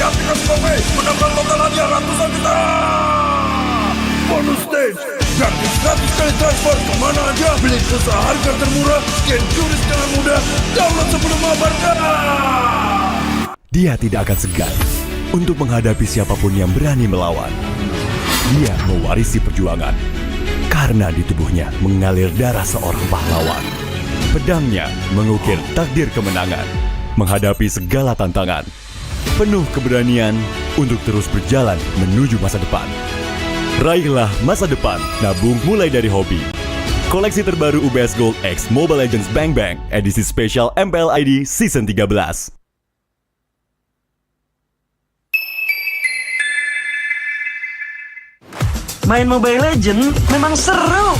aplikasi GoPay, menambah total hadiah ratusan juta. Bonus stage, gratis kali transfer kemana aja, beli pulsa harga termurah, scan QRIS dengan mudah, download sebelum mabarkan. Dia tidak akan segan untuk menghadapi siapapun yang berani melawan. Dia mewarisi perjuangan karena di tubuhnya mengalir darah seorang pahlawan. Pedangnya mengukir takdir kemenangan, menghadapi segala tantangan. Penuh keberanian untuk terus berjalan menuju masa depan. Raihlah masa depan, nabung mulai dari hobi. Koleksi terbaru UBS Gold X Mobile Legends Bang Bang, edisi spesial MPL ID Season 13. Main Mobile Legends memang seru.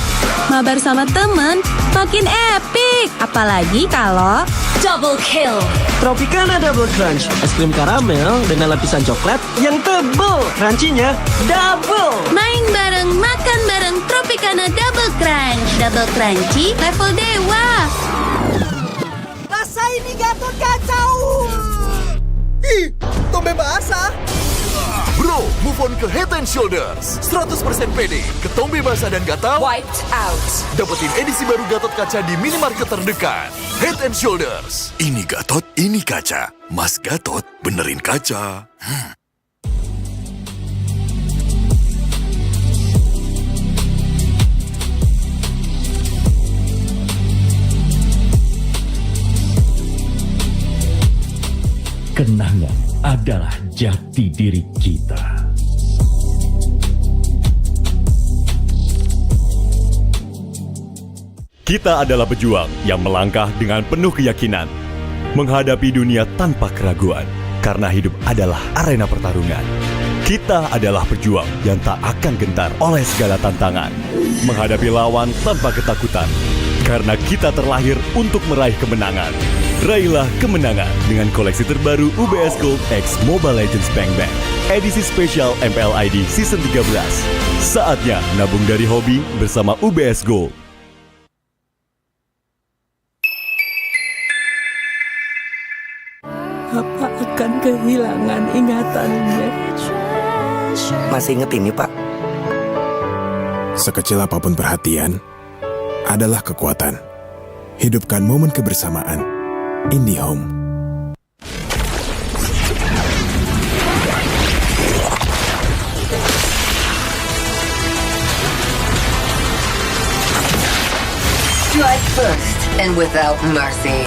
Mabar sama temen makin epic. Apalagi kalau double kill. Tropicana Double Crunch, es krim karamel dengan lapisan coklat yang tebal. Crunchy-nya double. Main bareng, makan bareng Tropicana Double Crunch. Double crunchy level dewa. Rasa ini Gatot kacau. Ih, tombe basah. Bro, move on ke Head and Shoulders. 100% pede, ketombe basah dan gatal Wiped out. dapetin edisi baru Gatot Kaca di minimarket terdekat. Head and Shoulders. Ini Gatot, ini kaca. Mas Gatot, benerin kaca. Kenangan adalah jati diri kita. Kita adalah pejuang yang melangkah dengan penuh keyakinan, menghadapi dunia tanpa keraguan, karena hidup adalah arena pertarungan. Kita adalah pejuang yang tak akan gentar oleh segala tantangan, menghadapi lawan tanpa ketakutan, karena kita terlahir untuk meraih kemenangan. Raihlah kemenangan dengan koleksi terbaru UBS Gold X Mobile Legends Bang Bang, edisi spesial MPL ID Season 13. Saatnya nabung dari hobi bersama UBS Gold. Apa akan kehilangan ingatannya? Masih inget ini, Pak? Sekecil apapun perhatian adalah kekuatan. Hidupkan momen kebersamaan. IndiHome. Strike first and without mercy.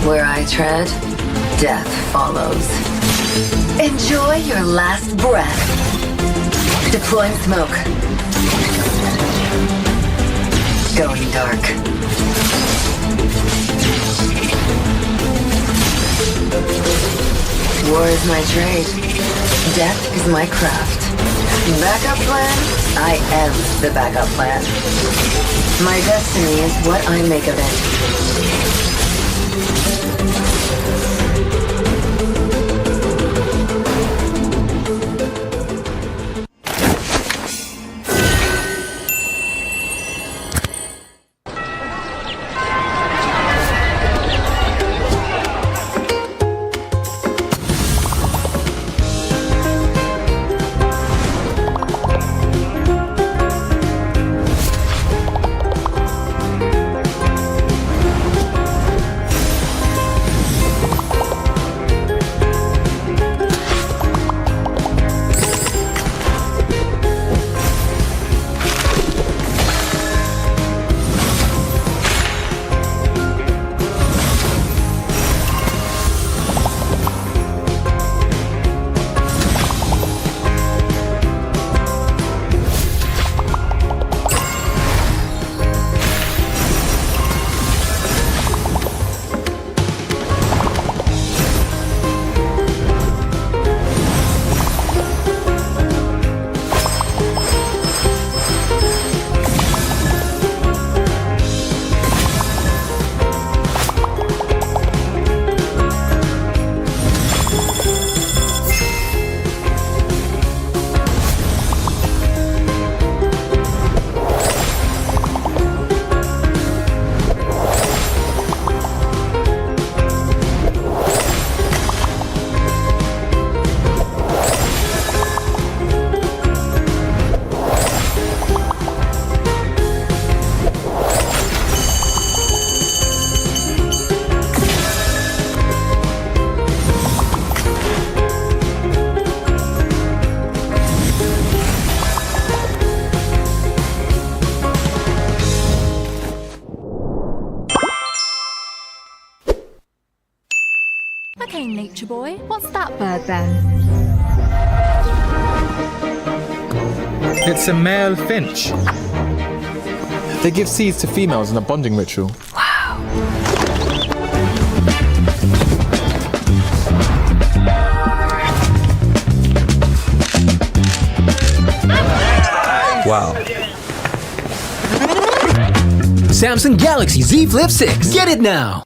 Where I tread, death follows. Enjoy your last breath. Deploying smoke. Going dark. War is my trade. Death is my craft. Backup plan? I am the backup plan. My destiny is what I make of it. Butcher boy, what's that bird then? It's a male finch. They give seeds to females in a bonding ritual. Wow. Samsung Galaxy Z Flip 6. Get it now.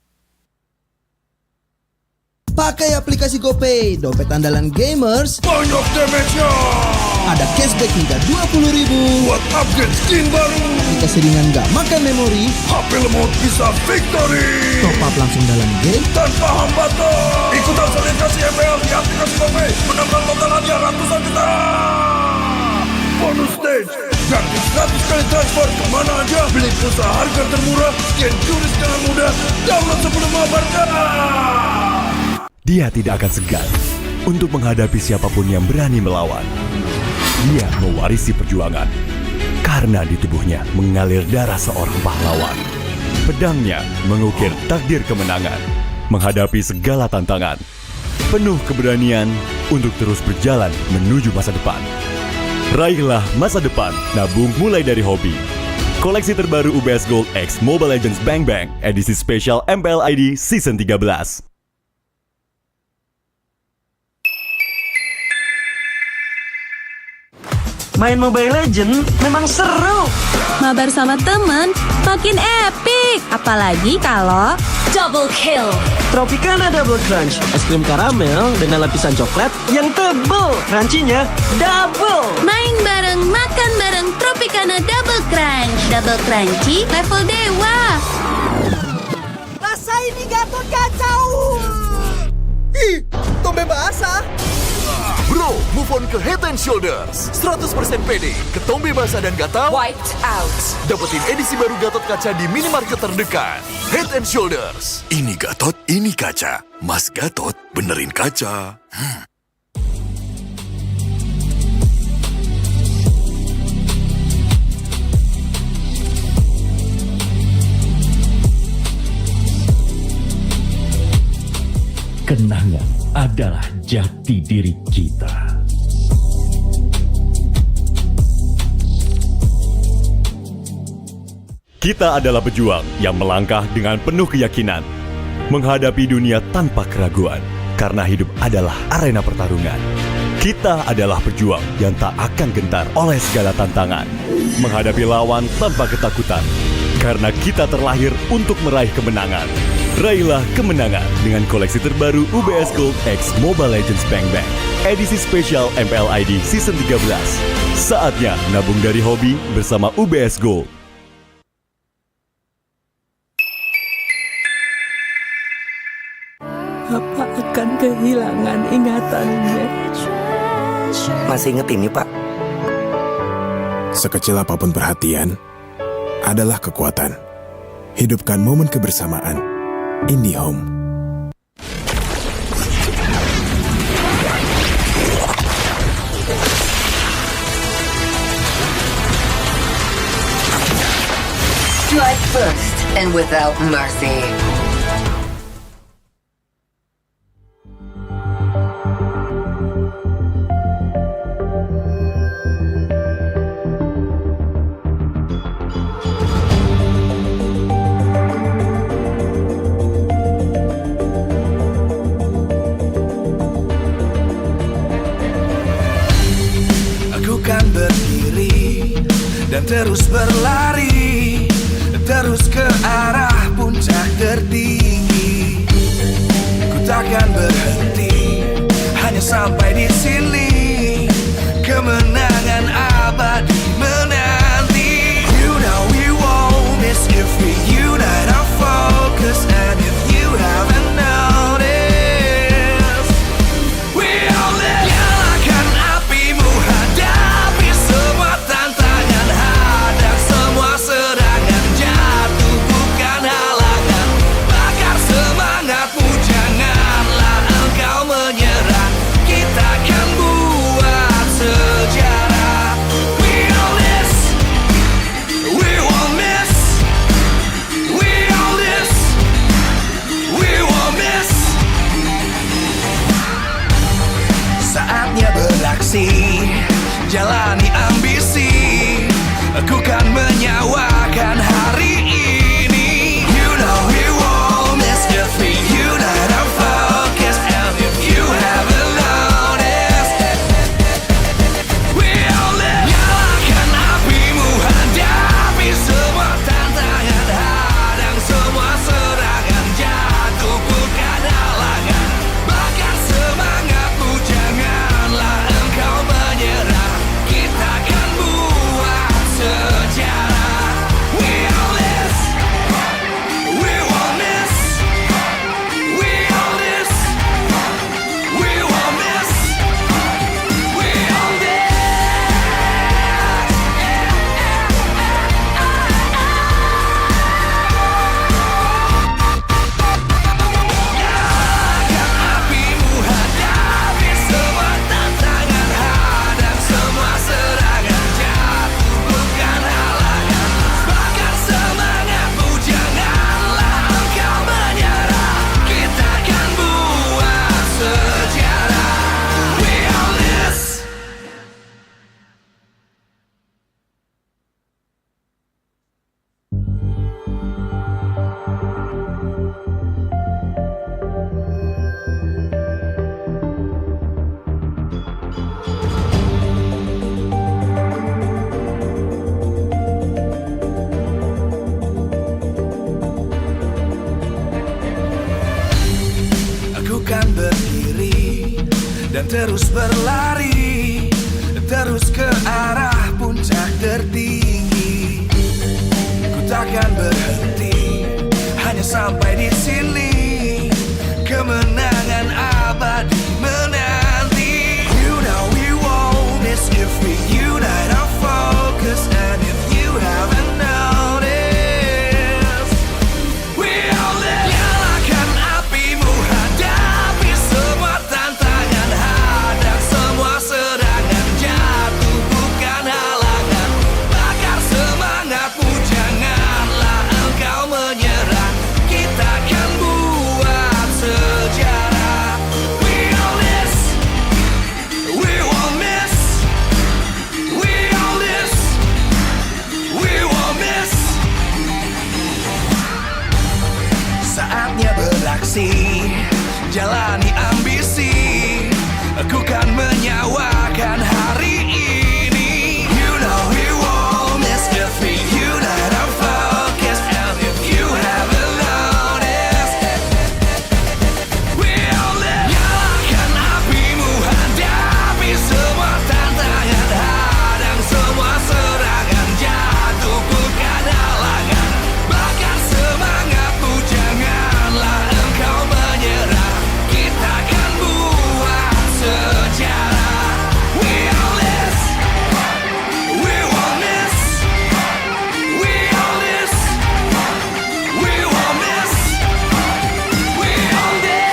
Pakai aplikasi GoPay, dompet andalan gamers. Banyak damage-nya. Ada cashback hingga 20.000 buat upgrade skin baru. Aplikasi ringan gak makan memori. HP lemot bisa victory. Top up langsung dalam game tanpa hambatan. Ikutan selebrasi MPL di aplikasi GoPay. Menambah total hadiah ratusan juta. Bonus stage, gratis 100 kali transfer kemana aja. Beli pulsa harga termurah, scan QRIS dengan mudah. Download sebelum mabarkan. Dia tidak akan segan untuk menghadapi siapapun yang berani melawan. Dia mewarisi perjuangan karena di tubuhnya mengalir darah seorang pahlawan. Pedangnya mengukir takdir kemenangan, menghadapi segala tantangan. Penuh keberanian untuk terus berjalan menuju masa depan. Raihlah masa depan, nabung mulai dari hobi. Koleksi terbaru UBS Gold X Mobile Legends Bang Bang, edisi spesial MPL ID Season 13. Main Mobile Legends memang seru. Mabar sama temen makin epic. Apalagi kalau double kill. Tropicana Double Crunch, es krim karamel dengan lapisan coklat yang tebal. Crunchy-nya double. Main bareng, makan bareng Tropicana Double Crunch. Double crunchy level dewa. Rasa ini Gatot kacau. Ih, tombe basah. Bro, move on ke Head and Shoulders. 100% pede, ketombe basah dan gatal Wiped out. dapetin edisi baru Gatot kaca di minimarket terdekat. Head and Shoulders. Ini Gatot, ini kaca. Mas Gatot, benerin kaca. Kenangan adalah jati diri kita. Kita adalah pejuang yang melangkah dengan penuh keyakinan, menghadapi dunia tanpa keraguan, karena hidup adalah arena pertarungan. Kita adalah pejuang yang tak akan gentar oleh segala tantangan, menghadapi lawan tanpa ketakutan, karena kita terlahir untuk meraih kemenangan. Raihlah kemenangan dengan koleksi terbaru UBS Gold X Mobile Legends Bang Bang, edisi spesial MPL ID Season 13. Saatnya nabung dari hobi bersama UBS Gold. Apa akan kehilangan ingatannya? Masih inget ini, Pak? Sekecil apapun perhatian adalah kekuatan. Hidupkan momen kebersamaan. IndiHome. Strike first and without mercy. Kan berdiri dan terus berlari, terus ke arah puncak tertinggi. Ku takkan berhenti, hanya sampai di sini. Kemenangan abadi menanti. You know we won't miss if we unite our focus. And if you haven't noticed, we all live. Nyalakan apimu, hadapi semua tantangan, hadap semua serangan, jatuh bukan halangan. Bakar semangatmu, janganlah engkau menyerah. Kita akan buat sejarah. We all this terus berlari, terus ke arah puncak tertinggi. Ku takkan berhenti, hanya sampai di sini. Kemenangan abadi menanti. You know we won't miss if we unite our focus. And if you haven't noticed, we all live. Nyalakan apimu, hadapi semua tantangan, hadang semua serangan, jatuh bukan halangan. Bakar semangatmu, janganlah engkau menyerah. Kita akan buat sejarah. We all this, we won't miss. We all this, we won't miss. Saatnya beraksi, jalani ambisi. Aku kan menyawakan hari ini. You know we won't miss if we unite our focus. And if you haven't noticed, we all live. Nyalakan apimu, hadapi semua tantangan, hadang semua serangan, jatuh bukan halangan. Bakar semangatmu, janganlah engkau menyerah. Kita akan buat sejarah. We all this, we won't miss. We all this, we won't miss. We all this.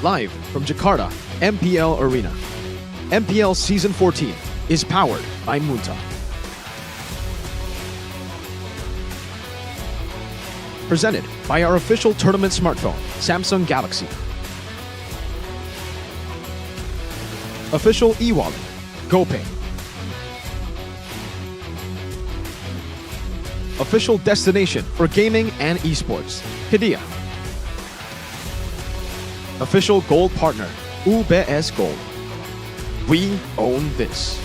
Live from Jakarta, MPL Arena. MPL Season 14 is powered by Munta. Presented by our official tournament smartphone, Samsung Galaxy. Official e-wallet, GoPay. Official destination for gaming and esports, Hidea. Official gold partner, UBS Gold. We own this.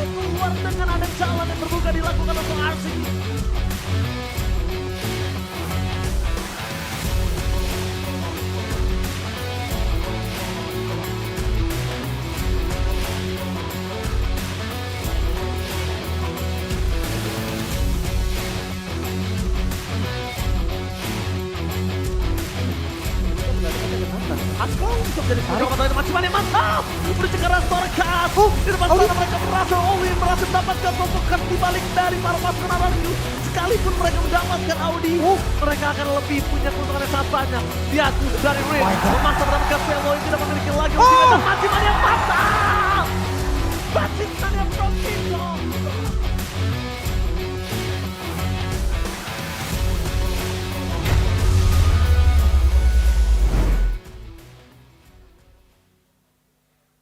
Keluar dengan ada jalan yang terbuka dilakukan untuk RC. Aku untuk jadi penjaga macam-macam yang mantap. Bercakap restoran di depan sana mereka berhasil. Owi berhasil mendapatkan tumpukan di balik dari para pasukan Arabia. Sekalipun mereka mendapatkan Audi, mereka akan lebih punya keuntungan yang sangat banyak. Lihat dari Rin memaksa mendapatkan Velo yang tidak memiliki lagi. Macam-macam yang mantap. Macam-macam yang profitable.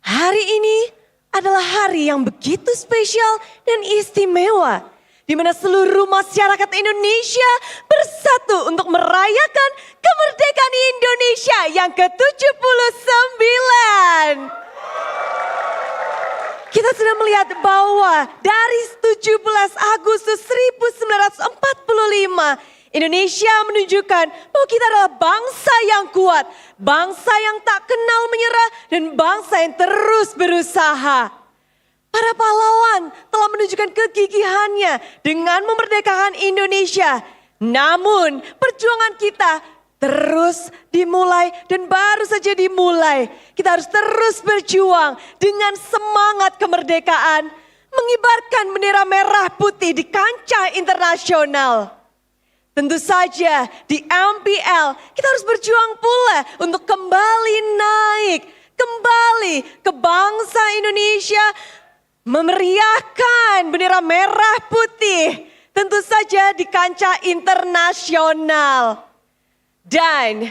Hari ini adalah hari yang begitu spesial dan istimewa, di mana seluruh masyarakat Indonesia bersatu untuk merayakan kemerdekaan Indonesia yang ke-79. Kita sudah melihat bahwa dari 17 Agustus 1945, Indonesia menunjukkan bahwa kita adalah bangsa yang kuat, bangsa yang tak kenal menyerah, dan bangsa yang terus berusaha. Para pahlawan telah menunjukkan kegigihannya dengan memerdekakan Indonesia. Namun perjuangan kita terus dimulai dan baru saja dimulai. Kita harus terus berjuang dengan semangat kemerdekaan, mengibarkan bendera merah putih di kancah internasional. Tentu saja di MPL kita harus berjuang pula untuk kembali naik, kembali ke bangsa Indonesia, memeriahkan bendera merah putih. Tentu saja di kancah internasional. Dan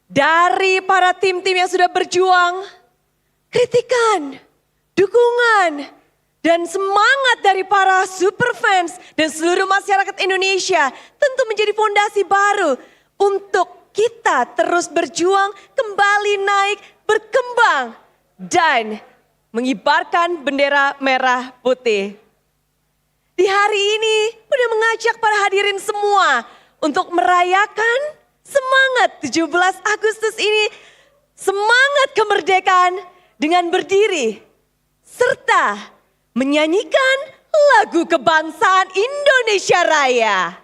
dari para tim-tim yang sudah berjuang, kritikan, dukungan, dan semangat dari para super fans dan seluruh masyarakat Indonesia tentu menjadi fondasi baru untuk kita terus berjuang, kembali naik, berkembang, dan mengibarkan bendera merah putih. Di hari ini, udah mengajak para hadirin semua untuk merayakan semangat 17 Agustus ini, semangat kemerdekaan dengan berdiri serta menyanyikan lagu kebangsaan Indonesia Raya.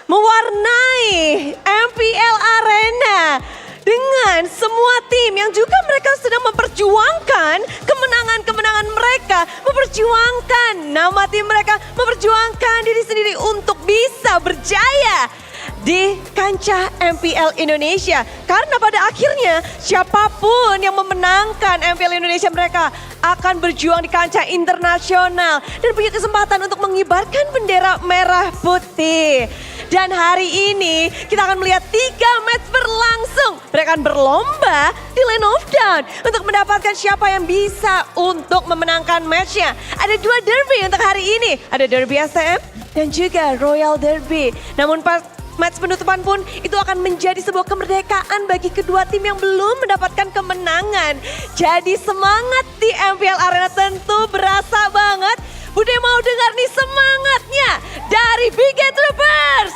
mewarnai MPL Arena dengan semua tim yang juga mereka sedang memperjuangkan kemenangan-kemenangan mereka, memperjuangkan nama tim mereka, memperjuangkan diri sendiri untuk bisa berjaya di kancah MPL Indonesia. Karena pada akhirnya siapapun yang memenangkan MPL Indonesia mereka akan berjuang di kancah internasional dan punya kesempatan untuk mengibarkan bendera merah putih. Dan hari ini kita akan melihat 3 match berlangsung. Mereka akan berlomba di Lane of Dawn untuk mendapatkan siapa yang bisa untuk memenangkan matchnya. Ada 2 derby untuk hari ini. Ada derby SM dan juga Royal Derby. Namun pas match penutupan pun itu akan menjadi sebuah kemerdekaan bagi kedua tim yang belum mendapatkan kemenangan. Jadi semangat di MPL Arena tentu berasa banget. Bude mau dengar nih semangatnya dari Big Troopers.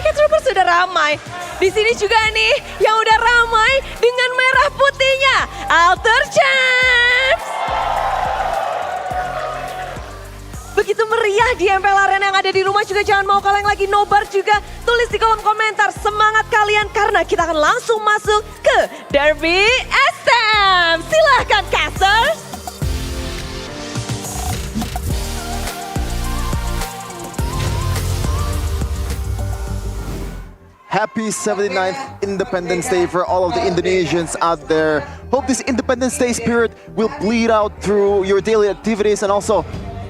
Big Troopers sudah ramai. Di sini juga nih yang udah ramai dengan merah putihnya, Alter Champs. Begitu meriah di MPL Arena yang ada di rumah juga jangan mau kaleng lagi nobar juga. Tulis di kolom komentar semangat kalian karena kita akan langsung masuk ke Derby SM. Silahkan casters. Happy 79th Independence Day for all of the Indonesians out there. Hope this Independence Day spirit will bleed out through your daily activities and also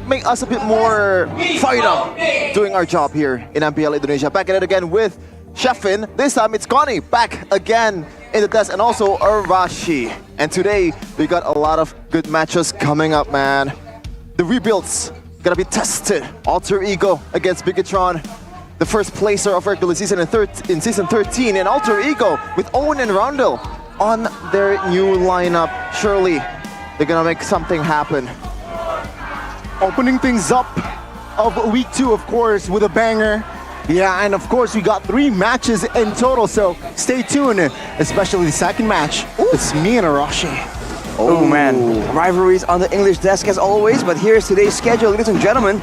make us a bit more fired up doing our job here in MPL Indonesia. Back at it again with Sheffin. This time it's Connie back again in the desk and also Arashi. And today we got a lot of good matches coming up, man. The rebuilds gonna be tested. Alter Ego against Bigatron. The first placer of regular season in season 13, and Alter Ego with Owen and Rondell on their new lineup. Surely they're gonna make something happen. Opening things up of week 2, of course, with a banger. Yeah, and of course we got 3 matches in total, so stay tuned, especially the second match. It's me and Arashi. Oh man, rivalries on the English desk as always, but here's today's schedule, ladies and gentlemen.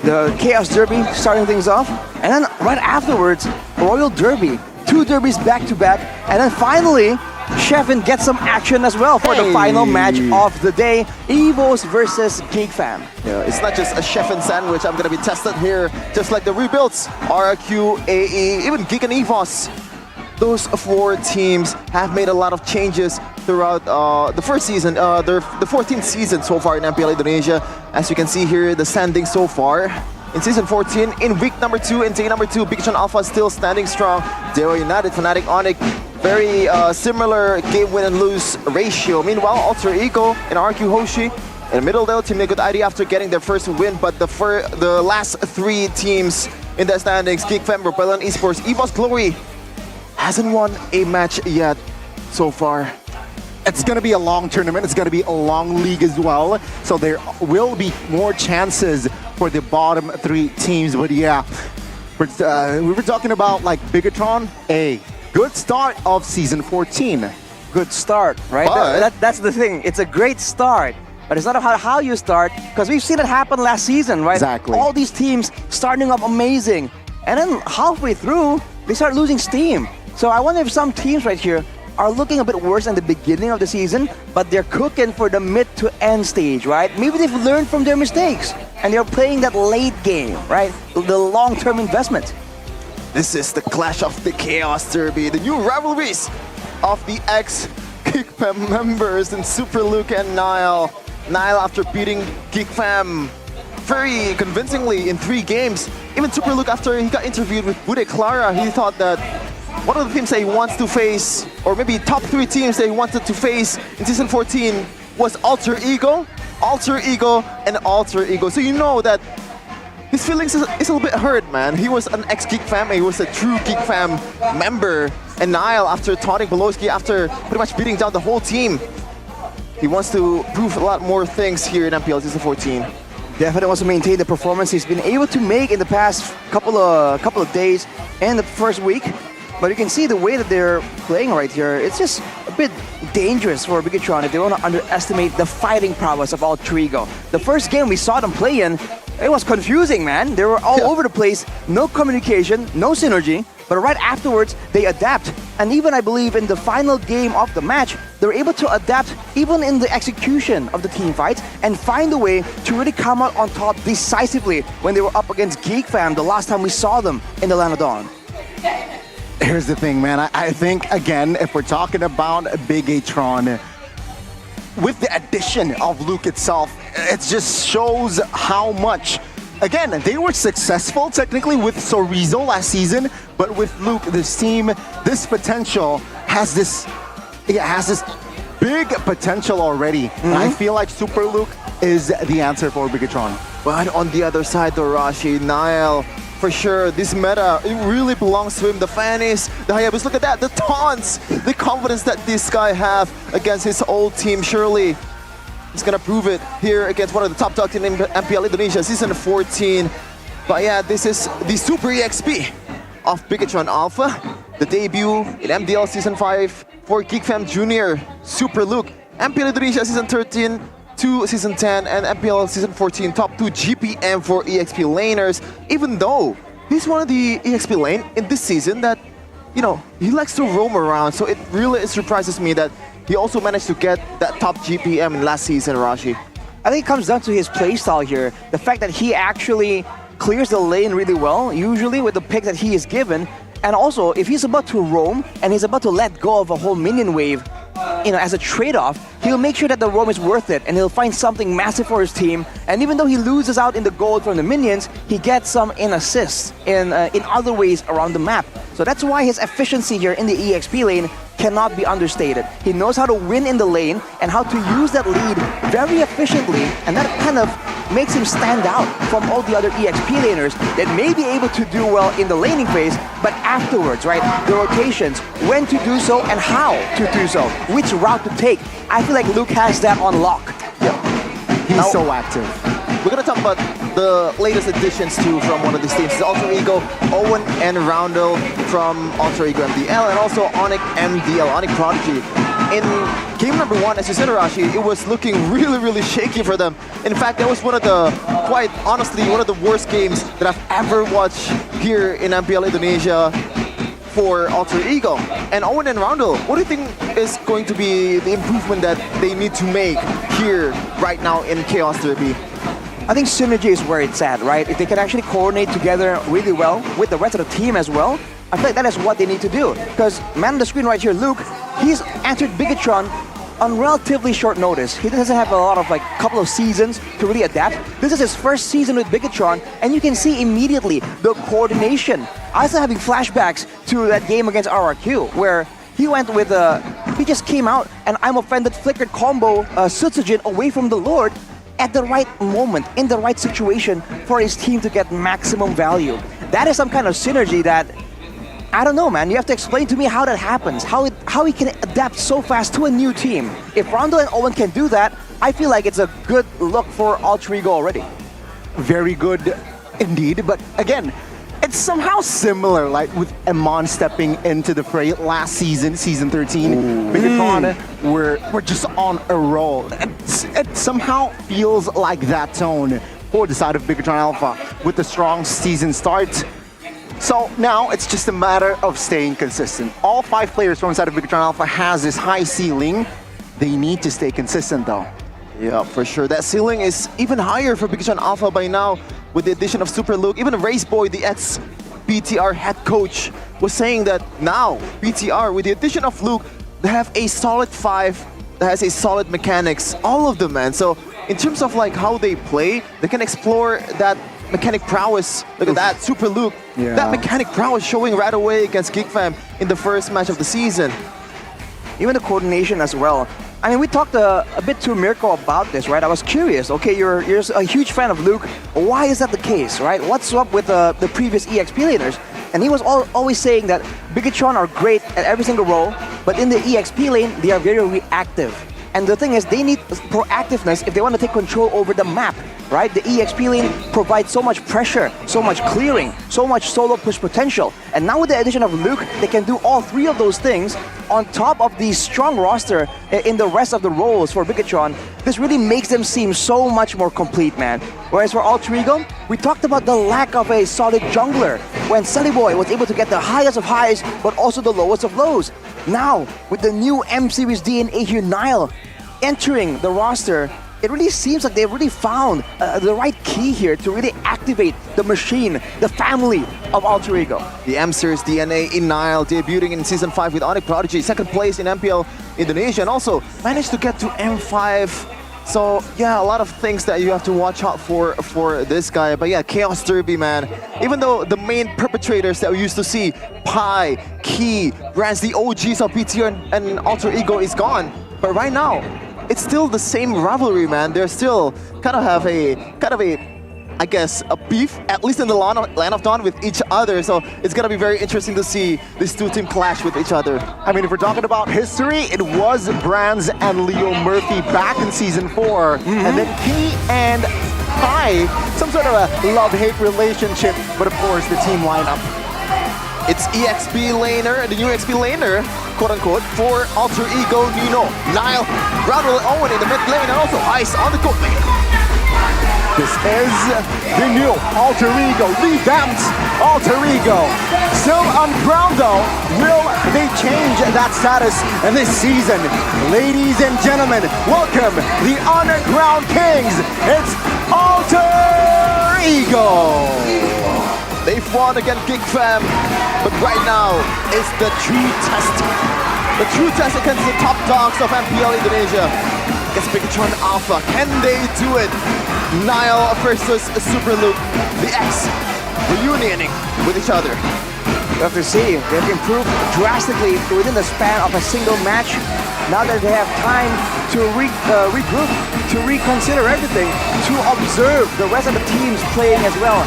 The Chaos Derby starting things off, and then right afterwards, Royal Derby. 2 derbies back to back, and then finally, Sheffin gets some action as well for the final match of the day, Evos versus Geek Fam. Yeah, it's not just a Sheffin sandwich. I'm gonna be tested here, just like the rebuilds, RQ, AE, even Geek and Evos. Those 4 teams have made a lot of changes throughout the first season, the 14th season so far in MPL Indonesia. As you can see here, the standings so far. In season 14, in week number 2, in day number 2, Bigatron Alpha still standing strong. Deo United, Fnatic, Onyx, very similar game win and lose ratio. Meanwhile, Alter Ego and RQ Hoshi in the middle there, Team Good ID after getting their first win, but the last 3 teams in the standings, Geek Fam, Rebellion Esports, Evos Glory, hasn't won a match yet so far. It's going to be a long tournament. It's going to be a long league as well. So there will be more chances for the bottom 3 teams. But yeah, we were talking about like Bigatron, a good start of season 14. Good start, right? That's the thing. It's a great start. But it's not about how you start, because we've seen it happen last season, right? Exactly. All these teams starting up amazing. And then halfway through, they start losing steam. So I wonder if some teams right here are looking a bit worse in the beginning of the season, but they're cooking for the mid to end stage, right? Maybe they've learned from their mistakes and they're playing that late game, right? The long-term investment. This is the clash of the Chaos Derby, the new rivalries of the ex-Geek Fam members in Super Luke and Nile. Nile after beating Geek Fam very convincingly in 3 games. Even Super Luke, after he got interviewed with Bude Clara, he thought that one of the teams that he wants to face, or maybe top 3 teams that he wanted to face in season 14 was Alter Ego, and Alter Ego. So you know that his feelings is a little bit hurt, man. He was an ex-Geek Fam, he was a true Geek Fam member. And Nile, after taunting Belowski, after pretty much beating down the whole team, he wants to prove a lot more things here in MPL season 14. Definitely wants to maintain the performance he's been able to make in the past couple of days and the first week. But you can see the way that they're playing right here, it's just a bit dangerous for Bigatron if they want to underestimate the fighting prowess of Alter Ego. The first game we saw them play in, it was confusing, man. They were all over the place, no communication, no synergy. But right afterwards, they adapt. And even, I believe, in the final game of the match, they're able to adapt even in the execution of the team fights and find a way to really come out on top decisively when they were up against Geek Fam the last time we saw them in the Land of Dawn. Here's the thing, man. I think, again, if we're talking about Bigatron, with the addition of Luke itself, it just shows how much. Again, they were successful technically with Sorizo last season, but with Luke, this team, this potential has this big potential already. And I feel like Super Luke is the answer for Bigatron. But on the other side, Arashi, Nile, for sure, this meta, it really belongs to him. The Fannies, the Hayabus, look at that, the taunts, the confidence that this guy have against his old team. Surely he's gonna prove it here against one of the top dogs in MPL Indonesia, season 14. But yeah, this is the Super EXP of Bigatron Alpha, the debut in MDL season 5 for Geek Fam Junior, Super Luke, MPL Indonesia season 13 to season 10, and MPL season 14 top 2 GPM for EXP laners. Even though he's one of the EXP lane in this season that, you know, he likes to roam around, so it really surprises me that he also managed to get that top GPM in last season, Rashi. I think it comes down to his playstyle here. The fact that he actually clears the lane really well, usually with the pick that he is given. And also, if he's about to roam and he's about to let go of a whole minion wave, as a trade-off, he'll make sure that the roam is worth it and he'll find something massive for his team. And even though he loses out in the gold from the minions, he gets some in assists in other ways around the map. So that's why his efficiency here in the EXP lane cannot be understated. He knows how to win in the lane and how to use that lead very efficiently, and that kind of makes him stand out from all the other EXP laners that may be able to do well in the laning phase, but afterwards, right, the rotations, when to do so and how to do so, which route to take. I feel like Luke has that on lock. He's so active. We're gonna talk about the latest additions too from one of these teams. It's Alter Ego, Owen and Roundel from Alter Ego MDL, and also Onyx MDL, Onyx Prodigy. In game number 1, as you said, Arashi, it was looking really shaky for them. In fact, that was one of the, quite honestly, one of the worst games that I've ever watched here in MPL Indonesia for Alter Ego. And Owen and Roundel, what do you think is going to be the improvement that they need to make here right now in Chaos Derby? I think synergy is where it's at, right? If they can actually coordinate together really well with the rest of the team as well, I feel like that is what they need to do. Because man on the screen right here, Luke, he's entered Bigatron on relatively short notice. He doesn't have a lot of couple of seasons to really adapt. This is his first season with Bigatron, and you can see immediately the coordination. I still having flashbacks to that game against RRQ, where he went with he just came out and I'm Offended flickered combo Sutsujin away from the Lord at the right moment, in the right situation for his team to get maximum value. That is some kind of synergy that, I don't know, man. You have to explain to me how that happens, how he can adapt so fast to a new team. If Rondo and Owen can do that, I feel like it's a good look for Alter Ego already. Very good indeed, but again, it's somehow similar, like with Amon stepping into the fray last season, season 13. Bigatron were just on a roll. It somehow feels like that tone for the side of Bigatron Alpha with the strong season start. So now it's just a matter of staying consistent. All 5 players from inside of Bigatron Alpha has this high ceiling. They need to stay consistent though. Yeah, for sure. That ceiling is even higher for Bigatron Alpha by now with the addition of Super Luke. Even Race Boy, the ex-BTR head coach, was saying that now BTR, with the addition of Luke, they have a solid 5 that has a solid mechanics. All of them, man. So in terms of how they play, they can explore that mechanic prowess. Look at that, Super Luke. Yeah. That mechanic prowess showing right away against GigFam in the first match of the season. Even the coordination as well. I mean, we talked a bit to Mirko about this, right? I was curious. Okay, you're a huge fan of Luke. Why is that the case, right? What's up with the previous EXP laners? And he was always saying that Bigatron are great at every single role, but in the EXP lane, they are very reactive. And the thing is, they need proactiveness if they want to take control over the map, right? The EXP lane provides so much pressure, so much clearing, so much solo push potential. And now with the addition of Luke, they can do all 3 of those things on top of the strong roster in the rest of the roles for Bigatron. This really makes them seem so much more complete, man. Whereas for Alter Ego, we talked about the lack of a solid jungler when Sully Boy was able to get the highest of highs, but also the lowest of lows. Now, with the new M-Series DNA here, Nile, entering the roster, it really seems like they really found the right key here to really activate the machine, the family of Alter Ego. The M-Series DNA in Nile, debuting in Season 5 with Onyx Prodigy, 2nd place in MPL Indonesia, and also managed to get to M5. So yeah, a lot of things that you have to watch out for this guy. But yeah, Chaos Derby, man. Even though the main perpetrators that we used to see, Pi, Key, Brands, the OGs of BTR and Alter Ego is gone. But right now, it's still the same rivalry, man. They're still kind of have a I guess, a beef, at least in the Land of Dawn, with each other. So it's going to be very interesting to see these 2 teams clash with each other. I mean, if we're talking about history, it was Brands and Leo Murphy back in Season 4. And then Key and Pi, some sort of a love-hate relationship, but of course, the team lineup. It's EXP laner, the new EXP laner, quote-unquote, for Alter Ego, Nino, Nile, Roundel, Owen in the mid lane, and also Ice on the gold lane. This is the new Alter Ego, revamped Alter Ego. Still uncrowned though, will they change that status this season? Ladies and gentlemen, welcome the Underground Kings. It's Alter Ego. They've won against GigFam. But right now is the true test. The true test against the top dogs of MPL Indonesia. Against Bigatron Alpha. Can they do it? Nile versus Super Luke. The X reunioning with each other. You have to see, they've improved drastically within the span of a single match. Now that they have time to regroup, to reconsider everything, to observe the rest of the teams playing as well.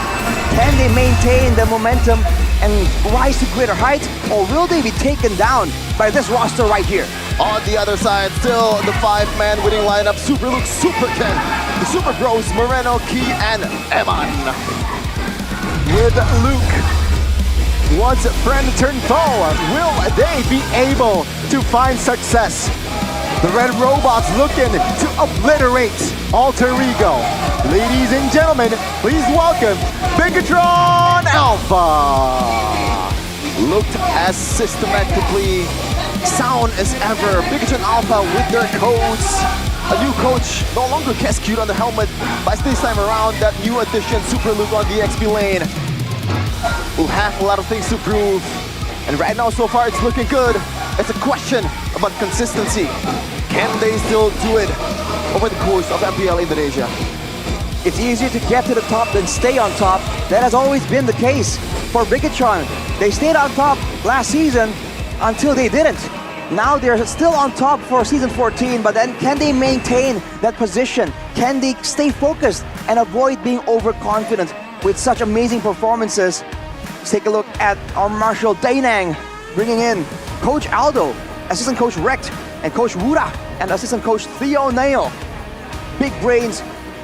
Can they maintain the momentum and rise to greater heights, or will they be taken down by this roster right here? On the other side, still the 5-man winning lineup, Super Luke, Super Ken, the Super Bros, Moreno, Key, and Eman. With Luke, once friend turned foe, will they be able to find success? The Red Robots looking to obliterate Alter Ego. Ladies and gentlemen, please welcome Bigatron Alpha. Looked as systematically sound as ever. Bigatron Alpha with their coach. A new coach, no longer Cascute on the helmet, but this time around, that new addition, Super Luke on the XP lane, will have a lot of things to prove. And right now, so far, it's looking good. It's a question about consistency. Can they still do it over the course of MPL Indonesia? It's easier to get to the top than stay on top. That has always been the case for Bigatron. They stayed on top last season until they didn't. Now they're still on top for season 14, but then can they maintain that position? Can they stay focused and avoid being overconfident with such amazing performances? Let's take a look at our Marshal Dainang, bringing in Coach Aldo, Assistant Coach Rect, and Coach Wura, and Assistant Coach Theo Nail. Big brains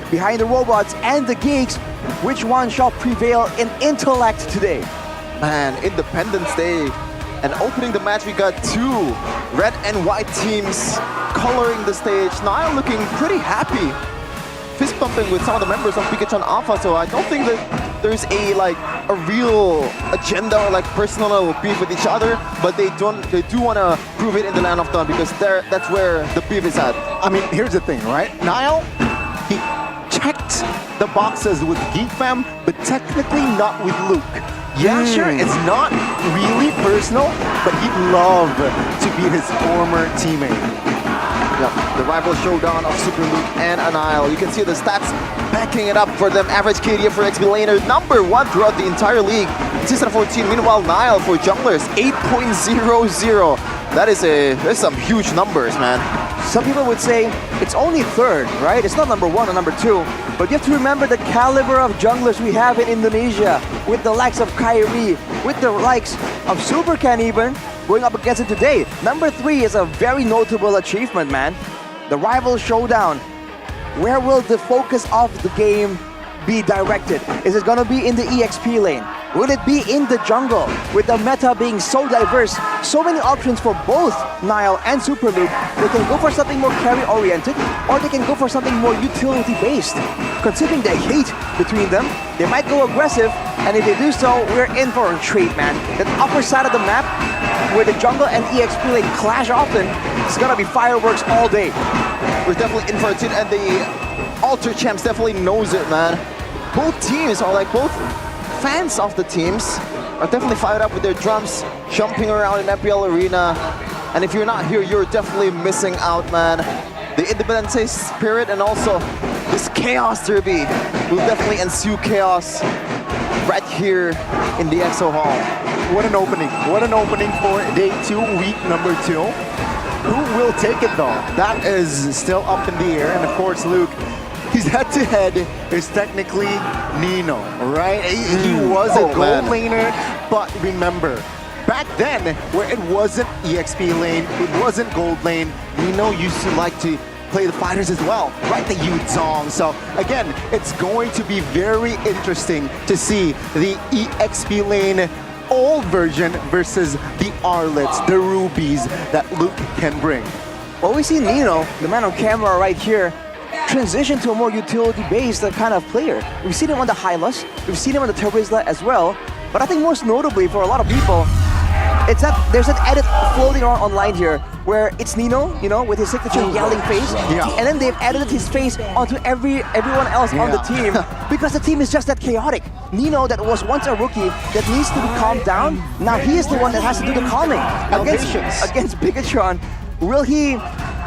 behind the robots and the geeks. Which one shall prevail in intellect today? Man, Independence Day. And opening the match, we got two red and white teams coloring the stage. Nile looking pretty happy. Fist pumping with some of the members of Bigatron Alpha, so I don't think that there's a real agenda or like personal beef with each other, but they do want to prove it in the Land of Dawn, because that's where the beef is at. I mean, here's the thing, right? Nile, he checked the boxes with Geek Fam, but technically not with Luke. Yeah, sure, it's not really personal, but he'd love to beat his former teammate. Yeah, the rival showdown of Super Luke and Nile. You can see the stats backing it up for them. Average KDA for XP laner, #1 throughout the entire league. Season 14, meanwhile Nile for junglers, 8.00. There's some huge numbers, man. Some people would say it's only third, right? It's not #1 or #2. But you have to remember the caliber of junglers we have in Indonesia, with the likes of Kyrie, with the likes of Super Ken even, going up against it today. #3 is a very notable achievement, man. The rival showdown. Where will the focus of the game be directed? Is it gonna be in the EXP lane? Will it be in the jungle? With the meta being so diverse, so many options for both Nile and Super Luke, they can go for something more carry-oriented, or they can go for something more utility-based. Considering the hate between them, they might go aggressive, and if they do so, we're in for a treat, man. The upper side of the map, where the jungle and EXP lane clash often, it's gonna be fireworks all day. We're definitely in for a treat, and the Alter Champs definitely knows it, man. Both teams are both fans of the teams are definitely fired up with their drums, jumping around in MPL Arena. And if you're not here, you're definitely missing out, man. The Independence Day spirit and also this Chaos Derby will definitely ensue chaos right here in the EXO Hall. What an opening. What an opening for day 2, week #2. Who will take it though? That is still up in the air. And of course, Luke, his head-to-head is technically Nino, right? He was a gold laner, but remember, back then, where it wasn't EXP lane, it wasn't gold lane, Nino used to like to play the fighters as well, right? The Yuzong. So again, it's going to be very interesting to see the EXP lane old version versus the Arlets, the Rubies that Luke can bring. Well, we see Nino, the man on camera right here, transition to a more utility-based kind of player. We've seen him on the Hylas, we've seen him on the Terizla as well, but I think most notably for a lot of people, there's an edit floating around online here where it's Nino, you know, with his signature yelling face, and then they've edited his face onto everyone else on the team because the team is just that chaotic. Nino, that was once a rookie that needs to be calmed down, now he is the one that has to do the calming against Bigatron. Will he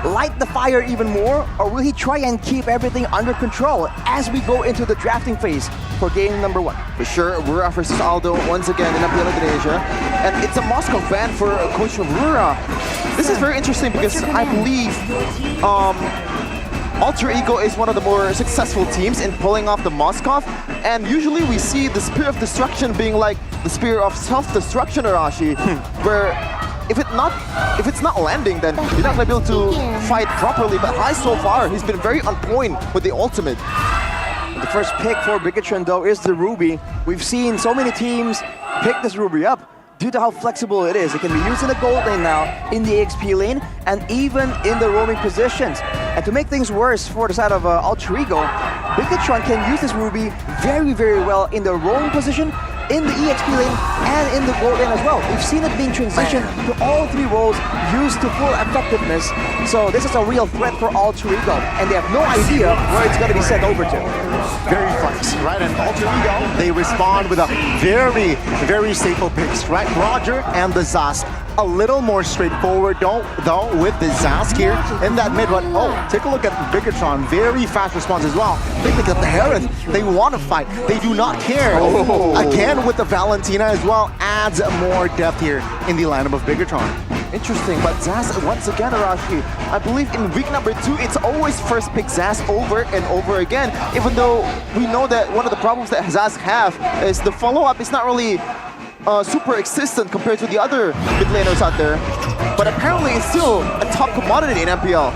light the fire even more, or will he try and keep everything under control as we go into the drafting phase for game number 1? For sure, Rura versus Aldo once again in MPL Indonesia. And it's a Moscow ban for Coach Rura. This is very interesting because I believe Alter Ego is one of the more successful teams in pulling off the Moscow. And usually we see the Spear of Destruction being like the Spear of Self-Destruction, Arashi, where if it's not landing, then you're not gonna be able to fight properly. But Hai so far, he's been very on point with the ultimate. The first pick for Bigatron though is the Ruby. We've seen so many teams pick this Ruby up due to how flexible it is. It can be used in the gold lane now, in the XP lane, and even in the roaming positions. And to make things worse for the side of Alter Ego, Bigatron can use this Ruby very, very well in the roaming position, in the EXP lane, and in the gold lane as well. We've seen it being transitioned to all 3 roles used to full effectiveness. So this is a real threat for Alter Ego, and they have no idea where it's going to be sent over to. Very flex, right? And Alter Ego, they respond with a very, very staple picks, right? Roger and the Zask. A little more straightforward though with the Zask here in that mid one. Oh, take a look at Bigatron. Very fast response as well. They pick up the Hereth. They want to fight. They do not care. Again with the Valentina as well, adds more depth here in the lineup of Bigatron. Interesting, but Zaz once again, Arashi, I believe in week number 2, it's always first pick Zaz over and over again, even though we know that one of the problems that Zaz have is the follow-up is not really super existent compared to the other mid laners out there, but apparently it's still a top commodity in MPL.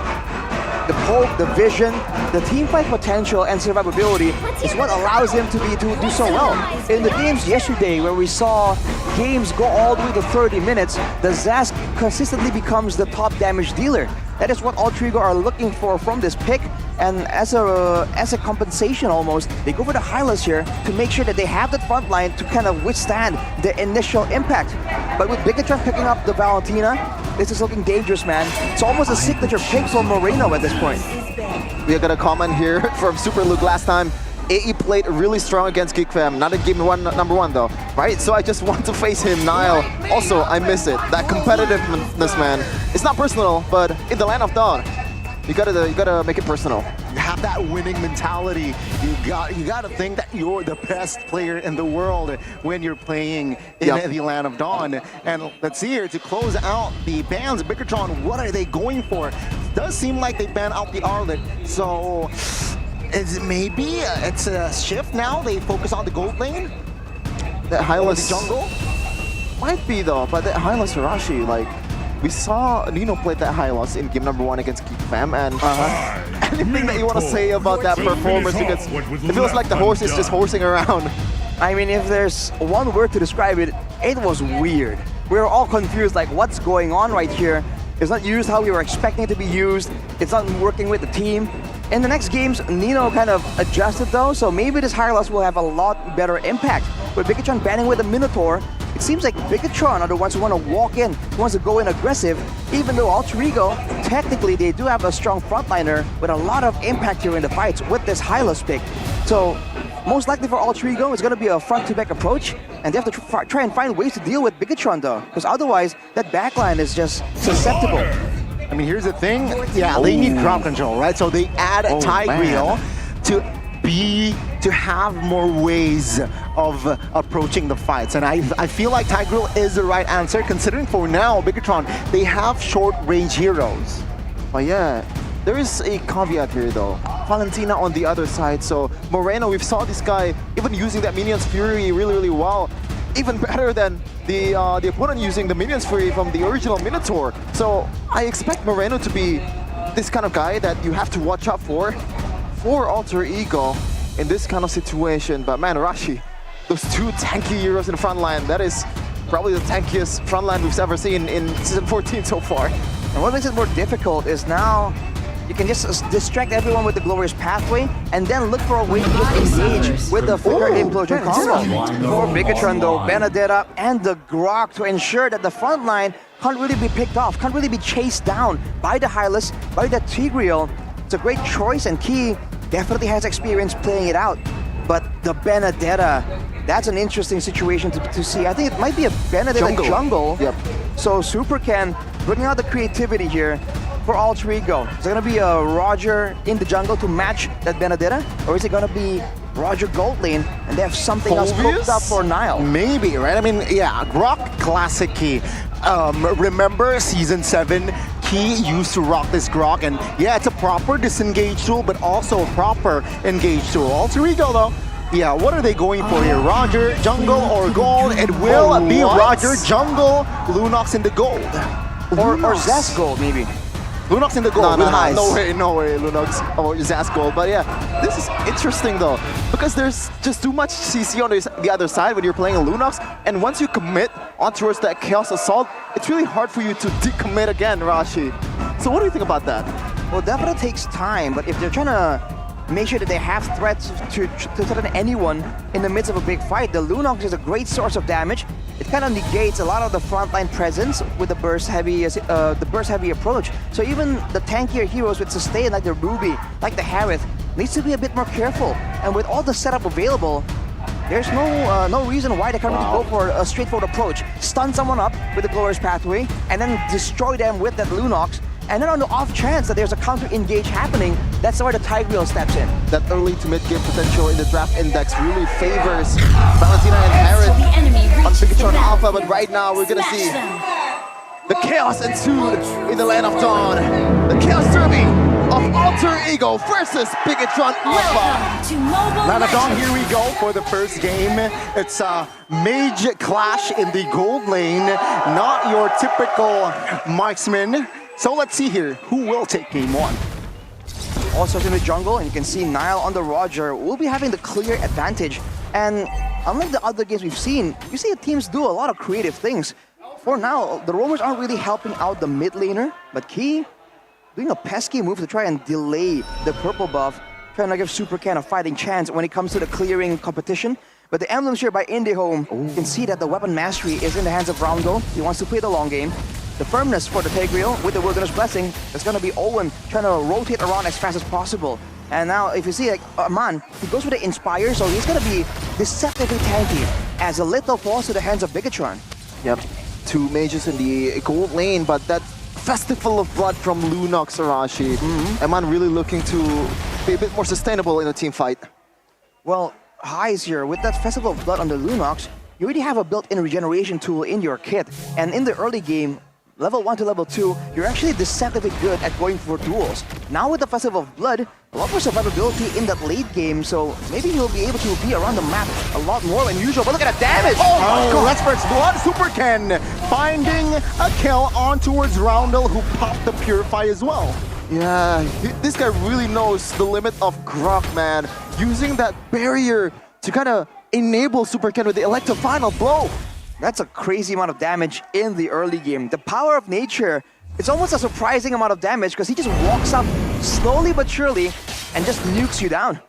The hope, the vision, the team fight potential and survivability is what allows him to do so well. In the games yesterday where we saw games go all the way to 30 minutes, the Zask consistently becomes the top damage dealer. That is what Alter Ego are looking for from this pick, and as a compensation almost, they go for the Hylas here to make sure that they have that front line to kind of withstand the initial impact. But with Bigatron picking up the Valentina, this is looking dangerous, man. It's almost a signature pick for Moreno at this point. We got a comment here from Super Luke last time. AE played really strong against GeekFam, not in game number 1 though, right? So I just want to face him, Nile. Also, I miss it, that competitiveness, man. It's not personal, but in the Land of Dawn, you gotta make it personal. You have that winning mentality. You gotta think that you're the best player in the world when you're playing in the Land of Dawn. And let's see here, to close out the bans, Bigatron, what are they going for? It does seem like they ban out the Arlet, so is it maybe it's a shift now? They focus on the gold lane? That Hylas jungle? Might be though, but that Hylas Arashi, like, we saw Nino play that Hylas in game number 1 against GeekFam, and anything that you want to say about that performance, because it feels like the horse is just horsing around. I mean, if there's one word to describe it, it was weird. We were all confused, like what's going on right here? It's not used how we were expecting it to be used. It's not working with the team. In the next games, Nino kind of adjusted though, so maybe this Hylas will have a lot better impact. With Bigatron banning with the Minotaur, it seems like Bigatron are the ones who want to walk in, who wants to go in aggressive, even though Alter Ego, technically they do have a strong frontliner with a lot of impact here in the fights with this Hylas pick. So most likely for Alter Ego, it's going to be a front-to-back approach, and they have to try and find ways to deal with Bigatron though, because otherwise that backline is just susceptible. I mean, here's the thing. Yeah, they need crowd control, right? So they add Tigreal to have more ways of approaching the fights. And I feel like Tigreal is the right answer, considering for now, Bigatron, they have short-range heroes. But yeah, there is a caveat here though. Valentina on the other side, so Moreno, we've saw this guy even using that Minion's Fury really, really well. Even better than the opponent using the Minion's Fury from the original Minotaur. So I expect Moreno to be this kind of guy that you have to watch out for Alter Ego in this kind of situation. But man, Rashi, those 2 tanky heroes in the front line, that is probably the tankiest front line we've ever seen in Season 14 so far. And what makes it more difficult is now You can just distract everyone with the glorious pathway and then look for a way to just engage with the flicker implosion combo. For Bigatron though, Benedetta and the Grok to ensure that the front line can't really be picked off, can't really be chased down by the Hylas, by the Tigreal. It's a great choice, and Key definitely has experience playing it out. But the Benedetta, that's an interesting situation to see. I think it might be a Benedetta jungle. Yep. So Super Ken bringing out the creativity here for Alter Ego. Is it going to be a Roger in the jungle to match that Benedetta? Or is it going to be Roger gold lane and they have something else cooked up for Nile? Maybe, right? I mean, yeah, Grok classic Key. Remember Season 7, Key used to rock this Grok, and yeah, it's a proper disengage tool, but also a proper engage tool. Alter Ego though, yeah, what are they going for here? Roger, jungle, or gold? It will be Roger, jungle, Lunox in the gold. Or Zest gold, maybe. Lunox in the gold. No way, Lunox or Zast gold. But yeah, this is interesting though, because there's just too much CC on the other side when you're playing a Lunox, and once you commit on towards that Chaos Assault, it's really hard for you to decommit again, Rashi. So what do you think about that? Well, definitely takes time, but if they're trying to make sure that they have threats to threaten anyone in the midst of a big fight, the Lunox is a great source of damage. It kind of negates a lot of the frontline presence with the burst heavy approach. So even the tankier heroes with sustain like the Ruby, like the Harith, needs to be a bit more careful. And with all the setup available, there's no reason why they can't really go for a straightforward approach. Stun someone up with the Glorious Pathway, and then destroy them with that Lunox. And then on the off chance that there's a counter-engage happening, that's where the Tigreal steps in. That early to mid-game potential in the draft index really favors Valentina and Harith on Bigatron Alpha, but right now we're gonna see the chaos ensued in the Land of Dawn. The Chaos Derby of Alter Ego versus Bigatron Alpha. Land of Dawn, here we go for the first game. It's a mage clash in the gold lane, not your typical marksman. So let's see here, who will take game one? Also in the jungle, and you can see Nile on the Roger will be having the clear advantage. And unlike the other games we've seen, you see the teams do a lot of creative things. For now, the roamers aren't really helping out the mid laner, but Key doing a pesky move to try and delay the purple buff, trying to give Super Ken a fighting chance when it comes to the clearing competition. But the emblems here by IndieHome, you can see that the weapon mastery is in the hands of Rondo. He wants to play the long game. The firmness for the Tigreal with the Wilderness Blessing is going to be Owen trying to rotate around as fast as possible. And now if you see like Aman, he goes with the Inspire, so he's going to be deceptively tanky as a little falls to the hands of Bigatron. Yep, two mages in the gold lane, but that Festival of Blood from Lunox Arashi. Aman really looking to be a bit more sustainable in a team fight. Well, Highs here, with that Festival of Blood on the Lunox, you already have a built-in regeneration tool in your kit. And in the early game, level 1 to level 2, you're actually deceptively good at going for duels. Now with the Festival of Blood, a lot more survivability in that late game, so maybe he'll be able to be around the map a lot more than usual. But look at the damage! Oh, that's first blood. Super Ken finding a kill on towards Roundel, who popped the Purify as well. Yeah, this guy really knows the limit of Grok, man. Using that barrier to kind of enable Super Ken with the Electro Final Blow. That's a crazy amount of damage in the early game. The power of nature, it's almost a surprising amount of damage because he just walks up slowly but surely and just nukes you down.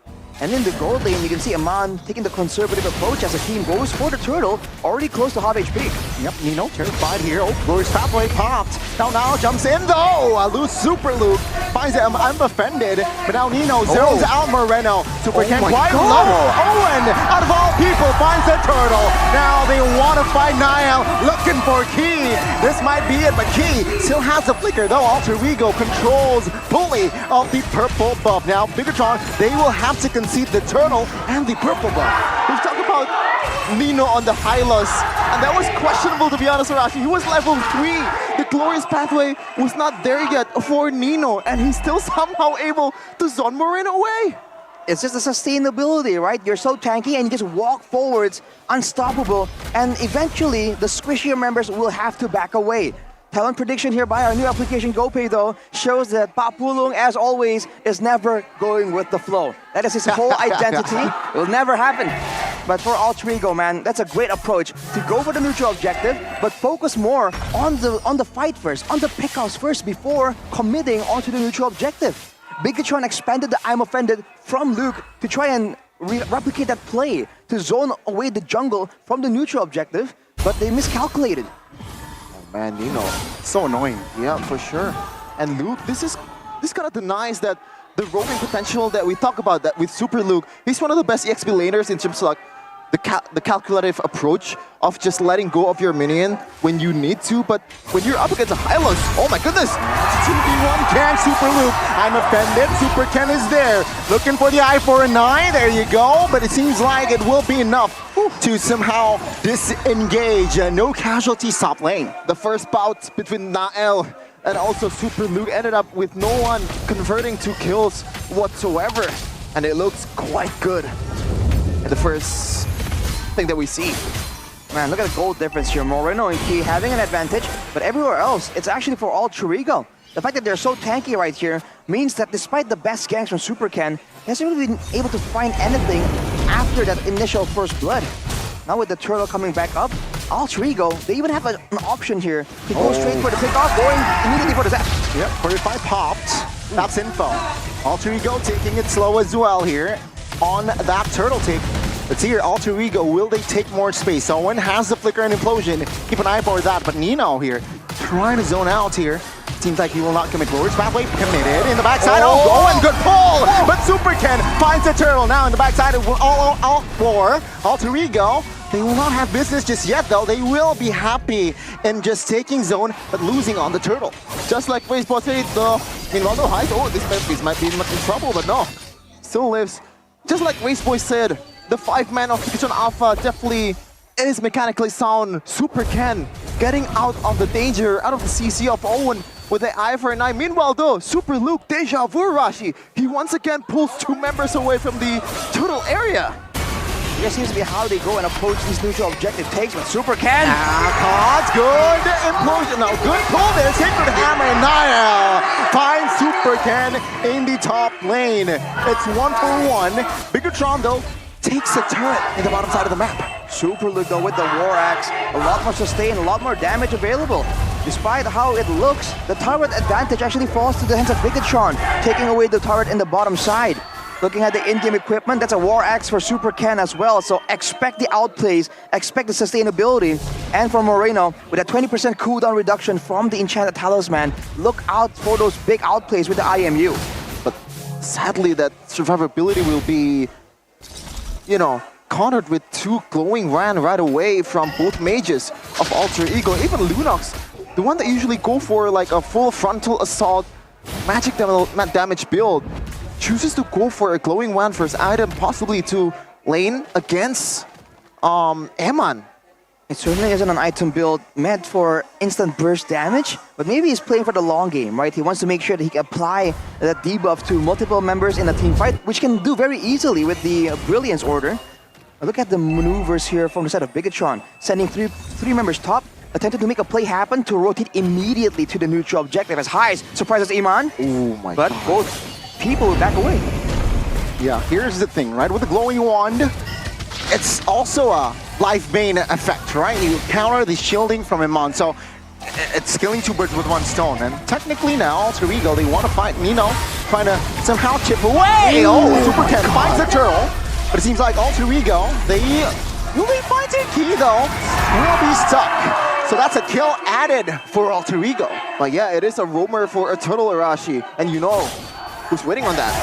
And in the gold lane, you can see Aman taking the conservative approach as the team goes for the turtle, already close to half HP. Yep, Nino terrified here. Oh, Glorious Pathway popped. Now jumps in though. Loose Super Luke finds him unoffended. But now Nino zones out Moreno. Super Ken quite low. Owen, out of all people, finds the turtle. Now they want to find Niall, looking for Key. This might be it, but Key still has the flicker though. Alter Ego controls fully of the purple buff. Now Bigatron, they will have to concede the turtle and the purple buff. We've talked about Nino on the Hylos, and that was questionable to be honest, Arashi. He was level 3. The Glorious Pathway was not there yet for Nino, and he's still somehow able to zone Moreno away. It's just the sustainability, right? You're so tanky and you just walk forwards, unstoppable, and eventually the squishier members will have to back away. Talent prediction here by our new application GoPay though shows that Papulung, as always, is never going with the flow. That is his whole identity. It will never happen. But for Alter Ego, man, that's a great approach to go for the neutral objective, but focus more on the fight first, on the pickoffs first before committing onto the neutral objective. Bigatron expanded the I'm Offended from Luke to try and replicate that play to zone away the jungle from the neutral objective, but they miscalculated. Oh man, so annoying. Yeah, for sure. And Luke, this kind of denies that the roaming potential that we talk about that with Super Luke. He's one of the best EXP laners in terms of like the calculative approach of just letting go of your minion when you need to, but when you're up against a Hylos, oh my goodness! 2v1 can Super Luke. I'm Offended. Super Ken is there. Looking for the eye for a 9. There you go. But it seems like it will be enough to somehow disengage. No casualties top lane. The first bout between Nael and also Super Luke ended up with no one converting to kills whatsoever. And it looks quite good at the first thing that we see. Man, look at the gold difference here. Moreno and Key having an advantage, but everywhere else, it's actually for Alter Ego. The fact that they're so tanky right here means that despite the best ganks from Super Ken, he hasn't really been able to find anything after that initial first blood. Now with the turtle coming back up, Alter Ego, they even have an option here to go straight for the pickoff, going immediately for the zap. Yep, 45 popped. That's info. Alter Ego taking it slow as well here on that turtle take. Let's see here, Alter Ego, will they take more space? Owen has the flicker and implosion. Keep an eye for that, but Nino here trying to zone out here. Seems like he will not commit forwards. Pathway committed in the backside. Owen, good pull! But Super Ken finds the turtle now in the backside of all for Alter Ego. They will not have business just yet though. They will be happy in just taking zone, but losing on the turtle. Just like Baseball said, meanwhile, no height. Oh, this might be in trouble, but no. Still lives. Just like Raceboy said, the 5-man of Pikachu Alpha definitely is mechanically sound. Super Ken getting out of the danger, out of the CC of Owen with the eye for a 9. Meanwhile though, Super Luke, Deja Vu Rashi, he once again pulls 2 members away from the turtle area. This seems to be how they go and approach these neutral objective takes, but Super Ken. Caught, good implosion. Now, good pull there. Sacred Hammer and Niall finds Super Ken in the top lane. It's 1-for-1. Bigatron, though, takes a turret in the bottom side of the map. Super Luke, though, with the War Axe. A lot more sustain, a lot more damage available. Despite how it looks, the turret advantage actually falls to the hands of Bigatron, taking away the turret in the bottom side. Looking at the in-game equipment, that's a War Axe for Super Ken as well, so expect the outplays, expect the sustainability. And for Moreno, with a 20% cooldown reduction from the Enchanted Talisman, look out for those big outplays with the IMU. But sadly, that survivability will be, countered with 2 glowing ran right away from both mages of Alter Ego. Even Lunox, the one that usually go for like a full frontal assault magic damage build, chooses to go for a glowing wand first item, possibly to lane against Eman. It certainly isn't an item build meant for instant burst damage, but maybe he's playing for the long game, right? He wants to make sure that he can apply that debuff to multiple members in a team fight, which can do very easily with the Brilliance order. Look at the maneuvers here from the side of Bigatron, sending three members top, attempted to make a play happen to rotate immediately to the neutral objective as Highs surprises Iman. Oh my god. But both people will back away. Yeah, here's the thing, right? With the glowing wand, it's also a life bane effect, right? You counter the shielding from Iman, so it's killing 2 birds with 1 stone. And technically now, Alter Ego, they want to fight Nino, trying to somehow chip away. Oh, Super Ken finds the turtle, but it seems like Alter Ego, they will be finding Key though, will be stuck. So that's a kill added for Alter Ego. But yeah, it is a roamer for a turtle Arashi, and who's waiting on that.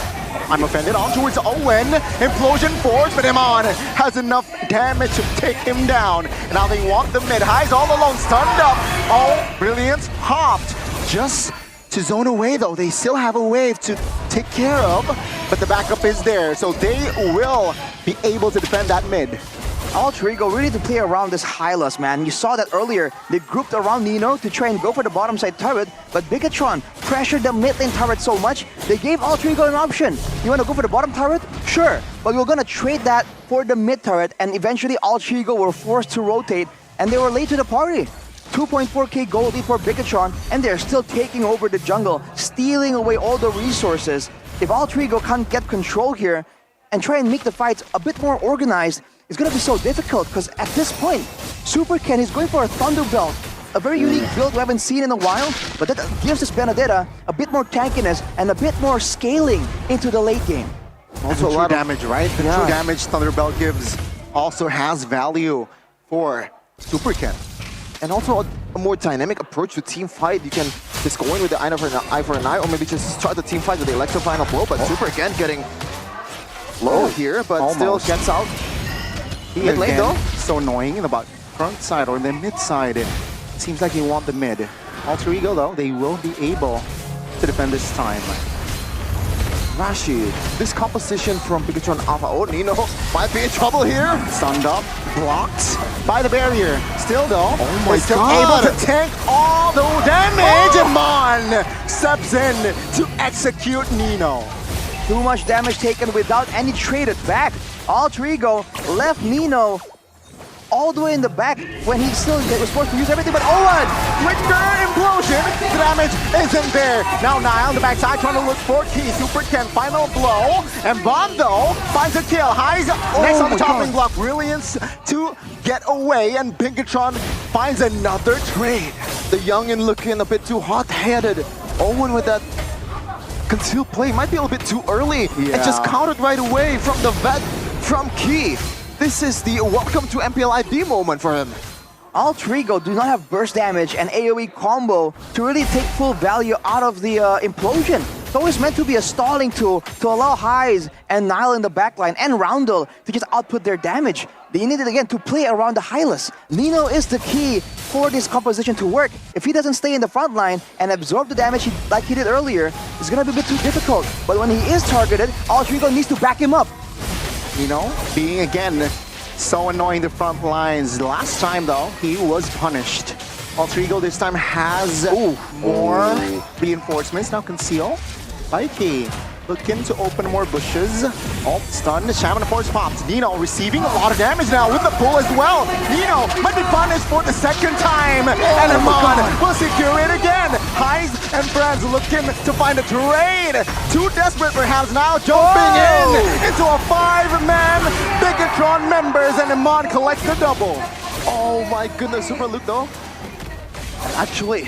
I'm Offended on towards Owen. Implosion force, but Iman has enough damage to take him down. And now they want the mid. Highs all alone, stunned up. Oh, Brilliance hopped. Just to zone away though. They still have a wave to take care of, but the backup is there. So they will be able to defend that mid. Alter Ego really to play around this Hylos, man. You saw that earlier. They grouped around Nino to try and go for the bottom side turret, but Bigatron pressured the mid lane turret so much, they gave Alter Ego an option. You want to go for the bottom turret? Sure, but we're going to trade that for the mid turret, and eventually Alter Ego were forced to rotate, and they were late to the party. 2.4k gold for Bigatron, and they're still taking over the jungle, stealing away all the resources. If Alter Ego can't get control here and try and make the fights a bit more organized, is going to be so difficult because at this point, Super Ken is going for a Thunderbelt. A very unique build we haven't seen in a while, but that gives this Benedetta a bit more tankiness and a bit more scaling into the late game. Also a lot of damage, right? The true damage Thunderbelt gives also has value for Super Ken. And also a more dynamic approach to team fight. You can just go in with the eye for an eye, or maybe just start the team fight with the electrifying blow. But Super Ken getting low here, but still gets out. Mid lane though. So annoying in the front side or the mid side. Seems like they want the mid. Alter Ego though, they will be able to defend this time. Rashid, this composition from Bigatron Alpha. Oh, Nino might be in trouble here. Stunned up, blocked by the barrier. Still though, still able to tank all the damage. And Mon steps in to execute Nino. Too much damage taken without any traded back. Alter Ego left Nino all the way in the back when he still was forced to use everything, but Owen! With their implosion, the damage isn't there. Now Nile on the backside trying to look for Key. Super Ken, final blow. And Bondo finds a kill. Highs next on the chopping block. Brilliance to get away, and Bigatron finds another trade. The youngin looking a bit too hot-headed. Owen with that concealed play might be a little bit too early. And just countered right away from the vet from Key. This is the welcome to MPL ID moment for him. Alter Ego do not have burst damage and AoE combo to really take full value out of the implosion. It's always meant to be a stalling tool to allow Highs and Nile in the backline and Roundel to just output their damage. They needed again to play around the Hylas. Nino is the key for this composition to work. If he doesn't stay in the front line and absorb the damage like he did earlier, it's gonna be a bit too difficult. But when he is targeted, Alter Ego needs to back him up. You know, being again so annoying the front lines. Last time though, he was punished. Alter Ego this time has more reinforcements. Now conceal by Key. Looking to open more bushes. Oh, stunned. Shaman Force pops. Nino receiving a lot of damage now with the pull as well. Nino might be punished for the second time. And Amon will secure it again. Highs and friends looking to find a trade. Too desperate perhaps now. Jumping in into a 5-man Bigatron members. And Amon collects the double. Oh my goodness, Super Luke though. Actually,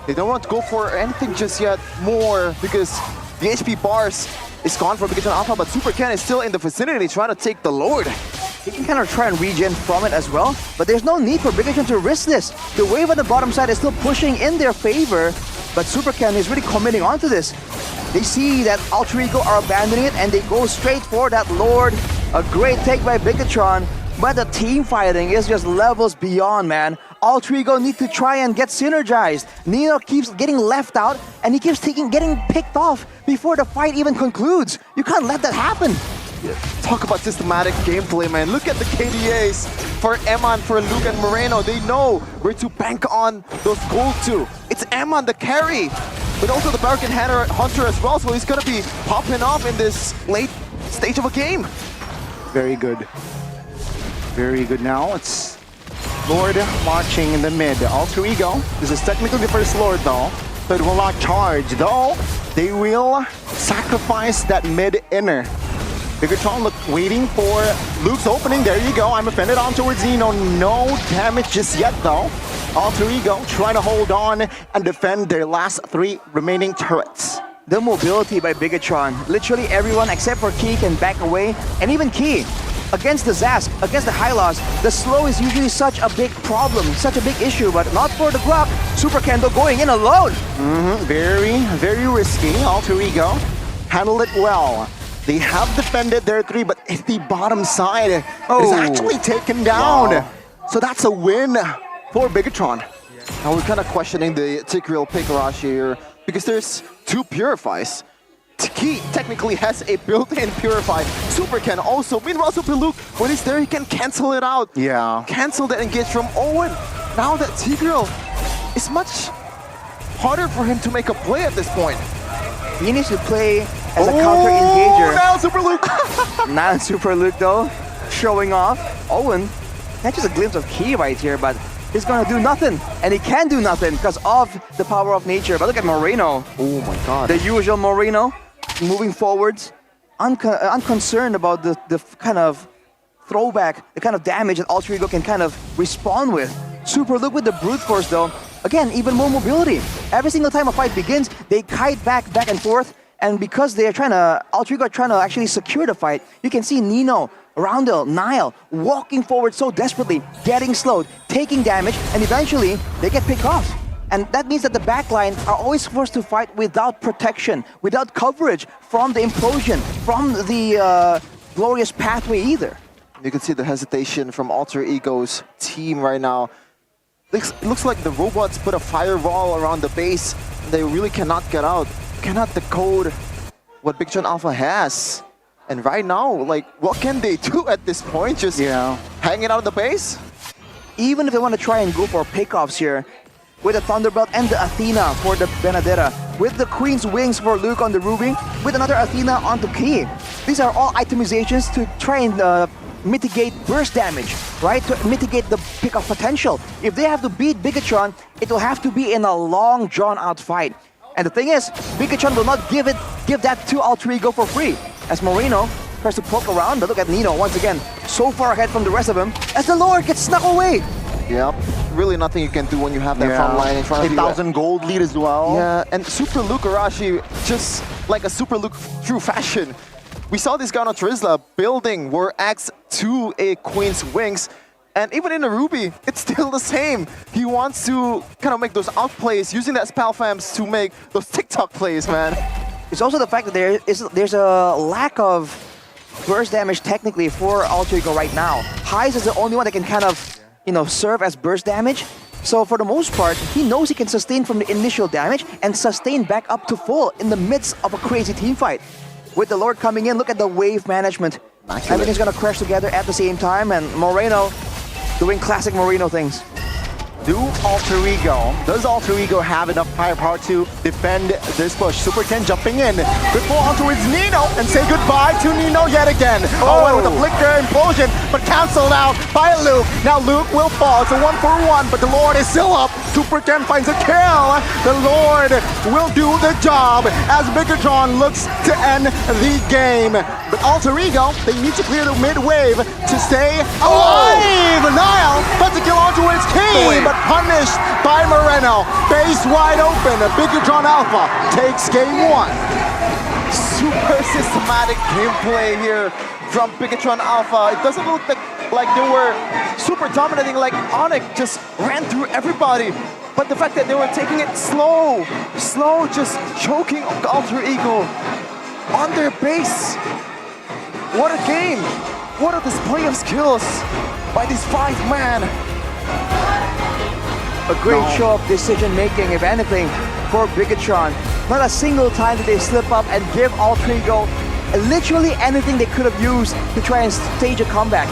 they don't want to go for anything just yet more because the HP bars is gone for Bigatron Alpha, but Super Ken is still in the vicinity trying to take the Lord. He can kind of try and regen from it as well, but there's no need for Bigatron to risk this. The wave on the bottom side is still pushing in their favor, but Super Ken is really committing onto this. They see that Alter Ego are abandoning it and they go straight for that Lord. A great take by Bigatron, but the team fighting is just levels beyond, man. Alter Ego need to try and get synergized. Nino keeps getting left out and he keeps getting picked off before the fight even concludes. You can't let that happen. Talk about systematic gameplay, man. Look at the KDAs for Eman, for Luke and Moreno. They know where to bank on those gold to. It's Eman the carry, but also the Barracan Hunter as well, so he's gonna be popping off in this late stage of a game. Very good. Very good now. It's Lord marching in the mid. Alter Ego. This is technically the first Lord though, so it will not charge. Though, they will sacrifice that mid inner. Bigatron waiting for Luke's opening. There you go. I'm offended on towards Nino. No damage just yet though. Alter Ego trying to hold on and defend their last 3 remaining turrets. The mobility by Bigatron. Literally everyone except for Key can back away, and even Key. Against the Zask, against the Hylos, the slow is usually such a big problem, such a big issue, but not for the Glock. Super Kendo going in alone. Very, very risky. Alter Ego handled it well. They have defended their 3, but if the bottom side is actually taken down. Wow. So that's a win for Bigatron. Now we're kind of questioning the Tigreal pick Rashi here because there's 2 Purifies. Key technically has a built-in Purify. Super Ken also. Meanwhile, Super Luke, when he's there, he can cancel it out. Yeah. Cancel that engage from Owen. Now that Tigreal is much harder for him to make a play at this point. He needs to play as a counter engager. Now Super Luke. Now Super Luke though, showing off. Owen catches a glimpse of Key right here, but he's gonna do nothing. And he can do nothing because of the power of nature. But look at Moreno. Oh my god. The usual Moreno moving forwards, unconcerned about the kind of throwback, the kind of damage that Alter Ego can kind of respond with. Super Luke with the brute force though, again, even more mobility. Every single time a fight begins, they kite back and forth, and because they're Alter Ego are trying to actually secure the fight, you can see Nino, Roundel, Nile walking forward so desperately, getting slowed, taking damage, and eventually they get picked off. And that means that the backline are always forced to fight without protection, without coverage from the implosion, from the glorious pathway either. You can see the hesitation from Alter Ego's team right now. It looks like the robots put a firewall around the base. They really cannot get out, cannot decode what Big John Alpha has. And right now, like, what can they do at this point? Just hanging out on the base? Even if they want to try and go for pickoffs here, with the Thunderbolt and the Athena for the Benedetta, with the Queen's Wings for Luke on the Ruby, with another Athena on the Key. These are all itemizations to try and mitigate burst damage, right? To mitigate the pickoff potential. If they have to beat Bigatron, it will have to be in a long, drawn-out fight. And the thing is, Bigatron will not give that to Alter Ego for free. As Moreno tries to poke around, but look at Nino once again, so far ahead from the rest of them, as the Lord gets snuck away. Yep, really nothing you can do when you have that front line in front of you. 8,000 gold lead as well. Yeah, and Super Luke Arashi, just like a Super Luke true fashion. We saw this guy on Trizla building War Axe to a Queen's Wings, and even in the Ruby, it's still the same. He wants to kind of make those outplays, using that spell fams to make those TikTok plays, man. It's also the fact that there's a lack of burst damage technically for Alter Ego right now. Heis is the only one that can kind of, serve as burst damage. So for the most part, he knows he can sustain from the initial damage and sustain back up to full in the midst of a crazy team fight. With the Lord coming in, look at the wave management. Everything's gonna crash together at the same time, and Moreno doing classic Moreno things. Does Alter Ego have enough firepower to defend this push? Super 10 jumping in. Good pull on towards Nino and say goodbye to Nino yet again. Oh, with a flicker implosion, but canceled out by Luke. Now Luke will fall. It's a 1-for-1, but the Lord is still up. Super 10 finds a kill. The Lord will do the job as Bigatron looks to end the game. But Alter Ego, they need to clear the mid-wave to stay alive. Nile, that's a kill on towards Key, but punished by Moreno. Base wide open. Bigatron Alpha takes game 1. Super systematic gameplay here from Bigatron Alpha. It doesn't look like they were super dominating, like Onyx just ran through everybody. But the fact that they were taking it slow, just choking Alter Ego on their base. What a game. What a display of skills by these 5 men. A great show of decision-making, if anything, for Bigatron. Not a single time did they slip up and give Alter Ego literally anything they could have used to try and stage a comeback.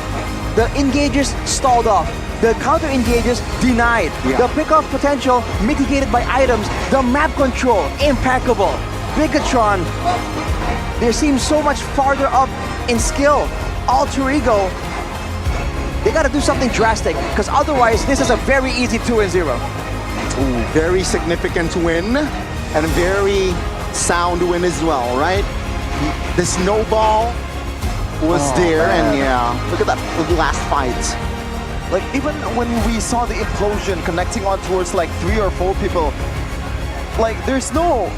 The engages stalled off. The counter engages denied. The pickoff potential mitigated by items. The map control impeccable. Bigatron, they seem so much farther up in skill. Alter Ego, they gotta do something drastic, because otherwise this is a very easy 2-0. Ooh, very significant win, and a very sound win as well, right? The snowball was there, and look at that last fight. Like, even when we saw the implosion connecting on towards like 3 or 4 people, like, there's no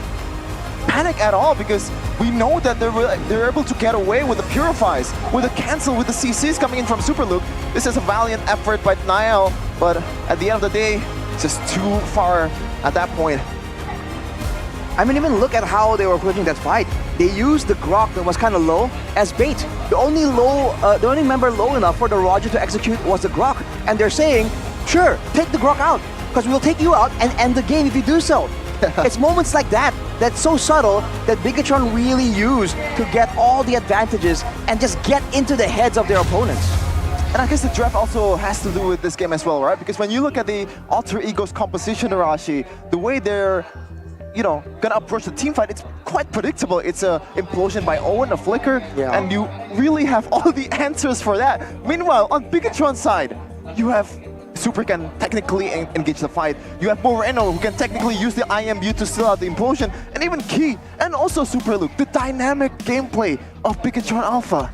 panic at all, because we know that they're able to get away with the Purifies, with the cancel, with the CCs coming in from Super Luke. This is a valiant effort by Niall, but at the end of the day, it's just too far at that point. I mean, even look at how they were approaching that fight. They used the Grok that was kind of low as bait. The only member low enough for the Roger to execute was the Grok. And they're saying, sure, take the Grok out, because we'll take you out and end the game if you do so. It's moments like that, that's so subtle, that Bigatron really used to get all the advantages and just get into the heads of their opponents. And I guess the draft also has to do with this game as well, right? Because when you look at the Alter Ego's composition, Arashi, the way they're gonna approach the team fight, it's quite predictable. It's a implosion by Owen, a flicker, and you really have all the answers for that. Meanwhile, on Bigatron's side, you have Super can technically engage the fight. You have Moreno who can technically use the IMU to still out the implosion, and even Key, and also Super Luke. The dynamic gameplay of Bigatron Alpha.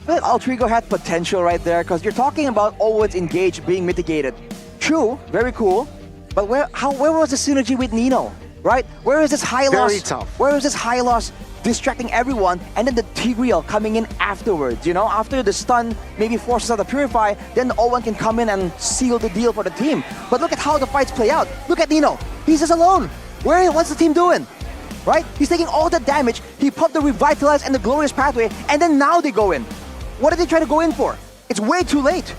feel like Altrigo had potential right there because you're talking about always engaged being mitigated. True, very cool, but where was the synergy with Nino, right? Where is this high loss? Very tough. Where is this high loss distracting everyone and then the Tigreal coming in afterwards, you know? After the stun maybe forces out the Purify, then the O1 can come in and seal the deal for the team. But look at how the fights play out. Look at Nino. He's just alone. What's the team doing? Right? He's taking all the damage. He popped the Revitalize and the Glorious Pathway, and then now they go in. What did they try to go in for? It's way too late.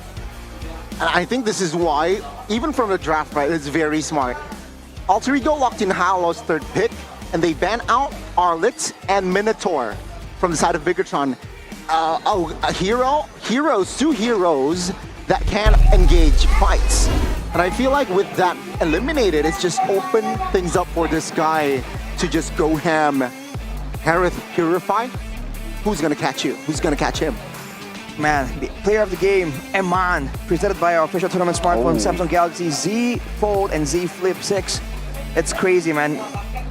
And I think this is why, even from the draft, right, it's very smart. Altrigo locked in Halo's third pick, and they ban out Arlit and Minotaur from the side of Bigatron. Two heroes that can engage fights. And I feel like with that eliminated, it's just opened things up for this guy to just go ham. Harith Purify? Who's gonna catch you? Who's gonna catch him? Man, the player of the game, Eman, presented by our official tournament smartphone, Samsung Galaxy Z Fold and Z Flip 6. It's crazy, man.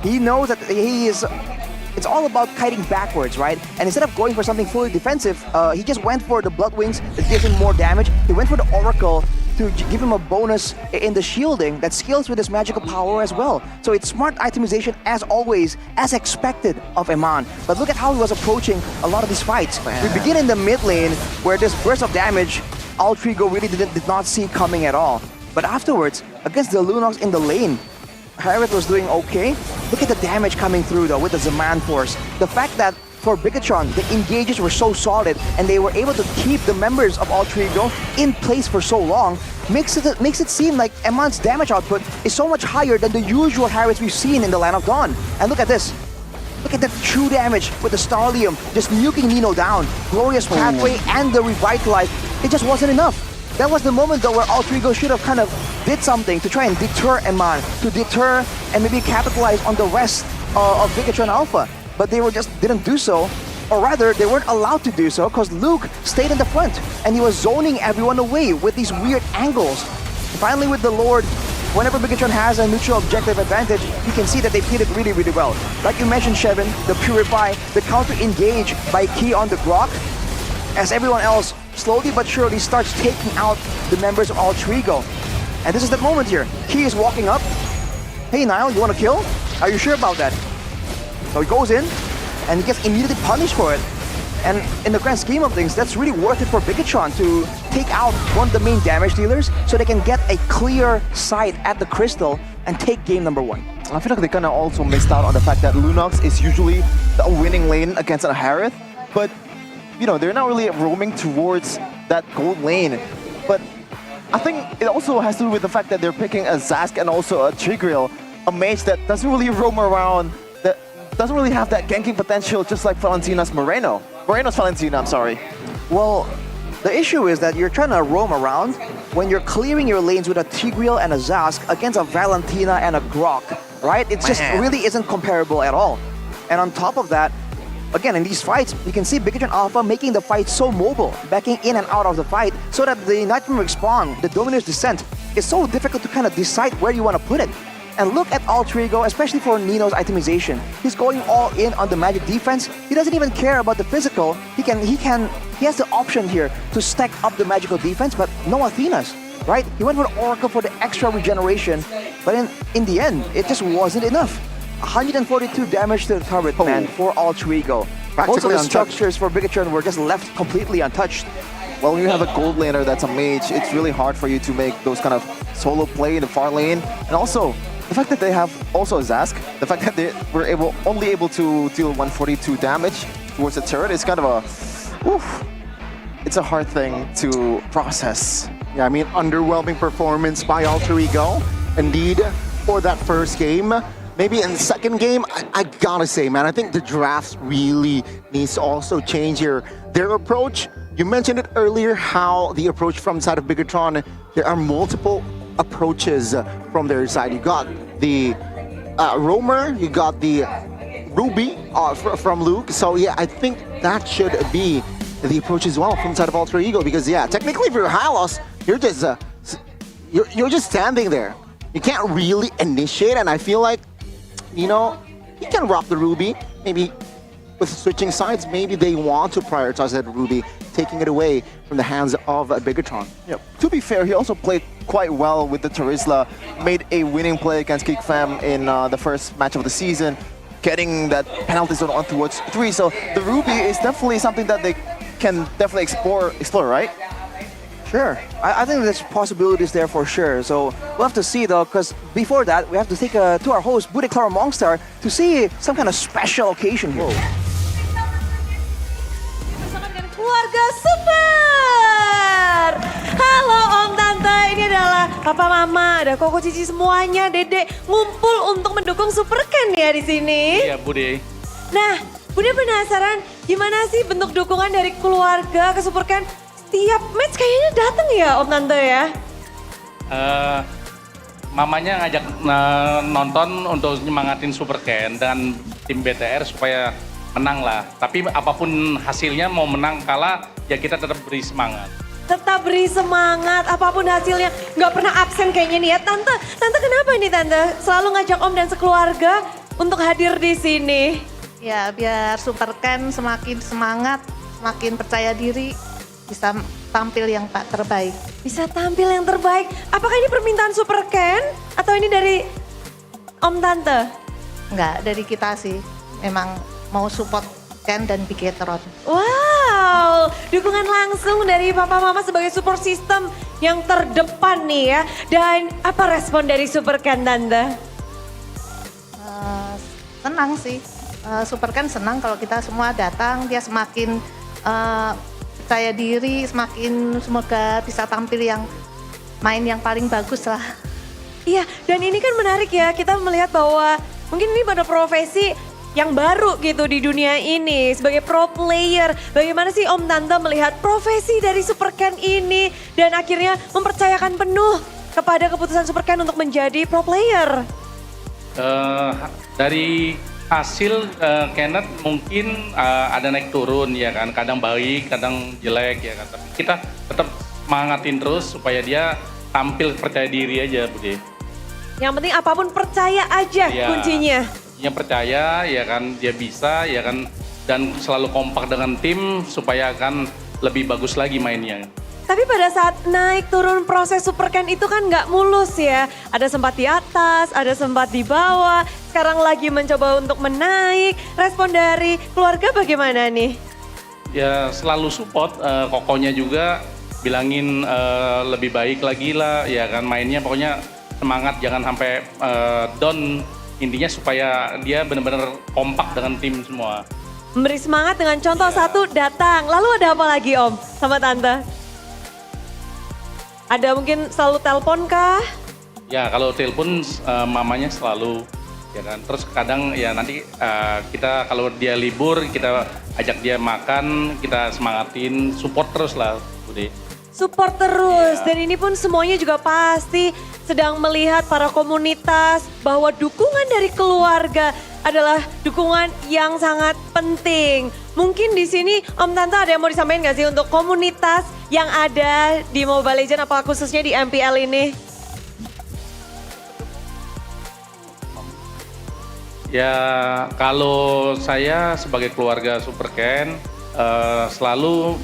He knows that it's all about kiting backwards, right? And instead of going for something fully defensive, he just went for the Blood Wings that gives him more damage. He went for the Oracle to give him a bonus in the shielding that scales with his magical power as well. So it's smart itemization as always, as expected of Eman. But look at how he was approaching a lot of these fights. We begin in the mid lane where this burst of damage Altrigo really did not see coming at all. But afterwards, against the Lunox in the lane, Harith was doing okay. Look at the damage coming through though with the Zaman Force. The fact that for Bigatron, the engages were so solid and they were able to keep the members of Altrigo in place for so long makes it seem like Eman's damage output is so much higher than the usual Hariths we've seen in the Land of Dawn. And look at this. Look at the true damage with the Starlium just nuking Nino down. Glorious Pathway and the Revitalize. It just wasn't enough. That was the moment though where Altrigo should have kind of did something to try and deter Eman, to deter and maybe capitalize on the rest of Bigatron Alpha. But they didn't do so, or rather they weren't allowed to do so because Luke stayed in the front and he was zoning everyone away with these weird angles. Finally with the Lord, whenever Bigatron has a neutral objective advantage, you can see that they played it really, really well. Like you mentioned, Shevin, the Purify, the counter engage by Key on the Grok, as everyone else slowly but surely starts taking out the members of Altrigo. And this is the moment here. Key is walking up. Hey Niall, you want to kill? Are you sure about that? So he goes in, and he gets immediately punished for it. And in the grand scheme of things, that's really worth it for Bigatron to take out one of the main damage dealers so they can get a clear sight at the crystal and take game number 1. I feel like they kind of also missed out on the fact that Lunox is usually the winning lane against a Harith, but you know, they're not really roaming towards that gold lane. But I think it also has to do with the fact that they're picking a Zask and also a Tigreal, a mage that doesn't really roam around, that doesn't really have that ganking potential, just like Valentina's Moreno's Valentina, I'm sorry. Well, the issue is that you're trying to roam around when you're clearing your lanes with a Tigreal and a Zask against a Valentina and a Grok, right? It just really isn't comparable at all. And on top of that, again, in these fights, you can see Bigatron Alpha making the fight so mobile, backing in and out of the fight, so that the Nightmare Spawn, the Dominier's Descent, is so difficult to kind of decide where you want to put it. And look at Altrigo, especially for Nino's itemization. He's going all in on the magic defense. He doesn't even care about the physical. He has the option here to stack up the magical defense, but no Athenas, right? He went for the Oracle for the extra regeneration, but in the end, it just wasn't enough. 142 damage to the turret, man, for Altrigo. Most of the structures for Bigatron were just left completely untouched. Well, when you have a gold laner that's a mage, it's really hard for you to make those kind of solo play in the far lane. And also, the fact that they have also a Zask, the fact that they were only able to deal 142 damage towards the turret is kind of it's a hard thing to process. Yeah, I mean, underwhelming performance by Altrigo. Indeed, for that first game. Maybe in the second game, I gotta say, man, I think the draft really needs to also change here. Their approach, you mentioned it earlier, how the approach from the side of Bigatron, there are multiple approaches from their side. You got the Roamer, you got the Ruby from Luke. So yeah, I think that should be the approach as well from the side of Altrigo, because yeah, technically if you're Hylos, you're just standing there. You can't really initiate, and I feel like, you know, you can rock the Ruby. Maybe with switching sides, maybe they want to prioritize that Ruby. taking it away from the hands of Bigatron. Yeah. To be fair, he also played quite well with the Terizla, made a winning play against Geek Fam in the first match of the season, getting that penalty zone on towards 3. So the Ruby is definitely something that they can definitely explore, right? Sure. I think there's possibilities there for sure. So we'll have to see though, because before that, we have to take to our host, Bude Clara Mongstar, to see some kind of special occasion here. Bersama dengan keluarga super. Halo Om Tante, ini adalah Papa Mama, ada Koko Cici semuanya, Dede ngumpul untuk mendukung Super Ken ya di sini. Iya, Bude. Nah, Bude penasaran gimana sih bentuk dukungan dari keluarga ke Super Ken? Setiap match kayaknya datang ya Om Tante ya? Mamanya ngajak nonton untuk nyemangatin Super Ken dan tim BTR supaya menang lah. Tapi apapun hasilnya mau menang kalah ya kita tetap beri semangat. Tetap beri semangat apapun hasilnya. Nggak pernah absen kayaknya nih ya. Tante kenapa nih Tante? Selalu ngajak Om dan sekeluarga untuk hadir di sini. Ya biar Super Ken semakin semangat, semakin percaya diri. Bisa tampil yang terbaik. Bisa tampil yang terbaik. Apakah ini permintaan Super Ken? Atau ini dari Om Tante? Enggak, dari kita sih. Memang mau support Ken dan Bigatron. Wow, dukungan langsung dari Papa Mama sebagai support system yang terdepan nih ya. Dan apa respon dari Super Ken, Tante? Senang sih. Super Ken senang kalau kita semua datang. Dia semakin percaya diri, semakin semoga bisa tampil yang main yang paling bagus lah. Iya, dan ini kan menarik ya, kita melihat bahwa mungkin ini pada profesi yang baru gitu di dunia ini sebagai pro player. Bagaimana sih Om Tante melihat profesi dari Super Ken ini dan akhirnya mempercayakan penuh kepada keputusan Super Ken untuk menjadi pro player? Dari hasil Kenneth mungkin ada naik turun ya kan, kadang baik, kadang jelek ya kan. Tapi kita tetap semangatin terus supaya dia tampil percaya diri aja, Bude. Yang penting apapun percaya aja ya, kuncinya. Yang percaya ya kan, dia bisa ya kan, dan selalu kompak dengan tim supaya akan lebih bagus lagi mainnya. Tapi pada saat naik turun proses Super Ken itu kan nggak mulus ya. Ada sempat di atas, ada sempat di bawah. Sekarang lagi mencoba untuk menaik. Respon dari keluarga bagaimana nih? Ya selalu support, kokonya juga bilangin lebih baik lagi lah ya kan, mainnya pokoknya semangat, jangan sampai down. Intinya supaya dia benar-benar kompak dengan tim semua. Memberi semangat dengan contoh satu datang. Lalu ada apa lagi Om sama Tante? Ada mungkin selalu telepon kah? Ya kalau telepon mamanya selalu ya kan. Terus kadang ya nanti kita kalau dia libur kita ajak dia makan, kita semangatin, support terus lah Bude. Support terus dan ini pun semuanya juga pasti sedang melihat para komunitas bahwa dukungan dari keluarga adalah dukungan yang sangat penting. Mungkin di sini Om Tante ada yang mau disampaikan nggak sih untuk komunitas yang ada di Mobile Legends, apa khususnya di MPL ini? Ya kalau saya sebagai keluarga Super Ken selalu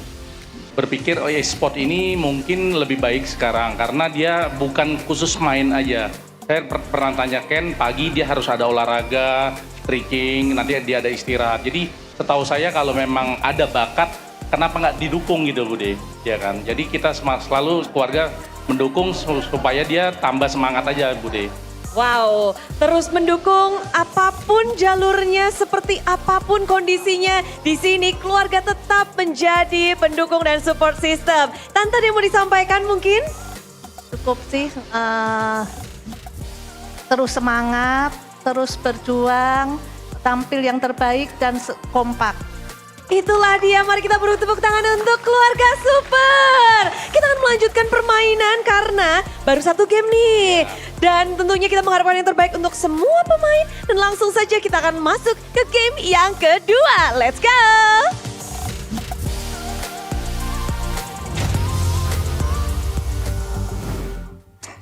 berpikir e-sport ini mungkin lebih baik sekarang karena dia bukan khusus main aja. Saya pernah tanya Ken, pagi dia harus ada olahraga, stretching, nanti dia ada istirahat. Jadi setahu saya kalau memang ada bakat, kenapa nggak didukung gitu Bude, ya kan? Jadi kita selalu keluarga mendukung supaya dia tambah semangat aja Bude. Wow, terus mendukung apapun jalurnya, seperti apapun kondisinya. Di sini keluarga tetap menjadi pendukung dan support system. Tante ada yang mau disampaikan mungkin? Cukup sih, terus semangat, terus berjuang, tampil yang terbaik dan kompak. Itulah dia, mari kita beri tepuk tangan untuk keluarga super. Kita akan melanjutkan permainan karena baru satu game nih. Dan tentunya kita mengharapkan yang terbaik untuk semua pemain. Dan langsung saja kita akan masuk ke game yang kedua. Let's go!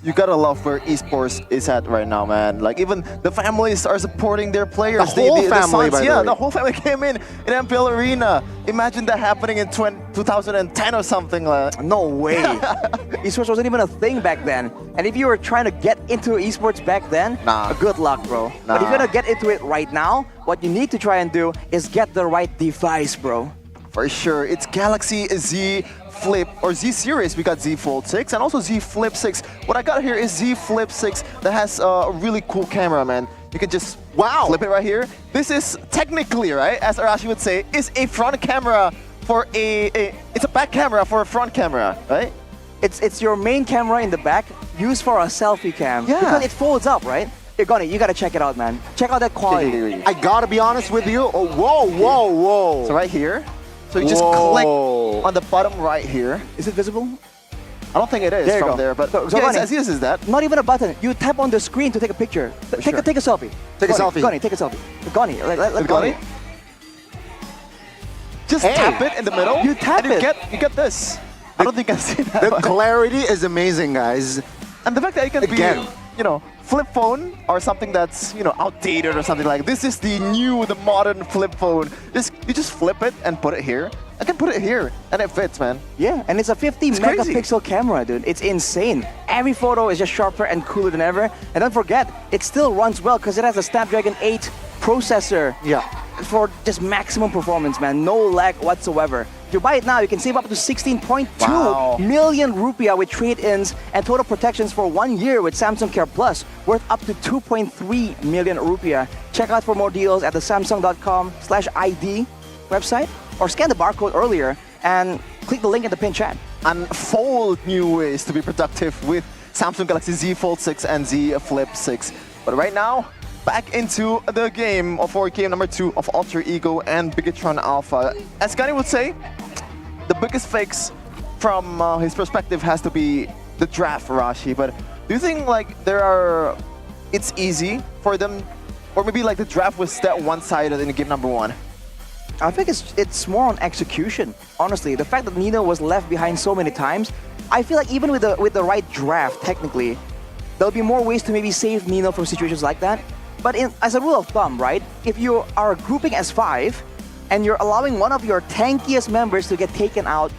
you gotta love where esports is at right now, man. Like even the families are supporting their players. The whole family, sons, by the yeah, way. the whole family came in MPL Arena. Imagine that happening in 2010 or something like. No way. Esports wasn't even a thing back then. And if you were trying to get into esports back then, good luck, bro. But if you're gonna get into it right now, what you need to try and do is get the right device, bro. For sure, it's Galaxy Z Flip or Z Series. We got Z Fold 6 and also Z Flip 6. What I got here is Z Flip 6 that has a really cool camera, man. You can just flip it right here. This is technically, right, as Arashi would say, is a front camera for it's a back camera for a front camera, right? It's your main camera in the back, used for a selfie cam. Yeah. Because it folds up, right? You gotta check it out, man. Check out that quality. I gotta be honest with you. Oh, whoa. So right here. So you just click on the bottom right here. Is it visible? I don't think it is There you from go. there, but So, yeah, Gani, as easy as that. Not even a button. You tap on the screen to take a picture. Take a selfie. Take a Gani, selfie. Gani, take a selfie. Gani, let Gani? Gani. Just tap it in the middle. You tap and it. You get this. I don't think I've seen that. The clarity is amazing, guys. And the fact that it can Again. be, flip phone or something that's, outdated or something like this is the modern flip phone. You just flip it and put it here. I can put it here and it fits, man. Yeah, and it's a 50 crazy. megapixel camera, dude. It's insane. Every photo is just sharper and cooler than ever. And don't forget, it still runs well because it has a Snapdragon 8 processor. Yeah. For just maximum performance, man. No lag whatsoever. If you buy it now, you can save up to 16.2 million rupiah with trade-ins and total protections for 1 year with Samsung Care Plus, worth up to 2.3 million rupiah. Check out for more deals at the samsung.com/ID website or scan the barcode earlier and click the link in the pinned chat. Unfold new ways to be productive with Samsung Galaxy Z Fold 6 and Z Flip 6. But right now, back into the game for game number 2 of Alter Ego and Bigetron Alpha. As Gani would say, the biggest fix from his perspective has to be the draft, Rashi. But do you think it's easy for them, or maybe like the draft was that one-sided in game number 1? I think it's more on execution. Honestly, the fact that Nino was left behind so many times, I feel like even with the right draft, technically, there'll be more ways to maybe save Nino from situations like that. But as a rule of thumb, right, if you are grouping as 5 and you're allowing one of your tankiest members to get taken out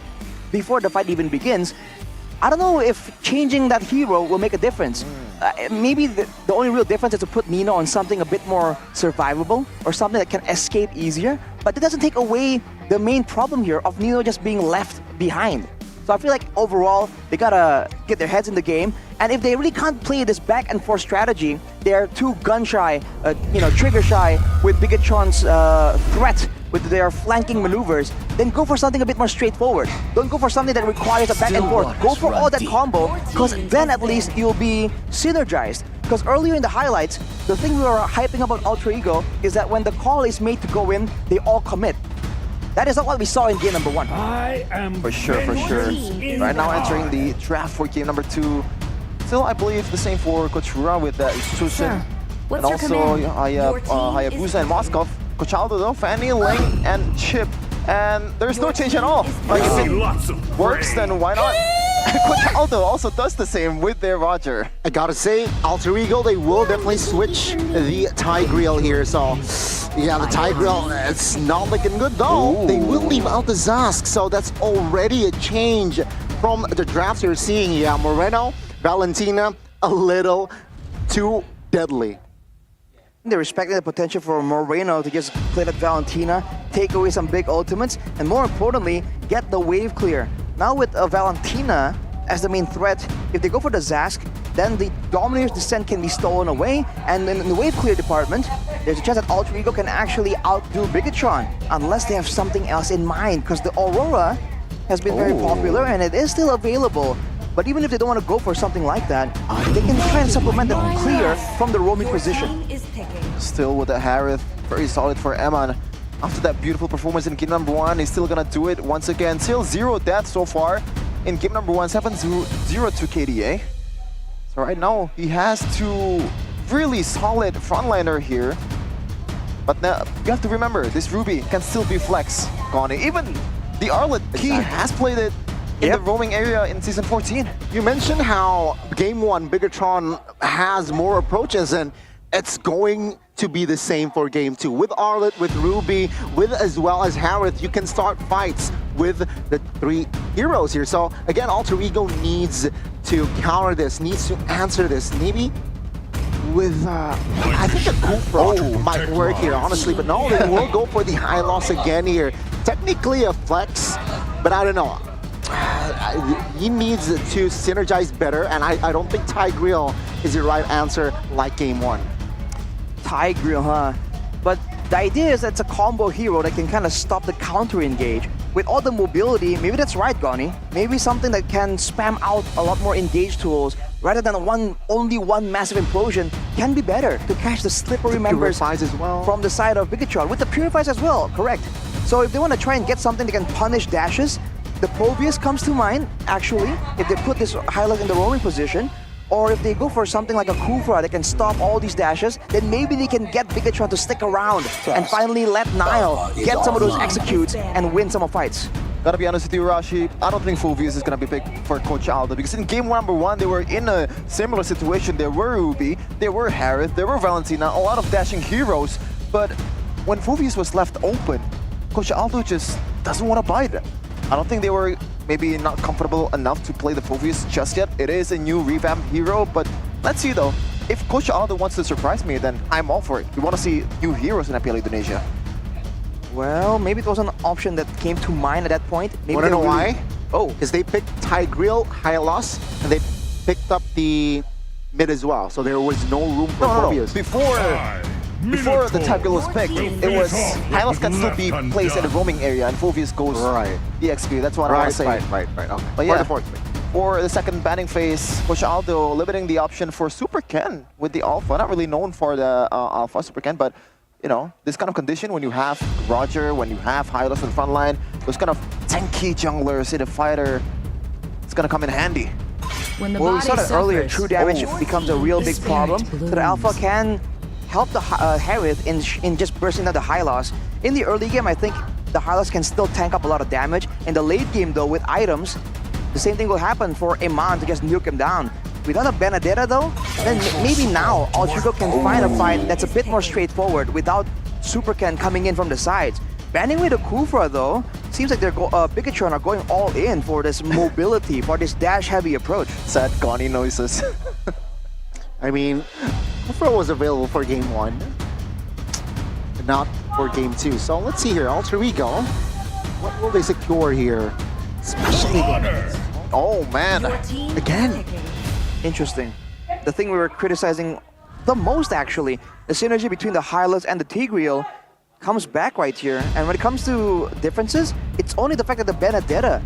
before the fight even begins, I don't know if changing that hero will make a difference. Maybe the only real difference is to put Nino on something a bit more survivable or something that can escape easier. But it doesn't take away the main problem here of Nino just being left behind. So I feel like overall, they gotta get their heads in the game. And if they really can't play this back and forth strategy, they're too gun shy, trigger shy with Bigetron's threat with their flanking maneuvers, then go for something a bit more straightforward. Don't go for something that requires a back and forth. Go for all that combo, because then at least you'll be synergized. Because earlier in the highlights, the thing we were hyping about Alter Ego is that when the call is made to go in, they all commit. That is not what we saw in game number 1. For sure. Right now entering the draft for game number 2. Still, I believe the same for Kochura with that Susan. And also Hayabusa and Moskov. Cochaldo though, Fanny, Ling, and Chip. And there's no change at all. Like if it works, then why not? Cochaldo also does the same with their Roger. I gotta say, Alter Ego, they will definitely switch the Tigreal here. So, yeah, the Tigreal, it's not looking good though. Ooh. They will leave out the Zask, so that's already a change from the drafts you're seeing. Yeah, Moreno, Valentina, a little too deadly. They're respecting the potential for Moreno to just play that Valentina, take away some big ultimates, and more importantly, get the wave clear. Now with Valentina as the main threat, if they go for the Zask, then the Dominator's Descent can be stolen away, and in the wave clear department, there's a chance that Alter Ego can actually outdo Bigetron, unless they have something else in mind, because the Aurora has been very popular, and it is still available. But even if they don't want to go for something like that, they can try and supplement that clear from the roaming position. Still with the Harith, very solid for Eman. After that beautiful performance in game number 1, he's still gonna do it once again. Still 0 deaths so far in game number 1, 7-0 to KDA. So right now, he has two really solid frontliner here. But now, you have to remember, this Ruby can still be flex, Gani. Even the Arlet, he has played it in the roaming area in Season 14. You mentioned how Game 1 Bigatron has more approaches, and it's going to be the same for Game 2. With Arlet, with Ruby, with as well as Harith, you can start fights with the 3 heroes here. So again, Alter Ego needs to counter this, needs to answer this. Maybe with, I think a Kufra might work here, honestly, but no, they will go for the high loss again here. Technically a flex, but I don't know. He needs to synergize better, and I don't think Tigreal is the right answer like Game 1. Tigreal, huh? But the idea is that it's a combo hero that can kind of stop the counter engage. With all the mobility, maybe that's right, Goni. Maybe something that can spam out a lot more engage tools rather than only one massive implosion can be better to catch the slippery members as well from the side of Bigatron. With the Purifies as well, correct. So if they want to try and get something that can punish dashes, the Provius comes to mind, actually, if they put this highlight in the roaming position, or if they go for something like a Kufra that can stop all these dashes, then maybe they can get Bigatron to stick around and finally let Nile get some of those executes and win some of fights. Gotta be honest with you, Rashi, I don't think Fulvius is gonna be big for Coach Aldo, because in game number 1, they were in a similar situation. There were Ruby, there were Harith, there were Valentina, a lot of dashing heroes, but when Fulvius was left open, Coach Aldo just doesn't want to buy them. I don't think they were maybe not comfortable enough to play the Fulvius just yet. It is a new revamped hero, but let's see though. If Coach Aldo wants to surprise me, then I'm all for it. We want to see new heroes in MPL Indonesia. Well, maybe it was an option that came to mind at that point. Maybe Want to know why? Oh. Because they picked Tigreal, Hylos, and they picked up the mid as well. So there was no room for Fulvius. Before the Tigreal was picked, it was Hylos can still be placed in the roaming area and Fulvius goes the XP. That's what I want to say. Right. Okay. But yeah, for the second banning phase, Coach Aldo limiting the option for Super Ken with the Alpha. Not really known for the Alpha Super Ken, but you know, this kind of condition when you have Roger, when you have Hylos in the front line, those kind of tanky junglers in a fighter, it's gonna come in handy. Well, we saw that earlier, true damage becomes a real big problem, so the Alpha can help the Harith in just bursting out the Hylos. In the early game, I think the Hylos can still tank up a lot of damage. In the late game, though, with items, the same thing will happen for Iman to just nuke him down. Without a Benedetta, though, then maybe now Altrigo can find a fight that's a bit more straightforward without Super Ken coming in from the sides. Banning with a Kufra, though, seems like they're Bigatron are going all in for this mobility, for this dash-heavy approach. Sad Goni noises. I mean, Kufra was available for game 1, but not for game 2. So let's see here, Alter Ego, what will they secure here? Especially oh man, again. Interesting. The thing we were criticizing the most, actually, the synergy between the Hylos and the Tigreal comes back right here. And when it comes to differences, it's only the fact that the Benedetta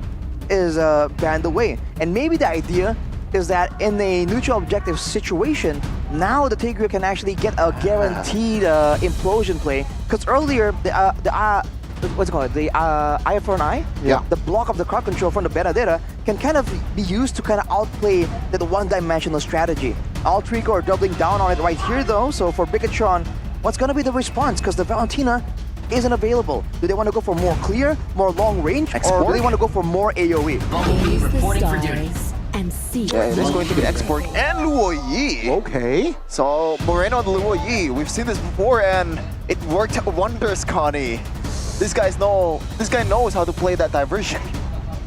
is banned away. And maybe the idea is that in a neutral objective situation, now the Tigreal can actually get a guaranteed implosion play. Because earlier, what's it called? The eye for an eye? Yeah. The block of the crowd control from the Benedetta can kind of be used to kind of outplay that one-dimensional strategy. Alter Ego are doubling down on it right here though, so for Bigatron, what's going to be the response? Because the Valentina isn't available. Do they want to go for more clear, more long range, or do they want to go for more AoE? Reporting for duty. And see. Yeah, it is going to be Export and Luo Yi. Okay. So Moreno and Luo Yi, we've seen this before and it worked wonders, Connie. This guy knows how to play that diversion.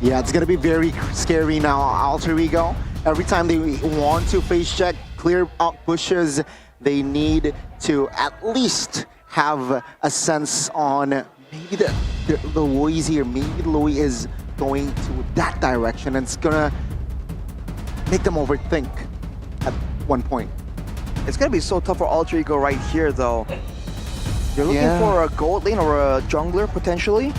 Yeah, it's gonna be very scary now, Alter Ego. Every time they want to face check, clear out pushes, they need to at least have a sense on maybe the Louis here. Maybe Louis is going to that direction and it's gonna make them overthink at one point. It's gonna be so tough for Alter Ego right here though. You're looking for a gold lane or a jungler potentially,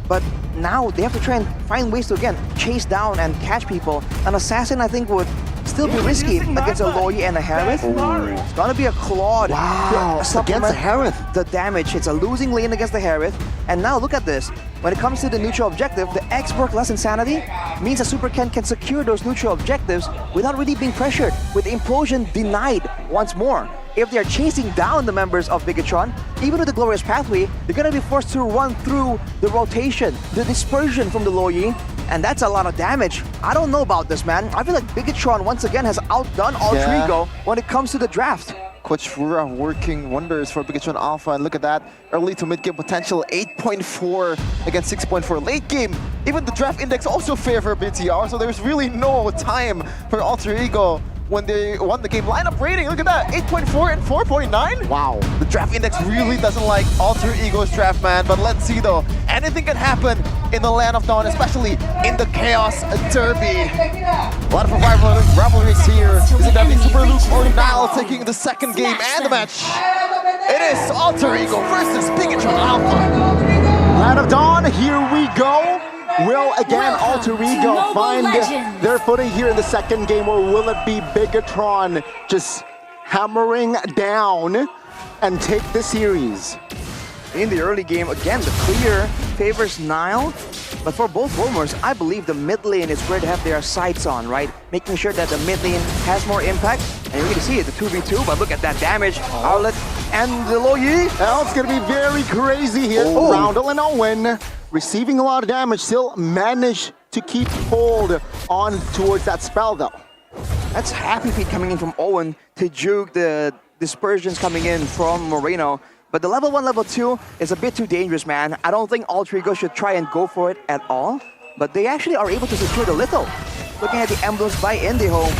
but now they have to try and find ways to again chase down and catch people. An assassin I think would still be risky against a Loyi and a Harith. It's gonna be a Claude to supplement against the Harith. The damage. It's a losing lane against the Harith. And now look at this. When it comes to the neutral objective, the X-Perk less insanity means that Super Ken can secure those neutral objectives without really being pressured, with Implosion denied once more. If they're chasing down the members of Bigatron, even with the Glorious Pathway, they're gonna be forced to run through the rotation, the dispersion from the Loyi, and that's a lot of damage. I don't know about this, man. I feel like Bigatron once again has outdone Alter Ego when it comes to the draft. Coach Fura working wonders for Bigatron Alpha, and look at that early to mid game potential, 8.4 against 6.4 late game. Even the draft index also favor BTR, so there's really no time for Alter Ego when they won the game. Lineup rating, look at that, 8.4 and 4.9. Wow. The draft index really doesn't like Alter Ego's draft, man, but let's see though. Anything can happen in the Land of Dawn, especially in the Chaos Derby. A lot of rivalries here. Is it gonna be Super Luke or Nile taking the second game and the match? It is Alter Ego versus Bigatron Alpha. Land of Dawn, here we go. Will again Alter Ego find their footing here in the second game, or will it be Bigatron just hammering down and take the series? In the early game, again, the clear favors Nile. But for both roamers, I believe the mid lane is where they have their sights on, right? Making sure that the mid lane has more impact. And you can see it, the 2v2, but look at that damage. Outlet and the low Yi. Now it's gonna be very crazy here. Roundel and Owen receiving a lot of damage, still managed to keep hold on towards that spell though. That's happy feet coming in from Owen to juke the dispersions coming in from Moreno. But the level 1, level 2 is a bit too dangerous, man. I don't think Alter Ego should try and go for it at all. But they actually are able to secure the little. Looking at the emblems by IndyHome,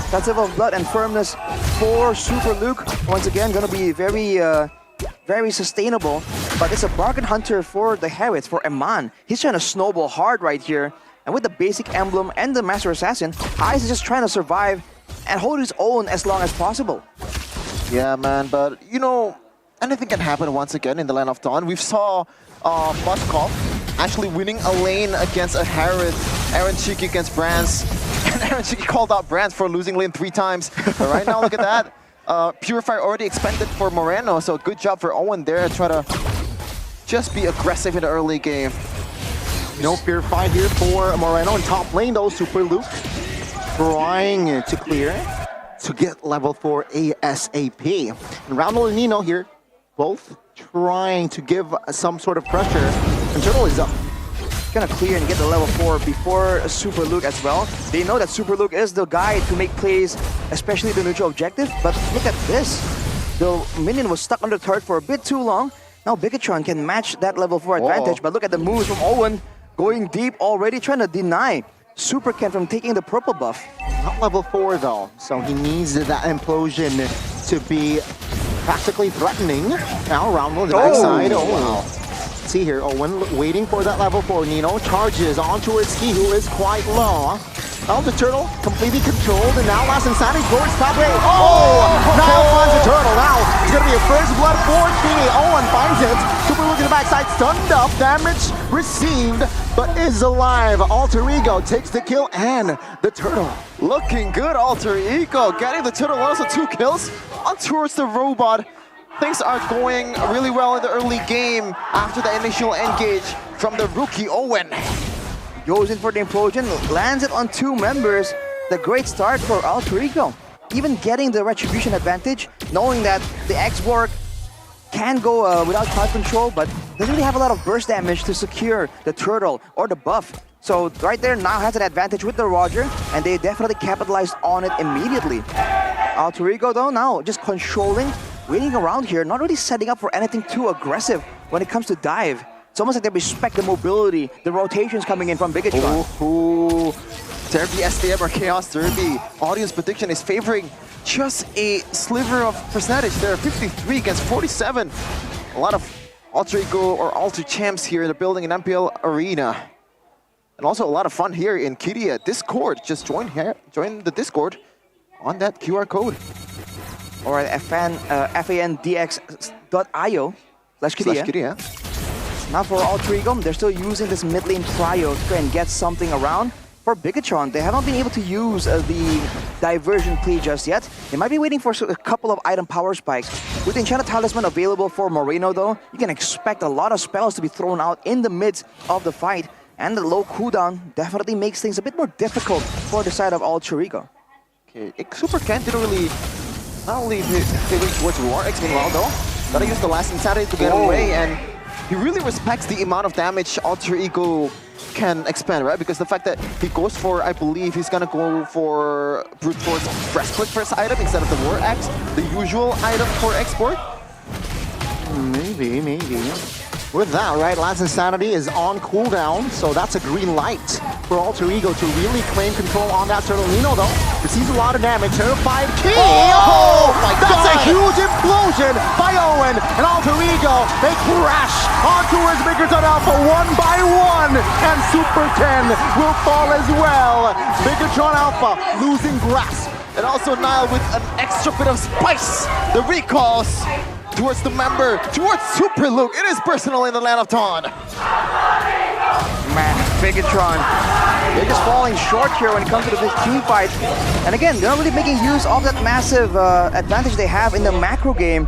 Festival of Blood and Firmness for Super Luke. Once again, gonna be very sustainable. But it's a bargain hunter for the Harriets, for Eman. He's trying to snowball hard right here. And with the basic emblem and the Master Assassin, Ice is just trying to survive and hold his own as long as possible. Yeah, man, but you know, anything can happen once again in the Land of Dawn. We saw Moskov actually winning a lane against a Harriet, Aaron Shiki against Brands, and Aaron Shiki called out Brands for losing lane 3 times. But right now, look at that. Purifier already expended for Moreno, so good job for Owen there. Try to just be aggressive in the early game. No Purify here for Moreno in top lane though. Super Luke trying to clear to get level 4 ASAP. And Roundel and Nino here, both trying to give some sort of pressure. And Turtle is up. Gonna clear and get the level 4 before Super Luke as well. They know that Super Luke is the guy to make plays, especially the neutral objective. But look at this. The minion was stuck on the turret for a bit too long. Now Bigatron can match that level 4 advantage. But look at the moves from Owen. Going deep already, trying to deny Super Ken from taking the purple buff. Not level 4 though, so he needs that implosion to be practically threatening. Now Roundel on the backside. Oh wow. See here, Owen waiting for that level 4. Nino charges onto his ski, who is quite low. Now the turtle completely controlled, and now Last Insanity towards top lane. Now finds the turtle. Now it's gonna be a first blood for Fini. Owen finds it. Super Luke in the backside, stunned up, damage received, but is alive. Alter Ego takes the kill and the turtle. Looking good, Alter Ego getting the turtle, also 2 kills on towards the robot. Things are going really well in the early game after the initial engage from the rookie Owen. Goes in for the implosion, lands it on 2 members. The great start for Alter Ego. Even getting the retribution advantage, knowing that the X-Borg can go without crowd control, but doesn't really have a lot of burst damage to secure the turtle or the buff. So right there now has an advantage with the Roger, and they definitely capitalized on it immediately. Alter Ego though now just controlling, waiting around here, not really setting up for anything too aggressive when it comes to dive. It's almost like they respect the mobility, the rotations coming in from Bigatron. Derby SDM or Chaos Derby. Audience prediction is favoring just a sliver of percentage there. 53 against 47. A lot of Alter Ego or Alter Champs here in the building in MPL Arena. And also a lot of fun here in Kiria Discord. Just join the Discord on that QR code. Or at fandx.io/Kiria. Now for Alter Ego, they're still using this mid lane prio to try and get something around. For Bigatron, they haven't been able to use the diversion play just yet. They might be waiting for a couple of item power spikes. With Enchanted Talisman available for Moreno though, you can expect a lot of spells to be thrown out in the midst of the fight. And the low cooldown definitely makes things a bit more difficult for the side of Alter Ego. Okay, Super Ken didn't really, not only favoring towards War X meanwhile though, gotta use the Last Insanity to get away, and he really respects the amount of damage Alter Ego can expand, right? Because the fact that he goes for, I believe he's gonna go for Brute Force Breastplate first item instead of the War Axe, the usual item for export. Maybe. With that, right, Lance Insanity is on cooldown, so that's a green light for Alter Ego to really claim control on that turtle. Nino, though, receives a lot of damage. Terrified Key! Oh my That's God. a huge implosion by Owen, and Alter Ego, they crash on towards Bigoton Alpha one by one, and Super Ken will fall as well. Bigoton Alpha losing grasp. And also Nile with an extra bit of spice. The recalls towards the member, towards Super Luke. It is personal in the Land of Dawn. Man, Bigatron, they're just falling short here when it comes to this team fight. And again, they're not really making use of that massive advantage they have in the macro game.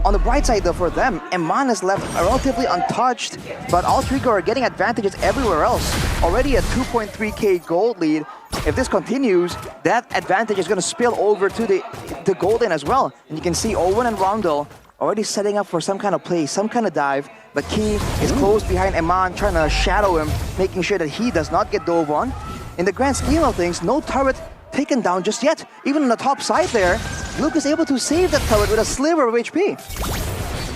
On the bright side though for them, Eman is left relatively untouched, but Alter Ego are getting advantages everywhere else. Already a 2.3k gold lead. If this continues, that advantage is going to spill over to the gold lane as well. And you can see Owen and Roundel already setting up for some kind of play, some kind of dive. But Key is close behind Eman, trying to shadow him, making sure that he does not get dove on. In the grand scheme of things, no turret taken down just yet. Even on the top side there, Luke is able to save that turret with a sliver of HP.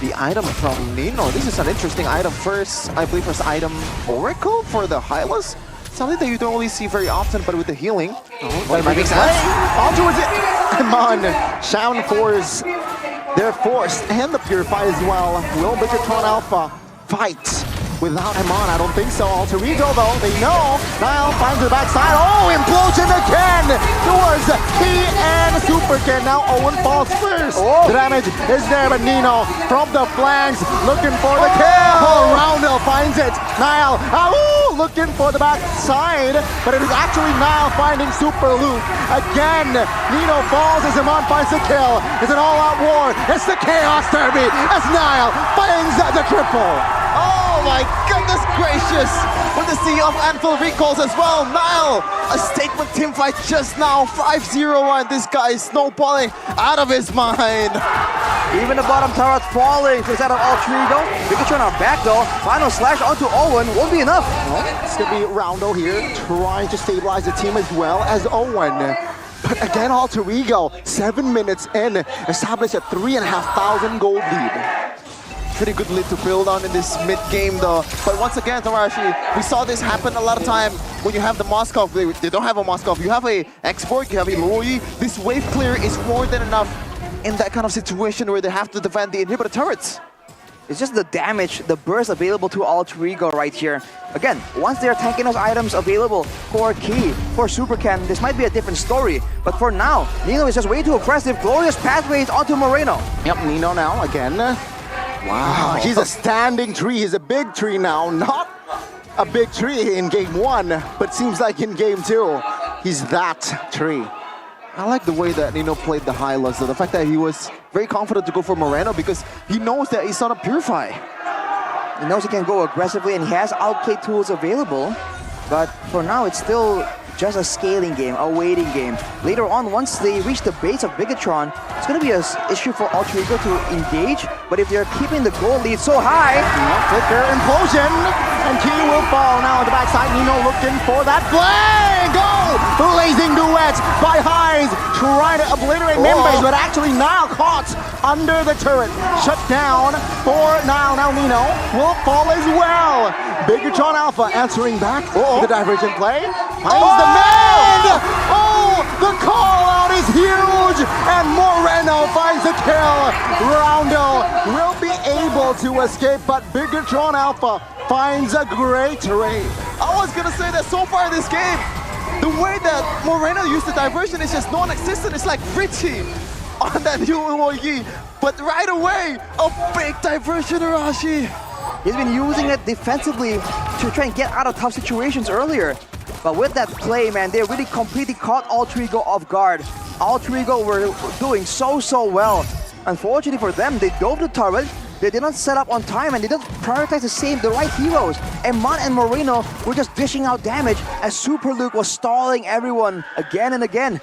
The item from Nino, this is an interesting item. First, I believe first item Oracle for the Hylas. Something that you don't really see very often, but with the healing. But it makes sense. On towards it. Eman, Shaman Force, they're forced, and the Purify as well. Will Bigatron Alpha fight without Eman? I don't think so. Alter Ego though, they know. Nile finds the backside. Oh, implosion again towards Key and Super Ken. Now Owen falls first. The damage is there, but Nino from the flanks looking for the kill. Roundel finds it. Nile, looking for the backside, but it is actually Nile finding Super Luke. Again, Nino falls as Eman finds the kill. It's an all-out war. It's the Chaos Derby as Nile finds the triple. Oh my goodness gracious! With the sea of Anvil recalls as well. Nile, a statement team fight just now. 5-0, this guy is snowballing out of his mind. Even the bottom turret falling to the side of Alter Ego. Bigatron are back though. Final slash onto Owen won't be enough. It's gonna be Roundel here trying to stabilize the team as well as Owen. But again, Alter Ego, 7 minutes in, established a 3,500 gold lead. Pretty good lead to build on in this mid-game though. But once again, Tarashi, we saw this happen a lot of time when you have the Moskov. They don't have a Moskov. You have a export, you have a Loi. This wave clear is more than enough in that kind of situation where they have to defend the inhibitor turrets. It's just the damage, the burst available to Alter Ego right here. Again, once they're tanking those items available for Key, for Super Ken, this might be a different story. But for now, Nino is just way too aggressive. Glorious pathways onto Moreno. Yep, Nino now again. Wow, he's a standing tree. He's a big tree now. Not a big tree in game 1, but seems like in game 2, he's that tree. I like the way that Nino played the Hylas, the fact that he was very confident to go for Moreno because he knows that he's not a Purify. He knows he can go aggressively and he has outplay tools available. But for now, it's still just a scaling game, a waiting game. Later on, once they reach the base of Bigatron, it's going to be an issue for Alter Ego to engage. But if they're keeping the goal lead so high, flicker implosion, and Key will fall now on the backside. Nino looking for that flag. Blazing duets by Highs, trying to obliterate members, but actually Nile caught under the turret. Shut down for Nile. Now Nino will fall as well. Bigatron Alpha answering back the divergent play. Finds the man! The call out is huge! And Moreno finds the kill. Roundel will be able to escape, but Bigatron Alpha finds a great trade. I was gonna say that so far in this game, the way that Moreno used the diversion is just non-existent. It's like Richie on that UOE. But right away, a big diversion, Arashi. He's been using it defensively to try and get out of tough situations earlier. But with that play, man, they really completely caught Alter Ego off guard. Alter Ego were doing so well. Unfortunately for them, they dove the turret. They did not set up on time and they didn't prioritize to save the right heroes. Eman and Moreno were just dishing out damage as Super Luke was stalling everyone again and again.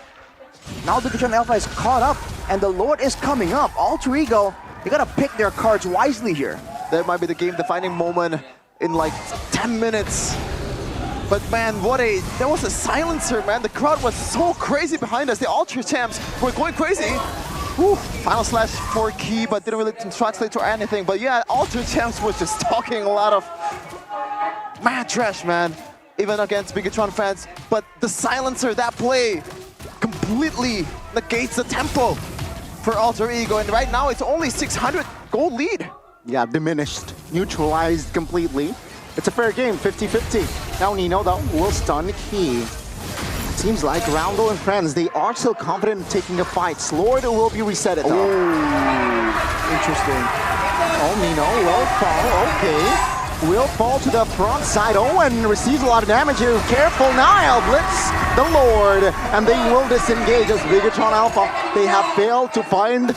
Now Bigatron Alpha is caught up and the Lord is coming up. Alter Ego, they gotta pick their cards wisely here. That might be the game-defining moment in like 10 minutes. But man, that was a silencer, man. The crowd was so crazy behind us. The Ultra Champs were going crazy. Whew. Final slash for key, but didn't really translate to anything. But yeah, Ultra Champs was just talking a lot of mad trash, man. Even against Bigatron fans. But the silencer, that play, completely negates the tempo for Alter Ego. And right now, it's only 600 gold lead. Yeah, diminished, neutralized completely. It's a fair game, 50-50. Now Nino, though, will stun Key. Seems like Roundel and friends, they are still confident in taking a fight. Lord will be reset it, though. Oh, interesting. Oh, Nino will fall, okay. Will fall to the front side. Owen receives a lot of damage here. Careful, Nile blitz the Lord. And they will disengage as Bigatron Alpha. They have failed to find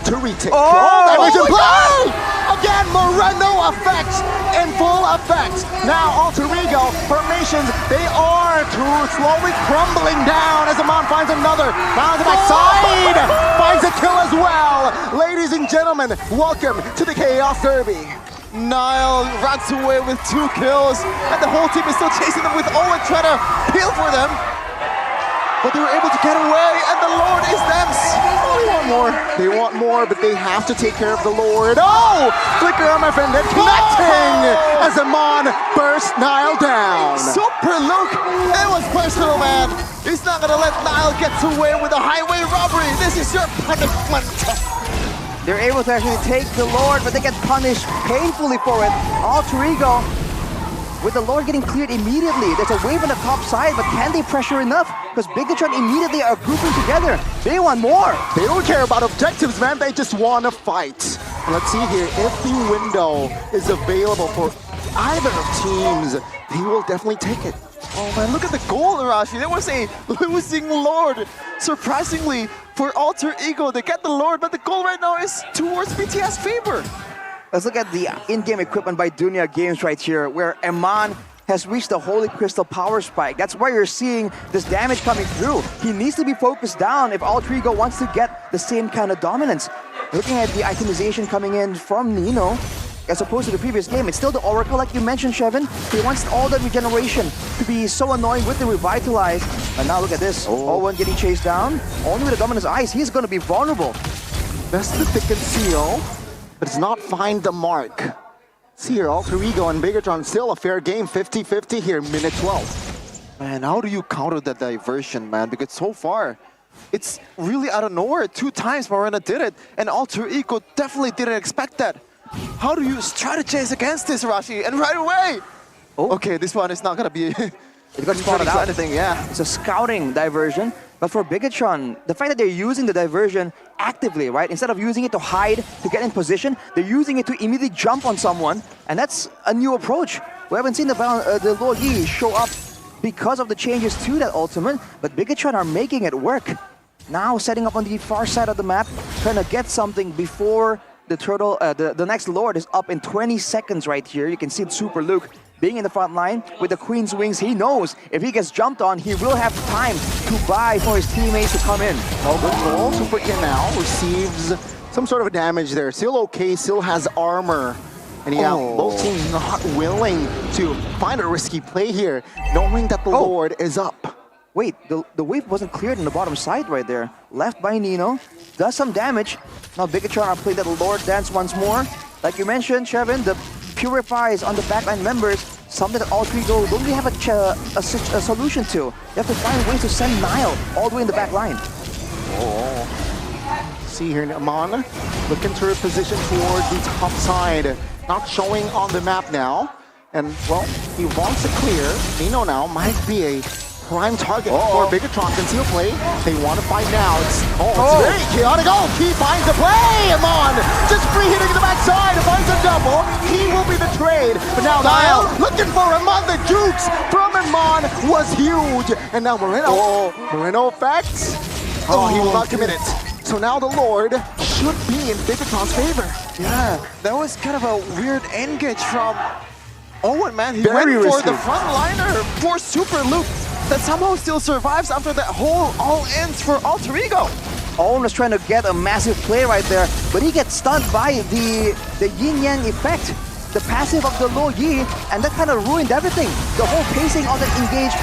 to retake. Oh, play! Again, Moreno effect in full effect. Now Alter Ego formations, they are slowly crumbling down as Amon finds another. Now the backside finds a kill as well. Ladies and gentlemen, welcome to the Chaos Derby. Nile runs away with 2 kills, and the whole team is still chasing them with Owen trying to peel for them. But they were able to get away, and the Lord is theirs. They want more. They want more, but they have to take care of the Lord. Oh! Flicker on my friend, then connecting as Amon burst Nile down. Super Luke, it was personal, man. He's not gonna let Nile get away with a highway robbery. This is your punishment. They're able to actually take the Lord, but they get punished painfully for it. Alter Ego, with the Lord getting cleared immediately. There's a wave on the top side, but can they pressure enough? Because Bigatron immediately are grouping together. They want more. They don't care about objectives, man. They just want to fight. Let's see here. If the window is available for either of teams, they will definitely take it. Oh man, look at the goal, Arashi. There was a losing Lord. Surprisingly, for Alter Ego, they get the Lord, but the goal right now is towards BTS favor. Let's look at the in-game equipment by Dunya Games right here, where Amon has reached the Holy Crystal Power Spike. That's why you're seeing this damage coming through. He needs to be focused down if Alter Ego wants to get the same kind of dominance. Looking at the itemization coming in from Nino, as opposed to the previous game, it's still the Oracle, like you mentioned, Shevin. He wants all that regeneration to be so annoying with the Revitalize. And now look at this. Owen getting chased down. Only with the Dominance Ice, he's going to be vulnerable. Best to pick and seal, but does not find the mark. See here, Alter Ego and Bigatron still a fair game, 50-50 here, minute 12. Man, how do you counter that diversion, man? Because so far, it's really out of nowhere. 2 times Morena did it, and Alter Ego definitely didn't expect that. How do you strategize against this, Rashi? And right away! Oh. Okay, this one is not gonna be... It got spotted out. Anything, yeah. It's a scouting diversion. But for Bigatron, the fact that they're using the diversion actively, right? Instead of using it to hide, to get in position, they're using it to immediately jump on someone. And that's a new approach. We haven't seen the Lord Yi show up because of the changes to that ultimate, but Bigatron are making it work. Now setting up on the far side of the map, trying to get something before the turtle, the next Lord is up in 20 seconds right here. You can see Super Luke being in the front line with the Queen's Wings. He knows if he gets jumped on, he will have time to buy for his teammates to come in. Oh, good goal. Super King now receives some sort of damage there. Still okay, still has armor. And yeah, both teams not willing to find a risky play here, knowing that the Lord is up. Wait, the wave wasn't cleared on the bottom side right there. Left by Nino, does some damage. Now Bigatron are playing that Lord dance once more. Like you mentioned, Shevin, the Purifies on the backline members, something that all 3 don't really have a solution to. You have to find ways to send Nile all the way in the back line. See here, Amon looking to position towards the top side. Not showing on the map now. And, well, he wants to clear. Nino now might be a prime target for Bigatron. Conceal play. They want to find now. It's very chaotic. He finds the play. Amon just free hitting to the backside. Finds a double. He will be the trade. But now Nile looking for Amon. The jukes from Amon was huge. And now Moreno. Moreno effect. He will not commit it. So now the Lord should be in Bigatron's favor. Yeah, that was kind of a weird engage from Owen, man. He Very went for risky. the frontliner for Super Luke that somehow still survives after that whole all ends for Alter Ego. Owen was trying to get a massive play right there, but he gets stunned by the yin-yang effect, the passive of the low yi, and that kind of ruined everything. The whole pacing of that engage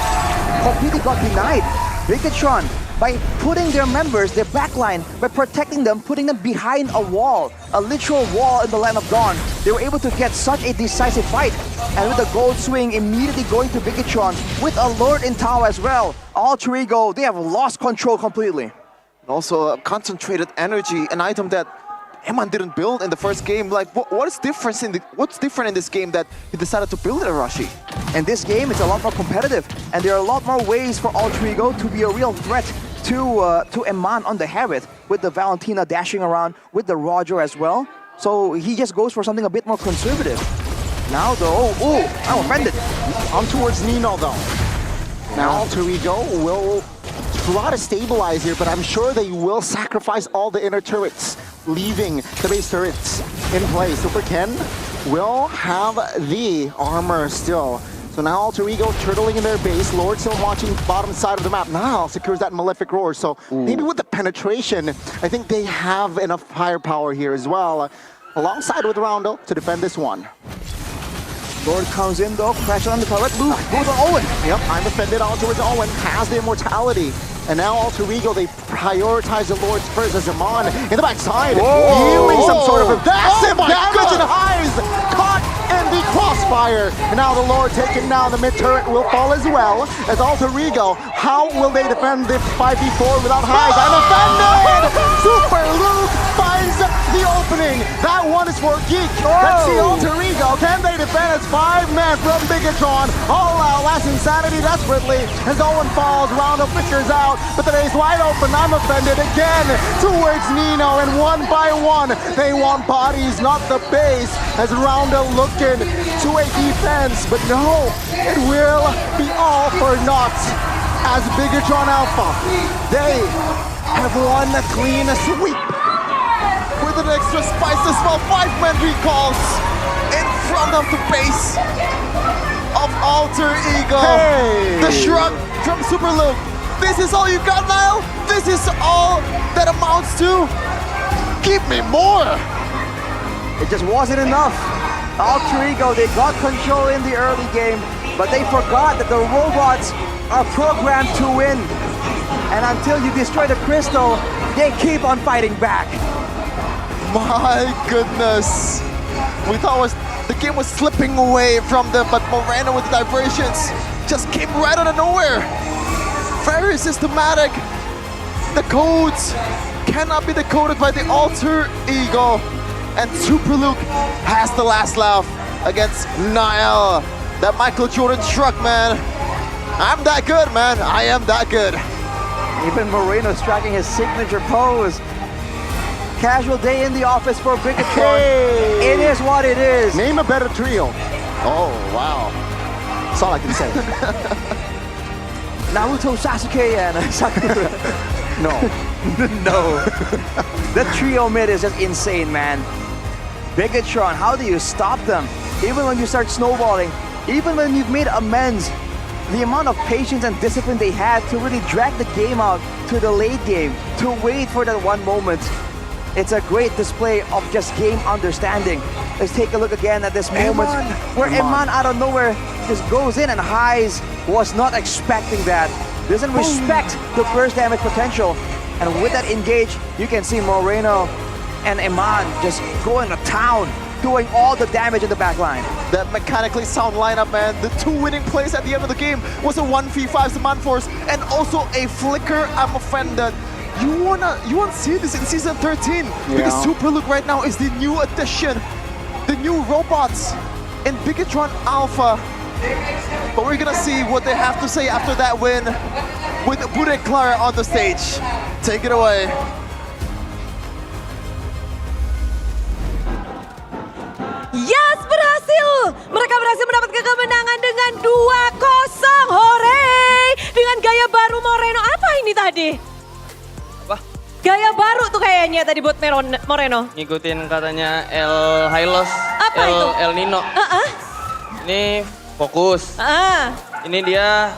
completely got denied. Bigatron, by putting their members, their backline, by protecting them, putting them behind a wall, a literal wall in the Land of Dawn, they were able to get such a decisive fight. And with the gold swing immediately going to Bigatron, with a Lord in tow as well, Alter Ego, they have lost control completely. Also, concentrated energy, an item that Eman didn't build in the first game. Like, what's different in this game that he decided to build it, Arashi? In this game, it's a lot more competitive, and there are a lot more ways for Alter Ego to be a real threat to Eman on the Harith, with the Valentina dashing around, with the Roger as well. So he just goes for something a bit more conservative. Now though, I'm offended. I'm towards Nino though. Now Alter Ego will try to stabilize here, but I'm sure they will sacrifice all the inner turrets, leaving the base turrets in place. Super Ken will have the armor still. So now Alter Ego turtling in their base, Lord still watching bottom side of the map. Now secures that Malefic Roar. So maybe with the penetration, I think they have enough firepower here as well, alongside with Roundel to defend this one. Lord comes in though, crash on the turret, Luke goes on Owen. Yep, I'm offended on towards Owen, has the immortality. And now Alter Ego, they prioritize the Lords first as Eman in the backside. Healing some sort of massive damage and highs. Caught in the crossfire. And now the Lord taken down, the mid turret will fall as well. As Alter Ego, how will they defend the 5v4 without highs? I'm offended! Super Luke finds the opening. That one is for Geek. Let's see Alter Ego. Can they defend as 5-man from Bigatron? All out, last Insanity desperately. As Owen falls, Roundel figures out. But the base wide open, I'm offended again towards Nino, and one by one, they want bodies, not the base, as Roundel looking to a defense, but no, it will be all for naught, as Bigatron Alpha, they have won a clean sweep, with an extra spice as well, 5-man recalls in front of the base of Alter Ego, the shrug from Super Luke. This is all you got, Niall? This is all that amounts to? Give me more! It just wasn't enough. Alter Ego, they got control in the early game, but they forgot that the robots are programmed to win. And until you destroy the crystal, they keep on fighting back. My goodness. We thought the game was slipping away from them, but Moreno with the diversions just came right out of nowhere. Very systematic. The codes cannot be decoded by the Alter Ego. And Super Luke has the last laugh against Niall. That Michael Jordan shrug, man. I'm that good, man. I am that good. Even Moreno striking his signature pose. Casual day in the office for Bigatron. Hey. It is what it is. Name a better trio. Oh, wow. That's all I can say. Naruto, Sasuke, and Sakura. No. No. The trio mid is just insane, man. Bigatron, how do you stop them? Even when you start snowballing, even when you've made amends, the amount of patience and discipline they had to really drag the game out to the late game, to wait for that one moment. It's a great display of just game understanding. Let's take a look again at this moment where Eman out of nowhere just goes in, and Highs was not expecting that. Doesn't respect the burst damage potential. And with that engage, you can see Moreno and Eman just going to town, doing all the damage in the back line. That mechanically sound lineup, man. The two winning plays at the end of the game was a 1v5 Command Force and also a flicker. I'm offended. You wanna see this in Season 13 because Super Luke right now is the new addition, the new robots in Bigatron Alpha. But we're gonna see what they have to say after that win with Bude Clara on the stage. Take it away. Yes, berhasil! Mereka berhasil mendapatkan kemenangan dengan 2-0. Hore! Dengan gaya baru Moreno. Apa ini tadi? Gaya baru tuh kayaknya tadi buat Moreno. Ngikutin katanya El Hylos. Apa itu? El Nino. Ini fokus. Ini dia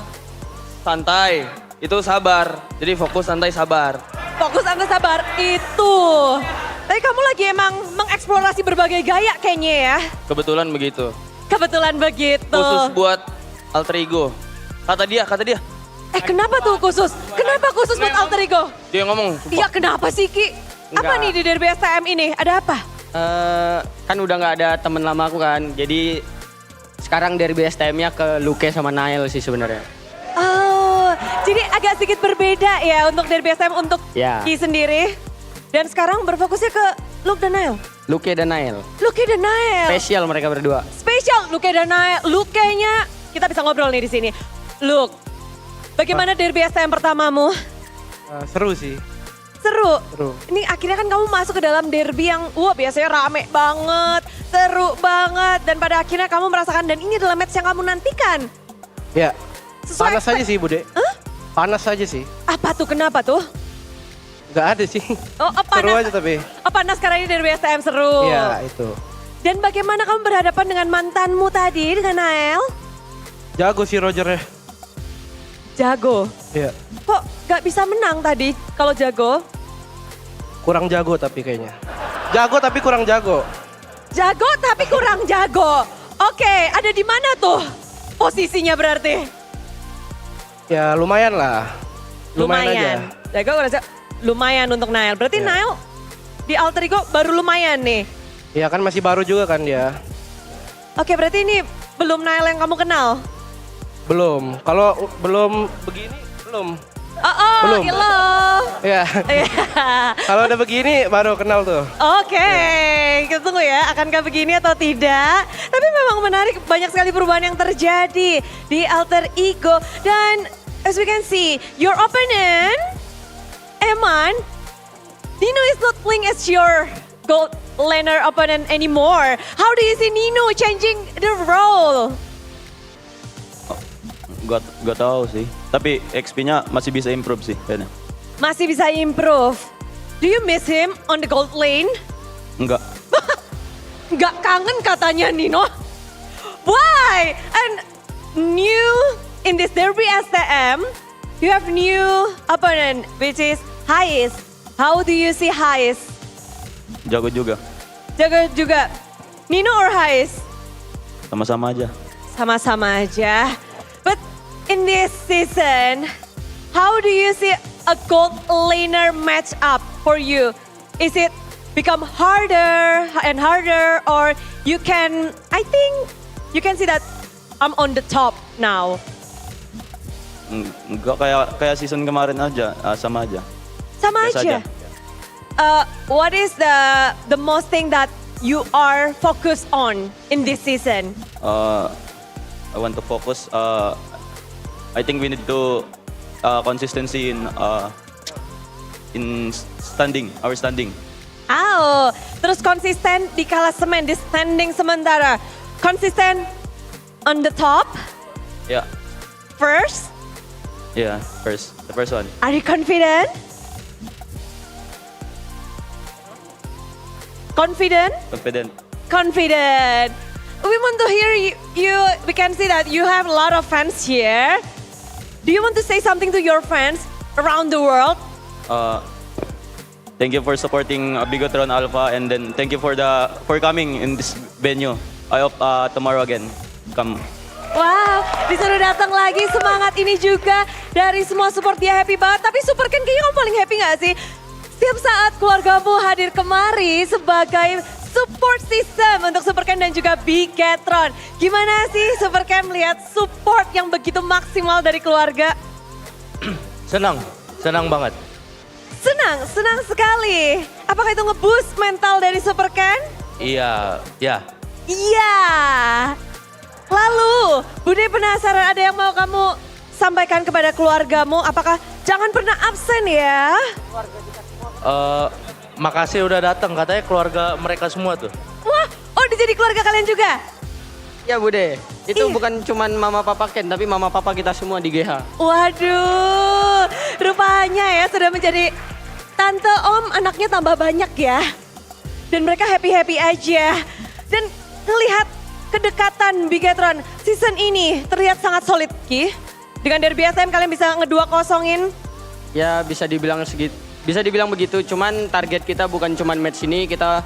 santai. Itu sabar. Jadi fokus, santai, sabar. fokus Anda sabar. Itu. Tapi kamu lagi emang mengeksplorasi berbagai gaya kayaknya ya. Kebetulan begitu. Kebetulan begitu. Khusus buat alter ego. Kata dia. Kenapa tuh khusus? Kenapa khusus buat alter ego? Dia ngomong. Iya kenapa sih Ki? Apa Enggak. nih di derby STM ini? Ada apa? Kan udah nggak ada temen lama aku kan. Jadi sekarang derby STM-nya ke Luke sama Nail sih sebenarnya. Oh, jadi agak sedikit berbeda ya untuk derby STM untuk Ya. Ki sendiri. Dan sekarang berfokusnya ke Luke dan Nail. Luke dan Nail. Luke dan Nail. Spesial mereka berdua. Spesial Luke dan Nail. Luke-nya kita bisa ngobrol nih di sini. Luke, bagaimana derby STM pertamamu? Seru sih. Seru. Seru. Ini akhirnya kan kamu masuk ke dalam derby yang biasanya rame banget, seru banget. Dan pada akhirnya kamu merasakan dan ini adalah match yang kamu nantikan. Ya. Sesuai Panas aja sih Bude. Panas aja sih. Apa tuh, kenapa tuh? Gak ada sih. Oh, panas. Seru aja tapi. Oh panas karena ini derby STM seru. Iya itu. Dan bagaimana kamu berhadapan dengan mantanmu tadi, dengan Nael? Jago sih Roger ya. Jago? Iya. Kok gak bisa menang tadi kalau jago? Kurang jago tapi kayaknya. Jago tapi kurang jago. Jago tapi kurang jago. Oke, ada di mana tuh posisinya berarti? Ya lumayan lah. Lumayan aja. Jago kurang jago. Lumayan untuk Nael. Berarti Nael di alter ego baru lumayan nih. Ya kan masih baru juga kan dia. Oke, berarti ini belum Nael yang kamu kenal? Belum. Kalau belum begini belum. Belum. Hello. Ya. Kalau udah begini baru kenal tuh. Oke, kita tunggu ya, akankah begini atau tidak. Tapi memang menarik, banyak sekali perubahan yang terjadi di alter ego. Dan as we can see, your opponent, Eman, Nino is not playing as your gold laner opponent anymore. How do you see Nino changing the role? Gak tahu sih. Tapi XP-nya masih bisa improve sih kayaknya. Masih bisa improve. Do you miss him on the gold lane? Enggak. Nggak kangen katanya Nino. Why? And new in this derby STM, you have new opponent which is Hais. How do you see Hais? Jago juga. Jago juga. Nino or Hais? Sama-sama aja. Sama-sama aja. But in this season, how do you see a gold laner match up for you? Is it become harder and harder, or you can, I think you can see that I'm on the top now? Enggak kayak season kemarin aja, sama aja. Sama Biasa aja. What is the most thing that you are focused on in this season? I want to focus. I think we need to consistency in standing, our standing. Terus konsisten di klasemen, di standing sementara. Konsisten on the top? Yeah. First? Yeah, the first one. Are you confident? Confident? Confident. We want to hear you. We can see that you have a lot of fans here. Do you want to say something to your fans around the world? Thank you for supporting Bigatron Alpha, and then thank you for coming in this venue. I hope tomorrow again come. Wow, disuruh datang lagi, semangat ini juga dari semua support, dia happy banget. Tapi Super Ken, kayaknya kamu paling happy gak sih? Setiap saat keluargamu hadir kemari sebagai support system untuk Super Ken dan juga Bigatron. Gimana sih Super Ken melihat support yang begitu maksimal dari keluarga? Senang banget. Senang sekali. Apakah itu nge-boost mental dari Super Ken? Iya. Iya. Lalu, Bude penasaran, ada yang mau kamu sampaikan kepada keluargamu? Apakah jangan pernah absen ya? Makasih udah datang, katanya keluarga mereka semua tuh. Wah, udah jadi keluarga kalian juga? Ya Bude, itu bukan cuman mama papa Ken, tapi mama papa kita semua di GH. Waduh, rupanya ya sudah menjadi tante om, anaknya tambah banyak ya. Dan mereka happy-happy aja. Dan ngelihat kedekatan Bigatron season ini terlihat sangat solid, Ki. Dengan derby STM kalian bisa nge-2-0-in. Ya bisa dibilang bisa dibilang begitu. Cuman target kita bukan cuman match ini, kita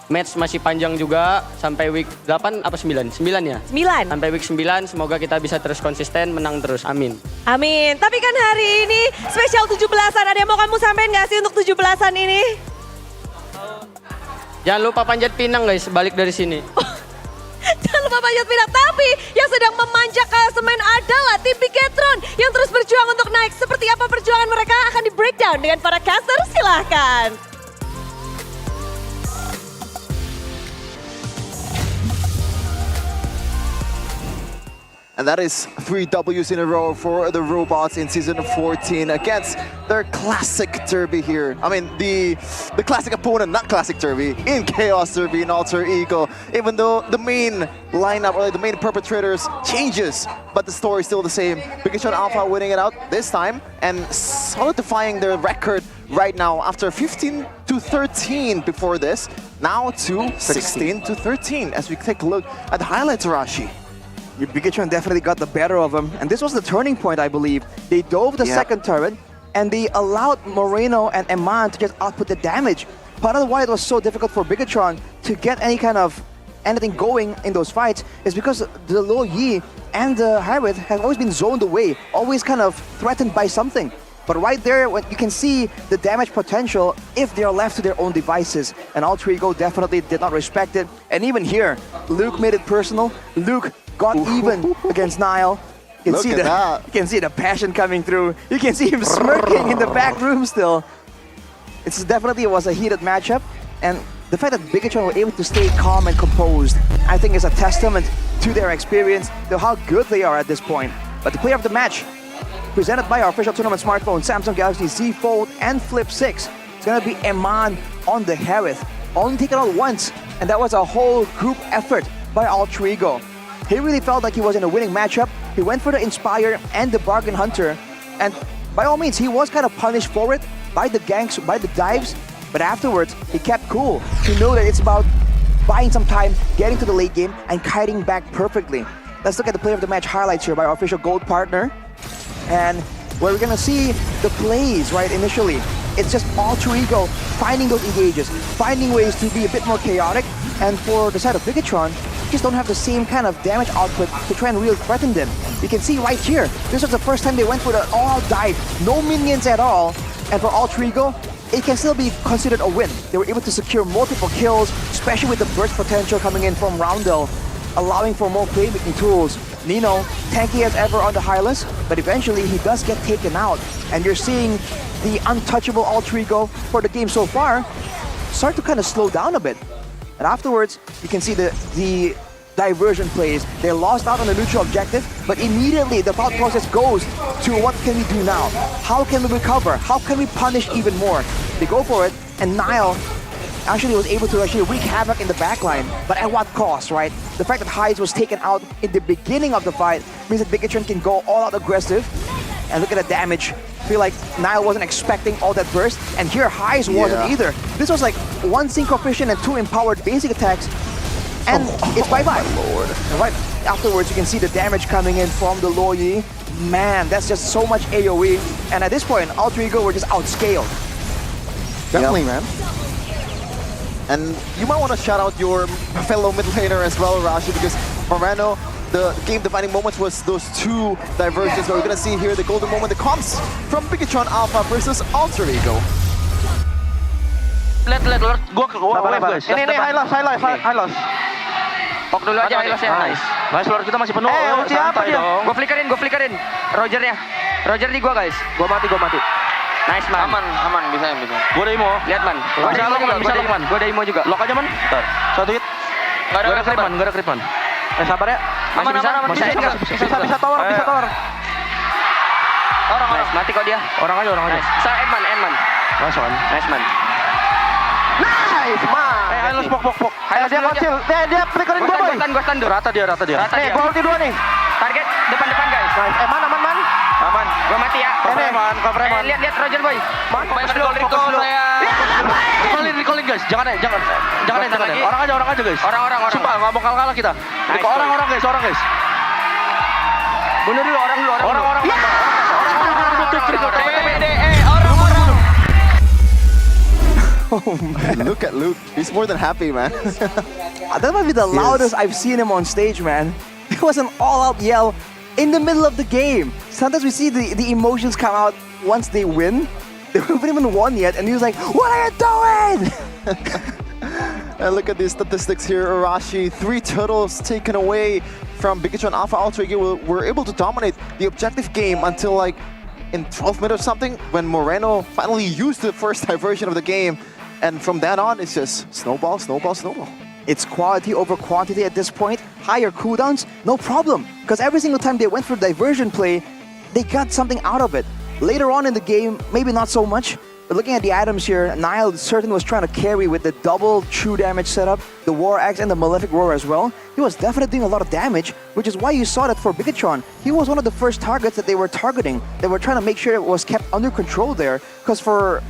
match masih panjang juga sampai week 8 apa 9? 9 ya? 9. Sampai week 9 semoga kita bisa terus konsisten menang terus. Amin. Amin. Tapi kan hari ini spesial 17-an. Ada yang mau kamu sampaikan gak sih untuk 17-an ini? Jangan lupa panjat pinang guys, balik dari sini. Jangan lupa panjat pinang. Tapi yang sedang memanjat klasemen adalah tim Bigetron yang terus berjuang untuk naik. Seperti apa perjuangan mereka akan di breakdown dengan para caster. Silahkan. And that is 3 W's in a row for the robots in Season 14 against their classic Derby here. I mean, the classic opponent, not classic Derby, in Chaos Derby in Alter Ego. Even though the main lineup or the main perpetrators changes, but the story is still the same. Bigetron Alpha winning it out this time and solidifying their record right now after 15-13 before this. Now to 16-13 as we take a look at the highlights, Rashi. Bigetron definitely got the better of him, and this was the turning point, I believe. They dove the second turret, and they allowed Moreno and Eman to just output the damage. Part of why it was so difficult for Bigetron to get anything going in those fights is because the Lo Yi and the Hyrith have always been zoned away, always kind of threatened by something. But right there, you can see the damage potential if they are left to their own devices. And Alter Ego definitely did not respect it. And even here, Luke made it personal. Luke got even against Nile. You can see the passion coming through. You can see him smirking in the back room still. It's definitely was a heated matchup. And the fact that Bigetron were able to stay calm and composed, I think is a testament to their experience, to how good they are at this point. But the player of the match, presented by our official tournament smartphone, Samsung Galaxy Z Fold and Flip 6. It's gonna be Eman on the Herath. Only taken out once, and that was a whole group effort by Alter Ego. He really felt like he was in a winning matchup. He went for the Inspire and the Bargain Hunter, and by all means, he was kind of punished for it by the ganks, by the dives, but afterwards, he kept cool. He knew that it's about buying some time, getting to the late game, and kiting back perfectly. Let's look at the player of the match highlights here by our official gold partner. And where we're gonna see the plays, right, initially. It's just Alter Ego finding those engages, finding ways to be a bit more chaotic. And for the side of Bigetron, just don't have the same kind of damage output to try and really threaten them. You can see right here, this was the first time they went for the all-out dive, no minions at all. And for Alter Ego, it can still be considered a win. They were able to secure multiple kills, especially with the burst potential coming in from Roundel, allowing for more playmaking tools. Nino, tanky as ever on the high list, but eventually he does get taken out. And you're seeing the untouchable Alter Ego for the game so far start to kind of slow down a bit. And afterwards, you can see the diversion plays. They lost out on the neutral objective, but immediately the thought process goes to what can we do now? How can we recover? How can we punish even more? They go for it, and Nile actually was able to wreak havoc in the backline, but at what cost, right? The fact that Hydes was taken out in the beginning of the fight means that Bigetron can go all out aggressive. And look at the damage. I feel like Nile wasn't expecting all that burst, and here Hydes wasn't either. This was like 1 Synchro Fission and 2 empowered basic attacks, and it's bye-bye. Lord. And right afterwards, you can see the damage coming in from the Lo Yi. Man, that's just so much AoE. And at this point, Alter Ego were just outscaled. Definitely, man. And you might want to shout out your fellow mid laner as well, Rashi, because Moreno, the game-defining moments was those 2 diversions. But we're gonna see here the golden moment that comes from Bigetron Alpha versus Alter Ego. Lihat, gua wave guys. Ini high loss. Pok dulu aja high loss ya. Nice, Lord kita masih penuh. Siapa dia? Gua flickerin. Roger di gua guys. Gua mati. Nice man. Aman bisa. Gua ada imo. Lihat man. Gua ada imo juga. Lock aja man. Bentar. 1 hit. Gak ada creepan. Sabar ya. Masih bisa tower. Orang. Nice, mati kok dia. Orang aja. Nice. Endman. Nice man. Nice, man. Ayo pok. Dia kecil. Dia flickerin gua, boy. Gua stun. Rata dia. Nih, gua ulti 2 nih. Target depan guys. Nice. Aman. Gua mati ya. Cover Eman. Lihat Roger boy. Recall saya. Recallin guys. Jangan. Orang aja guys. Orang. Sumpah enggak mau kalah kita. Orang guys. Bunuh dulu orang. Orang. Oh, man. Look at Luke. He's more than happy, man. That might be the loudest I've seen him on stage, man. It was an all-out yell in the middle of the game. Sometimes we see the emotions come out once they win. They haven't even won yet, and he was like, "What are you doing?" And look at these statistics here, Arashi. 3 turtles taken away from Bigatron Alpha Ultra Ego. Were able to dominate the objective game until like in 12 minutes or something, when Moreno finally used the first diversion of the game. And from then on, it's just snowball, snowball, snowball. It's quality over quantity at this point. Higher cooldowns, no problem. Because every single time they went for diversion play, they got something out of it. Later on in the game, maybe not so much. But looking at the items here, Niall certainly was trying to carry with the double true damage setup, the War Axe and the Malefic Roar as well. He was definitely doing a lot of damage, which is why you saw that for Bigatron. He was one of the first targets that they were targeting. They were trying to make sure it was kept under control there. Because for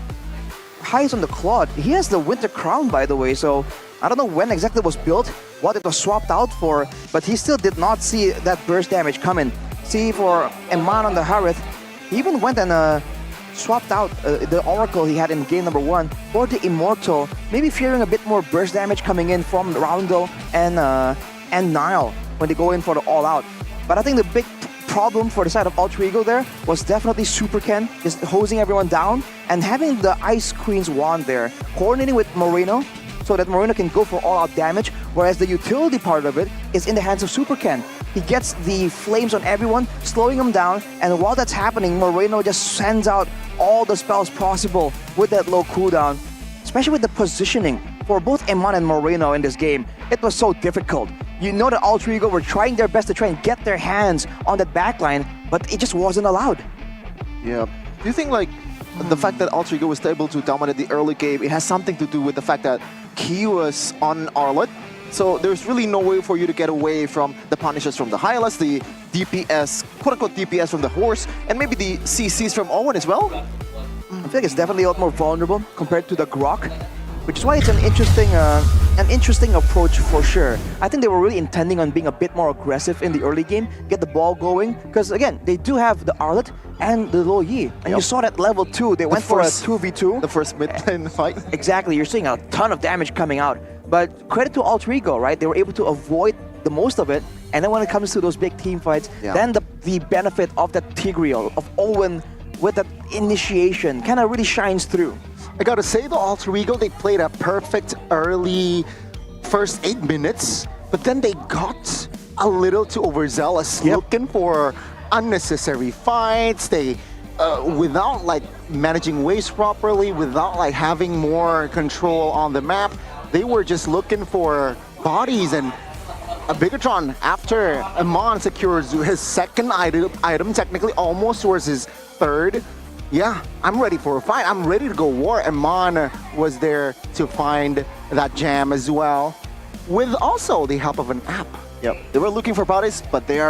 Highs on the Claude, he has the Winter Crown, by the way, so I don't know when exactly it was built, what it was swapped out for, but he still did not see that burst damage coming. See, for Eman on the Harith, he even went and swapped out the Oracle he had in game number 1 for the Immortal, maybe fearing a bit more burst damage coming in from Roundel and Niall when they go in for the all-out. But I think the big problem for the side of Ultra Ego there was definitely Super Ken, just hosing everyone down, and having the Ice Queen's wand there, coordinating with Moreno, so that Moreno can go for all-out damage, whereas the utility part of it is in the hands of Super Ken. He gets the flames on everyone, slowing them down, and while that's happening, Moreno just sends out all the spells possible with that low cooldown, especially with the positioning for both Eman and Moreno in this game. It was so difficult. You know that Ultra Ego were trying their best to try and get their hands on that backline, but it just wasn't allowed. Yeah. Do you think like the fact that Ultra Ego was able to dominate the early game, it has something to do with the fact that Key was on Arlet? So there's really no way for you to get away from the punishes from the Hylas, the DPS, quote-unquote DPS from the Horse, and maybe the CCs from Owen as well? I feel like it's definitely a lot more vulnerable compared to the Grok, which is why it's an interesting approach for sure. I think they were really intending on being a bit more aggressive in the early game, get the ball going, because again, they do have the Arlet and the Lo Yi, and you saw that level 2, they went for a 2v2. The first mid-lane fight. Exactly, you're seeing a ton of damage coming out. But credit to Ultra Ego, right? They were able to avoid the most of it, and then when it comes to those big team fights, then the benefit of that Tigreal, of Owen with that initiation kind of really shines through. I gotta say, the Ultra Ego, they played a perfect early first 8 minutes, but then they got a little too overzealous, looking for unnecessary fights. They, without like managing waves properly, without like having more control on the map, they were just looking for bodies. And Bigatron, after Eman secures his second item, technically almost towards his third, yeah, I'm ready for a fight. I'm ready to go war. Eman was there to find that jam as well, with also the help of an app. Yep, they were looking for bodies, but we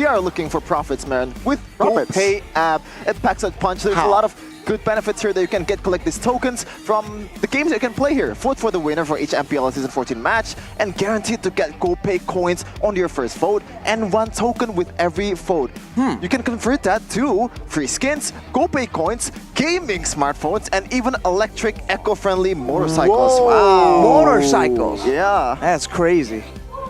are looking for profits, man. With Profits. GoPay app, it packs a punch. There's a lot of good benefits here that you can collect these tokens from the games that you can play here. Vote for the winner for each MPL Season 14 match, and guaranteed to get GoPay coins on your first vote, and 1 token with every vote. You can convert that to free skins, GoPay coins, gaming smartphones, and even electric eco-friendly motorcycles. Whoa. Wow. Motorcycles. Yeah. That's crazy.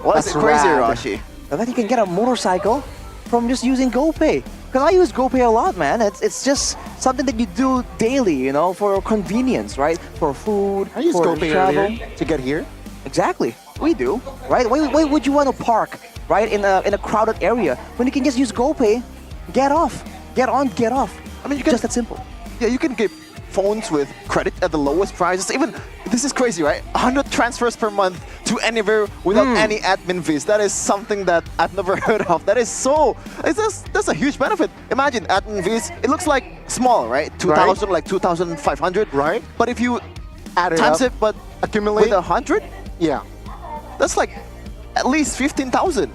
What is it crazy, Rashi? And then you can get a motorcycle from just using GoPay. Because I use GoPay a lot, man. It's just something that you do daily, you know, for convenience, right? For food, I use for GoPay travel. earlier to get here. Exactly. We do, right? Why would you want to park, right, in a crowded area when you can just use GoPay, get off, get on, get off? I mean, you can, just that simple. Yeah, you can get phones with credit at the lowest prices. Even, this is crazy, right? 100 transfers per month to anywhere without any admin fees. That is something that I've never heard of. That is that's a huge benefit. Imagine admin fees. It looks like small, right? 2,000, like 2,500. Right. But if you add it times up, it, but accumulate with 100, yeah, that's like at least 15,000.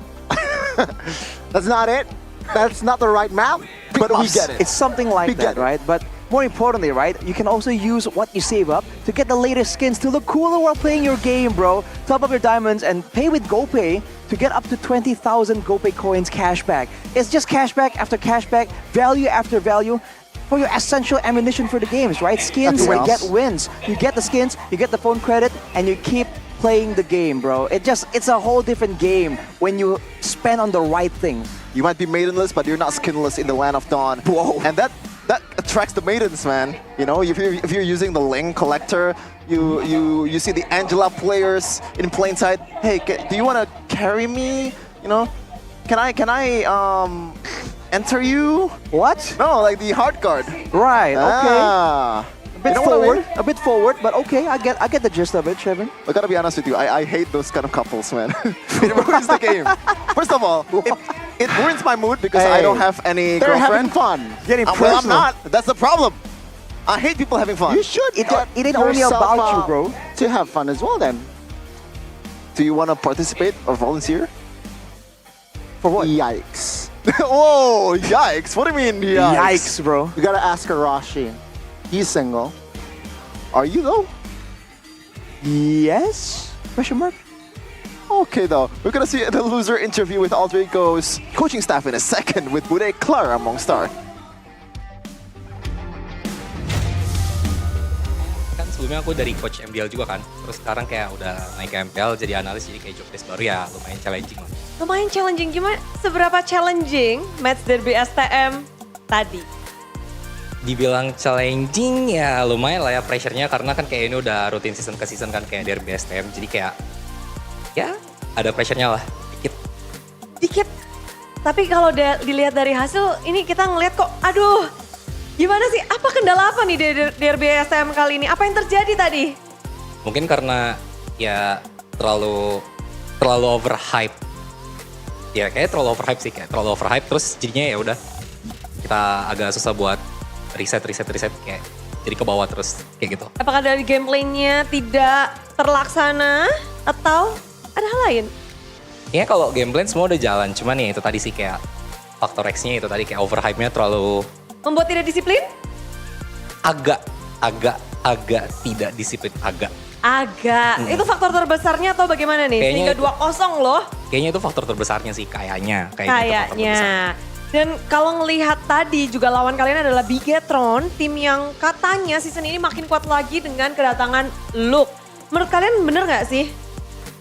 That's not it. That's not the right map, but we get it. It's something like that, right? But more importantly, right, you can also use what you save up to get the latest skins to look cooler while playing your game, bro. Top up your diamonds and pay with GoPay to get up to 20,000 GoPay coins cashback. It's just cashback after cashback, value after value. for your essential ammunition for the games, right? Skins, That's you right. get wins. You get the skins, you get the phone credit, and you keep playing the game, bro. It's a whole different game when you spend on the right thing. You might be maidenless, but you're not skinless in the land of Dawn. Whoa. And that attracts the maidens, man. You know, if you're using the Ling collector, you see the Angela players in plain sight. Hey, do you want to carry me? You know, can I enter you? What? No, like the heart guard. Right. Okay. Ah. A bit You know what I forward, mean? a bit forward, but okay, I get the gist of it, Shevin. I gotta be honest with you, I hate those kind of couples, man. It ruins the game. First of all, it ruins my mood because I don't have any They're girlfriend. having fun. Getting Well, I'm personal. not. That's the problem. I hate people having fun. You should It get ain't only yourself about you, out bro. to have fun as well then. Do you want to participate or volunteer? For what? Yikes. Whoa, yikes. What do you mean, yikes? Yikes, bro. You gotta ask Arashi. He's single. Are you though? Yes? Question mark? Okay, though. We're gonna see the loser interview with Alter Ego's coaching staff in a second with Bude Clara among star. Kan sebelumnya aku dari coach MPL juga kan, terus sekarang kayak udah naik ke MPL jadi analis, jadi kayak job desk baru ya lumayan challenging lah. Lumayan challenging, gimana? Seberapa challenging match derby STM tadi? Dibilang challenging ya lumayan lah ya pressure-nya karena kan kayak ini udah rutin season ke season kan kayak derby STM, jadi kayak ya ada pressure-nya lah dikit. Dikit. Tapi kalau dilihat dari hasil ini kita ngelihat kok aduh gimana sih? Apa kendala apa nih di derby STM kali ini? Apa yang terjadi tadi? Mungkin karena ya terlalu overhype. Ya kayak terlalu overhype sih, kayak terlalu overhype terus jadinya ya udah kita agak susah buat riset kayak jadi ke bawah terus kayak gitu. Apakah dari gameplaynya tidak terlaksana atau ada hal lain? Ya kalau game plan semua udah jalan, cuman ya itu tadi sih kayak faktor X-nya itu tadi kayak overhype-nya terlalu Membuat tidak disiplin? agak tidak disiplin agak. Itu faktor terbesarnya atau bagaimana nih? Kayaknya Sehingga 2-0 loh. Kayaknya itu faktor terbesarnya sih kayaknya. Gitu faktor Kayaknya. terbesarnya. Dan kalau ngelihat tadi juga lawan kalian adalah Bigetron, tim yang katanya season ini makin kuat lagi dengan kedatangan Luke. Menurut kalian bener gak sih?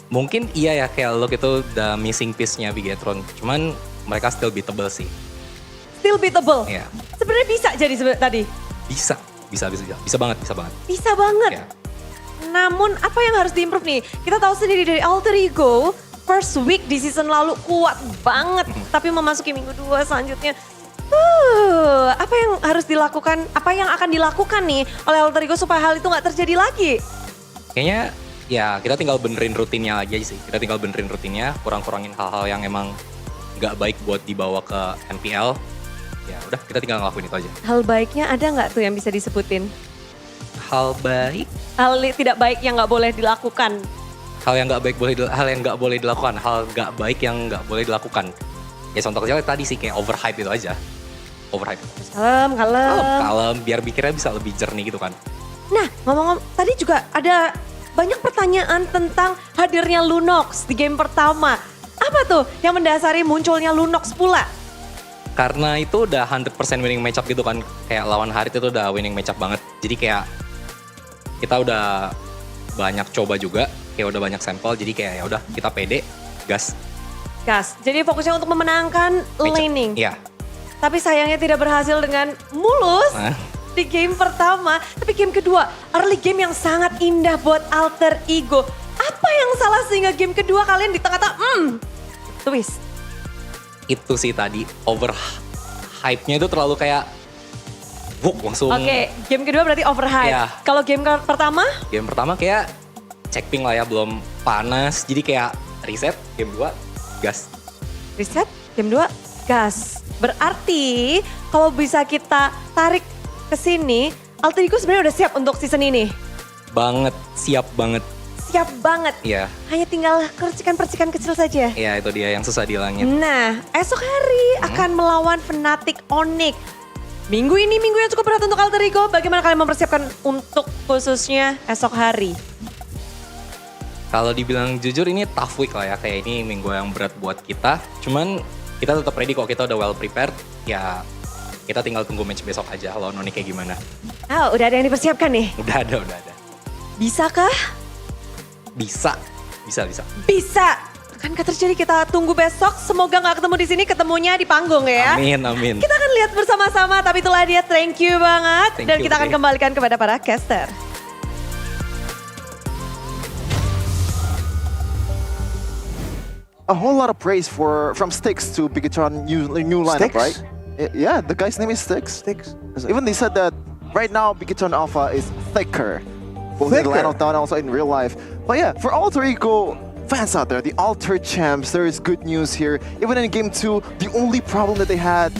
Mungkin iya ya kayak Luke itu the missing piece-nya Bigetron. Cuman mereka still beatable sih. Still beatable? Iya. Sebenarnya bisa jadi tadi? Bisa banget. Bisa banget. Ya. Namun apa yang harus diimprove nih? Kita tahu sendiri dari Alter Ego, first week di season lalu kuat banget. Tapi memasuki minggu 2 selanjutnya, apa yang harus dilakukan, apa yang akan dilakukan nih oleh Alter Ego supaya hal itu gak terjadi lagi? Kayaknya ya kita tinggal benerin rutinnya lagi aja sih. Kita tinggal benerin rutinnya, kurang-kurangin hal-hal yang emang gak baik buat dibawa ke MPL. Ya udah kita tinggal ngelakuin itu aja. Hal baiknya ada nggak tuh yang bisa disebutin? Hal baik? Hal tidak baik yang nggak boleh dilakukan. Hal yang nggak baik boleh dilakukan. Hal nggak baik yang nggak boleh dilakukan. Ya contoh kecil tadi sih kayak overhype itu aja. Overhype. Kalem, biar pikirnya bisa lebih jernih gitu kan. Nah ngomong-ngomong tadi juga ada banyak pertanyaan tentang hadirnya Lunox di game pertama. Apa tuh yang mendasari munculnya Lunox pula? Karena itu udah 100% winning matchup gitu kan. Kayak lawan Harit itu udah winning matchup banget. Jadi kayak kita udah banyak coba juga, kayak udah banyak sampel. Jadi kayak ya udah kita pede, gas. Jadi fokusnya untuk memenangkan laning. Iya. Tapi sayangnya tidak berhasil dengan mulus di game pertama. Tapi game kedua, early game yang sangat indah buat Alter Ego. Apa yang salah sehingga game kedua kalian di tengah-tengah twist? Itu sih tadi overhype-nya itu terlalu kayak langsung. Oke, game kedua berarti overhype. Iya. Kalau game pertama? Game pertama kayak check ping lah ya, belum panas. Jadi kayak reset, game 2 gas. Reset, game 2 gas. Berarti kalau bisa kita tarik ke sini, Alter Ego sebenarnya udah siap untuk season ini. Siap banget. Siap banget. Iya. Hanya tinggal percikan-percikan kecil saja. Iya, itu dia yang susah dihilangin. Nah, esok hari akan melawan Fnatic Onyx. Minggu ini minggu yang cukup berat untuk Alter Ego. Bagaimana kalian mempersiapkan untuk khususnya esok hari? Kalau dibilang jujur ini tough week lah ya. Kayak ini minggu yang berat buat kita. Cuman kita tetap ready kok, kita udah well prepared. Ya kita tinggal tunggu match besok aja lawan Oni kayak gimana. Ah, udah ada yang dipersiapkan nih? Udah ada. Bisakah? Bisa. Bisa. Kan kata jadi kita tunggu besok, semoga nggak ketemu di sini, ketemunya di panggung ya. Amin. Kita akan lihat bersama-sama, tapi itulah dia, thank you banget. Dan kita akan kembalikan kepada para caster. A whole lot of praise from Styx to Bigatron new lineup, Styx? right? Yeah, the guy's name is Styx. Even they said that right now Bigatron Alpha is thicker. Both in the lineup and also in real life. But yeah, for Alter Ego fans out there, the Alter Champs, there is good news here. Even in Game 2, the only problem that they had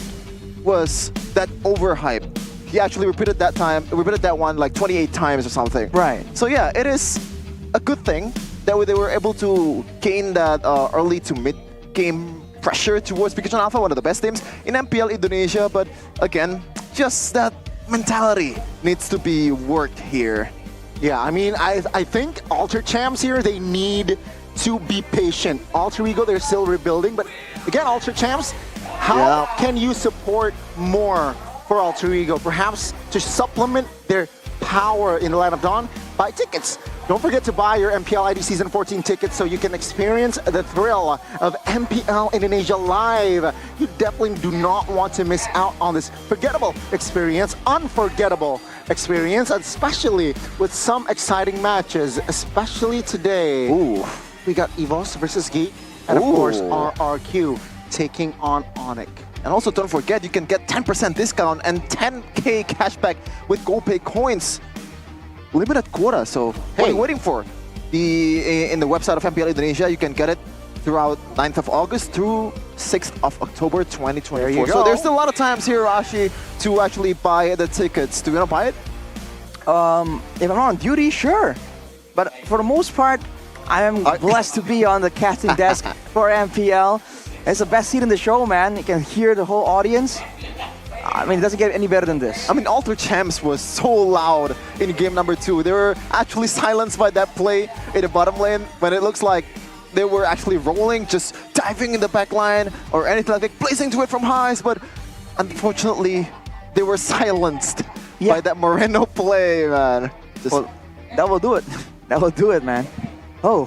was that overhype. He actually repeated that one like 28 times or something. Right. So yeah, it is a good thing that they were able to gain that early to mid-game pressure towards Bigatron Alpha, one of the best teams in MPL Indonesia. But again, just that mentality needs to be worked here. Yeah, I mean, I think Alter Champs here, they need to be patient. Alter Ego, they're still rebuilding, but again, Alter Champs, how can you support more for Alter Ego? Perhaps to supplement their power in the Land of Dawn, buy tickets. Don't forget to buy your MPL ID Season 14 tickets so you can experience the thrill of MPL Indonesia live. You definitely do not want to miss out on this forgettable experience, unforgettable experience, especially with some exciting matches, especially today. Ooh. We got EVOS versus Geek, and of course RRQ taking on Onyx. And also don't forget, you can get 10% discount and 10k cashback with GoPay coins. Limited quota, so what are you waiting for? In the website of MPL Indonesia, you can get it throughout 9th of August through 6th of October 2024. There you go. So there's still a lot of times here, Rashi, to actually buy the tickets. Do you want to buy it? If I'm not on duty, sure. But for the most part, I am blessed to be on the casting desk for MPL. It's the best seat in the show, man. You can hear the whole audience. I mean, it doesn't get any better than this. I mean, Alter Champs was so loud in game number 2. They were actually silenced by that play in the bottom lane when it looks like they were actually rolling, just diving in the back line or anything like that, placing to it from highs, but unfortunately, they were silenced by that Moreno play, man. Well, that will do it. That will do it, man. Oh.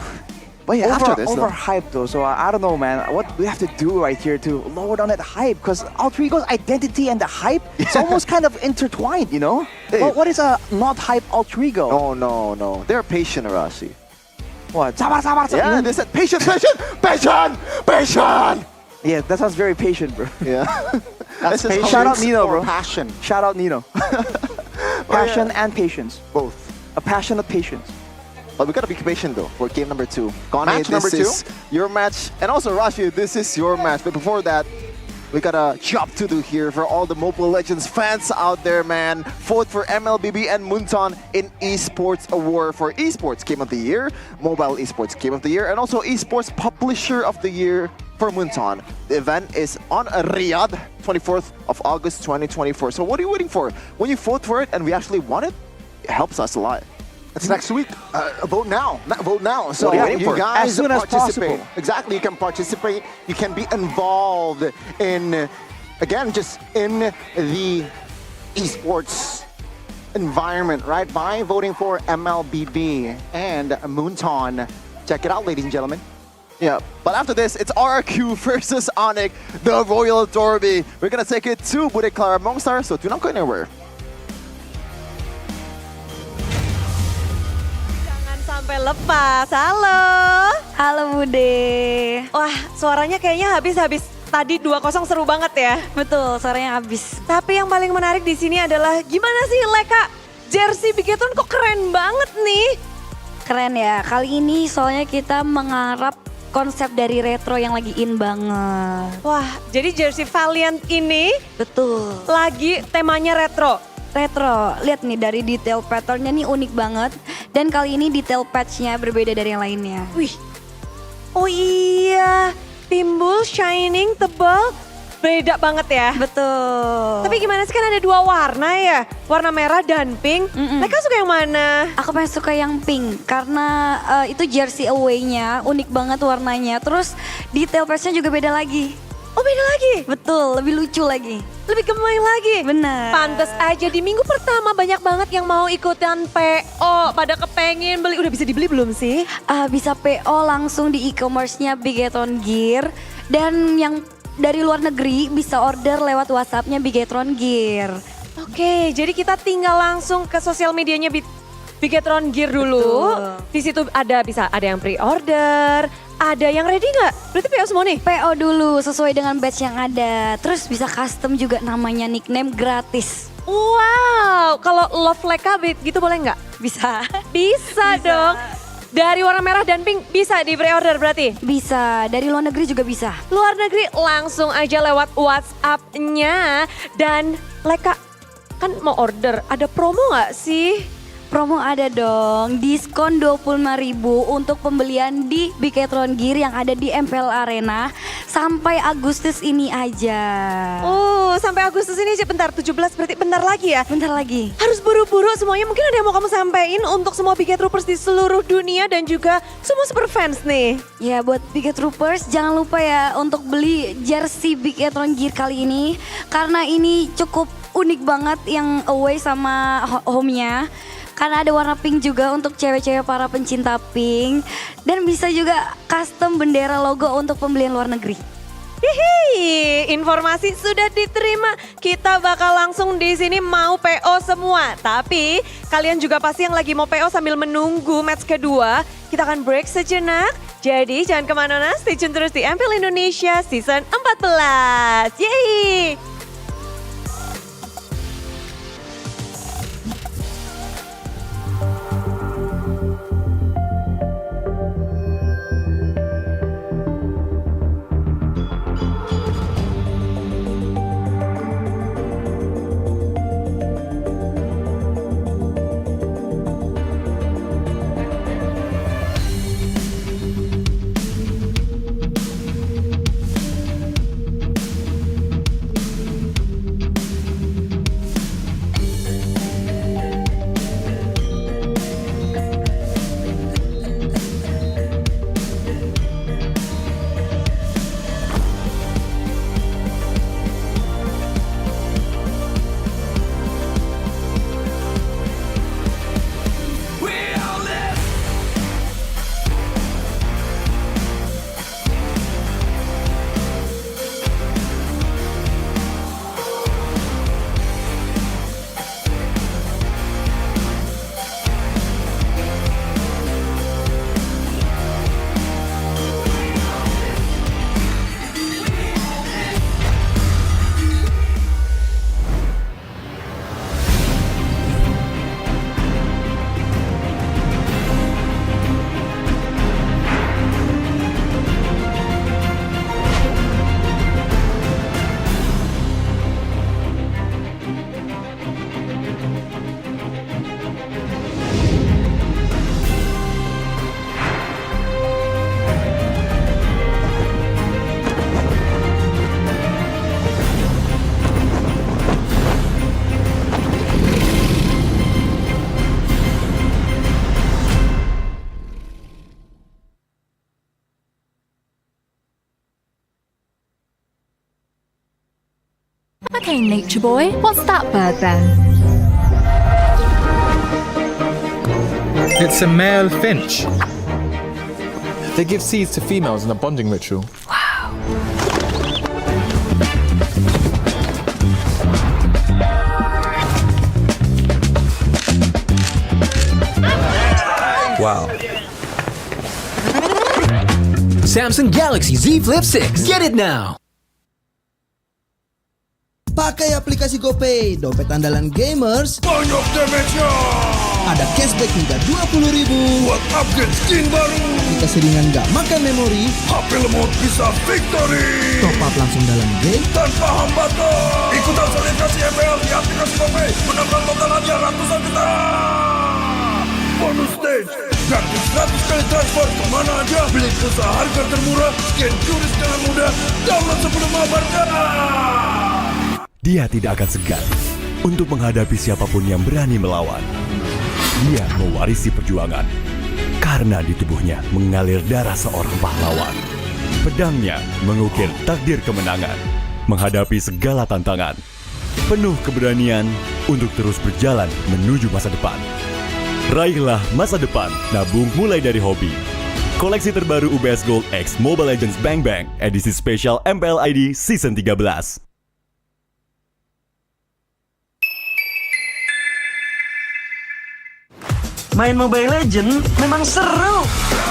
But yeah, after this, overhyped though, so I don't know, man. What we have to do right here to lower down that hype, because Alter Ego's identity and the hype, it's almost kind of intertwined, you know? Hey. What is a not hype Alter Ego? Oh, no. They're patient, Arashi. What? Sabar. Yeah, they said patient. Yeah, that sounds very patient, bro. Yeah. That's patience. Shout out Nino, bro. Passion. Shout out Nino. Passion and patience. Both. A passionate patience. But we gotta be patient though for game number 2. Match number 2. Is your match, and also Rashi, this is your match. But before that, we got a job to do here for all the Mobile Legends fans out there, man. Vote for MLBB and Munton in Esports Award for Esports Game of the Year, Mobile Esports Game of the Year, and also Esports Publisher of the Year for Munton. The event is on Riyadh, 24th of August 2024. So what are you waiting for? When you vote for it and we actually won it, it helps us a lot. It's next week. Vote now. Vote now. So What are you waiting for? guys As soon as participate. possible. Exactly. You can participate. You can be involved in, again, just in the esports environment, right? By voting for MLBB and Moonton. Check it out, ladies and gentlemen. Yeah, but after this, it's RRQ versus Onyx, the Royal Derby. We're gonna take it to Bude Clara Mongstar, so do not go anywhere. Sampai lepas. Halo Bude. Wah, suaranya kayaknya habis tadi 2-0 seru banget ya. Betul, suaranya habis. Tapi yang paling menarik di sini adalah gimana sih Leka? Jersey Bigatron kok keren banget nih. Keren ya. Kali ini soalnya kita mengharap konsep dari retro yang lagi in banget. Wah, jadi jersey Valiant ini betul lagi temanya retro. Retro, lihat nih dari detail patternnya nih unik banget. Dan kali ini detail patchnya berbeda dari yang lainnya. Wih, oh iya, timbul, shining, tebal, beda banget ya. Betul. Tapi gimana sih, kan ada 2 warna ya, warna merah dan pink. Mereka suka yang mana? Aku pengen suka yang pink karena itu jersey away-nya unik banget warnanya. Terus detail patchnya juga beda lagi. Oh beda lagi? Betul, lebih lucu lagi. lebih gemoy lagi. Benar. Pantes aja di minggu pertama banyak banget yang mau ikutan PO. Pada kepengen beli, udah bisa dibeli belum sih? Bisa PO langsung di e-commerce-nya Bigetron Gear. Dan yang dari luar negeri bisa order lewat WhatsApp-nya Bigetron Gear. Oke, jadi kita tinggal langsung ke sosial medianya Bigetron Gear dulu. Betul. Di situ bisa ada yang pre-order, ada yang ready nggak? Berarti PO semua nih? PO dulu sesuai dengan batch yang ada. Terus bisa custom juga namanya, nickname gratis. Wow, kalau love like kabit gitu boleh nggak? Bisa. Bisa dong. Dari warna merah dan pink bisa di pre-order berarti? Bisa, dari luar negeri juga bisa. Luar negeri langsung aja lewat WhatsApp-nya. Dan Leka kan mau order, ada promo nggak sih? Promo ada dong, diskon 25.000 untuk pembelian di Bigetron Gear yang ada di MPL Arena sampai Agustus ini aja. Sampai Agustus ini aja, bentar 17 berarti bentar lagi ya? Bentar lagi. Harus buru-buru semuanya, mungkin ada yang mau kamu sampaikan untuk semua Bigetroopers di seluruh dunia dan juga semua super fans nih. Ya buat Bigetroopers jangan lupa ya untuk beli jersey Bigetron Gear kali ini. Karena ini cukup unik banget yang away sama home-nya. Karena ada warna pink juga untuk cewek-cewek para pencinta pink. Dan bisa juga custom bendera logo untuk pembelian luar negeri. Hihi, informasi sudah diterima. Kita bakal langsung di sini mau PO semua. Tapi kalian juga pasti yang lagi mau PO sambil menunggu match kedua. Kita akan break sejenak. Jadi jangan kemana-mana, stay tune terus di MPL Indonesia Season 14. Yeay! Okay, Nature Boy, what's that bird then? It's a male finch. They give seeds to females in a bonding ritual. Wow. Samsung Galaxy Z Flip 6. Get it now. Pakai aplikasi GoPay, dompet andalan gamers. Banyak damage-nya. Ada cashback hingga 20.000 buat upgrade skin baru. Kita seringan gak makan memori. HP lemot bisa victory. Top up langsung dalam game tanpa hambatan. Ikutan selebrasi MPL di aplikasi GoPay. Menambah totalannya ratusan juta. Bonus stage. Gratis 100 kali transfer kemana aja. Beli pulsa harga termurah. Scan QRIS dengan mudah. Download sebelum mabarkan. Dia tidak akan segan untuk menghadapi siapapun yang berani melawan. Dia mewarisi perjuangan karena di tubuhnya mengalir darah seorang pahlawan. Pedangnya mengukir takdir kemenangan, menghadapi segala tantangan penuh keberanian untuk terus berjalan menuju masa depan. Raihlah masa depan, nabung mulai dari hobi. Koleksi terbaru UBS Gold X Mobile Legends Bang Bang, edisi spesial MPL ID Season 13. Main Mobile Legends memang seru.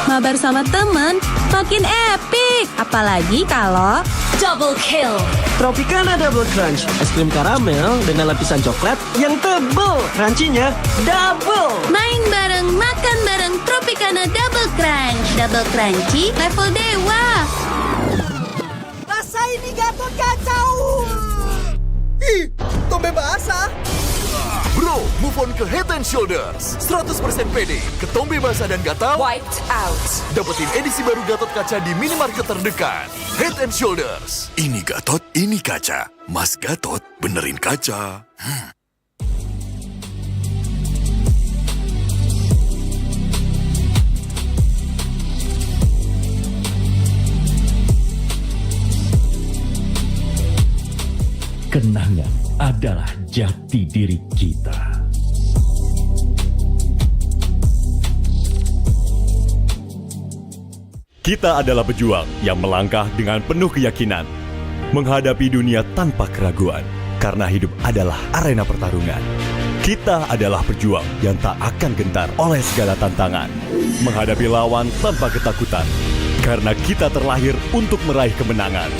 Mabar sama temen makin epic. Apalagi kalau double kill. Tropicana Double Crunch, es krim karamel dengan lapisan coklat yang tebal. Crunchy-nya double. Main bareng, makan bareng Tropicana Double Crunch. Double crunchy level dewa. Rasa ini Gatot kacau. Ih, tombe basah. Bro, move on ke Head and Shoulders. 100% pede, ketombe basah dan gatal Wiped out. dapetin edisi baru Gatot Kaca di minimarket terdekat. Head and Shoulders. Ini Gatot, ini kaca. Mas Gatot, benerin kaca. Kenangan adalah jati diri kita. Kita adalah pejuang yang melangkah dengan penuh keyakinan, menghadapi dunia tanpa keraguan, karena hidup adalah arena pertarungan. Kita adalah pejuang yang tak akan gentar oleh segala tantangan, menghadapi lawan tanpa ketakutan, karena kita terlahir untuk meraih kemenangan.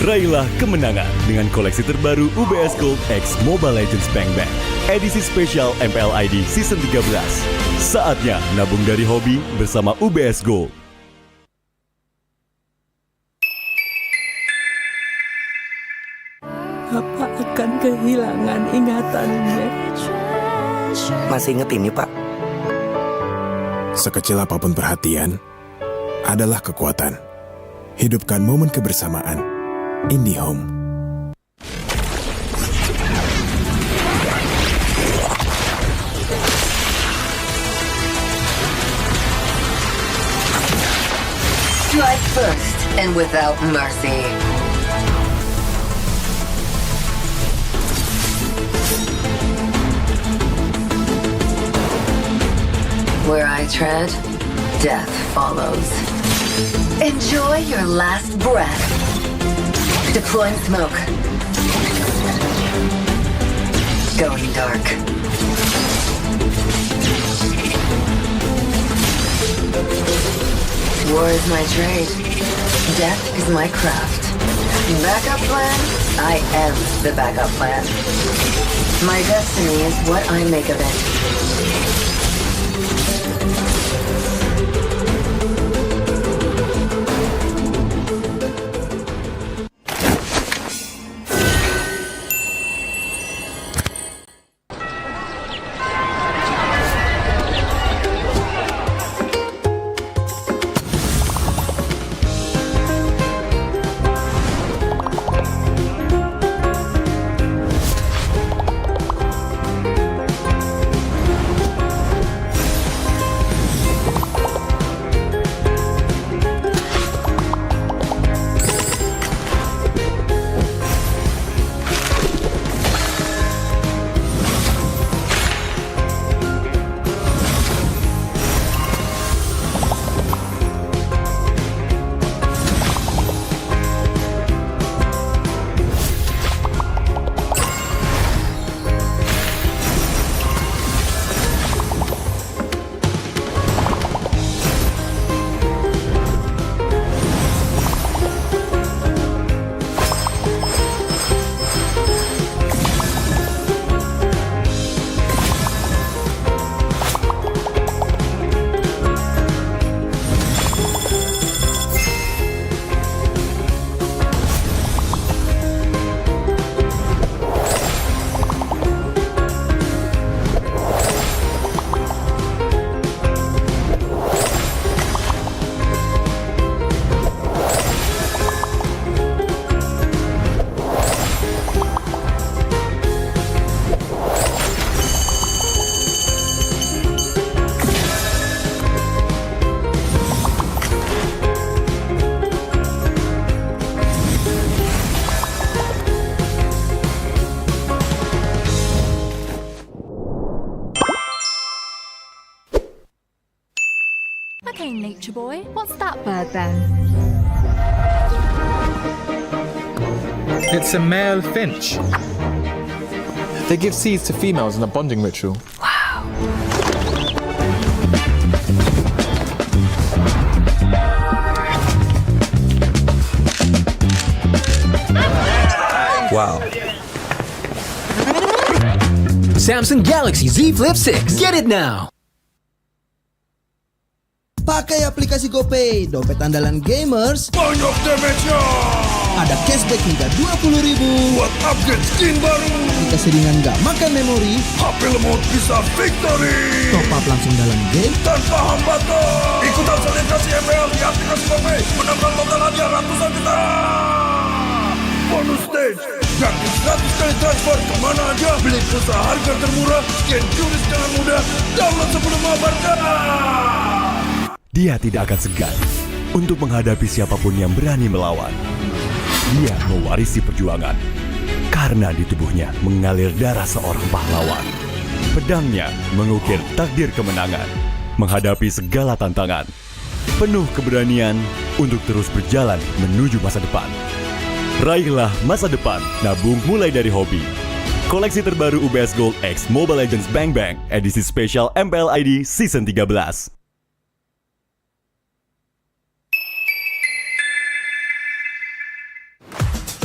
Raihlah kemenangan dengan koleksi terbaru UBS Gold X Mobile Legends Bang Bang, edisi spesial MPL ID Season 13. Saatnya nabung dari hobi bersama UBS Gold. Apa akan kehilangan ingatannya? Masih inget ini, Pak? Sekecil apapun perhatian adalah kekuatan. Hidupkan momen kebersamaan. IndiHome. Strike first and without mercy. Where I tread, death follows. Enjoy your last breath. Deploying smoke. Going dark. War is my trade. Death is my craft. Backup plan? I am the backup plan. My destiny is what I make of it. Okay, Nature Boy, what's that bird then? It's a male finch. They give seeds to females in a bonding ritual. Wow. Samsung Galaxy Z Flip 6. Get it now. Pakai aplikasi GoPay, dompet andalan gamers. Banyak damage-nya. Ada cashback hingga 20.000 buat upgrade skin baru. Jika seringan nggak makan memori, HP lemot bisa victory. Top up langsung dalam game tanpa hambatan. Ikutan selebrasi MPL di aplikasi GoPay. Menambah total hadiah ratusan juta. Bonus stage, gratis 100 kali transfer kemana aja. Beli pulsa harga termurah, scan QRIS dengan mudah. Download sebelum mabarkan. Dia tidak akan segan untuk menghadapi siapapun yang berani melawan. Dia mewarisi perjuangan karena di tubuhnya mengalir darah seorang pahlawan. Pedangnya mengukir takdir kemenangan, menghadapi segala tantangan. Penuh keberanian untuk terus berjalan menuju masa depan. Raihlah masa depan, nabung mulai dari hobi. Koleksi terbaru UBS Gold X Mobile Legends Bang Bang, edisi spesial MPL ID Season 13.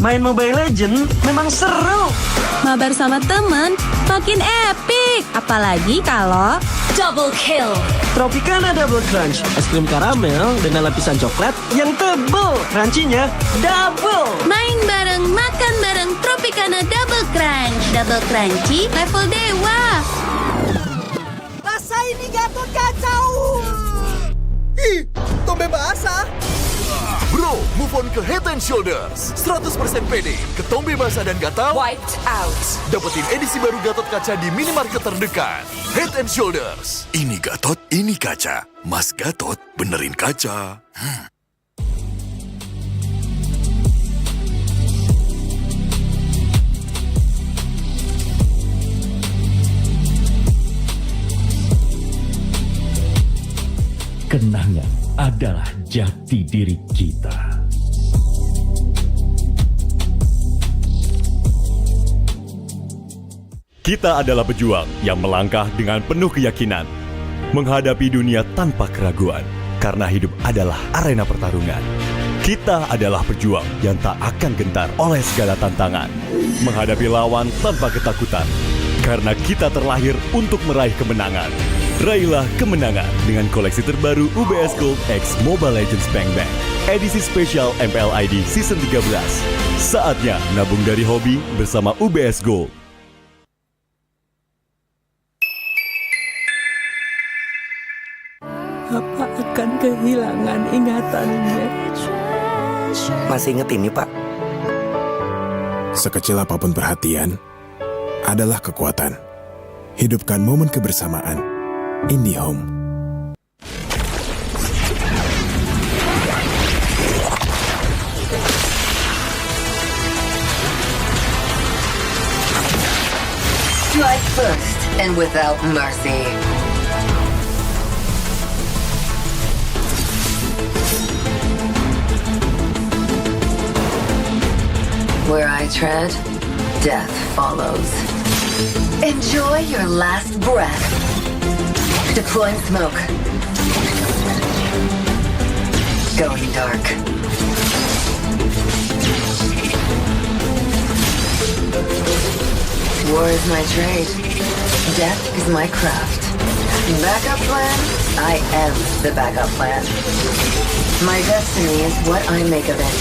Main Mobile Legends memang seru. Mabar sama temen makin epic. Apalagi kalau double kill. Tropicana Double Crunch, es krim karamel dengan lapisan coklat yang tebal. Crunchy-nya double. Main bareng, makan bareng Tropicana Double Crunch. Double crunchy level dewa. Rasa ini Gatot kacau. Ih, tombe basah. Bro, move on ke Head and Shoulders. 100% pede, ketombe basah dan gatal wiped out. Dapetin edisi baru Gatot kaca di minimarket terdekat. Head and Shoulders. Ini Gatot, ini kaca. Mas Gatot, benerin kaca. Kenangan adalah jati diri kita. Kita adalah pejuang yang melangkah dengan penuh keyakinan, menghadapi dunia tanpa keraguan, karena hidup adalah arena pertarungan. Kita adalah pejuang yang tak akan gentar oleh segala tantangan, menghadapi lawan tanpa ketakutan, karena kita terlahir untuk meraih kemenangan. Raihlah kemenangan dengan koleksi terbaru UBS Gold X Mobile Legends Bang Bang, edisi spesial MPL ID Season 13. Saatnya nabung dari hobi bersama UBS Gold. Papa akan kehilangan ingatannya. Masih inget ini, Pak? Sekecil apapun perhatian adalah kekuatan. Hidupkan momen kebersamaan. IndiHome. Strike first and without mercy. Where I tread, death follows. Enjoy your last breath. Deploying smoke. Going dark. War is my trade. Death is my craft. Backup plan? I am the backup plan. My destiny is what I make of it.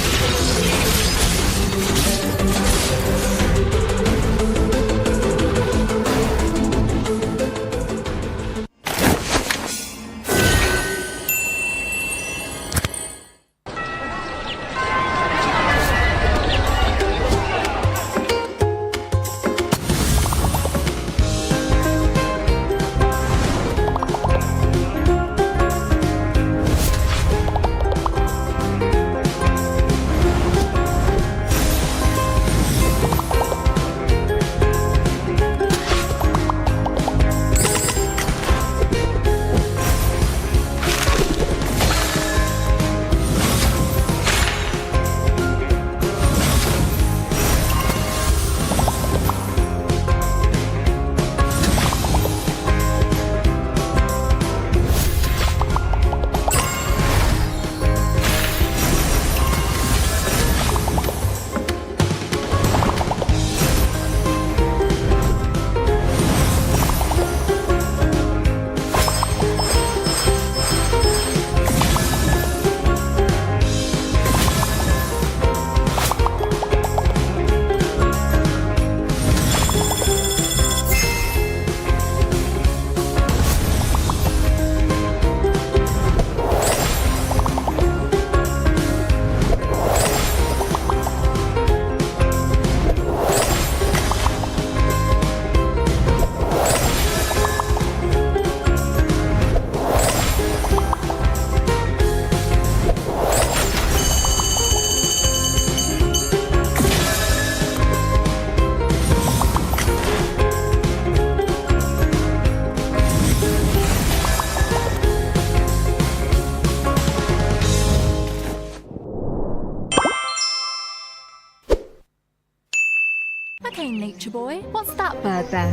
Nature Boy. What's that bird then?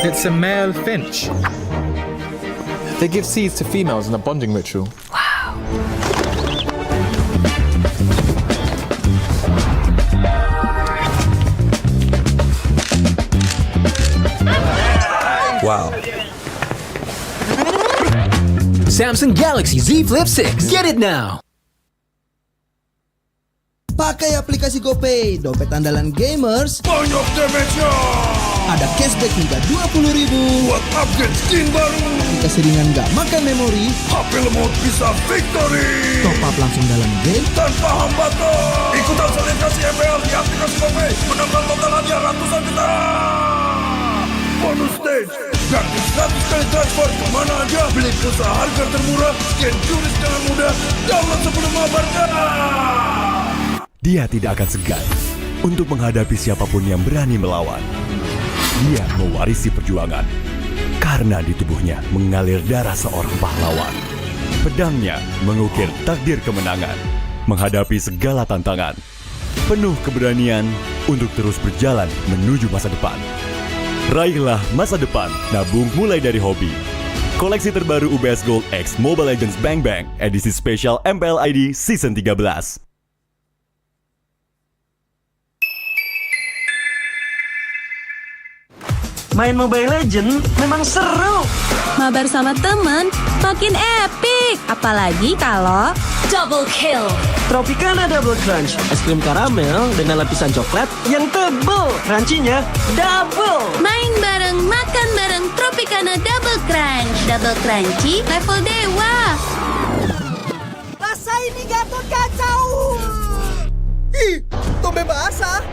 It's a male finch. They give seeds to females in a bonding ritual. Wow. Samsung Galaxy Z Flip 6. Get it now. Pakai aplikasi GoPay, dompet andalan gamers. Banyak damage-nya. Ada cashback hingga 20.000 buat upgrade skin baru. Jika seringan nggak makan memori, HP lemot bisa victory. Top up langsung dalam game tanpa hambatan. Ikutan selebrasi MPL di aplikasi GoPay. Menambah total hadiah ratusan juta. Bonus stage, gratis 100 kali transfer kemana aja. Beli pulsa harga termurah, scan juris dengan mudah. Download sebelum mabarkan. Dia tidak akan segan untuk menghadapi siapapun yang berani melawan. Dia mewarisi perjuangan karena di tubuhnya mengalir darah seorang pahlawan. Pedangnya mengukir takdir kemenangan, menghadapi segala tantangan. Penuh keberanian untuk terus berjalan menuju masa depan. Raihlah masa depan, nabung mulai dari hobi. Koleksi terbaru UBS Gold X Mobile Legends Bang Bang, edisi spesial MPL ID Season 13. Main Mobile Legends memang seru. Mabar sama temen makin epic. Apalagi kalau double kill. Tropicana Double Crunch, es krim karamel dengan lapisan coklat yang tebal. Crunchy-nya double. Main bareng, makan bareng Tropicana Double Crunch. Double crunchy level dewa. Rasa ini Gatot kacau. Ih, tombe basah.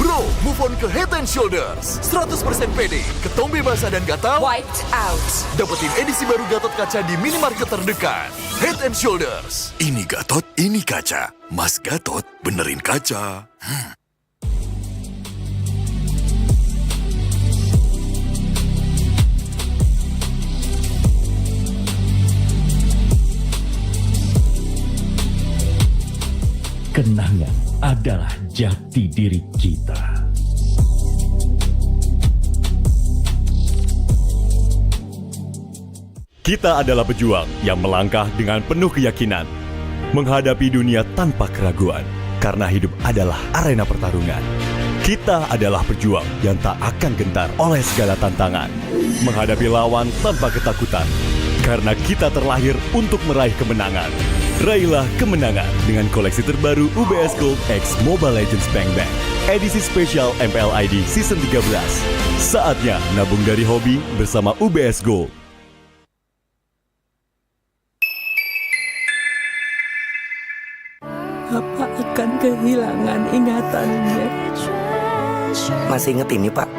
Bro, move on ke Head and Shoulders. 100% pede, ketombe basah dan gatal wiped out. Dapetin edisi baru Gatot Kaca di minimarket terdekat. Head and Shoulders. Ini Gatot, ini kaca. Mas Gatot, benerin kaca. Kenangan adalah jati diri kita. Kita adalah pejuang yang melangkah dengan penuh keyakinan, menghadapi dunia tanpa keraguan, karena hidup adalah arena pertarungan. Kita adalah pejuang yang tak akan gentar oleh segala tantangan, menghadapi lawan tanpa ketakutan, karena kita terlahir untuk meraih kemenangan. Raihlah kemenangan dengan koleksi terbaru UBS Gold X Mobile Legends Bang Bang, edisi spesial MPL ID Season 13. Saatnya nabung dari hobi bersama UBS Gold. Apa akan kehilangan ingatannya? Masih inget ini, Pak?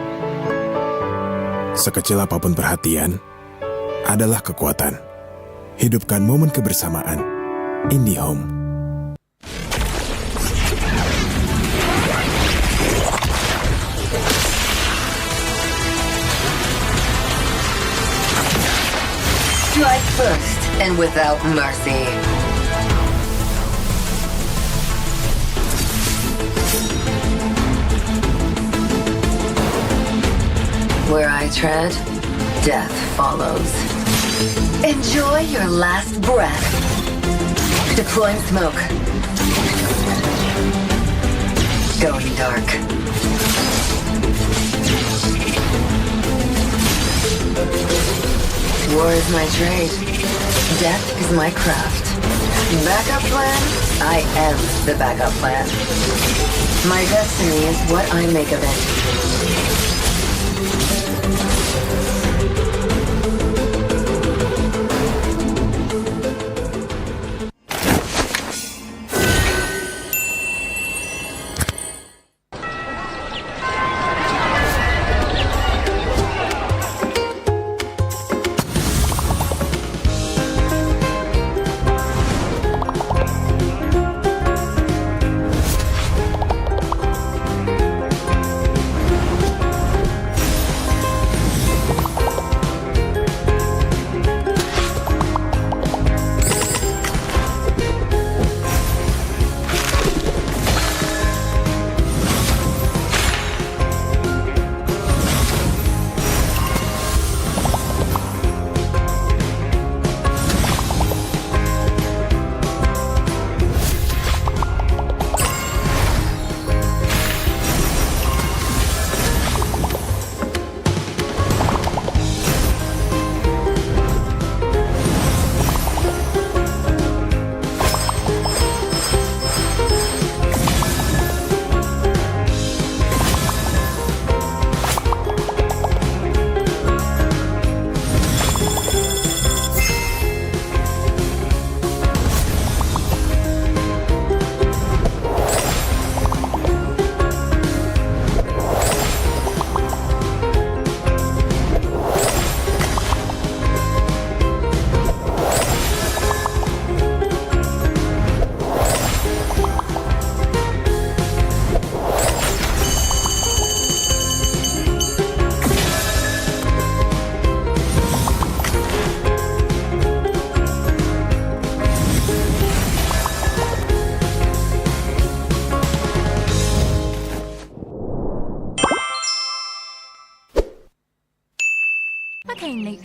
Sekecil apapun perhatian adalah kekuatan. Hidupkan momen kebersamaan. IndiHome. Strike first and without mercy. Where I tread, death follows. Enjoy your last breath. Deploying smoke. Going dark. War is my trade. Death is my craft. Backup plan? I am the backup plan. My destiny is what I make of it.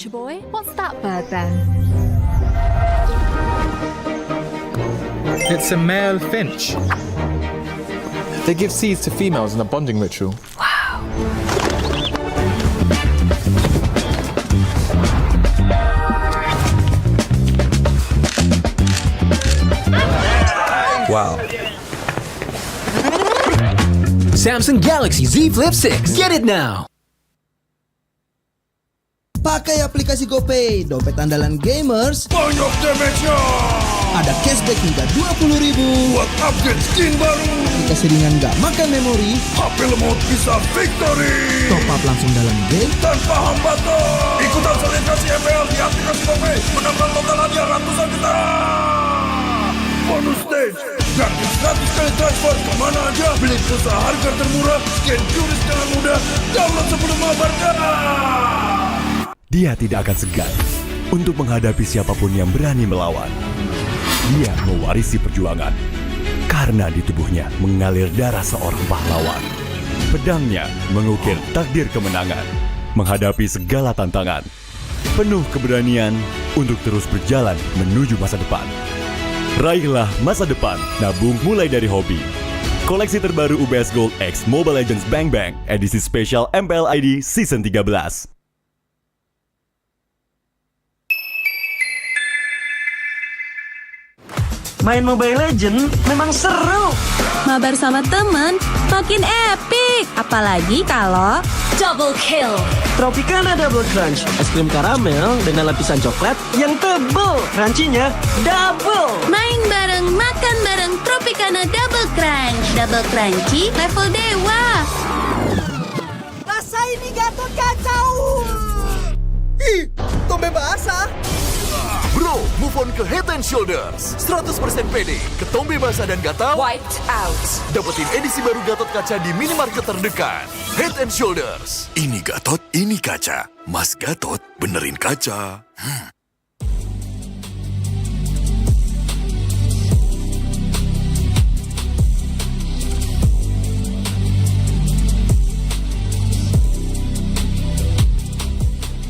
Country boy, what's that bird then? It's a male finch. They give seeds to females in a bonding ritual. Wow. Samsung Galaxy Z Flip 6. Get it now. Pakai aplikasi GoPay, dompet andalan gamers. Banyak damage-nya. Ada cashback hingga 20.000 buat upgrade skin baru. Aplikasi ringan gak makan memori. HP lemot bisa victory. Top up langsung dalam game tanpa hambatan. Ikutan selebrasi MPL di aplikasi GoPay. Menambah total hadiah ratusan juta. Bonus stage, gratis 100 kali transfer kemana aja. Beli pulsa harga termurah, scan juris dengan mudah. Download sebelum mabarkan. Dia tidak akan segan untuk menghadapi siapapun yang berani melawan. Dia mewarisi perjuangan karena di tubuhnya mengalir darah seorang pahlawan. Pedangnya mengukir takdir kemenangan, menghadapi segala tantangan. Penuh keberanian untuk terus berjalan menuju masa depan. Raihlah masa depan, nabung mulai dari hobi. Koleksi terbaru UBS Gold X Mobile Legends Bang Bang, edisi spesial MPL ID Season 13. Main Mobile Legends memang seru. Mabar sama temen makin epic. Apalagi kalau double kill. Tropicana Double Crunch, es krim karamel dengan lapisan coklat yang tebal. Crunchy-nya double. Main bareng, makan bareng Tropicana Double Crunch. Double crunchy level dewa. Rasa ini Gatot kacau. Ih, tombe basah. Bro, move on ke Head and Shoulders. 100% pede, ketombe basah dan gatal Wiped out. dapetin edisi baru Gatot kaca di minimarket terdekat. Head and Shoulders. Ini Gatot, ini kaca. Mas Gatot, benerin kaca.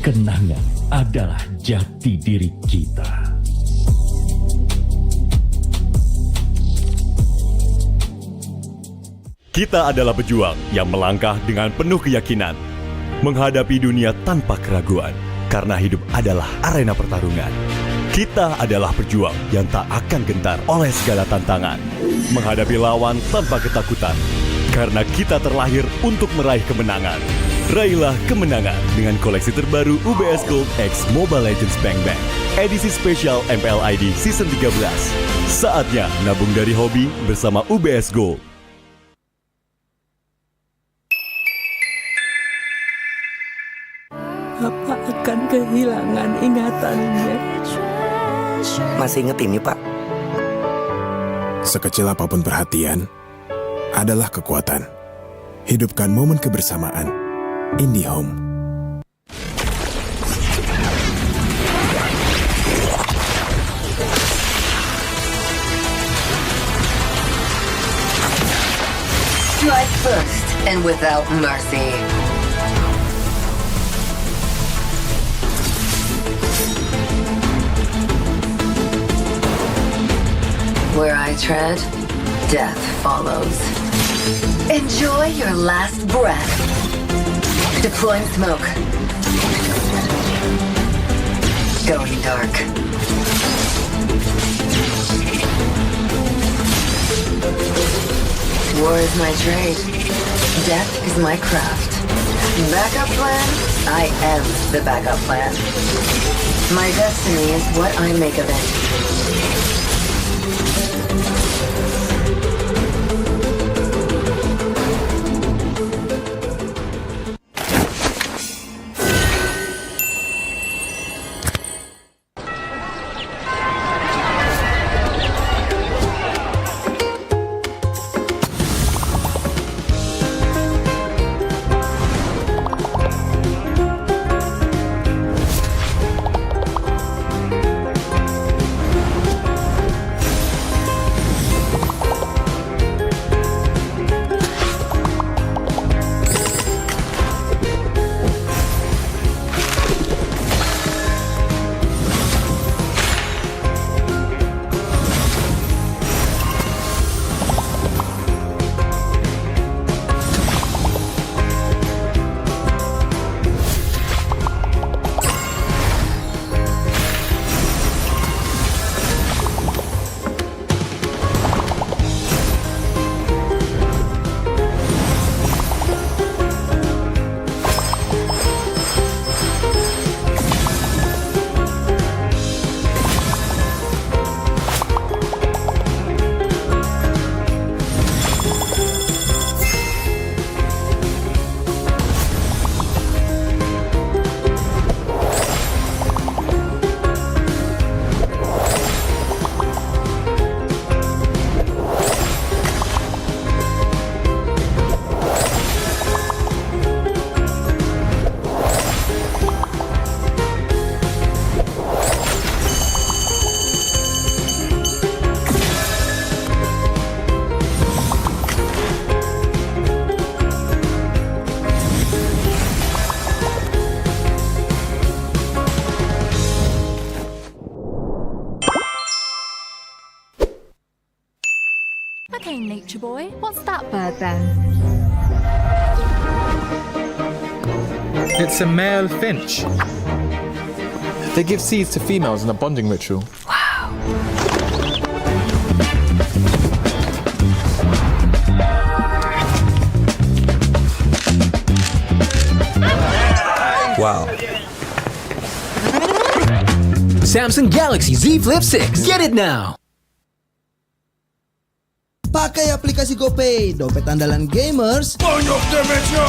Kenangan adalah jati diri kita. Kita adalah pejuang yang melangkah dengan penuh keyakinan, menghadapi dunia tanpa keraguan, karena hidup adalah arena pertarungan. Kita adalah pejuang yang tak akan gentar oleh segala tantangan, menghadapi lawan tanpa ketakutan, karena kita terlahir untuk meraih kemenangan. Raihlah kemenangan dengan koleksi terbaru UBS Gold X Mobile Legends Bang Bang, edisi spesial MPL ID Season 13. Saatnya nabung dari hobi bersama UBS Gold. Bapak akan kehilangan ingatannya. Masih inget ini, Pak? Sekecil apapun perhatian adalah kekuatan. Hidupkan momen kebersamaan. IndiHome. Strike first and without mercy. Where I tread, death follows. Enjoy your last breath. Deploying smoke. Going dark. War is my trade. Death is my craft. Backup plan? I am the backup plan. My destiny is what I make of it. fine, Nature Boy. What's that bird then? It's a male finch. They give seeds to females in a bonding ritual. Wow. Samsung Galaxy Z Flip 6. Get it now. Pakai aplikasi GoPay, dompet andalan gamers. Banyak damage-nya.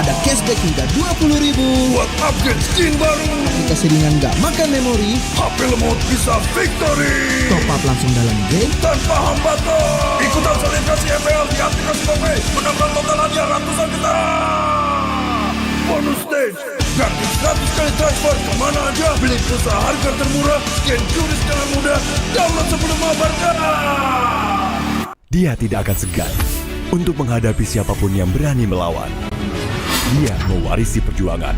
Ada cashback hingga 20.000 buat upgrade skin baru. Aplikasi ringan gak makan memori. HP lemot bisa victory. Top up langsung dalam game tanpa hambatan. Ikutan selebrasi MPL di aplikasi GoPay. Menambah total hadiah ratusan juta. Bonus stage. Gratis 100 kali transfer kemana aja. Beli pulsa harga termurah. Scan juri dengan mudah. Download sebelum mabarkan. Dia tidak akan segan untuk menghadapi siapapun yang berani melawan. Dia mewarisi perjuangan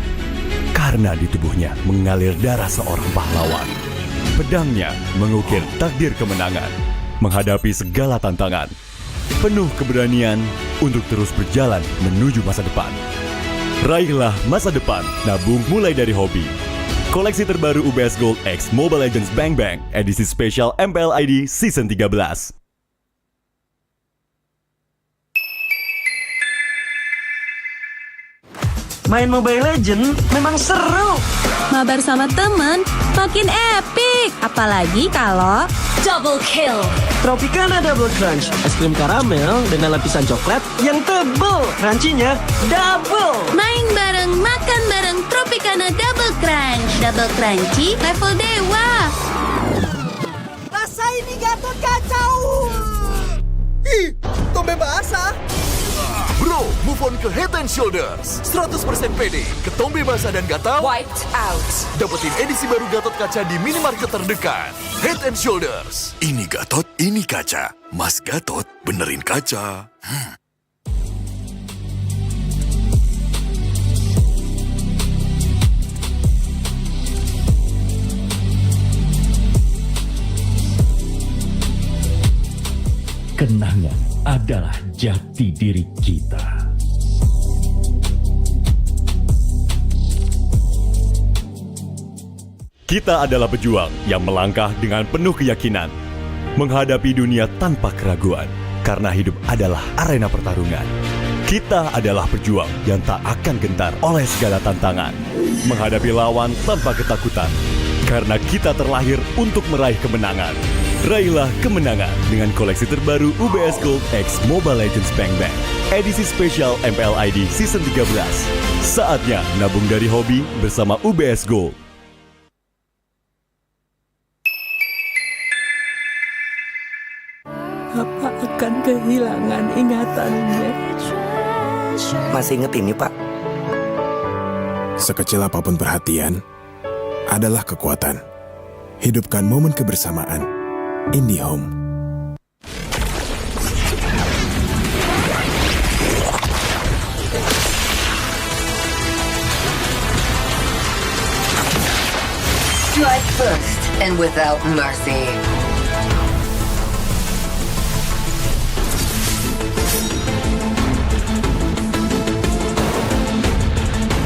karena di tubuhnya mengalir darah seorang pahlawan. Pedangnya mengukir takdir kemenangan, menghadapi segala tantangan. Penuh keberanian untuk terus berjalan menuju masa depan. Raihlah masa depan, nabung mulai dari hobi. Koleksi terbaru UBS Gold X Mobile Legends Bang Bang, edisi spesial MPL ID Season 13. Main Mobile Legends memang seru. Mabar sama temen makin epic. Apalagi kalau double kill. Tropicana Double Crunch, es krim karamel dengan lapisan coklat yang tebal. Crunchy-nya double. Main bareng, makan bareng Tropicana Double Crunch. Double crunchy level dewa. Rasa ini Gatot kacau. Ih, tombe basah. Bro, move on ke Head and Shoulders. 100% pede, ketombe basah dan gatal Wiped out. dapetin edisi baru Gatot Kaca di minimarket terdekat. Head and Shoulders. Ini Gatot, ini kaca. Mas Gatot, benerin kaca. Kenangan adalah jati diri kita. Kita adalah pejuang yang melangkah dengan penuh keyakinan, menghadapi dunia tanpa keraguan, karena hidup adalah arena pertarungan. Kita adalah pejuang yang tak akan gentar oleh segala tantangan, menghadapi lawan tanpa ketakutan, karena kita terlahir untuk meraih kemenangan. Raihlah kemenangan dengan koleksi terbaru UBS Gold X Mobile Legends Bang Bang, edisi spesial MPL ID Season 13. Saatnya nabung dari hobi bersama UBS Gold. Apa akan kehilangan ingatannya? Masih inget ini, Pak? Sekecil apapun perhatian adalah kekuatan. Hidupkan momen kebersamaan. IndiHome. Strike first and without mercy.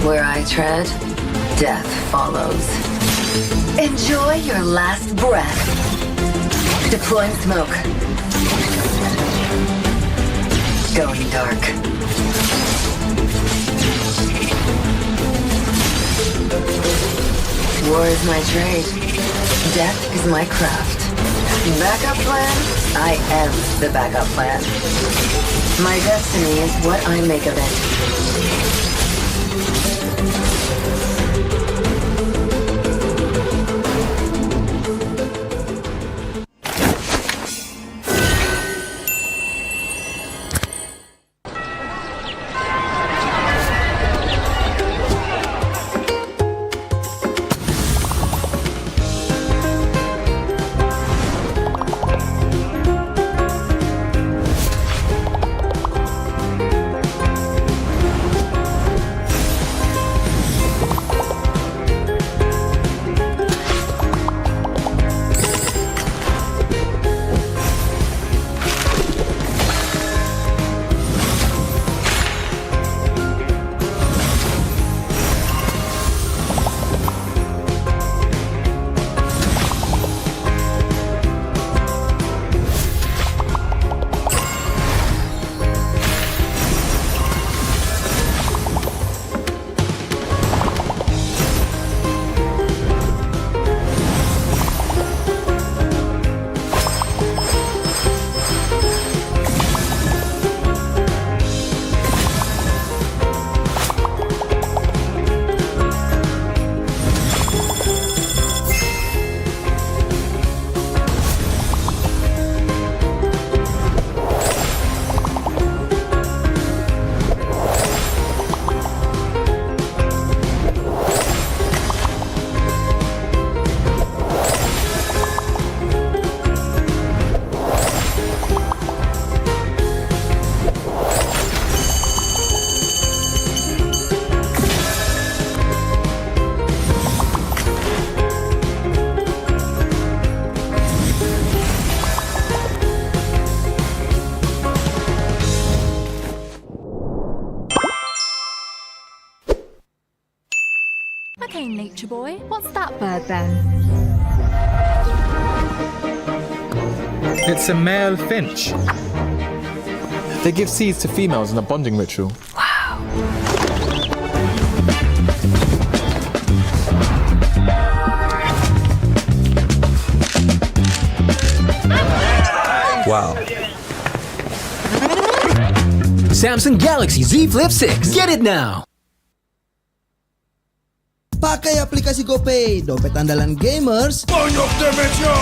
Where I tread, death follows. Enjoy your last breath. Deploying smoke. Going dark. War is my trade. Death is my craft. Backup plan? I am the backup plan. My destiny is what I make of it. Country boy, what's that bird then? It's a male finch. They give seeds to females in a bonding ritual. Wow. Samsung Galaxy Z Flip 6. Get it now. Pakai aplikasi GoPay, dompet andalan gamers. Banyak damage-nya.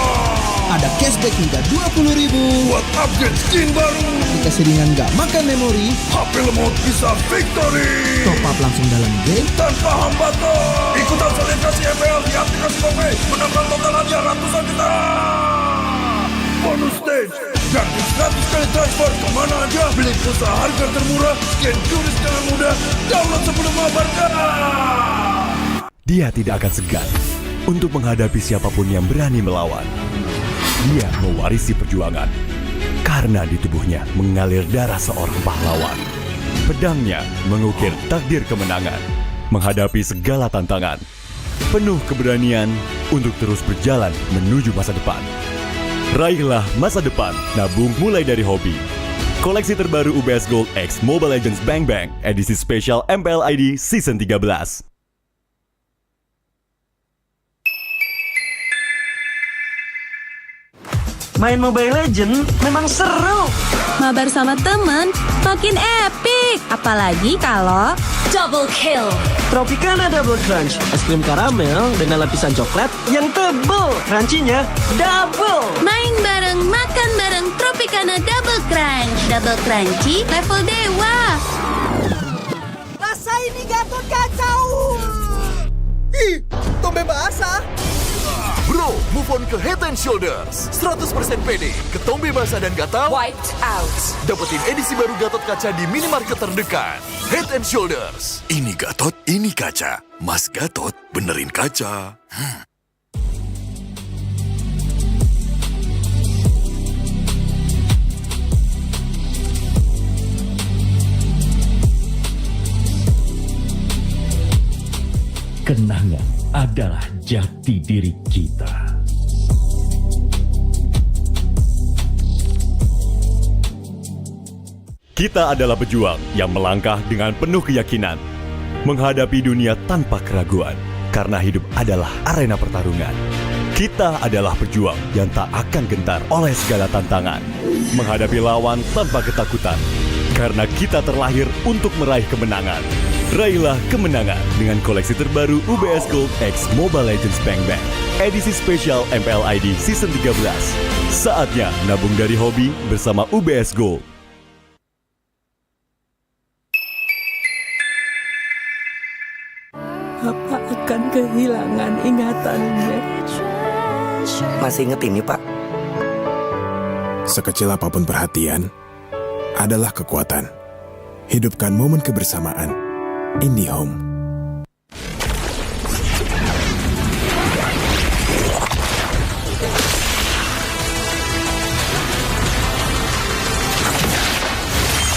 Ada cashback hingga 20.000 buat upgrade skin baru. Aplikasi ringan gak makan memori. HP lemot bisa victory. Top up langsung dalam game tanpa hambatan. Ikutan selebrasi MPL di aplikasi GoPay. Menambah total hadiah ratusan juta. Bonus stage. Gratis 100 kali transfer kemana aja. Beli pulsa harga termurah. Scan QRIS dengan mudah. Download sebelum mabarkan. Dia tidak akan segan untuk menghadapi siapapun yang berani melawan. Dia mewarisi perjuangan karena di tubuhnya mengalir darah seorang pahlawan. Pedangnya mengukir takdir kemenangan, menghadapi segala tantangan. Penuh keberanian untuk terus berjalan menuju masa depan. Raihlah masa depan, nabung mulai dari hobi. Koleksi terbaru UBS Gold X Mobile Legends Bang Bang edisi spesial MPL ID Season 13. Main Mobile Legends memang seru. Mabar sama temen makin epic. Apalagi kalau double kill. Tropicana Double Crunch, es krim karamel dengan lapisan coklat yang tebal. Crunchy-nya double. Main bareng, makan bareng Tropicana Double Crunch. Double crunchy level dewa. Rasa ini Gatot kacau. Ih, tombe basah. Bro, move on ke Head and Shoulders. 100% pede, ketombe basah dan gatal Wiped out. dapetin edisi baru Gatot kaca di minimarket terdekat. Head and Shoulders. Ini Gatot, ini kaca. Mas Gatot, benerin kaca. Kenangan adalah jati diri kita. Kita adalah pejuang yang melangkah dengan penuh keyakinan, menghadapi dunia tanpa keraguan, karena hidup adalah arena pertarungan. Kita adalah pejuang yang tak akan gentar oleh segala tantangan, menghadapi lawan tanpa ketakutan, karena kita terlahir untuk meraih kemenangan. Raihlah kemenangan dengan koleksi terbaru UBS Gold X Mobile Legends Bang Bang edisi spesial MPL ID Season 13. Saatnya nabung dari hobi bersama UBS Gold. Apa akan kehilangan ingatannya? Masih inget ini, Pak? Sekecil apapun perhatian adalah kekuatan. Hidupkan momen kebersamaan. IndiHome.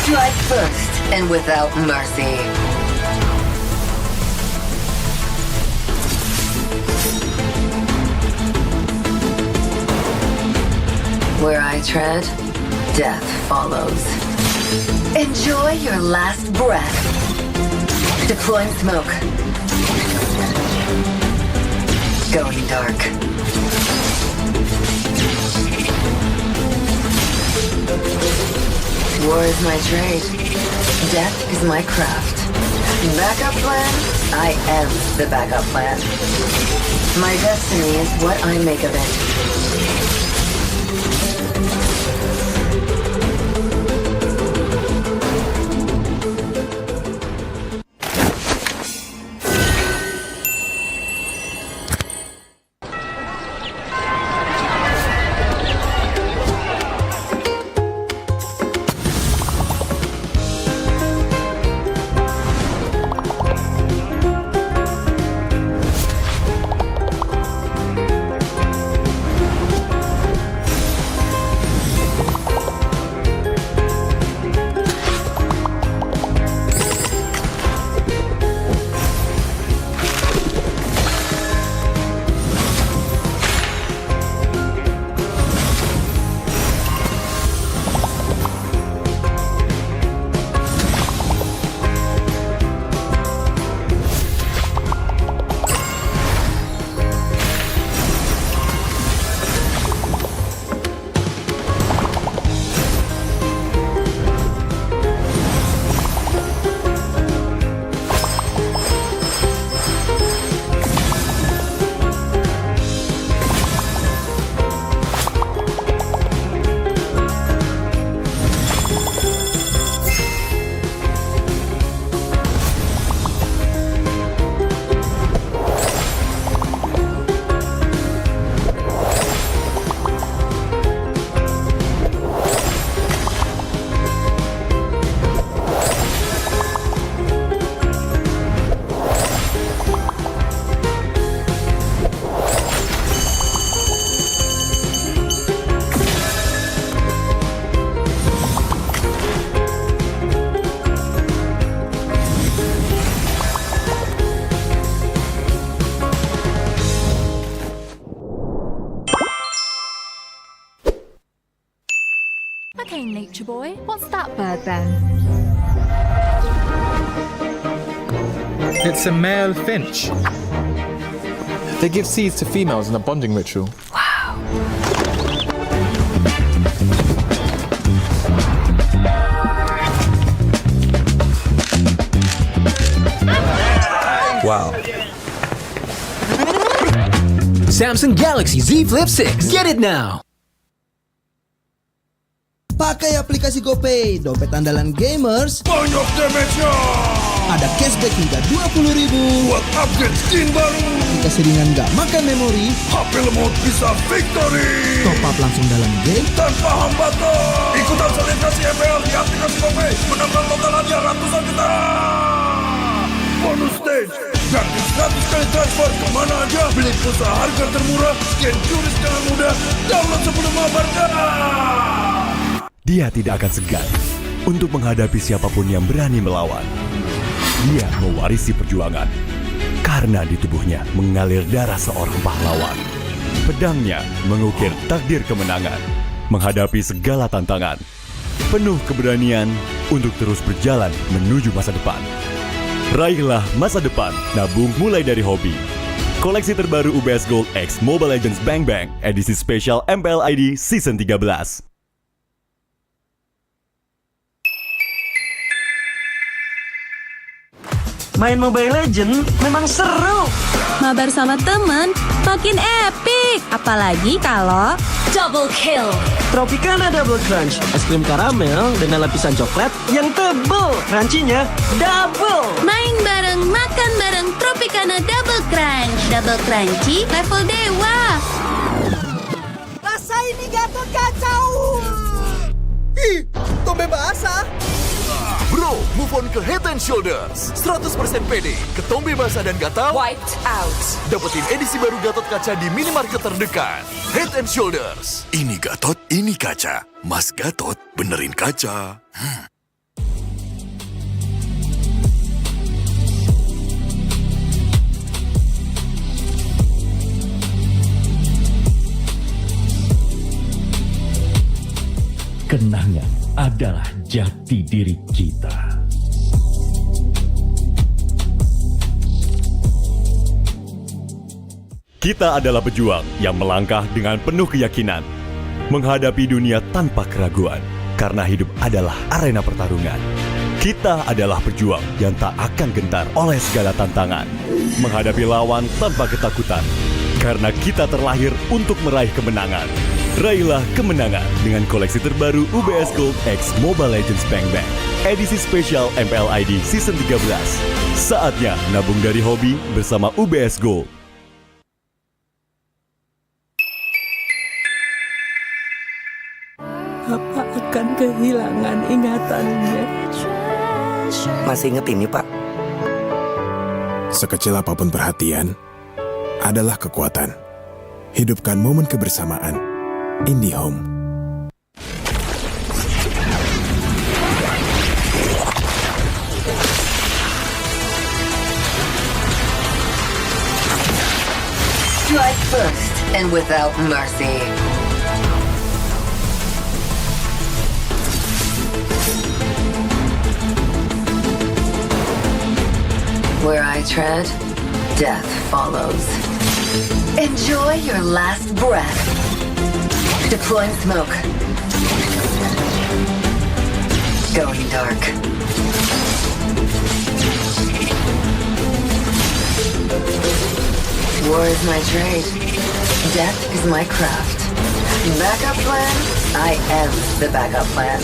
Strike first and without mercy. Where I tread, death follows. Enjoy your last breath. Deploying smoke. Going dark. War is my trade. Death is my craft. Backup plan? I am the backup plan. My destiny is what I make of it. Okay, nature boy, what's that bird then? It's a male finch. They give seeds to females in a bonding ritual. Wow. Samsung Galaxy Z Flip 6. Get it now. Pakai aplikasi GoPay, dompet andalan gamers. Banyak damage-nya. Ada cashback hingga 20.000 buat upgrade skin baru. Jika seringan nggak makan memori, HP lemot bisa victory. Top up langsung dalam game tanpa hambatan. Ikutan selebrasi MPL di aplikasi GoPay. Menambah total hadiah ratusan juta. Bonus stage, gratis 100 kali transfer kemana aja. Beli pulsa harga termurah, scan QRIS dengan mudah. Download sebelum mabarkan. Dia tidak akan segan untuk menghadapi siapapun yang berani melawan. Dia mewarisi perjuangan karena di tubuhnya mengalir darah seorang pahlawan. Pedangnya mengukir takdir kemenangan, menghadapi segala tantangan. Penuh keberanian untuk terus berjalan menuju masa depan. Raihlah masa depan, nabung mulai dari hobi. Koleksi terbaru UBS Gold X Mobile Legends Bang Bang, edisi spesial MPL ID Season 13. Main Mobile Legends memang seru. Mabar sama temen makin epic. Apalagi kalau double kill. Tropicana Double Crunch, es krim karamel dengan lapisan coklat yang tebal. Crunchy-nya double. Main bareng, makan bareng Tropicana Double Crunch. Double crunchy level dewa. Rasa ini Gatot kacau. Ih, tombe basah. Bro, move on ke Head and Shoulders. 100% pede, ketombe basah dan gatal Wiped out. dapetin edisi baru Gatot kaca di minimarket terdekat. Head and Shoulders. Ini Gatot, ini kaca. Mas Gatot, benerin kaca. Kenangan adalah jati diri kita. Kita adalah pejuang yang melangkah dengan penuh keyakinan, menghadapi dunia tanpa keraguan, karena hidup adalah arena pertarungan. Kita adalah pejuang yang tak akan gentar oleh segala tantangan, menghadapi lawan tanpa ketakutan, karena kita terlahir untuk meraih kemenangan. Raihlah kemenangan dengan koleksi terbaru UBS Gold X Mobile Legends Bang Bang, edisi spesial MPL ID Season 13. Saatnya nabung dari hobi bersama UBS Gold. Papa akan kehilangan ingatannya. Masih inget ini, Pak? Sekecil apapun perhatian adalah kekuatan. Hidupkan momen kebersamaan. IndiHome. Strike first and without mercy. Where I tread, death follows. Enjoy your last breath. Deploying smoke. Going dark. War is my trade. Death is my craft. Backup plan? I am the backup plan.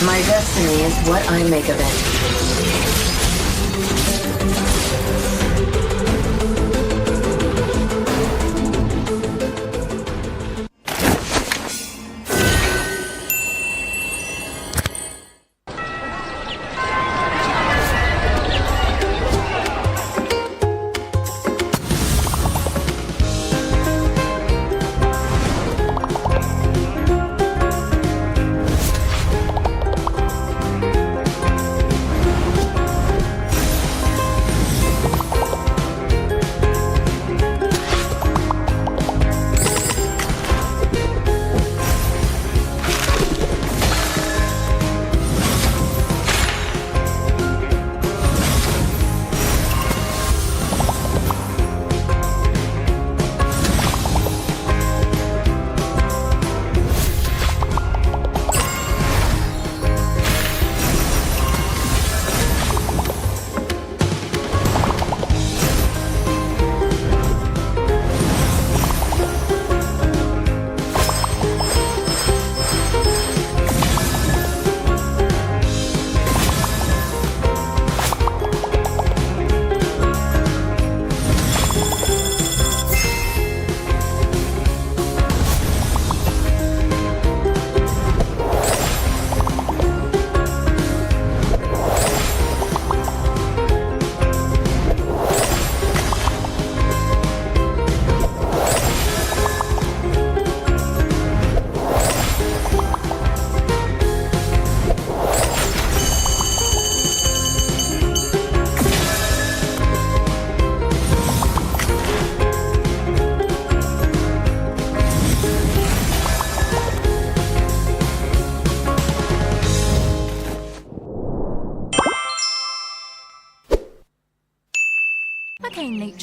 My destiny is what I make of it.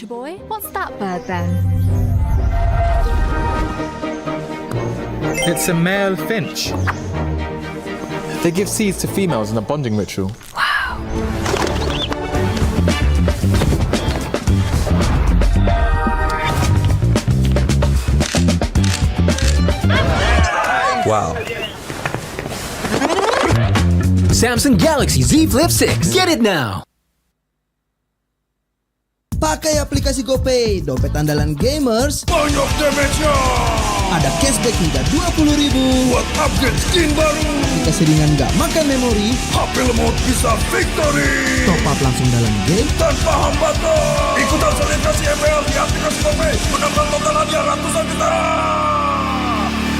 boy. What's that bird then? It's a male finch. They give seeds to females in a bonding ritual. Wow. Samsung Galaxy Z Flip 6. Get it now. Pakai aplikasi GoPay, dompet andalan gamers. Banyak damage-nya. Ada cashback hingga 20.000 buat upgrade skin baru. Aplikasi ringan gak makan memori. HP lemot bisa victory. Top up langsung dalam game tanpa hambatan. Ikutan selebrasi MPL di aplikasi GoPay. Menambah total hadiah ratusan juta.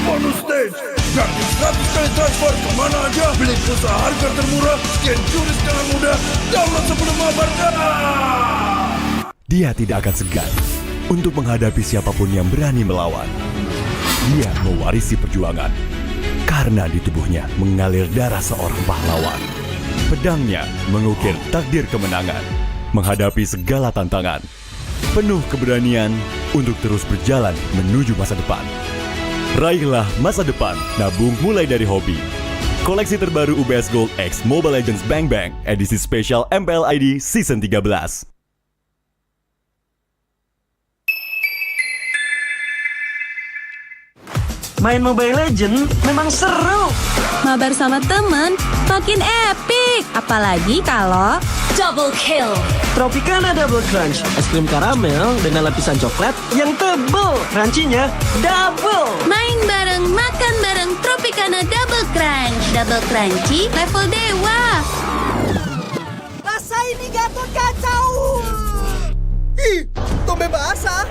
Bonus stage. Gratis 100 kali transfer kemana aja. Beli pulsa harga termurah. Scan jurus dengan mudah. Download sebelum mabarkan. Dia tidak akan segan untuk menghadapi siapapun yang berani melawan. Dia mewarisi perjuangan karena di tubuhnya mengalir darah seorang pahlawan. Pedangnya mengukir takdir kemenangan, menghadapi segala tantangan. Penuh keberanian untuk terus berjalan menuju masa depan. Raihlah masa depan, nabung mulai dari hobi. Koleksi terbaru UBS Gold X Mobile Legends Bang Bang, edisi spesial MPL ID Season 13. Main Mobile Legends memang seru. Mabar sama temen makin epic. Apalagi kalau double kill. Tropicana Double Crunch, es krim karamel dengan lapisan coklat yang tebal. Crunchy-nya double. Main bareng, makan bareng Tropicana Double Crunch. Double crunchy level dewa. Rasa ini Gatot kacau. Ih, tombe basah.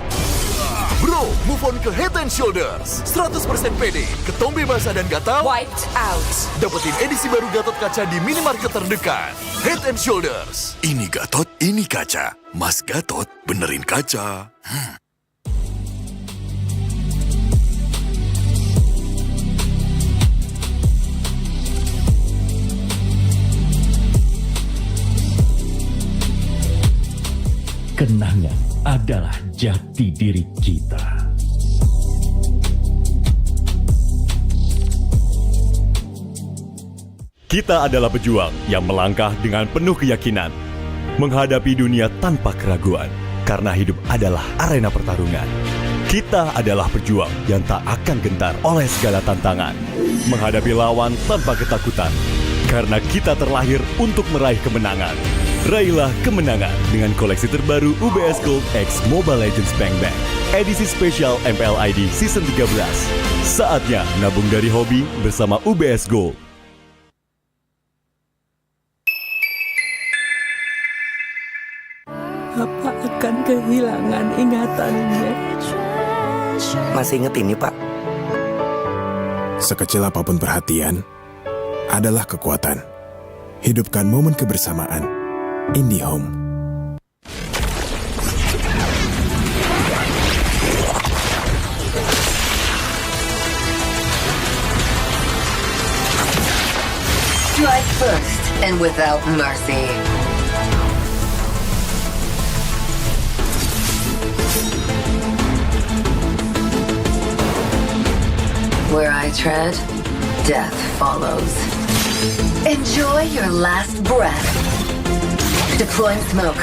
Bro, move on ke Head and Shoulders. 100% pede, ketombe basah dan gatal Wiped out. dapetin edisi baru Gatot Kaca di minimarket terdekat. Head and Shoulders. Ini Gatot, ini kaca. Mas Gatot, benerin kaca. Kenangan adalah jati diri kita. Kita adalah pejuang yang melangkah dengan penuh keyakinan, menghadapi dunia tanpa keraguan, karena hidup adalah arena pertarungan. Kita adalah pejuang yang tak akan gentar oleh segala tantangan, menghadapi lawan tanpa ketakutan, karena kita terlahir untuk meraih kemenangan. Raihlah kemenangan dengan koleksi terbaru UBS Gold X Mobile Legends Bang Bang, edisi spesial MPL ID Season 13. Saatnya nabung dari hobi bersama UBS Gold. Apa akan kehilangan ingatannya? Masih inget ini, Pak? Sekecil apapun perhatian adalah kekuatan. Hidupkan momen kebersamaan. IndiHome. Strike first and without mercy. Where I tread, death follows. Enjoy your last breath. Deploying smoke.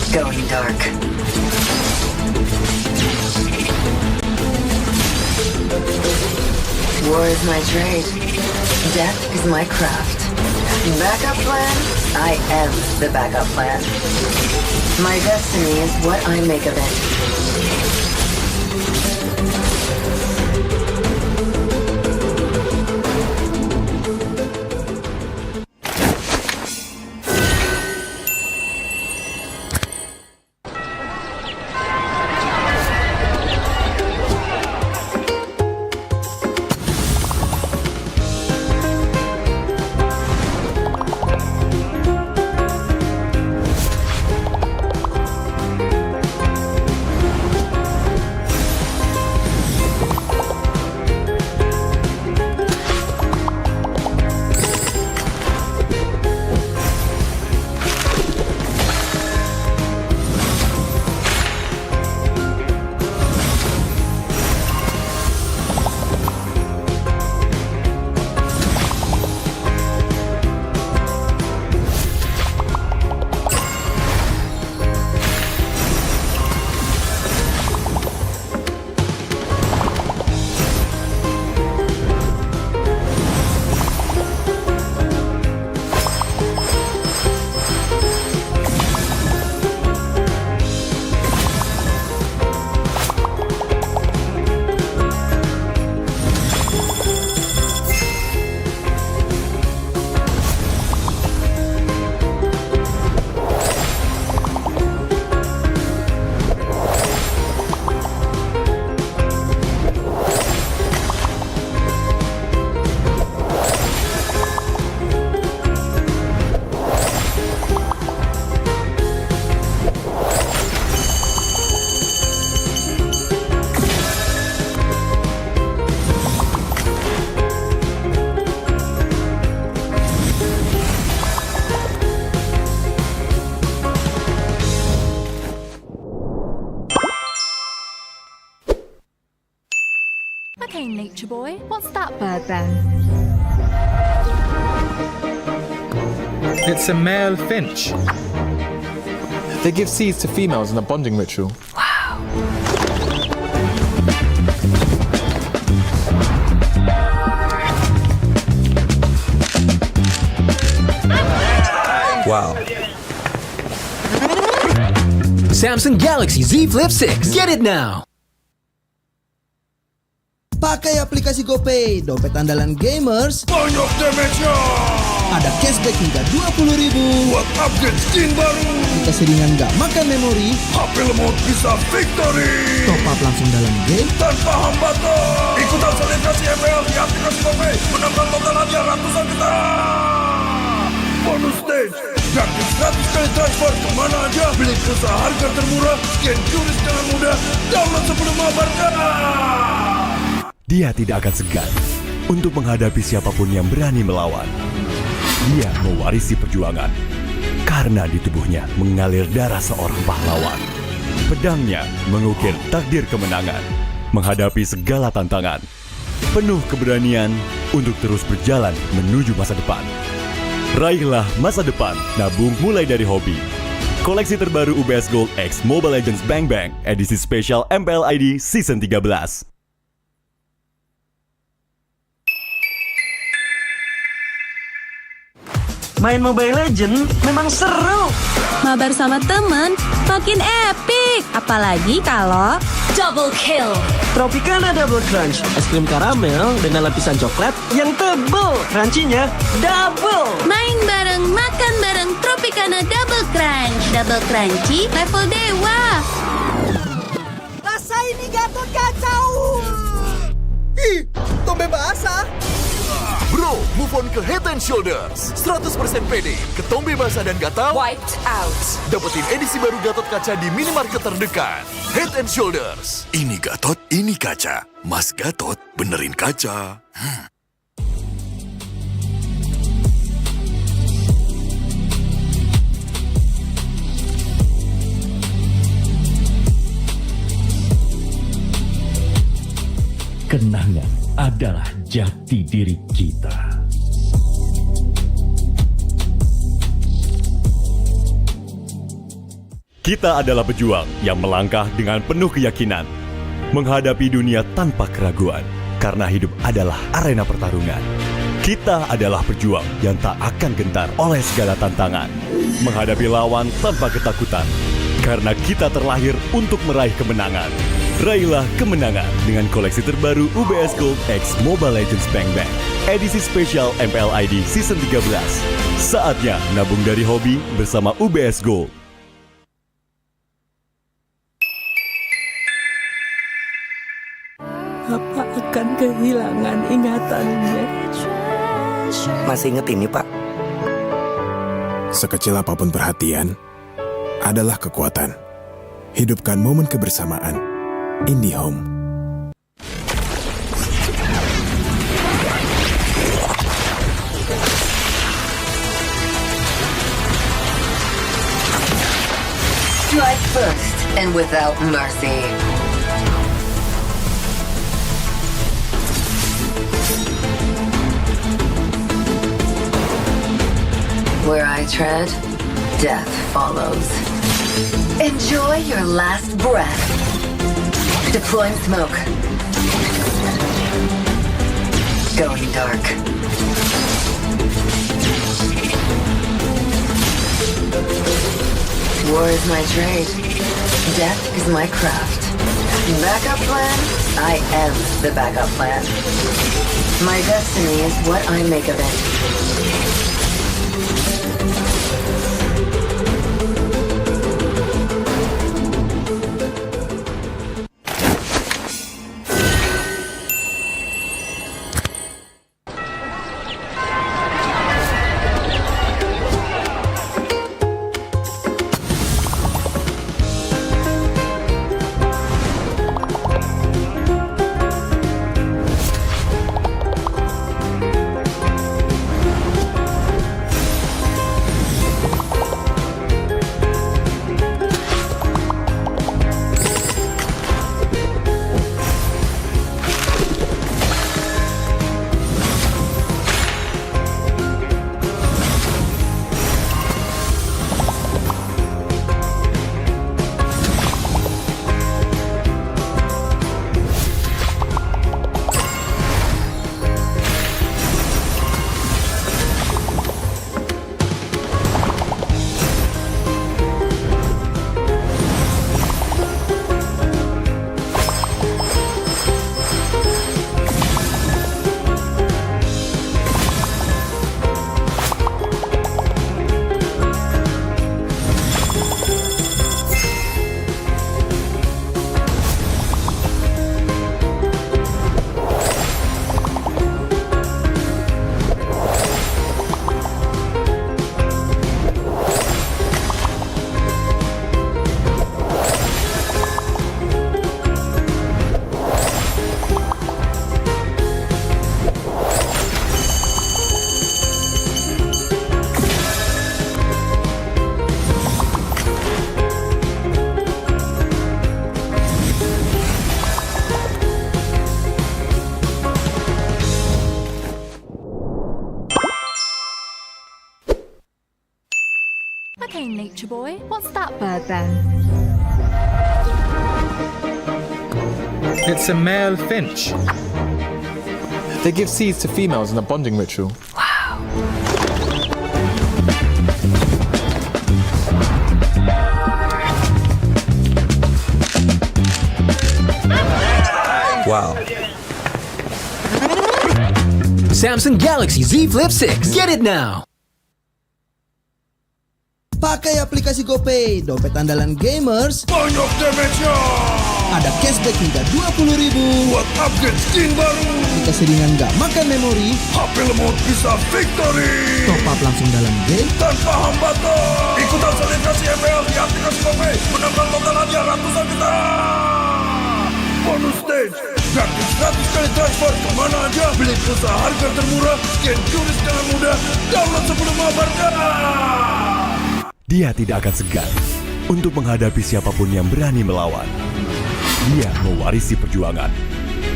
Going dark. War is my trade. Death is my craft. Backup plan? I am the backup plan. My destiny is what I make of it. Okay, nature boy, what's that bird then? It's a male finch. They give seeds to females in a bonding ritual. Wow. Samsung Galaxy Z Flip 6. Get it now. Pakai aplikasi GoPay, dompet andalan gamers. Banyak damage-nya. Ada cashback hingga 20.000 buat upgrade skin baru. Kita seringan nggak makan memori. HP lemot bisa victory. Top up langsung dalam game tanpa hambatan. Ikutan selebrasi MPL di aplikasi GoPay. Menambah total hadiah ratusan juta. Bonus stage. Gratis 100 kali transfer kemana aja. Beli pulsa harga termurah. Scan QRIS dengan mudah. Download sebelum mabarkan. Dia tidak akan segan untuk menghadapi siapapun yang berani melawan. Dia mewarisi perjuangan karena di tubuhnya mengalir darah seorang pahlawan. Pedangnya mengukir takdir kemenangan, menghadapi segala tantangan. Penuh keberanian untuk terus berjalan menuju masa depan. Raihlah masa depan, nabung mulai dari hobi. Koleksi terbaru UBS Gold X Mobile Legends Bang Bang, edisi spesial MPL ID Season 13. Main Mobile Legends memang seru. Mabar sama temen makin epic. Apalagi kalau double kill. Tropicana Double Crunch, es krim karamel dengan lapisan coklat yang tebal. Crunchy-nya double. Main bareng, makan bareng Tropicana Double Crunch. Double crunchy level dewa. Rasa ini Gatot kacau. Ih, tombe basah. Bro, move on ke Head and Shoulders. 100% pede, ketombe basah dan gatal Wiped out. dapetin edisi baru Gatot Kaca di minimarket terdekat. Head and Shoulders. Ini Gatot, ini kaca. Mas Gatot, benerin kaca. Kenangan adalah jati diri kita. Kita adalah pejuang yang melangkah dengan penuh keyakinan, menghadapi dunia tanpa keraguan, karena hidup adalah arena pertarungan. Kita adalah pejuang yang tak akan gentar oleh segala tantangan, menghadapi lawan tanpa ketakutan, karena kita terlahir untuk meraih kemenangan. Raihlah kemenangan dengan koleksi terbaru UBS Gold X Mobile Legends Bang Bang, edisi spesial MPL ID Season 13. Saatnya nabung dari hobi bersama UBS Gold. Papa akan kehilangan ingatannya. Masih inget ini, Pak? Sekecil apapun perhatian adalah kekuatan. Hidupkan momen kebersamaan. IndiHome. Strike first and without mercy. Where I tread, death follows. Enjoy your last breath. Deploying smoke. Going dark. War is my trade. Death is my craft. Backup plan? I am the backup plan. My destiny is what I make of it. Nature Boy, what's that bird then? It's a male finch. They give seeds to females in a bonding ritual. Wow. Samsung Galaxy Z Flip 6. Get it now. Pakai aplikasi GoPay, dompet andalan gamers. Banyak damage-nya. Ada cashback hingga 20.000 buat upgrade skin baru. Jika seringan nggak makan memori, HP lemot bisa victory. Top up langsung dalam game tanpa hambatan. Ikutan selebrasi MPL di aplikasi GoPay. Menambah total hadiah ratusan juta. Bonus stage, gratis 100 kali transfer kemana aja. Beli pulsa harga termurah, scan QRIS dengan mudah. Download sebelum mabarkan. Dia tidak akan segan untuk menghadapi siapapun yang berani melawan. Dia mewarisi perjuangan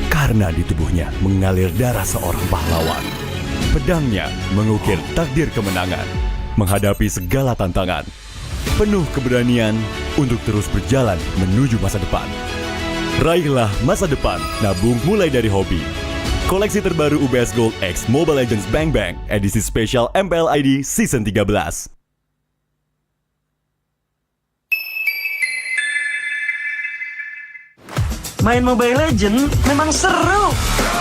karena di tubuhnya mengalir darah seorang pahlawan. Pedangnya mengukir takdir kemenangan, menghadapi segala tantangan. Penuh keberanian untuk terus berjalan menuju masa depan. Raihlah masa depan, nabung mulai dari hobi. Koleksi terbaru UBS Gold X Mobile Legends Bang Bang, edisi spesial MPL ID Season 13. Main Mobile Legends memang seru.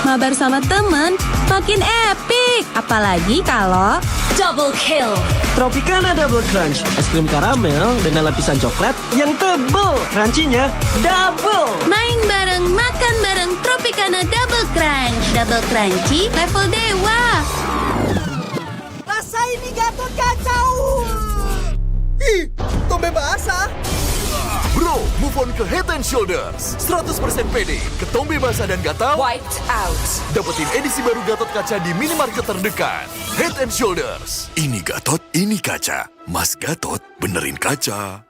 Mabar sama temen makin epic. Apalagi kalau double kill. Tropicana Double Crunch, es krim karamel dengan lapisan coklat yang tebal. Crunchy-nya double. Main bareng, makan bareng Tropicana Double Crunch. Double crunchy, level dewa. Rasa ini Gatot kacau. Ih, tombe basah. Bro, move on ke Head and Shoulders. 100% pede, ketombe basah dan gatal Wiped out. dapetin edisi baru Gatot Kaca di minimarket terdekat. Head and Shoulders. Ini Gatot, ini kaca. Mas Gatot, benerin kaca.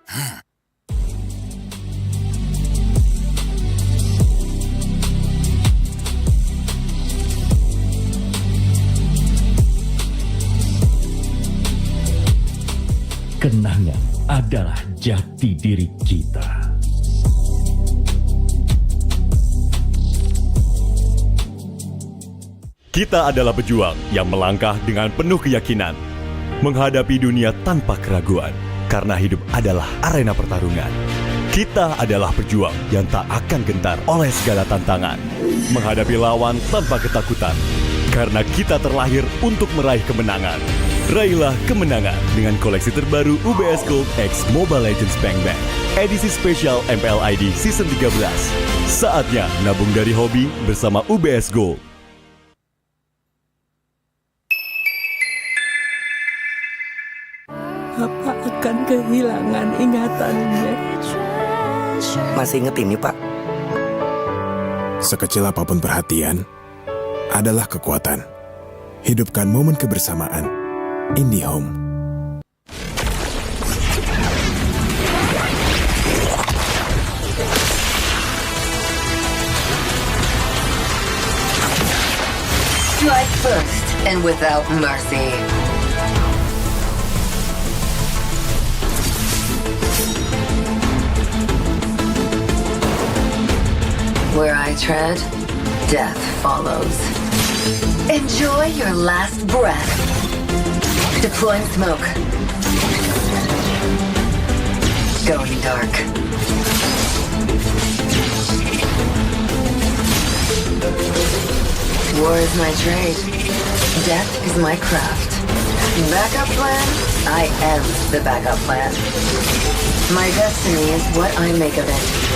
Kenangan adalah jati diri kita. Kita adalah pejuang yang melangkah dengan penuh keyakinan, menghadapi dunia tanpa keraguan, karena hidup adalah arena pertarungan. Kita adalah pejuang yang tak akan gentar oleh segala tantangan, menghadapi lawan tanpa ketakutan, karena kita terlahir untuk meraih kemenangan. Raihlah kemenangan dengan koleksi terbaru UBS Gold X Mobile Legends Bang Bang, edisi spesial MPL ID Season 13. Saatnya nabung dari hobi bersama UBS Gold. Apa akan kehilangan ingatannya? Masih inget ini, Pak? Sekecil apapun perhatian, adalah kekuatan. Hidupkan momen kebersamaan. IndiHome. Strike first and without mercy. Where I tread, death follows. Enjoy your last breath. Deploying smoke. Going dark. War is my trade. Death is my craft. Backup plan? I am the backup plan. My destiny is what I make of it.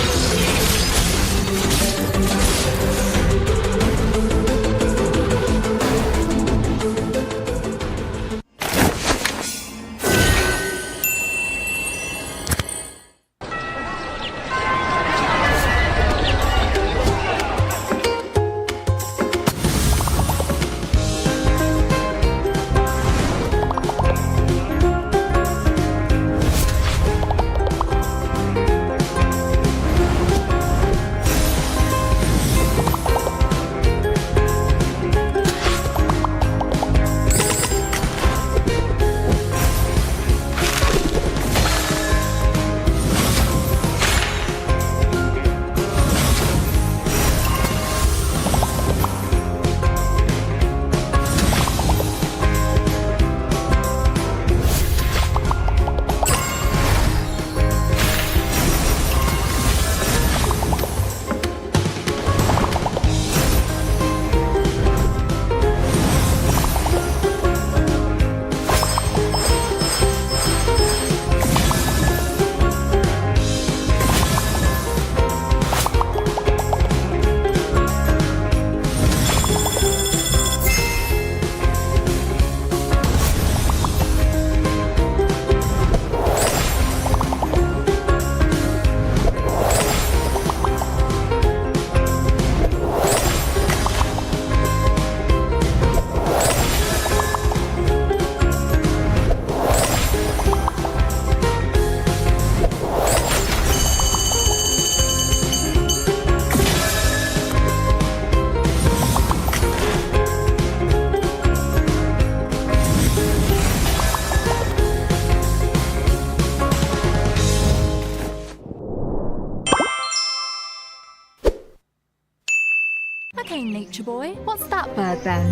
Okay, nature boy, what's that bird then?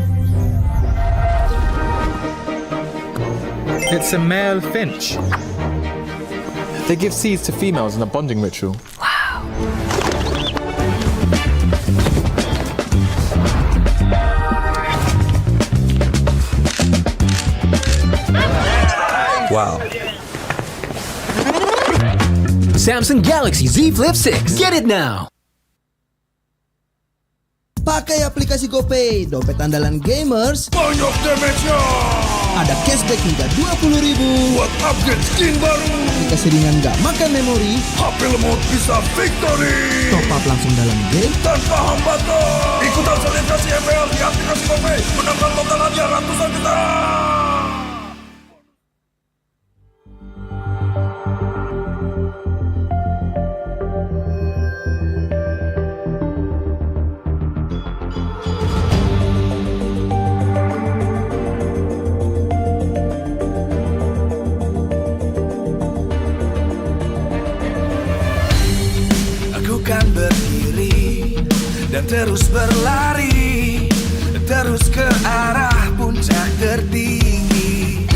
It's a male finch. They give seeds to females in a bonding ritual. Wow. Samsung Galaxy Z Flip 6. Get it now. Pakai aplikasi GoPay, dompet andalan gamers. Banyak damage-nya. Ada cashback hingga 20.000 buat upgrade skin baru. Aplikasi ringan gak makan memori. HP lemot bisa victory. Top up langsung dalam game tanpa hambatan. Ikutan selebrasi MPL di aplikasi GoPay. Menangkan total hadiah ratusan juta. Kan berdiri dan terus berlari, terus ke arah puncak tertinggi.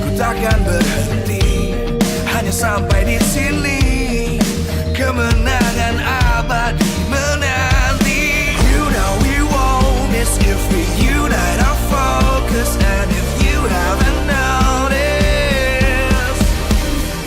Ku takkan berhenti, hanya sampai di sini. Kemenangan abadi menanti. You know we won't miss if we unite our focus. And if you haven't noticed,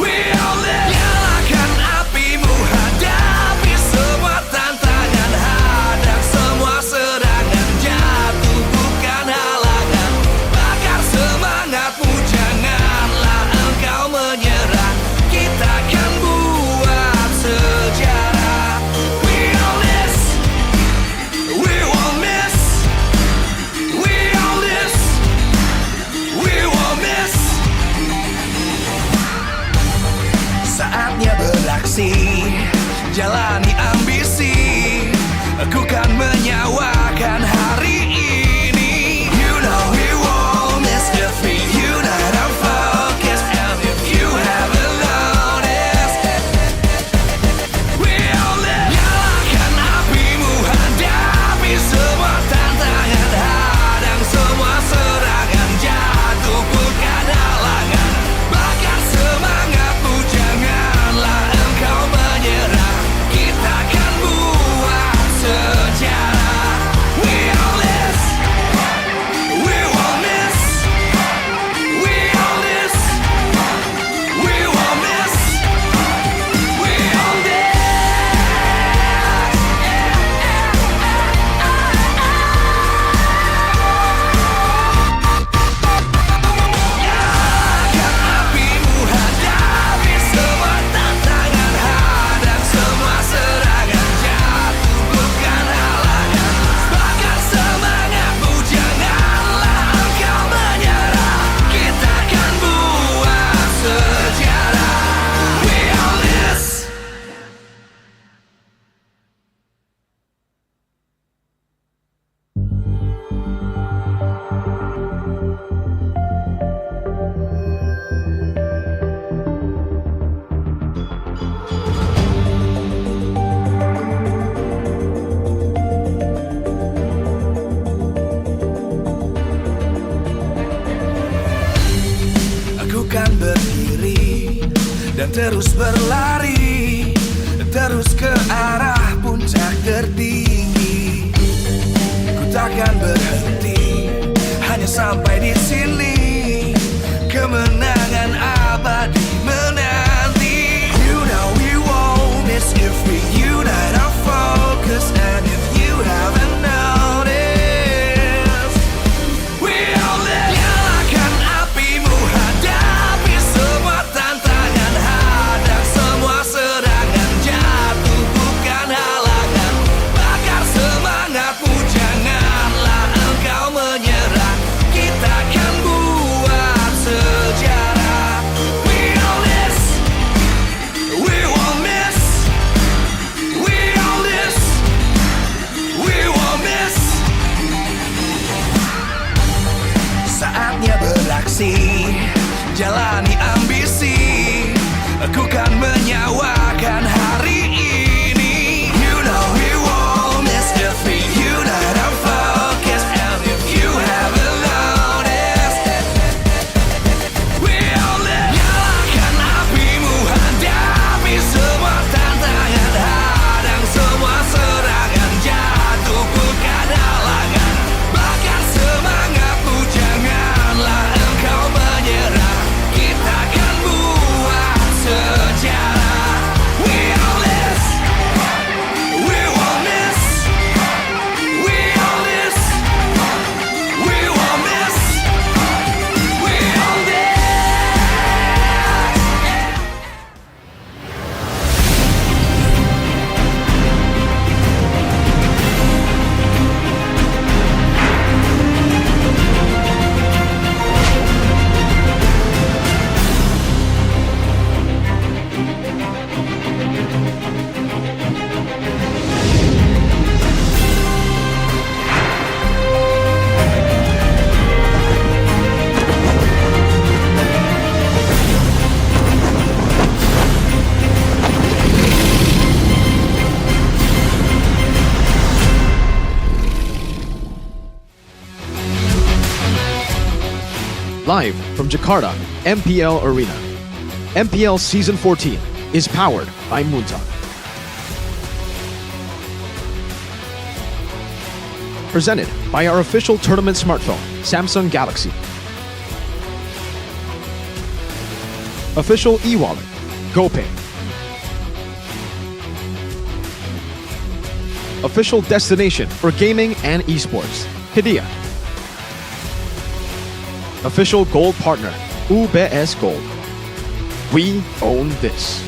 we all live. Nyalakan apimu, hadapi semua tantangan, hadang semua serangan, jatuh bukan halangan. Bakar semangatmu, janganlah engkau menyerah. Kita akan buat sejarah. We all this, we won't miss. We all this, we won't miss. Saatnya beraksi, jalani ambisi. Aku kan menyawakan hari ini. You know we won't miss if we unite our focus. And if you haven't noticed, we all live. Nyalakan apimu, hadapi semua tantangan, hadang semua serangan, jatuh bukan halangan. Bakar semangatmu, janganlah engkau menyerah. Kita akan buat sejarah. We all this, we won't miss. We all this, we won't miss. We all this. Nyalakan apimu, hadapi semua tantangan, hadang semua serangan, jatuh bukan halangan. Bakar semangatmu, janganlah engkau menyerah. Kita akan buat sejarah. We all this. Aku kan berdiri dan terus berlari, terus ke arah puncak tertinggi. Ku takkan berhenti, hanya sampai di sini. Kemenangan abadi menanti. You know we won't miss if we unite our focus. And if you haven't noticed, we all live. Nyalakan apimu, hadapi semua tantangan, hadang semua serangan, jatuh bukan halangan. Bakar semangatmu, janganlah engkau menyerah. Kita akan buat sejarah. Live from Jakarta, MPL Arena. MPL Season 14 is powered by Moontalk. Presented by our official tournament smartphone, Samsung Galaxy. Official e-wallet, GoPay. Official destination for gaming and esports, Hidea. Official gold partner, UBS Gold. We own this.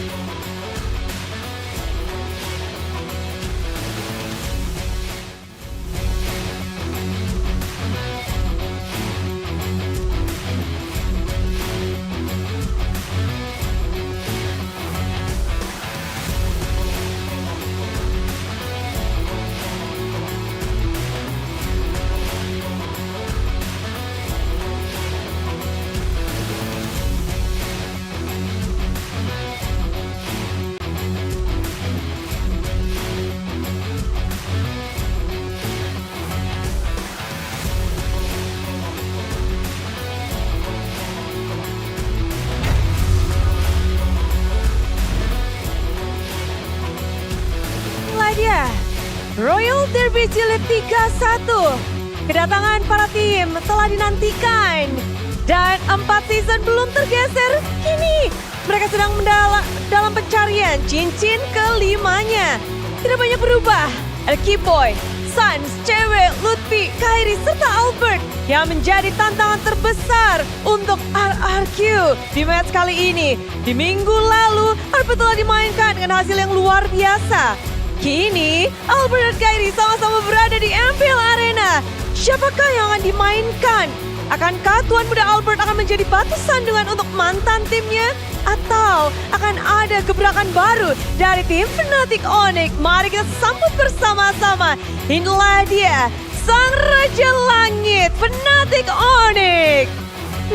Dia Royal Derby Jilid 31. Kedatangan para tim telah dinantikan dan 4 season belum tergeser. Kini mereka sedang dalam pencarian cincin kelimanya. Tidak banyak berubah. Ada Keyboy, Sans, Cewek, Lutfi, Kairi, serta Albert yang menjadi tantangan terbesar untuk RRQ di match kali ini. Di minggu lalu, Albert telah dimainkan dengan hasil yang luar biasa. Kini, Albert dan Kairi sama-sama berada di MPL Arena. Siapakah yang akan dimainkan? Akankah Tuan Muda Albert akan menjadi batu sandungan untuk mantan timnya? Atau akan ada gebrakan baru dari tim Fnatic Onyx? Mari kita sambut bersama-sama. Inilah dia, Sang Raja Langit, Fnatic Onyx.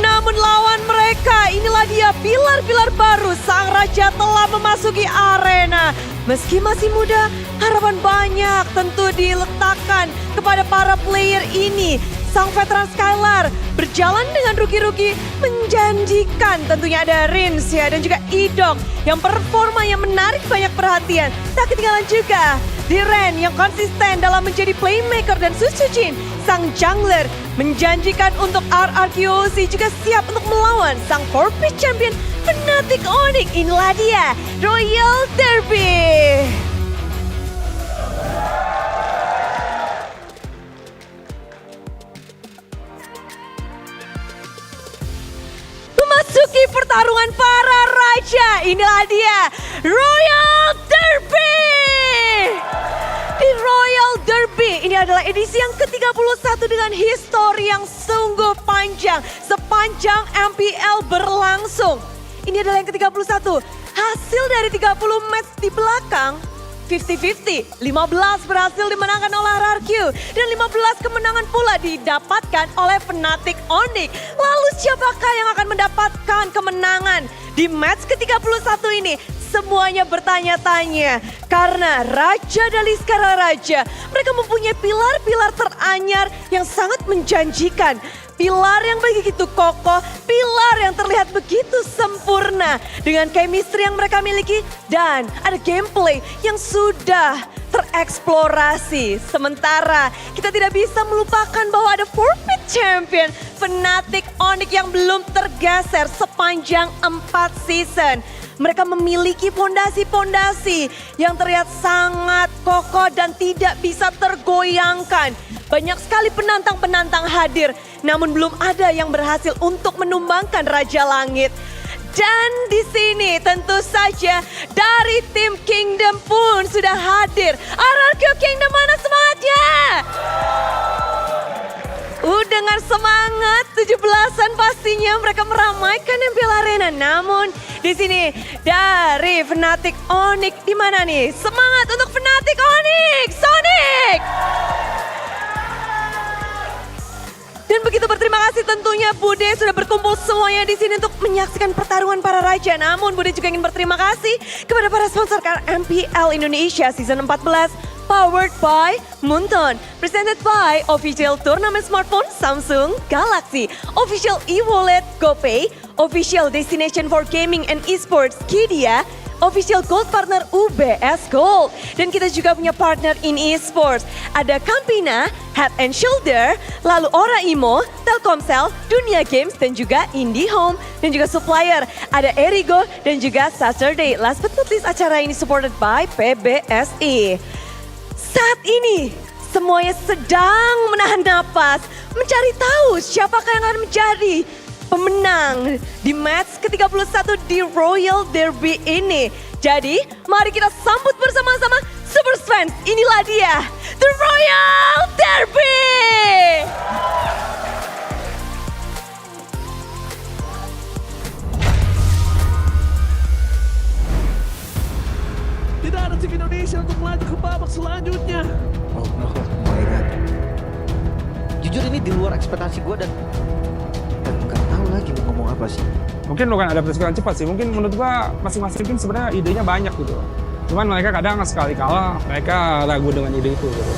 Namun lawan mereka, inilah dia pilar-pilar baru. Sang Raja telah memasuki arena. Meski masih muda, harapan banyak tentu diletakkan kepada para player ini. Sang veteran Skylar berjalan dengan rookie-rookie menjanjikan. Tentunya ada Rins ya, dan juga Idok yang performa yang menarik banyak perhatian. Tak ketinggalan juga Diren yang konsisten dalam menjadi playmaker, dan Susujin sang jungler menjanjikan untuk RRQOC juga siap untuk melawan sang 4-pitch champion Fnatic Onyx. Inilah dia Royal Derby. Memasuki pertarungan para raja. Inilah dia Royal Derby. Di Royal Derby ini adalah edisi yang ke-31 dengan histori yang sungguh panjang sepanjang MPL berlangsung. Ini adalah yang ke-31. Hasil dari 30 match di belakang 50-50. 15 berhasil dimenangkan oleh RRQ dan 15 kemenangan pula didapatkan oleh Fnatic Onyx. Lalu siapakah yang akan mendapatkan kemenangan di match ke-31 ini? Semuanya bertanya-tanya karena Raja dari Skala Raja, mereka mempunyai pilar-pilar teranyar yang sangat menjanjikan. Pilar yang begitu kokoh, pilar yang terlihat begitu sempurna dengan chemistry yang mereka miliki, dan ada gameplay yang sudah tereksplorasi. Sementara kita tidak bisa melupakan bahwa ada 4-pitch champion Fnatic Onyx yang belum tergeser sepanjang 4 season. Mereka memiliki pondasi-pondasi yang terlihat sangat kokoh dan tidak bisa tergoyangkan. Banyak sekali penantang-penantang hadir, namun belum ada yang berhasil untuk menumbangkan Raja Langit. Dan di sini tentu saja dari tim Kingdom pun sudah hadir. RRQ Kingdom, mana semangatnya? Dengan semangat 17-an pastinya mereka meramaikan MPL Arena. Namun di sini dari Fnatic Onyx, di mana nih? Semangat untuk Fnatic Onyx, Sonic! Dan begitu berterima kasih tentunya Bude sudah berkumpul semuanya di sini untuk menyaksikan pertarungan para raja. Namun Bude juga ingin berterima kasih kepada para sponsor MPL Indonesia Season 14, powered by Moonton, presented by official tournament smartphone Samsung Galaxy, official e-wallet GoPay, official destination for gaming and esports Kidia, official gold partner UBS Gold. Dan kita juga punya partner in esports. Ada Campina, Head and Shoulder, lalu Ora Imo, Telkomsel, Dunia Games, dan juga IndiHome. Dan juga supplier, ada Erigo dan juga Saturday. Last but not least, acara ini supported by PBSI. Saat ini, semuanya sedang menahan napas, mencari tahu siapakah yang akan menjadi pemenang di match ke-31 di Royal Derby ini. Jadi, mari kita sambut bersama-sama Super Fans. Inilah dia, The Royal Derby! Tidak ada tim Indonesia untuk melaju ke babak selanjutnya. Oh my god. Jujur ini di luar ekspektasi gue dan nggak tahu lagi mau ngomong apa sih. Mungkin bukan adaptasi yang cepat sih, mungkin menurut gua masing-masing tim sebenarnya idenya banyak gitu. Cuman mereka kadang sekali kalah, mereka ragu dengan ide itu gitu.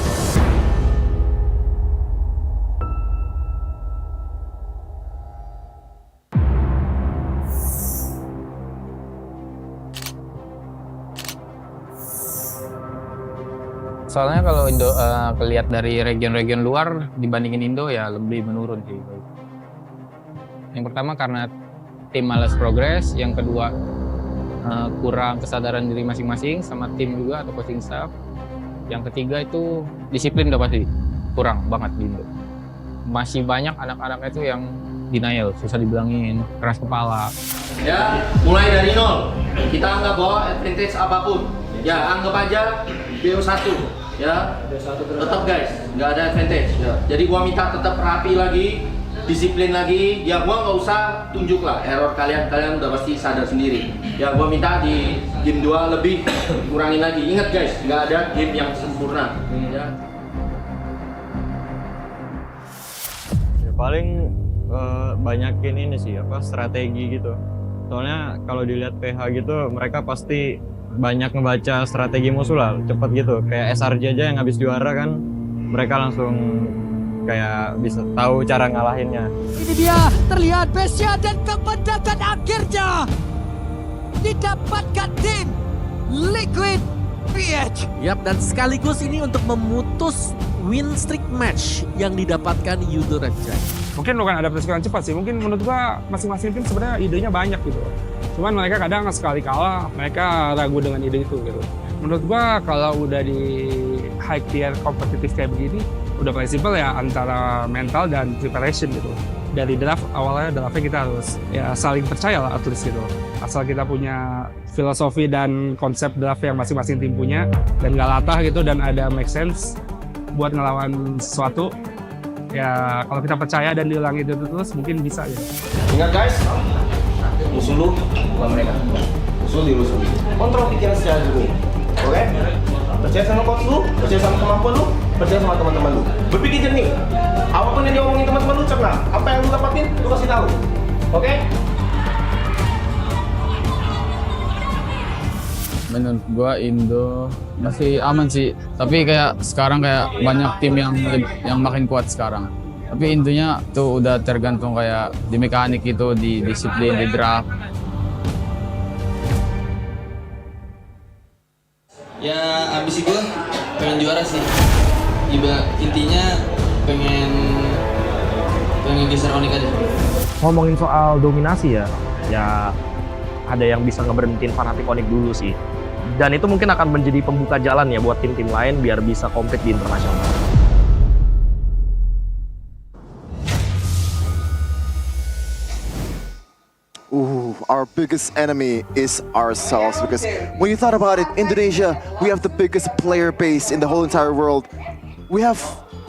Soalnya kalau Indo kelihat dari region-region luar dibandingin Indo ya lebih menurun sih. Yang pertama karena tim malas progres, yang kedua kurang kesadaran diri masing-masing sama tim juga atau coaching staff. Yang ketiga itu disiplin udah pasti kurang banget di Indo. Masih banyak anak-anak itu yang denial, susah dibilangin, keras kepala. Ya, mulai dari nol. Kita anggap bahwa advantage apapun. Ya, anggap aja BO1. Ya, tetap guys, nggak ada advantage. Ya. Jadi gua minta tetap rapi lagi, disiplin lagi. Ya gua nggak usah tunjuk lah error kalian udah pasti sadar sendiri. Ya gua minta di game 2 lebih kurangin lagi. Ingat guys, nggak ada game yang sempurna. Ya. Ya paling banyakin ini sih apa strategi gitu. Soalnya kalau dilihat PH gitu mereka pasti banyak ngebaca strategi musuh lah, cepet gitu. Kayak SRJ aja yang habis juara kan, mereka langsung kayak bisa tahu cara ngalahinnya. Ini dia terlihat Besia dan kemenangan akhirnya didapatkan tim Liquid PH. Yap, dan sekaligus ini untuk memutus win streak match yang didapatkan Yudo Raja. Mungkin bukan adaptasi yang cepat sih, mungkin menurut gua masing-masing tim sebenarnya idenya banyak gitu. Cuman mereka kadang sekali kalah, mereka ragu dengan ide itu gitu. Menurut gua kalau udah di high tier kompetitif kayak begini, udah paling simple ya antara mental dan preparation gitu. Dari draft, awalnya draftnya kita harus ya saling percaya lah at least gitu. Asal kita punya filosofi dan konsep draft yang masing-masing tim punya, dan gak latah gitu, dan ada make sense buat ngelawan sesuatu. Ya kalau kita percaya dan diulangi itu terus mungkin bisa ya. Ingat guys, musuh lu bukan mereka. Musuh diri lu sendiri. Kontrol pikiran secara dulu. Oke? Percaya sama coach lu, percaya sama kemampuan lu, percaya sama teman-teman lu. Berpikir jernih. Apapun yang diomongin teman-teman lu, cerna. Apa yang lu dapatin, lu kasih tahu. Oke? Menurut gua Indo masih aman sih, tapi kayak sekarang kayak banyak tim yang makin kuat sekarang. Tapi intinya tuh udah tergantung kayak di mekanik itu, di disiplin, di draft. Ya ambisi gua pengen juara sih. Intinya pengen geser Onyx aja. Ngomongin soal dominasi ya ada yang bisa ngeberhentiin Fnatic Onyx dulu sih. Dan itu mungkin akan menjadi pembuka jalan ya buat tim-tim lain biar bisa kompet di internasional. Our biggest enemy is ourselves, because when you thought about it, Indonesia, we have the biggest player base in the whole entire world. We have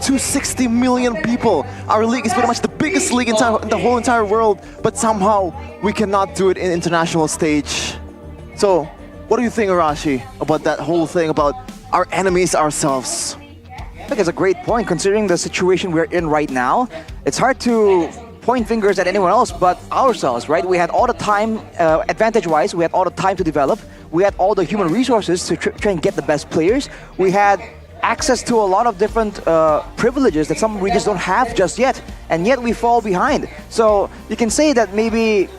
260 million people. Our league is pretty much the biggest league in the whole entire world, but somehow we cannot do it in international stage. So, what do you think, Arashi, about that whole thing about our enemies ourselves? I think it's a great point considering the situation we're in right now. It's hard to point fingers at anyone else but ourselves, right? We had all the time, advantage-wise, we had all the time to develop. We had all the human resources to try and get the best players. We had access to a lot of different privileges that some regions don't have just yet, and yet we fall behind. So you can say that maybe,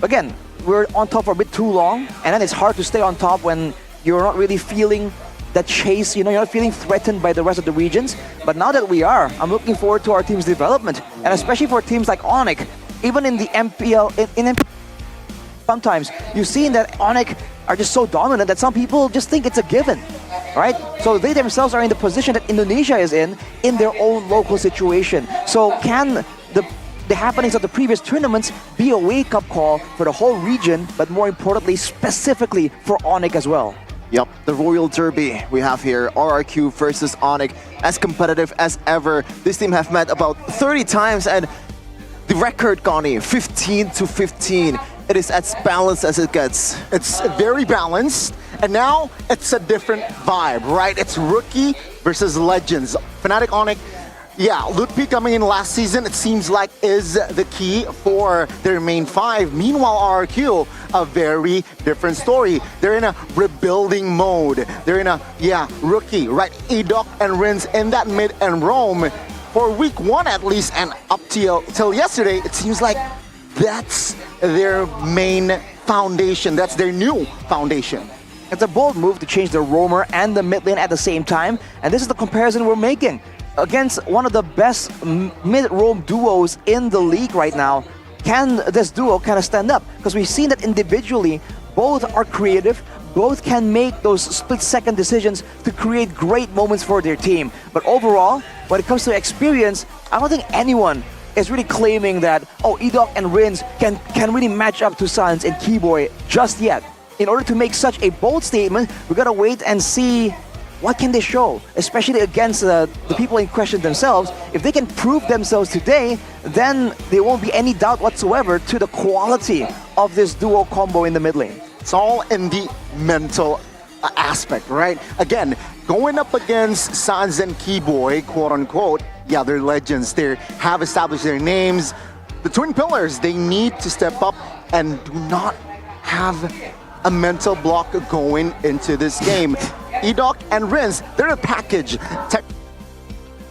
again, we're on top for a bit too long, and then it's hard to stay on top when you're not really feeling that chase, you're not feeling threatened by the rest of the regions. But now that we are, I'm looking forward to our team's development, and especially for teams like Onyx, even in the MPL, in MPL, sometimes you've seen that Onyx are just so dominant that some people just think it's a given, right? So they themselves are in the position that Indonesia is in their own local situation. So can the happenings of the previous tournaments be a wake-up call for the whole region, but more importantly, specifically for Onyx as well? Yep, the Royal Derby we have here, RRQ versus Onyx, as competitive as ever. This team have met about 30 times, and the record, Connie, 15-15. It is as balanced as it gets. It's very balanced, and now it's a different vibe, right? It's rookie versus legends. Fnatic Onyx, yeah, Ludwig coming in last season, it seems like is the key for their main five. Meanwhile, RRQ, a very different story. They're in a rebuilding mode. They're in a, rookie, right? Edok and Rins in that mid and roam. For week one at least, and up till yesterday, it seems like that's their main foundation. That's their new foundation. It's a bold move to change the roamer and the mid lane at the same time, and this is the comparison we're making. Against one of the best mid-roam duos in the league right now, can this duo kind of stand up? Because we've seen that individually, both are creative, both can make those split-second decisions to create great moments for their team. But overall, when it comes to experience, I don't think anyone is really claiming that, Edok and Rins can really match up to Sans and Keyboy just yet. In order to make such a bold statement, we gotta wait and see what can they show, especially against the people in question themselves. If they can prove themselves today, then there won't be any doubt whatsoever to the quality of this duo combo in the mid lane. It's all in the mental aspect, right? Again, going up against Sans and Keyboy, quote unquote, yeah, they're legends. They have established their names. The twin pillars, they need to step up and do not have a mental block going into this game. Edok and Rins, they're a package.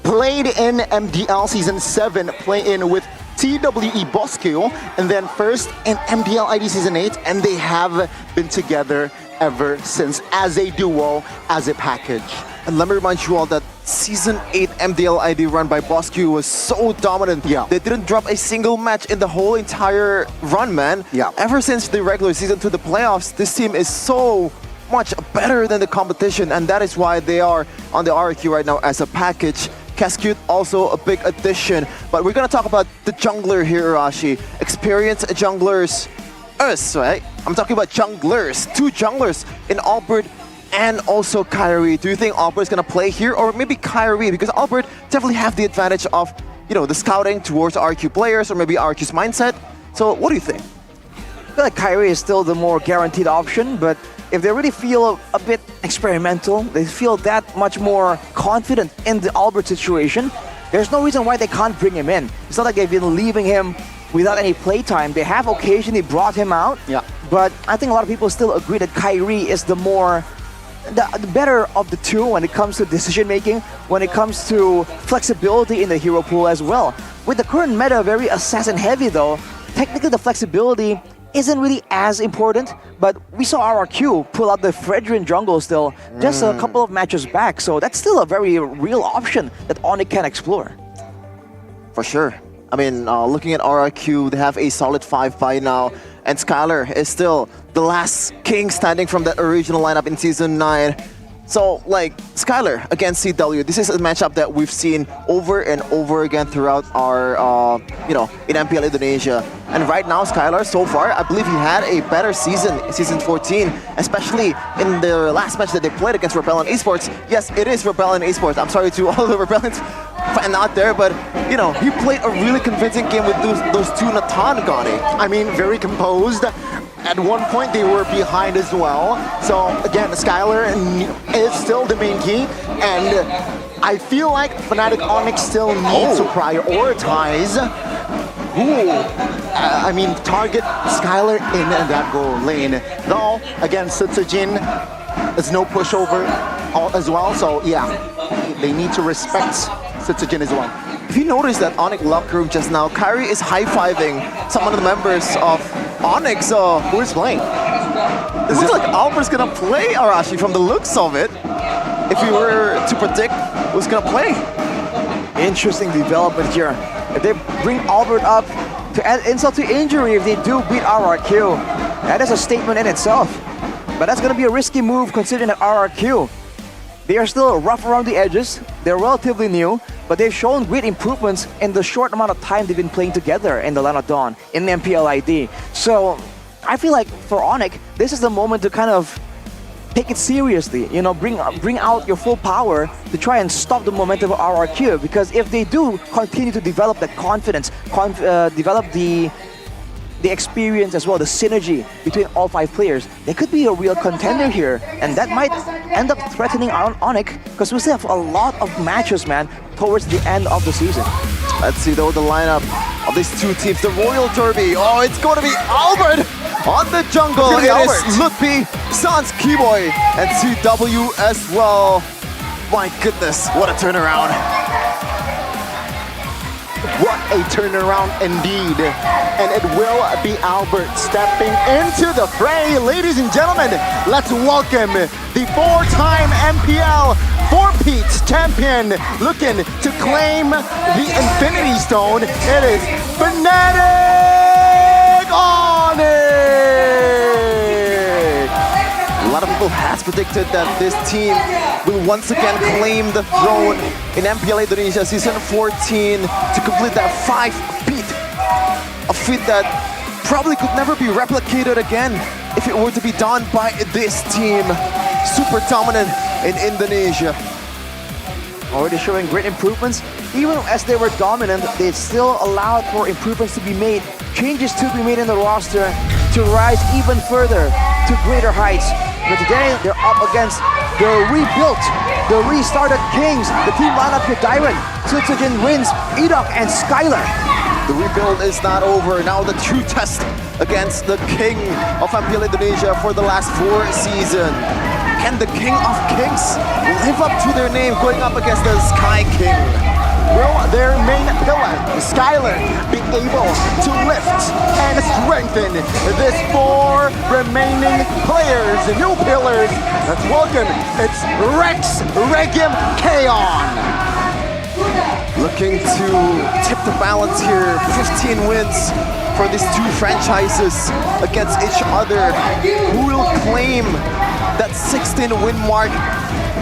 Played in MDL Season 7, play in with TWE Bosco, and then first in MDL ID Season 8, and they have been together ever since as a duo, as a package. And let me remind you all that Season 8 MDL ID run by Bosco was so dominant. Yeah. They didn't drop a single match in the whole entire run, man. Yeah. Ever since the regular season to the playoffs, this team is so much better than the competition, and that is why they are on the RRQ right now as a package. Cascute also a big addition, but we're gonna talk about the jungler here, Rashi. Experienced junglers, us, right? I'm talking about junglers, two junglers in Albert and also Kyrie. Do you think Albert's gonna play here, or maybe Kyrie? Because Albert definitely have the advantage of, the scouting towards RQ players, or maybe RQ's mindset. So what do you think? I feel like Kyrie is still the more guaranteed option, but if they really feel a bit experimental, they feel that much more confident in the Albert situation, there's no reason why they can't bring him in. It's not like they've been leaving him without any playtime. They have occasionally brought him out, but I think a lot of people still agree that Kyrie is the better of the two when it comes to decision making, when it comes to flexibility in the hero pool as well. With the current meta very assassin heavy though, technically the flexibility isn't really as important, but we saw RRQ pull out the Fredrin jungle still just a couple of matches back, so that's still a very real option that Onyx can explore. For sure. I mean, looking at RRQ, they have a solid 5 by now, and Skylar is still the last king standing from that original lineup in Season 9. So, Skylar against CW, this is a matchup that we've seen over and over again throughout our, in MPL Indonesia. And right now, Skylar, so far, I believe he had a better season, Season 14, especially in the last match that they played against Repellent Esports. Yes, it is Repellent Esports. I'm sorry to all the Repellent fans out there, but, he played a really convincing game with those two Natan, Gani. I mean, very composed. At one point, they were behind as well. So, again, Skylar is still the main key. And I feel like Fnatic Onyx still needs to prioritize target Skylar in that goal lane. Though, again, Sutsujin, there's no pushover as well. So, yeah, they need to respect Setsujin as well. If you notice that Onyx locker room just now, Kyrie is high-fiving some of the members of Onyx. Who is playing? It looks like Albert's gonna play Arashi from the looks of it. If we were to predict who's gonna play. Interesting development here. If they bring Albert up to add insult to injury, if they do beat RRQ, that is a statement in itself. But that's gonna be a risky move considering that RRQ, they are still rough around the edges. They're relatively new, but they've shown great improvements in the short amount of time they've been playing together in the Land of Dawn, in the MPL ID. So I feel like for Onyx, this is the moment to kind of take it seriously, you know, bring out your full power to try and stop the momentum of RRQ, because if they do continue to develop that confidence, develop the experience as well, the synergy between all 5 players, they could be a real contender here, and that might end up threatening Onyx, because we still have a lot of matches, man, towards the end of the season. Let's see though the lineup of these two teams, the Royal Derby. Oh, it's going to be Albert on the jungle. It is Lutpi, Sans Keyboy, and CW as well. My goodness, what a turnaround. What a turnaround indeed. And it will be Albert stepping into the fray. Ladies and gentlemen, let's welcome the 4-time MPL 4-peat champion looking to claim the Infinity Stone. It is Fnatic Onyx! A lot of people has predicted that this team will once again claim the throne in MPL Indonesia Season 14 to complete that 5-peat. A feat that probably could never be replicated again if it were to be done by this team. Super dominant in Indonesia. Already showing great improvements. Even as they were dominant, they still allowed for improvements to be made, changes to be made in the roster to rise even further to greater heights. But today, they're up against the rebuilt, the restarted Kings. The team lineup here, Dyron, Setsujin, Wins, Edok, and Skylar. The rebuild is not over. Now the true test against the king of MPL Indonesia for the last 4 seasons. Can the King of Kings live up to their name going up against the Sky King? Will their main pillar, Skylar, be able to lift and strengthen this 4 remaining players, new pillars? Let's welcome, it's Rex Regim Kaon. Looking to tip the balance here. 15 wins for these 2 franchises against each other. Who will claim that 16-win mark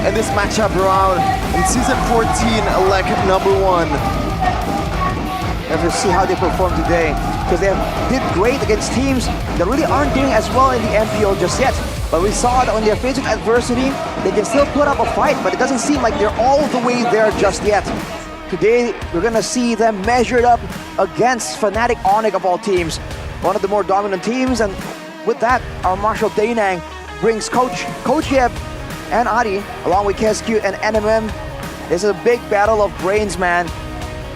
in this matchup round in Season 14, leg number 1? We have to see how they perform today, because they did great against teams that really aren't doing as well in the MPL just yet. But we saw that when they're facing adversity, they can still put up a fight, but it doesn't seem like they're all the way there just yet. Today, we're gonna see them measured up against Fnatic Onyx of all teams, one of the more dominant teams. And with that, our Marshal Dainang brings Coach Yeb and Adi, along with KSQ and NMM. This is a big battle of brains, man.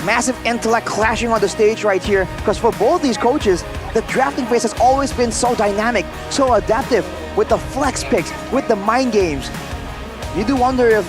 Massive intellect clashing on the stage right here, because for both these coaches, the drafting phase has always been so dynamic, so adaptive, with the flex picks, with the mind games. You do wonder if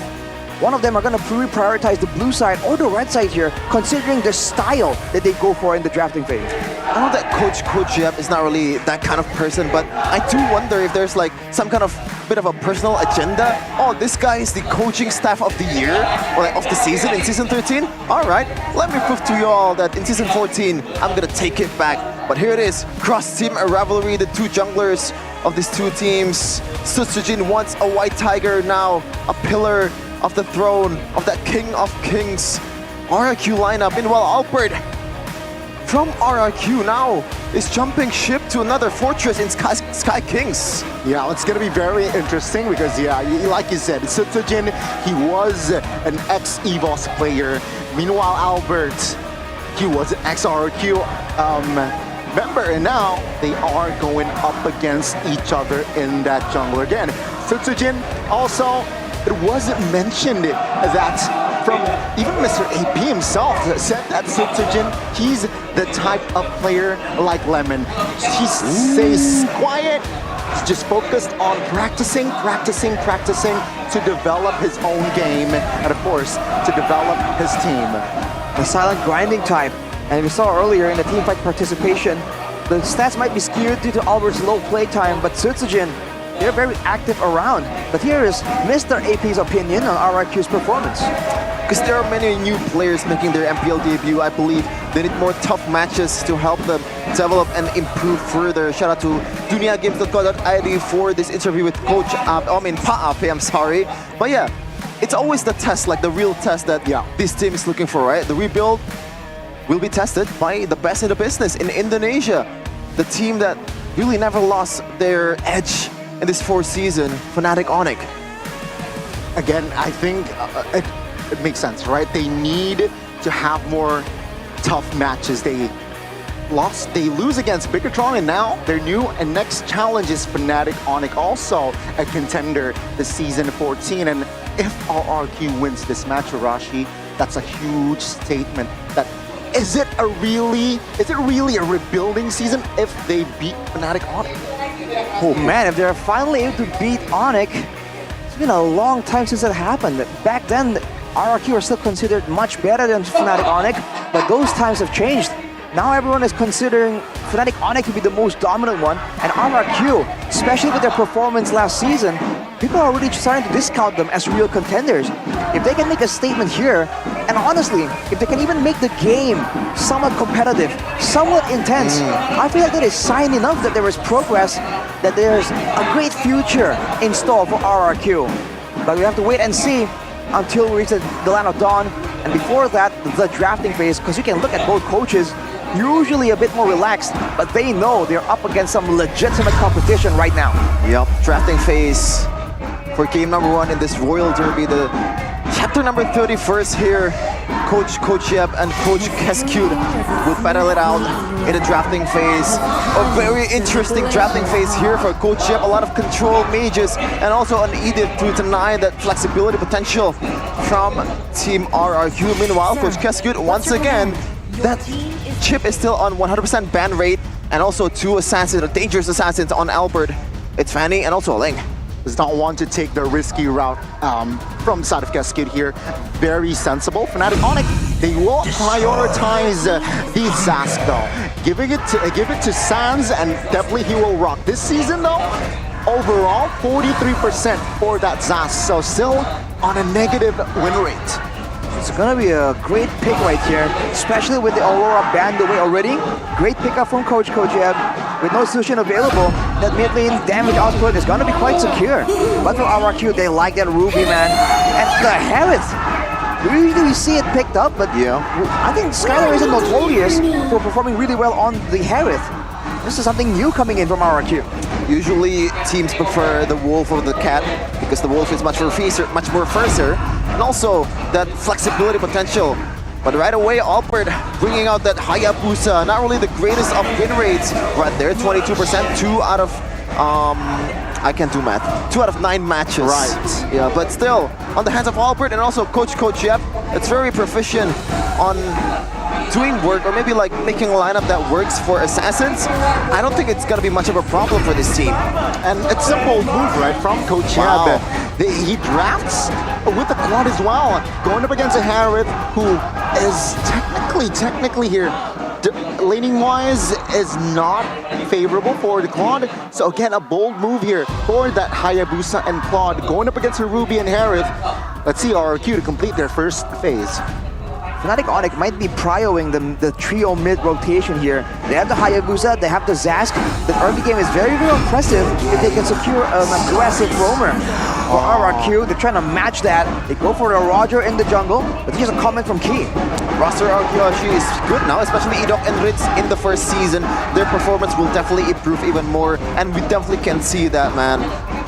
one of them are going to prioritize the blue side or the red side here, considering the style that they go for in the drafting phase. I know that Coach Yep is not really that kind of person, but I do wonder if there's like some kind of bit of a personal agenda. Oh, this guy is the coaching staff of the year, or like of the season in Season 13? All right, let me prove to you all that in Season 14, I'm gonna take it back. But here it is, cross-team rivalry, the 2 junglers of these 2 teams. Setsujin once a white tiger, now a pillar of the throne of that King of Kings RRQ lineup. Meanwhile, Albert from RRQ now is jumping ship to another fortress in Sky Kings. Yeah, it's going to be very interesting because, yeah, like you said, Setsujin, he was an ex-EVOS player. Meanwhile, Albert, he was an ex-RRQ member, and now they are going up against each other in that jungle again. Setsujin also, it wasn't mentioned that from even Mr. AP himself said that Setsujin, he's the type of player like Lemon. He stays quiet, just focused on practicing to develop his own game and of course to develop his team. The silent grinding type. And we saw earlier in the team fight participation, the stats might be skewed due to Albert's low play time, but Sutsujin, they're very active around. But here is Mr. AP's opinion on RRQ's performance. Because there are many new players making their MPL debut, I believe they need more tough matches to help them develop and improve further. Shout out to duniagames.co.id for this interview with Coach Pa-Ape, I'm sorry. But yeah, it's always the test, like the real test that this team is looking for, right? The rebuild will be tested by the best in the business in Indonesia. The team that really never lost their edge in this fourth season, Fnatic Onyx. Again, I think it makes sense, right? They need to have more tough matches. They lose against Biggertron, and now they're new. And next challenge is Fnatic Onyx, also a contender this season 14. And if RRQ wins this match, Arashi, that's a huge statement. That is it really a rebuilding season if they beat Fnatic Onyx? Oh man, if they're finally able to beat Onyx, it's been a long time since that happened. Back then, RRQ are still considered much better than Fnatic Onyx, but those times have changed. Now everyone is considering Fnatic Onyx to be the most dominant one, and RRQ, especially with their performance last season, people are really starting to discount them as real contenders. If they can make a statement here, and honestly, if they can even make the game somewhat competitive, somewhat intense, I feel like that is sign enough that there is progress, that there's a great future in store for RRQ. But we have to wait and see until we reach the Land of Dawn, and before that, the drafting phase, because you can look at both coaches, usually a bit more relaxed, but they know they're up against some legitimate competition right now. Yep, drafting phase for game number 1 in this Royal Derby, the chapter number 31st here. Coach Yeb and Coach Keskute will battle it out in the drafting phase. A very interesting drafting phase here for Coach Yeb. A lot of control mages and also an edict to deny that flexibility potential from Team RRQ. Meanwhile, Coach Keskute, once again, that chip is still on 100% ban rate, and also 2 assassins, dangerous assassins on Albert. It's Fanny and also Ling. Does not want to take the risky route from side of Keskute here. Very sensible. Fnatic Onyx, they will prioritize the Zask though. Give it to Sans, and definitely he will rock. This season though, overall 43% for that Zask, so still on a negative win rate. It's gonna be a great pick right here, especially with the Aurora banned away already. Great pickup from Coach Yeb. With no solution available, that mid lane damage output is gonna be quite secure. But for RRQ, they like that Ruby, man. And the Harith, usually we see it picked up, but I think Skylar isn't notorious for performing really well on the Harith. This is something new coming in from RRQ. Usually teams prefer the wolf or the cat because the wolf is much more fiercer, and also that flexibility potential. But right away, Albert bringing out that Hayabusa, not really the greatest of win rates right there, 22%, 2 out of I can't do math. 2 out of 9 matches. Right. Yeah, but still on the hands of Albert and also Coach Yeb, it's very proficient on doing work, or maybe like making a lineup that works for assassins. I don't think it's gonna be much of a problem for this team. And it's a bold move, right, from Coach Yeb. He drafts with the quad as well, going up against a Harith who is technically here, laning-wise, is not favorable for the Claude. So again, a bold move here for that Hayabusa and Claude, going up against a Ruby and Harith. Let's see RRQ to complete their first phase. Fnatic Onyx might be prioing the trio mid rotation here. They have the Hayabusa, they have the Zask. The early game is very, very impressive if they can secure an aggressive roamer. For RRQ, they're trying to match that. They go for a Roger in the jungle, but here's a comment from Key. Roster Archaeology is good now, especially Edok and Ritz in the first season. Their performance will definitely improve even more, and we definitely can see that, man.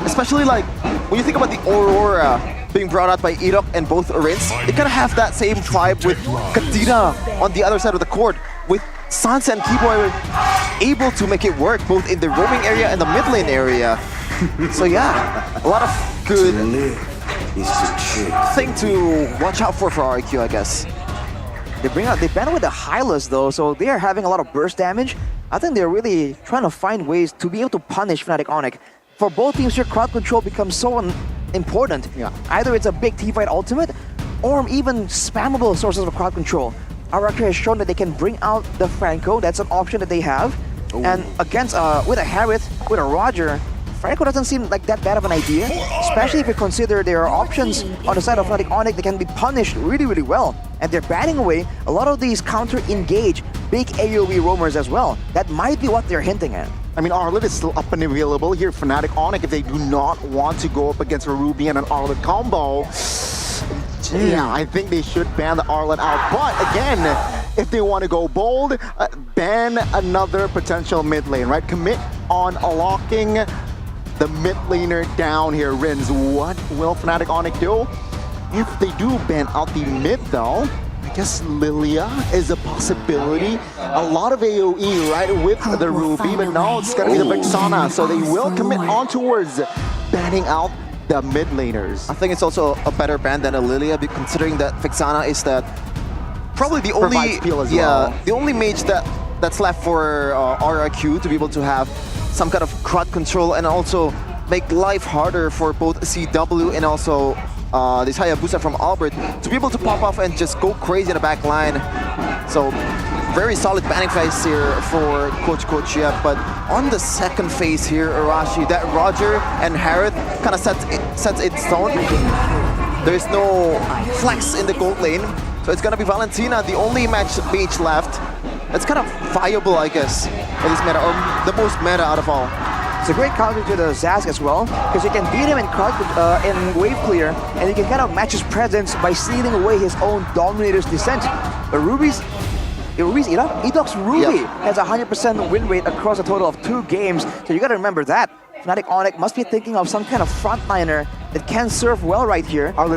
Especially like, when you think about the Aurora being brought out by Edok and both Ritz, it kind of have that same vibe with Kadena on the other side of the court, with Sansa and Keyboy able to make it work both in the roaming area and the mid lane area. So yeah, a lot of good thing to watch out for RRQ, I guess. They ban with the Hylas though, so they are having a lot of burst damage. I think they're really trying to find ways to be able to punish Fnatic Onyx. For both teams here, crowd control becomes so important. Yeah. Either it's a big teamfight ultimate, or even spammable sources of crowd control. RRQ has shown that they can bring out the Franco. That's an option that they have. Ooh. And against with a Harith, with a Roger, Franco doesn't seem like that bad of an idea, especially if you consider there are options on the side of Fnatic Onyx that can be punished really, really well. And they're batting away a lot of these counter-engage big AoE roamers as well. That might be what they're hinting at. I mean, Arlet is still up and available here. Fnatic Onyx, if they do not want to go up against a Ruby and an Arlet combo, yeah, I think they should ban the Arlet out. But again, if they want to go bold, ban another potential mid lane, right? Commit on locking the mid laner down here, Rins. What will Fnatic Onyx do? If they do ban out the mid though, I guess Lilia is a possibility. A lot of AoE, right, with the Ruby, but no, it's gonna be the Vexana. So they will commit on towards banning out the mid laners. I think it's also a better ban than a Lilia, considering that Vexana is that probably the only the only mage that's left for RRQ to be able to have some kind of crowd control and also make life harder for both CW and also this Hayabusa from Albert to be able to pop off and just go crazy in the back line. So very solid banning phase here for Coach Yep, but on the second phase here, Arashi, that Roger and Harith kind of sets its tone. There's no flex in the gold lane, so it's gonna be Valentina, the only mage left. It's kind of viable, I guess, in this meta, or the most meta out of all. It's a great counter to the Zazz as well, because you can beat him in wave clear, and you can kind of match his presence by stealing away his own Dominator's Descent. But Edoc's Ruby has a 100% win rate across a total of 2 games, so you gotta remember that. Fnatic Onyx must be thinking of some kind of frontliner that can serve well right here. But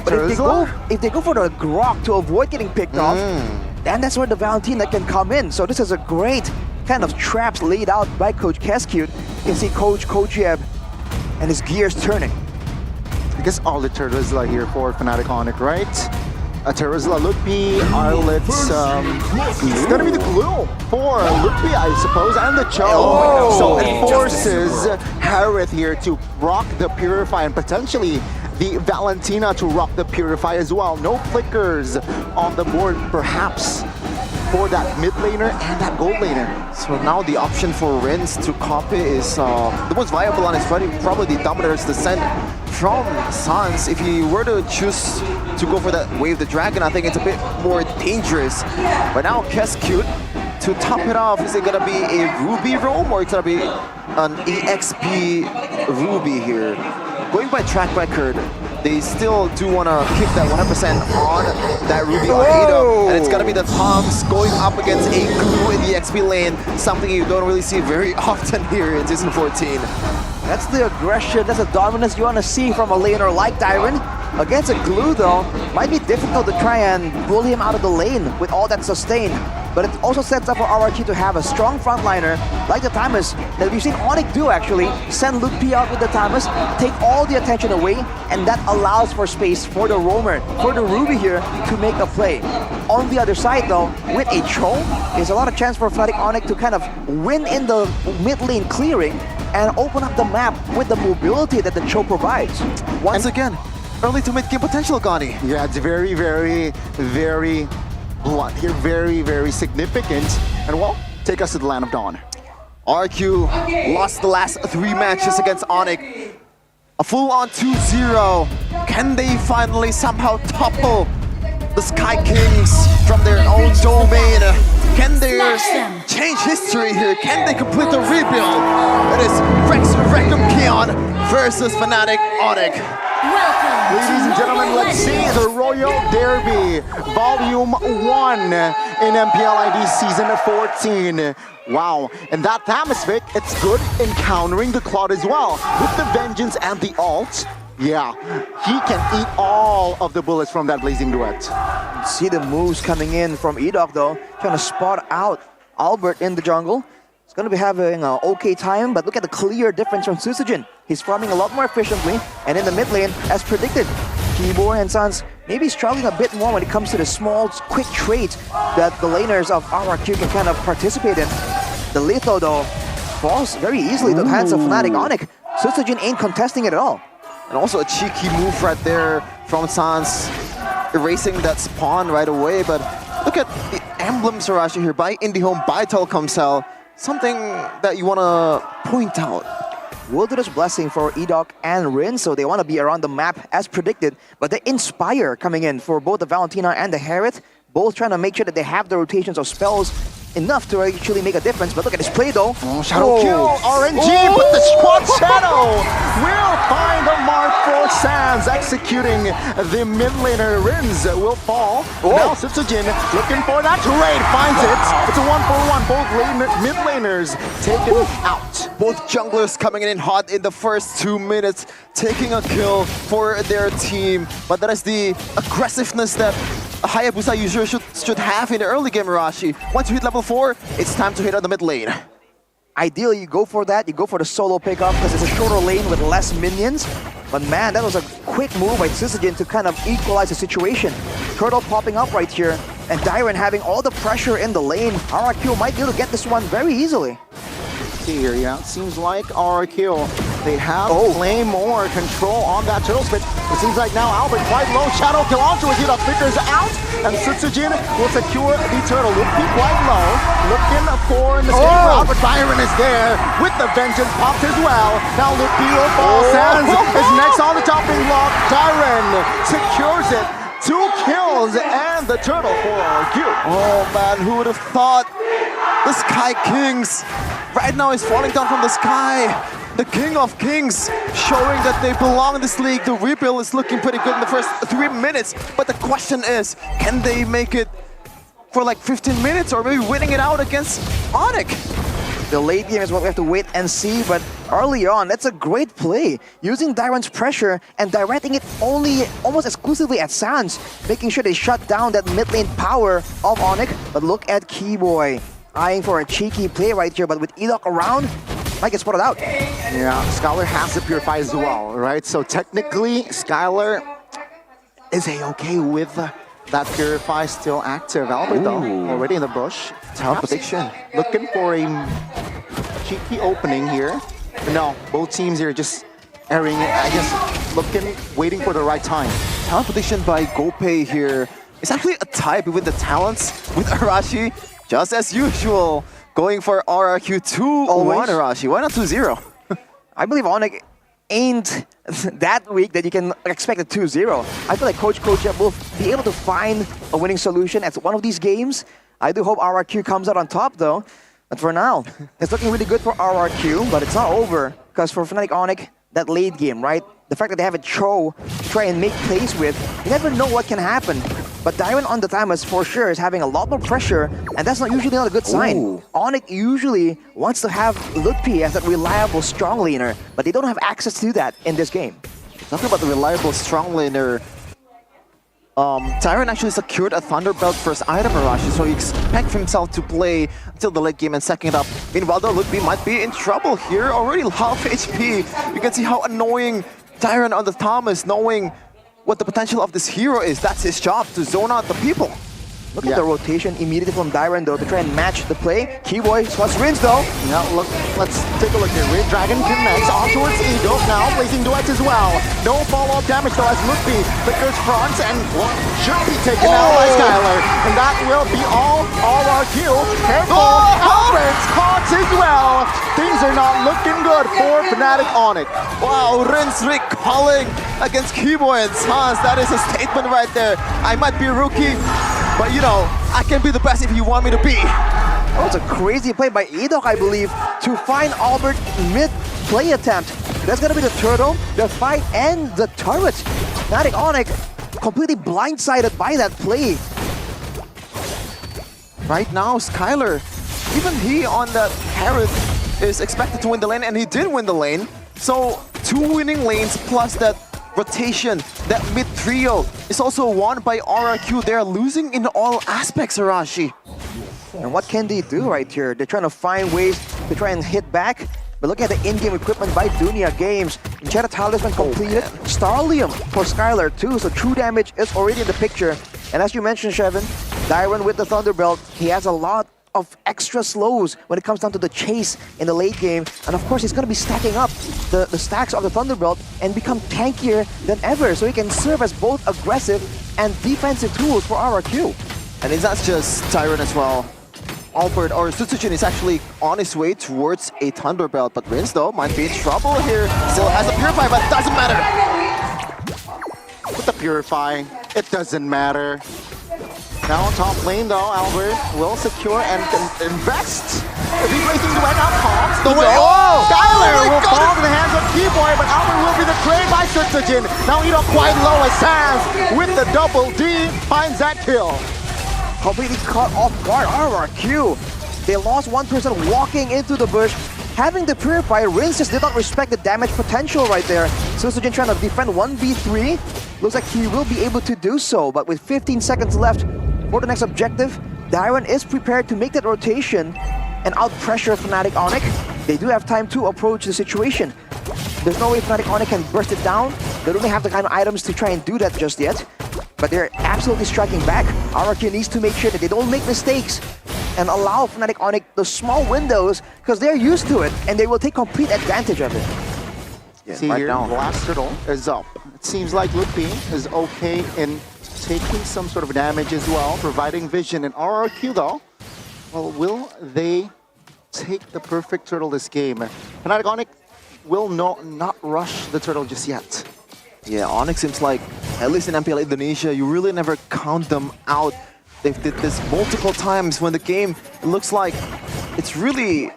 if they go for the Grok to avoid getting picked off, then that's where the Valentina can come in. So this is a great kind of traps laid out by Coach Keskute. You can see Coach Yeb and his gears turning. I guess all the Terizla here for Fnatic Onyx, right? Terizla, Ludpi, Arlet, it's gonna be the glue for Ludpi, I suppose, and the Cho. So it forces Harith here to rock the Purify and potentially the Valentina to rock the Purify as well. No flickers on the board, perhaps, for that mid laner and that gold laner. So now the option for Rins to copy is the most viable on his body, probably the Dominator's Descent from Sans. If he were to choose to go for that Wave the Dragon, I think it's a bit more dangerous. But now Keskute, to top it off, is it gonna be a Ruby roam or it's gonna be an EXP Ruby here? Going by track record, they still do want to keep that 100% on that Ruby on Ado, and it's gonna be the Toms going up against a glue in the XP lane, something you don't really see very often here in Season 14. That's the aggression, that's the dominance you want to see from a laner like Tyron. Against a glue though, might be difficult to try and bully him out of the lane with all that sustain. But it also sets up for RRQ to have a strong frontliner like the Timus that we've seen Onyx do actually. Send Luke P out with the Timus, take all the attention away, and that allows for space for the roamer, for the Ruby here to make a play. On the other side though, with a Cho, there's a lot of chance for Fnatic Onyx to kind of win in the mid lane clearing and open up the map with the mobility that the Cho provides. Once again, early to mid game potential, Gani. Yeah, it's very, very, very blunt here, very, very significant. And well, take us to the Land of Dawn. RQ lost the last 3 matches against Onyx. A full-on 2-0. Can they finally somehow topple the Sky Kings from their own domain? Can they change history here? Can they complete the rebuild? It is Rex Recompion versus Fnatic Onyx. Ladies and gentlemen, let's see the Royal Derby, Volume 1 in MPL ID Season 14. Wow, and that Thamesvic, it's good in countering the Cloud as well. With the Vengeance and the ult, yeah, he can eat all of the bullets from that Blazing Duet. See the moves coming in from Edoc though, trying to spot out Albert in the jungle. He's going to be having an okay time, but look at the clear difference from Susagen. He's farming a lot more efficiently, and in the mid lane, as predicted, Keyboy and Sans maybe struggling a bit more when it comes to the small, quick trades that the laners of RRQ can kind of participate in. The Litho, though, falls very easily to the hands of Fnatic Onyx. Sutsujin ain't contesting it at all. And also a cheeky move right there from Sans, erasing that spawn right away. But look at the emblems, Arashi, here by IndieHome, by Telkomsel. Something that you want to point out. Wilderness Blessing for Edok and Rin, so they want to be around the map as predicted. But the Inspire coming in for both the Valentina and the Harriet, both trying to make sure that they have the rotations of spells enough to actually make a difference. But look at this play though. Shadow kill, RNG, but the squad Shadow will find the mark for Sans, executing the mid laner. Rins will fall. Now Sutsujin looking for that trade, finds it. It's a 1-for-1, both mid laners taken out. Both junglers coming in hot in the first 2 minutes, taking a kill for their team. But that is the aggressiveness that a Hayabusa user should have in the early game, Arashi. Once you hit level 4, it's time to hit on the mid lane. Ideally, you go for that. You go for the solo pickup because it's a shorter lane with less minions. But man, that was a quick move by Syzygy to kind of equalize the situation. Turtle popping up right here, and Dyron having all the pressure in the lane. RRQ might be able to get this one very easily. Here, yeah, it seems like RRQ, they have way more control on that turtle spit. It seems like now Albert quite low, Shadow kill onto it, Hira flickers out, and Sutsujin will secure the turtle. Lupi quite low, looking for an escape route, but Byron is there with the vengeance popped as well. Now Lupi will fall, Sans is next on the chopping block, Tyron secures it. 2 kills and the turtle for RQ. Oh man, who would have thought? The Sky Kings right now is falling down from the sky. The King of Kings showing that they belong in this league. The rebuild is looking pretty good in the first 3 minutes. But the question is, can they make it for like 15 minutes or maybe winning it out against Onyx? The late game is what we have to wait and see, but early on, that's a great play. Using Dyron's pressure and directing it almost exclusively at Sans, making sure they shut down that mid lane power of Onyx. But look at Keyboy, eyeing for a cheeky play right here, but with Edok around, might get spotted out. Yeah, Skylar has to purify as well, right? So technically, Skylar is okay with that purify still active. Albert though, already in the bush. Tough prediction. Looking for a cheeky opening here. But no, both teams here just airing it, I guess, waiting for the right time. Talent prediction by Gopay here. It's actually a tie between the talents with Arashi. Just as usual, going for RRQ 2-1 Arashi. Why not 2-0? I believe Onyx ain't that weak that you can expect a 2-0. I feel like Coach will be able to find a winning solution at one of these games. I do hope RRQ comes out on top though. But for now, it's looking really good for RRQ, but it's not over. Because for Fnatic Onyx, that late game, right? The fact that they have a Cho to try and make plays with, you never know what can happen. But Dyron on the timers for sure is having a lot more pressure, and that's usually not a good sign. Onyx usually wants to have Ludpi as that reliable strong laner, but they don't have access to that in this game. Talking about the reliable strong laner, Tyron actually secured a Thunderbelt first item, Arashi, so he expects himself to play until the late game and second up. Meanwhile, though, Ludpi might be in trouble here, already half HP. You can see how annoying Tyron on the Thomas, knowing what the potential of this hero is. That's his job, to zone out the people. Look at the rotation immediately from Dyron though to try and match the play. Keyboy spots Rins though. Now look, let's take a look here. Red Dragon connects on towards Eagle, now placing duets as well. No follow-up damage though as Ludpi flickers front and should be taken out by Skylar. And that will be all RRQ. Careful, Albert's caught as well. Things are not looking good for Fnatic Onyx. Wow, Rins recalling against Keyboy and Sans. That is a statement right there. I might be a rookie, but you know, I can be the best if you want me to be. That was a crazy play by Edok, I believe, to find Albert mid-play attempt. That's gonna be the turtle, the fight, and the turret. Fnatic Onyx completely blindsided by that play. Right now, Skylar, even he on that Harriet is expected to win the lane, and he did win the lane. So 2 winning lanes plus that rotation, that mid trio is also won by RRQ. They're losing in all aspects, Arashi. And what can they do right here? They're trying to find ways to try and hit back. But look at the in-game equipment by Dunia Games. Enchanted Talisman completed. Starlium for Skylar too, so true damage is already in the picture. And as you mentioned, Shevin, Dyron with the Thunderbelt, he has a lot of extra slows when it comes down to the chase in the late game. And of course, he's going to be stacking up the stacks of the Thunderbolt and become tankier than ever. So he can serve as both aggressive and defensive tools for RRQ. And it's not just Tyrant as well. Albert or Sutsujin is actually on his way towards a Thunderbelt, but Rince though might be in trouble here. Still has a Purify, but doesn't matter. With the Purify, it doesn't matter. Now on top lane though, Albert will secure and invest. If he plays things right now, Palms the way. Oh! Skylar will fall to the hands of Keyboy, but Albert will be betrayed by Sutsujin. Now Edo quite low as Sans with the double D finds that kill. Completely caught off guard, RRQ. They lost one person walking into the bush. Having the Purify, Rince just did not respect the damage potential right there. Sutsujin trying to defend 1v3. Looks like he will be able to do so, but with 15 seconds left for the next objective, Dairon is prepared to make that rotation and out-pressure Fnatic Onic. They do have time to approach the situation. There's no way Fnatic Onic can burst it down. They don't have the kind of items to try and do that just yet. But they're absolutely striking back. RRQ needs to make sure that they don't make mistakes and allow Fnatic Onic the small windows because they're used to it and they will take complete advantage of it. Yeah, see right here, now. Blast Turtle is up. It seems like Lupi is okay in taking some sort of damage as well, providing vision. And RRQ though, well, will they take the perfect turtle this game? Fnatic Onic will not rush the turtle just yet. Yeah, Onyx seems like, at least in MPL Indonesia, you really never count them out. They've did this multiple times when the game looks like it's really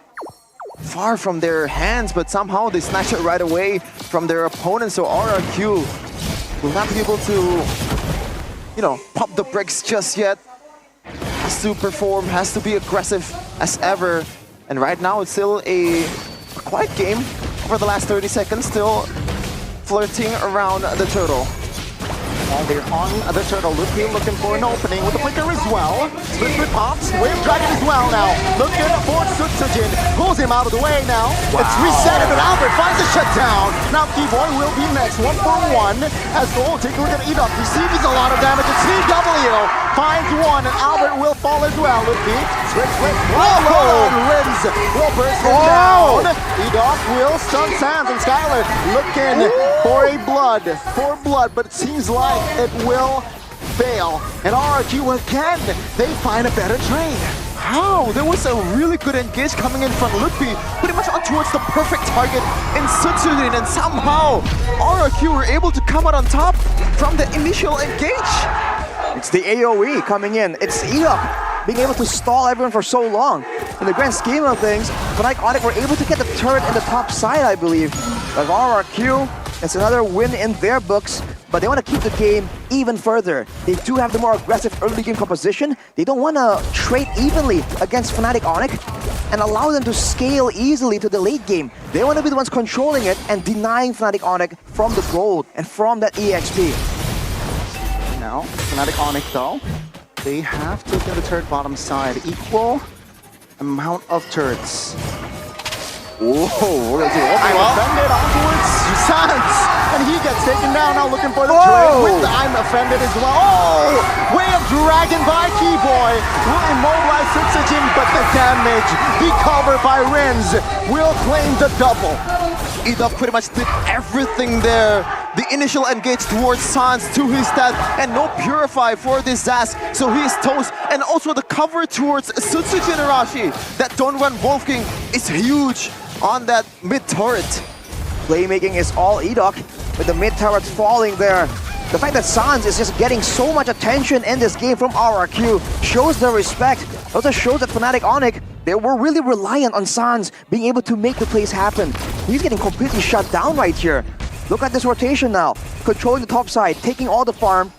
far from their hands, but somehow they snatch it right away from their opponents. So RRQ will not be able to, you know, pop the bricks just yet. Has to perform, has to be aggressive as ever. And right now it's still a quiet game over the last 30 seconds, still flirting around the turtle. While they're on the turtle, Lupi looking for an opening with the flicker as well. Split with pops, Wave Dragon as well now. Looking for Sutsujin, pulls him out of the way now. Wow. It's reset, but Albert finds the shutdown. Now Keyboy will be next, 1-for-1. As Gold, take a look at Edok, receiving a lot of damage. And CW finds one, and Albert will fall as well. Lupi, switch, whoa, Rims will burst him down. Edok will stun Sans, and Skylar looking for a blood, but it seems like it will fail. And RRQ again, they find a better trade. How? There was a really good engage coming in from Lupi, pretty much on towards the perfect target in Sutsujin, and somehow RRQ were able to come out on top from the initial engage. It's the AoE coming in. It's Edok being able to stall everyone for so long. In the grand scheme of things, Fnatic Onic were able to get the turret in the top side, I believe. But RRQ, it's another win in their books, but they want to keep the game even further. They do have the more aggressive early game composition. They don't want to trade evenly against Fnatic Onic and allow them to scale easily to the late game. They want to be the ones controlling it and denying Fnatic Onic from the gold and from that EXP. Now, Fnatic Onic though, they have taken the turret bottom side. Equal amount of turrets. Whoa, I'm offended onwards, Sans, and he gets taken down now looking for the trade with I'm offended as well. Oh, Way of Dragon by Keyboy will immobilize Sutsujin, but the damage, the cover by Rinz will claim the double. Edok pretty much did everything there. The initial engage towards Sans to his death, and no Purify for this Zaz, so he is toast. And also the cover towards Sutsujin Arashi. That don't run Wolfking is huge on that mid turret. Playmaking is all Edok, with the mid turrets falling there. The fact that Sans is just getting so much attention in this game from RRQ shows the respect. It also shows that Fnatic Onic, they were really reliant on Sans being able to make the plays happen. He's getting completely shut down right here. Look at this rotation now. Controlling the top side, taking all the farm,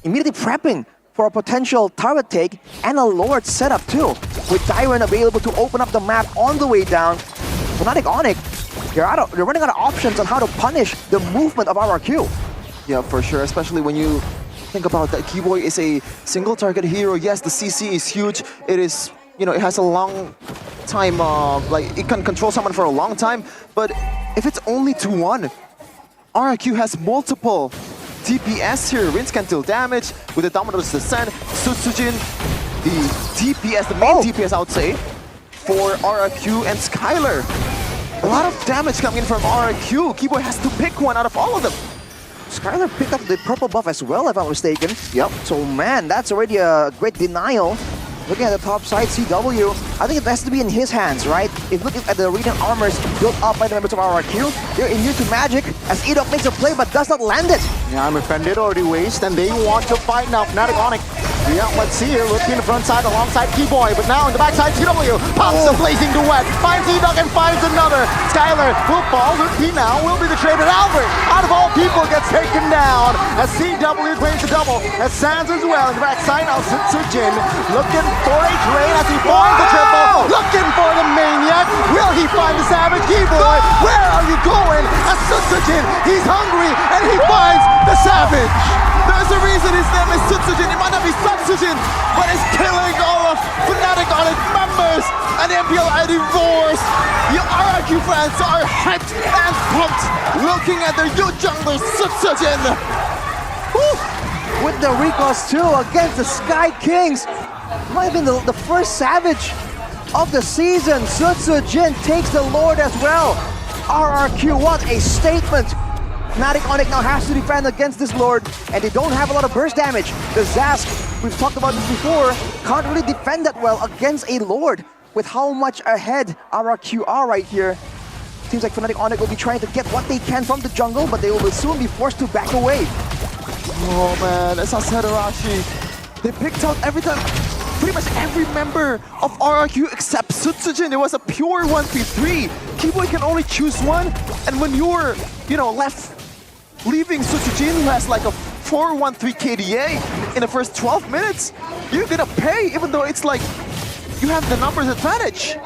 immediately prepping for a potential turret take and a Lord setup too. With Dairon available to open up the map on the way down, Fnatic Onic, they're running out of options on how to punish the movement of RRQ. Yeah, for sure, especially when you think about that Keyboy is a single target hero. Yes, the CC is huge. It is, you know, it has a long time, like it can control someone for a long time, but if it's only 2-1, RRQ has multiple DPS here. Rince can deal damage with the Dominus Descent. Sutsujin the DPS, the main DPS, I would say, for RRQ and Skylar. A lot of damage coming in from RRQ. Keyboy has to pick one out of all of them. Skylar picked up the purple buff as well, if I'm not mistaken. Yep. So man, that's already a great denial. Looking at the top side, CW, I think it has to be in his hands, right? If looking at the radiant armors built up by the members of RRQ, they're immune to magic as Edok makes a play but does not land it. Yeah, I'm offended already waste, and they want to fight now. Fnatic Onyx. Yeah, let's see here. Looking in the front side alongside Keyboy, but now in the backside, CW pops a blazing duet, finds Edok and finds another. Skylar will fall. He now will be the traded Albert. Out of all people, gets taken down as CW claims a double. As Sands as well in the backside. Now Sujin looking for a trade as he finds the triple. Looking for the maniac. Will he find the savage? Keyboy, where are you going? As Sujin, he's hungry and he finds the savage. There's a reason his name is Sutsujin. It might not be Sutsujin, but it's killing all of Fnatic Onyx members. And the MPL are divorced. You RRQ fans are hyped and pumped looking at their new jungler, Sutsujin. With the recalls too against the Sky Kings. Might have been the first savage of the season. Sutsujin takes the Lord as well. RRQ, what a statement. Fnatic Onyx now has to defend against this Lord, and they don't have a lot of burst damage. The Zask, we've talked about this before, can't really defend that well against a Lord. With how much ahead RRQ are right here, seems like Fnatic Onyx will be trying to get what they can from the jungle, but they will soon be forced to back away. Oh man, as I said, Arashi, they picked out pretty much every member of RRQ except Sutsujin. It was a pure 1v3. Keyboy can only choose one, and when you're, leaving Sutsujin, who has like a 413 KDA in the first 12 minutes, you're gonna pay, even though it's like you have the numbers advantage.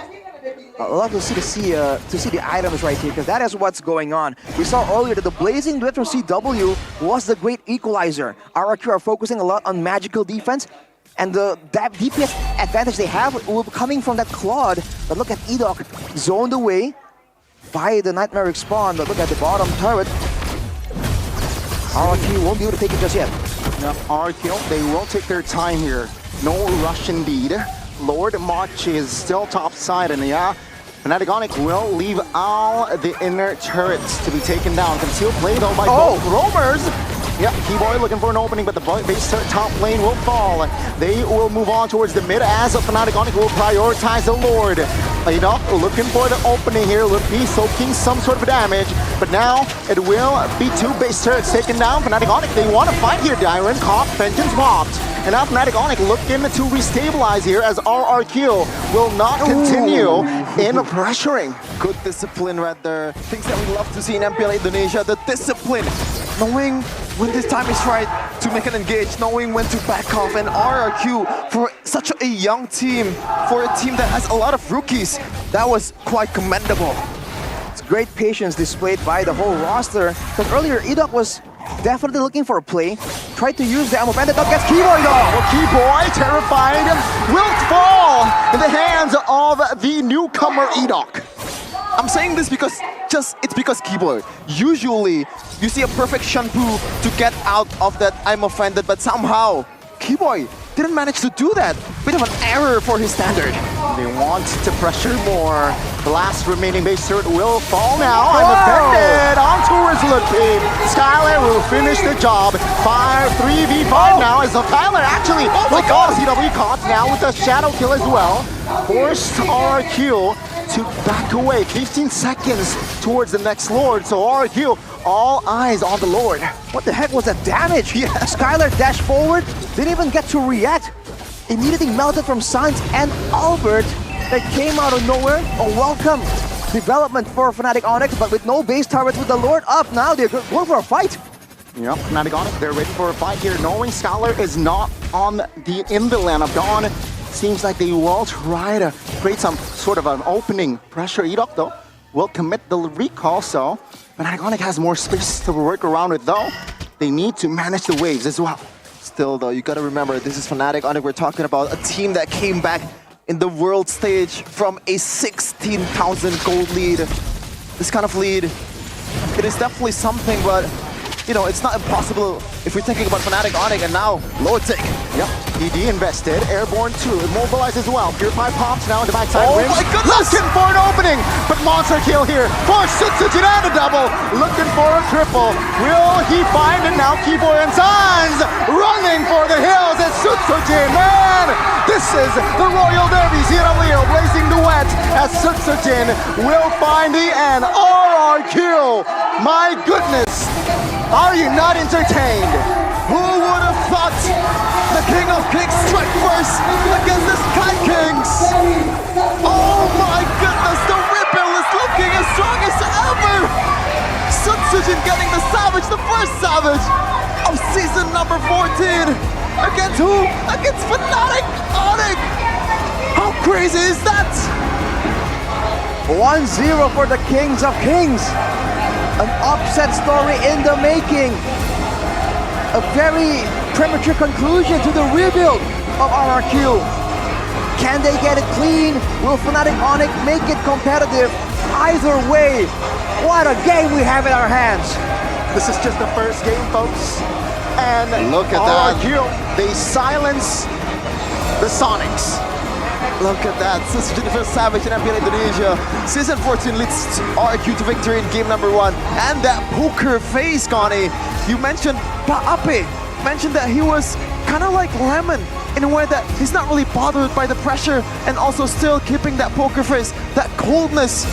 I love to see the items right here, because that is what's going on. We saw earlier that the blazing duet from CW was the great equalizer. RRQ are focusing a lot on magical defense, and that DPS advantage they have will be coming from that Claude. But look at Edok zoned away by the Nightmare Respawn. But look at the bottom turret. RRQ won't be able to take it just yet. Now, RRQ, they will take their time here. No rush indeed. Lord March is still top side, and yeah, Fnatic Onyx will leave all the inner turrets to be taken down. Concealed play though by both roamers. Yeah, Keyboy looking for an opening, but the base turret top lane will fall. They will move on towards the mid as Fnatic Onyx will prioritize the Lord. Edok looking for the opening here. Luffy soaking some sort of damage, but now it will be two base turrets taken down. Fnatic Onyx, they want to fight here. Dyron caught, Vengeance mopped. And now Fnatic Onyx looking to restabilize here as RRQ will not continue in pressuring. Good discipline right there. Things that we love to see in MPL Indonesia. The discipline. Knowing when this time is right to make an engage, knowing when to back off. And RRQ, for such a young team, for a team that has a lot of rookies, that was quite commendable. It's great patience displayed by the whole roster. Because earlier, Edok was definitely looking for a play. Tried to use the ammo bandit up against Keyboy though. Well, Keyboy, terrified, will fall in the hands of the newcomer Edok. I'm saying this because it's because Keyboy. Usually, you see a perfect Shanpu to get out of that I'm offended, but somehow, Keyboy didn't manage to do that. Bit of an error for his standard. They want to pressure more. The last remaining base turret will fall now. I'm offended on towards Lupi. Skylar will finish the job. 3v5 now as Skylar actually will call CW caught now with a shadow kill as well. Forced RRQ to back away. 15 seconds towards the next Lord. So RRQ, all eyes on the Lord. What the heck was that damage? Yeah. Skylar dashed forward, didn't even get to react. Immediately melted from Sans and Albert that came out of nowhere. A welcome development for Fnatic Onyx, but with no base targets with the Lord up now, they're going for a fight. Yep, Fnatic Onyx, they're ready for a fight here, knowing Skylar is not in the land of Dawn. Seems like they will try to create some sort of an opening. Pressure Edok though will commit the recall, so Fnatic Onyx has more space to work around with though. They need to manage the waves as well. Still though, you gotta remember, this is Fnatic Onyx. We're talking about a team that came back in the world stage from a 16,000 gold lead. This kind of lead, it is definitely something, but you know, it's not impossible if we're thinking about Fnatic Onyx and now Lortic. Yep, ED invested, Airborne 2, immobilized as well. Purify pops now in the backside Oh rim. my goodness! Looking for an opening, but monster kill here for Sutsujin and a double. Looking for a triple. Will he find it now? Keyboy and Sans running for the hills as Sutsujin, man! This is the Royal Derby. ZWO blazing the wet as Sutsujin will find the end. RRQ! My goodness! Are you not entertained? Who would have thought the King of Kings strike first against the Sky Kings? Oh my goodness, the Ripple is looking as strong as ever! Sutsujin getting the Savage, the first Savage of season number 14. Against who? Against Fnatic Onyx! How crazy is that? 1-0 for the Kings of Kings. An upset story in the making. A very premature conclusion to the rebuild of RRQ. Can they get it clean? Will Fnatic Onyx make it competitive? Either way, what a game we have in our hands. This is just the first game, folks. And look at RRQ, they silence the Sonics. Look at that, Sutsujin first Savage in MPL Indonesia. Season 14 leads RRQ to victory in game number 1. And that poker face, Connie. You mentioned Paape, mentioned that he was kind of like Lemon in a way that he's not really bothered by the pressure and also still keeping that poker face, that coldness.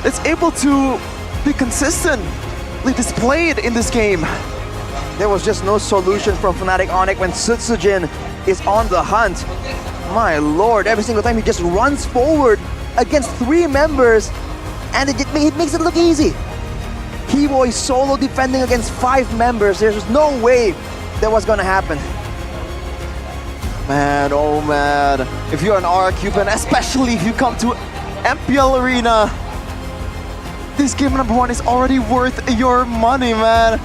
It's able to be consistently displayed in this game. There was just no solution from Fnatic Onyx when Sutsujin is on the hunt. My lord, every single time he just runs forward against 3 members and it makes it look easy. Keyboy solo defending against 5 members. There's no way that was gonna happen. Man, oh man. If you're an RRQ fan, especially if you come to MPL Arena, this game number 1 is already worth your money, man.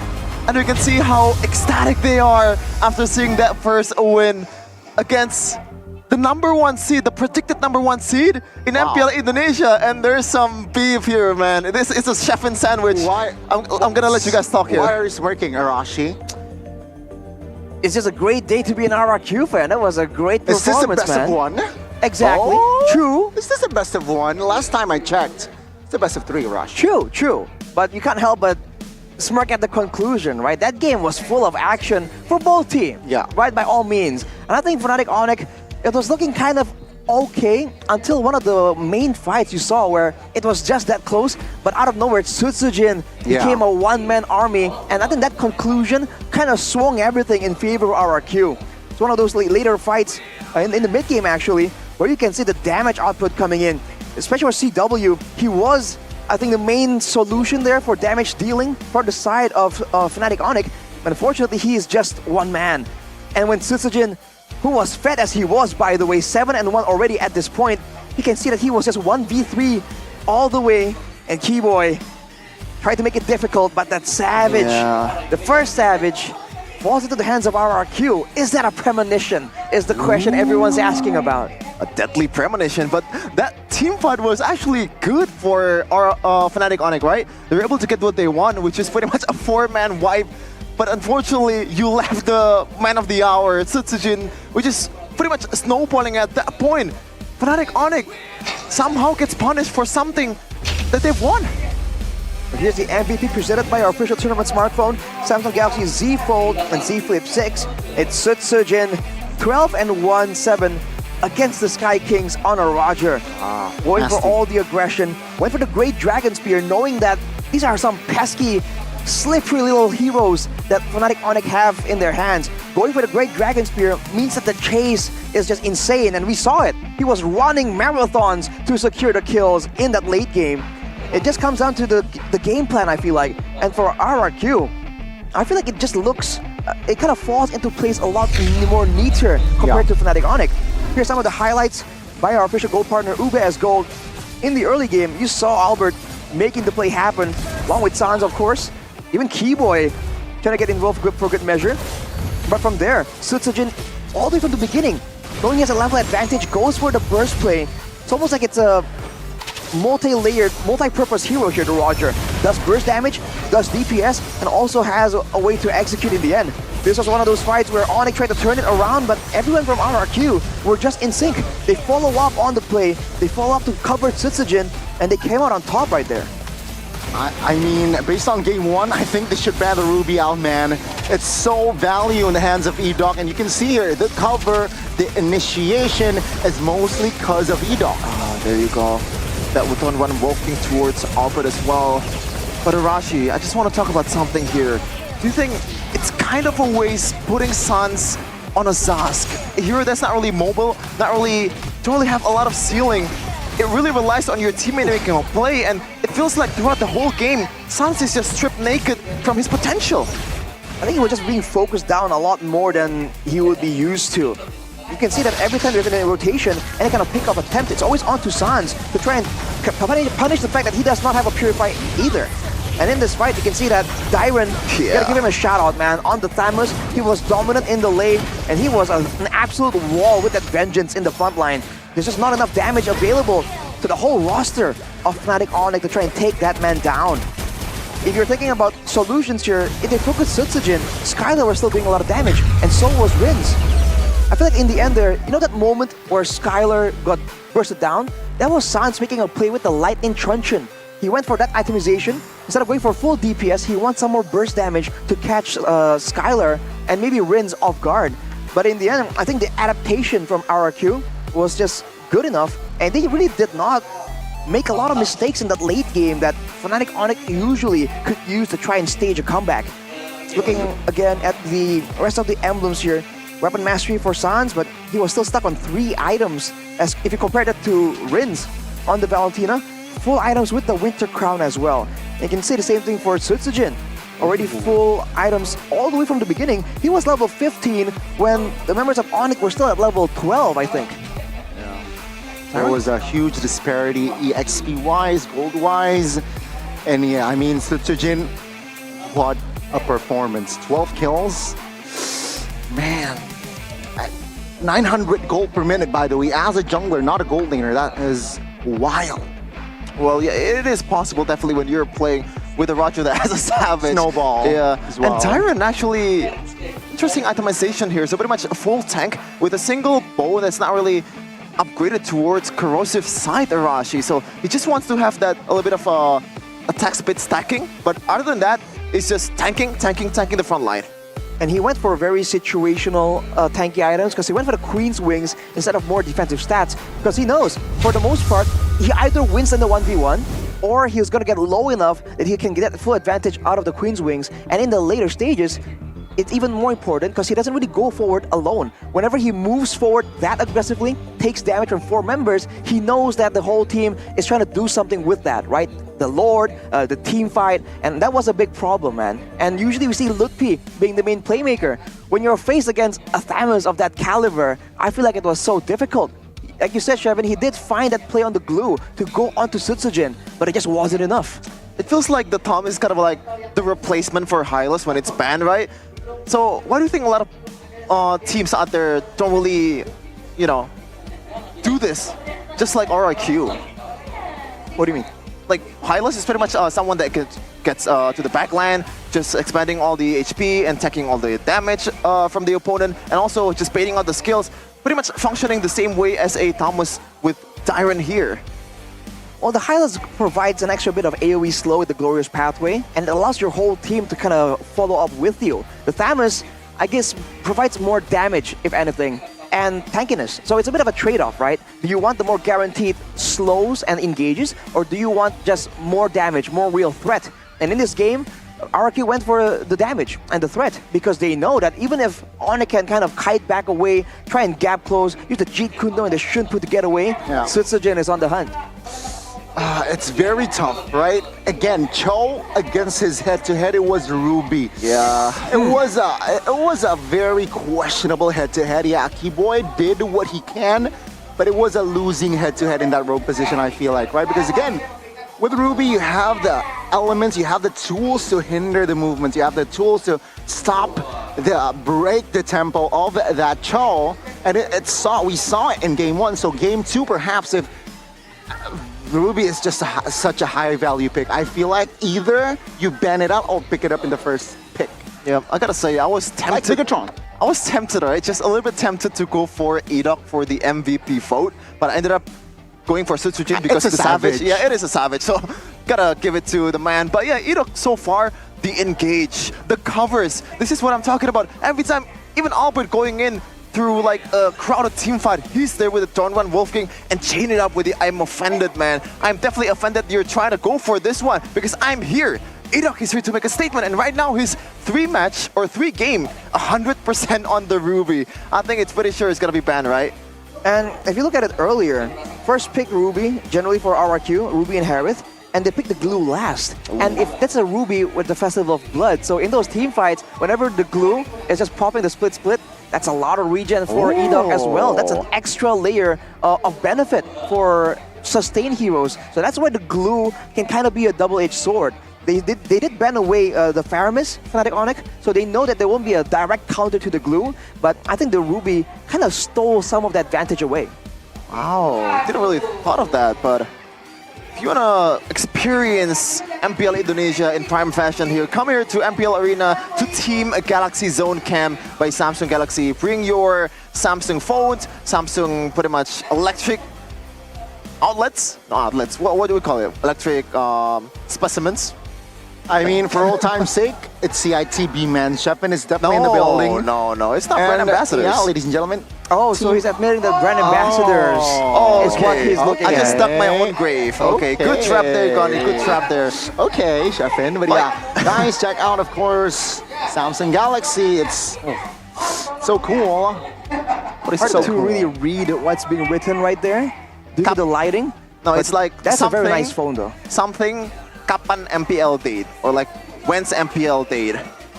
And you can see how ecstatic they are after seeing that first win against the number 1 seed, the predicted number 1 seed in MPL Indonesia. And there's some beef here, man. This is a chef and sandwich. I'm gonna let you guys talk here. Why are you smirking, Arashi? It's just a great day to be an RRQ fan. That was a great performance, Is this the best of 1? Exactly. Oh, True. Is this the best of 1? Last time I checked, it's the best of 3, Arashi. True. But you can't help but smirk at the conclusion, right? That game was full of action for both teams. Yeah. Right, by all means. And I think Fnatic Onyx, it was looking kind of okay until one of the main fights you saw where it was just that close, but out of nowhere, Sutsujin became a one-man army, and I think that conclusion kind of swung everything in favor of RRQ. It's one of those later fights in the mid-game, actually, where you can see the damage output coming in, especially with CW. He was, I think, the main solution there for damage dealing for the side of Fnatic Onyx, but unfortunately, he is just one man. And when Sutsujin, who was fed as he was, by the way, 7-1 already at this point, you can see that he was just 1v3 all the way, and Keyboy tried to make it difficult, but that Savage, the first Savage, falls into the hands of RRQ. Is that a premonition? Is the question everyone's asking about. A deadly premonition, but that team fight was actually good for our Fnatic Onyx, right? They were able to get what they want, which is pretty much a 4-man wipe. But unfortunately, you left the man of the hour, Sutsujin, which is pretty much snowballing at that point. Fnatic Onyx somehow gets punished for something that they've won. Here's the MVP presented by our official tournament smartphone, Samsung Galaxy Z Fold and Z Flip 6. It's Sutsujin, 12-1-7 against the Sky Kings on a Roger. Going for all the aggression, went for the Great Dragon Spear, knowing that these are some pesky, slippery little heroes that Fnatic Onyx have in their hands. Going for the Great Dragon Spear means that the chase is just insane, and we saw it. He was running marathons to secure the kills in that late game. It just comes down to the game plan, I feel like. And for RRQ, I feel like it just looks, it kind of falls into place a lot more neater compared to Fnatic Onyx. Here's some of the highlights by our official gold partner, Ube as Gold. In the early game, you saw Albert making the play happen, along with Sans, of course. Even Keyboy trying to get involved for good measure. But from there, Sutsujin, all the way from the beginning, knowing he has a level advantage, goes for the burst play. It's almost like it's a multi-layered, multi-purpose hero here to Roger. does burst damage, does DPS, and also has a way to execute in the end. This was one of those fights where Onyx tried to turn it around, but everyone from RRQ were just in sync. They follow up on the play, they follow up to cover Tsutsugen, and they came out on top right there. I mean, based on game one, I think they should ban the Ruby out, man. It's so value in the hands of E-Dog, and you can see here, the cover, the initiation is mostly because of E-Dog. There you go. That Wuthon one walking towards Alfred as well. But Arashi, I just want to talk about something here. Do you think it's kind of a waste putting Sans on a Zask? A hero that's not really mobile, don't really have a lot of ceiling. It really relies on your teammate making a play, and it feels like throughout the whole game, Sans is just stripped naked from his potential. I think he was just being focused down a lot more than he would be used to. You can see that every time there's a rotation, any kind of pick-up attempt, it's always onto Sans to try and punish the fact that he does not have a Purify either. And in this fight, you can see that Dyron, you gotta give him a shout out, man. On the Thamus, he was dominant in the lane, and he was an absolute wall with that Vengeance in the front line. There's just not enough damage available to the whole roster of Fnatic Onyx to try and take that man down. If you're thinking about solutions here, if they focus Tsutsugen, Skylar was still doing a lot of damage, and so was Rins. I feel like in the end there, you know that moment where Skylar got bursted down? That was Sans making a play with the Lightning Truncheon. He went for that itemization. Instead of going for full DPS, he wants some more burst damage to catch Skylar and maybe Rins off guard. But in the end, I think the adaptation from RRQ was just good enough, and they really did not make a lot of mistakes in that late game that Fnatic Onyx usually could use to try and stage a comeback. Looking again at the rest of the emblems here, Weapon Mastery for Sans, but he was still stuck on 3 items. As if you compare that to Rins on the Valentina, full items with the Winter Crown as well. And you can say the same thing for Tsutsugen. Already full items all the way from the beginning. He was level 15 when the members of Onyx were still at level 12, I think. There was a huge disparity EXP-wise, gold-wise, and yeah, I mean, Tsutsugen, what a performance. 12 kills. Man, 900 gold per minute, by the way, as a jungler, not a gold laner. That is wild. Well, yeah, it is possible, definitely, when you're playing with a Roger that has a Savage. Snowball. Yeah, as well. And Tyron actually, interesting itemization here. So pretty much a full tank with a single bow that's not really upgraded towards corrosive side Arashi. So he just wants to have that a little bit of attack speed stacking. But other than that, it's just tanking the front line. And he went for very situational tanky items because he went for the Queen's Wings instead of more defensive stats because he knows, for the most part, he either wins in the 1v1 or he's going to get low enough that he can get full advantage out of the Queen's Wings. And in the later stages, it's even more important because he doesn't really go forward alone. Whenever he moves forward that aggressively, takes damage from 4 members, he knows that the whole team is trying to do something with that, right? The Lord, the team fight, and that was a big problem, man. And usually we see Lutpi being the main playmaker. When you're faced against a Thamus of that caliber, I feel like it was so difficult. Like you said, Shevin, he did find that play on the glue to go onto Tsutsugen, but it just wasn't enough. It feels like the Tom is kind of like the replacement for Hylos when it's banned, right? So why do you think a lot of teams out there don't really, you know, do this? Just like RRQ. What do you mean? Like, Hylos is pretty much someone that gets to the backline, just expanding all the HP and taking all the damage from the opponent, and also just baiting out the skills, pretty much functioning the same way as a Thomas with Dyron here. Well, the Hylos provides an extra bit of AoE slow with the Glorious Pathway, and it allows your whole team to kind of follow up with you. The Thamus, I guess, provides more damage, if anything, and tankiness. So it's a bit of a trade-off, right? Do you want the more guaranteed slows and engages, or do you want just more damage, more real threat? And in this game, RRQ went for the damage and the threat because they know that even if Onyx can kind of kite back away, try and gap close, use the Jeet Kune Do and the Shunpu to get away, Tsutsugen is on the hunt. It's very tough, right? Again, Cho against his head-to-head, it was Ruby. Yeah. It was a very questionable head-to-head. Yeah, Keyboy did what he can, but it was a losing head-to-head in that rogue position, I feel like, right? Because again, with Ruby, you have the elements, you have the tools to hinder the movements, you have the tools to stop, break the tempo of that Cho, and we saw it in game 1. So game 2, perhaps if Ruby is just such a high value pick. I feel like either you ban it out or pick it up in the first pick. Yeah, I gotta say, I was tempted. Like Megatron. I was tempted, right? Just a little bit tempted to go for Edok for the MVP vote, but I ended up going for Sutsujin because It's a the Savage. Savage. Yeah, it is a Savage, so gotta give it to the man. But yeah, Edok so far, the engage, the covers, this is what I'm talking about. Every time, even Albert going in through like a crowded team fight, he's there with the Dawn 1 Wolfgang and chain it up with the I'm offended, man. I'm definitely offended you're trying to go for this one because I'm here. Edok is here to make a statement, and right now his 3-match or 3-game, 100% on the Ruby. I think it's pretty sure it's gonna be banned, right? And if you look at it earlier, first pick Ruby, generally for RRQ, Ruby and Harith, and they pick the glue last. Ooh. And if that's a Ruby with the Festival of Blood, so in those team fights, whenever the glue is just popping the split, that's a lot of regen for Edok as well. That's an extra layer of benefit for sustain heroes. So that's why the glue can kind of be a double-edged sword. They did ban away the Faramis, Fnatic Onyx, so they know that there won't be a direct counter to the glue, but I think the Ruby kind of stole some of that advantage away. Wow, didn't really thought of that, but if you wanna experience MPL Indonesia in prime fashion here, come here to MPL Arena to Team Galaxy Zone Camp by Samsung Galaxy. Bring your Samsung phones, Samsung pretty much electric outlets, what do we call it? Electric specimens. I mean, for old time's sake, it's CITB, man. Shepin is definitely in the building. No, it's not brand ambassadors. Yeah, ladies and gentlemen. Oh, so he's admitting the brand ambassadors is what he's looking at. I just stuck my own grave. Okay, good trap there, Gandhi. Good trap there. Okay, Shepin. But yeah, guys, check out, of course, Samsung Galaxy. It's so cool. But it's hard to really read what's being written right there due to the lighting. No, it's like that's a very nice phone though. Something kapan MPL date, or like when's MPL date.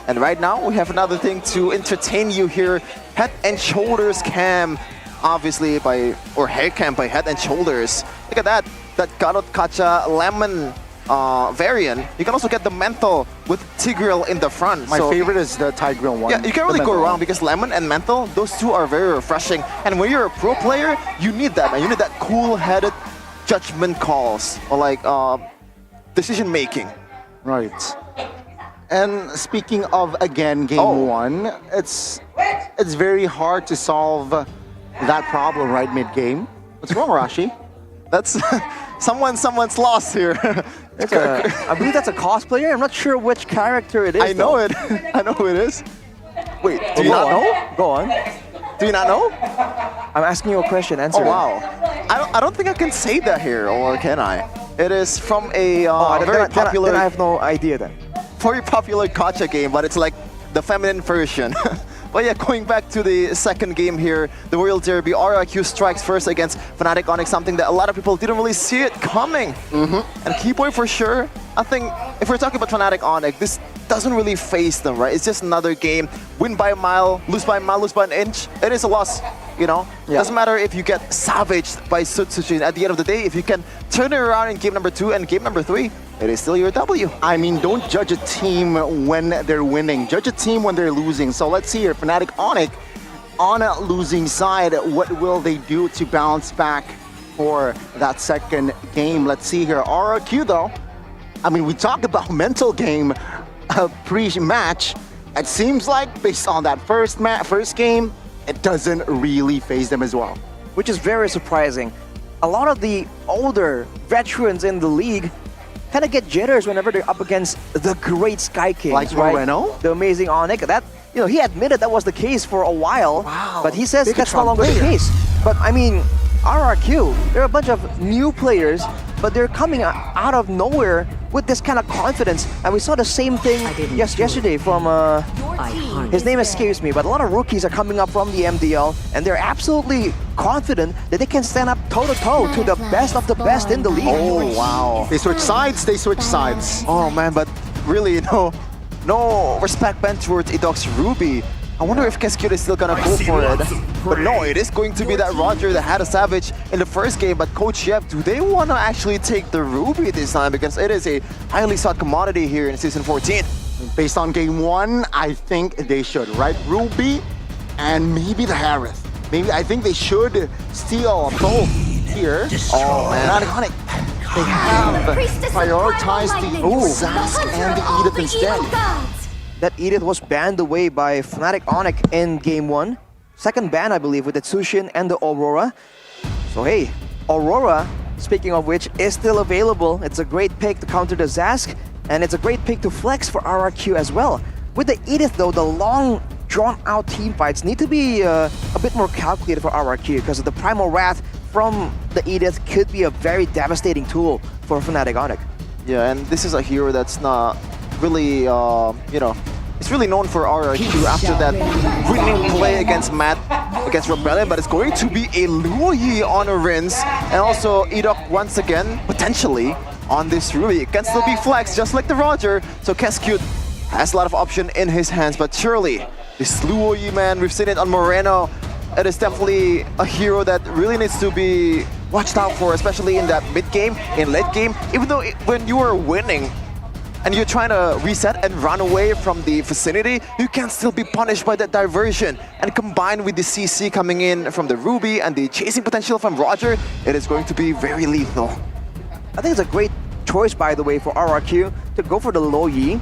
And right now we have another thing to entertain you here. Head and Shoulders cam, obviously or hair cam by Head and Shoulders. Look at that Garot Kacha Lemon variant. You can also get the menthol with Tigreal in the front. My favorite is the Tigreal one. Yeah, you can't really go wrong because lemon and menthol, those two are very refreshing. And when you're a pro player, you need that, man. You need that cool-headed judgment calls or like decision making. Right. And speaking of, again, game one, it's very hard to solve that problem right mid-game. What's wrong, Rashi? That's someone's lost here. I believe that's a cosplayer. I'm not sure which character it is. I know it. I know who it is. Wait, do you not know? Go on. Do you not know? I'm asking you a question. Answer. Oh wow. I don't think I can say that here, or can I? It is from a very popular. Then I have no idea then. Very popular gacha game, but it's like the feminine version. But yeah, going back to the second game here, the Royal Derby, RRQ strikes first against Fnatic Onyx, something that a lot of people didn't really see it coming. And Keyboy for sure, I think if we're talking about Fnatic Onyx, this doesn't really face them, right? It's just another game. Win by a mile, lose by an inch. It is a loss, you know? Yeah. Doesn't matter if you get savaged by Sutsujin. At the end of the day, if you can turn it around in game number 2 and game number 3, it is still your W. I mean, don't judge a team when they're winning. Judge a team when they're losing. So let's see here, Fnatic Onyx on a losing side. What will they do to bounce back for that second game? Let's see here. RRQ though, I mean, we talked about mental game pre-match. It seems like based on that first game, it doesn't really phase them as well. Which is very surprising. A lot of the older veterans in the league kind of get jitters whenever they're up against the great Sky Kings, like right? Moreno? The amazing Onyx. That, you know, he admitted that was the case for a while, but he says that's no longer the case. But I mean, RRQ, they're a bunch of new players, but they're coming out of nowhere with this kind of confidence. And we saw the same thing yesterday from, his name escapes me, but a lot of rookies are coming up from the MDL, and they're absolutely confident that they can stand up toe-to-toe to the best of the best in the league. Oh, wow. They switch sides. Oh, man, but really, no respect bent towards Edok's Ruby. I wonder if Cascade is still gonna go for it. But no, it is going to be that Roger that had a Savage in the first game. But Coach Yep, do they want to actually take the Ruby this time? Because it is a highly sought commodity here in Season 14. Based on game 1, I think they should, right? Ruby and maybe the Harith. Maybe I think they should steal both here. Oh man, They have prioritized the Zask and the Edith instead. That Edith was banned away by Fnatic Onyx in Game 1. Second ban, I believe, with the Tsushin and the Aurora. So hey, Aurora, speaking of which, is still available. It's a great pick to counter the Zask, and it's a great pick to flex for RRQ as well. With the Edith though, the long drawn-out team fights need to be a bit more calculated for RRQ because the Primal Wrath from the Edith could be a very devastating tool for Fnatic Onyx. Yeah, and this is a hero that's not really, it's really known for RRQ after that winning play against Matt, against Rebellion, but it's going to be a Luo Yi on a rinse, and also Edok once again, potentially, on this Ruby. It can still be flexed, just like the Roger, so Cascute has a lot of option in his hands, but surely, this Luo Yi, man, we've seen it on Moreno. It is definitely a hero that really needs to be watched out for, especially in that mid-game, in late game. Even though when you are winning and you're trying to reset and run away from the vicinity, you can still be punished by that diversion. And combined with the CC coming in from the Ruby and the chasing potential from Roger, it is going to be very lethal. I think it's a great choice, by the way, for RRQ to go for the Luo Yi.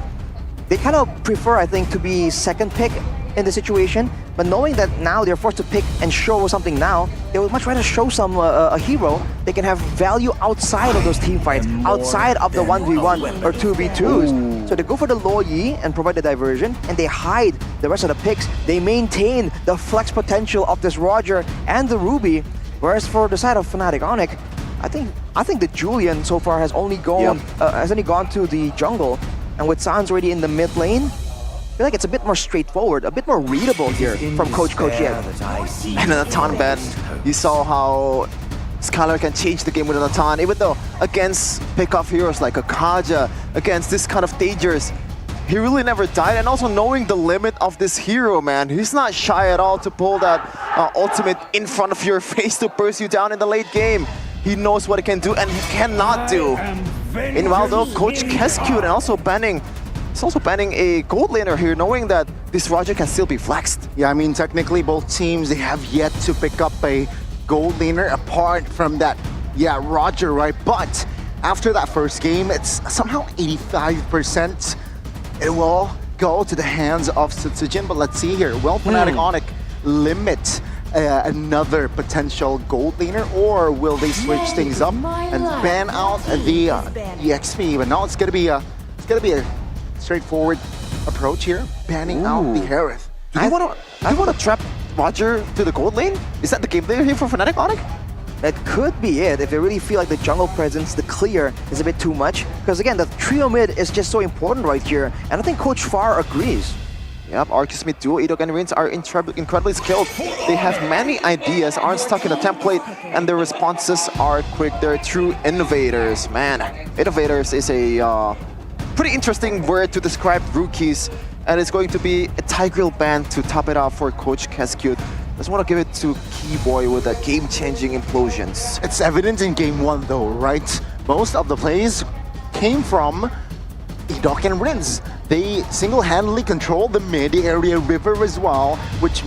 They kind of prefer, I think, to be second pick in the situation, but knowing that now they're forced to pick and show something now, they would much rather show some a hero they can have value outside of those team fights, outside of the 1v1 or 2v2s. So they go for the Luo Yi and provide the diversion, and they hide the rest of the picks. They maintain the flex potential of this Roger and the Ruby, whereas for the side of Fnatic Onyx, I think the Julian so far has only gone to the jungle, and with Sans already in the mid lane, I feel like it's a bit more straightforward, a bit more readable here from Coach Yen. And an Natan ban, you saw how Skylar can change the game with an Natan, even though against pick-off heroes like a Kaja, against this kind of Tagers, he really never died. And also knowing the limit of this hero, man, he's not shy at all to pull that ultimate in front of your face to burst you down in the late game. He knows what he can do and he cannot do. Meanwhile though, Coach Cascute and also banning a gold laner here, knowing that this Roger can still be flexed. Yeah, I mean, technically both teams, they have yet to pick up a gold laner apart from that, Roger, right? But after that first game, it's somehow 85%. It will go to the hands of Sutsujin, but let's see here. Will Fnatic Onyx limit another potential gold laner, or will they switch things up and ban out the EXP? But no, it's gonna be a straightforward approach here, banning out the Hereth. Do you want to trap Roger to the gold lane? Is that the game plan here for Fnatic Onyx? That could be it if they really feel like the jungle presence, the clear, is a bit too much. Because again, the trio mid is just so important right here, and I think Coach Far agrees. Yep, Arceus mid duo, Edok and Rince are incredibly skilled. They have many ideas, aren't stuck in a template, and their responses are quick. They're true innovators. Man, innovators is a pretty interesting word to describe rookies, and it's going to be a Tigreal ban to top it off for Coach Cascute. Just want to give it to Keyboy with a game-changing implosions. It's evident in Game 1 though, right? Most of the plays came from Edok and Rince. They single-handedly control the mid-area river as well, which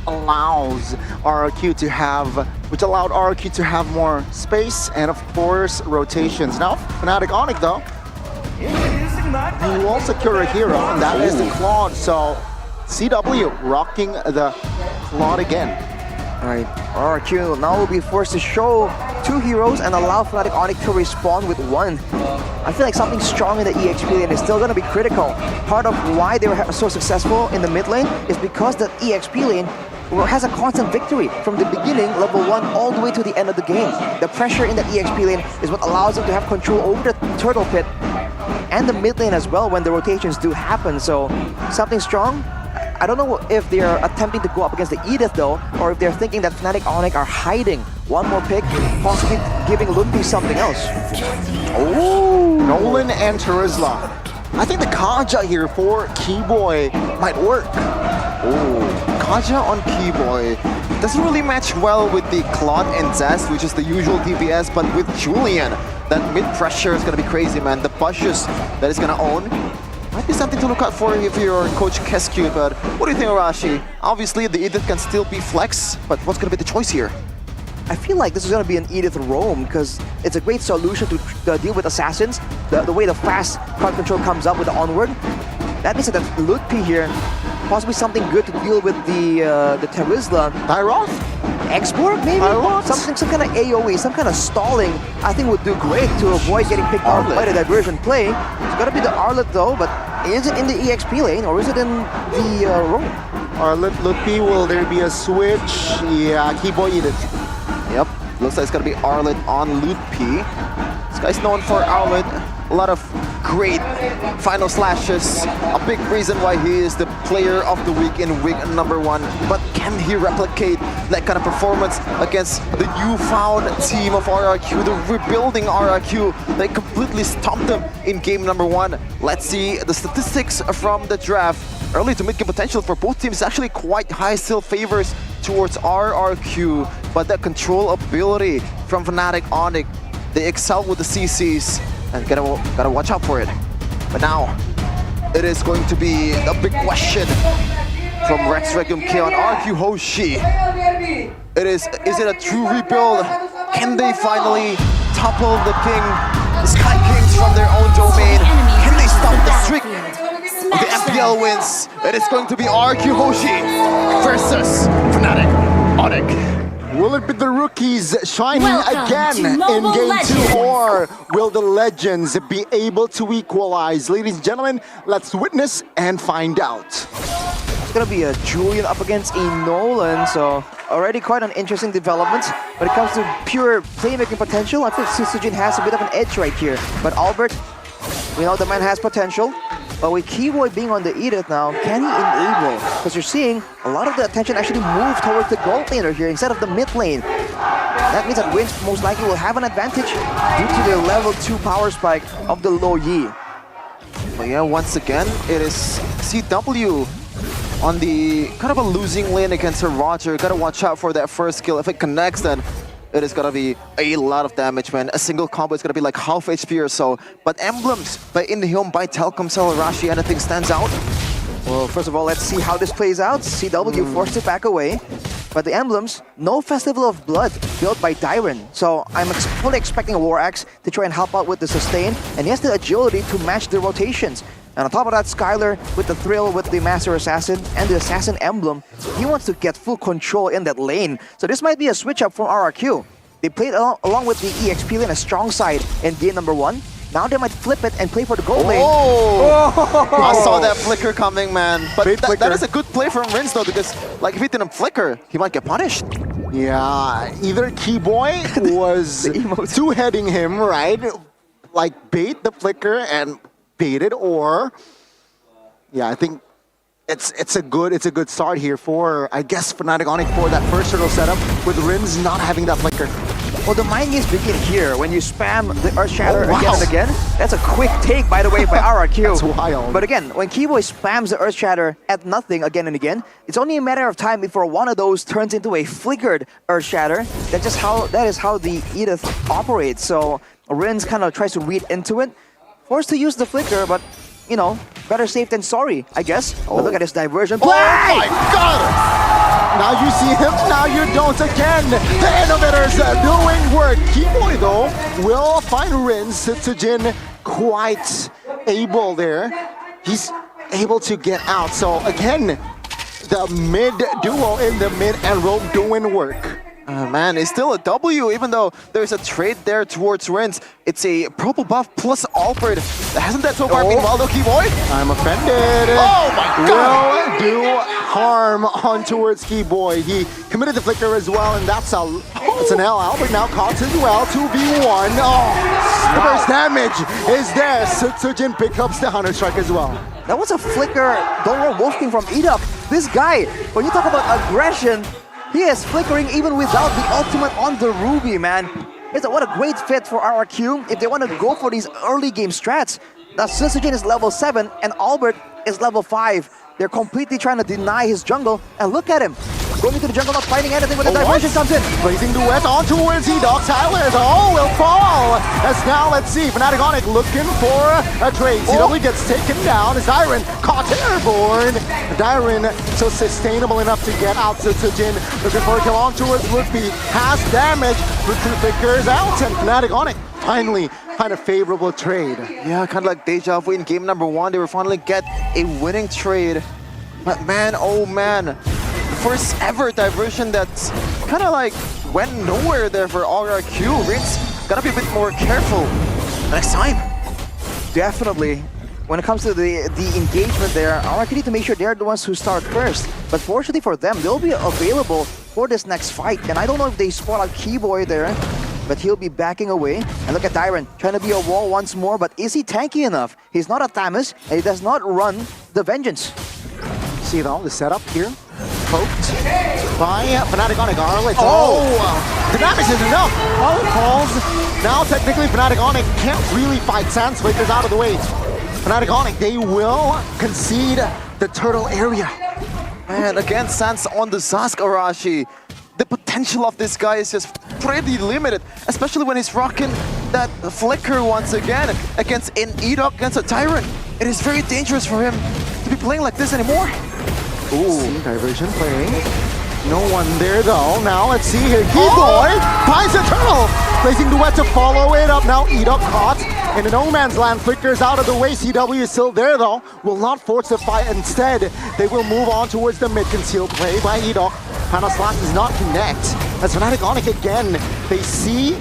allowed RRQ to have more space and of course rotations. Now Fnatic Onyx though, he will secure a hero, and that is the Claude. So CW rocking the Claude again. Alright, RRQ now will be forced to show two heroes and allow Fnatic Onyx to respond with one. I feel like something strong in the EXP lane is still going to be critical. Part of why they were so successful in the mid lane is because the EXP lane has a constant victory from the beginning, level 1, all the way to the end of the game. The pressure in the EXP lane is what allows them to have control over the turtle pit and the mid lane as well when the rotations do happen. So something strong. I don't know if they're attempting to go up against the Edith though, or if they're thinking that Fnatic Onyx are hiding one more pick, possibly giving Lumpi something else. Oh, Nolan and Terizla. I think the Kaja here for Keyboy might work. Oh, Kaja on Keyboy doesn't really match well with the Claude and Zest, which is the usual DPS, but with Julian, that mid pressure is gonna be crazy, man. The bushes that is gonna own might be something to look out for if you're Coach Cascute, but what do you think, Arashi? Obviously, the Edith can still be flex, but what's gonna be the choice here? I feel like this is going to be an Edith roam because it's a great solution to deal with assassins. The way the fast card control comes up with the onward. That means that Ludpi here, possibly something good to deal with the Terizla. Tyroth? Export maybe? Some kind of AoE, some kind of stalling, I think would do great to avoid getting picked off by the diversion play. It's gotta be the Arlet though, but is it in the EXP lane or is it in the roam? Arlet, Ludpi, will there be a switch? Yeah, Keyboy Edith. Yep, looks like it's gonna be Arlet on Ludpi. This guy's known for Arlet. A lot of great final slashes. A big reason why he is the player of the week in week number 1. But can he replicate that kind of performance against the newfound team of RRQ, the rebuilding RRQ? They completely stomped them in game number 1. Let's see the statistics from the draft. Early to mid-game potential for both teams is actually quite high, still favors towards RRQ. But that control ability from Fnatic Onyx, they excel with the CCs. And gotta watch out for it. But now, it is going to be a big question from Rex Regum K on RQ Hoshi. Is it a true rebuild? Can they finally topple the Sky Kings from their own domain? Can they stop the streak? The MPL wins. It is going to be RQ Hoshi versus Fnatic Onyx. Will it be the rookies shining Welcome again to in Mobile game Legends. 2, or will the legends be able to equalize? Ladies and gentlemen, let's witness and find out. It's gonna be a Julian up against a Nolan, so already quite an interesting development. When it comes to pure playmaking potential, I think Sisujin has a bit of an edge right here. But Albert, we know the man has potential. But with Keyboy being on the Edith now, can he enable? Because you're seeing a lot of the attention actually move towards the gold laner here instead of the mid lane. That means that Wins most likely will have an advantage due to the level 2 power spike of the Lo Yi. But yeah, once again, it is CW on the kind of a losing lane against her Roger. Gotta watch out for that first kill. If it connects, then it is gonna be a lot of damage, man. A single combo is gonna be like half HP or so. But emblems by InHome, by Telkomsel, Arashi, anything stands out? Well, first of all, let's see how this plays out. CW forced it back away. But the emblems, no Festival of Blood built by Dyron. So I'm fully expecting a War Axe to try and help out with the sustain. And he has the agility to match the rotations. And on top of that, Skylar with the thrill with the Master Assassin and the Assassin emblem, he wants to get full control in that lane. So this might be a switch up from RRQ. They played along with the EXP lane a strong side in game number 1. Now they might flip it and play for the gold lane. I saw that flicker coming, man. But that is a good play from Rins though, because like if he didn't flicker, he might get punished. Yeah, either Keyboy was two-heading him, right? Like bait the flicker and bait it, or yeah, I think it's a good start here for, I guess, Fnatic Onyx for that first turtle setup with Rins not having that flicker. Well, the mind games begin here when you spam the Earth Shatter again and again. That's a quick take, by the way, by RRQ. That's wild. But again, when Keyboy spams the Earth Shatter at nothing again and again, it's only a matter of time before one of those turns into a flickered Earth Shatter. That is how the Edith operates. So Rins kind of tries to read into it, forced to use the flicker, but you know, better safe than sorry, I guess. But look at this diversion play! Oh my god! Now you see him, now you don't again. The innovators doing work. Keyboy though will find Rins. Sitsujin quite able there. He's able to get out. So again, the mid duo in the mid and roam doing work. Man, it's still a W, even though there's a trade there towards Rins. It's a purple buff plus Albert. Hasn't that so far been well though, Keyboy? I'm offended. Oh my god! Will do harm on towards Keyboy. He committed the flicker as well, and that's an L. Albert now caught as well. 2v1. Oh, the first damage is there. Sujin picks up the Hunter Strike as well. That was a flicker. Don't roll Wolf King from Edok. This guy, when you talk about aggression, he is flickering even without the ultimate on the Ruby, man. What a great fit for RRQ if they want to go for these early game strats. Now Sisujin is level 7 and Albert is level 5. They're completely trying to deny his jungle, and look at him. Going into the jungle, not finding anything when the diversion comes in. Blazing duet on towards E-Dog. Tyler, though, will fall. As now, let's see, Fnatic Onic looking for a trade. CW gets taken down as Dyron caught airborne. Dyron so sustainable enough to get out to Jin. Looking for a kill on towards Woodby. Has damage. Recruit figures out, and Fnatic Onic finally find a favorable trade. Yeah, kind of like deja vu in game number 1. They will finally get a winning trade. But man, oh man, the first ever diversion that's kind of like went nowhere there for RRQ. Rince gotta be a bit more careful next time. Definitely. When it comes to the engagement there, RRQ need to make sure they're the ones who start first. But fortunately for them, they'll be available for this next fight. And I don't know if they spot out Keyboy there, but he'll be backing away. And look at Dyron, trying to be a wall once more, but is he tanky enough? He's not a Thamus, and he does not run the Vengeance. See though, the setup here, poked by Fnatic Onic. Arlet. The damage is enough. All calls. Now technically Fnatic Onic can't really fight Sandsflickers out of the way. Fnatic Onic, they will concede the turtle area. Man, again, Sans on the Zask Arashi. The potential of this guy is just pretty limited, especially when he's rocking that flicker once again against an E-Dog, against a Tyrant. It is very dangerous for him to be playing like this anymore. Ooh, diversion playing. No one there though. Now let's see here. Keyboy finds a turtle. Placing duet to follow it up. Now E-Dog caught in a no man's land. Flickers out of the way. CW is still there though. Will not force the fight. Instead, they will move on towards the mid concealed play by E-Dog. Panel Slash does not connect. As Fnatic Onic again, they see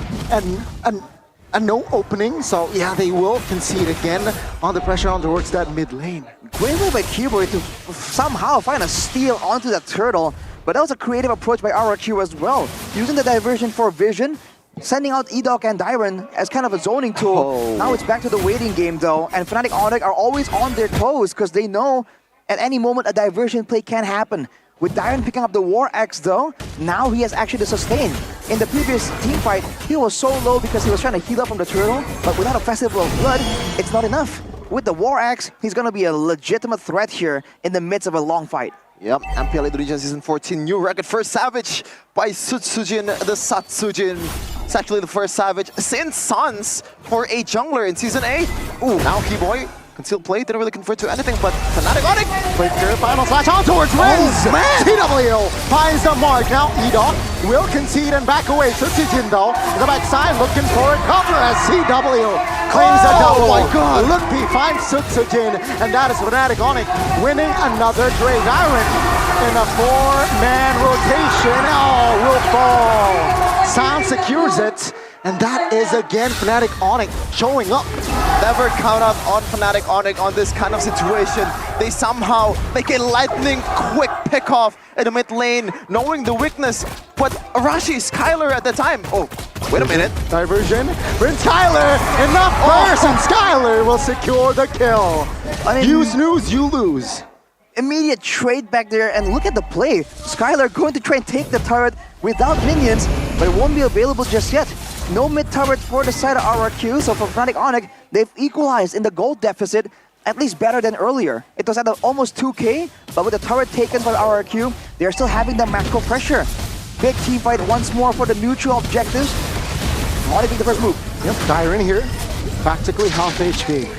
a no opening. So yeah, they will concede again on the pressure on towards that mid lane. Great move by Keyboy to somehow find a steal onto that turtle. But that was a creative approach by RRQ as well. Using the diversion for vision, sending out E-Dog and Dyron as kind of a zoning tool. Now it's back to the waiting game though, and Fnatic Onic are always on their toes because they know at any moment a diversion play can happen. With Dyron picking up the War Axe though, now he has actually the sustain. In the previous team fight, he was so low because he was trying to heal up from the turtle, but without a festival of blood, it's not enough. With the War Axe, he's gonna be a legitimate threat here in the midst of a long fight. Yep, MPL Indonesia Season 14, new record, first Savage by Sutsujin, the Satsujin. It's actually the first Savage since Suns for a jungler in Season 8. Ooh, now Keyboy, concealed play, didn't really convert to anything, but Fnatic Onic. Flicker, final slash on towards Riz. TW finds the mark. Now E-Dog will concede and back away. Sutsujin though, the backside looking for a cover as CW claims a double. Oh my god! Lookby finds Sutsujin, and that is Fnatic Onic winning another trade. Iron in a 4-man rotation. Will fall. Sound secures it. And that is again Fnatic Onic showing up. Never count out on Fnatic Onic on this kind of situation. They somehow make a lightning quick pick-off in the mid lane, knowing the weakness. But Arashi, Skylar at the time. Oh, wait a minute. Diversion. Bryn Skylar, enough burst, and Skylar will secure the kill. You snooze, you lose. Immediate trade back there, and look at the play. Skylar going to try and take the turret without minions, but it won't be available just yet. No mid turret for the side of RRQ, so for Fnatic Onic, they've equalized in the gold deficit, at least better than earlier. It was at almost 2k, but with the turret taken by RRQ, they're still having the macro pressure. Big team fight once more for the mutual objectives. Onic the first move. Yep, Dyron here, practically half HP.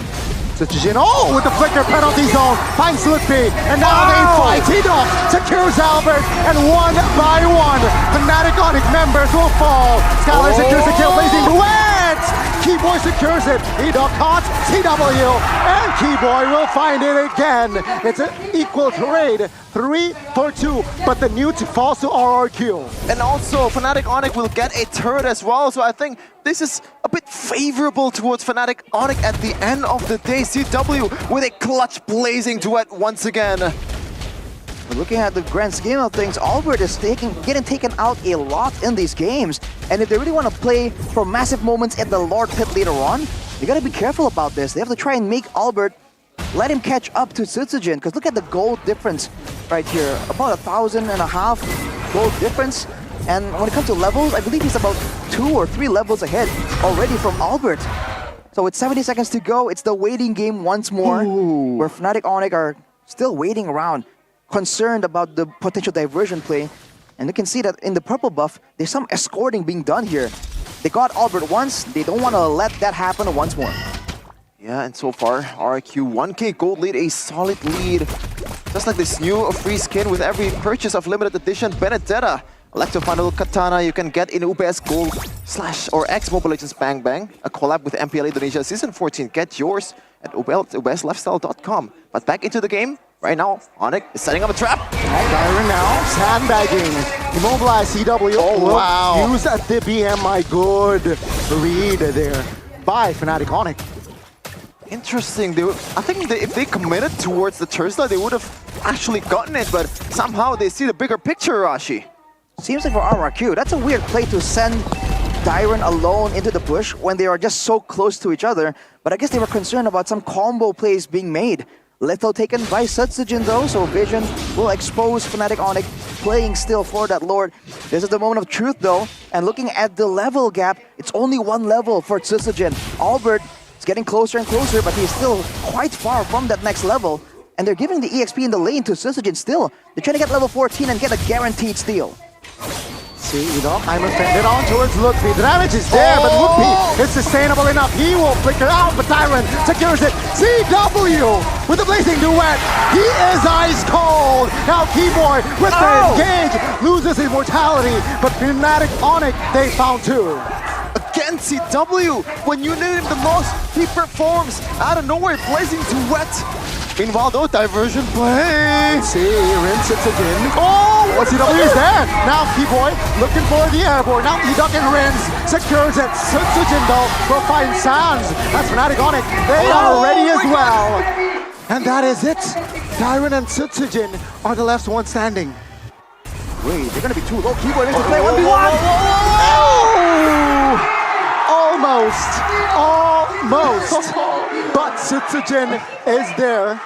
Sutsujin, with the flicker penalty zone, finds Lookby, and now they fight. E-Dog secures Albert, and one by one, Fnatic Onic members will fall. Skylar secures the kill, blazing duet! Keyboy secures it, E-Dog caught, CW, and Keyboy will find it again. It's an equal trade, 3-for-2, but the newt falls to RRQ. And also, Fnatic Onic will get a turret as well, so I think this is a bit favorable towards Fnatic Onic at the end of the day. CW with a clutch blazing duet once again. But looking at the grand scheme of things, Albert is getting taken out a lot in these games. And if they really want to play for massive moments at the Lord Pit later on, you gotta be careful about this. They have to try and make Albert, let him catch up to Sutsujin, because look at the gold difference right here. About 1,500 gold difference. And when it comes to levels, I believe he's about 2 or 3 levels ahead already from Albert. So with 70 seconds to go, it's the waiting game once more, where Fnatic Onic are still waiting around, concerned about the potential diversion play. And you can see that in the purple buff, there's some escorting being done here. They got Albert once, they don't want to let that happen once more. Yeah, and so far, RQ 1k gold lead, a solid lead. Just like this new free skin with every purchase of limited edition Benedetta. Electro Final Katana you can get in UBS Gold / or X Mobile Legends Bang Bang, a collab with MPL Indonesia Season 14. Get yours at ubslifestyle.com. But back into the game, right now, Onyx is setting up a trap. Dyron now, sandbagging. Immobilize CW. Oh, wow. Use the BM, my good read there by Fnatic Onyx. Interesting. I think if they committed towards the Tursla, they would have actually gotten it, but somehow they see the bigger picture, Rashi. Seems like for RRQ, that's a weird play to send Dyron alone into the bush when they are just so close to each other. But I guess they were concerned about some combo plays being made. Lethal taken by Sutsujin though, so Vision will expose Fnatic Onyx playing still for that Lord. This is the moment of truth though, and looking at the level gap, it's only one level for Sutsujin. Albert is getting closer and closer, but he's still quite far from that next level. And they're giving the EXP in the lane to Sutsujin still. They're trying to get level 14 and get a guaranteed steal. See, I'm offended on towards Ludwig. The damage is there, but Ludwig is sustainable enough. He will flicker out, but Tyron secures it. CW with the blazing duet. He is ice cold. Now Keyboard with the engage loses his mortality, but Fnatic Onyx, they found two. Again, CW, when you need him the most, he performs out of nowhere, blazing duet. Meanwhile, though, diversion play. See, rinse it again. Oh, CW is there. Now Keyboy looking for the airborne. Now Edok and Rinse secures it. Sutsujin though will find Sans. That's Fnatic Onyx. They are ready as well. And that is it. Dyron and Sutsujin are the last one standing. Wait, they're gonna be too low. Keyboy needs to play 1v1. Almost. But Sutsujin is there,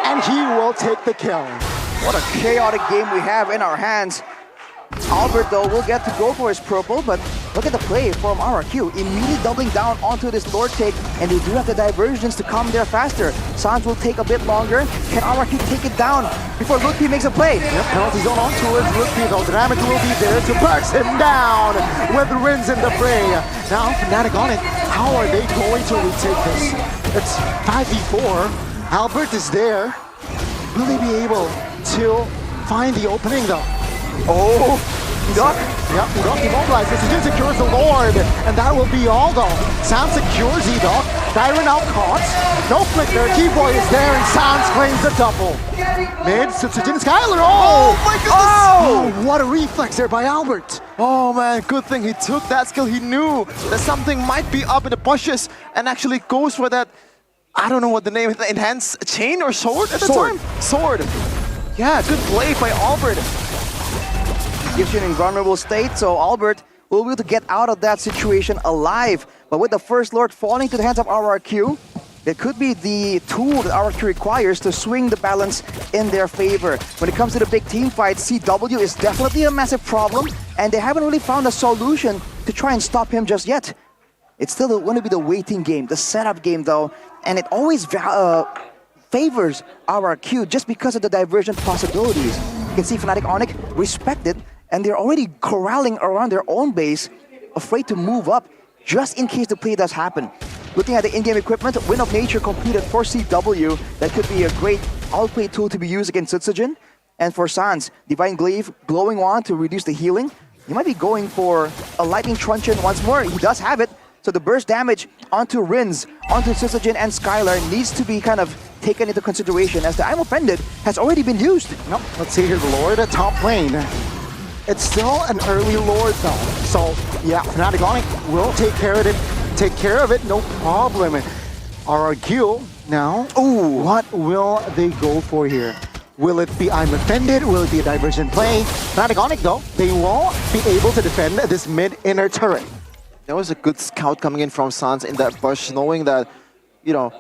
and he will take the kill. What a chaotic game we have in our hands. Albert, though, will get to go for his purple, but look at the play from RRQ. Immediately doubling down onto this Lord take, and they do have the diversions to come there faster. Sans will take a bit longer. Can RRQ take it down before Ludwig makes a play? Yep, penalty zone on towards Ludwig, though. The damage will be there to burst him down with Rins in the fray. Now, Fnatic Onyx, how are they going to retake this? It's 5v4. Albert is there. Will they be able to find the opening, though? Oh, Edok. Yep, Edok immobilizes. He secures the Lord, and that will be all though. Sans secures Edok. Dyron out caught. No flicker. Keyboy is there, and Sans claims the double. Mid, Sutsujin, Skylar. Oh my goodness! Oh, what a reflex there by Albert. Oh man, good thing he took that skill. He knew that something might be up in the bushes, and actually goes for that. I don't know what the name is. Enhanced chain or sword at the time? Sword. Yeah, good play by Albert. Gives you an invulnerable state, so Albert will be able to get out of that situation alive. But with the first Lord falling to the hands of RRQ, it could be the tool that RRQ requires to swing the balance in their favor. When it comes to the big team fight, CW is definitely a massive problem, and they haven't really found a solution to try and stop him just yet. It's still going to be the waiting game, the setup game though, and it always favors RRQ just because of the diversion possibilities. You can see Fnatic Onyx respect it, and they're already corralling around their own base, afraid to move up, just in case the play does happen. Looking at the in-game equipment, Wind of Nature completed for CW. That could be a great outplay tool to be used against Sutsujin. And for Sans, Divine Glaive, Glowing Wand to reduce the healing. He might be going for a Lightning Truncheon once more. He does have it. So the burst damage onto Rins, onto Sutsujin and Skylar needs to be kind of taken into consideration, as the I'm Offended has already been used. Nope. Let's see here, the Lord at top lane. It's still an early Lord though. So yeah, Fnatic Onyx will take care of it, no problem. RRQ now, what will they go for here? Will it be I'm Offended? Will it be a diversion play? Fnatic Onyx though, they will be able to defend this mid-inner turret. There was a good scout coming in from Sans in that bush, knowing that, you know,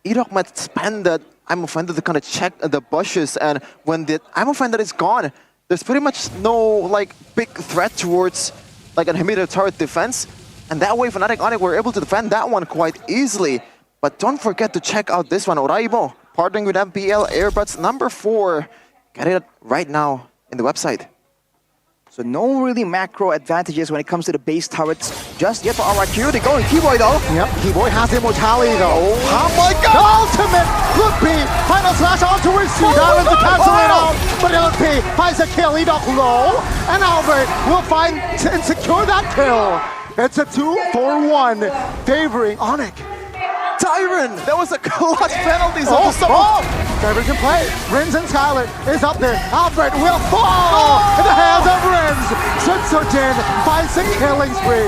Edok might spend that I'm Offended to kind of check the bushes, and when the I'm Offended is gone, there's pretty much no like big threat towards like an immediate turret defense, and that way Fnatic Onyx were able to defend that one quite easily. But don't forget to check out this one, Oraibo, partnering with MPL Earbuds number 4. Get it right now in the website. So no really macro advantages when it comes to the base turrets just yet for RRQ. They go in Keyboy though. Yep, Keyboy has the immortality though. Oh my god! The ultimate! Look P! Final slash onto his C. Diamond to cancel it out. But Look P finds a kill, he dock low. And Albert will find and secure that kill. It's a 2-4-1 favoring Onyx. Tyron, that was a clutch penalty. So Divergent play. Rins and Skylar is up there. Albert will fall in the hands of Rins. Sutsujin finds a killing spree.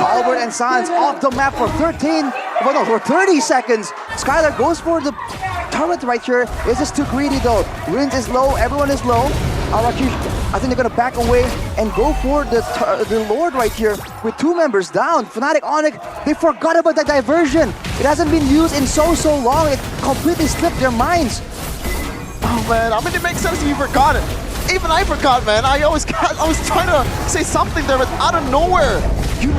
Albert and Sans off the map for 30 seconds. Skylar goes for the turret right here. It's just too greedy though. Rins is low, everyone is low. RRQ, I think they're gonna back away and go for the Lord right here with 2 members down. Fnatic Onyx, they forgot about that diversion. It hasn't been used in so long. It completely slipped their minds. Oh man, I mean it makes sense if you forgot it. Even I forgot, man. I was trying to say something there, but out of nowhere, you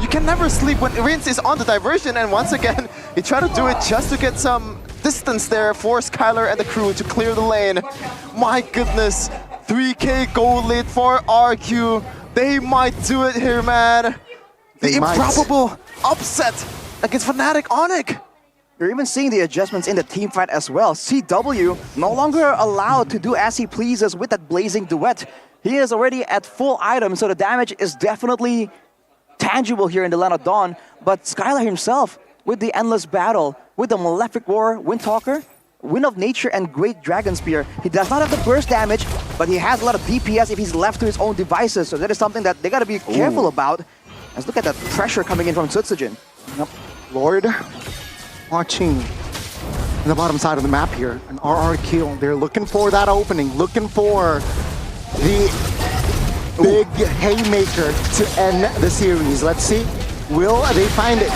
can never sleep when Rinse is on the diversion. And once again, he tried to do it just to get some distance there for Skylar and the crew to clear the lane. My goodness, 3K gold lead for RQ. They might do it here, man. The improbable upset against Fnatic Onyx. You're even seeing the adjustments in the team fight as well. CW no longer allowed to do as he pleases with that blazing duet. He is already at full item, so the damage is definitely tangible here in the Land of Dawn. But Skylar himself, with the Endless Battle, with the Malefic War, Windtalker, Wind of Nature, and Great Dragon Spear, he does not have the burst damage, but he has a lot of DPS if he's left to his own devices. So that is something that they gotta be careful about. Let's look at that pressure coming in from Sutsujin. Yep. Lord watching the bottom side of the map here. An RRQ. They're looking for that opening, looking for the big haymaker to end the series. Let's see. Will they find it?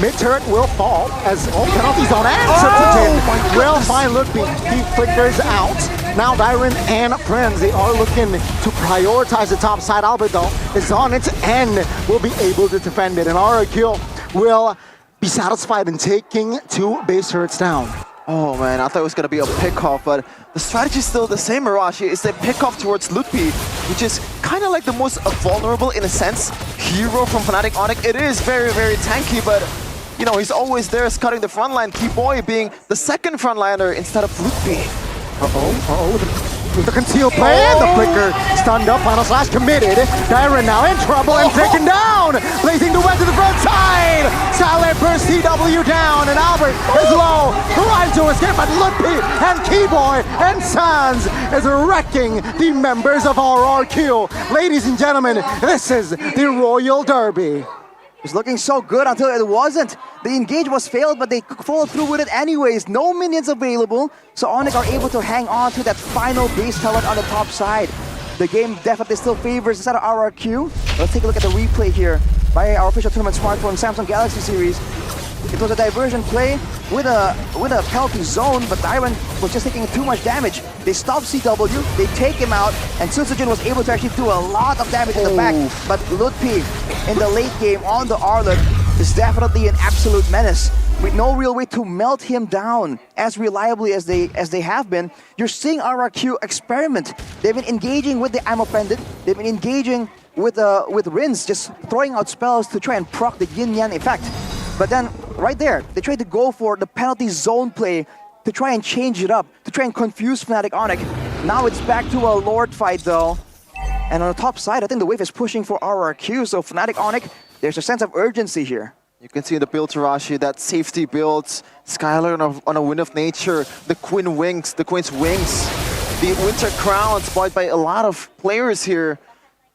Mid turret will fall as all penalties on answer. Will find Look P. He flickers out. Now Dyron and Friends, they are looking to prioritize the top side. Albert though is on it and will be able to defend it. And RRQ will be satisfied in taking 2 base turrets down. Oh man, I thought it was gonna be a pick-off, but the strategy is still the same, Mirashi. It's a pick-off towards Ludwig, which is kind of like the most vulnerable, in a sense, hero from Fnatic Onyx. It is very, very tanky, but you know, he's always there cutting the front line. Keyboy being the second frontliner instead of Ludwig. With the concealed play and the flicker stunned up, final slash committed. Dyron now in trouble and taken down. Blazing the web to the front side. Silent burst CW down and Albert is low. Trying to escape, but Ludwig and Keyboy and Sans is wrecking the members of RRQ. Ladies and gentlemen, this is the Royal Derby. It's looking so good until it wasn't. The engage was failed, but they followed through with it anyways. No minions available, so Onyx are able to hang on to that final base talent on the top side. The game definitely still favors the side of RRQ. Let's take a look at the replay here by our official tournament smartphone Samsung Galaxy series. It was a diversion play with a penalty zone, but Dyron was just taking too much damage. They stopped CW, they take him out, and Sutsujin was able to actually do a lot of damage in the back. But Ludwig in the late game on the Arlet is definitely an absolute menace. With no real way to melt him down as reliably as they have been. You're seeing RRQ experiment. They've been engaging with the Ammo Pendant. They've been engaging with Rins, just throwing out spells to try and proc the Yin-Yang effect. But then, right there, they tried to go for the penalty zone play to try and change it up, to try and confuse Fnatic Onyx. Now it's back to a Lord fight though. And on the top side, I think the wave is pushing for RRQ, so Fnatic Onyx, there's a sense of urgency here. You can see the build, Tarashi, that safety build. Skylar on a Wind of Nature, the Queen's Wings, the Winter Crown spoiled by a lot of players here.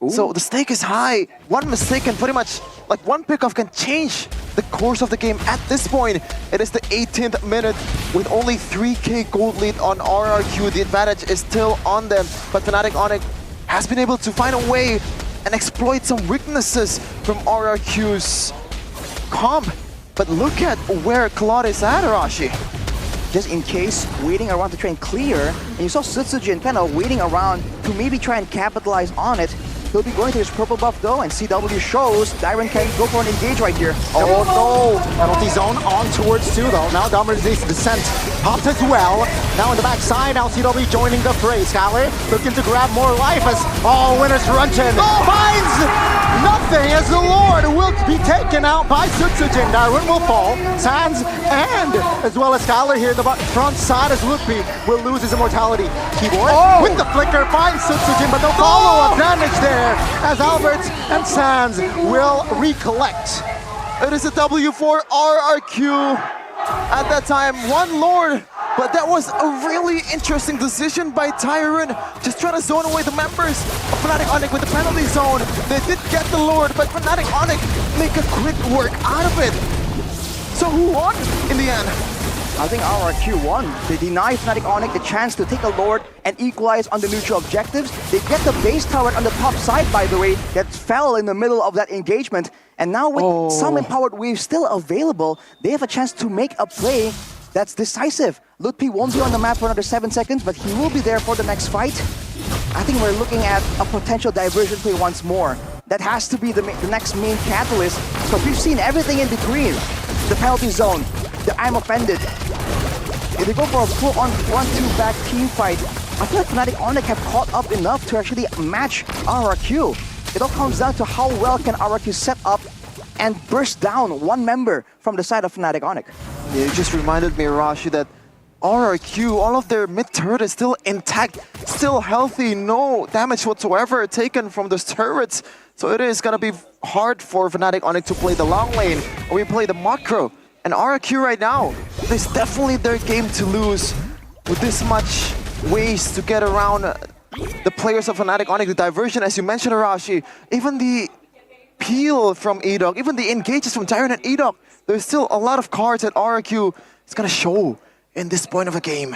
So the stake is high. One mistake can pretty much, like one pickoff can change the course of the game. At this point, it is the 18th minute with only 3K gold lead on RRQ. The advantage is still on them, but Fnatic Onyx has been able to find a way and exploit some weaknesses from RRQ's comp. But look at where Claude is at, Arashi. Just in case, waiting around to try and clear. And you saw Sutsujin kind of waiting around to maybe try and capitalize on it. He'll be going to his purple buff though, and CW shows Dyron can go for an engage right here. Oh no! Penalty zone on towards 2 though. Now Dominant's descent popped as well. Now in the backside, now CW joining the fray. Skylar looking to grab more life as all winners Runchen finds nothing as the Lord will be taken out by Sutsujin. Darwin will fall. Sands and as well as Skylar here in the front side as Lutpi will lose his immortality. Keyboard with the flicker finds Sutsujin, but no follow-up damage there as Albert and Sands will recollect. It is a W for RRQ. At that time, one Lord, but that was a really interesting decision by Tyron. Just trying to zone away the members of Fnatic Onyx with the penalty zone. They did get the Lord, but Fnatic Onyx make a quick work out of it. So who won in the end? I think RRQ won. They deny Fnatic Onyx the chance to take a Lord and equalize on the neutral objectives. They get the base tower on the top side, by the way, that fell in the middle of that engagement. And now with some empowered waves still available, they have a chance to make a play that's decisive. Lutpi won't be on the map for another 7 seconds, but he will be there for the next fight. I think we're looking at a potential diversion play once more. That has to be the next main catalyst, because we've seen everything in between. The penalty zone, the I'm offended. If they go for a full-on 1-2 back team fight, I feel like Fnatic Onyx have caught up enough to actually match RRQ. It all comes down to how well can RRQ set up and burst down one member from the side of Fnatic Onyx. Yeah, you just reminded me, Rashi, that RRQ, all of their mid turret is still intact, still healthy, no damage whatsoever taken from those turrets. So it is gonna be hard for Fnatic Onyx to play the long lane, or we play the macro. And RRQ right now, it's definitely their game to lose with this much ways to get around the players of Fnatic Onyx. The diversion, as you mentioned, Arashi, even the peel from Edok, even the engages from Tyron and Edok, there's still a lot of cards that RRQ is gonna show in this point of a game.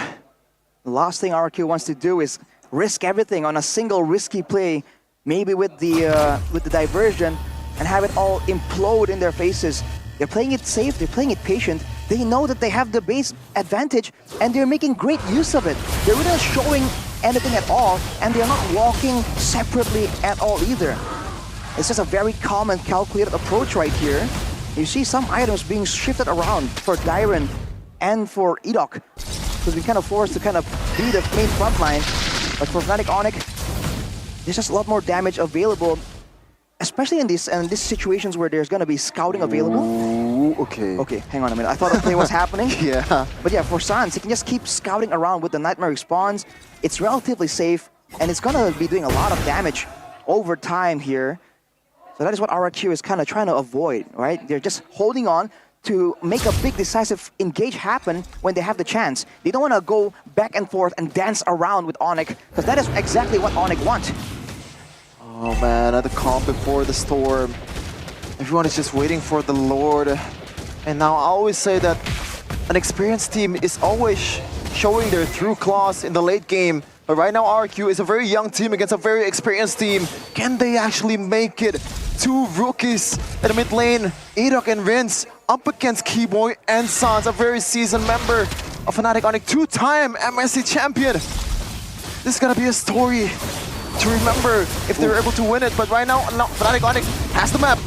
The last thing RRQ wants to do is risk everything on a single risky play, maybe with the diversion, and have it all implode in their faces. They're playing it safe, they're playing it patient. They know that they have the base advantage, and they're making great use of it. They're really not showing anything at all, and they're not walking separately at all either. It's just a very calm and calculated approach right here. You see some items being shifted around for Dyron and for Edok, because we kind of forced to kind of be the main front line. But for Fnatic Onyx, there's just a lot more damage available, especially in these situations where there's gonna be scouting available. Ooh, okay. Okay, hang on a minute. I thought a play was happening. Yeah. But yeah, for Sans, he can just keep scouting around with the Nightmare Respawns. It's relatively safe, and it's gonna be doing a lot of damage over time here. So that is what RRQ is kind of trying to avoid, right? They're just holding on to make a big decisive engage happen when they have the chance. They don't want to go back and forth and dance around with Onyx, because that is exactly what Onyx wants. Oh man, at the calm before the storm. Everyone is just waiting for the Lord. And now I always say that an experienced team is always showing their true claws in the late game. But right now RRQ is a very young team against a very experienced team. Can they actually make it? Two rookies in the mid lane, Edok and Rince, up against Keyboy and Sans, a very seasoned member of Fnatic Onyx, two-time MSC champion. This is gonna be a story to remember if they're able to win it. But right now, Fnatic Onyx has the map.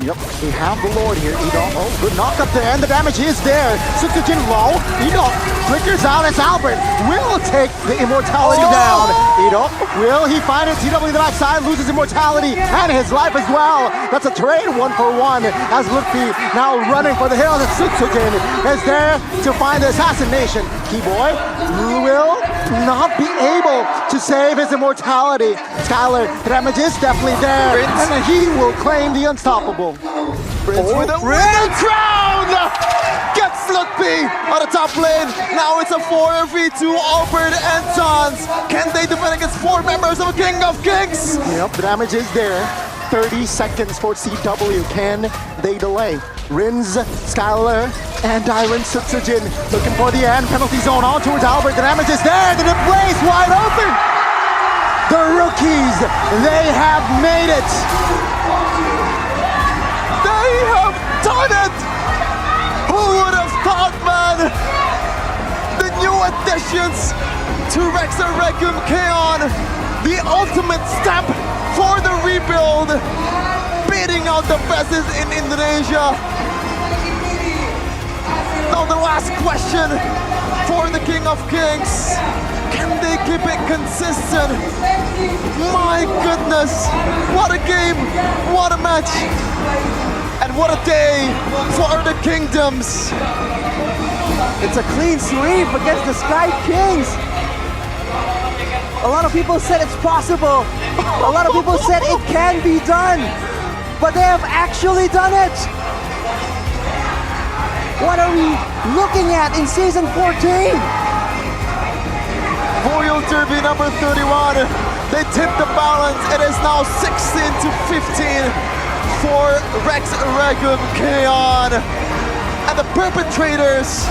Yep, we have the Lord here. Edok, good knock up there, and the damage is there. Sutsujin low. Edok flickers out as Albert will take the immortality down. Edok, will he find it? TW the backside loses immortality and his life as well. That's a trade 1-for-1 as Lutpi now running for the hills, and Sutsujin is there to find the assassination. Keyboy will not be able to save his immortality. Skylar, the damage is definitely there, and then he will claim the unstoppable. Prince with a crown! Gets Lutpi on the top lane. Now it's a 4v2 Albert and Sans. Can they defend against 4 members of King of Kings? Yep, the damage is there. 30 seconds for CW. Can they delay? Rins, Skylar, and Dyron Sutsujin looking for the end. Penalty zone on towards Albert. The damage is there. The place wide open. The rookies, they have made it. They have done it! Who would have thought, man? The new additions to Rex and Requiem Kaon, the ultimate step for the beating out the best in Indonesia. Now the last question for the King of Kings. Can they keep it consistent? My goodness, what a game, what a match, and what a day for the Kingdoms. It's a clean sweep against the Sky Kings. A lot of people said it's possible. A lot of people said it can be done. But they have actually done it. What are we looking at in Season 14? Royal Derby number 31. They tipped the balance. It is now 16-15 for Rex Regum Keon. And the perpetrators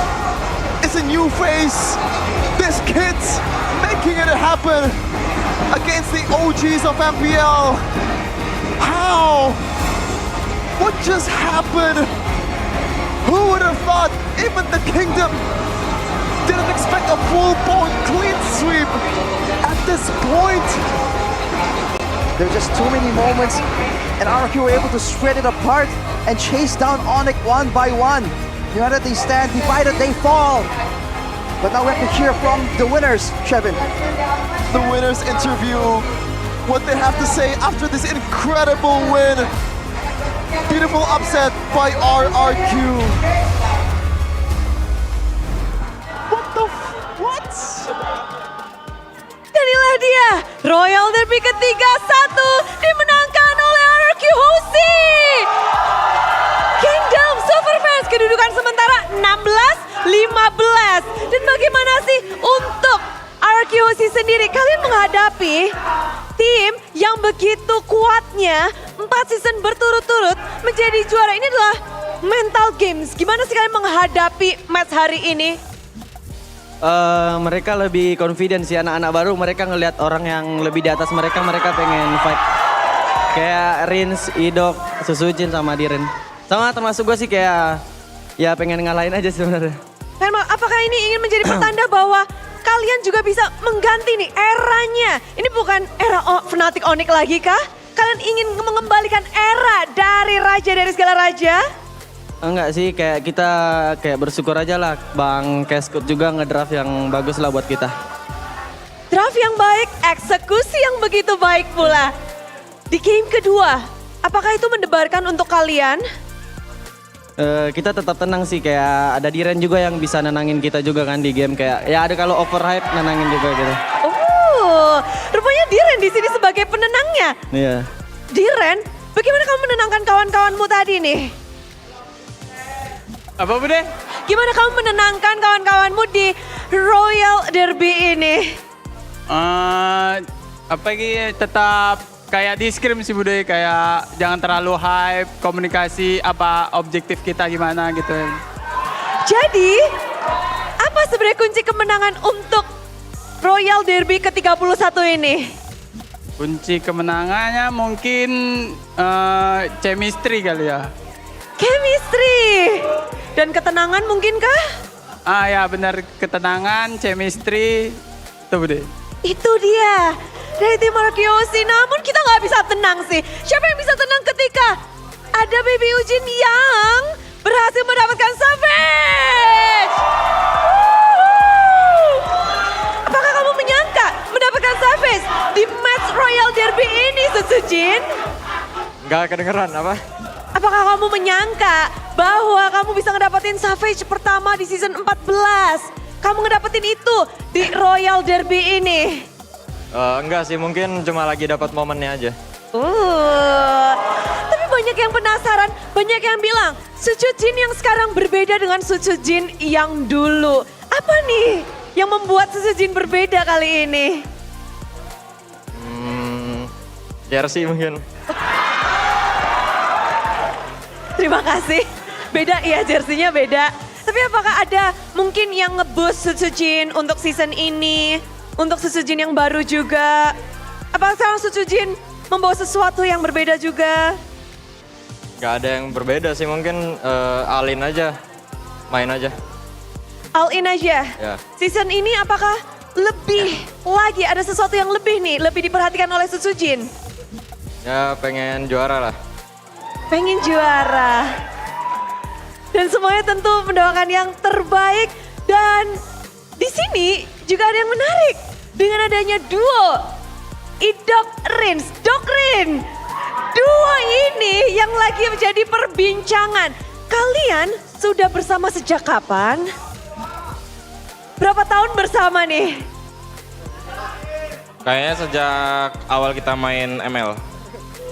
is a new face. This kid's making it happen against the OGs of MPL. How? What just happened? Who would have thought even the Kingdom didn't expect a full-blown clean sweep at this point? There are just too many moments, and RQ were able to shred it apart and chase down Onyx one by one. United they stand, divided they fall. But now we have to hear from the winners, Shevin. The winners interview, what they have to say after this incredible win. Beautiful upset by RRQ. What? Dan inilah dia, Royal Derby ketiga 1 dimenangkan oleh RRQ Hoshi. Kingdom Super Fans kedudukan sementara 16-15. Dan bagaimana sih untuk RRQ Hoshi sendiri? Kalian menghadapi tim yang begitu kuatnya 4 season berturut-turut menjadi juara. Ini adalah mental games. Gimana sih kalian menghadapi match hari ini? Mereka lebih confident sih, anak-anak baru. Mereka ngelihat orang yang lebih di atas mereka pengen fight. Kayak Rins, Idok, Susujin sama Diren. Sama termasuk gue sih kayak ya pengen ngalahin aja sebenarnya. Apakah ini ingin menjadi pertanda bahwa kalian juga bisa mengganti nih eranya? Ini bukan era Fnatic Onyx lagi kah? Kalian ingin mengembalikan era dari raja dari segala raja? Enggak sih, kayak kita kayak bersyukur aja lah Bang Keskut juga ngedraft yang bagus lah buat kita. Draft yang baik, eksekusi yang begitu baik pula. Di game kedua, apakah itu mendebarkan untuk kalian? Kita tetap tenang sih, kayak ada Diren juga yang bisa nenangin kita juga kan di game. Kayak ya ada kalau overhype nenangin juga gitu. Oh, rupanya Diren di sini sebagai penenangnya. Iya. Diren, bagaimana kamu menenangkan kawan-kawanmu tadi nih? Apa Bude? Gimana kamu menenangkan kawan-kawanmu di Royal Derby ini? Tetap kayak di scrim sih Bude, kayak jangan terlalu hype, komunikasi apa objektif kita gimana gitu. Jadi, apa sebenarnya kunci kemenangan untuk Royal Derby ke-31 ini? Kunci kemenangannya mungkin chemistry kali ya. Chemistry dan ketenangan mungkinkah? Ya benar, ketenangan, chemistry, itu Bude. Itu dia dari tim RRQ Hoshi. Namun kita nggak bisa tenang sih. Siapa yang bisa tenang ketika ada Baby Ujin yang berhasil mendapatkan Savage? Apakah kamu menyangka mendapatkan Savage di match Royal Derby ini, Susujin? Nggak kedengeran apa? Apakah kamu menyangka bahwa kamu bisa ngedapetin Savage pertama di season 14? Kamu ngedapetin itu di Royal Derby ini? Enggak sih, mungkin cuma lagi dapat momennya aja. Tapi banyak yang penasaran, banyak yang bilang Suchujin yang sekarang berbeda dengan Suchujin yang dulu. Apa nih yang membuat Suchujin berbeda kali ini? Jersey mungkin. Terima kasih. Beda ya, jersinya beda. Tapi apakah ada mungkin yang nge-boost Suchujin untuk season ini? Untuk Suchujin yang baru juga? Apakah sekarang Suchujin membawa sesuatu yang berbeda juga? Gak ada yang berbeda sih, mungkin all-in aja. Main aja. All-in aja? Ya. Season ini apakah lebih lagi ada sesuatu yang lebih nih? Lebih diperhatikan oleh Suchujin? Ya pengen juara lah. Pengen juara. Dan semuanya tentu mendoakan yang terbaik. Dan di sini juga ada yang menarik. Dengan adanya duo Idok Rins, Dok Rin. Duo ini yang lagi menjadi perbincangan. Kalian sudah bersama sejak kapan? Berapa tahun bersama nih? Kayaknya sejak awal kita main ML.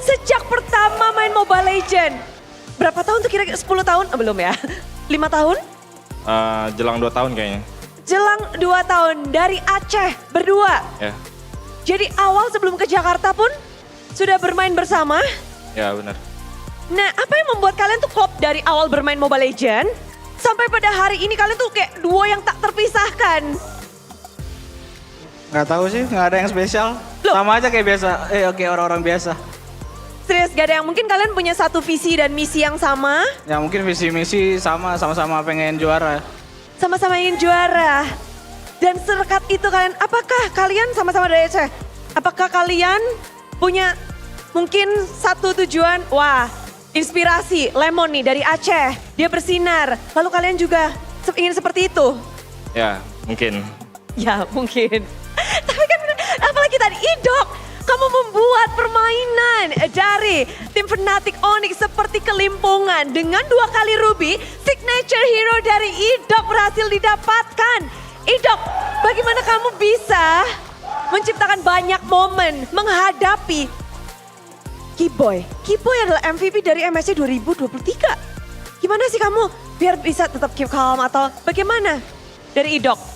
Sejak pertama main Mobile Legend. Berapa tahun tuh kira-kira? 10 tahun? Oh, belum ya? 5 tahun? Jelang 2 tahun kayaknya. Jelang 2 tahun dari Aceh berdua. Ya, Jadi awal sebelum ke Jakarta pun sudah bermain bersama. ya benar. Nah, apa yang membuat kalian tuh klop dari awal bermain Mobile Legend sampai pada hari ini kalian tuh kayak duo yang tak terpisahkan? Nggak tahu sih, nggak ada yang spesial. Sama aja kayak biasa, oke orang-orang biasa. Serius, gak ada yang mungkin kalian punya satu visi dan misi yang sama? Ya mungkin visi misi sama-sama pengen juara. Sama-sama ingin juara. Dan serekat itu kalian, apakah kalian sama-sama dari Aceh? Apakah kalian punya mungkin satu tujuan? Wah, inspirasi Lemon nih dari Aceh, dia bersinar. Lalu kalian juga ingin seperti itu? Ya, mungkin. Ya mungkin. Tapi kan apalagi tadi Idok, kamu membuat permainan dari tim Fnatic Onyx seperti kelimpungan. Dengan 2 kali Ruby, signature hero dari Idok berhasil didapatkan. Idok, bagaimana kamu bisa menciptakan banyak momen menghadapi Keyboy? Keyboy adalah MVP dari MSC 2023. Gimana sih kamu biar bisa tetap keep calm atau bagaimana dari Idok?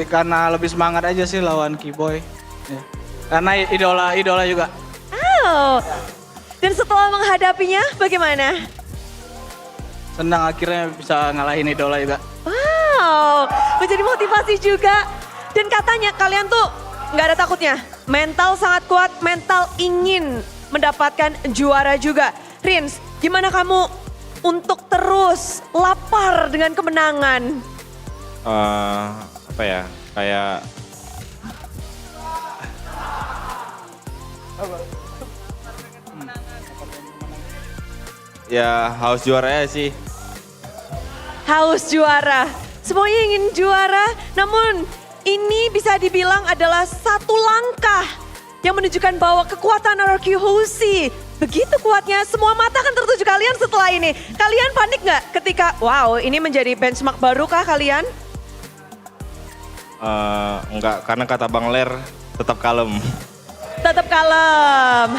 Karena lebih semangat aja sih lawan Keyboy. Ya. Karena idola juga. Oh, dan setelah menghadapinya bagaimana? Senang akhirnya bisa ngalahin idola juga. Wow, menjadi motivasi juga. Dan katanya kalian tuh nggak ada takutnya. Mental sangat kuat, mental ingin mendapatkan juara juga. Rins, gimana kamu untuk terus lapar dengan kemenangan? Apa ya, kayak ya haus juara sih. Haus juara, semuanya ingin juara, namun ini bisa dibilang adalah satu langkah yang menunjukkan bahwa kekuatan RRQ Hoshi begitu kuatnya, semua mata akan tertuju kalian setelah ini. Kalian panik nggak ketika, wow ini menjadi benchmark baru kah kalian? Enggak, karena kata Bang Ler tetap kalem. Tetap kalem.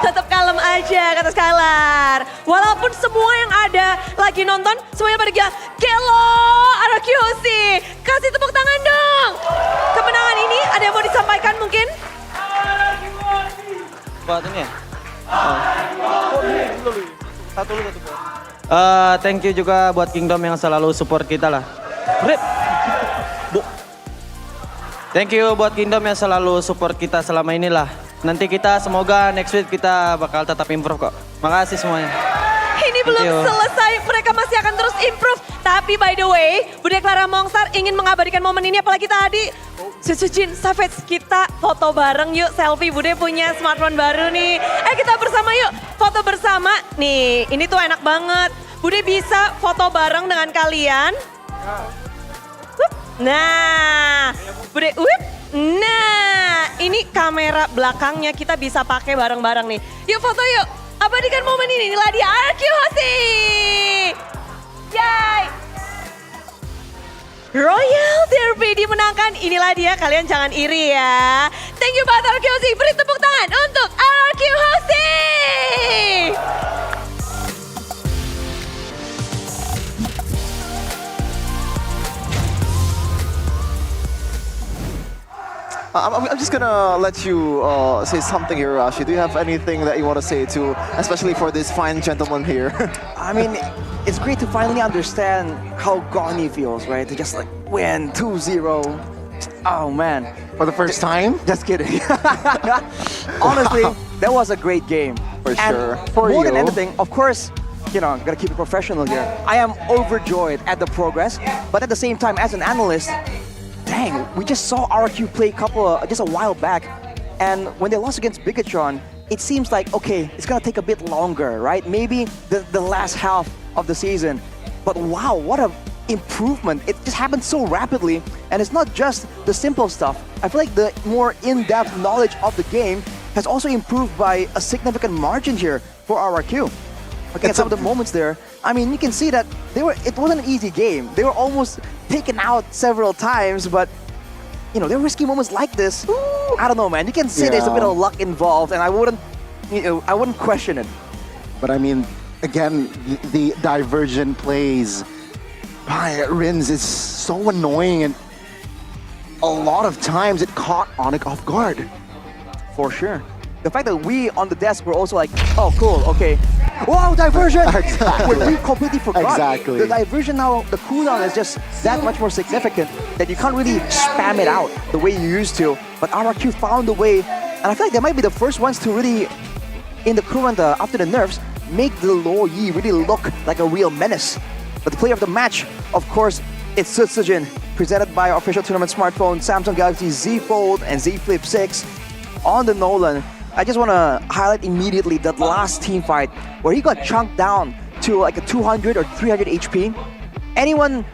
Tetap kalem aja kata Skylar. Walaupun semua yang ada lagi nonton, semuanya pada gila. Gelo, RRQ Hoshi. Kasih tepuk tangan dong. Kemenangan ini ada yang mau disampaikan mungkin? Buat ini ya? Thank you juga buat Kingdom yang selalu support kita lah. Thank you buat Kingdom yang selalu support kita selama inilah. Nanti kita semoga next week kita bakal tetap improve kok. Makasih semuanya. Ini belum selesai, mereka masih akan terus improve. Tapi by the way, Bude Clara Mongstar ingin mengabadikan momen ini apalagi tadi. Susujin, Savage, kita foto bareng yuk, selfie. Bude punya smartphone baru nih. Kita bersama yuk, foto bersama. Nih, ini tuh enak banget. Bude bisa foto bareng dengan kalian. Nah, Bude, nah, ini kamera belakangnya kita bisa pakai bareng-bareng nih. Yuk foto yuk, abadikan momen ini. Inilah dia RRQ Hoshi. Yay! Royal Derby dimenangkan. Inilah dia, kalian jangan iri ya. Thank you banget RRQ Hoshi. Beri tepuk tangan untuk RRQ Hoshi. I'm just gonna let you say something here, Rashi. Do you have anything that you want to say to, especially for this fine gentleman here? I mean, it's great to finally understand how Goni feels, right? To just like win 2-0. Oh man. For the first time? Just kidding. Honestly, that was a great game. For and sure. More than anything, of course, you know, gotta keep it professional here. I am overjoyed at the progress, but at the same time, as an analyst, dang, we just saw RQ play just a while back, And when they lost against Bigatron, it seems like, okay, it's gonna take a bit longer, right? Maybe the last half of the season. But wow, what a improvement. It just happened so rapidly. And it's not just the simple stuff. I feel like the more in-depth knowledge of the game has also improved by a significant margin here for RRQ. Looking at some of the moments there, I mean, you can see that it wasn't an easy game. They were almost taken out several times, but you know, there were risky moments like this. I don't know, man. You can say there's a bit of luck involved, and I wouldn't question it. But I mean, again, the divergent plays by Rins is so annoying, and a lot of times it caught Onyx off guard. For sure. The fact that we on the desk were also like, oh, cool, okay. Wow, diversion! Exactly. We completely forgot. Exactly. The diversion now, the cooldown is just that much more significant that you can't really spam it out the way you used to. But RRQ found a way, and I feel like they might be the first ones to really, in the current, after the nerfs, make the Lo Yi really look like a real menace. But the player of the match, of course, it's Sutsujin, presented by our official tournament smartphone, Samsung Galaxy Z Fold and Z Flip 6 on the Nolan. I just want to highlight immediately that last team fight where he got chunked down to like a 200 or 300 HP. Anyone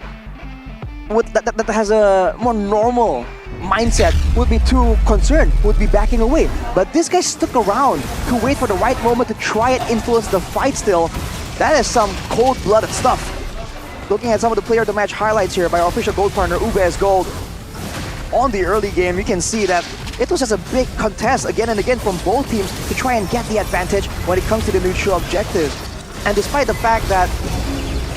that has a more normal mindset would be too concerned, would be backing away. But this guy stuck around to wait for the right moment to try and influence the fight still. That is some cold-blooded stuff. Looking at some of the player of the match highlights here by our official gold partner, UBS Gold. On the early game, you can see that it was just a big contest again and again from both teams to try and get the advantage when it comes to the neutral objectives. And despite the fact that,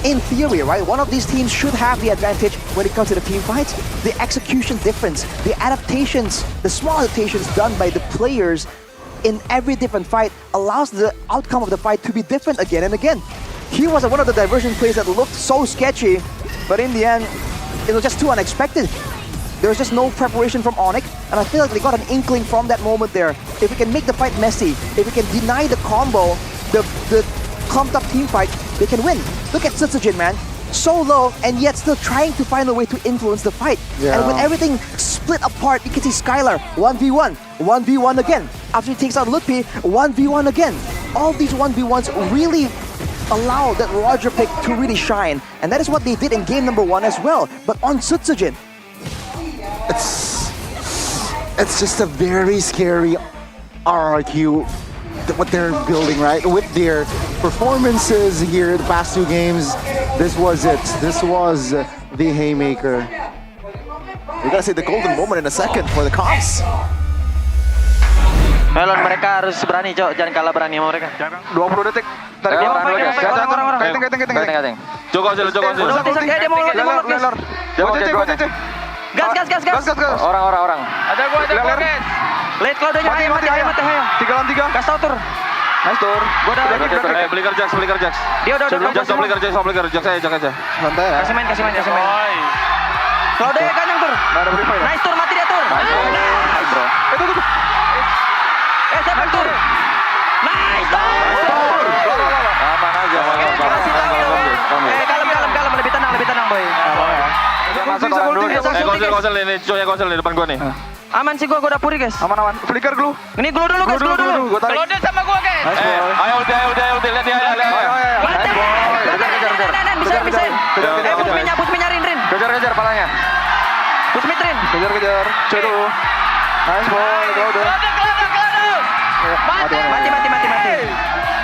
in theory, right, one of these teams should have the advantage when it comes to the team fights, the execution difference, the adaptations, the small adaptations done by the players in every different fight allows the outcome of the fight to be different again and again. He was one of the diversion plays that looked so sketchy, but in the end, it was just too unexpected. There was just no preparation from Onyx, and I feel like they got an inkling from that moment there. If we can make the fight messy, if we can deny the combo, the clumped up team fight, they can win. Look at Sutsujin, man. So low, and yet still trying to find a way to influence the fight. Yeah. And with everything split apart, you can see Skylar, 1v1, 1v1 again. After he takes out Lutpi, 1v1 again. All these 1v1s really allow that Roger pick to really shine. And that is what they did in game number 1 as well. But on Sutsujin, it's just a very scary RRQ, what they're building, right? With their performances here the past 2 games, this was it. This was the haymaker. We're gonna see the golden moment in a second for the comps. Melon, mereka harus berani, Cok. Jangan kalah berani sama mereka. 20 detik. Tarik dia tahan dulu, guys. Gating. Joko aja. Dia mau lot. Gas. Orang. Ada gua, guys. Late kalau udah mati. 3 lawan 3. Gas tau tur. Nice tur. Gua udah beli kerja. Dia udah Jax aja. Santai ya. Kasih main. Kalau udah ya ganyang tur. Nggak ada revive ya? Nice tur, mati dia tur. Nice bro. Itu. Siapa tur? Nice tur. Aman aja. Kalem, lebih tenang boy. Masuk orang dulu. Konsel ini, konsel di depan gua nih. Aman sih gua udah puri guys. Aman. Flicker glue. Ini glue dulu guys, glue dulu. Gua tarik. Kalau dia sama gua guys. Ayo udah lihat dia. Ayo. Pusmi nyariin Rin. Kejar palanya. Pusmi Rin. Kejar. Cek dulu. Nice boy, go udah. Mati.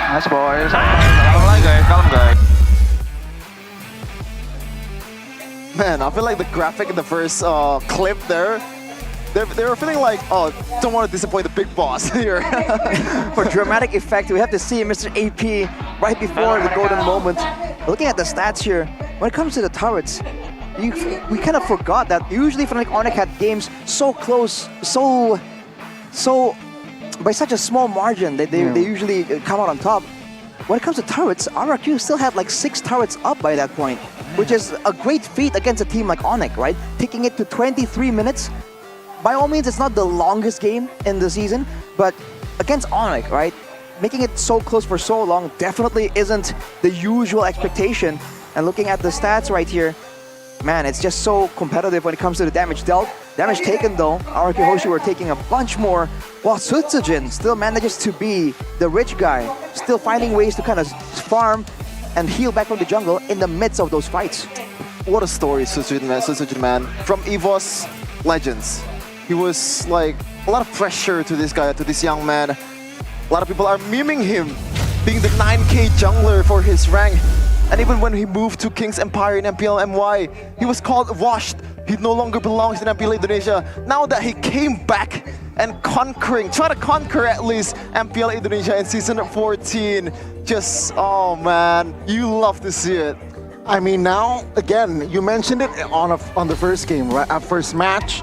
Nice boy. Kalem guys. Man, I feel like the graphic in the first clip there, they were feeling like, oh, don't want to disappoint the big boss here. For dramatic effect, we have to see Mr. AP right before the golden moment. Looking at the stats here, when it comes to the turrets, we kind of forgot that usually Fnatic Onyx had games so close, so by such a small margin that they usually come out on top. When it comes to turrets, RRQ still had like 6 turrets up by that point, which is a great feat against a team like Onyx, right? Taking it to 23 minutes. By all means, it's not the longest game in the season, but against Onyx, right? Making it so close for so long definitely isn't the usual expectation. And looking at the stats right here, man, it's just so competitive when it comes to the damage dealt. Damage taken though, RRQ Hoshi were taking a bunch more, while Sutsujin still manages to be the rich guy, still finding ways to kind of farm and heal back from the jungle in the midst of those fights. What a story, Sutsujin man. From EVOS Legends, he was like a lot of pressure to this guy, to this young man. A lot of people are memeing him, being the 9K jungler for his rank. And even when he moved to King's Empire in MPL MY, he was called washed. He no longer belongs in MPL Indonesia. Now that he came back and try to conquer at least MPL Indonesia in Season 14. Just, oh man, you love to see it. I mean, now, again, you mentioned it on the first game, right? At first match,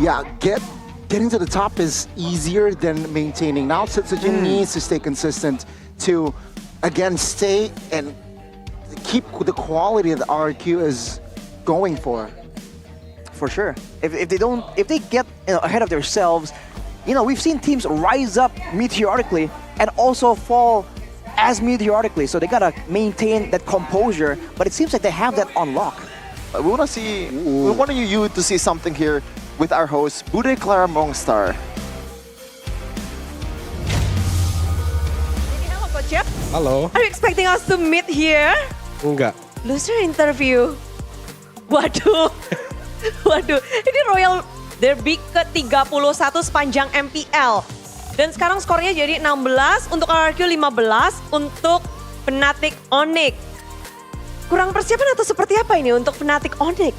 yeah, getting to the top is easier than maintaining. Now, Sutsujin needs to stay consistent to, again, stay and keep the quality that RRQ is going for. For sure. If they get ahead of themselves, we've seen teams rise up meteorically and also fall as meteorically. So they gotta maintain that composure, but it seems like they have that on lock. We want you to see something here with our host, Bude Clara Mongstar. Hello, Coach Jeff. Halo. Are you expecting us to meet here? Enggak. Loser interview. Waduh. Waduh. Ini Royal Derby ke-31 sepanjang MPL. Dan sekarang skornya jadi 16 untuk RRQ, 15 untuk Fnatic Onyx. Kurang persiapan atau seperti apa ini untuk Fnatic Onyx?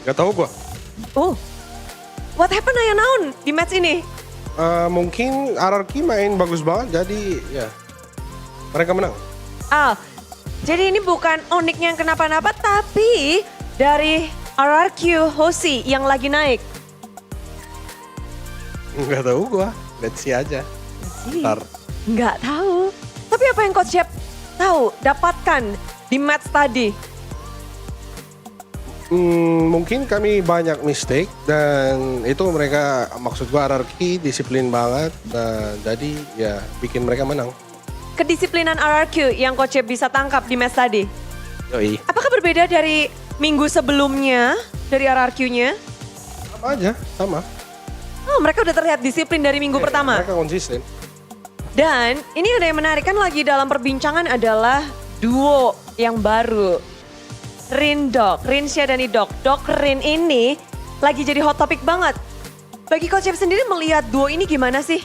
Gak tahu gua. Oh, what happened Ayah Naon di match ini? Mungkin RRQ main bagus banget, jadi ya mereka menang. Jadi ini bukan Onyx yang kenapa-napa, tapi dari RRQ Hoshi yang lagi naik. Nggak tahu gua, let's see aja. Ntar. Nggak tahu. Tapi apa yang Coach Jeb tahu, dapatkan di match tadi? Mungkin kami banyak mistake dan itu mereka, maksud gua RRQ disiplin banget, jadi ya bikin mereka menang. Kedisiplinan RRQ yang Coach Jeb bisa tangkap di match tadi? Yoi. Apakah berbeda dari minggu sebelumnya dari RRQ-nya? Sama aja, sama. Oh, mereka udah terlihat disiplin dari minggu pertama. Mereka konsisten. Dan ini ada yang menarik kan, lagi dalam perbincangan adalah duo yang baru. Rinsya dan Idok. Rin ini lagi jadi hot topic banget. Bagi Coach Jeff sendiri melihat duo ini gimana sih?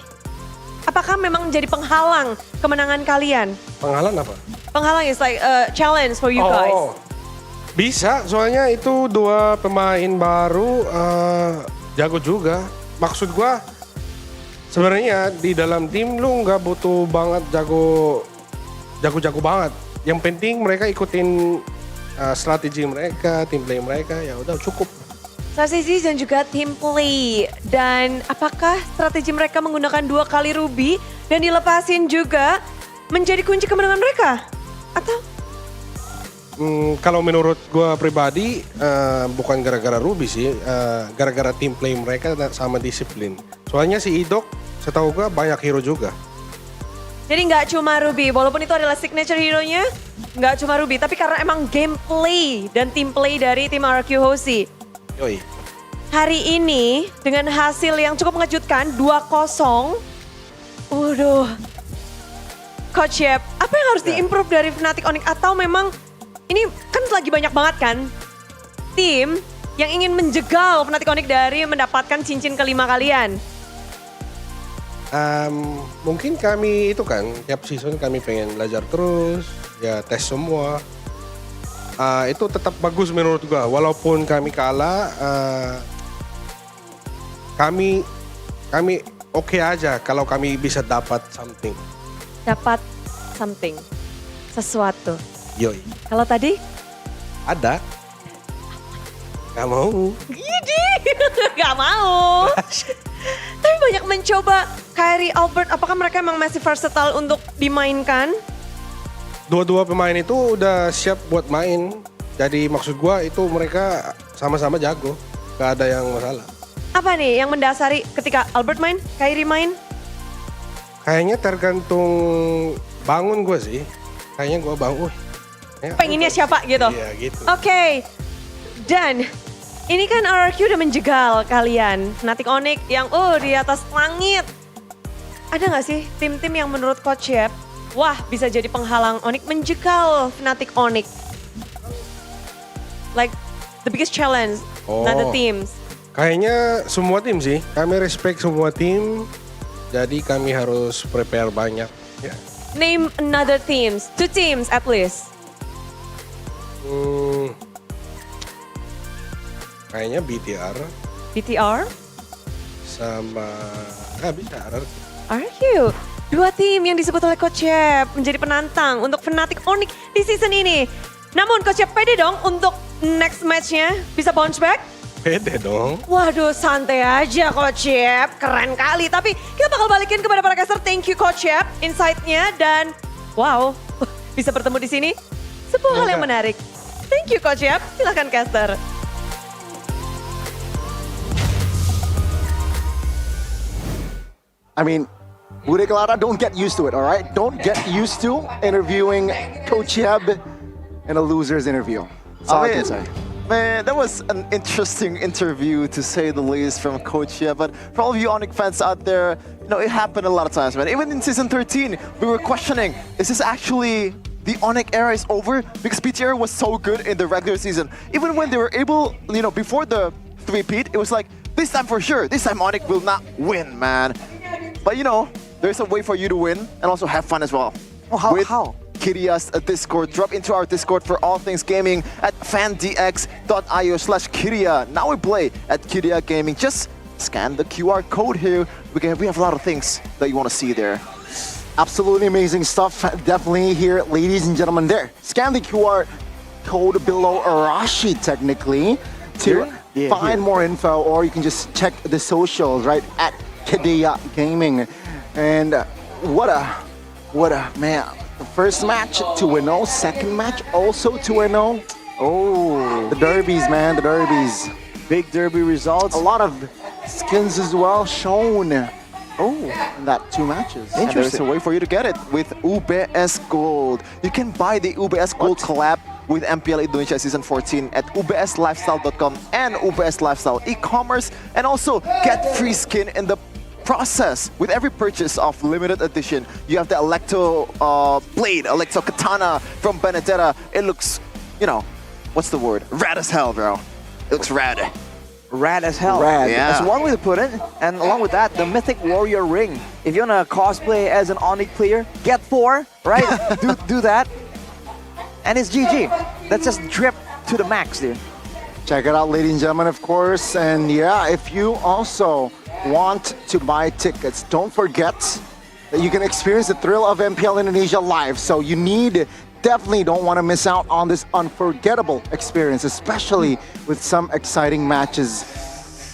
Apakah memang menjadi penghalang kemenangan kalian? Penghalang apa? Penghalang is like a challenge for you guys. Bisa, soalnya itu dua pemain baru jago juga. Maksud gua sebenarnya di dalam tim lu nggak butuh banget jago banget. Yang penting mereka ikutin strategi mereka, tim play mereka, ya udah cukup. Strategi dan juga tim play. Dan apakah strategi mereka menggunakan 2 kali ruby dan dilepasin juga menjadi kunci kemenangan mereka? Atau? Kalau menurut gue pribadi bukan gara-gara ruby sih, gara-gara tim play mereka sama disiplin. Soalnya si Idok setahu gue banyak hero juga. Jadi nggak cuma Ruby, walaupun itu adalah signature hero-nya, nggak cuma Ruby, tapi karena emang gameplay dan team play dari tim RRQ Hoshi. Yoi. Hari ini dengan hasil yang cukup mengejutkan 2-0. Waduh. Coach Yep, apa yang harus diimprove dari Fnatic Onyx, atau memang ini kan lagi banyak banget kan tim yang ingin menjegal Fnatic Onyx dari mendapatkan cincin kelima kalian? Mungkin kami itu kan tiap season kami pengen belajar terus, ya tes semua. Itu tetap bagus menurut gua, walaupun kami kalah, kami oke aja kalau kami bisa dapat something. Dapat something, sesuatu. Yoi. Kalau tadi? Ada. Gak mau. Gini, gak mau. Tapi banyak mencoba. Kyrie, Albert, apakah mereka emang masih versatile untuk dimainkan? Dua-dua pemain itu udah siap buat main. Jadi maksud gua itu mereka sama-sama jago. Gak ada yang masalah. Apa nih yang mendasari ketika Albert main, Kyrie main? Kayaknya tergantung bangun gua sih. Kayaknya gua bangun, pengennya siapa gitu. Iya gitu. Oke, dan ini kan RRQ udah menjegal kalian. Fnatic Onyx yang di atas langit. Ada nggak sih tim-tim yang menurut Coach Yep, wah bisa jadi penghalang Onyx menjegal Fnatic Onyx? Like the biggest challenge, not the teams. Kayaknya semua tim sih. Kami respect semua tim. Jadi kami harus prepare banyak. Ya. Name another teams, 2 teams at least. Kayaknya BTR BTR? sama bisa RRQ. 2 tim yang disebut oleh Coach Yep menjadi penantang untuk Fnatic Onyx di season ini. Namun Coach Yep pede dong untuk next match-nya bisa bounce back? Pede dong. Waduh, santai aja Coach Yep, keren kali. Tapi kita bakal balikin kepada para caster. Thank you Coach Yep, insight-nya dan wow, bisa bertemu di sini. Sebuah hal yang menarik. Thank you Coach Yep, silahkan caster. I mean, Bude Clara, don't get used to it, all right? Don't get used to interviewing Coach Yeb in a loser's interview. That's all I can say. Man, that was an interesting interview to say the least from Coach Yeb. But for all of you Onyx fans out there, it happened a lot of times, man. Even in season 13, we were questioning, is this actually the Onyx era is over? Because PTR was so good in the regular season. Even when they were able, before the 3-peat, it was like, this time for sure, this time Onyx will not win, man. But there's a way for you to win and also have fun as well. Oh, how? Kiria's Discord. Drop into our Discord for all things gaming at fandx.io/Kiria. Now we play at Kiria Gaming. Just scan the QR code here. We have a lot of things that you want to see there. Absolutely amazing stuff. Definitely here, ladies and gentlemen. There, scan the QR code below Arashi technically to find more info, or you can just check the socials right at Kiria Gaming. And what a man. The first match 2-0, second match also 2-0. Oh, the derbies, man, the derbies. Big derby results. A lot of skins as well shown. In that 2 matches. And there's a way for you to get it with UBS Gold. You can buy the UBS Gold collab with MPL Indonesia Season 14 at ubslifestyle.com and UBS Lifestyle e-commerce, and also get free skin in the process with every purchase of limited edition. You have the Electro blade, Electro Katana from Benedetta. It looks, what's the word? Rad as hell, bro. It looks rad. Rad as hell. Rad. Yeah. That's one way to put it. And along with that, the Mythic Warrior ring. If you want to cosplay as an Onyx player, get 4, right? do that. And it's GG. That's just drip to the max, dude. Check it out, ladies and gentlemen, of course. And if you also want to buy tickets, don't forget that you can experience the thrill of MPL Indonesia live. So you definitely don't want to miss out on this unforgettable experience, especially with some exciting matches.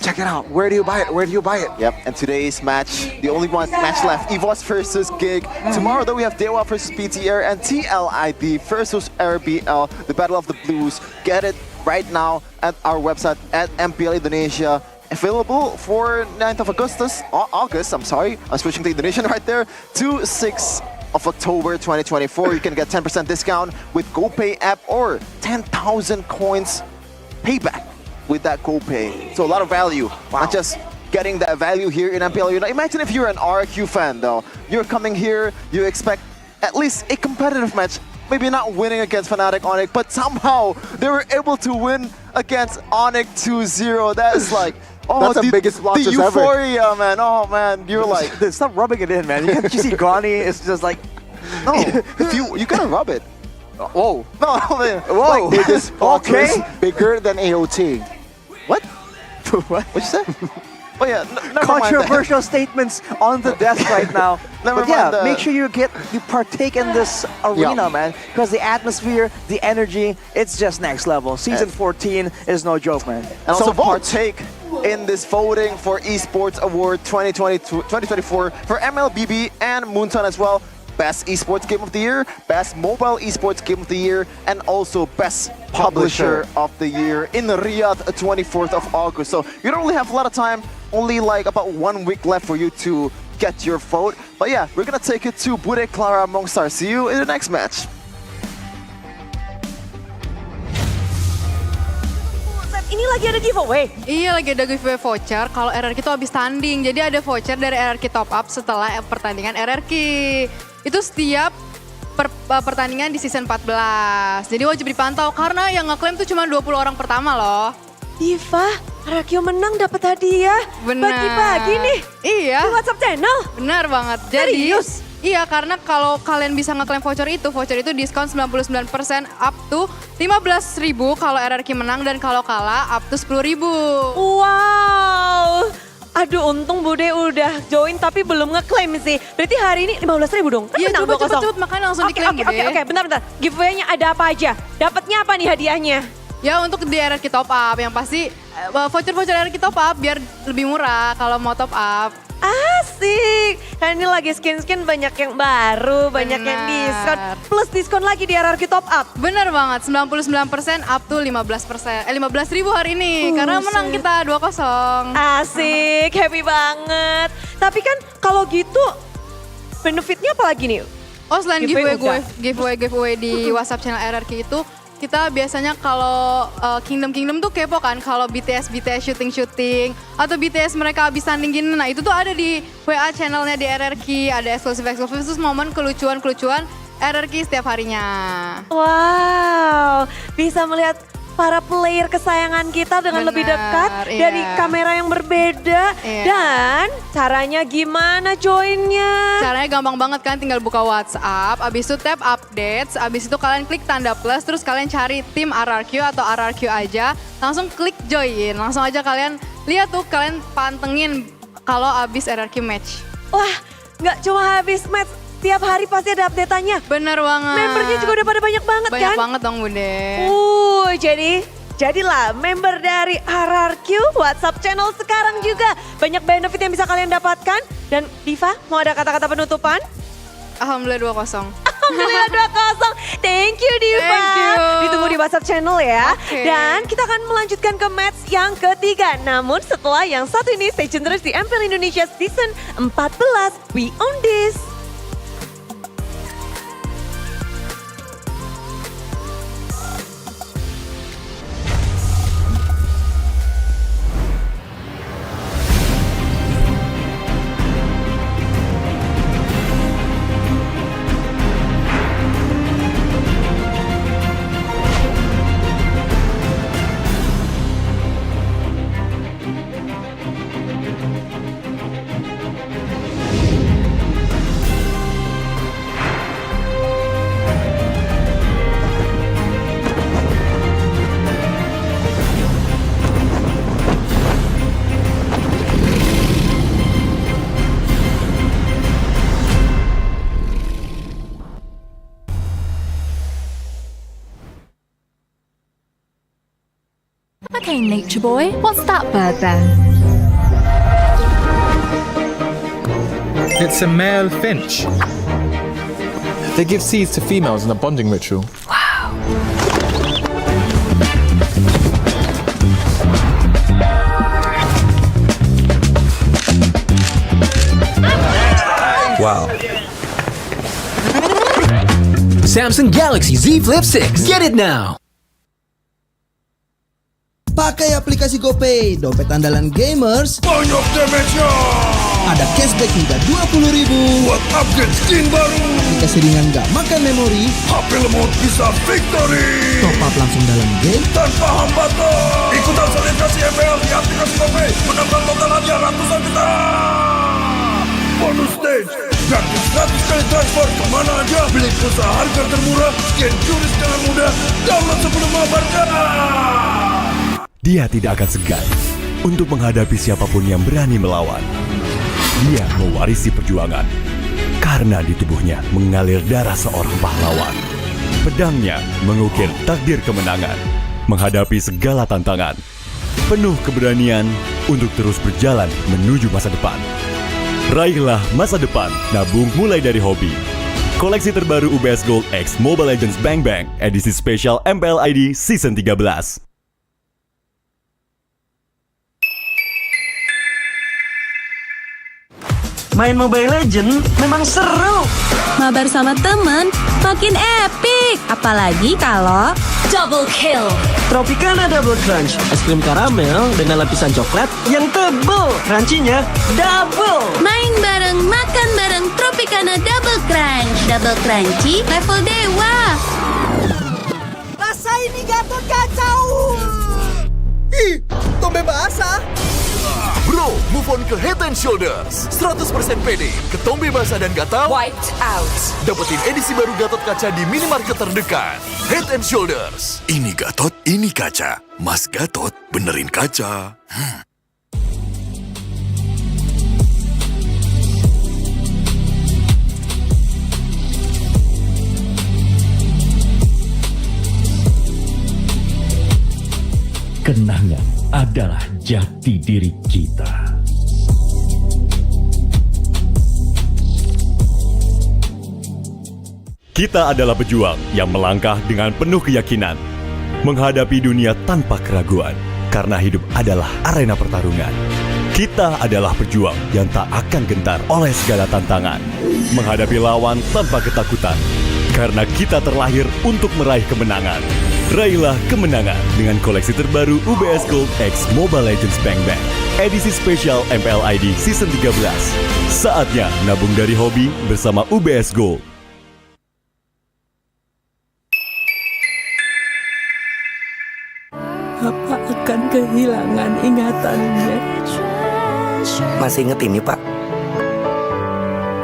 Check it out. Where do you buy it? Where do you buy it? Yep, and today's match, the only one match left, EVOS versus Gig. Tomorrow, though, we have Dewa versus PTR and TLID versus RBL, the Battle of the Blues. Get it right now at our website at MPL Indonesia. Available for 9th of August, I'm sorry. I'm switching to Indonesian right there, to 6th of October 2024. You can get 10% discount with GoPay app or 10,000 coins payback with that GoPay. So a lot of value, not just getting that value here in MPL. Imagine if you're an RQ fan though. You're coming here, you expect at least a competitive match. Maybe not winning against Fnatic Onyx, but somehow they were able to win against Onyx 2-0. That is like, that's the biggest blockers the euphoria, ever. Man. Oh man, you're like, stop rubbing it in, man. You see Gani, it's just like, no, if you gotta rub it. Whoa. No, man. Whoa. Like biggest blockers, bigger than AOT. What? What? What'd you say? Oh yeah, controversial statements on the desk right now. But yeah, make sure you partake in this arena, man, because the atmosphere, the energy, it's just next level. Season 14 is no joke, man. And also partake in this voting for Esports Award 2024 for MLBB and Moonton as well. Best Esports Game of the Year, Best Mobile Esports Game of the Year, and also Best Publisher of the Year in Riyadh, 24th of August. So you don't really have a lot of time, only like about 1 week left for you to get your vote. But yeah, we're gonna take it to Bude Clara Mongstar. See you in the next match. ini lagi ada giveaway? Iya, lagi ada giveaway voucher kalau RRQ itu habis tanding. Jadi ada voucher dari RRQ Top Up setelah pertandingan RRQ. Itu setiap pertandingan di season 14. Jadi wajib dipantau karena yang ngeklaim tuh cuma 20 orang pertama loh. Diva, RRQ menang dapat hadiah. Benar. Bagi-bagi nih. Iya. Di WhatsApp channel. Benar banget. Jadi, iya, karena kalau kalian bisa ngeklaim voucher itu diskon 99% up to 15.000 kalau RRQ menang dan kalau kalah up to 10.000. Wow. Aduh, untung Bude udah join tapi belum ngeklaim sih. Berarti hari ini 15.000 dong? Kan Iya, menang coba 2-0. cepet makanya langsung diklaim Bude. Oke, bentar. Giveaway-nya ada apa aja? Dapatnya apa nih hadiahnya? Ya untuk di RRQ Top Up yang pasti voucher-voucher RRQ Top Up biar lebih murah kalau mau top up. Asik. Kan ini lagi skin-skin banyak yang baru, banyak yang diskon. Plus diskon lagi di RRQ Top Up. Bener banget, 99% up to 15%. 15.000 hari ini karena menang kita 2-0. Asik, happy banget. Tapi kan kalau gitu benefitnya apa lagi nih? Oh selain giveaway di WhatsApp channel RRQ itu, kita biasanya kalau Kingdom tuh kepo kan kalau BTS syuting atau BTS mereka habis tanding gini. Nah itu tuh ada di WA channelnya di RRQ, ada eksklusif khusus momen kelucuan RRQ setiap harinya. Wow, bisa melihat para player kesayangan kita dengan lebih dekat dari kamera yang berbeda. Dan caranya gimana joinnya? Caranya gampang banget kan, tinggal buka WhatsApp, abis itu tap updates, abis itu kalian klik tanda plus, terus kalian cari tim RRQ atau RRQ aja, langsung klik join. Langsung aja kalian lihat tuh, kalian pantengin kalau abis RRQ match. Wah, nggak cuma habis match, tiap hari pasti ada update-annya. Bener banget. Membernya juga udah pada banyak banget kan? Banyak banget dong Bude. Jadilah member dari RRQ WhatsApp channel sekarang juga. Banyak benefit yang bisa kalian dapatkan. Dan Diva, mau ada kata-kata penutupan? Alhamdulillah 2-0. Alhamdulillah 2-0. Thank you Diva. Thank you. Ditunggu di WhatsApp channel ya. Okay. Dan kita akan melanjutkan ke match yang ketiga. Namun setelah yang satu ini, stay tune terus di MPL Indonesia Season 14. We own this. Okay, Nature Boy, what's that bird then? It's a male finch. They give seeds to females in a bonding ritual. Wow. Samsung Galaxy Z Flip 6. Get it now. Pakai aplikasi GoPay, dompet andalan gamers. Banyak damage-nya. Ada cashback hingga 20.000 buat upgrade skin baru. Aplikasi ringan gak makan memori. HP lemot bisa victory. Top up langsung dalam game tanpa hambatan. Ikutan selebrasi MPL di aplikasi GoPay. Menambah total hadiah ratusan juta. Bonus stage. Gratis 100 kali transfer kemana aja. Beli pulsa harga termurah. Scan QRIS dengan mudah. Download sebelum mabarkan. Dia tidak akan segan untuk menghadapi siapapun yang berani melawan. Dia mewarisi perjuangan karena di tubuhnya mengalir darah seorang pahlawan. Pedangnya mengukir takdir kemenangan, menghadapi segala tantangan. Penuh keberanian untuk terus berjalan menuju masa depan. Raihlah masa depan, nabung mulai dari hobi. Koleksi terbaru UBS Gold X Mobile Legends Bang Bang edisi spesial MPL ID Season 13. Main Mobile Legends memang seru. Mabar sama temen makin epic. Apalagi kalau double kill. Tropicana Double Crunch, es krim karamel dengan lapisan coklat yang tebal. Crunchy-nya double. Main bareng, makan bareng Tropicana Double Crunch. Double crunchy level dewa. Rasa ini Gatot kacau. Ih, tombe basah. Bro, move on ke Head and Shoulders. 100% pede, ketombe basah dan gatal. Wiped out. Dapetin edisi baru Gatot Kaca di minimarket terdekat. Head and Shoulders. Ini Gatot, ini kaca. Mas Gatot, benerin kaca. Kenangan adalah jati diri kita. Kita adalah pejuang yang melangkah dengan penuh keyakinan, menghadapi dunia tanpa keraguan, karena hidup adalah arena pertarungan. Kita adalah pejuang yang tak akan gentar oleh segala tantangan, menghadapi lawan tanpa ketakutan, karena kita terlahir untuk meraih kemenangan. Raihlah kemenangan dengan koleksi terbaru UBS Gold X Mobile Legends Bang Bang, edisi spesial MPL ID Season 13. Saatnya nabung dari hobi bersama UBS Gold. Apa akan kehilangan ingatannya? Masih inget ini, Pak?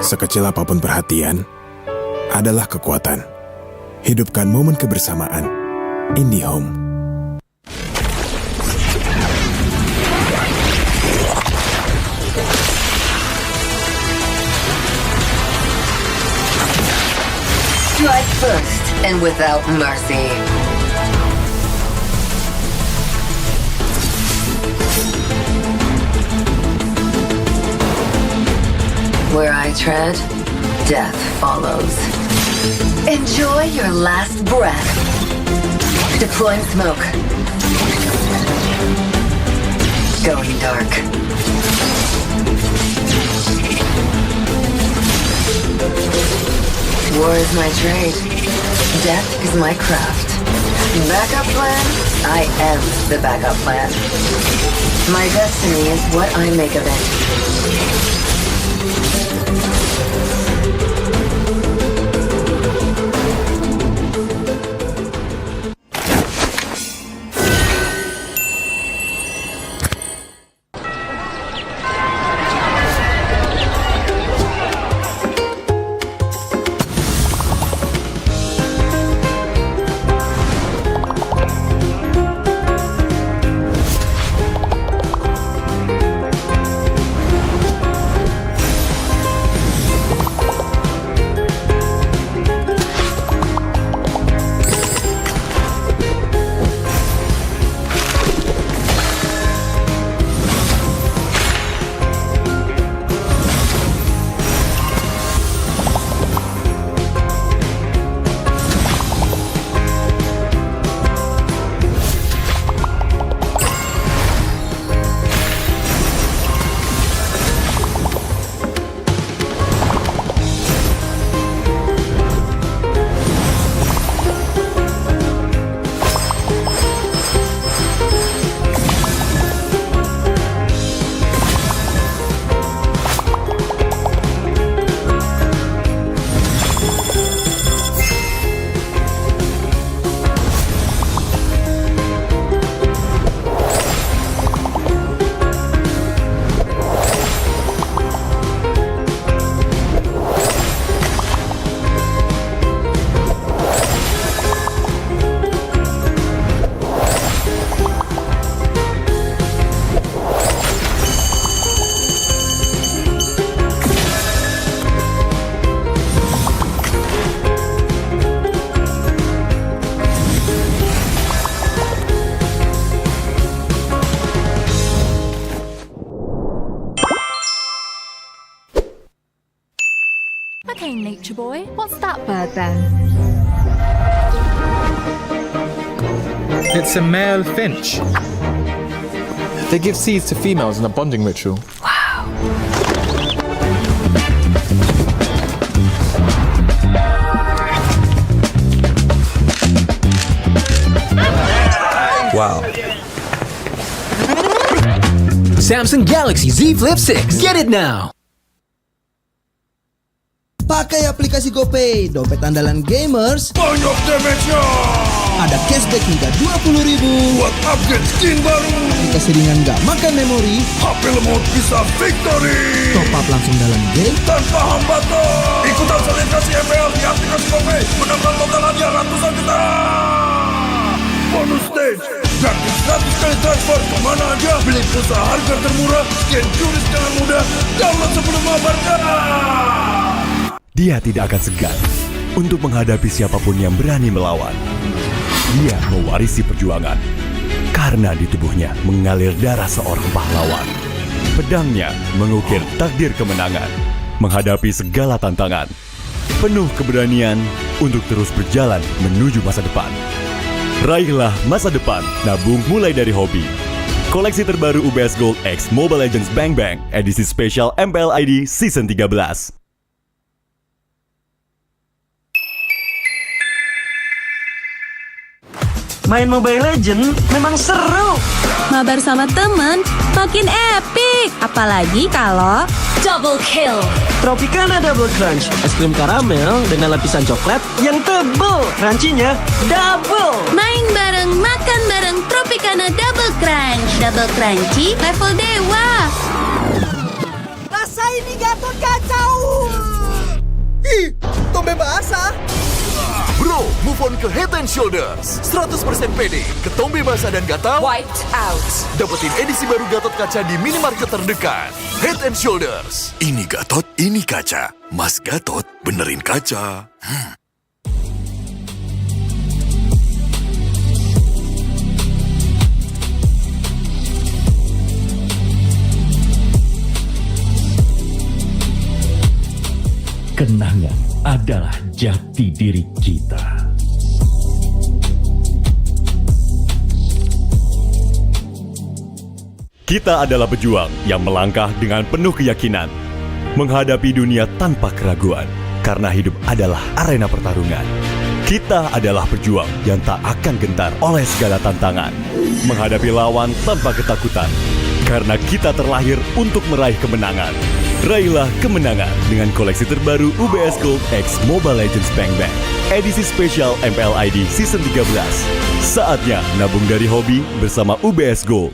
Sekecil apapun perhatian adalah kekuatan. Hidupkan momen kebersamaan. IndiHome. Strike first and without mercy. Where I tread, death follows. Enjoy your last breath. Deploying smoke. Going dark. War is my trade. Death is my craft. Backup plan? I am the backup plan. My destiny is what I make of it. Okay, Nature Boy, what's that bird then? It's a male finch. They give seeds to females in a bonding ritual. Samsung Galaxy Z Flip 6. Get it now! Pakai aplikasi GoPay, dompet andalan gamers. Banyak damage-nya. Ada cashback hingga 20.000 buat upgrade skin baru. Aplikasi ringan gak makan memori. HP lemot bisa victory. Top up langsung dalam game tanpa hambatan. Ikutan selebrasi MPL di aplikasi GoPay. Menambah total hadiah ratusan juta. Bonus stage. Gratis 100 kali transfer kemana aja. Beli pulsa harga termurah. Scan juris dengan mudah. Download sebelum mabarkan. Dia tidak akan segan untuk menghadapi siapapun yang berani melawan. Dia mewarisi perjuangan karena di tubuhnya mengalir darah seorang pahlawan. Pedangnya mengukir takdir kemenangan, menghadapi segala tantangan. Penuh keberanian untuk terus berjalan menuju masa depan. Raihlah masa depan, nabung mulai dari hobi. Koleksi terbaru UBS Gold X Mobile Legends Bang Bang, edisi spesial MPL ID Season 13. Main Mobile Legends memang seru. Mabar sama temen makin epic. Apalagi kalau double kill. Tropicana Double Crunch, es krim karamel dengan lapisan coklat yang tebal. Crunchy-nya double. Main bareng, makan bareng Tropicana Double Crunch. Double crunchy level dewa. Rasa ini Gatot kacau. Ih, tombe basah. Bro, move on ke Head and Shoulders. 100% pede, ketombe basah dan gatal Wiped out. dapetin edisi baru Gatot Kaca di minimarket terdekat. Head and Shoulders. Ini Gatot, ini kaca. Mas Gatot, benerin kaca. Kenangan adalah jati diri kita. Kita adalah pejuang yang melangkah dengan penuh keyakinan, menghadapi dunia tanpa keraguan, karena hidup adalah arena pertarungan. Kita adalah pejuang yang tak akan gentar oleh segala tantangan, menghadapi lawan tanpa ketakutan, karena kita terlahir untuk meraih kemenangan. Raihlah kemenangan dengan koleksi terbaru UBS Gold X Mobile Legends Bang Bang, edisi spesial MPL ID Season 13. Saatnya nabung dari hobi bersama UBS Gold.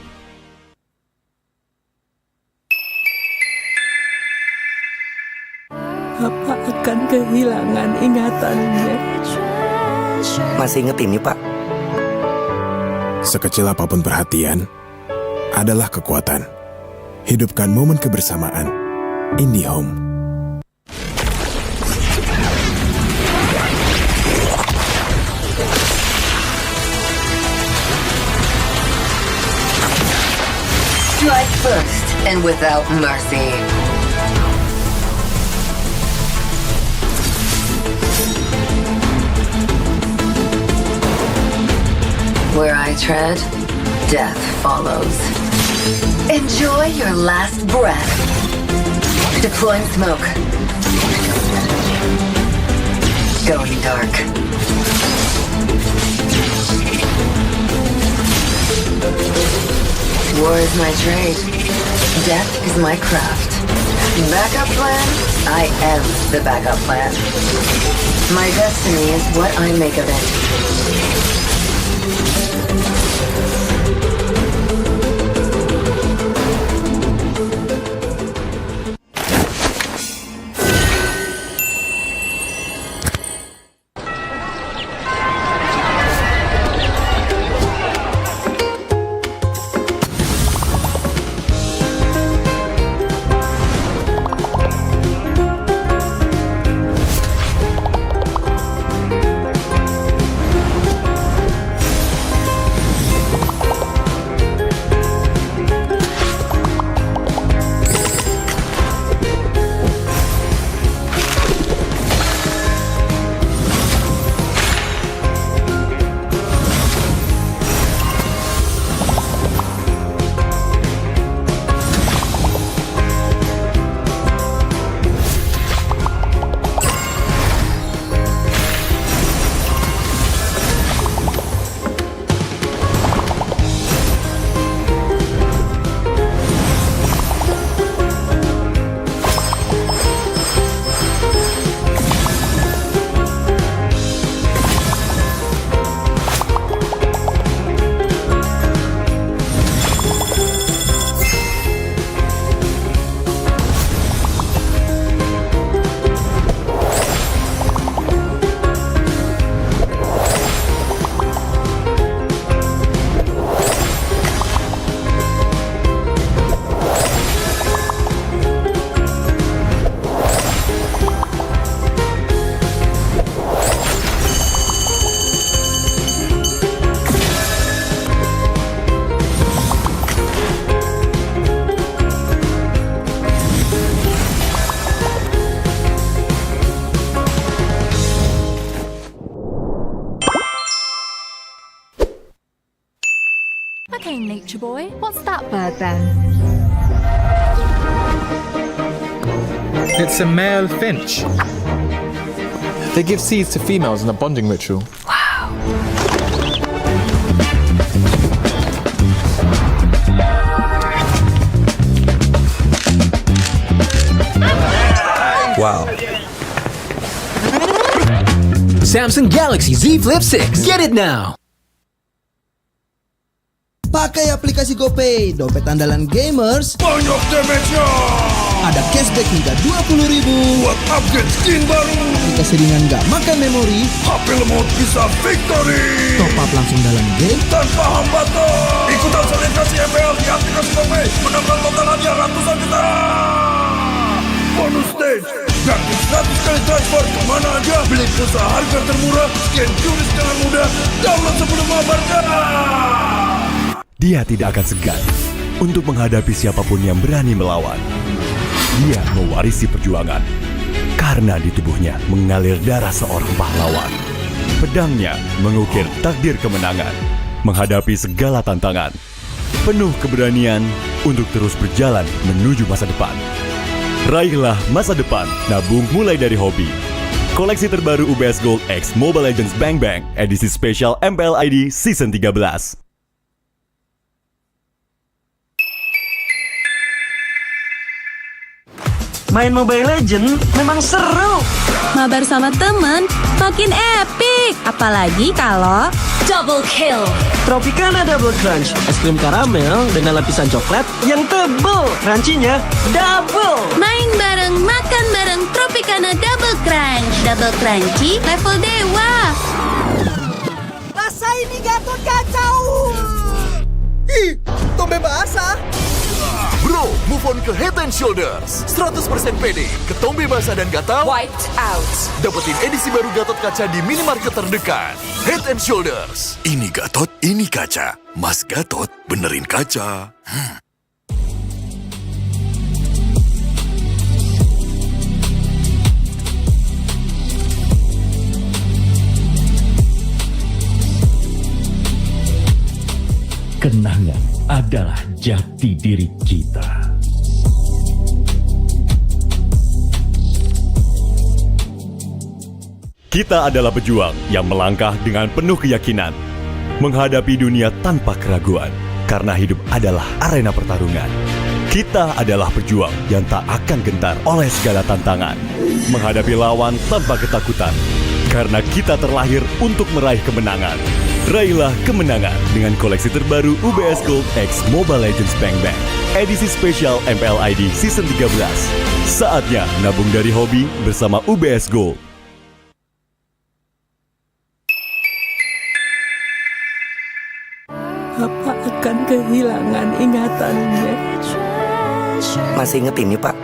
Apa akan kehilangan ingatannya? Masih inget ini, Pak? Sekecil apapun perhatian adalah kekuatan. Hidupkan momen kebersamaan. IndiHome. Strike first and without mercy. Where I tread, death follows. Enjoy your last breath. Deploying smoke. Going dark. War is my trade. Death is my craft. Backup plan? I am the backup plan. My destiny is what I make of it. Nature Boy. What's that bird then? It's a male finch. They give seeds to females in a bonding ritual. Wow. Samsung Galaxy Z Flip 6. Get it now. Pakai aplikasi GoPay, dompet andalan gamers. Banyak damage-nya. Ada cashback hingga 20.000 buat upgrade skin baru. Aplikasi ringan gak makan memori. HP lemot bisa victory. Top up langsung dalam game tanpa hambatan. Ikutan selebrasi MPL di aplikasi GoPay. Menambah total hadiah ratusan juta. Bonus stage. Gratis 100 kali transfer kemana aja. Beli pulsa harga termurah. Scan QRIS dengan mudah. Download sebelum mabarkan. Dia tidak akan segan untuk menghadapi siapapun yang berani melawan. Dia mewarisi perjuangan karena di tubuhnya mengalir darah seorang pahlawan. Pedangnya mengukir takdir kemenangan, menghadapi segala tantangan. Penuh keberanian untuk terus berjalan menuju masa depan. Raihlah masa depan, nabung mulai dari hobi. Koleksi terbaru UBS Gold X Mobile Legends Bang Bang, edisi spesial MPL ID Season 13. Main Mobile Legends memang seru. Mabar sama temen makin epic. Apalagi kalau double kill. Tropicana Double Crunch, es krim karamel dengan lapisan coklat yang tebal. Crunchy-nya double. Main bareng, makan bareng Tropicana Double Crunch. Double crunchy level dewa. Rasa ini Gatot kacau. Ih, tombe basah. Bro, move on ke Head and Shoulders. 100% pede, ketombe basah dan gatal Wiped out. dapetin edisi baru Gatot Kaca di minimarket terdekat. Head and Shoulders. Ini Gatot, ini kaca. Mas Gatot, benerin kaca. Kenangan adalah jati diri kita. Kita adalah pejuang yang melangkah dengan penuh keyakinan, menghadapi dunia tanpa keraguan, karena hidup adalah arena pertarungan. Kita adalah pejuang yang tak akan gentar oleh segala tantangan, menghadapi lawan tanpa ketakutan, karena kita terlahir untuk meraih kemenangan. Raihlah kemenangan dengan koleksi terbaru UBS Gold X Mobile Legends Bang Bang, edisi spesial MPL ID Season 13. Saatnya nabung dari hobi bersama UBS Gold. Bapak akan kehilangan ingatannya. Masih inget ini, Pak?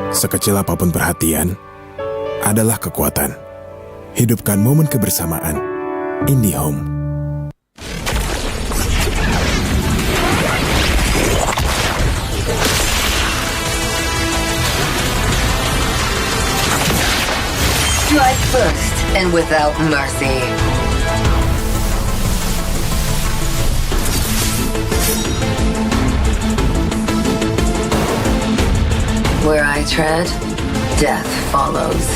Sekecil apapun perhatian adalah kekuatan. Hidupkan momen kebersamaan. IndiHome. Strike first and without mercy. Where I tread, death follows.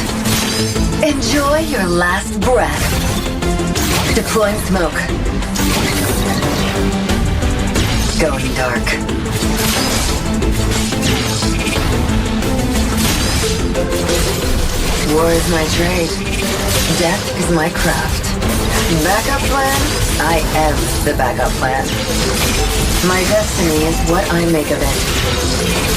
Enjoy your last breath. Deploying smoke. Going dark. War is my trade. Death is my craft. Backup plan? I am the backup plan. My destiny is what I make of it.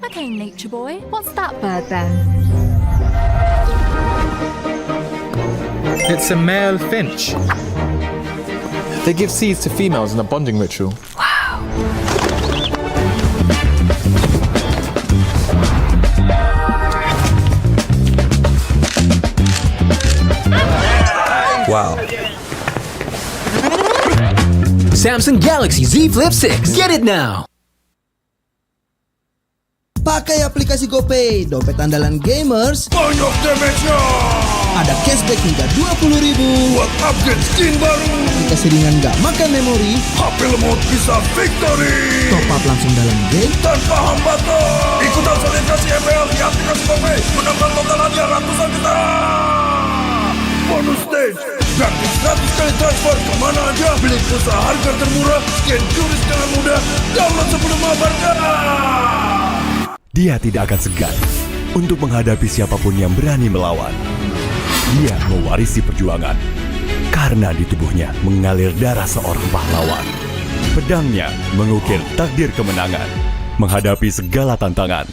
Okay, nature boy, what's that bird then? It's a male finch. They give seeds to females in a bonding ritual. Wow. Samsung Galaxy Z Flip 6. Get it now. Pakai aplikasi GoPay, dompet andalan gamers. Banyak damage-nya. Ada cashback hingga 20.000 buat upgrade skin baru. Aplikasi ringan gak makan memori. HP lemot bisa victory. Top up langsung dalam game tanpa hambatan. Ikutan selebrasi MPL di aplikasi GoPay. Menambah total hadiah ratusan juta. Bonus stage. Gratis 100 kali transfer kemana aja. Beli pulsa harga termurah. Scan juris dengan mudah. Download sebelum mabarkan. Dia tidak akan segan untuk menghadapi siapapun yang berani melawan. Dia mewarisi perjuangan karena di tubuhnya mengalir darah seorang pahlawan. Pedangnya mengukir takdir kemenangan, menghadapi segala tantangan.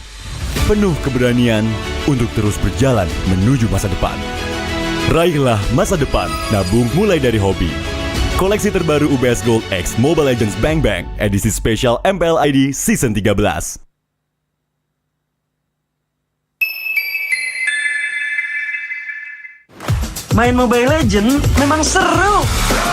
Penuh keberanian untuk terus berjalan menuju masa depan. Raihlah masa depan, nabung mulai dari hobi. Koleksi terbaru UBS Gold X Mobile Legends Bang Bang, edisi spesial MPL ID Season 13. Main Mobile Legends memang seru.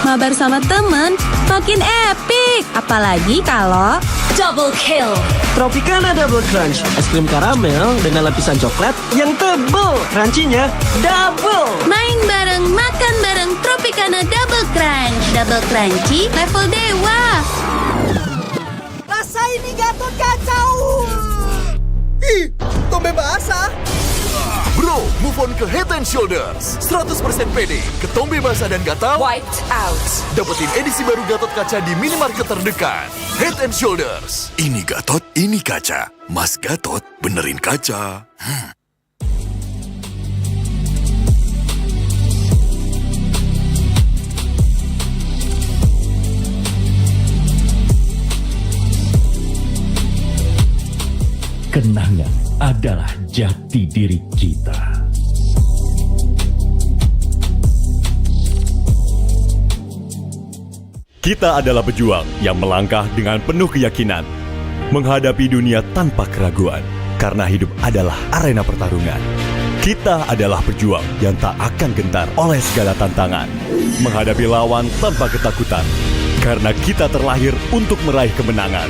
Mabar sama temen makin epic. Apalagi kalau double kill. Tropicana Double Crunch, es krim karamel dengan lapisan coklat yang tebal. Crunchy-nya double. Main bareng, makan bareng Tropicana Double Crunch. Double crunchy level dewa. Rasa ini Gatot kacau. Ih, tombe basah. Bro, move on ke Head and Shoulders. 100% pede, ketombe basah dan gatal Wiped out. dapetin edisi baru Gatot Kaca di minimarket terdekat. Head and Shoulders. Ini Gatot, ini kaca. Mas Gatot, benerin kaca. Kenangan adalah jati diri kita. Kita adalah pejuang yang melangkah dengan penuh keyakinan, menghadapi dunia tanpa keraguan, karena hidup adalah arena pertarungan. Kita adalah pejuang yang tak akan gentar oleh segala tantangan, menghadapi lawan tanpa ketakutan, karena kita terlahir untuk meraih kemenangan.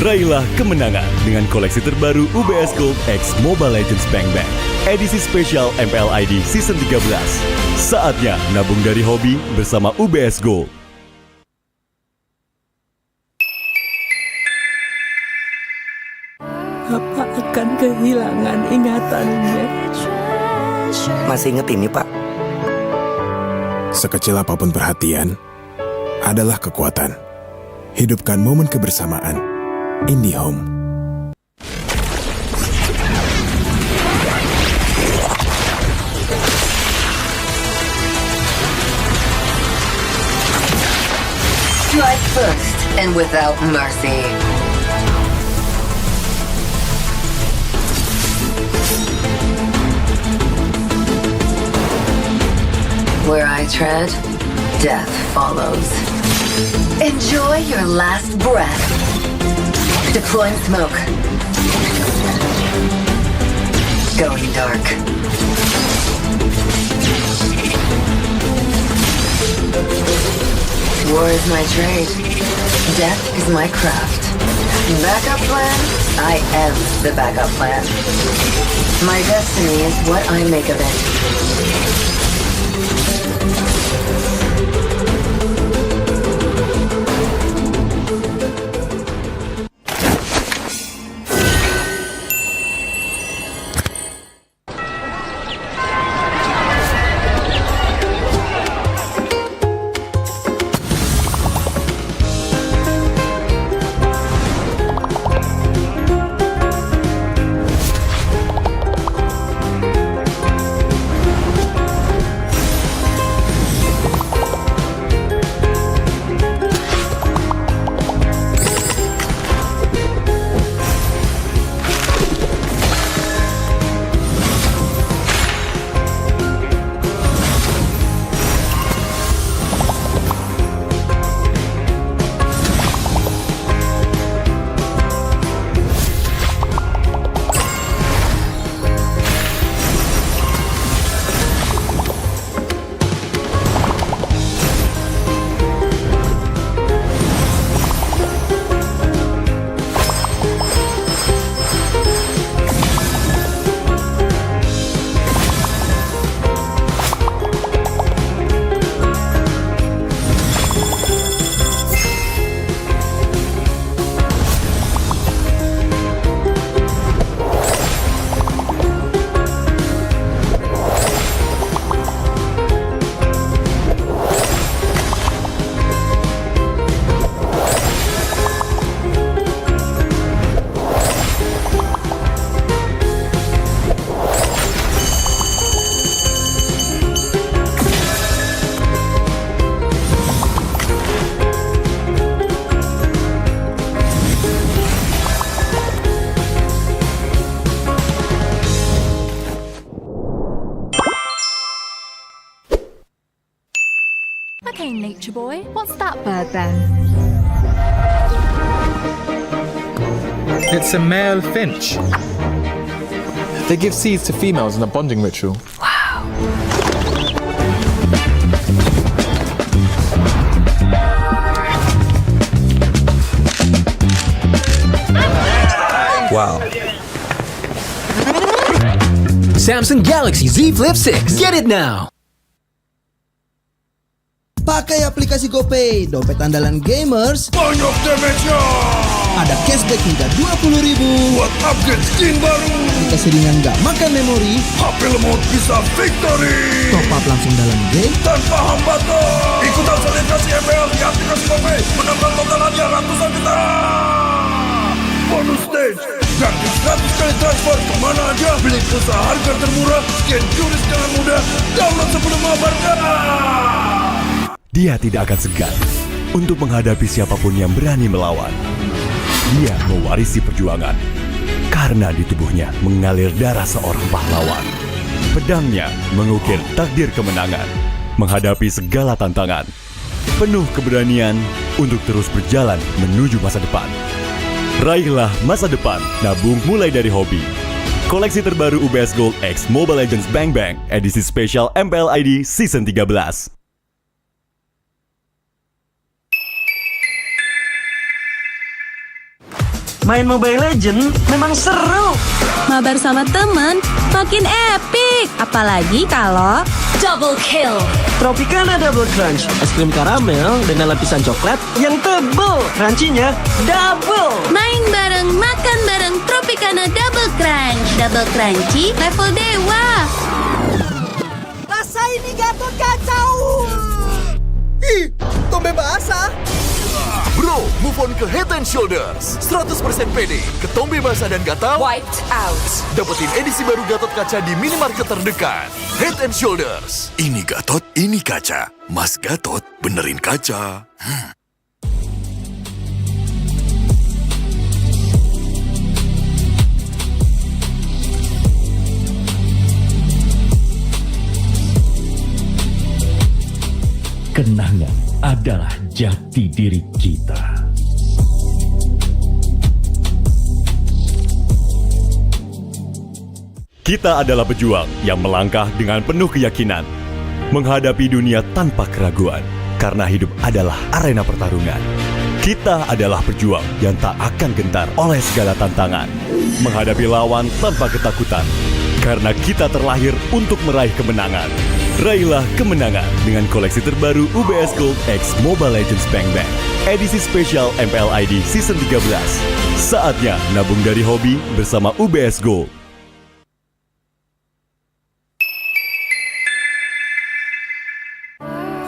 Raihlah kemenangan dengan koleksi terbaru UBS Gold X Mobile Legends Bang Bang, edisi spesial MPL ID Season 13. Saatnya nabung dari hobi bersama UBS Gold. Apa akan kehilangan ingatannya? Masih inget ini, Pak? Sekecil apapun perhatian adalah kekuatan. Hidupkan momen kebersamaan. IndiHome. Strike first and without mercy. Where I tread, death follows. Enjoy your last breath. Deploying smoke. Going dark. War is my trade. Death is my craft. Backup plan? I am the backup plan. My destiny is what I make of it. butcher boy. What's that bird then? It's a male finch. They give seeds to females in a bonding ritual. Wow. Samsung Galaxy Z Flip 6. Get it now. Pakai aplikasi GoPay, dompet andalan gamers. Banyak damage-nya. Ada cashback hingga 20.000 buat upgrade skin baru. Aplikasi ringan gak makan memori. HP lemot bisa victory. Top up langsung dalam game tanpa hambatan. Ikutan selebrasi MPL di aplikasi GoPay. Menambah total hadiah ratusan juta. Bonus stage. Gratis 100 kali transfer kemana aja. Beli pulsa harga termurah. Scan juris dengan mudah. Download sebelum mabarkan. Dia tidak akan segan untuk menghadapi siapapun yang berani melawan. Dia mewarisi perjuangan karena di tubuhnya mengalir darah seorang pahlawan. Pedangnya mengukir takdir kemenangan, menghadapi segala tantangan. Penuh keberanian untuk terus berjalan menuju masa depan. Raihlah masa depan, nabung mulai dari hobi. Koleksi terbaru UBS Gold X Mobile Legends Bang Bang, edisi spesial MPL ID Season 13. Main Mobile Legends memang seru. Mabar sama temen makin epic. Apalagi kalau double kill. Tropicana Double Crunch, es krim karamel dengan lapisan coklat yang tebal. Crunchy-nya double. Main bareng, makan bareng Tropicana Double Crunch. Double crunchy level dewa. Rasa ini Gatot kacau. Ih, tombe basah. Bro, move on ke Head and Shoulders. 100% pede, ketombe basah dan gatal Wiped out. dapetin edisi baru Gatot Kaca di minimarket terdekat. Head and Shoulders. Ini Gatot, ini kaca. Mas Gatot, benerin kaca. Kenangan adalah jati diri kita. Kita adalah pejuang yang melangkah dengan penuh keyakinan, menghadapi dunia tanpa keraguan, karena hidup adalah arena pertarungan. Kita adalah pejuang yang tak akan gentar oleh segala tantangan, menghadapi lawan tanpa ketakutan, karena kita terlahir untuk meraih kemenangan. Raihlah kemenangan dengan koleksi terbaru UBS Gold X Mobile Legends Bang Bang, edisi spesial MPL ID Season 13. Saatnya nabung dari hobi bersama UBS Gold.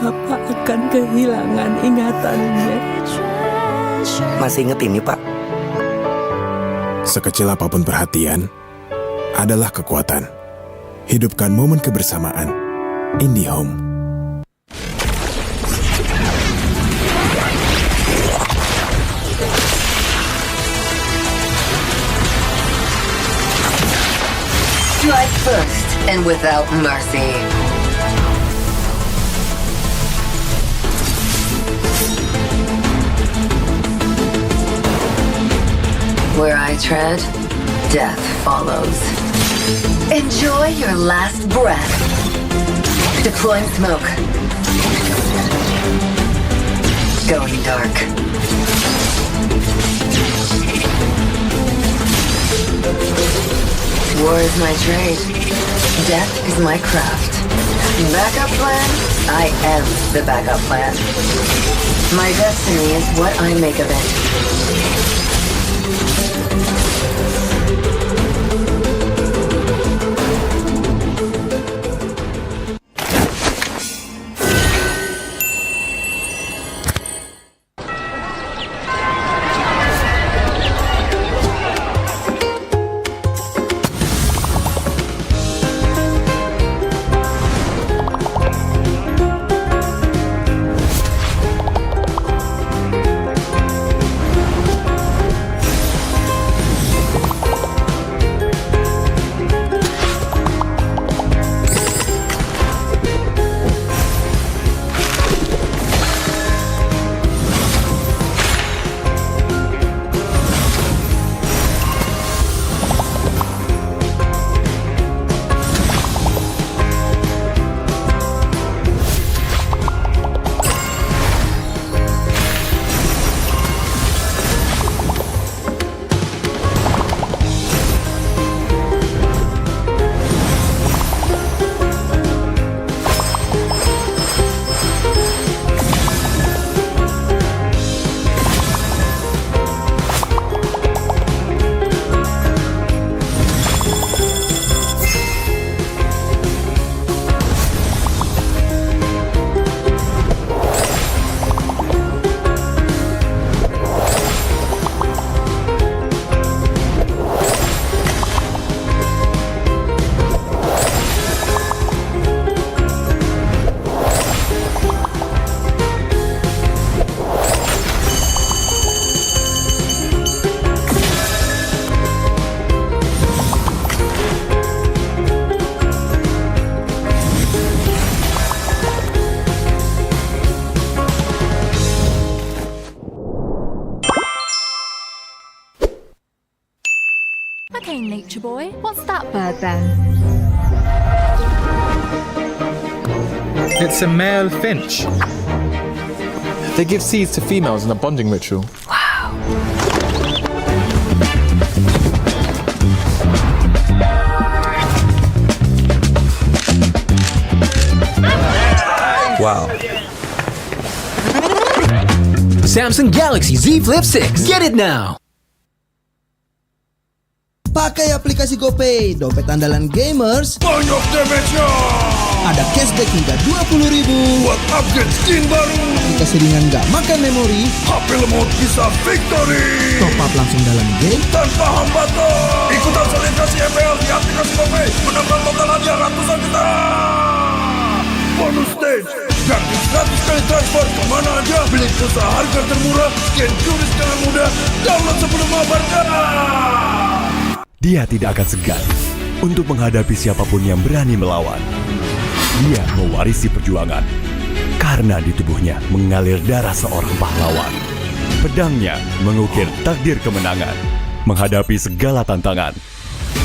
Apa akan kehilangan ingatannya? Masih inget ini, Pak? Sekecil apapun perhatian adalah kekuatan. Hidupkan momen kebersamaan. IndiHome. Strike first and without mercy. Where I tread, death follows. Enjoy your last breath. Deploying smoke. Going dark. War is my trade. Death is my craft. Backup plan? I am the backup plan. My destiny is what I make of it. Okay, nature boy. What's that bird then? It's a male finch. They give seeds to females in a bonding ritual. Wow. Samsung Galaxy Z Flip 6. Get it now. Pakai aplikasi GoPay, dompet andalan gamers. Banyak damage-nya. Ada cashback hingga 20.000 buat upgrade skin baru. Aplikasi ringan gak makan memori. HP lemot bisa victory. Top up langsung dalam game tanpa hambatan. Ikutan selebrasi MPL di aplikasi GoPay. Menambah total hadiah ratusan juta. Bonus stage. Gratis 100 kali transfer kemana aja. Beli pulsa harga termurah. Scan QRIS dengan mudah. Download sebelum mabarkan. Dia tidak akan segan untuk menghadapi siapapun yang berani melawan. Dia mewarisi perjuangan karena di tubuhnya mengalir darah seorang pahlawan. Pedangnya mengukir takdir kemenangan, menghadapi segala tantangan.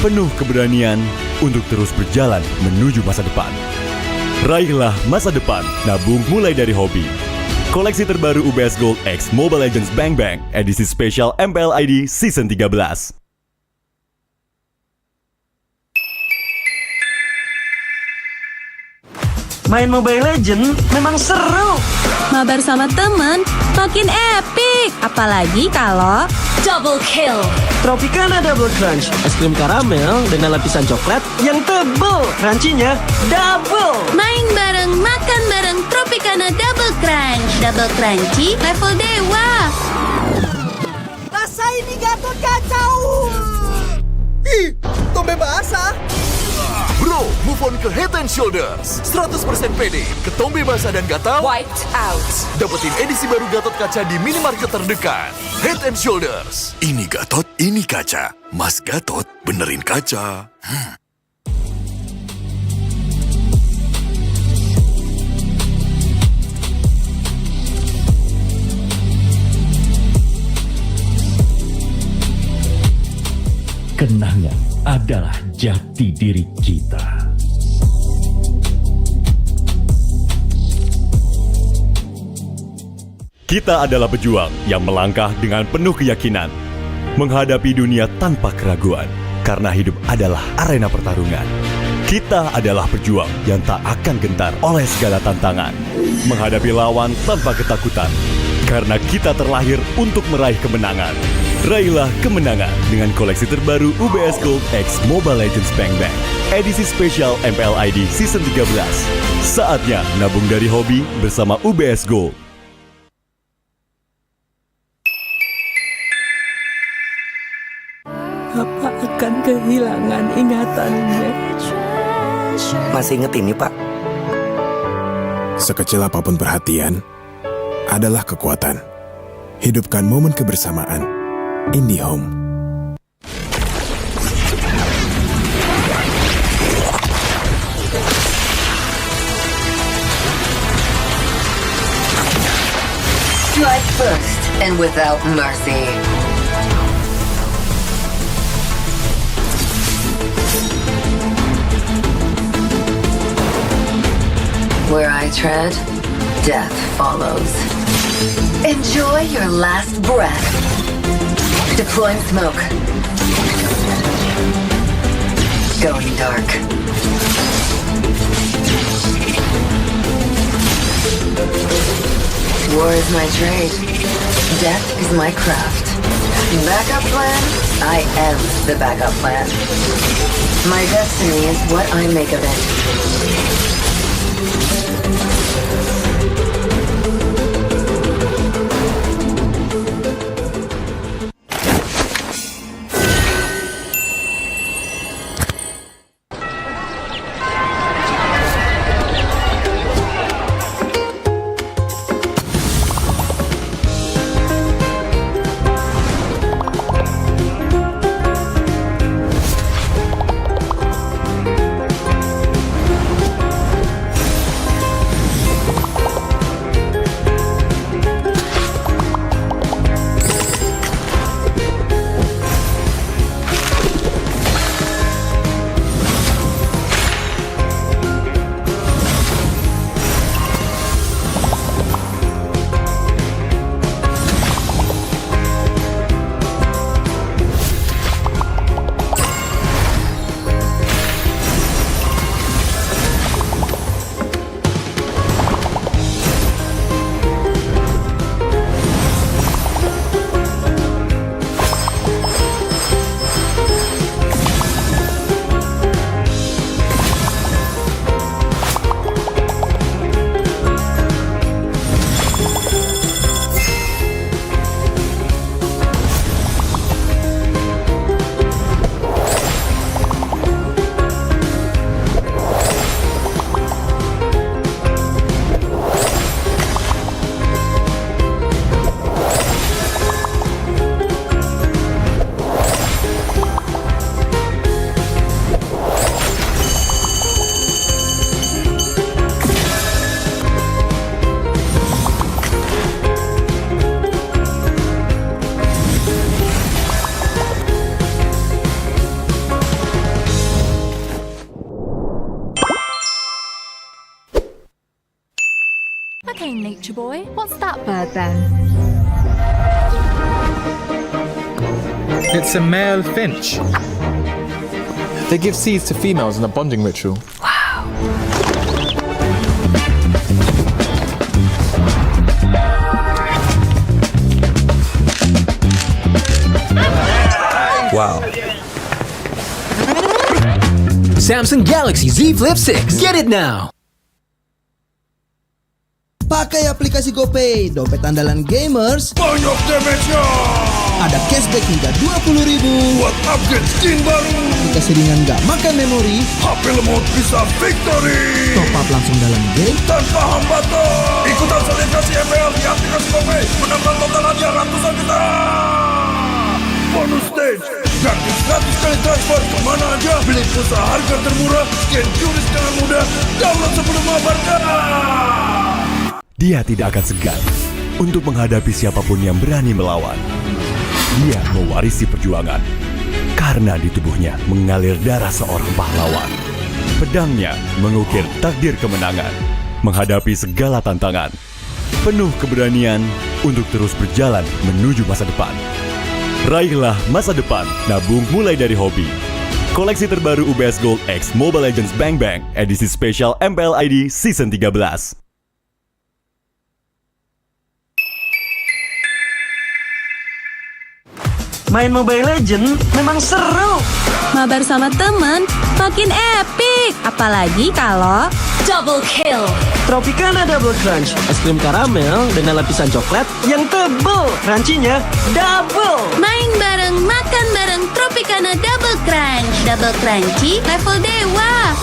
Penuh keberanian untuk terus berjalan menuju masa depan. Raihlah masa depan, nabung mulai dari hobi. Koleksi terbaru UBS Gold X Mobile Legends Bang Bang, edisi spesial MPL ID Season 13. Main Mobile Legends memang seru. Mabar sama temen makin epic. Apalagi kalau double kill. Tropicana Double Crunch, es krim karamel dengan lapisan coklat yang tebal. Crunchy-nya double. Main bareng, makan bareng Tropicana Double Crunch. Double crunchy level dewa. Rasa ini Gatot kacau. Ih, tombe basah. Bro, move on ke Head and Shoulders. 100% pede, ketombe basah dan gatal Wiped out. dapetin edisi baru Gatot Kaca di minimarket terdekat. Head and Shoulders. Ini Gatot, ini kaca. Mas Gatot, benerin kaca. Kenangan adalah jati diri kita. Kita adalah pejuang yang melangkah dengan penuh keyakinan, menghadapi dunia tanpa keraguan, karena hidup adalah arena pertarungan. Kita adalah pejuang yang tak akan gentar oleh segala tantangan, menghadapi lawan tanpa ketakutan, karena kita terlahir untuk meraih kemenangan. Raihlah kemenangan dengan koleksi terbaru UBS Gold X Mobile Legends Bang Bang, edisi spesial MPL ID Season 13. Saatnya nabung dari hobi bersama UBS Gold. Apa akan kehilangan ingatannya? Masih inget ini, Pak? Sekecil apapun perhatian adalah kekuatan. Hidupkan momen kebersamaan. IndiHome. Strike first and without mercy. Where I tread, death follows. Enjoy your last breath. Deploying smoke. Going dark. War is my trade. Death is my craft. Backup plan? I am the backup plan. My destiny is what I make of it. nature boy. What's that bird then? It's a male finch. They give seeds to females in a bonding ritual. Wow. Samsung Galaxy Z Flip 6. Get it now. Pakai aplikasi GoPay, dompet andalan gamers. Banyak damage-nya. Ada cashback hingga 20.000 buat upgrade skin baru. Aplikasi ringan gak makan memori. HP lemot bisa victory. Top up langsung dalam game tanpa hambatan. Ikutan selebrasi MPL di aplikasi GoPay. Menambah total hadiah ratusan juta. Bonus stage. Gratis 100 kali transfer kemana aja. Beli pulsa harga termurah. Scan QRIS dengan mudah. Download sebelum mabarkan. Dia tidak akan segan untuk menghadapi siapapun yang berani melawan. Dia mewarisi perjuangan karena di tubuhnya mengalir darah seorang pahlawan. Pedangnya mengukir takdir kemenangan, menghadapi segala tantangan. Penuh keberanian untuk terus berjalan menuju masa depan. Raihlah masa depan, nabung mulai dari hobi. Koleksi terbaru UBS Gold X Mobile Legends Bang Bang edisi spesial MPL ID Season 13. Main Mobile Legends memang seru. Mabar sama temen makin epic. Apalagi kalau double kill. Tropicana Double Crunch, es krim karamel dengan lapisan coklat yang tebal. Crunchy-nya double. Main bareng, makan bareng Tropicana Double Crunch. Double crunchy level dewa.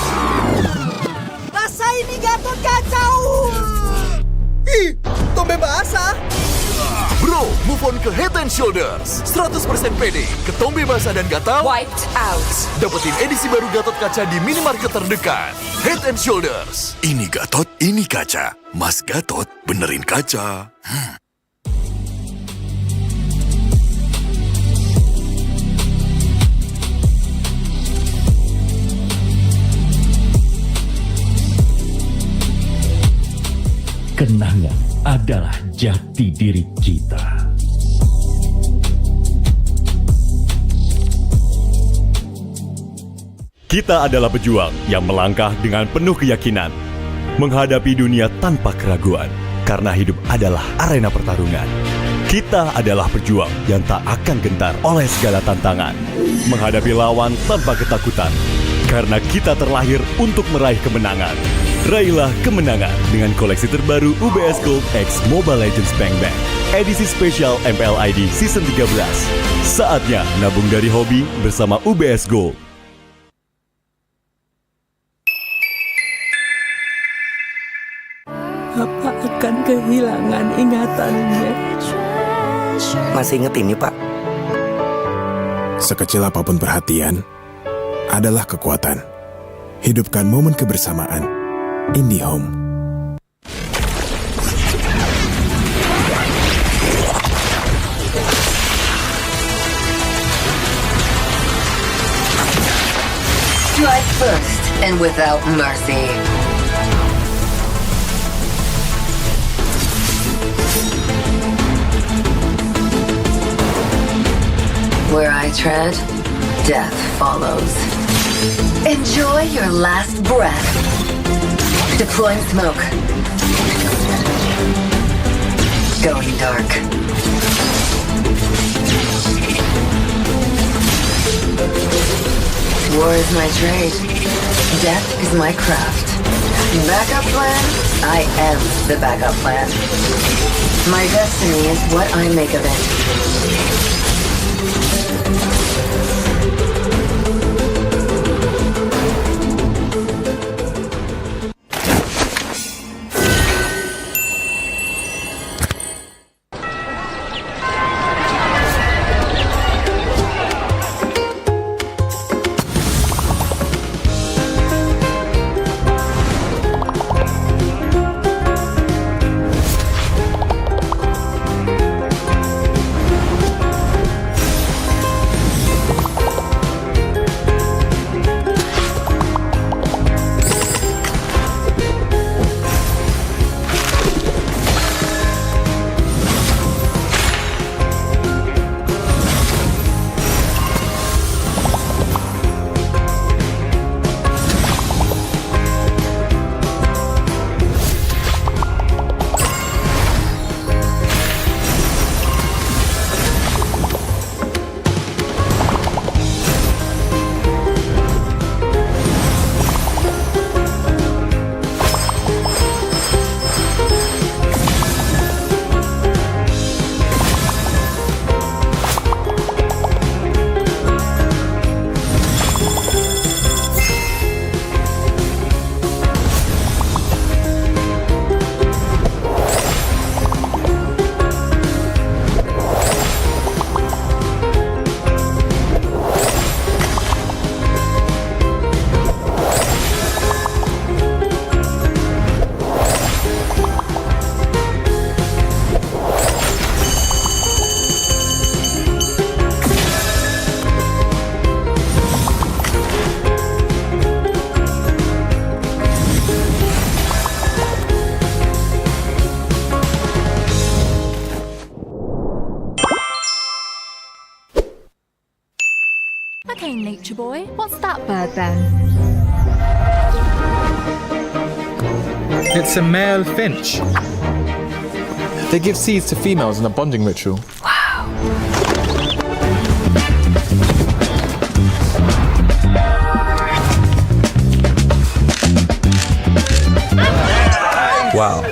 Rasa ini Gatot kacau. Ih, tombe basah. Bro, move on ke Head and Shoulders. 100% pede, ketombe basah dan gatal Wiped out. dapetin edisi baru Gatot Kaca di minimarket terdekat. Head and Shoulders. Ini Gatot, ini kaca. Mas Gatot, benerin kaca. Kenangan adalah jati diri kita. Kita adalah pejuang yang melangkah dengan penuh keyakinan, menghadapi dunia tanpa keraguan, karena hidup adalah arena pertarungan. Kita adalah pejuang yang tak akan gentar oleh segala tantangan, menghadapi lawan tanpa ketakutan, karena kita terlahir untuk meraih kemenangan. Raihlah kemenangan dengan koleksi terbaru UBS Gold X Mobile Legends Bang Bang edisi spesial MPL ID Season 13. Saatnya nabung dari hobi bersama UBS Gold. Papa akan kehilangan ingatannya. Masih inget ini, Pak? Sekecil apapun perhatian adalah kekuatan. Hidupkan momen kebersamaan. IndiHome. Strike first and without mercy. Where I tread, death follows. Enjoy your last breath. Deploying smoke. Going dark. War is my trade. Death is my craft. Backup plan? I am the backup plan. My destiny is what I make of it. boy. What's that bird then? It's a male finch. They give seeds to females in a bonding ritual. Wow.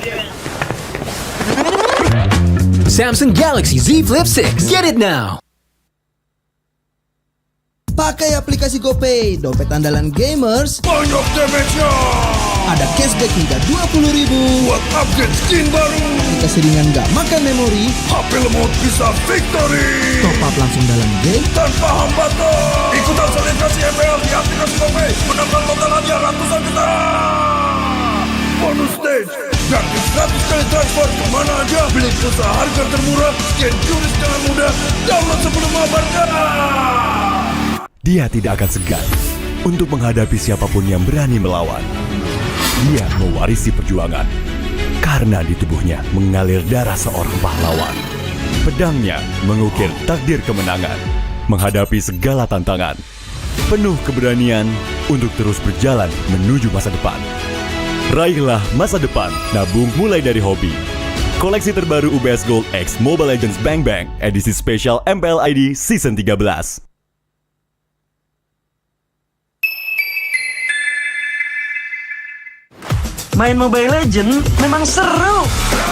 Samsung Galaxy Z Flip 6. Get it now. Pakai aplikasi GoPay, dompet andalan gamers. Banyak damage-nya. Ada cashback hingga 20.000 buat upgrade skin baru. Aplikasi ringan gak makan memori. HP lemot bisa victory. Top up langsung dalam game tanpa hambatan. Ikutan selebrasi MPL di aplikasi GoPay. Menambah total hadiah ratusan juta. Bonus stage. Gratis 100 kali transfer kemana aja. Beli pulsa harga termurah. Scan jurus dengan mudah. Download sebelum mabarkan. Dia tidak akan segan untuk menghadapi siapapun yang berani melawan. Dia mewarisi perjuangan karena di tubuhnya mengalir darah seorang pahlawan. Pedangnya mengukir takdir kemenangan, menghadapi segala tantangan. Penuh keberanian untuk terus berjalan menuju masa depan. Raihlah masa depan, nabung mulai dari hobi. Koleksi terbaru UBS Gold X Mobile Legends Bang Bang, edisi spesial MPL ID Season 13. Main Mobile Legends memang seru.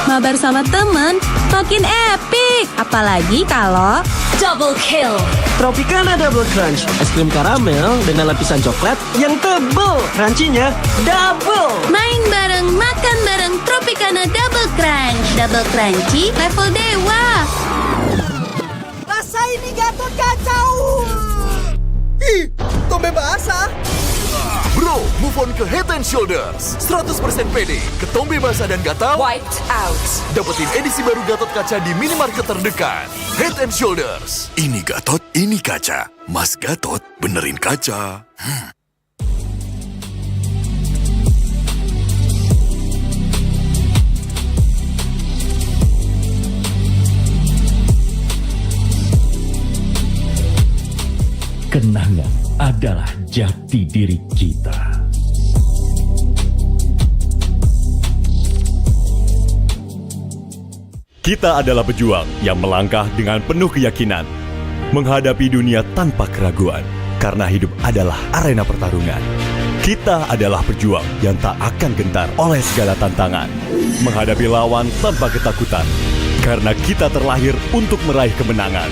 Mabar sama temen makin epic. Apalagi kalau double kill. Tropicana Double Crunch, es krim karamel dengan lapisan coklat yang tebal. Crunchy-nya double. Main bareng, makan bareng Tropicana Double Crunch. Double crunchy level dewa. Rasa ini Gatot kacau. Ih, tombe basah. Bro, move on ke Head and Shoulders. 100% pede, ketombe basah dan gatal Wiped out. dapetin edisi baru Gatot kaca di minimarket terdekat. Head and Shoulders. Ini Gatot, ini kaca. Mas Gatot, benerin kaca. Kenangan adalah jati diri kita. Kita adalah pejuang yang melangkah dengan penuh keyakinan, menghadapi dunia tanpa keraguan, karena hidup adalah arena pertarungan. Kita adalah pejuang yang tak akan gentar oleh segala tantangan, menghadapi lawan tanpa ketakutan, karena kita terlahir untuk meraih kemenangan.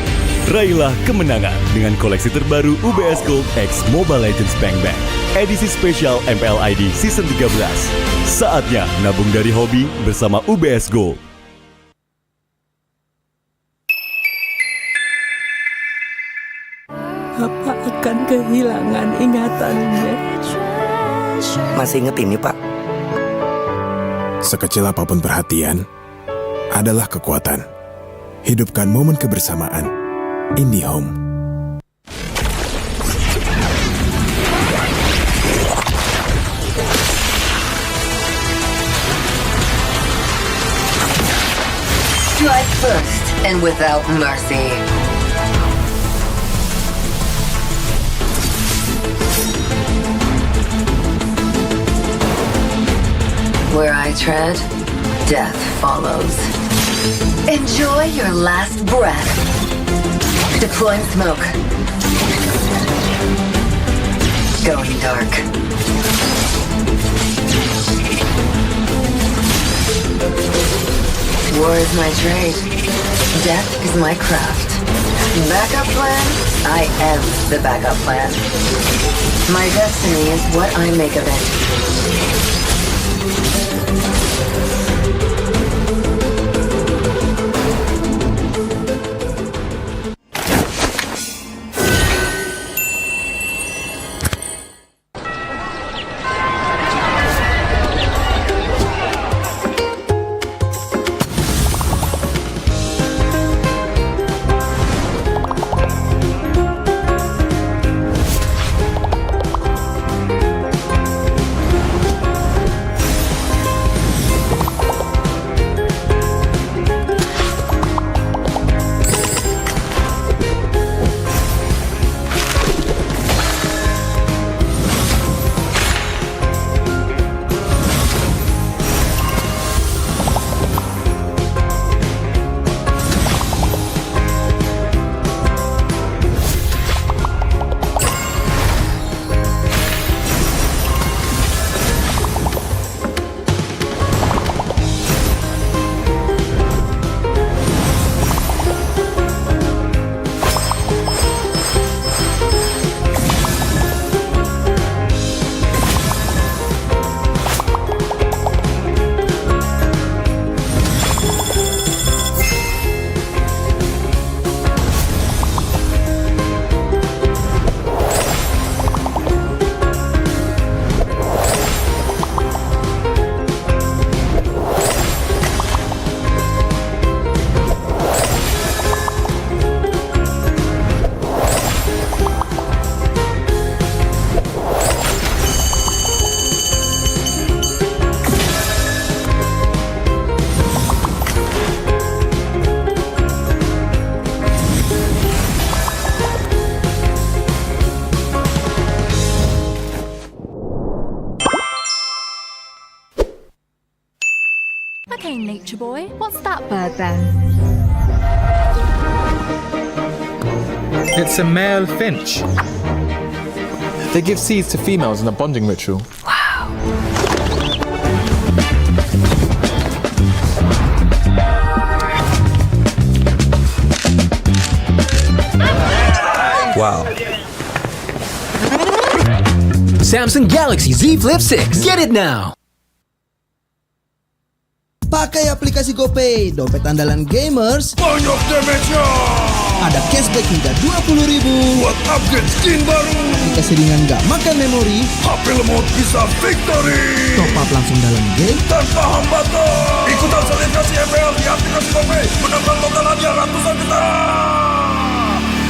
Raihlah kemenangan dengan koleksi terbaru UBS Gold X Mobile Legends Bang Bang, edisi spesial MPL ID Season 13. Saatnya nabung dari hobi bersama UBS Gold. Apa akan kehilangan ingatannya? Masih inget ini, Pak? Sekecil apapun perhatian adalah kekuatan. Hidupkan momen kebersamaan. IndiHome. Strike first and without mercy. Where I tread, death follows. Enjoy your last breath. Deploying smoke. Going dark. War is my trade. Death is my craft. Backup plan? I am the backup plan. My destiny is what I make of it. Hey, nature boy, what's that bird then? It's a male finch. They give seeds to females in a bonding ritual. Wow. Samsung Galaxy Z Flip 6. Get it now. Pakai aplikasi GoPay, dompet andalan gamers. Banyak damage-nya. Ada cashback hingga 20.000 buat upgrade skin baru. Aplikasi ringan gak makan memori. HP lemot bisa victory. Top up langsung dalam game tanpa hambatan. Ikutan selebrasi MPL di aplikasi GoPay. Menambah total hadiah ratusan juta.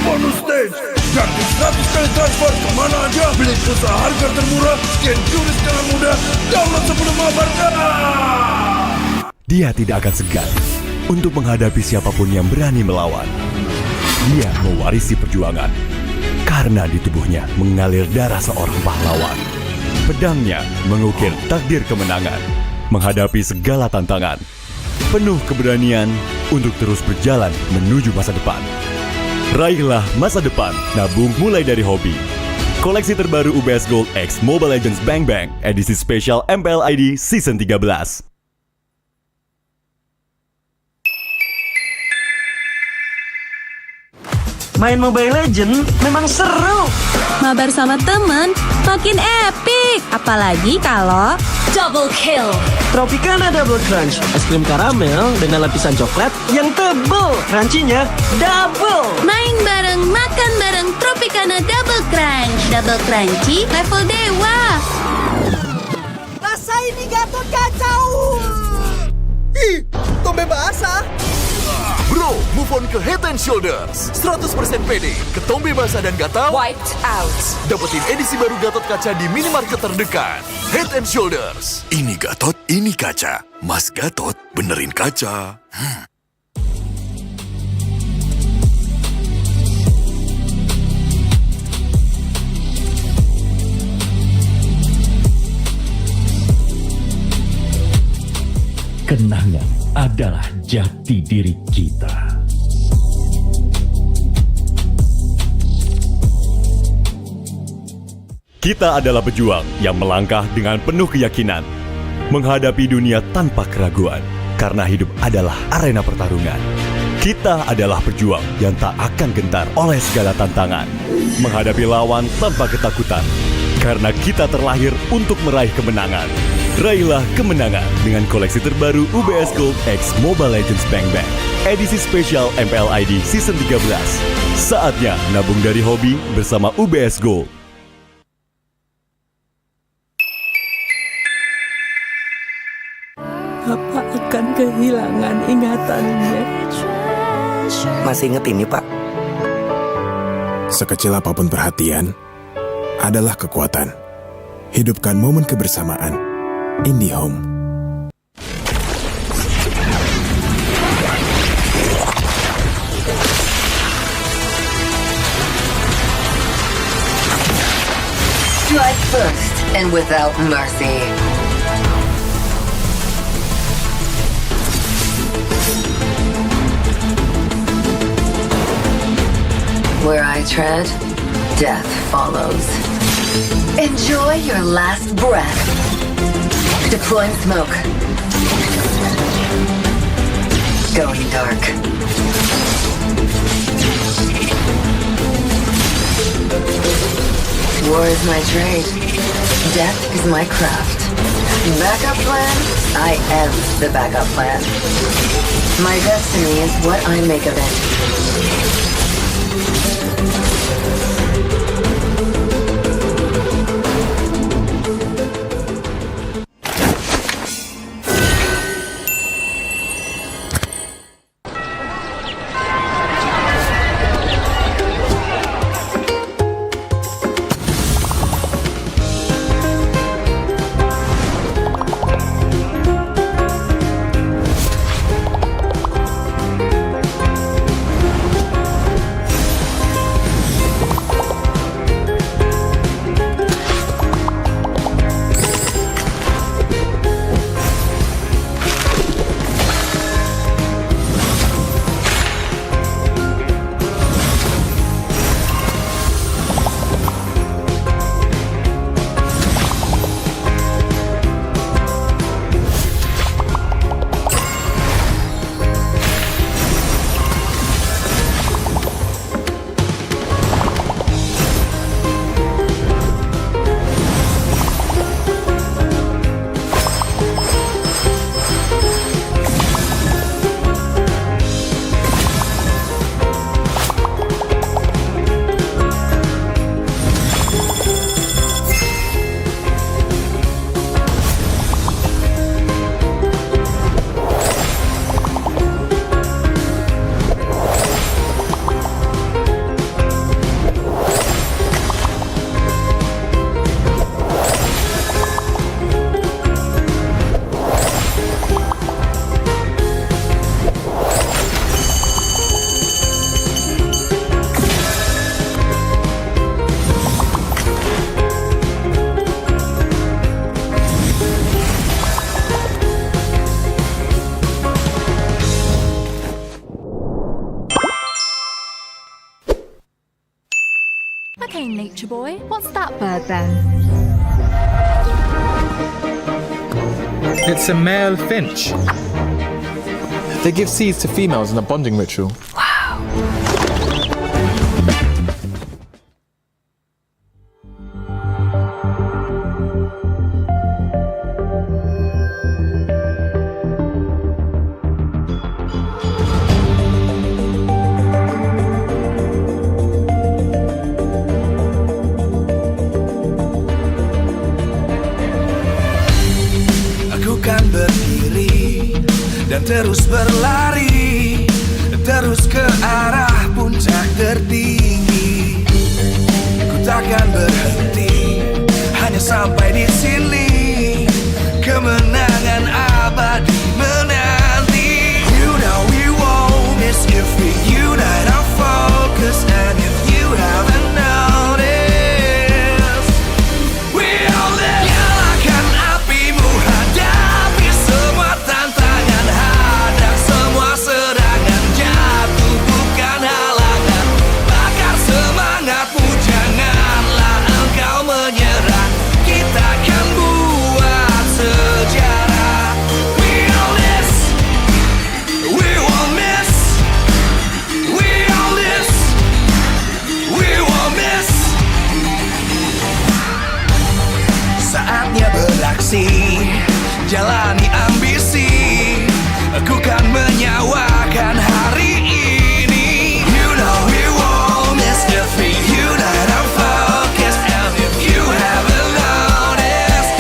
Bonus stage. Gratis 100 kali transfer kemana aja. Beli pulsa harga termurah. Scan QRIS dengan mudah. Download sebelum mabarkan. Dia tidak akan segan untuk menghadapi siapapun yang berani melawan. Dia mewarisi perjuangan karena di tubuhnya mengalir darah seorang pahlawan. Pedangnya mengukir takdir kemenangan, menghadapi segala tantangan. Penuh keberanian untuk terus berjalan menuju masa depan. Raihlah masa depan, nabung mulai dari hobi. Koleksi terbaru UBS Gold X Mobile Legends Bang Bang, edisi spesial MPL ID Season 13. Main Mobile Legends memang seru. Mabar sama temen makin epic. Apalagi kalau double kill. Tropicana Double Crunch, es krim karamel dengan lapisan coklat yang tebal. Crunchy-nya double. Main bareng, makan bareng Tropicana Double Crunch. Double crunchy level dewa. Rasa ini Gatot kacau. Ih, tombe basah. Bro, move on ke Head and Shoulders. 100% pede, ketombe basah dan gatal Wiped out. dapetin edisi baru Gatot Kaca di minimarket terdekat. Head and Shoulders. Ini Gatot, ini kaca. Mas Gatot, benerin kaca. Kenangan adalah jati diri kita. Kita adalah pejuang yang melangkah dengan penuh keyakinan, menghadapi dunia tanpa keraguan, karena hidup adalah arena pertarungan. Kita adalah pejuang yang tak akan gentar oleh segala tantangan, menghadapi lawan tanpa ketakutan, karena kita terlahir untuk meraih kemenangan. Raihlah kemenangan dengan koleksi terbaru UBS Gold X Mobile Legends Bang Bang, edisi spesial MPL ID Season 13. Saatnya nabung dari hobi bersama UBS Gold. Papa akan kehilangan ingatannya. Masih inget ini, Pak? Sekecil apapun perhatian adalah kekuatan. Hidupkan momen kebersamaan. IndiHome. Strike first and without mercy. Where I tread, death follows. Enjoy your last breath. Deploying smoke. Going dark. War is my trade. Death is my craft. Backup plan? I am the backup plan. My destiny is what I make of it. boy. What's that bird then? It's a male finch. They give seeds to females in a bonding ritual. Kan berdiri dan terus berlari, terus ke arah puncak tertinggi. Ku takkan berhenti, hanya sampai di sini. Kemenangan abadi menanti. You know we won't miss if we unite our focus. And if you haven't noticed, we all live. Nyalakan apimu, hadapi semua tantangan, hadang semua serangan, jatuh bukan halangan. Bakar semangatmu, janganlah engkau menyerah. Kita akan buat sejarah. We all this, we won't miss. We all this, we won't miss. Saatnya beraksi, jalani ambisi. Aku kan menyawakan hari ini. You know we won't miss if we unite our focus. And if you haven't noticed,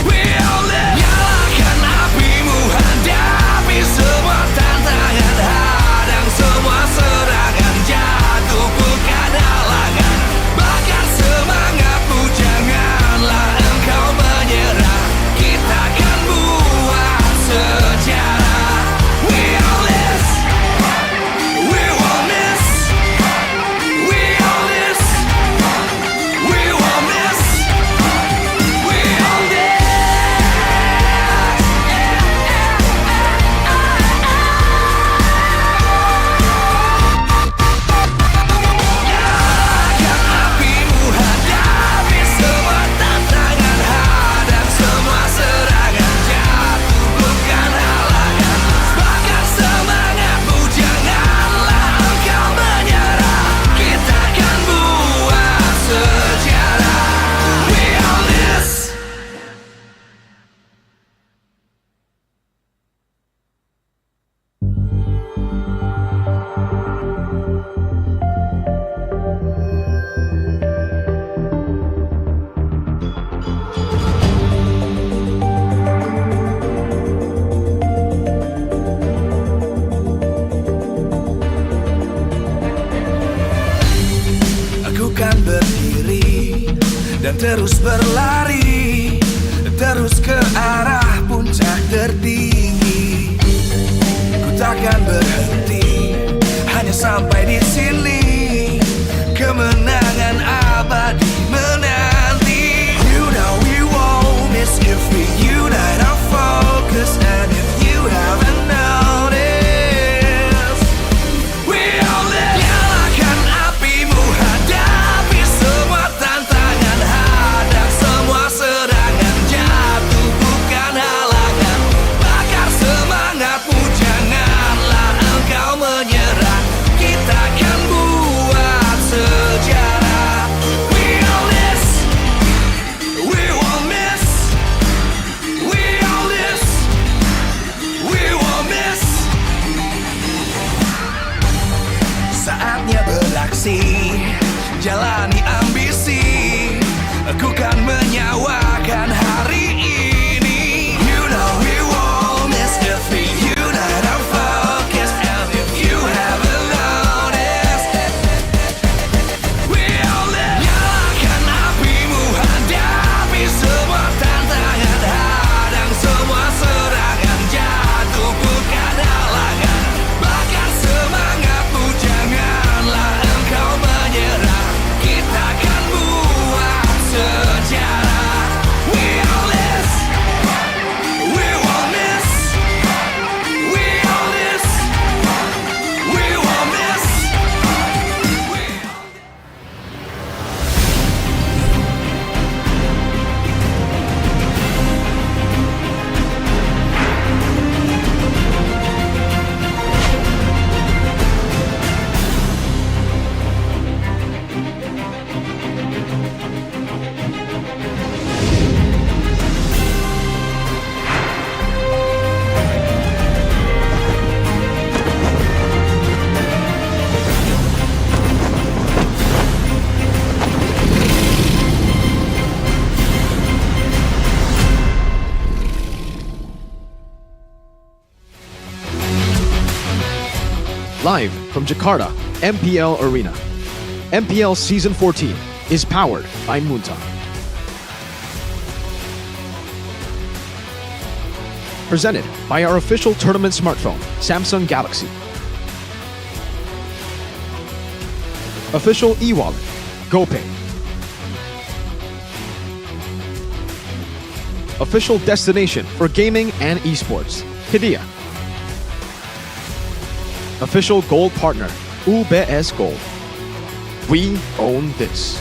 we all live. Nyalakan apimu, hadapi semua tantangan, hadang semua serangan, jatuh bukan halangan. Bakar semangatmu, janganlah engkau menyerah. Kita akan buat sejarah. We all this, we won't miss. We all this, we won't miss. We all this. Nyalakan apimu, hadapi semua tantangan, hadang semua serangan, jatuh bukan halangan. Bakar semangatmu, janganlah engkau menyerah. Kita akan buat sejarah. We all this. Aku kan berdiri dan terus berlari, terus ke arah puncak tertinggi. Ku takkan berhenti, hanya sampai di sini. Kemenangan abadi menanti. You know we won't miss if we unite our focus. And if you haven't noticed, we all live. Nyalakan apimu, hadapi semua tantangan, hadang semua serangan, jatuh bukan halangan. Bakar semangatmu, janganlah engkau menyerah. Kita akan buat Live from Jakarta, MPL Arena. MPL Season 14 is powered by Munta. Presented by our official tournament smartphone, Samsung Galaxy. Official e-wallet, GoPay. Official destination for gaming and esports, Hidea. Official gold partner, UBS Gold. We own this.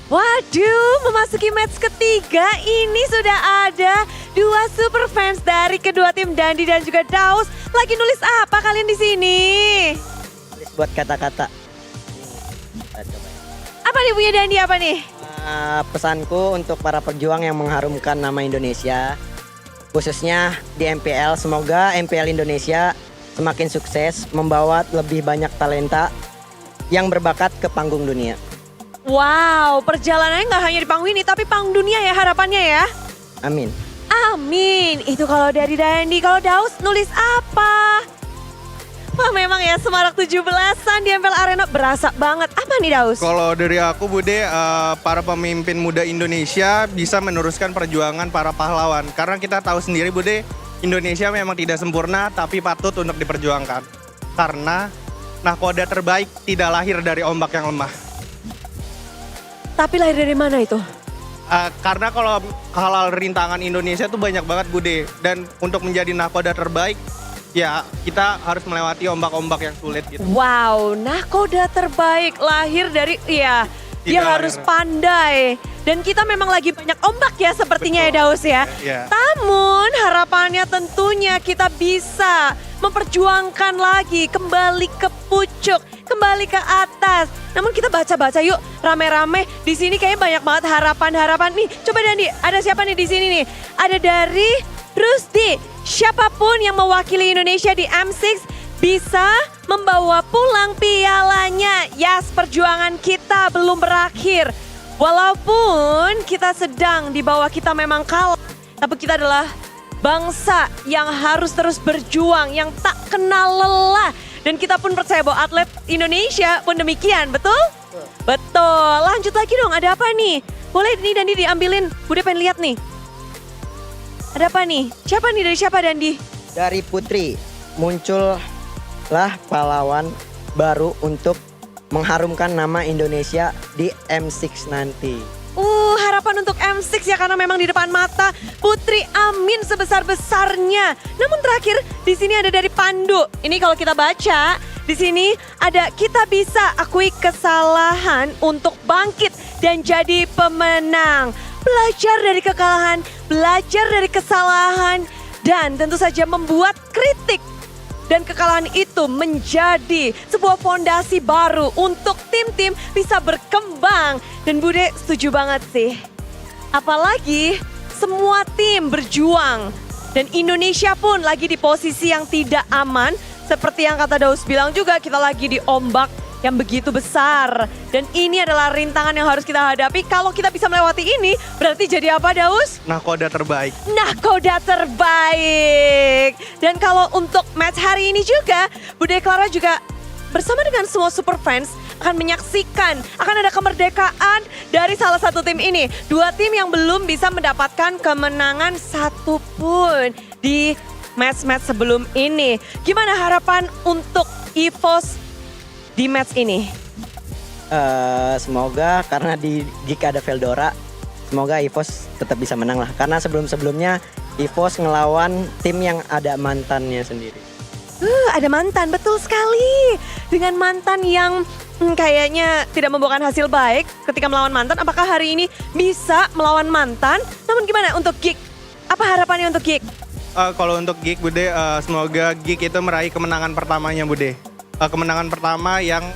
Waduh, memasuki match ketiga ini sudah ada dua super fans dari kedua tim Dandi dan juga Daus. Lagi nulis apa kalian di sini? Tulis buat kata-kata. Apa nih punya Dandi apa nih? Pesanku untuk para pejuang yang mengharumkan nama Indonesia, khususnya di MPL, semoga MPL Indonesia semakin sukses membawa lebih banyak talenta yang berbakat ke panggung dunia. Wow, perjalanannya nggak hanya di panggung ini, tapi panggung dunia ya harapannya ya. Amin. Amin. Itu kalau dari Dandi, kalau Daus nulis apa? Wah memang ya semarak 17-an di MPL Arena berasa banget. Apa nih Daus? Kalau dari aku Bude, para pemimpin muda Indonesia bisa meneruskan perjuangan para pahlawan. Karena kita tahu sendiri Bude, Indonesia memang tidak sempurna tapi patut untuk diperjuangkan. Karena nahkoda terbaik tidak lahir dari ombak yang lemah. Tapi lahir dari mana itu? Karena kalau rintangan Indonesia tuh banyak banget Bude. Dan untuk menjadi nahkoda terbaik, ya kita harus melewati ombak-ombak yang sulit gitu. Wow, nahkoda terbaik lahir dari, ya dia harus pandai. Dan kita memang lagi banyak ombak ya sepertinya. Betul. Ya Daus ya. Yeah. Namun harapannya tentunya kita bisa memperjuangkan lagi, kembali ke pucuk, kembali ke atas. Namun kita baca-baca yuk rame-rame. Di sini kayaknya banyak banget harapan-harapan nih. Coba Dandi, ada siapa nih di sini nih? Ada dari Rusdi. Siapapun yang mewakili Indonesia di M6 bisa membawa pulang pialanya. Yes, perjuangan kita belum berakhir. Walaupun kita sedang di bawah, kita memang kalah, tapi kita adalah bangsa yang harus terus berjuang, yang tak kenal lelah. Dan kita pun percaya bahwa atlet Indonesia pun demikian, betul? Betul. Lanjut lagi dong, ada apa nih? Boleh nih Dandi diambilin, Bude pengen lihat nih. Ada apa nih? Siapa nih, dari siapa Dandi? Dari Putri, muncullah pahlawan baru untuk mengharumkan nama Indonesia di M6 nanti. Harapan untuk M6 ya, karena memang di depan mata Putri, amin sebesar-besarnya. Namun terakhir di sini ada dari Pandu. Ini kalau kita baca di sini ada, kita bisa akui kesalahan untuk bangkit dan jadi pemenang. Belajar dari kekalahan, belajar dari kesalahan, dan tentu saja membuat kritik. Dan kekalahan itu menjadi sebuah fondasi baru untuk tim-tim bisa berkembang. Dan Bude setuju banget sih. Apalagi semua tim berjuang. Dan Indonesia pun lagi di posisi yang tidak aman. Seperti yang kata Daus bilang juga, kita lagi di ombak yang begitu besar. Dan ini adalah rintangan yang harus kita hadapi. Kalau kita bisa melewati ini, berarti jadi apa Daus? Nahkoda terbaik. Nahkoda terbaik. Dan kalau untuk match hari ini juga, Bude Clara juga bersama dengan semua super fans akan menyaksikan, akan ada kemerdekaan dari salah satu tim ini. Dua tim yang belum bisa mendapatkan kemenangan satupun di match-match sebelum ini. Gimana harapan untuk EVOS di match ini? Semoga karena di GIG ada Veldora, semoga EVOS tetap bisa menang lah. Karena sebelum-sebelumnya EVOS ngelawan tim yang ada mantannya sendiri. Ada mantan, betul sekali. Dengan mantan yang kayaknya tidak membawakan hasil baik ketika melawan mantan. Apakah hari ini bisa melawan mantan? Namun gimana untuk GIG? Apa harapannya untuk GIG? Kalau untuk GIG Bude, semoga GIG itu meraih kemenangan pertamanya Bude. Kemenangan pertama yang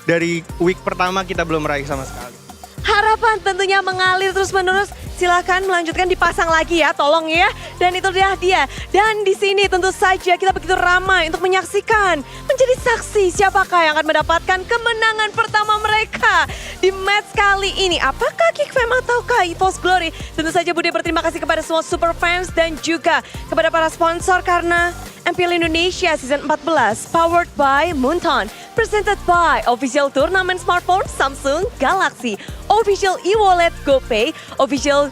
dari week pertama kita belum meraih sama sekali. Harapan tentunya mengalir terus-menerus. Silahkan melanjutkan dipasang lagi ya, tolong ya. Dan itu dia. Dan di sini tentu saja kita begitu ramai untuk menyaksikan, menjadi saksi siapakah yang akan mendapatkan kemenangan pertama mereka di match kali ini. Apakah Kickfam ataukah EVOS Glory? Tentu saja Bude berterima kasih kepada semua super fans dan juga kepada para sponsor karena MPL Indonesia Season 14 powered by Moonton, presented by official turnamen smartphone Samsung Galaxy, official e-wallet GoPay, official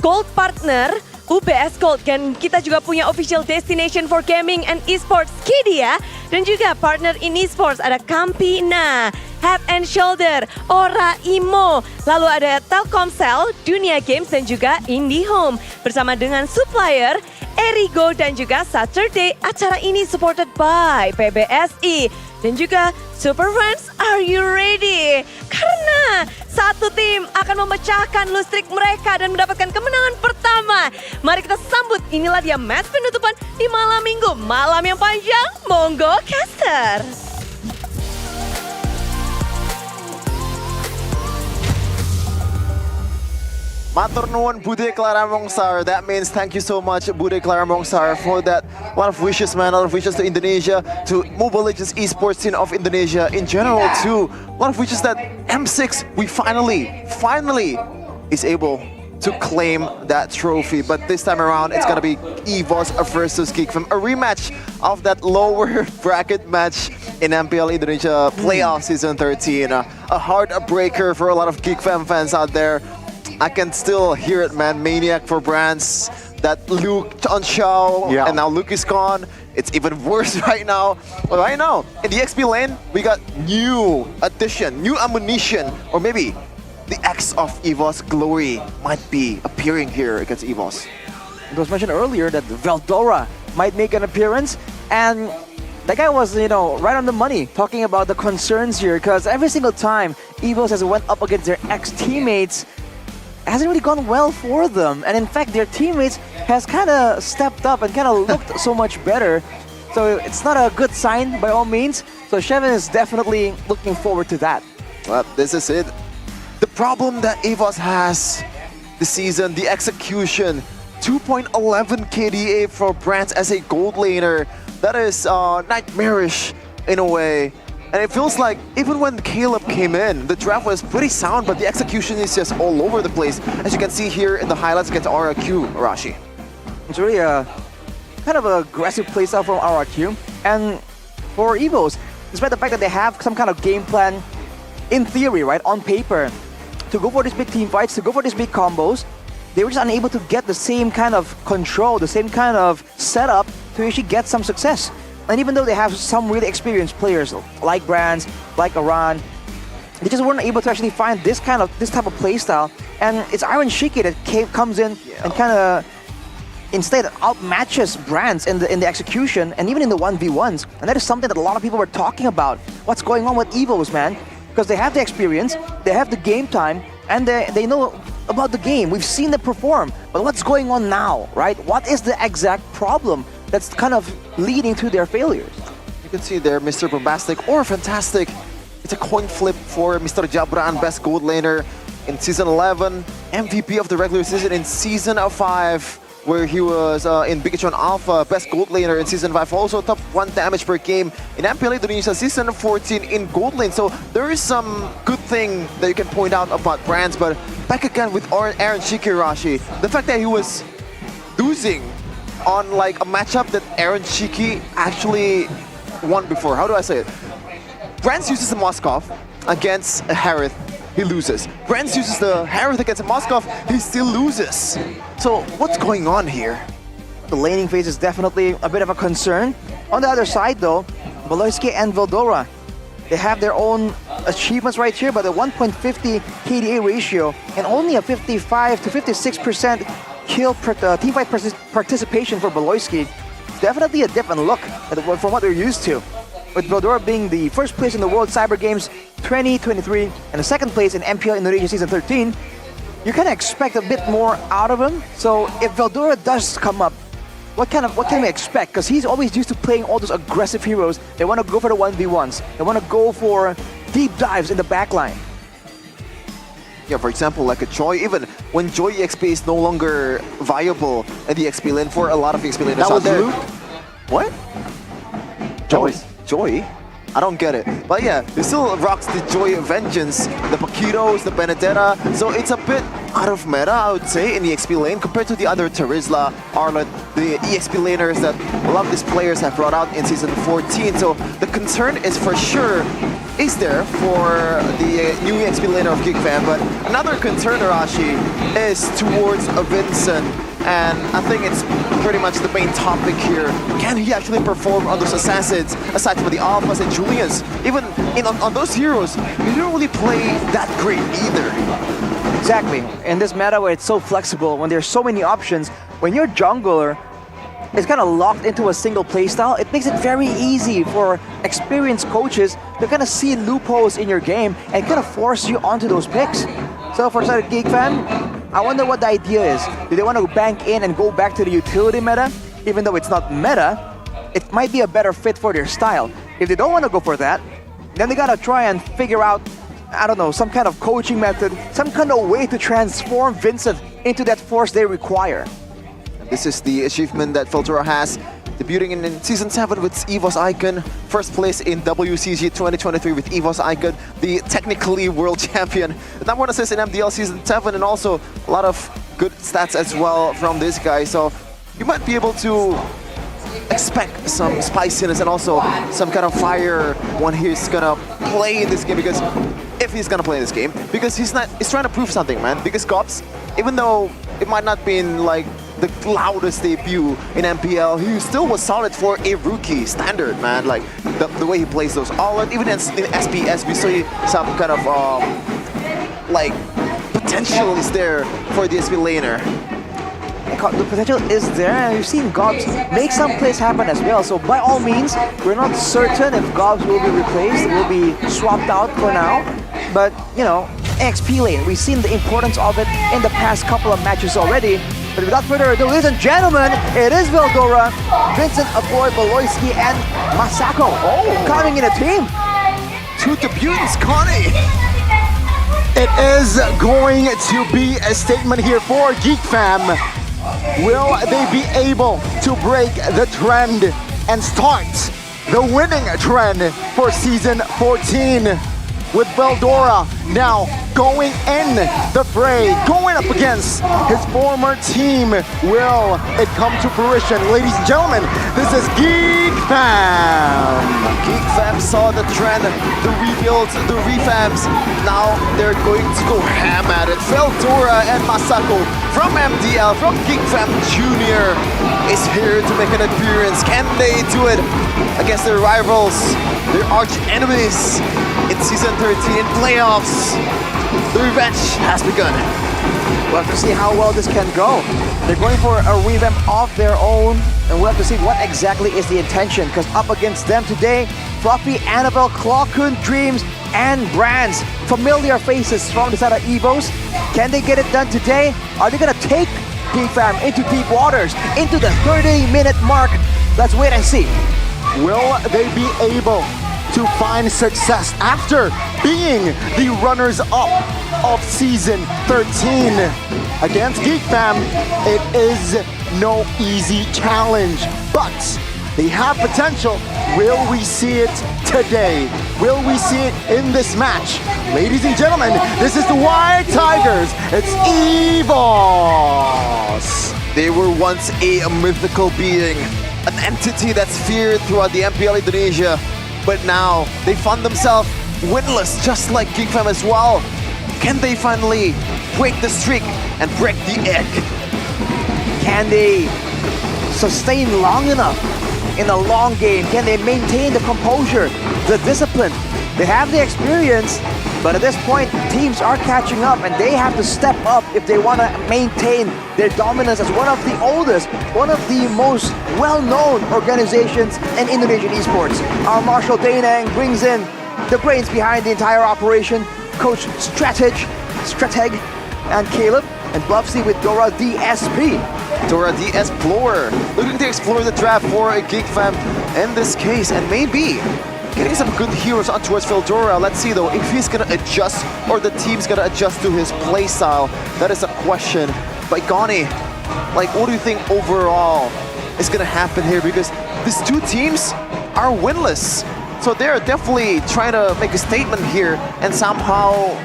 gold partner UBS Gold, dan kita juga punya official destination for gaming and esports Kidia, dan juga partner in esports ada Campina, Head and Shoulder, Ora Imo, lalu ada Telkomsel, Dunia Games dan juga IndiHome bersama dengan supplier Erigo dan juga Saturday. Acara ini supported by PBSI dan juga Super Friends, are you ready? Karena satu tim akan memecahkan lustrik mereka dan mendapatkan kemenangan pertama. Mari kita sambut, inilah dia match penutupan di malam minggu, malam yang panjang. Monggo caster. Matur nuwun Bude Klaramongsar. That means thank you so much Bude Klaramongsar for that. A lot of wishes, man. A lot of wishes to Indonesia, to Mobile Legends esports scene of Indonesia in general too. A lot of wishes that M6 we finally is able to claim that trophy. But this time around it's gonna be EVOS versus Kickfam, a rematch of that lower bracket match in MPL Indonesia playoff season 13. A heartbreaker for a lot of Kickfam fans out there. I can still hear it, man. Maniac for brands. That Luke on show, and now Luke is gone. It's even worse right now. But right now, in the XP lane, we got new addition, new ammunition, or maybe the X of EVOS Glory might be appearing here against EVOS. It was mentioned earlier that Veldora might make an appearance, and that guy was, right on the money talking about the concerns here, because every single time EVOS has went up against their ex-teammates, it hasn't really gone well for them. And in fact, their teammates has kind of stepped up and kind of looked so much better. So it's not a good sign by all means. So Shevin is definitely looking forward to that. Well, this is it. The problem that EVOS has this season, the execution. 2.11 KDA for Brands as a gold laner. That is nightmarish in a way. And it feels like even when Caleb came in, the draft was pretty sound, but the execution is just all over the place. As you can see here in the highlights against RRQ, Arashi. It's really a kind of an aggressive playstyle from RRQ. And for EVOS, despite the fact that they have some kind of game plan, in theory, right, on paper, to go for these big team fights, to go for these big combos, they were just unable to get the same kind of control, the same kind of setup to actually get some success. And even though they have some really experienced players like Brands, like Aran, they just weren't able to actually find this type of playstyle. And it's Iron Shiki that comes in and kind of instead outmatches Brands in the execution and even in the 1v1s. And that is something that a lot of people were talking about. What's going on with EVOS, man? Because they have the experience, they have the game time, and they know about the game. We've seen them perform. But what's going on now, right? What is the exact problem that's kind of leading to their failures? You can see there Mr. Bombastic or Fantastic. It's a coin flip for Mr. Jabran, best gold laner in Season 11, MVP of the regular season in Season 5, where he was in Bigachon Alpha, best gold laner in Season 5, also top 1 damage per game in MPL Indonesia Season 14 in gold lane. So there is some good thing that you can point out about Brands, but back again with Aaron Shikirashi, the fact that he was losing on like a matchup that Aaron Shiki actually won before. How do I say it? Brands uses the Moskov against a Harith, he loses. Brands uses the Harith against a Moskov, he still loses. So what's going on here? The laning phase is definitely a bit of a concern. On the other side though, Voloisky and Veldora, they have their own achievements right here, but a 1.50 KDA ratio and only a 55 to 56% kill teamfight participation for Beloyski. Definitely a different look from what they're used to. With Veldora being the first place in the World Cyber Games 2023 and the second place in MPL Indonesia Season 13, you kind of expect a bit more out of him. So if Veldora does come up, what can we expect? Because he's always used to playing all those aggressive heroes. They want to go for the 1v1s. They want to go for deep dives in the backline. Yeah, for example, like a Joy, even when Joy EXP is no longer viable in the XP lane for a lot of XP laners That out was there. Luke? What? Joy? I don't get it. But yeah, he still rocks the Joy Vengeance, the Paquitos, the Benedetta. So it's a bit out of meta, I would say, in the XP lane compared to the other Terizla, Arlet, the EXP laners that a lot of these players have brought out in Season 14. So the concern is for sure is there for the new EXP laner of GeekFam, but another concern, Arashi, is towards Vincent. And I think it's pretty much the main topic here. Can he actually perform on those assassins, aside from the Alphas and Julians? Even on those heroes, he don't really play that great either. Exactly. In this meta where it's so flexible, when there's so many options, when your jungler is kind of locked into a single playstyle, it makes it very easy for experienced coaches to kind of see loopholes in your game and kind of force you onto those picks. So for side of GeekFam, I wonder what the idea is. Do they want to bank in and go back to the utility meta? Even though it's not meta, it might be a better fit for their style. If they don't want to go for that, then they gotta try and figure out, I don't know, some kind of coaching method, some kind of way to transform Vincent into that force they require. This is the achievement that Filtera has, debuting in Season 7 with EVOS Icon, first place in WCG 2023 with EVOS Icon, the technically world champion. The number 1 assist in MDL Season 7, and also a lot of good stats as well from this guy. So you might be able to expect some spiciness and also some kind of fire when he's gonna play in this game, because if he's gonna play in this game, because he's trying to prove something, man. Because Gops, even though it might not been like the loudest debut in MPL, he still was solid for a rookie standard, man. Like the way he plays those all, even in SPS, we see some kind of like potential is there for the SP laner. The potential is there, and we've seen Gobs make some plays happen as well. So by all means, we're not certain if Gobs will be replaced, will be swapped out for now. But you know, XP lane, we've seen the importance of it in the past couple of matches already. But without further ado, ladies and gentlemen, it is Veldora, Vincent, Aboy, Baloyski, and Masako coming in a team. Two debutants, Connie. It is going to be a statement here for GeekFam. Will they be able to break the trend and start the winning trend for Season 14? With Veldora now going in the fray, going up against his former team. Will it come to fruition? Ladies and gentlemen, this is GeekFam. GeekFam saw the trend, the rebuilds, the revamps. Now they're going to go ham at it. Veldora and Masako from MDL, from GeekFam Jr. is here to make an appearance. Can they do it against their rivals, their arch enemies in Season 13 playoffs? The revenge has begun. We'll have to see how well this can go. They're going for a revamp of their own, and we'll have to see what exactly is the intention, because up against them today, Fluffy, Annabelle, Clawcoon, Dreams, and Brands. Familiar faces from the side of EVOs. Can they get it done today? Are they gonna take GeekFam into deep waters, into the 30-minute mark? Let's wait and see. Will they be able to find success after being the runners-up of Season 13? Against GeekFam, it is no easy challenge, but they have potential. Will we see it today? Will we see it in this match? Ladies and gentlemen, this is the White Tigers. It's EVOS. They were once a mythical being, an entity that's feared throughout the MPL Indonesia. But now they found themselves winless, just like GeekFam as well. Can they finally break the streak and break the egg? Can they sustain long enough in a long game? Can they maintain the composure, the discipline? They have the experience, but at this point, teams are catching up and they have to step up if they want to maintain their dominance as one of the oldest, one of the most well-known organizations in Indonesian esports. Our Marshal Danang brings in the brains behind the entire operation, Coach Strateg, and Caleb, and Bluffsy with Dora DSP. Dora the Explorer, looking to explore the draft for a GeekFam in this case, and maybe getting some good heroes on towards Veldora. Let's see though if he's gonna adjust or the team's gonna adjust to his play style. That is a question. But Gani, like, what do you think overall is gonna happen here? Because these two teams are winless. So they're definitely trying to make a statement here and somehow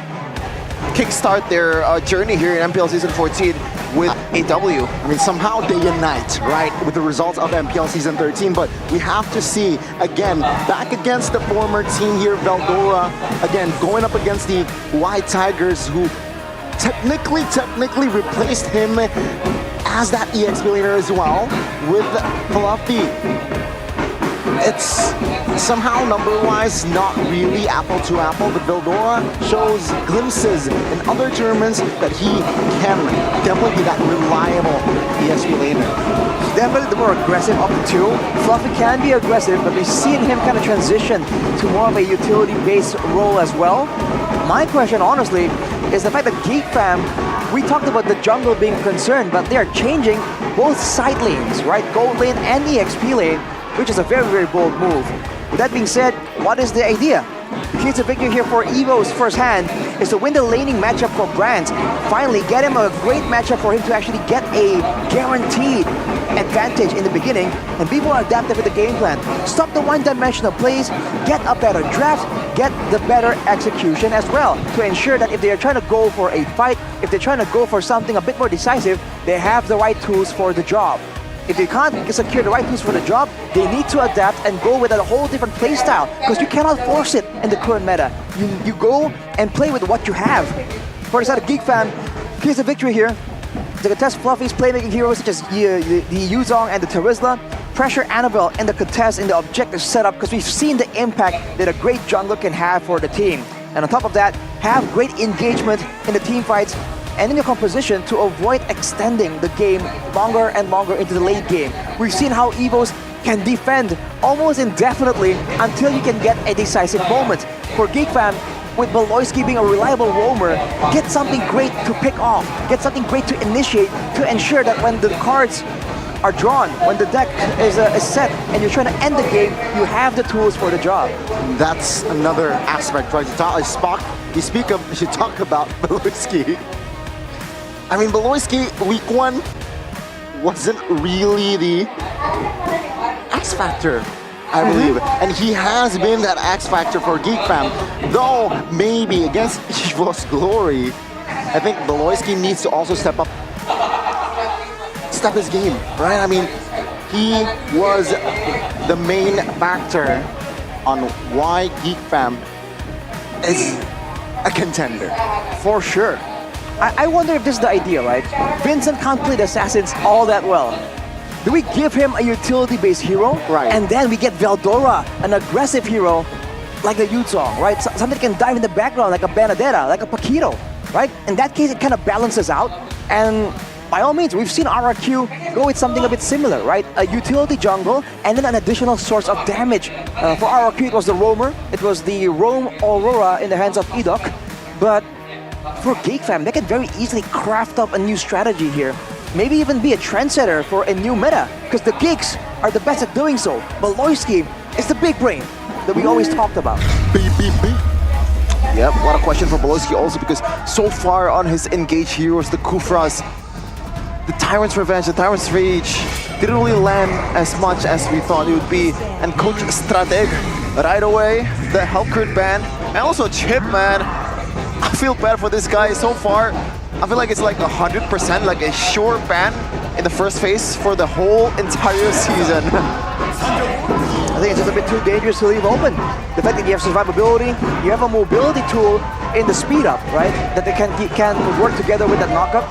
kickstart their journey here in MPL Season 14 with AW. I mean, somehow they unite, right, with the results of MPL Season 13, but we have to see, again, back against the former team here, Veldora, again, going up against the White Tigers, who technically replaced him as that EXP laner as well, with Fluffy. It's somehow number-wise not really apple to apple, but Veldora shows glimpses in other tournaments that he can definitely be that reliable ESP laner. Definitely the more aggressive of the two. Fluffy can be aggressive, but we've seen him kind of transition to more of a utility-based role as well. My question, honestly, is the fact that Geek Fam, we talked about the jungle being concerned, but they are changing both side lanes, right? Gold lane and the EXP lane, which is a very bold move. With that being said, what is the idea? The key to victory here for Evo's first hand is to win the laning matchup for Brand. Finally, get him a great matchup for him to actually get a guaranteed advantage in the beginning and be more adaptive with the game plan. Stop the one-dimensional plays, get a better draft, get the better execution as well to ensure that if they are trying to go for a fight, if they're trying to go for something a bit more decisive, they have the right tools for the job. If they can't secure the right tools for the job, they need to adapt and go with a whole different playstyle because you cannot force it in the current meta. You go and play with what you have. For the side of Geek Fam, here's the victory here. To contest Fluffy's playmaking heroes such as the Yuzong and the Terizla, pressure Annabelle in the contest in the objective setup because we've seen the impact that a great jungler can have for the team. And on top of that, have great engagement in the team fights and in your composition to avoid extending the game longer and longer into the late game. We've seen how Evos can defend almost indefinitely until you can get a decisive moment. For Geek Fam, with Beloyski being a reliable roamer, get something great to pick off, get something great to initiate to ensure that when the cards are drawn, when the deck is set and you're trying to end the game, you have the tools for the job. That's another aspect, right? You talk about Beloyski. I mean, Beloyski, week one, wasn't really the X Factor, I believe. And he has been that X Factor for Geek Fam. Though, maybe against Evo's Glory, I think Beloyski needs to also step his game, right? I mean, he was the main factor on why Geek Fam is a contender. For sure. I wonder if this is the idea, right? Vincent can't play the Assassins all that well. Do we give him a utility-based hero? Right. And then we get Veldora, an aggressive hero, like the Yuzong, right? Something that can dive in the background like a Benedetta, like a Paquito, right? In that case, it kind of balances out. And by all means, we've seen RRQ go with something a bit similar, right? A utility jungle and then an additional source of damage. For RRQ, it was the Roamer. It was the Roam Aurora in the hands of Edok. But for Geek Fam, they can very easily craft up a new strategy here. Maybe even be a trendsetter for a new meta, because the Geeks are the best at doing so. Beloyski is the big brain that we always talked about. Yep, what a question for Beloyski also, because so far on his engaged heroes, the Kufras, the Tyrant's Revenge, the Tyrant's Rage, didn't really land as much as we thought it would be. And Coach Strateg, right away, the Helkert ban, and also Chip, man. I feel bad for this guy so far. I feel like it's like 100%, like a sure ban in the first phase for the whole entire season. I think it's just a bit too dangerous to leave open. The fact that you have survivability, you have a mobility tool in the speed up, right? That they can work together with that knockup.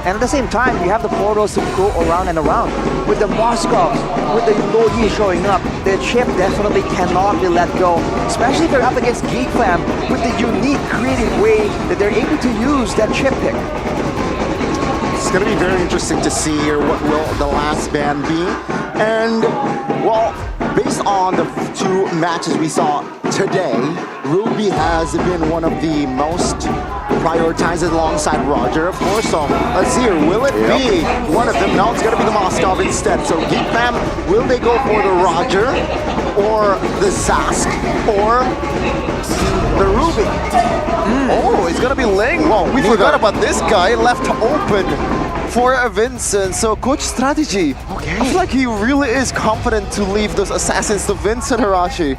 And at the same time, you have the portals to go around and around. With the Moskovs, with the Loyi showing up, the chip definitely cannot be let go. Especially if they're up against Geek Fam with the unique, creative way that they're able to use that chip pick. It's going to be very interesting to see here what will the last ban be. And, well, based on the two matches we saw today, Ruby has been one of the most prioritized alongside Roger, of course. So let's see here. Will it be one of them? No, it's going to be the Moscow instead. So Geek Fam, will they go for the Roger or the Zask or the Ruby? Oh, it's gonna be Ling. Whoa, we forgot about this guy, left open for Vincent. So good strategy. Okay. I feel like he really is confident to leave those assassins to Vincent Hirashi.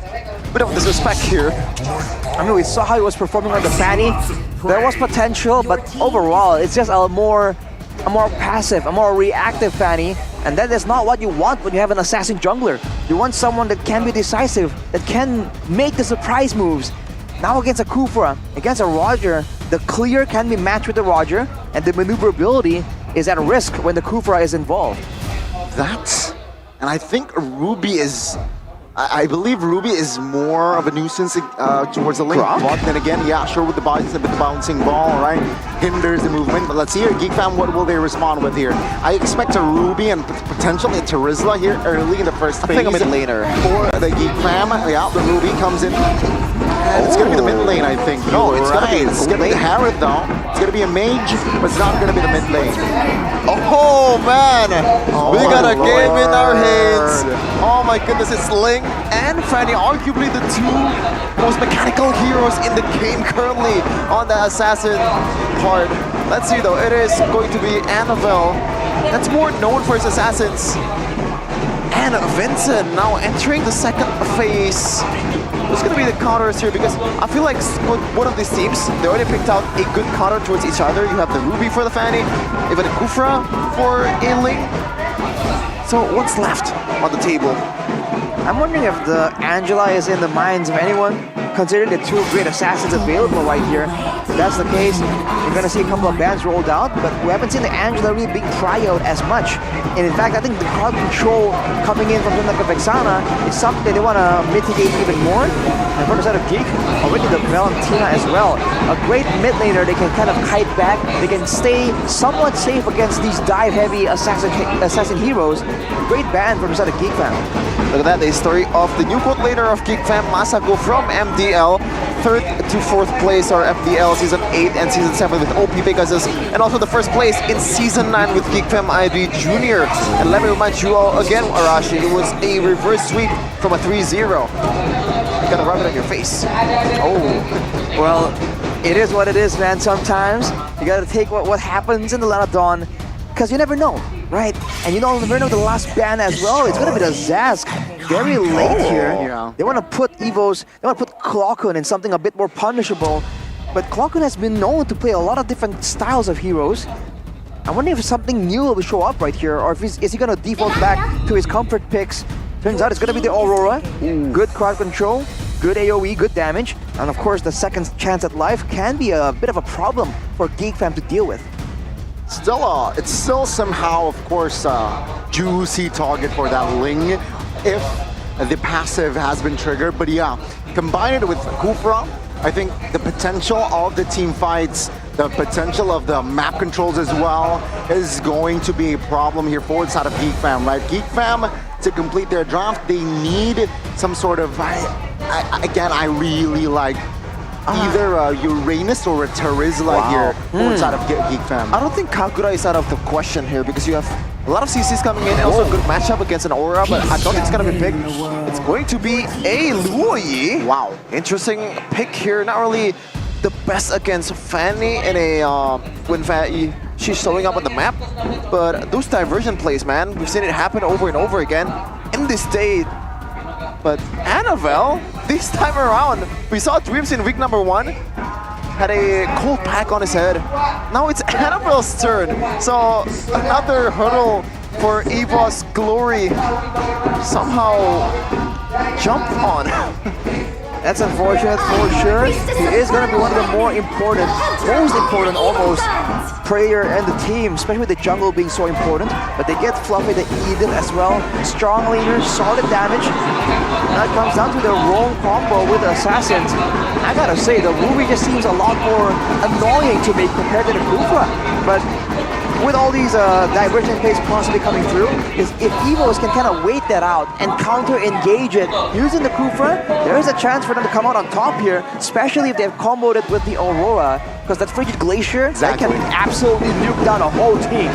Bit of disrespect here. I mean, we saw how he was performing on the Fanny. There was potential, but overall, it's just a more passive, a more reactive Fanny. And that is not what you want when you have an assassin jungler. You want someone that can be decisive, that can make the surprise moves. Now against a Kufra, against a Roger, the clear can be matched with the Roger, and the maneuverability is at risk when the Kufra is involved. And I think Ruby is... I believe Ruby is more of a nuisance towards the link. But then again, yeah, sure, with the bouncing ball, right? Hinders the movement. But let's see here, Geek Fam, what will they respond with here? I expect a Ruby and potentially a Terizla here early in the first phase. I think a mid laner. For the Geek Fam, yeah, the Ruby comes in. And it's going to be the mid lane, I think. No, it's going to be the Harrod, though. It's going to be a mage, but it's not going to be the mid lane. Oh, man! We got a game in our hands. Oh my goodness, it's Ling and Fanny, arguably the two most mechanical heroes in the game currently on the assassin part. Let's see though, it is going to be Annabelle. That's more known for his assassins. And Vincent now entering the second phase. Who's going to be the counters here? Because I feel like one of these teams, they already picked out a good counter towards each other. You have the Ruby for the Fanny, even the Kufra for A-Ling. So what's left on the table? I'm wondering if the Angela is in the minds of anyone, considering the two great assassins available right here. If that's the case, you're going to see a couple of bans rolled out, but we haven't seen the Angela really being tried out as much. And in fact, I think the crowd control coming in from something like a Vexana is something that they want to mitigate even more. And from the side of Geek, already the Valentina as well. A great mid laner, they can kind of kite back, they can stay somewhat safe against these dive-heavy assassin heroes. Great ban from the side of Geek Fam. Look at that, the story of the new quote laner of Geek Fam, Masako from MDL. 3rd to 4th place are MDL Season 8 and Season 7 with OP Pegasus. And also the 1st place in Season 9 with Geek Fam ID Junior. And let me remind you all again, Arashi, it was a reverse sweep from a 3-0. You gotta rub it on your face. Oh, well, it is what it is, man. Sometimes you gotta take what happens in the Land of Dawn, because you never know, right? And you never know the last ban as well. It's gonna be the Zask. Very late here. Yeah. They want to put Evos, they want to put Clockun in something a bit more punishable. But Clockun has been known to play a lot of different styles of heroes. I wonder if something new will show up right here, or if is he gonna default back to his comfort picks. Turns out it's gonna be the Aurora. Good crowd control, good AoE, good damage. And of course, the second chance at life can be a bit of a problem for Geek Fam to deal with. It's still somehow, of course, juicy target for that Ling if the passive has been triggered. But yeah, combine it with Kufra, I think the potential of the team fights, the potential of the map controls as well is going to be a problem here for the side of Geek Fam, right? Geek Fam, to complete their draft, they need some sort of, again, I really like either a Uranus or a Terizla here for the side of Geek Fam. I don't think Kagura is out of the question here because you have a lot of CCs coming in and also a good matchup against an Aura, but I don't think it's going to be picked. It's going to be a Luoyi. Wow. Interesting pick here. Not really the best against Fanny in a when she's showing up on the map, but those diversion plays, man, we've seen it happen over and over again in this day. But Annabelle, this time around, we saw Dreams in week number 1, had a cold pack on his head. Now it's Annabelle's turn. So another hurdle for Eva's glory somehow jumped on. That's unfortunate for sure. He is going to be one of the most important almost, player in the team, especially with the jungle being so important. But they get Fluffy the Eden as well. Strong leader, solid damage. That comes down to the wrong combo with the Assassins. I gotta say, the Ruby just seems a lot more annoying to me compared to the Kufra. But with all these divergent plays possibly coming through, is if Evos can kind of wait that out and counter-engage it using the Kufra, there is a chance for them to come out on top here, especially if they've comboed it with the Aurora, because that Frigid Glacier, that can absolutely nuke down a whole team.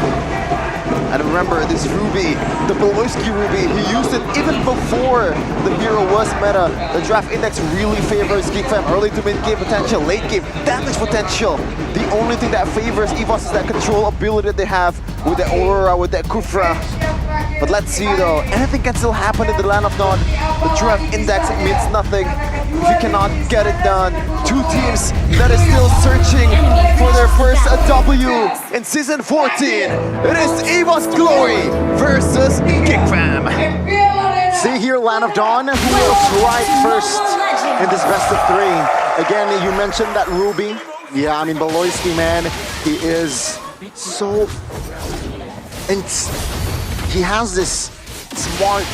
And remember, this Ruby, the Beloyski Ruby, he used it even before the hero was meta. The draft index really favors Geek Fam early to mid-game potential, late game damage potential. The only thing that favors EVOS is that control ability that they have with the Aurora, with that Kufra. But let's see though, anything can still happen in the Land of Nod. The draft index means nothing if you cannot get it done. Two teams that is still searching for their first W in Season 14. It is EVOS Glory versus Geek Fam. See here, Land of Dawn, who will strike first in this best of 3. Again, you mentioned that Ruby. Yeah, I mean, Beloyski, man, he is so... he has this smart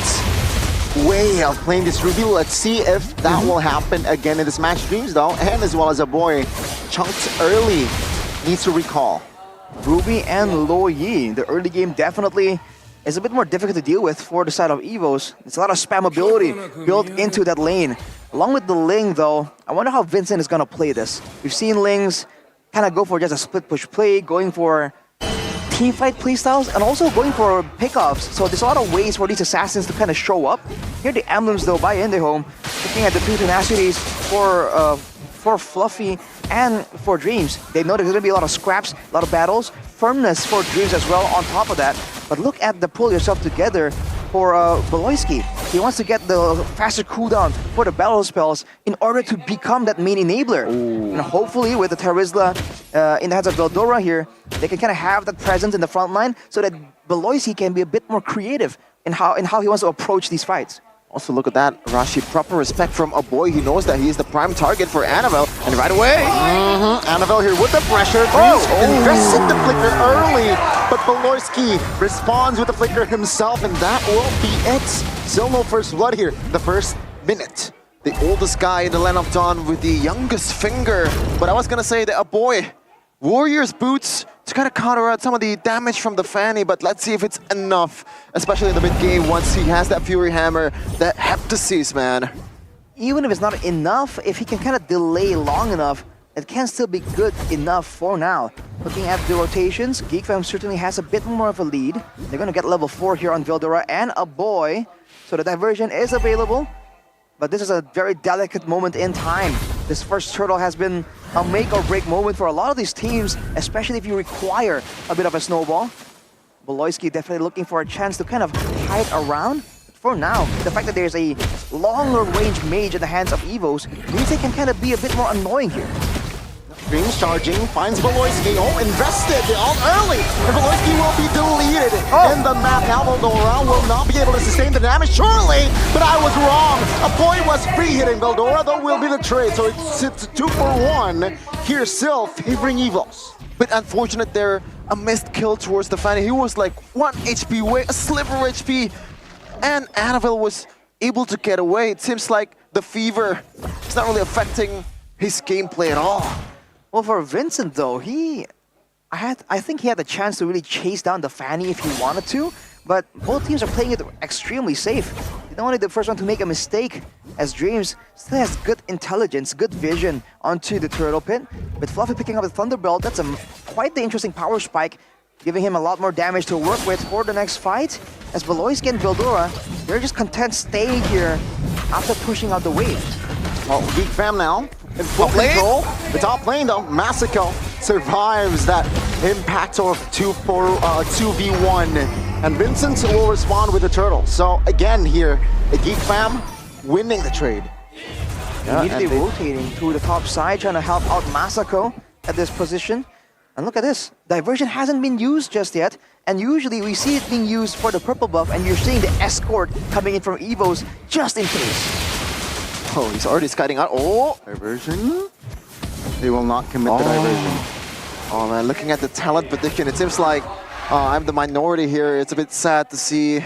way of playing this Ruby. Let's see if that will happen again in this match. Dreams, though, and as well as a boy, chunked early, needs to recall. Ruby and Lo Yi, the early game definitely is a bit more difficult to deal with for the side of Evos. There's a lot of spammability built into that lane. Along with the Ling, though, I wonder how Vincent is going to play this. We've seen Lings kind of go for just a split push play, going for teamfight playstyles, and also going for pickoffs. So there's a lot of ways for these assassins to kind of show up. Here the emblems, though, by Indihome, looking at the two tenacities for Fluffy and for Dreams. They know there's going to be a lot of scraps, a lot of battles, firmness for Dreams as well on top of that. But look at the pull yourself together for Beloyski. He wants to get the faster cooldown for the battle spells in order to become that main enabler. And hopefully with the Terizla in the hands of Veldora here, they can kind of have that presence in the front line so that Beloyski can be a bit more creative in how he wants to approach these fights. Also, look at that, Rashi, proper respect from a boy. He knows that he is the prime target for Annabelle, and right away, Annabelle here with the pressure. Invested the flicker early, but Beloyski responds with the flicker himself, and that will be it. Still no first blood here. The first minute. The oldest guy in the Land of Dawn with the youngest finger. But I was gonna say that a boy, Warrior's boots to kind of counteract some of the damage from the Fanny, but let's see if it's enough, especially in the mid-game once he has that Fury Hammer, that Heptasis, man. Even if it's not enough, if he can kind of delay long enough, it can still be good enough for now. Looking at the rotations, Geek Fam certainly has a bit more of a lead. They're going to get level 4 here on Veldora and a boy, so the diversion is available. But this is a very delicate moment in time. This first turtle has been a make or break moment for a lot of these teams, especially if you require a bit of a snowball. Beloyski definitely looking for a chance to kind of hide around. But for now, the fact that there's a longer range mage in the hands of Evos means they can kind of be a bit more annoying here. Dreams charging, finds Beloyski. Oh, invested all early. And Beloyski will be deleted in the map. Now Veldora will not be able to sustain the damage, surely. But I was wrong. A boy was free hitting Veldora, though will be the trade. So it's 2 for 1. Here still favoring Evos. But unfortunate there, a missed kill towards the Fanny. He was like 1 HP away, a sliver of HP. And Annabelle was able to get away. It seems like the fever is not really affecting his gameplay at all. Well, for Vincent, though, I think he had the chance to really chase down the Fanny if he wanted to, but both teams are playing it extremely safe. They don't want to be the first one to make a mistake, as Dreams still has good intelligence, good vision onto the turtle pit. With Fluffy picking up the Thunderbolt, that's quite the interesting power spike, giving him a lot more damage to work with for the next fight. As Beloyski and Veldora, they're just content staying here after pushing out the wave. Well, Geek Fam now in full control. The top lane though, Masako survives that impact of 2v1. And Vincent will respond with the turtle. So again here, the Geek Fam winning the trade. Immediately rotating to the top side, trying to help out Masako at this position. And look at this, diversion hasn't been used just yet. And usually we see it being used for the purple buff, and you're seeing the escort coming in from Evos just in case. Oh, he's already scouting out. Oh, diversion. They will not commit the diversion. Oh man, looking at the talent prediction, it seems like I'm the minority here. It's a bit sad to see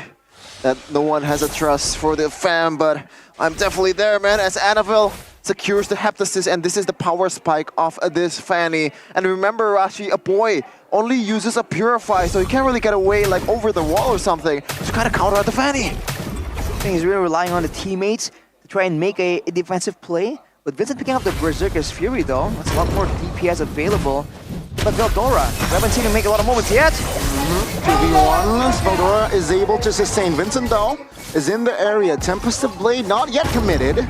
that no one has a trust for the fam, but I'm definitely there, man. As Annabelle secures the heptasis, and this is the power spike of this Fanny. And remember, Rashi, a boy only uses a Purify, so he can't really get away like over the wall or something to kind of counter out the Fanny. I think he's really relying on the teammates to try and make a defensive play. With Vincent picking up the Berserker's Fury though, that's a lot more DPS available. But Veldora, we haven't seen him make a lot of moments yet. 2v1, Veldora is able to sustain. Vincent though is in the area. Tempest of Blade not yet committed.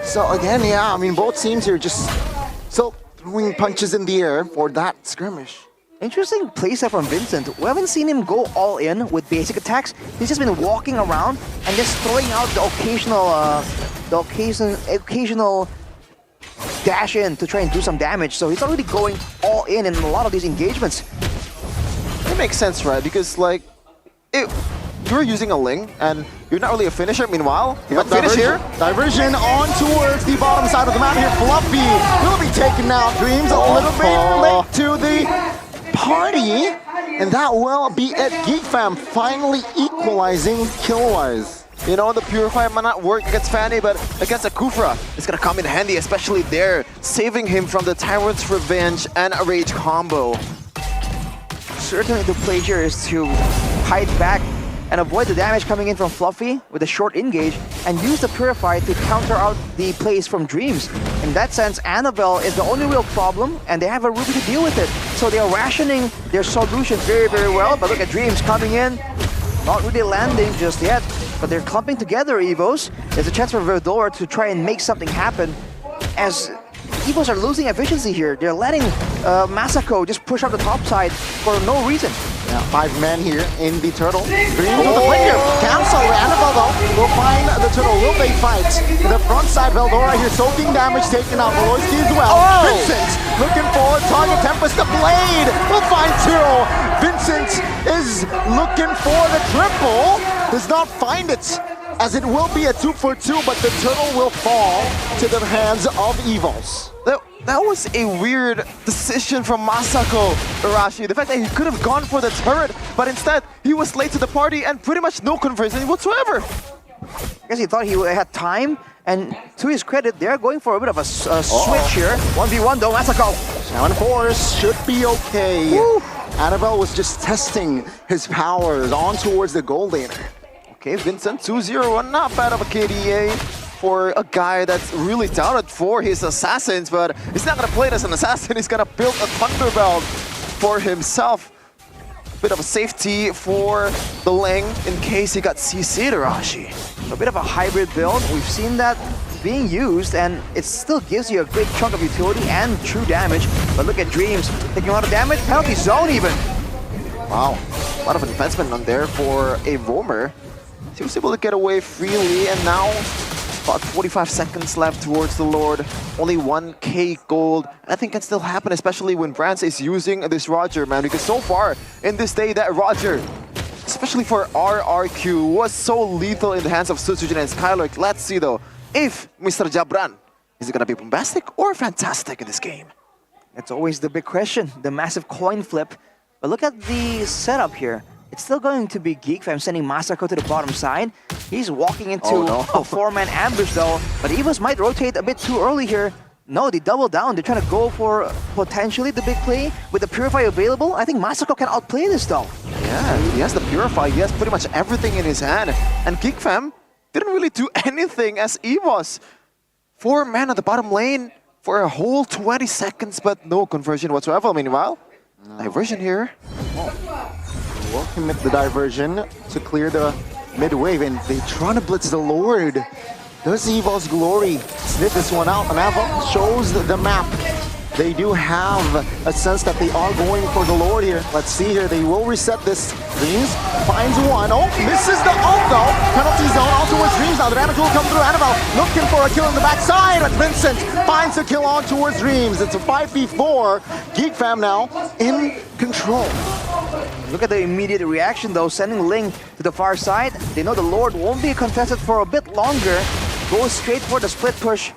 So again, yeah, I mean both teams here just still throwing punches in the air for that skirmish. Interesting playset from Vincent. We haven't seen him go all in with basic attacks. He's just been walking around and just throwing out the occasional dash in to try and do some damage. So he's already going all in a lot of these engagements. It makes sense, right? Because like, you're using a Ling and you're not really a finisher. Meanwhile, you got finish here. Diversion on towards the bottom side of the map here. Fluffy will be taken out. Dreams a little bit late to the party, and that will be it. Geek Fam finally equalizing kill-wise. You know, the Purify might not work against Fanny, but against a Kufra, it's gonna come in handy, especially there, saving him from the Tyrant's Revenge and a Rage combo. Certainly the play here is to hide back and avoid the damage coming in from Fluffy with a short engage and use the Purify to counter out the plays from Dreams. In that sense, Annabelle is the only real problem and they have a Ruby to deal with it. So they are rationing their solution very, very well. But look at Dreams coming in, not really landing just yet, but they're clumping together, Evos. There's a chance for Verdor to try and make something happen as Evos are losing efficiency here. They're letting Masako just push up the top side for no reason. Yeah, 5 men here in the turtle. Dreams with the flicker. Cancel. Annabelle though will find the turtle. Will they fight? The front side, Veldora here soaking damage taken out. Veloisky as well. Vincent looking for target. Tempest the Blade will find Tiro. Vincent is looking for the triple. Does not find it, as it will be a 2-for-2, but the turtle will fall to the hands of Evos. That was a weird decision from Masako, Arashi. The fact that he could have gone for the turret, but instead he was late to the party and pretty much no conversion whatsoever. I guess he thought he had time, and to his credit, they're going for a bit of a switch here. 1v1 though, Masako. 7-4 should be okay. Woo. Annabelle was just testing his powers on towards the gold laner. Okay, Vincent 2-0, not bad of a KDA for a guy that's really doubted for his assassins, but he's not gonna play it as an assassin, he's gonna build a Thunderbelt for himself. A bit of a safety for the Ling in case he got CC'd, Arashi. A bit of a hybrid build, we've seen that being used, and it still gives you a great chunk of utility and true damage. But look at Dreams, taking a lot of damage, penalty zone even. Wow, a lot of advancement on there for a roamer. He was able to get away freely, and now about 45 seconds left towards the Lord. Only 1k gold. I think can still happen, especially when Brance is using this Roger, man. Because so far in this day, that Roger, especially for RRQ, was so lethal in the hands of Sutsujin and Skylark. Let's see though, if Mr. Jabran, is it gonna be bombastic or fantastic in this game? That's always the big question, the massive coin flip. But look at the setup here. It's still going to be Geek Fam sending Masako to the bottom side. He's walking into a 4-man ambush though, but Evos might rotate a bit too early here. No, they double down. They're trying to go for potentially the big play with the Purify available. I think Masako can outplay this though. Yeah, he has the Purify. He has pretty much everything in his hand. And Geek Fam didn't really do anything as Evos. 4 men at the bottom lane for a whole 20 seconds, but no conversion whatsoever. Meanwhile, diversion here. Will commit the diversion to clear the mid wave, and they trying to blitz the Lord. Does Evo's Glory sniff this one out? And Evo shows the map. They do have a sense that they are going for the Lord here. Let's see here. They will reset this. Dreams finds one. Oh, misses the ult though. Penalty zone all towards Dreams. Now the damage will come through. Annabelle looking for a kill in the backside, but Vincent finds a kill on towards Dreams. It's a 5v4. Geek Fam now in control. Look at the immediate reaction though, sending Ling to the far side. They know the Lord won't be contested for a bit longer. Goes straight for the split push.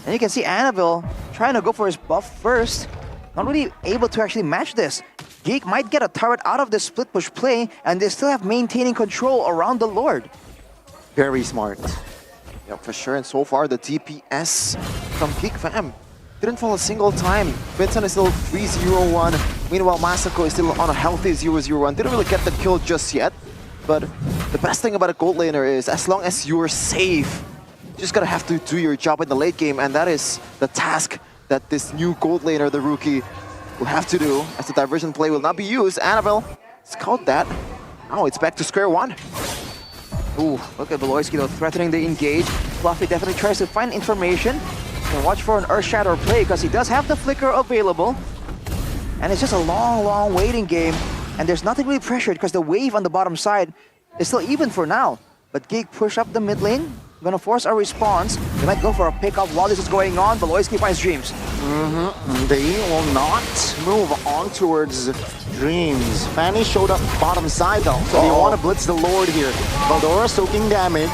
And you can see Annabelle trying to go for his buff first. Not really able to actually match this. Geek might get a turret out of this split push play, and they still have maintaining control around the Lord. Very smart. Yeah, for sure. And so far, the DPS from Geek Fam. Didn't fall a single time. Vincent is still 3-0-1. Meanwhile, Masako is still on a healthy 0-0-1. Didn't really get the kill just yet. But the best thing about a gold laner is as long as you're safe, you just gotta have to do your job in the late game, and that is the task that this new gold laner, the rookie, will have to do, as the diversion play will not be used. Annabelle scout that. Now it's back to square one. Ooh, look at Beloyski though, threatening the engage. Fluffy definitely tries to find information. And watch for an Earth Shatter play, because he does have the flicker available. And it's just a long waiting game. And there's nothing really pressured, because the wave on the bottom side is still even for now. But Geek push up the mid lane. Gonna force a response. They might go for a pickup while this is going on. Beloyski finds Dreams. They will not move on towards Dreams. Fanny showed up bottom side though, so they want to blitz the Lord here. Valdora soaking damage.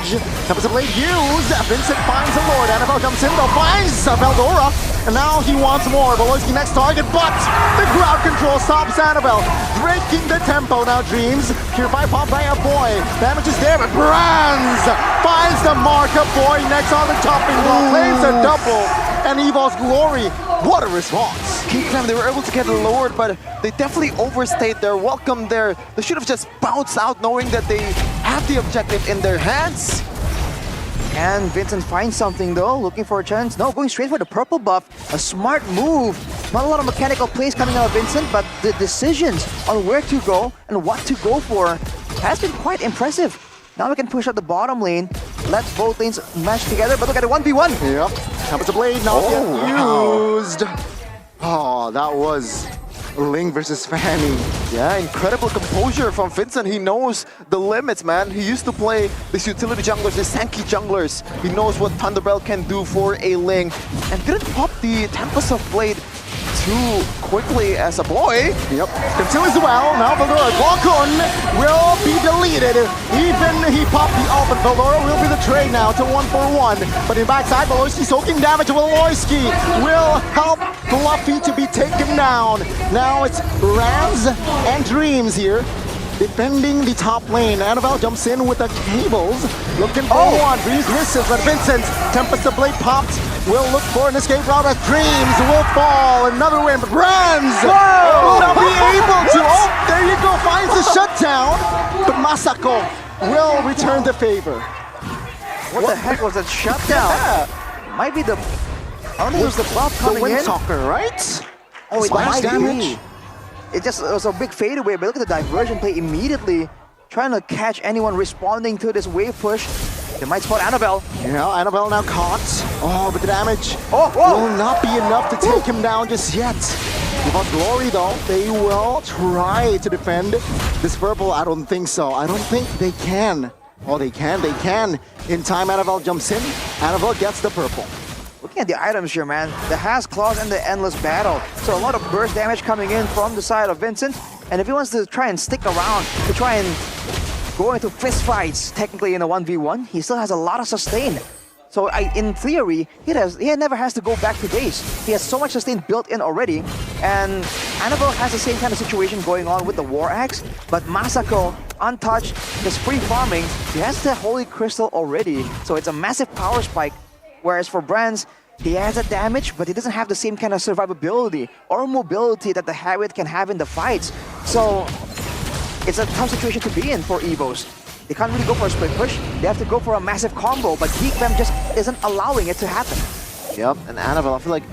Tempest of Blade used. Vincent finds the Lord. Annabelle comes in though, finds Valdora. And now he wants more. Beloyski next target, but the crowd control stops Annabelle. Breaking the tempo now, Dreams. Purify pop by a boy. Damage is there, but Brands finds the markup boy next on the topping block. Claims a double. And Evo's Glory, what a response. Geek Fam, they were able to get lowered, but they definitely overstayed their welcome there. They should have just bounced out knowing that they have the objective in their hands. And Vincent finds something though, looking for a chance. No, going straight for the purple buff. A smart move. Not a lot of mechanical plays coming out of Vincent, but the decisions on where to go and what to go for has been quite impressive. Now we can push out the bottom lane, let both lanes match together, but look at the 1v1. Yep, Tempest of Blade not yet used. Oh, that was Ling versus Fanny. Yeah, incredible composure from Vincent. He knows the limits, man. He used to play these utility junglers, these tanky junglers. He knows what Thunderbell can do for a Ling. And didn't pop the Tempest of Blade too quickly as a boy. Yep, continues well. Now Valdora Glokun will be deleted. Even he popped the ult, but Valdora will be the trade now to 1-for-1. But in backside, Beloyski soaking damage. Beloyski will help Fluffy to be taken down. Now it's Rams and Dreams here, defending the top lane. Annabelle jumps in with the cables, looking for one. Dreams misses, but Vincent, Tempest of Blade popped, will look for an escape route as Dreams will fall. Another win, but Rams will not be able to. Oh, there you go, finds the shutdown, but Masako will return the favor. What the heck was that shutdown? Yeah. Might be the... I don't think it was the buff coming in. The Windtalker, right? Oh, it might damage. It was a big fadeaway, but look at the diversion play immediately. Trying to catch anyone responding to this wave push. They might spot Annabelle. Yeah, Annabelle now caught. Oh, but the damage will not be enough to take him down just yet. Without Glory though, they will try to defend this purple. I don't think so. I don't think they can. Oh, they can. In time, Annabelle jumps in. Annabelle gets the purple. Looking at the items here, man, the Has Claws and the Endless Battle. So a lot of burst damage coming in from the side of Vincent. And if he wants to try and stick around, to try and go into fist fights, technically in a 1v1, he still has a lot of sustain. So in theory, he never has to go back to base. He has so much sustain built in already. And Annabelle has the same kind of situation going on with the War Axe. But Masako, untouched, just free farming. He has the Holy Crystal already. So it's a massive power spike. Whereas for Brands, he has a damage, but he doesn't have the same kind of survivability or mobility that the Harriet can have in the fights. So it's a tough situation to be in for Evos. They can't really go for a split push. They have to go for a massive combo, but Geek Fam just isn't allowing it to happen. Yep, and Annabelle, I feel like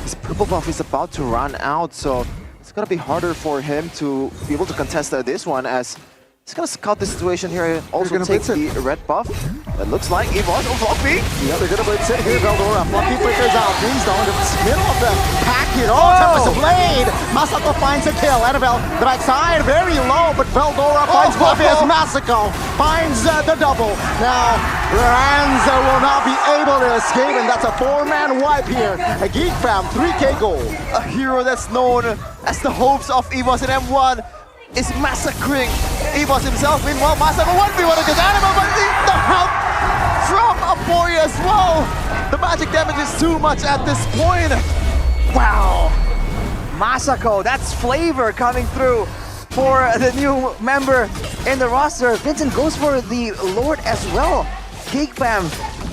his purple buff is about to run out, so it's gonna be harder for him to be able to contest this one, as he's gonna scout the situation here, also take the red buff. It looks like Evos, Fluffy! Yeah, they're gonna blitz it here, Valdora. Fluffy flickers out, Dreams down in the middle of the pack here. Oh, Tempest of Blade! Masako finds a kill. Annabelle, the backside, very low, but Valdora finds Fluffy as Masako finds the double. Now, Ranza will not be able to escape, and that's a 4-man wipe here. A Geek Fam 3K goal. A hero that's known as the hopes of Evos in M1 is massacring Evos himself. Meanwhile, Masako 1v1 against Annabelle, but the help from a boy as well. The magic damage is too much at this point. Wow. Masako, that's flavor coming through for the new member in the roster. Vincent goes for the Lord as well. Geek Fam,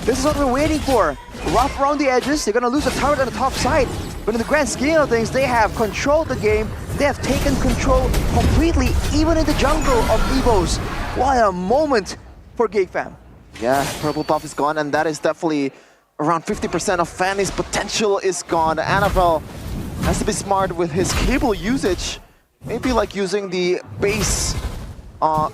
this is what we're waiting for. rough around the edges. They're gonna lose a turret on the top side. But in the grand scheme of things, they have controlled the game. They have taken control completely, even in the jungle of Evos. What a moment for Geek Fam. Yeah, purple buff is gone, and that is definitely around 50% of Fanny's potential is gone. Annabelle has to be smart with his cable usage. Maybe like using the base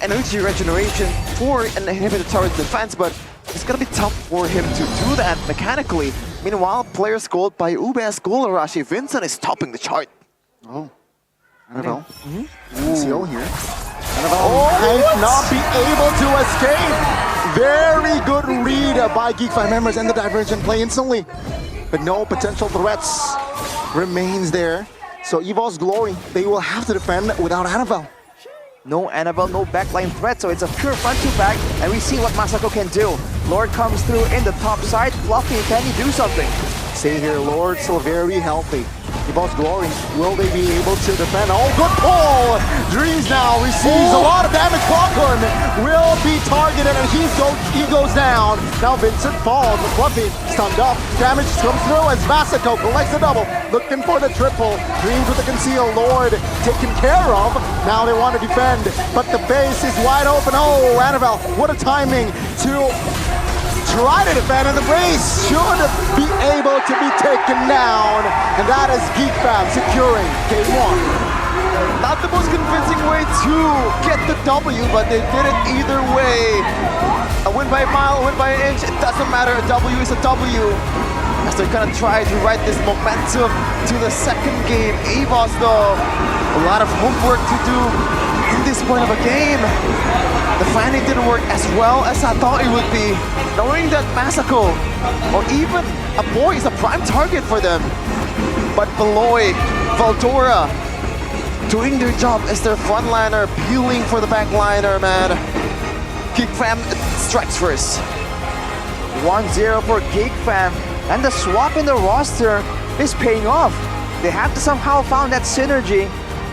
energy regeneration for an inhibitor turret defense, but it's gonna be tough for him to do that mechanically. Meanwhile, players scored by Ube School Arashi. Vincent is topping the chart. Oh, Annabelle. Mm-hmm. Seal here. Annabelle might not be able to escape. Very good read by Geek 5 members and the divergent play instantly. But no potential threats remains there. So Evo's Glory, they will have to defend without Annabelle. No Annabelle, no backline threat, so it's a pure front to back, and we see what Masako can do. Lord comes through in the top side. Fluffy, can he do something? Stay here, Lord, still very healthy. Evo's Glory, will they be able to defend? Oh, good pull! Dreams now receives a lot of damage. Popcorn will be targeted, and he goes down. Now Vincent falls, but Fluffy stunned up. Damage comes through as Masako collects the double, looking for the triple. Dreams with the conceal. Lord taken care of. Now they want to defend, but the base is wide open. Oh, Annabelle, what a timing to try to defend, and the base should be able to be taken down. And that is Geek Fam securing game 1. Not the most convincing way to get the W, but they did it either way. A win by a mile, a win by an inch, it doesn't matter. A W is a W. As they're gonna try to ride this momentum to the second game. Evos, though, a lot of homework to do in this point of a game. The fanning didn't work as well as I thought it would be. Knowing that Masako or even a boy is a prime target for them. But Beloy, Valdora, doing their job as their frontliner, peeling for the backliner, man. Geek Fam strikes first. 1-0 for Geek Fam, and the swap in the roster is paying off. They have to somehow found that synergy,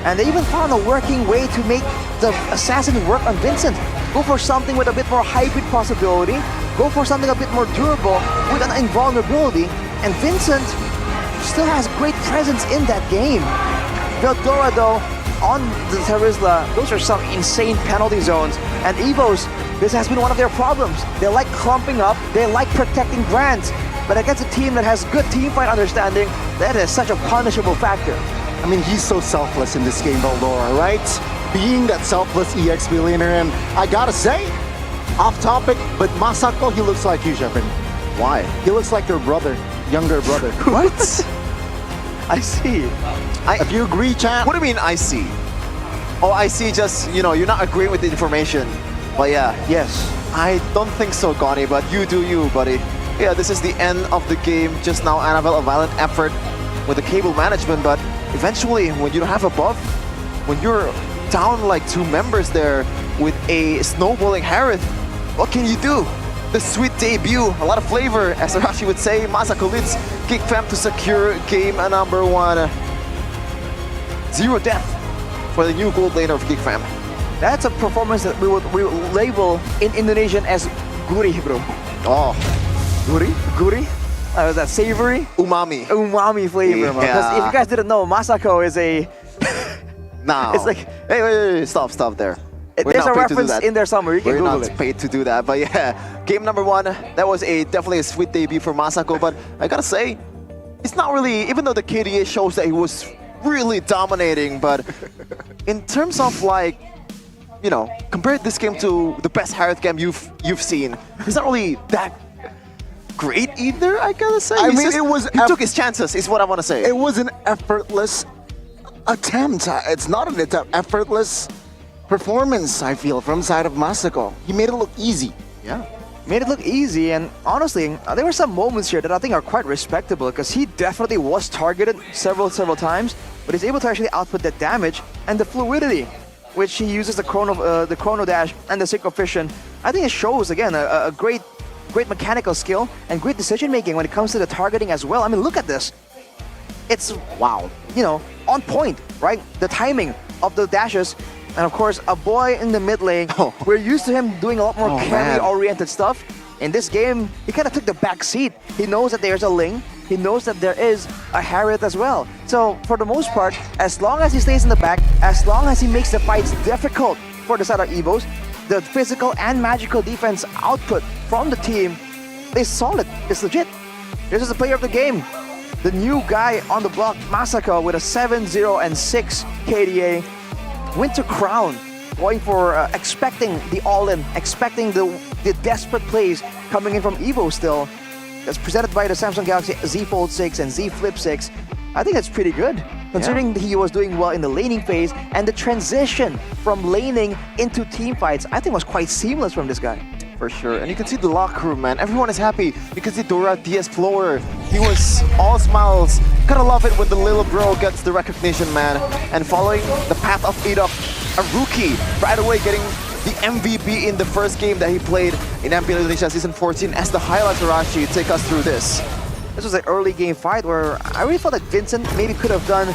and they even found a working way to make the assassin work on Vincent. Go for something with a bit more hybrid possibility, go for something a bit more durable with an invulnerability, and Vincent still has great presence in that game. Veldora, though, on the Terizla, those are some insane penalty zones, and Evos, this has been one of their problems. They like clumping up, they like protecting Grants, but against a team that has good teamfight understanding, that is such a punishable factor. I mean, he's so selfless in this game, Valdora, right? Being that selfless EX billionaire, and I gotta say, off topic, but Masako, he looks like you, Shepard. Why? He looks like your brother, younger brother. What? I see. If you agree, chat. What do you mean, I see? Oh, I see, just, you know, you're not agreeing with the information. But yeah, yes. I don't think so, Goni, but you do you, buddy. Yeah, this is the end of the game. Just now, Annabelle, a violent effort with the cable management, but eventually, when you don't have a buff, when you're down like 2 members there with a snowballing Harith, what can you do? The sweet debut, a lot of flavor, as Arashi would say. Masako leads Geek Fam to secure game number 1. 0 death for the new gold laner of Geek Fam. That's a performance that we would label in Indonesian as gurih, bro. Oh, gurih? Gurih? Was that savory? Umami. Umami flavor, man. Because if you guys didn't know, Masako is a... No. It's like... Hey, wait, stop there. There's a reference in there somewhere, you can We're Google not it. paid to do that, but yeah. Game number 1, that was definitely a sweet debut for Masako, but I gotta say, it's not really, even though the KDA shows that he was really dominating, but in terms of like, you know, compare this game to the best Harith game you've seen, it's not really that great either, I gotta say. I mean, he took his chances, is what I want to say. It was an effortless attempt. It's not an attempt, effortless performance, I feel, from side of Masako. He made it look easy. Yeah. Made it look easy, and honestly, there were some moments here that I think are quite respectable, because he definitely was targeted several times, but he's able to actually output that damage and the fluidity, which he uses the chrono dash and the synchro fission. I think it shows again a great mechanical skill and great decision making when it comes to the targeting as well. I mean, look at this. It's wow, you know, on point, right? The timing of the dashes. And of course, a boy in the mid lane, we're used to him doing a lot more carry-oriented stuff. In this game, he kind of took the back seat. He knows that there's a Ling. He knows that there is a Harriet as well. So for the most part, as long as he stays in the back, as long as he makes the fights difficult for the side of Evos, the physical and magical defense output from the team is solid. It's legit. This is the player of the game. The new guy on the block, Masako, with a 7-0 and 6 KDA. Winter Crown, going for expecting the all-in, expecting the desperate plays coming in from Evo still. That's presented by the Samsung Galaxy Z Fold 6 and Z Flip 6. I think that's pretty good, considering he was doing well in the laning phase, and the transition from laning into team fights, I think was quite seamless from this guy. For sure, and you can see the locker room, man. Everyone is happy. You can see Dora DS Flower. He was all smiles. Gotta love it when the little bro gets the recognition, man. And following the path of Edok, a rookie, right away getting the MVP in the first game that he played in MPL Indonesia Season 14. As the highlights, Arashi, take us through this. This was an early game fight where I really felt like Vincent maybe could have done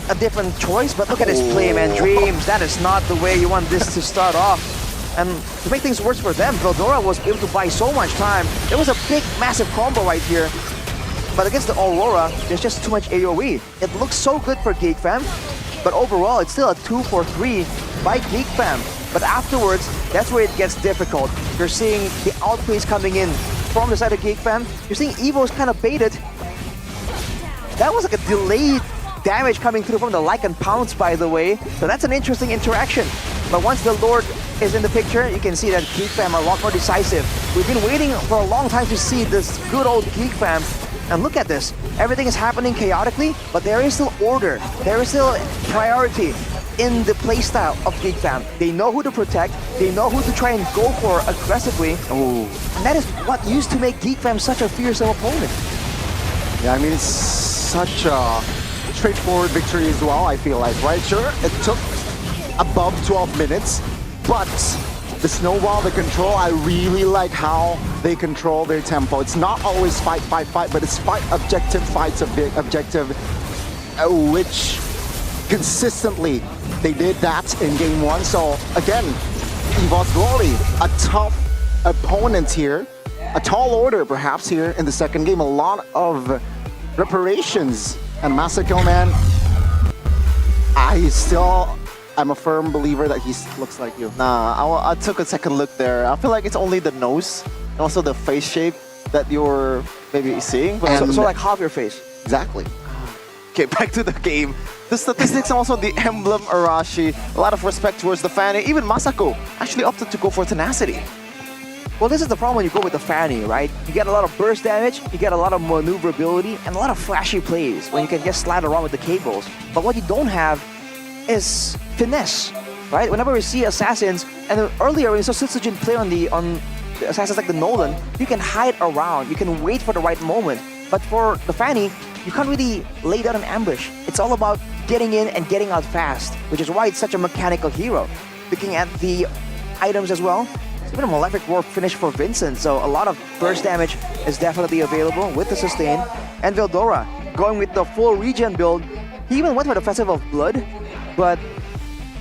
a different choice, but look at his play, man. Dreams, that is not the way you want this to start off. And to make things worse for them, Veldora was able to buy so much time. It was a big, massive combo right here. But against the Aurora, there's just too much AoE. It looks so good for Geek Fam, but overall, it's still a 2-for-3 by Geek Fam. But afterwards, that's where it gets difficult. You're seeing the outplays coming in from the side of Geek Fam. You're seeing Evo's kind of baited. That was like a delayed damage coming through from the Lycan Pounce, by the way. So that's an interesting interaction. But once the Lord is in the picture, you can see that Geek Fam are a lot more decisive. We've been waiting for a long time to see this good old Geek Fam. And look at this. Everything is happening chaotically, but there is still order. There is still priority in the playstyle of Geek Fam. They know who to protect. They know who to try and go for aggressively. Oh. And that is what used to make Geek Fam such a fearsome opponent. Yeah, I mean, it's such a straightforward victory as well, I feel like, right? Sure, it took above 12 minutes, but the snowball, the control, I really like how they control their tempo. It's not always fight, fight, fight, but it's fight, objective, fights, objective, which consistently they did that in game one. So again, Evo's Glory, a tough opponent here, a tall order perhaps here in the second game, a lot of reparations. And Masako, man, I'm a firm believer that he looks like you. Nah, I took a second look there. I feel like it's only the nose and also the face shape that you're maybe seeing. So like half your face. Exactly. Okay, back to the game. The statistics and also the emblem, Arashi. A lot of respect towards the Fanny. Even Masako actually opted to go for tenacity. Well, this is the problem when you go with the Fanny, right? You get a lot of burst damage, you get a lot of maneuverability, and a lot of flashy plays when you can just slide around with the cables. But what you don't have is finesse, right? Whenever we see assassins, and then earlier when you saw Sitsujin play on the assassins like the Nolan, you can hide around, you can wait for the right moment. But for the Fanny, you can't really lay down an ambush. It's all about getting in and getting out fast, which is why it's such a mechanical hero. Looking at the items as well, it's even a Malefic War finish for Vincent, so a lot of burst damage is definitely available with the sustain. And Veldora going with the full regen build. He even went for the Festival of Blood, but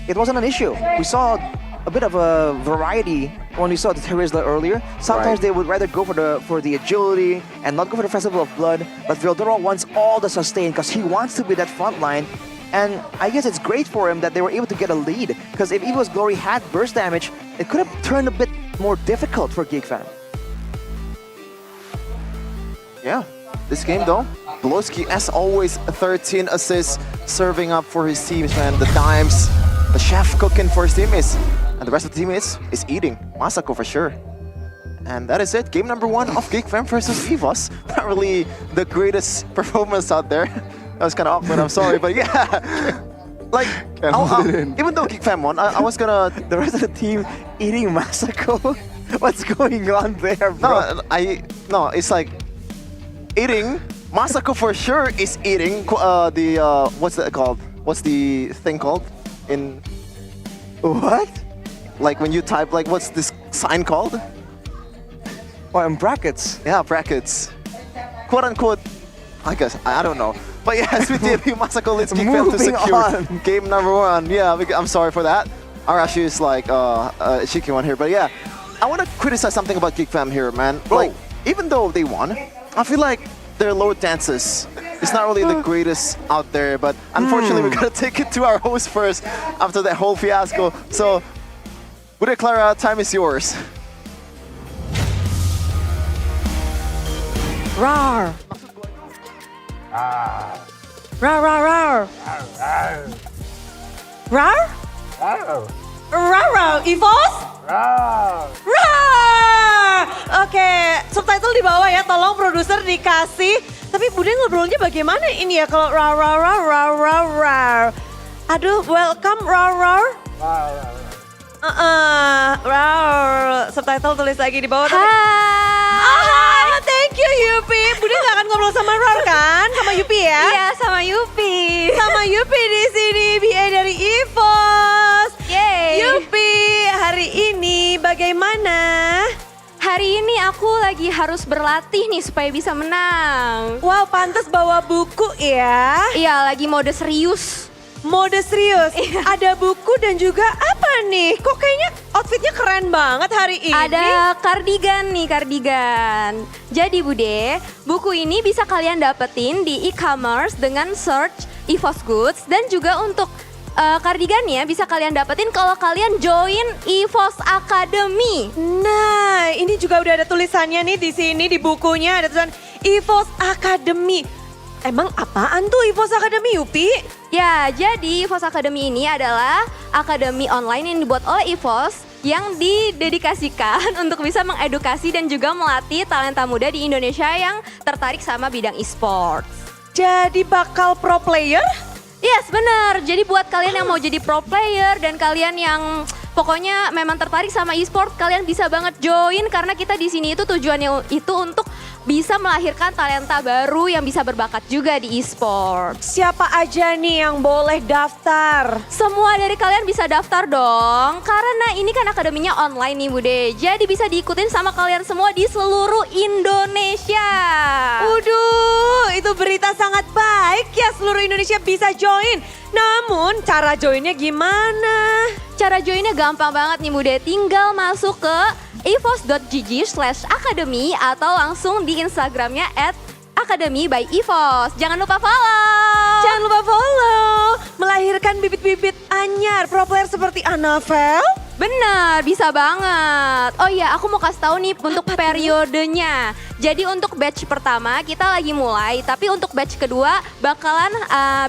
it wasn't an issue. We saw a bit of a variety when we saw the Terizla earlier. Sometimes they would rather go for the agility and not go for the Festival of Blood, but Veldora wants all the sustain because he wants to be that front line. And I guess it's great for him that they were able to get a lead, because if Evo's Glory had burst damage, it could have turned a bit more difficult for Geek Fam. Yeah, this game though, Blowski, as always, 13 assists, serving up for his teams, man. The dimes, the chef cooking for his teammates, and the rest of the teammates is eating. Masako for sure. And that is it. Game number 1 of Geek Fam versus Evos. Not really the greatest performance out there. That was kind of awkward, I'm sorry, but yeah. Like, even though Geek Fam won, I was gonna... The rest of the team eating Masako? What's going on there, bro? No, it's like eating. Masako for sure is eating what's that called? What's the thing called? In what? Like when you type, like what's this sign called? Oh, in brackets. Yeah, brackets. Quote unquote. I guess I don't know. But yeah, Sweet DLP Masako leads Geek Fam to secure game number 1. Yeah, I'm sorry for that. Arashi is like a cheeky one here, but yeah. I want to criticize something about Geek Fam here, man. Like, even though they won, I feel like their lower dances is not really the greatest out there. But unfortunately, we gotta take it to our host first after that whole fiasco. So, Bude Clara, time is yours. Rar. Rar, rar, rar. Rar? Rar, rar. EVOS? Rar. Oke, subtitle di bawah ya, tolong produser dikasih. Tapi Bude ngobrolnya bagaimana ini ya kalau rar, rar, rar, rar, rar, rar. Aduh, welcome rar, rar. Rar. Subtitle tulis lagi di bawah. Thank you Yupi. Bude gak akan ngobrol sama Rar kan? Sama Yupi ya? Iya, sama Yupi. Sama Yupi di sini, BA dari EVOS. Yeay. Yupi, hari ini bagaimana? Hari ini aku lagi harus berlatih nih supaya bisa menang. Wow, pantas bawa buku ya? Iya, lagi mode serius. Mode serius? Iya. Ada buku dan juga apa nih? Kok kayaknya outfitnya keren banget hari ini? Ada kardigan nih, kardigan. Jadi Bude, buku ini bisa kalian dapetin di e-commerce dengan search EVOS Goods. Dan juga untuk kardigannya bisa kalian dapetin kalau kalian join EVOS Academy. Nah, ini juga udah ada tulisannya nih di sini di bukunya. Ada tulisan EVOS Academy. Emang apaan tuh EVOS Academy, Yupi? Ya, jadi EVOS Academy ini adalah akademi online yang dibuat oleh EVOS yang didedikasikan untuk bisa mengedukasi dan juga melatih talenta muda di Indonesia yang tertarik sama bidang e-sports. Jadi bakal pro player? Yes, bener. Jadi buat kalian yang mau jadi pro player dan kalian yang pokoknya memang tertarik sama e-sport, kalian bisa banget join karena kita di sini itu tujuannya itu untuk bisa melahirkan talenta baru yang bisa berbakat juga di e-sport. Siapa aja nih yang boleh daftar? Semua dari kalian bisa daftar dong, karena ini kan akademinya online nih Bude. Jadi bisa diikutin sama kalian semua di seluruh Indonesia. Waduh, itu berita sangat baik ya, seluruh Indonesia bisa join. Namun cara joinnya gimana? Cara joinnya gampang banget nih Bude, tinggal masuk ke evos.gg/academy atau langsung di Instagramnya @academy by EVOS. Jangan lupa follow. Jangan lupa follow. Melahirkan bibit-bibit anyar pro player seperti Anavel. Bener, bisa banget. Oh iya, aku mau kasih tahu nih untuk periodenya. Jadi untuk batch pertama kita lagi mulai, tapi untuk batch kedua bakalan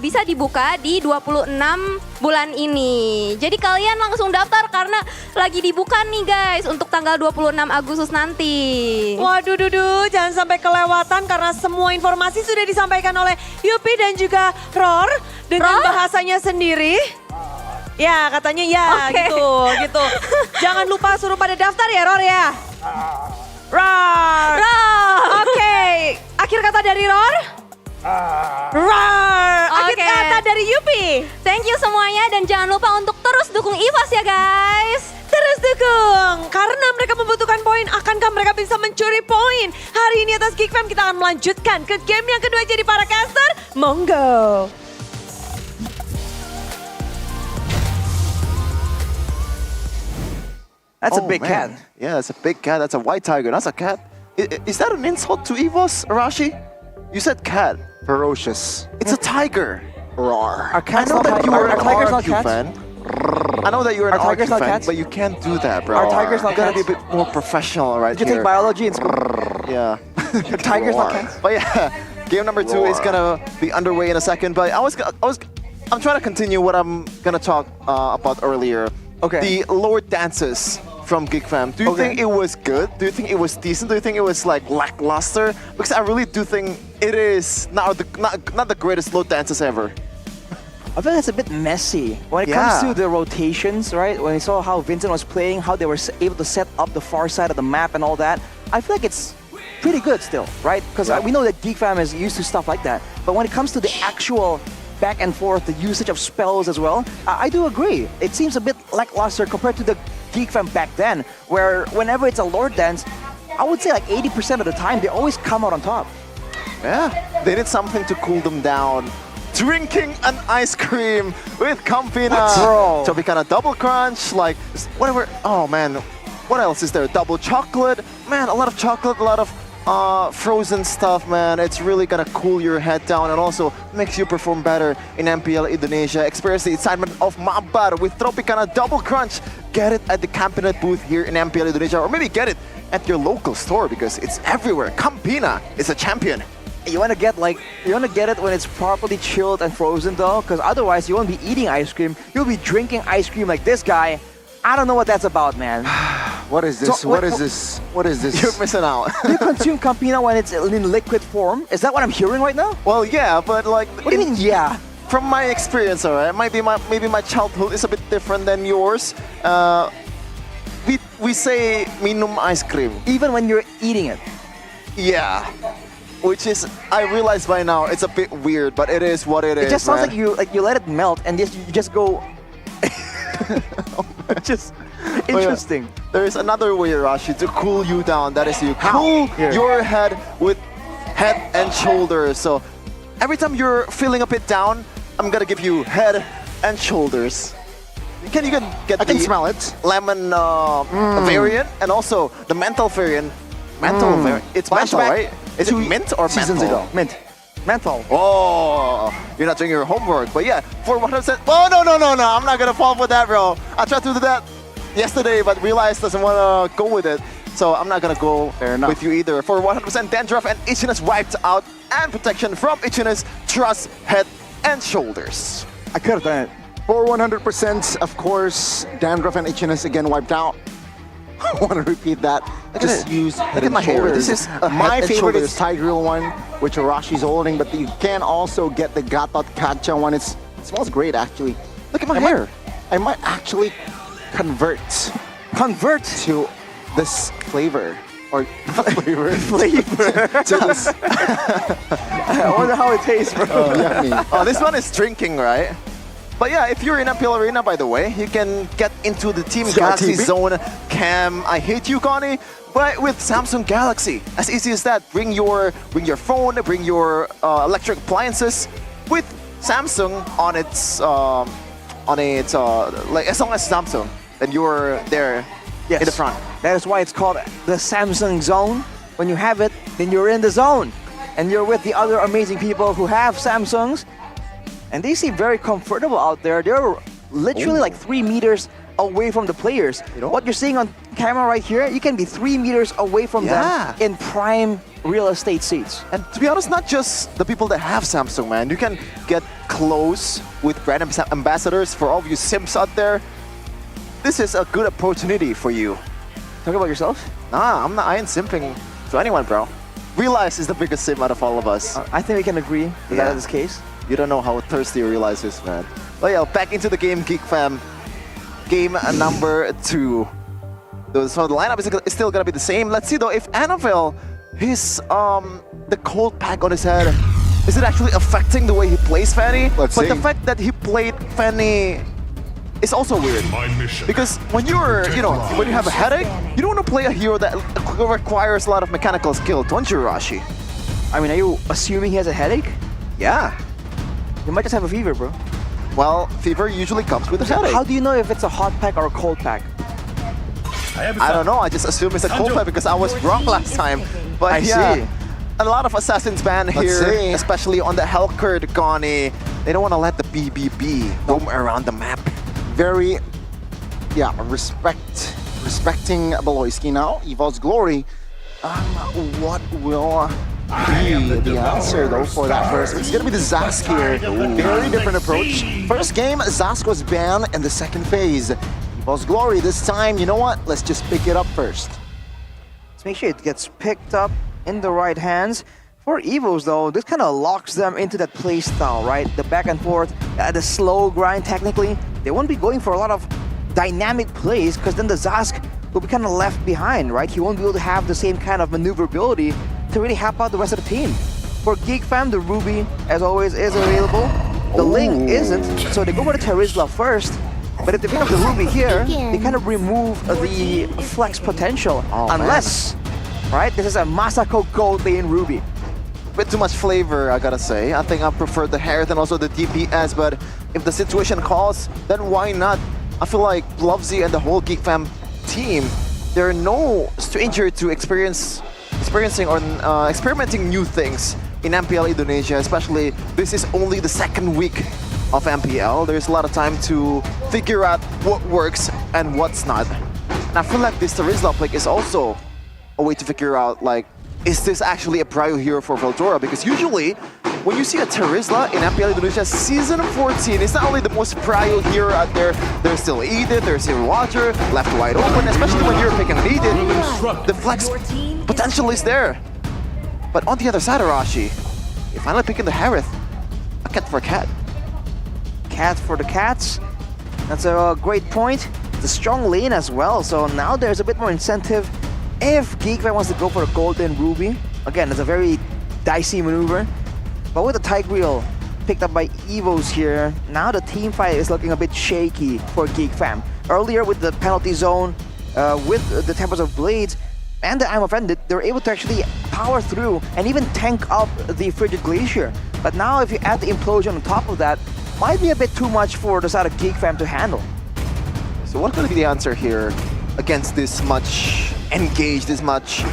bisa dibuka di 26 bulan ini. Jadi kalian langsung daftar karena lagi dibuka nih guys untuk tanggal 26 Agustus nanti. Waduh, jangan sampai kelewatan karena semua informasi sudah disampaikan oleh Yupi dan juga Ror dengan bahasanya sendiri. Ya, katanya ya gitu. Jangan lupa suruh pada daftar ya, Ror ya. Ror. Oke. Akhir kata dari Ror? Ror. Akhir kata dari Yupi. Thank you semuanya dan jangan lupa untuk terus dukung EVOS ya guys. Terus dukung, karena mereka membutuhkan poin. Akankah mereka bisa mencuri poin? Hari ini atas Geek Fam kita akan melanjutkan ke game yang kedua jadi para caster. Monggo. That's a big cat. Yeah, that's a big cat. That's a white tiger. That's a cat. Is that an insult to EVOS, Arashi? You said cat. Ferocious. It's a tiger. Roar. Are cats I know that you are an tigers not RQ cats? fan. I know that you're an Are tigers RQ not fan, cats? but you can't do that, bro. Are tigers not You gotta cats? be a bit more professional right Did you here. take biology in school? Yeah. Tigers not cats? But yeah, game number 2 is gonna be underway in a second. But I'm trying to continue what I'm gonna talk about earlier. Okay. The lower dances from Geek Fam. Do you think it was good? Do you think it was decent? Do you think it was like lackluster? Because I really do think it is not the greatest low dances ever. I feel it's a bit messy when it comes to the rotations, right? When we saw how Vincent was playing, how they were able to set up the far side of the map and all that, I feel like it's pretty good still, right? Because we know that Geek Fam is used to stuff like that. But when it comes to the actual back and forth, the usage of spells as well, I do agree. It seems a bit lackluster compared to the Geek Fam back then, where whenever it's a Lord dance, I would say like 80% of the time, they always come out on top. Yeah, they need something to cool them down. Drinking an ice cream with Campina. Bro. So we kind of double crunch, like whatever. Oh man, What else is there? Double chocolate. Man, a lot of chocolate, a lot of frozen stuff, man. It's really gonna cool your head down and also makes you perform better in MPL Indonesia. Experience the excitement of Mabar with Tropicana Double Crunch. Get it at the Campinat booth here in MPL Indonesia, or maybe get it at your local store because it's everywhere. Campina is a champion. You want to get it when it's properly chilled and frozen though, because otherwise you won't be eating ice cream. You'll be drinking ice cream like this guy. I don't know what that's about, man. What is this? So, what is this? What is this? You're missing out. Do you consume Campina when it's in liquid form? Is that what I'm hearing right now? Well, yeah, but like... What do you mean, yeah? From my experience, alright, maybe my childhood is a bit different than yours. We say minum ice cream. Even when you're eating it? Yeah. Which is, I realize by now, it's a bit weird, but it is what it is. It just sounds like you let it melt and you just go... Just interesting. There is another way, Rashi, to cool you down. That is you cool your head with Head and Shoulders. So every time you're feeling a bit down, I'm gonna give you Head and Shoulders. You can get I can smell it. Lemon variant and also the menthol variant. Variant. It's menthol, right? Is it mint or seasons menthol? ago. Mint. Menthol. Oh, you're not doing your homework. But yeah, for 100%. Oh, no. I'm not going to fall for that, bro. I tried to do that yesterday, but realized doesn't want to go with it. So I'm not going to go with you either. For 100% dandruff and itchiness wiped out and protection from itchiness, trust Head and Shoulders. I could have done it. For 100%, of course, dandruff and itchiness again wiped out. I want to repeat that. Just use Head and my hair. Shoulders. This is my Head and favorite Shoulders. is Tigreal one, which Arashi's holding, but you can also get the Gatot Kacha one. It smells great, actually. Look at my hair. I might actually convert to this flavor. Or flavor. To this. I wonder how it tastes, bro. Oh, yummy. Oh, this one is drinking, right? But yeah, if you're in MPL Arena, by the way, you can get into the Team Galaxy Zone Cam. I hate you, Connie. But with Samsung Galaxy, as easy as that. Bring your phone, bring your electric appliances with Samsung on its like as long as Samsung, then you're there in the front. That is why it's called the Samsung Zone. When you have it, then you're in the zone, and you're with the other amazing people who have Samsungs. And they seem very comfortable out there. They're literally like 3 meters away from the players. What you're seeing on camera right here, you can be 3 meters away from them in prime real estate seats. And to be honest, not just the people that have Samsung, man. You can get close with brand ambassadors for all of you simps out there. This is a good opportunity for you. Talk about yourself? Nah, I ain't simping to anyone, bro. Realize is the biggest simp out of all of us. I think we can agree with that in this case. You don't know how thirsty Realize is, man. But yeah, back into the game, Geek Fam. Game number 2. So the lineup is still gonna be the same. Let's see though if Annabelle, the cold pack on his head, is it actually affecting the way he plays Fanny? Let's see. The fact that he played Fanny is also weird. Because when you're, when you have a headache, you don't want to play a hero that requires a lot of mechanical skill, don't you, Rashi? I mean, are you assuming he has a headache? Yeah. You might just have a fever, bro. Well, fever usually comes with a headache. How do you know if it's a hot pack or a cold pack? I don't know, I just assume it's a cold pack because I was wrong last time. But I see. A lot of assassins ban here, especially on the Hellcurt, Goni. They don't want to let the BBB roam around the map. Very, respecting Beloyski now. Evol's Glory. What will be the answer though for that first? It's gonna be the Zask here. Very different approach. First game, Zask was banned in the second phase. Evol's Glory this time, you know what? Let's just pick it up first. Let's make sure it gets picked up in the right hands. For Evos though, this kind of locks them into that play style, right? The back and forth, the slow grind technically. They won't be going for a lot of dynamic plays because then the Zask will be kind of left behind, right? He won't be able to have the same kind of maneuverability to really help out the rest of the team. For Geek Fam, the Ruby, as always, is available. The Ling isn't, so they go for the Terizla first. But if they pick up the Ruby here, they kind of remove the flex potential. Unless, right, this is a Masako Gold lane Ruby. Bit too much flavor, I gotta say. I think I prefer the Harith and also the DPS, but if the situation calls, then why not? I feel like Lovesy and the whole Geek Fam team they're no stranger to experiencing or experimenting new things in MPL Indonesia, especially this is only the second week of MPL. There's a lot of time to figure out what works and what's not. And I feel like this Terizla pick is also a way to figure out, like, is this actually a prio hero for Veldora? Because usually, when you see a Terizla in MPL Indonesia Season 14, it's not only the most prio hero out there, there's still Edith, there's still Roger, left wide open, especially when you're picking an Edith, the flex potential is there. But on the other side, Arashi, you're finally picking the Harith, a cat for a cat. Cat for the cats. That's a great point. It's a strong lane as well, so now there's a bit more incentive if Geekfam wants to go for a golden ruby. Again, it's a very dicey maneuver. But with the Tigreal picked up by Evos here, now the team fight is looking a bit shaky for Geekfam. Earlier with the penalty zone, with the Tempest of Blades, and the I'm Offended, they were able to actually power through and even tank up the Frigid Glacier. But now if you add the Implosion on top of that, might be a bit too much for the side of Geekfam to handle. So what's going to be the answer here against this much engaged, this much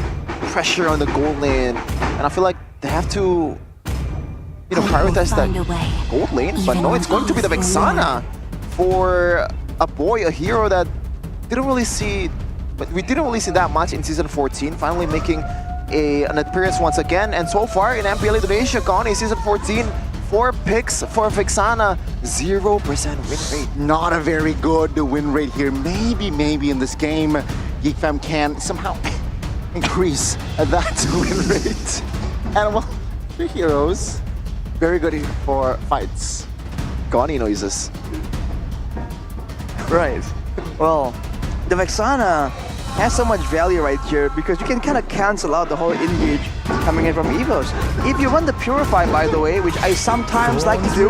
pressure on the gold lane? And I feel like they have to, you know, prioritize that gold lane. But no, it's going to be the Vexana for a hero that didn't really see, but we didn't really see that much in Season 14, finally making an appearance once again. And so far in MPL Indonesia, gone in Season 14, 4 picks for Vexana, 0% win rate. Not a very good win rate here. Maybe in this game, Geekfam can somehow increase that win rate. And well, 3 heroes, very good for fights. Goni noises. Right. Well, the Vexana has so much value right here because you can kind of cancel out the whole engage coming in from Evos. If you run the Purify, by the way, which I sometimes like to do,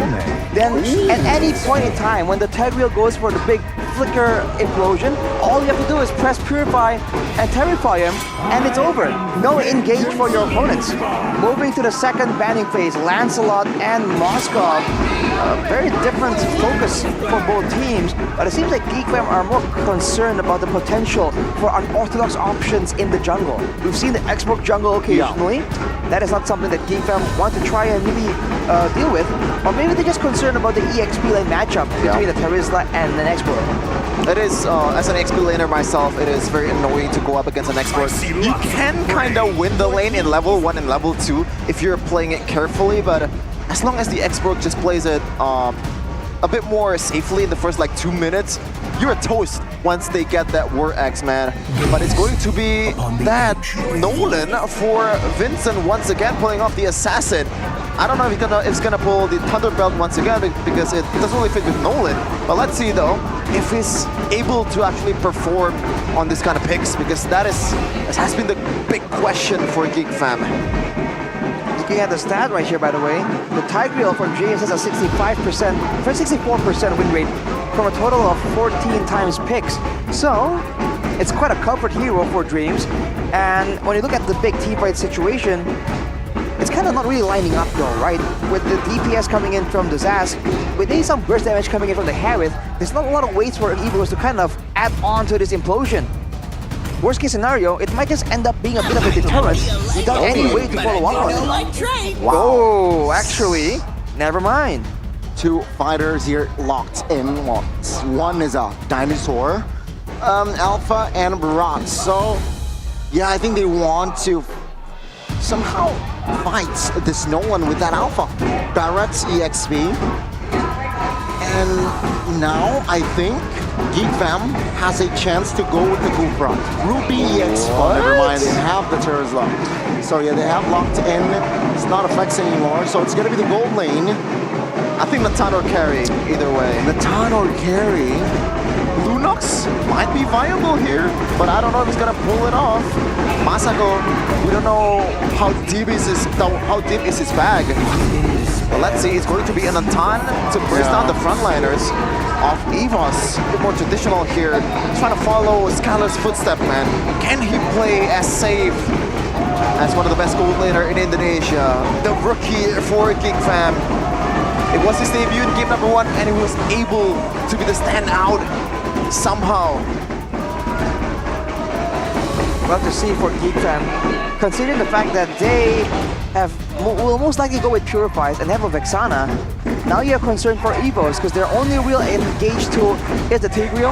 then at any point in time when the Tigreal goes for the big flicker implosion, all you have to do is press Purify and Terrify him, and it's over. No engage for your opponents. Moving to the second banning phase, Lancelot and Moskov. Very different focus for both teams, but it seems like Geekfam are more concerned about the potential for unorthodox options in the jungle. We've seen the Xbox jungle occasionally. That is not something that Geekfam want to try and really deal with. Or maybe they're just concerned about the EXP lane matchup between the Terizla and an Explorer. It is, as an XP laner myself, it is very annoying to go up against an Explorer. You can kind of win the lane in level 1 and level 2 if you're playing it carefully, but as long as the Expert just plays it a bit more safely in the first like 2 minutes, you're a toast once they get that War Axe, man. But it's going to be that Nolan for Vincent once again pulling off the Assassin. I don't know if he's gonna pull the Thunderbelt once again because it doesn't really fit with Nolan. But let's see though if he's able to actually perform on this kind of picks, because that has been the big question for Geekfam. Looking at the stat right here, by the way, the Tigreal for JS has a 64% win rate from a total of 14 times picks. So it's quite a comfort hero for Dreams. And when you look at the big team fight situation, it's kind of not really lining up though, right? With the DPS coming in from the Zaz, with maybe some burst damage coming in from the Harith, there's not a lot of ways for Evos to kind of add on to this implosion. Worst case scenario, it might just end up being a bit of a deterrent without any way to follow up on it. Wow. Oh, actually, never mind. 2 fighters here locked in. One is a dinosaur, Alpha and Brock. So, yeah, I think they want to somehow fight this Nolan with that Alpha. Barrett's EXP. And now I think Geekfam has a chance to go with the Kufra. Ruby EX. Oh, never mind, they have the Terizla. So yeah, they have locked in. It's not a flex anymore, so it's gonna be the gold lane. I think Natan or carry, either way. Natan or carry. Lunox might be viable here, but I don't know if he's gonna pull it off. Masako, we don't know how deep is his bag. But let's see, it's going to be an Natan to burst down the frontliners of Evos. A bit more traditional here. Trying to follow Skylar's footstep, man. Can he play as safe as one of the best gold laner in Indonesia? The rookie for Geekfam. It was his debut in game number 1, and he was able to be the standout somehow. well to see for Geek Fam, considering the fact that they will most likely go with Purifies and have a Vexana. Now you have concern for Evos because their only real engaged tool is the Tigreal.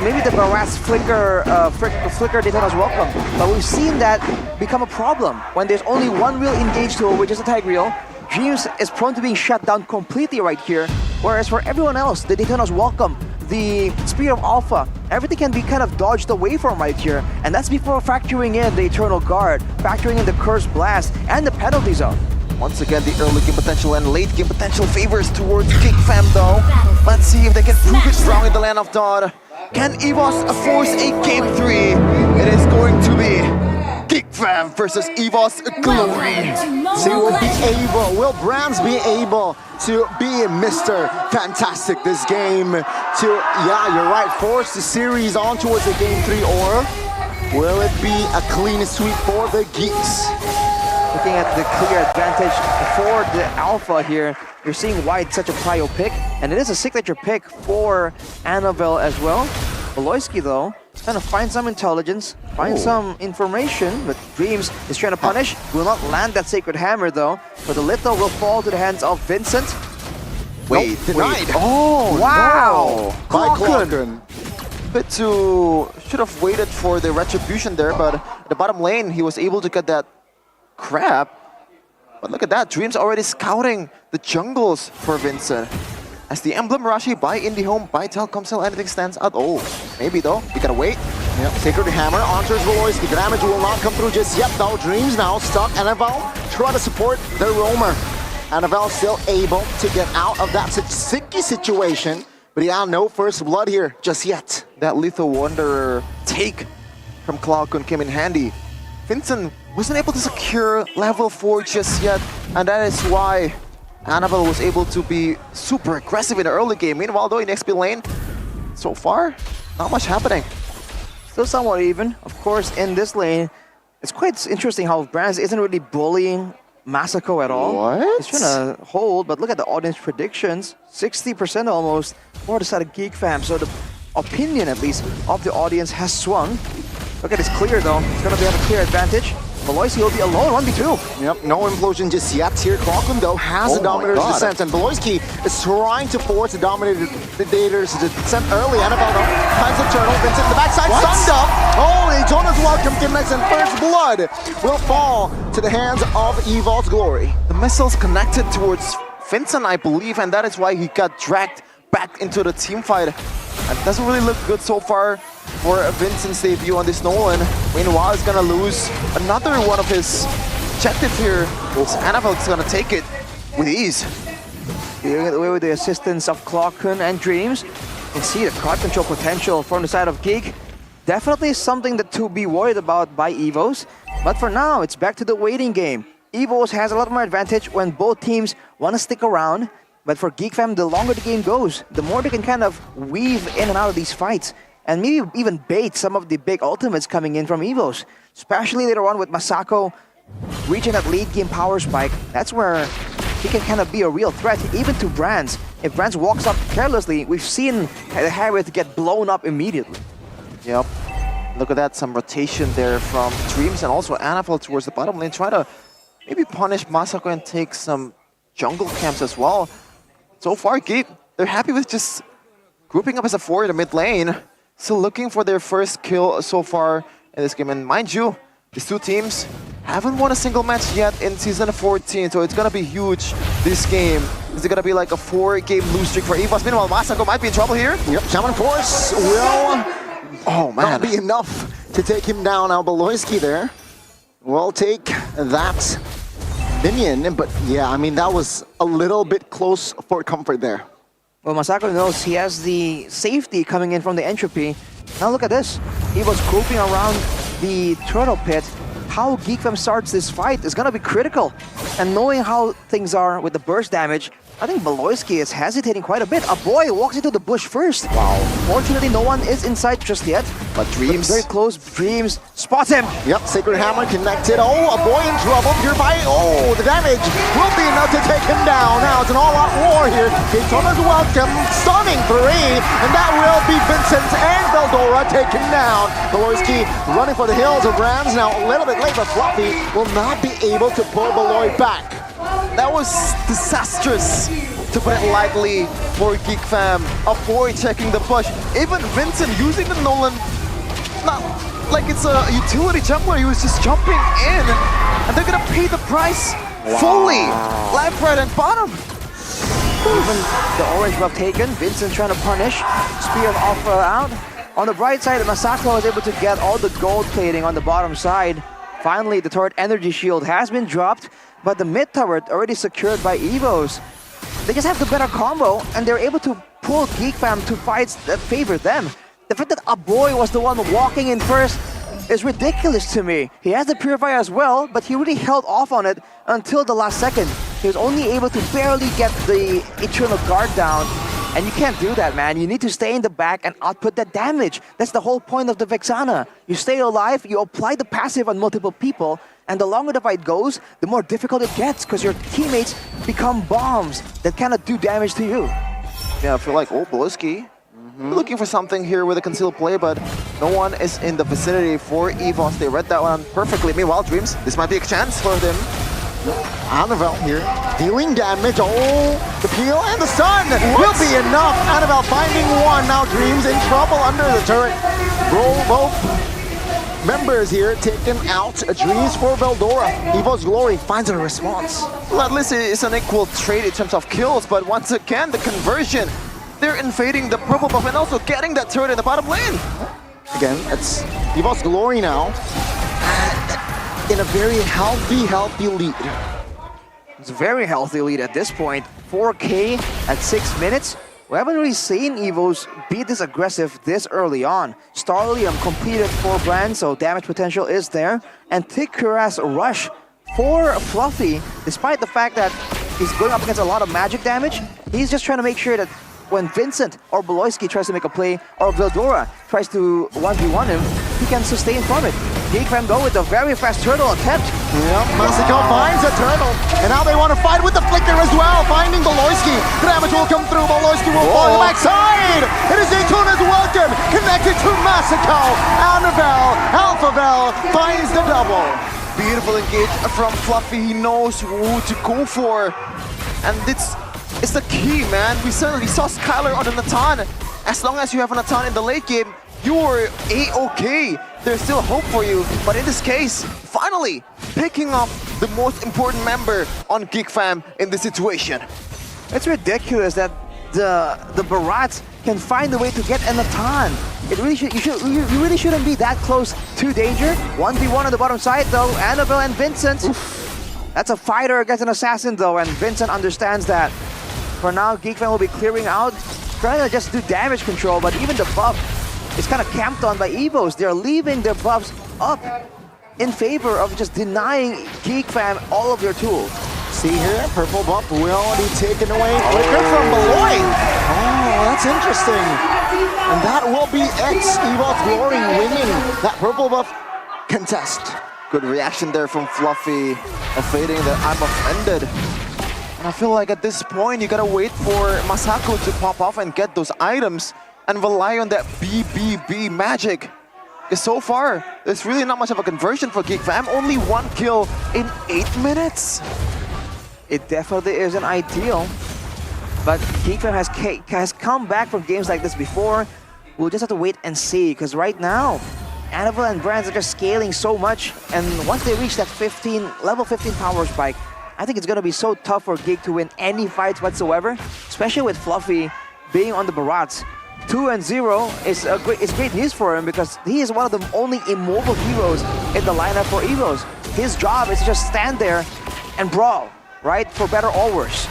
Maybe the Barras Flicker Daytona's Welcome, but we've seen that become a problem when there's only one real engaged tool, which is the Tigreal. Dreams is prone to being shut down completely right here, whereas for everyone else, the Daytona's Welcome, the Spear of Alpha, everything can be kind of dodged away from right here, and that's before factoring in the Eternal Guard, factoring in the Cursed Blast, and the Penalty Zone. Once again, the early game potential and late game potential favors towards Geek Fam though. Let's see if they can prove it strong in the Land of Dawn. Can EVOS force a Game 3? It is going to be Geek Fam versus EVOS Glory. So will Brands be able to be Mr. Fantastic this game to, yeah, you're right, force the series on towards a Game 3, or will it be a clean sweep for the Geeks? Looking at the clear advantage for the Alpha here, you're seeing why it's such a prio pick, and it is a signature pick for Annabelle as well. Beloyski though, trying to find some intelligence, find some information, but Dreams is trying to punish. Will not land that Sacred Hammer though, but the Litho will fall to the hands of Vincent. Wait, denied. Oh, wow! By Clocken. Should have waited for the retribution there, but at the bottom lane, he was able to get that crab. But look at that, Dreams already scouting the jungles for Vincent. As the Emblem Rashi by IndyHome, by Telkomsel, anything stands out. Oh, maybe though, we gotta wait. Yep. Sacred Hammer enters Veloisky. The damage will not come through just yet though. Dreams now stuck. Annabelle try to support the roamer. Annabelle still able to get out of that sticky situation. But yeah, no first blood here just yet. That Lethal Wanderer take from Cloudcon came in handy. Vincent wasn't able to secure level 4 just yet, and that is why Annabelle was able to be super aggressive in the early game. Meanwhile though, in XP lane, so far, not much happening. Still somewhat even. Of course, in this lane, it's quite interesting how Brands isn't really bullying Masako at all. What? He's trying to hold, but look at the audience predictions. 60% almost for the side of Geek Fam. So the opinion, at least, of the audience has swung. Look at this clear though. It's going to have a clear advantage. Beloisky will be alone, 1v2. Yep, no implosion just yet here. Clockman though has the Dominator's Descent, and Beloisky is trying to force the Dominator's Descent early. Annabelle though finds the turtle. Vincent in the backside, stunned up. Oh, Daytona's Welcome came next, and first blood will fall to the hands of EVOS Glory. The missiles connected towards Vincent, I believe, and that is why he got dragged back into the team fight. It doesn't really look good so far for Vincent's debut on this Nolan. Meanwhile, he's gonna lose another one of his objectives here. So Annabelle's gonna take it with ease. Getting away with the assistance of Clockun and Dreams. You can see the card control potential from the side of Geek. Definitely something to be worried about by EVOS. But for now, it's back to the waiting game. EVOS has a lot more advantage when both teams want to stick around. But for Geek Fam, the longer the game goes, the more they can kind of weave in and out of these fights. And maybe even bait some of the big ultimates coming in from EVOS. Especially later on with Masako reaching that late game power spike. That's where he can kind of be a real threat, even to Brands. If Brands walks up carelessly, we've seen the Harriet get blown up immediately. Yep. Look at that, some rotation there from Dreams and also Annabelle towards the bottom lane. Try to maybe punish Masako and take some jungle camps as well. So far, Geek, they're happy with just grouping up as a 4 in the mid lane. Still looking for their first kill so far in this game. And mind you, these two teams haven't won a single match yet in Season 14, so it's gonna be huge this game. Is it gonna be like a 4-game lose streak for EVOS? Meanwhile, Masako might be in trouble here. Yep, Shaman Force will not be enough to take him down. Now Beloisky there will take that minion, but yeah, I mean, that was a little bit close for comfort there. Well, Masako knows he has the safety coming in from the entropy. Now look at this. He was grouping around the turtle pit. How Geek Fam starts this fight is gonna be critical. And knowing how things are with the burst damage, I think Beloisky is hesitating quite a bit. A boy walks into the bush first. Wow. Fortunately, no one is inside just yet. But Dreams... Very close. Dreams spots him. Yep, Sacred Hammer connected. Oh, a boy in trouble. Purify. Oh, the damage will be enough to take him down. Now it's an all-out war here. Daytona's welcome. Stunning 3. And that will be Vincent and Veldora take him down. Beloyski running for the hills of Brands. Now a little bit late, but Fluffy will not be able to pull Beloy back. That was disastrous, to put it lightly, for Geek Fam. A boy checking the push. Even Vincent using the Nolan, not like it's a utility jump where he was just jumping in, and they're gonna pay the price fully. Left, right, and bottom. Even the orange buff taken, Vincent trying to punish. Spear off out. On the bright side, Masako was able to get all the gold plating on the bottom side. Finally, the turret energy shield has been dropped, but the mid turret already secured by Evos. They just have the better combo, and they're able to pull Geek Fam to fights that favor them. The fact that a boy was the one walking in first is ridiculous to me. He has the Purify as well, but he really held off on it until the last second. He was only able to barely get the Eternal Guard down. And you can't do that, man. You need to stay in the back and output that damage. That's the whole point of the Vexana. You stay alive, you apply the passive on multiple people, and the longer the fight goes, the more difficult it gets because your teammates become bombs that cannot do damage to you. Yeah, I feel like, oh, Beloyski looking for something here with a concealed play, but no one is in the vicinity for Evos. They read that one perfectly. Meanwhile, Dreams, this might be a chance for them. Annabelle here, dealing damage. Oh, the peel and the stun will be enough. Annabelle finding one. Now Dreams in trouble under the turret. Both members here taken out. Dreams for Veldora. Evo's Glory finds a response. Well, at least it's an equal trade in terms of kills, but once again, the conversion. They're invading the purple buff and also getting that turret in the bottom lane. Again, it's Evo's Glory now. In a very healthy lead. It's a very healthy lead at this point. 4K at 6 minutes. We haven't really seen Evos be this aggressive this early on. Starlium completed 4 brands, so damage potential is there. And Tikura's rush for Fluffy, despite the fact that he's going up against a lot of magic damage, he's just trying to make sure that when Vincent or Beloyski tries to make a play, or Veldora tries to 1v1 him, he can sustain from it. Geek Fam go with a very fast turtle attempt. Yep, Masako finds a turtle. And now they want to fight with the flicker as well, finding Beloyski. The damage will come through, Beloyski will fall on the backside. It is Daytona's welcome, connected to Masako. Annabelle, Alphabelle finds the double. Beautiful engage from Fluffy. He knows who to go for. And it's the key, man. We certainly saw Skylar on a Natan. As long as you have a Natan in the late game, you are A-okay. There's still hope for you. But in this case, finally, picking up the most important member on Geek Fam in this situation. It's ridiculous that the Barats can find a way to get a Natan. It really you really shouldn't be that close to danger. 1v1 on the bottom side though, Annabelle and Vincent. Oof. That's a fighter against an assassin though, and Vincent understands that. For now, Geek Fam will be clearing out, trying to just do damage control, but even the buff is kind of camped on by Evos. They're leaving their buffs up in favor of just denying Geek Fam all of their tools. See here, purple buff will be taken away. Flicker from Beloy. Oh, that's interesting. And that will be X, Evo's Glory winning that purple buff contest. Good reaction there from Fluffy, fading that I'm offended. And I feel like at this point, you gotta wait for Masako to pop off and get those items and rely on that BBB magic. Because so far, there's really not much of a conversion for Geek Fam. Only 1 kill in 8 minutes. It definitely isn't ideal. But Geek Fam has come back from games like this before. We'll just have to wait and see. Because right now, Annabelle and Brands are just scaling so much. And once they reach that level 15 power spike, I think it's going to be so tough for Geek to win any fights whatsoever, especially with Fluffy being on the Barats. 2-0 is great news for him because he is one of the only immobile heroes in the lineup for Evos. His job is to just stand there and brawl, right? For better or worse.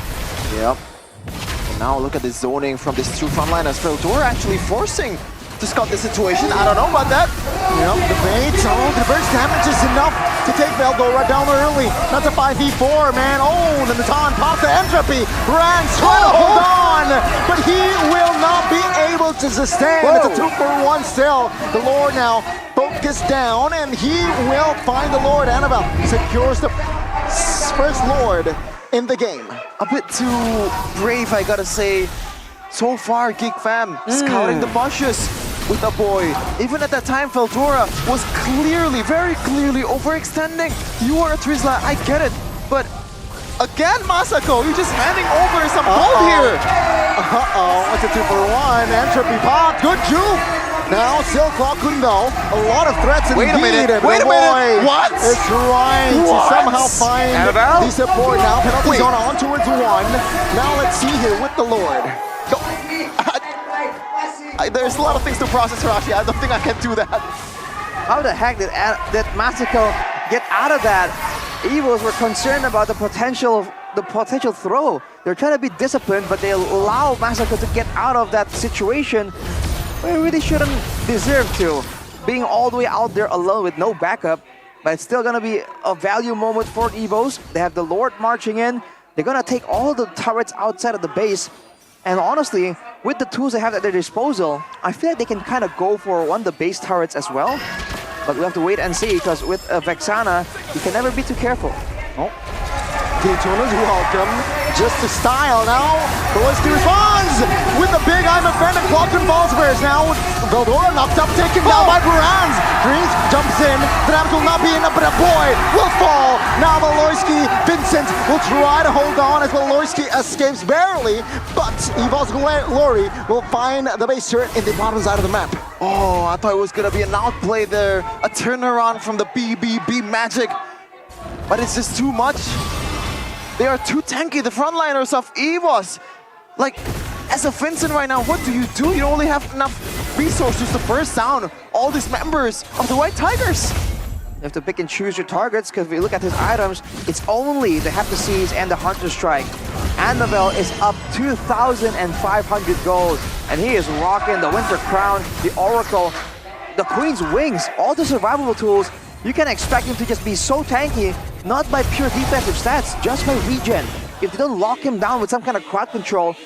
Yep. And now look at the zoning from these two frontliners. Veldora actually forcing to scout the situation. I don't know about that. Yep, the bait. Oh, the burst damage is enough to take Veldora down early. That's a 5v4, man. Oh, and the Natan pops the entropy. Rans trying to hold on, but he will not be able to sustain. It's a 2-for-1 still. The Lord now focused down, and he will find the Lord. Annabelle secures the first Lord in the game. A bit too brave, I gotta say. So far, Geek Fam scouting the bushes with a boy. Even at that time, Veldora was clearly, very clearly overextending. You are a Trizla, I get it. But again, Masako, you're just handing over some gold here. It's a 2-for-1. Entropy pop. Good juke. Now, Silclaw couldn't go. A lot of threats indeed. Wait a minute. What? It's trying to somehow find the support. Now, penalty zone on towards 1. Now, let's see here with the Lord. Go. There's a lot of things to process, Rashi. I don't think I can do that. How the heck did Masako get out of that? Evils were concerned about the potential throw. They're trying to be disciplined, but they allow Masako to get out of that situation. They really shouldn't deserve to. Being all the way out there alone with no backup, but it's still gonna be a value moment for Evos. They have the Lord marching in. They're gonna take all the turrets outside of the base. And honestly, with the tools they have at their disposal, I feel like they can kind of go for one of the base turrets as well. But we have to wait and see, because with Vexana, you can never be too careful. Oh. Daytona's welcome. Just to style now. Veloski responds with a big I'm offended. Clockton falls first. Now Veldora knocked up, taken down by Brans. Greens jumps in. The damage will not be enough, but a boy will fall. Now Veloski, Vincent will try to hold on as Veloski escapes barely, but Evol's Glory will find the base turret in the bottom side of the map. Oh, I thought it was gonna be an outplay there. A turnaround from the BBB Magic. But it's just too much. They are too tanky, the frontliners of EVOS. Like, as a Vincent right now, what do? You only have enough resources to burst down all these members of the White Tigers. You have to pick and choose your targets, because if you look at his items, it's only the Heptaseas and the Hunter Strike. Annabelle is up 2,500 gold, and he is rocking the Winter Crown, the Oracle, the Queen's Wings, all the survivable tools. You can expect him to just be so tanky, not by pure defensive stats, just by regen. If you don't lock him down with some kind of crowd control,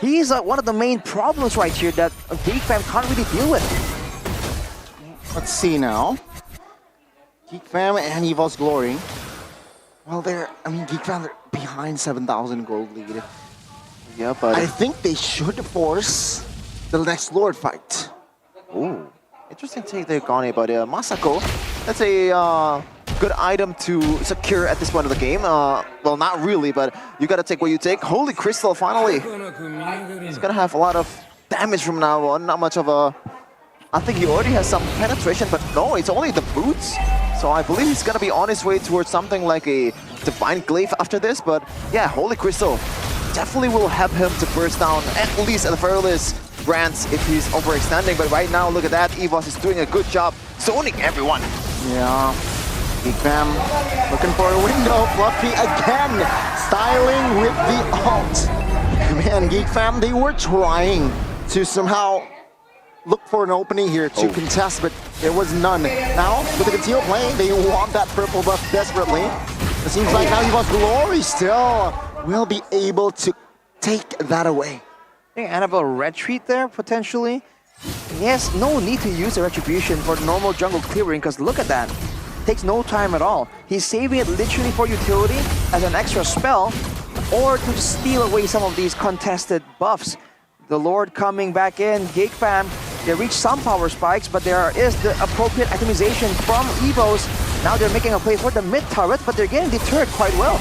he's one of the main problems right here that Geek Fam can't really deal with. Let's see now. Geek Fam and Evol's Glory. Well, Geek Fam, they're behind 7,000 gold lead. Yeah, but I think they should force the next Lord fight. Ooh. Interesting take there, Gane, but Masako, that's a good item to secure at this point of the game. Well, not really, but you gotta take what you take. Holy Crystal, finally. He's gonna have a lot of damage from now on. Not much of a... I think he already has some penetration, but no, it's only the boots. So I believe he's gonna be on his way towards something like a Divine Glaive after this, but yeah, Holy Crystal definitely will help him to burst down, at least at the very least, Brands if he's overextending. But right now, look at that, EVOS is doing a good job zoning everyone. Yeah, Geek Fam looking for a window. Fluffy again, styling with the ult. Man, Geek Fam, they were trying to somehow look for an opening here to contest, but there was none. Now, with the conceal play, they want that purple buff desperately. It seems like now EVO's Glory still will be able to take that away. I think Annabelle retreat there, potentially. Yes, no need to use the Retribution for normal jungle clearing, because look at that. Takes no time at all. He's saving it literally for utility as an extra spell, or to steal away some of these contested buffs. The Lord coming back in, Geek Fam, they reach some power spikes, but there is the appropriate itemization from EVOS. Now they're making a play for the mid turret, but they're getting deterred quite well.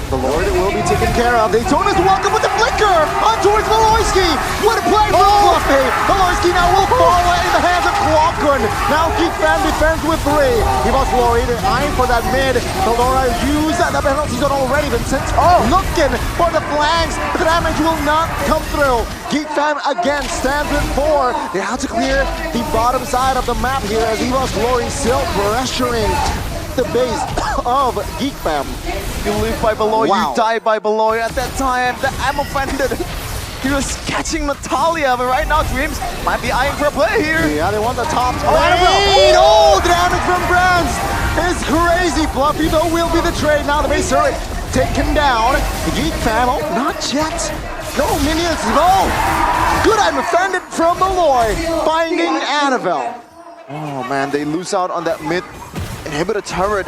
The Lord will be taken care of. Daytona's welcome with the flicker on towards Veloski. What a play from Fluffy. Veloski now will fall in the hands of Clockgun. Now Geek Fam defends with 3. EVO's Glory, they're eyeing for that mid. Veldora used the penalty zone already. Vincent looking for the flanks, but the damage will not come through. Geek Fam again stands with 4. They have to clear the bottom side of the map here as EVO's Glory still pressuring the base of Geek Fam. You live by below, you die by below. At that time, I'm offended. He was catching Natalia, but right now Dreams might be eyeing for a play here. Yeah, they want the top lane. Oh, the damage from Brands is crazy. Fluffy though will be the trade. Now the base turret taken down. Geek Fam, oh, not yet. No minions, no. Good item defended from Malloy, finding Annabelle. Oh man, they lose out on that mid inhibitor turret.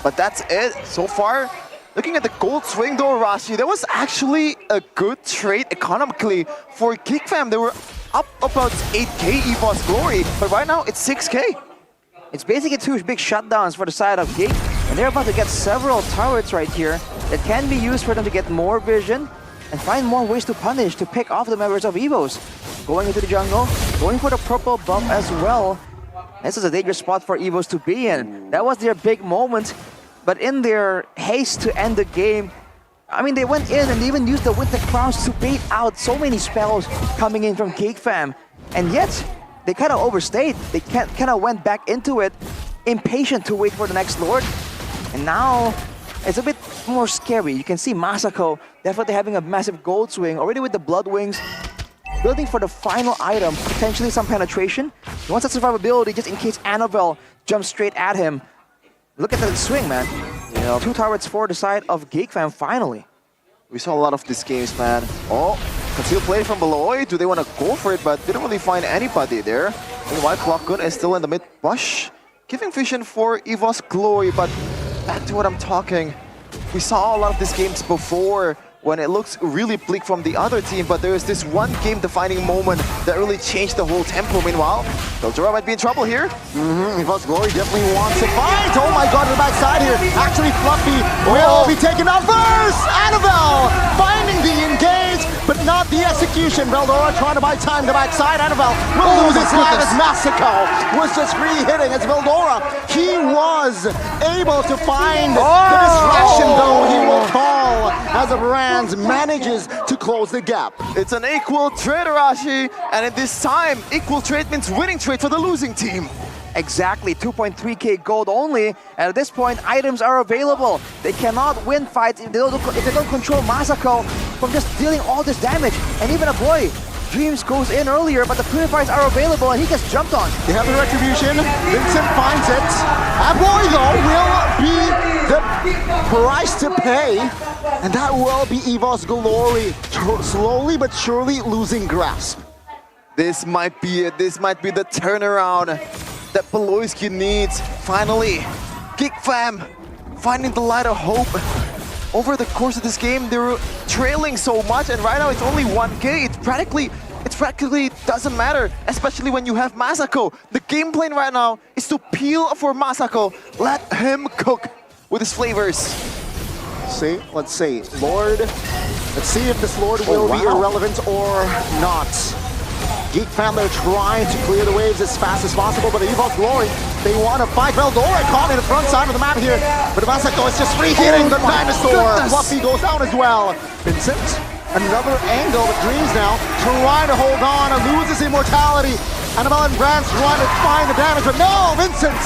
But that's it so far. Looking at the gold swing though, Rashi, that was actually a good trade economically for Geek Fam. They were up about 8k EVOS Glory, but right now it's 6k. It's basically two big shutdowns for the side of Geek, and they're about to get several turrets right here that can be used for them to get more vision and find more ways to punish, to pick off the members of EVOS. Going into the jungle, going for the purple buff as well. This is a dangerous spot for EVOS to be in. That was their big moment. But in their haste to end the game, I mean, they went in and they even used the Winter Crowns to bait out so many spells coming in from Geek Fam. And yet, they kind of overstayed. They kind of went back into it, impatient to wait for the next Lord. And now, it's a bit more scary. You can see Masako definitely having a massive gold swing, already with the Blood Wings, building for the final item, potentially some penetration. He wants that survivability just in case Annabelle jumps straight at him. Look at the swing, man. Yeah. 2 turrets for the side of Geek Fam, finally. We saw a lot of these games, man. Oh, concealed play from below. Do they want to go for it? But didn't really find anybody there. Meanwhile, Clockgun is still in the mid bush, giving vision for EVOS Glory. But back to what I'm talking. We saw a lot of these games before when it looks really bleak from the other team, but there is this one game-defining moment that really changed the whole tempo. Meanwhile, Eldora might be in trouble here. EVOS Glory definitely wants to fight. Oh my god, the backside here. Actually, Fluffy will be taken out first. Annabelle finding the engage, but not the execution. Veldora trying to buy time to backside. Annabelle will lose his life as Masako was just re-hitting as Veldora. He was able to find the distraction, though he will fall as a Brands manages to close the gap. It's an equal trade, Arashi, and at this time, equal trade means winning trade for the losing team. Exactly, 2.3k gold only, and at this point, items are available. They cannot win fights if they don't control Masako from just dealing all this damage. And even a boy, Dreams goes in earlier, but the purifiers are available and he gets jumped on. They have the retribution, Vincent finds it. A boy though will be the price to pay, and that will be EVOS Glory slowly but surely losing grasp. This might be it. This might be the turnaround that Peloisky needs. Finally, Geek Fam finding the light of hope. Over the course of this game, they were trailing so much, and right now it's only 1k. It practically doesn't matter, especially when you have Masako. The game plan right now is to peel for Masako. Let him cook with his flavors. Let's see, Lord. Let's see if this Lord will be irrelevant or not. Geek Fam, they're trying to clear the waves as fast as possible, but EVOS Glory, they want to fight. Veldora caught in the front side of the map here, but Masako is just re-hitting the Dinosaur. Fluffy goes down as well. Vincent, another angle with Dreams now, trying to hold on and loses immortality. Annabelle and Brands trying to find the damage, but no, Vincent,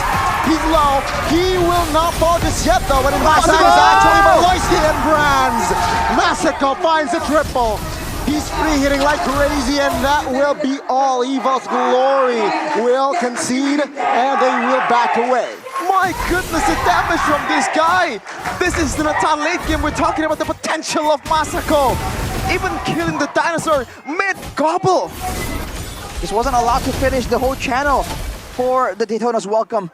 he's low. He will not fall just yet though, but in the backside is actually Peloisky and Brands. Masako finds the triple. He's free hitting like crazy, and that will be all. EVOS Glory will concede, and they will back away. My goodness, the damage from this guy. This is the Natan late game. We're talking about the potential of Masako. Even killing the dinosaur mid-gobble. This wasn't allowed to finish the whole channel for the Daytona's welcome.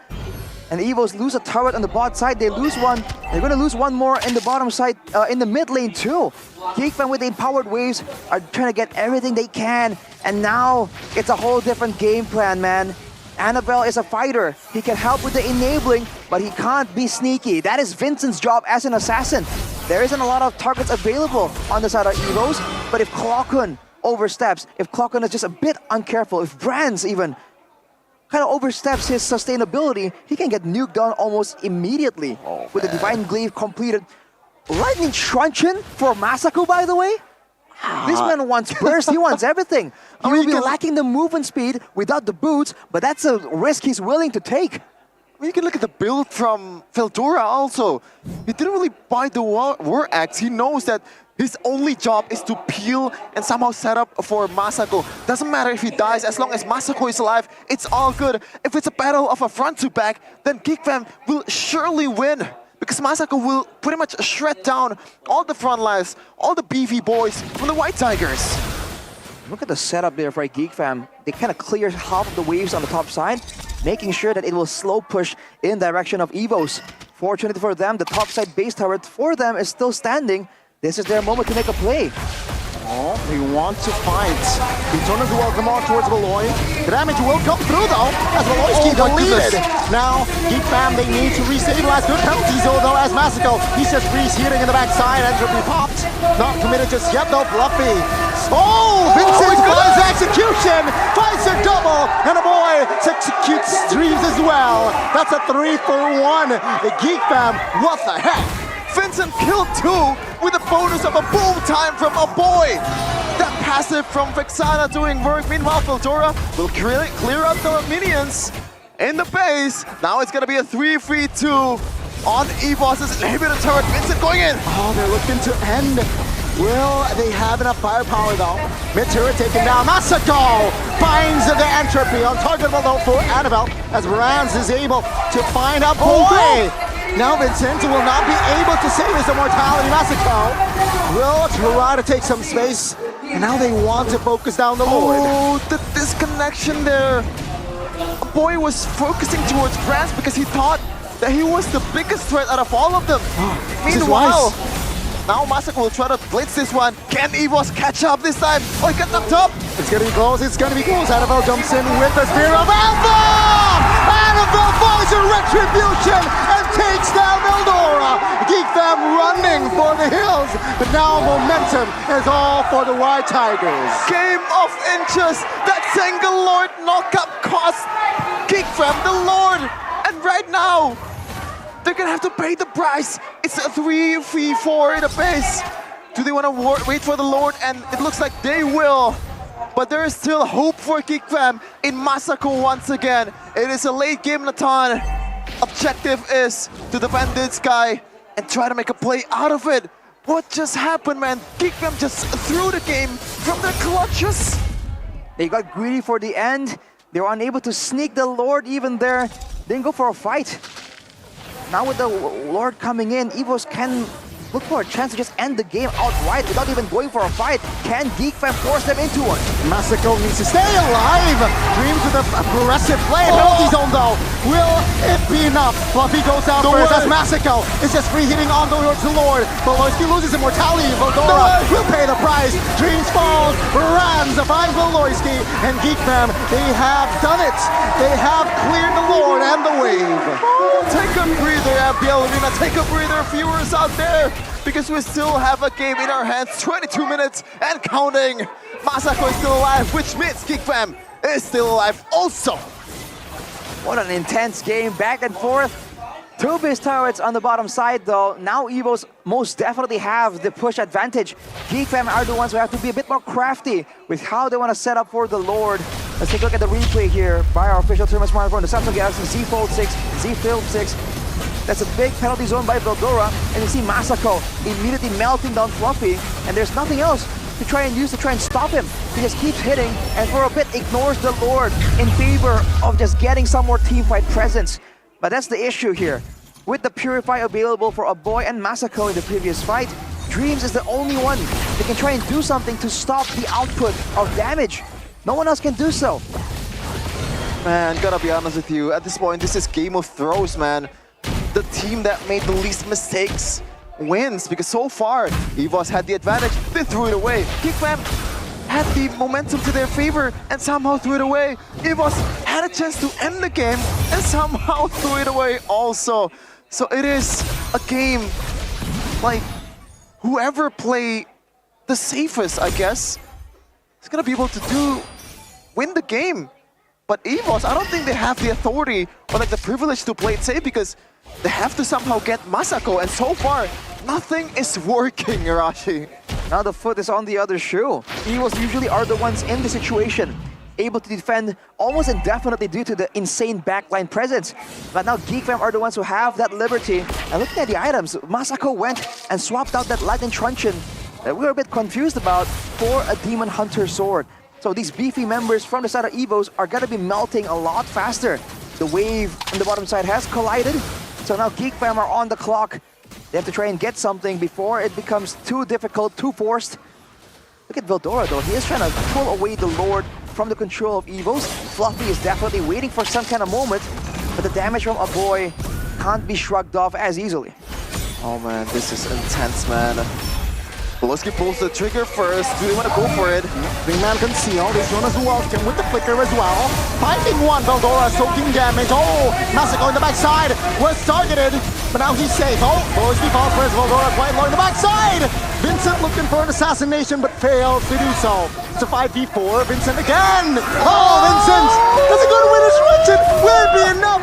And EVOS lose a turret on the bot side. They lose one. They're going to lose one more in the bottom side, in the mid lane too. Geek Fam with the empowered waves are trying to get everything they can. And now it's a whole different game plan, man. Annabelle is a fighter. He can help with the enabling, but he can't be sneaky. That is Vincent's job as an assassin. There isn't a lot of targets available on the side of EVOS, but if Clockgun oversteps, if Clockgun is just a bit uncareful, if Brands even kind of oversteps his sustainability, he can get nuked down almost immediately. With the Divine Glaive completed. Lightning Truncheon for Masako, by the way? This man wants burst, he wants everything. He will be lacking the movement speed without the boots, but that's a risk he's willing to take. You can look at the build from Veldora also. He didn't really buy the War Axe. He knows that His only job is to peel and somehow set up for Masako. Doesn't matter if he dies, as long as Masako is alive, it's all good. If it's a battle of a front to back, then Geek Fam will surely win. Because Masako will pretty much shred down all the front lines, all the beefy boys from the White Tigers. Look at the setup there for Geek Fam. They kind of clear half of the waves on the top side, making sure that it will slow push in direction of Evos. Fortunately for them, the top side base tower for them is still standing. This is their moment to make a play. Oh, they want to fight. Daytona's welcome on towards Valoy. The damage will come through though, as Valoyski deleted. Now, Geek Fam, they need to restabilize. Good penalty zone though, as Masako, he's just freeze heating in the backside. Entropy popped. Not committed just yet though, Fluffy. Oh, Vincent finds execution, finds a double, and a boy executes Dreams as well. That's a 3-for-1. The Geek Fam, what the heck? Vincent killed 2 with a bonus of a boom time from a boy. That passive from Vexana doing work. Meanwhile, Veldora will clear up the minions in the base. Now it's gonna be a 3-3-2 on EVOS' inhibitor turret. Vincent going in. Oh, they're looking to end. Will they have enough firepower though? Mid turret taken down. Masako finds the entropy on target though for Annabelle as Brands is able to find a boy. Now Vincent will not be able to save his immortality. Masako will try to take some space. And now they want to focus down the Lord. Oh, the disconnection there. A boy was focusing towards Brands because he thought that he was the biggest threat out of all of them. Meanwhile, now Masako will try to blitz this one. Can EVOS catch up this time? Oh, he got knocked up. It's gonna be close, it's gonna be close. Annabelle jumps in with the Spear of Alpha! Annabelle finds a retribution and takes down Eldora. Geek Fam running for the hills, but now momentum is all for the White Tigers. Game of inches. That single Lord knockup cost Geek Fam the Lord. And right now, they're gonna have to pay the price. It's a 3-3-4 in the base. Do they want to wait for the Lord? And it looks like they will. But there is still hope for Geek Fam in Masako once again. It is a late game, Nathan. Objective is to defend this guy and try to make a play out of it. What just happened, man? Geek Fam just threw the game from their clutches. They got greedy for the end. They were unable to sneak the Lord even there. Didn't go for a fight. Now with the Lord coming in, EVOS can look for a chance to just end the game outright without even going for a fight. Can Geek Fam force them into one? Masako needs to stay alive. Dreams with a aggressive play. Penalty zone though. Will it be enough? Fluffy goes down first as Masako is just free hitting on towards the Lord. Valoyski loses immortality. Veldora will pay the price. Dreams falls. Rams finds Valoyski. And Geek Fam, they have done it. They have cleared the Lord and the wave. Oh, take a breather, MPL Arena. Take a breather, viewers out there. Because we still have a game in our hands, 22 minutes and counting. Masako is still alive, which means Geek Fam is still alive also. What an intense game, back and forth. 2 base turrets on the bottom side though. Now EVOS most definitely have the push advantage. Geek Fam are the ones who have to be a bit more crafty with how they want to set up for the Lord. Let's take a look at the replay here by our official tournament smartphone, the Samsung Galaxy Z Fold 6, Z Flip 6. That's a big penalty zone by Veldora, and you see Masako immediately melting down Fluffy, and there's nothing else to try and stop him. He just keeps hitting, and for a bit ignores the Lord in favor of just getting some more teamfight presence. But that's the issue here. With the Purify available for a boy and Masako in the previous fight, Dreams is the only one that can try and do something to stop the output of damage. No one else can do so. Man, gotta be honest with you, at this point, this is Game of Throws, man. The team that made the least mistakes wins, because so far, EVOS had the advantage, they threw it away. Geek Fam had the momentum to their favor and somehow threw it away. EVOS had a chance to end the game and somehow threw it away also. So it is a game, like, whoever play the safest, I guess, is gonna be able to win the game. But EVOS, I don't think they have the authority or like the privilege to play it safe, because they have to somehow get Masako, and so far, nothing is working, Arashi. Now the foot is on the other shoe. EVOS usually are the ones in the situation, able to defend almost indefinitely due to the insane backline presence. But now Geek Fam are the ones who have that liberty. And looking at the items, Masako went and swapped out that Lightning Truncheon that we're a bit confused about for a Demon Hunter sword. So these beefy members from the side of Evos are gonna be melting a lot faster. The wave on the bottom side has collided, so now Geek Fam are on the clock. They have to try and get something before it becomes too difficult, too forced. Look at Veldora though, he is trying to pull away the Lord from the control of Evos. Fluffy is definitely waiting for some kind of moment, but the damage from a boy can't be shrugged off as easily. Oh man, this is intense, man. Volosky pulls the trigger first. Do they want to go for it? Wingman concealed. This one as well. Can with the flicker as well. Finding one. Veldora soaking damage. Oh, Masako in the backside was targeted, but now he's safe. Oh, Volosky falls first. Veldora quite low in the backside. Vincent looking for an assassination, but fails to do so. It's a 5v4. Vincent again. Oh, Vincent! Does it go to Winner's Richard? Will it be enough?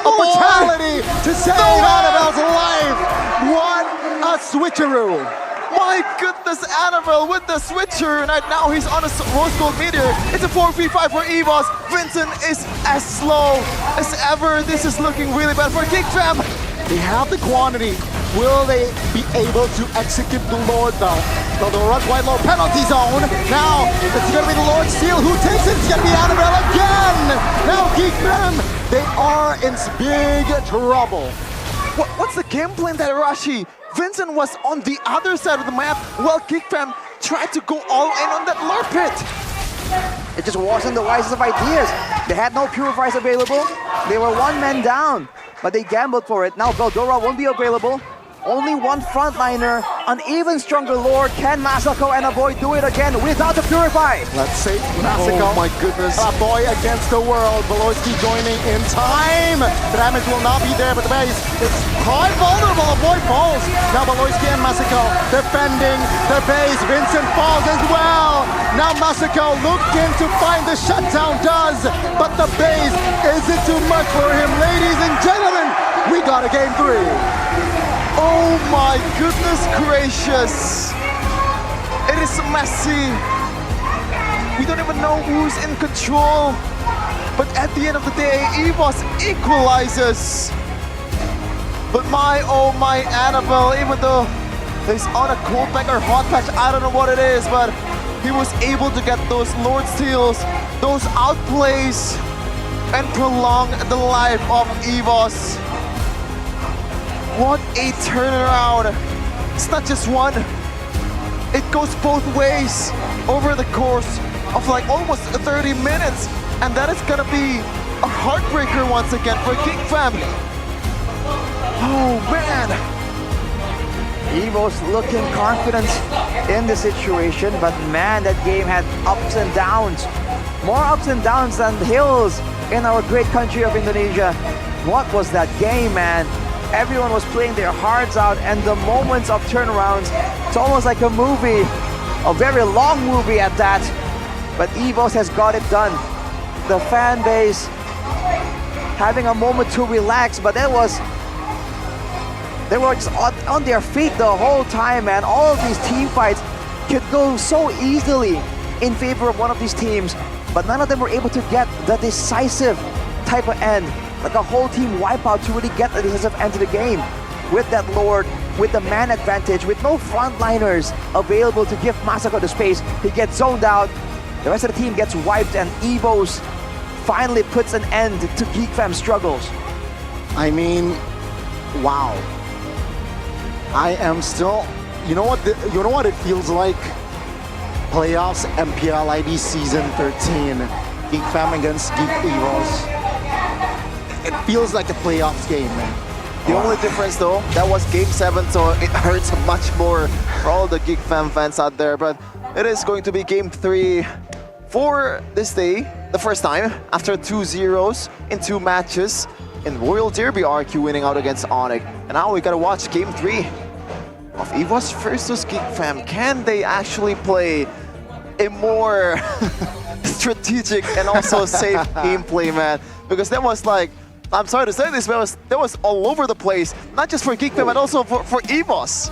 Immortality to save Annabelle's life. What a switcheroo. My goodness, Annabelle with the switcher, and now he's on a Rose Gold Meteor. It's a 4v5 for Evos. Vincent is as slow as ever. This is looking really bad for Geek Fam. They have the quantity. Will they be able to execute the Lord though? Veldora quite low penalty zone. Now it's gonna be the Lord Steel who takes it. It's gonna be Annabelle again. Now Geek Fam, they are in big trouble. What's the game plan there, Rashi? Vincent was on the other side of the map while Geek Fam tried to go all in on that Lord Pit. It just wasn't the wisest of ideas. They had no purifiers available. They were one man down, but they gambled for it. Now Veldora won't be available. Only one frontliner, an even stronger Lord. Can Masako and a boy do it again without the purify? Let's see, Masako. Oh my goodness. A boy against the world. Volosky joining in time. The damage will not be there, but the base is quite vulnerable. A boy falls. Now Volosky and Masako defending the base. Vincent falls as well. Now Masako looking to find the shutdown does, but the base isn't too much for him. Ladies and gentlemen, we got a game 3. Oh my goodness gracious! It is messy. We don't even know who's in control. But at the end of the day, Evos equalizes. But my, oh my, Annabelle, even though he's on a cold pack or hot patch, I don't know what it is, but he was able to get those Lord Steals, those outplays, and prolong the life of Evos. What a turnaround. It's not just one. It goes both ways over the course of like almost 30 minutes. And that is gonna be a heartbreaker once again for Geek Fam. Oh man. Evos looking confident in the situation, but man, that game had ups and downs. More ups and downs than hills in our great country of Indonesia. What was that game, man? Everyone was playing their hearts out, and the moments of turnarounds, it's almost like a movie, a very long movie at that. But Evos has got it done. The fan base having a moment to relax, but they were just on their feet the whole time, man. All of these team fights could go so easily in favor of one of these teams, but none of them were able to get the decisive type of end. Like a whole team wipeout to really get the decisive end to the game. With that Lord, with the man advantage, with no frontliners available to give Masako the space, he gets zoned out. The rest of the team gets wiped, and Evos finally puts an end to Geek Fam's struggles. I mean, wow. I am still, you know what it feels like? Playoffs MPL ID Season 13. Geek Fam against Geek Evos. It feels like a playoffs game, man. The only difference though, that was game 7, so it hurts much more for all the Geek Fam fans out there. But it is going to be game 3 for this day. The first time after 2-0s in 2 matches in Royal Derby RQ winning out against Onyx. And now we gotta watch game 3 of Evos versus Geek Fam. Can they actually play a more strategic and also safe gameplay, man? Because that was like, I'm sorry to say this, but that was all over the place. Not just for Geek Fam, but also for Evos.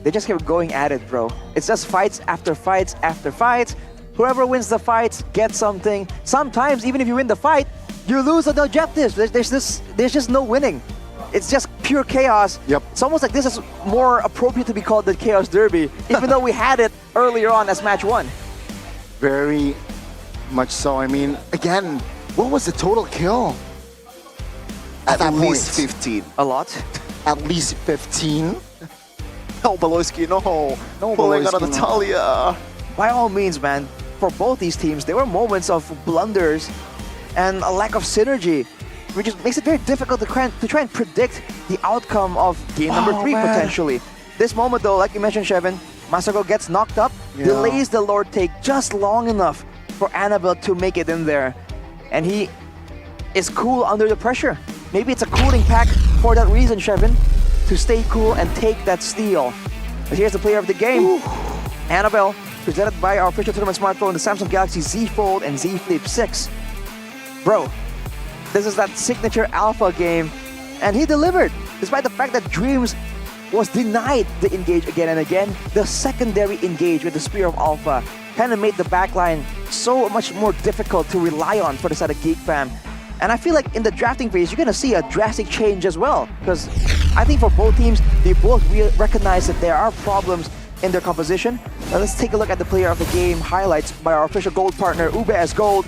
They just kept going at it, bro. It's just fights after fights after fights. Whoever wins the fights gets something. Sometimes, even if you win the fight, you lose on the objectives. There's just no winning. It's just pure chaos. Yep. It's almost like this is more appropriate to be called the Chaos Derby, even though we had it earlier on as match 1. Very much so. I mean, again, what was the total kill? At that least point? 15. A lot. At least 15? No, Baloyski, no. Pulling out of Natalia. By all means, man, for both these teams, there were moments of blunders and a lack of synergy, which just makes it very difficult to try and predict the outcome of game number 3 potentially. This moment though, like you mentioned, Shevin, Masako gets knocked up, delays the Lord take just long enough for Annabelle to make it in there. And he is cool under the pressure. Maybe it's a cooling pack for that reason, Shevin, to stay cool and take that steal. But here's the player of the game, Annabelle, presented by our official tournament smartphone, the Samsung Galaxy Z Fold and Z Flip 6. Bro, this is that signature alpha game, and he delivered. Despite the fact that Dreams was denied the engage again and again, the secondary engage with the Spear of Alpha kind of made the backline so much more difficult to rely on for the side of Geek Fam. And I feel like in the drafting phase, you're gonna see a drastic change as well, because I think for both teams, they both recognize that there are problems in their composition. Now let's take a look at the player of the game highlights by our official gold partner, UBS Gold.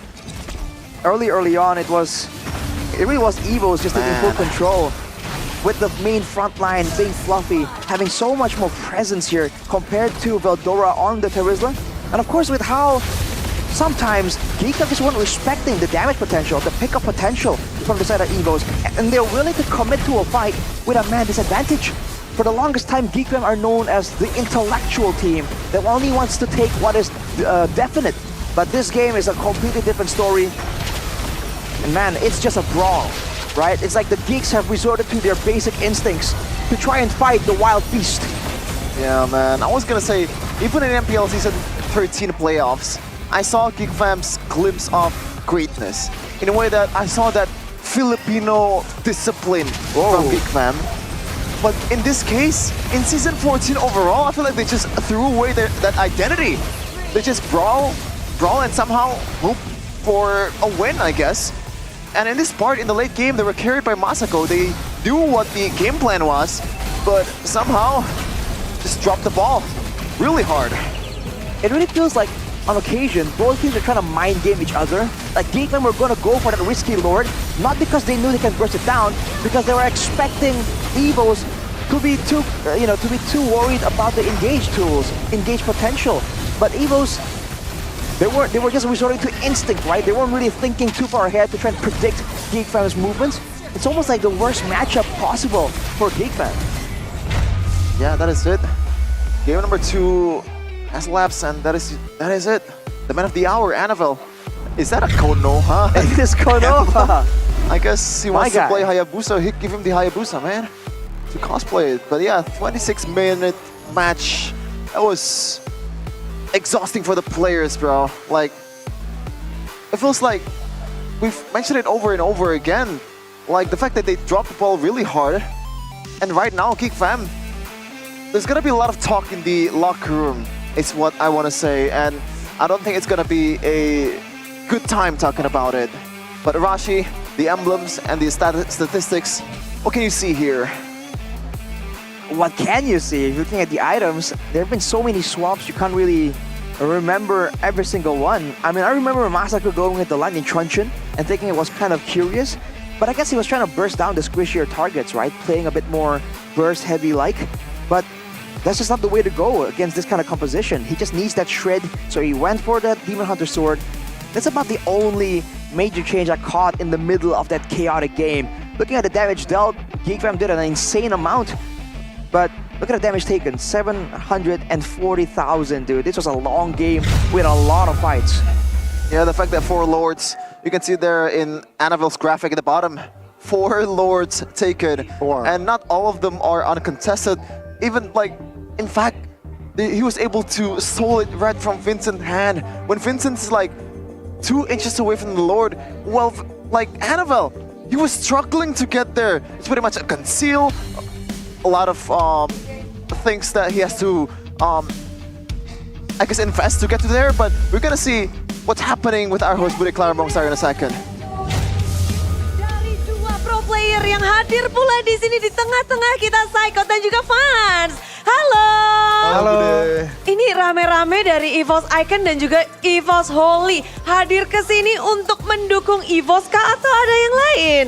Early on, it really was Evo's just taking full control, with the main front line being fluffy, having so much more presence here compared to Veldora on the Terizla. And of course, with how sometimes Geekfam just weren't respecting the damage potential, the pickup potential from the side of Evos, and they're willing to commit to a fight with a man disadvantage. For the longest time, Geekfam are known as the intellectual team that only wants to take what is definite. But this game is a completely different story. And man, it's just a brawl, right? It's like the Geeks have resorted to their basic instincts to try and fight the wild beast. Yeah, man. I was gonna say, even in MPL Season 13 playoffs, I saw Geek Fam's glimpse of greatness. In a way that I saw that Filipino discipline from Geek Fam. But in this case, in Season 14 overall, I feel like they just threw away that identity. They just brawl and somehow hope for a win, I guess. And in this part, in the late game, they were carried by Masako. They knew what the game plan was, but somehow just dropped the ball really hard. It really feels like, on occasion, both teams are trying to mind game each other. Like, Geekfam were going to go for that risky Lord, not because they knew they can burst it down, because they were expecting Evos to be too worried about the engage tools, engage potential. But Evos, they were just resorting to instinct, right? They weren't really thinking too far ahead to try and predict Geek Fam's movements. It's almost like the worst matchup possible for Geek Fam. Yeah, that is it. Game number 2 has lapsed, and that is it. The man of the hour, Annabelle. Is that a Konoha? It is Konoha. I guess he wants to play Hayabusa. Give him the Hayabusa, man, to cosplay it. But yeah, 26-minute match. That was exhausting for the players, bro. Like, it feels like we've mentioned it over and over again. Like, the fact that they dropped the ball really hard. And right now, Geek Fam, there's gonna be a lot of talk in the locker room, is what I want to say. And I don't think it's gonna be a good time talking about it. But Arashi, the emblems and the statistics, what can you see here? What can you see? Looking at the items, there have been so many swaps you can't really remember every single one. I mean, I remember Masako going with the Lightning Truncheon and thinking it was kind of curious, but I guess he was trying to burst down the squishier targets, right? Playing a bit more burst heavy like, but that's just not the way to go against this kind of composition. He just needs that shred, so he went for that Demon Hunter Sword. That's about the only major change I caught in the middle of that chaotic game. Looking at the damage dealt, Geek Fam did an insane amount, but look at the damage taken, 740,000, dude. This was a long game with a lot of fights. Yeah, the fact that 4 Lords, you can see there in Annabelle's graphic at the bottom, 4 Lords taken. 4. And not all of them are uncontested. Even like, in fact, he was able to stole it right from Vincent's hand. When Vincent's like 2 inches away from the Lord, well, like Annabelle, he was struggling to get there. It's pretty much a conceal, a lot of things that he has to, I guess, invest to get to there. But we're gonna see what's happening with our host Bude Clara Mongstar in a second. Dari 2 player yang hadir pula di sini di tengah-tengah kita Psycho dan juga fans. Halo. Halo. Ini rame-rame dari EVOS Icon dan juga EVOS Holy hadir ke sini untuk mendukung EVOS kah atau ada yang lain?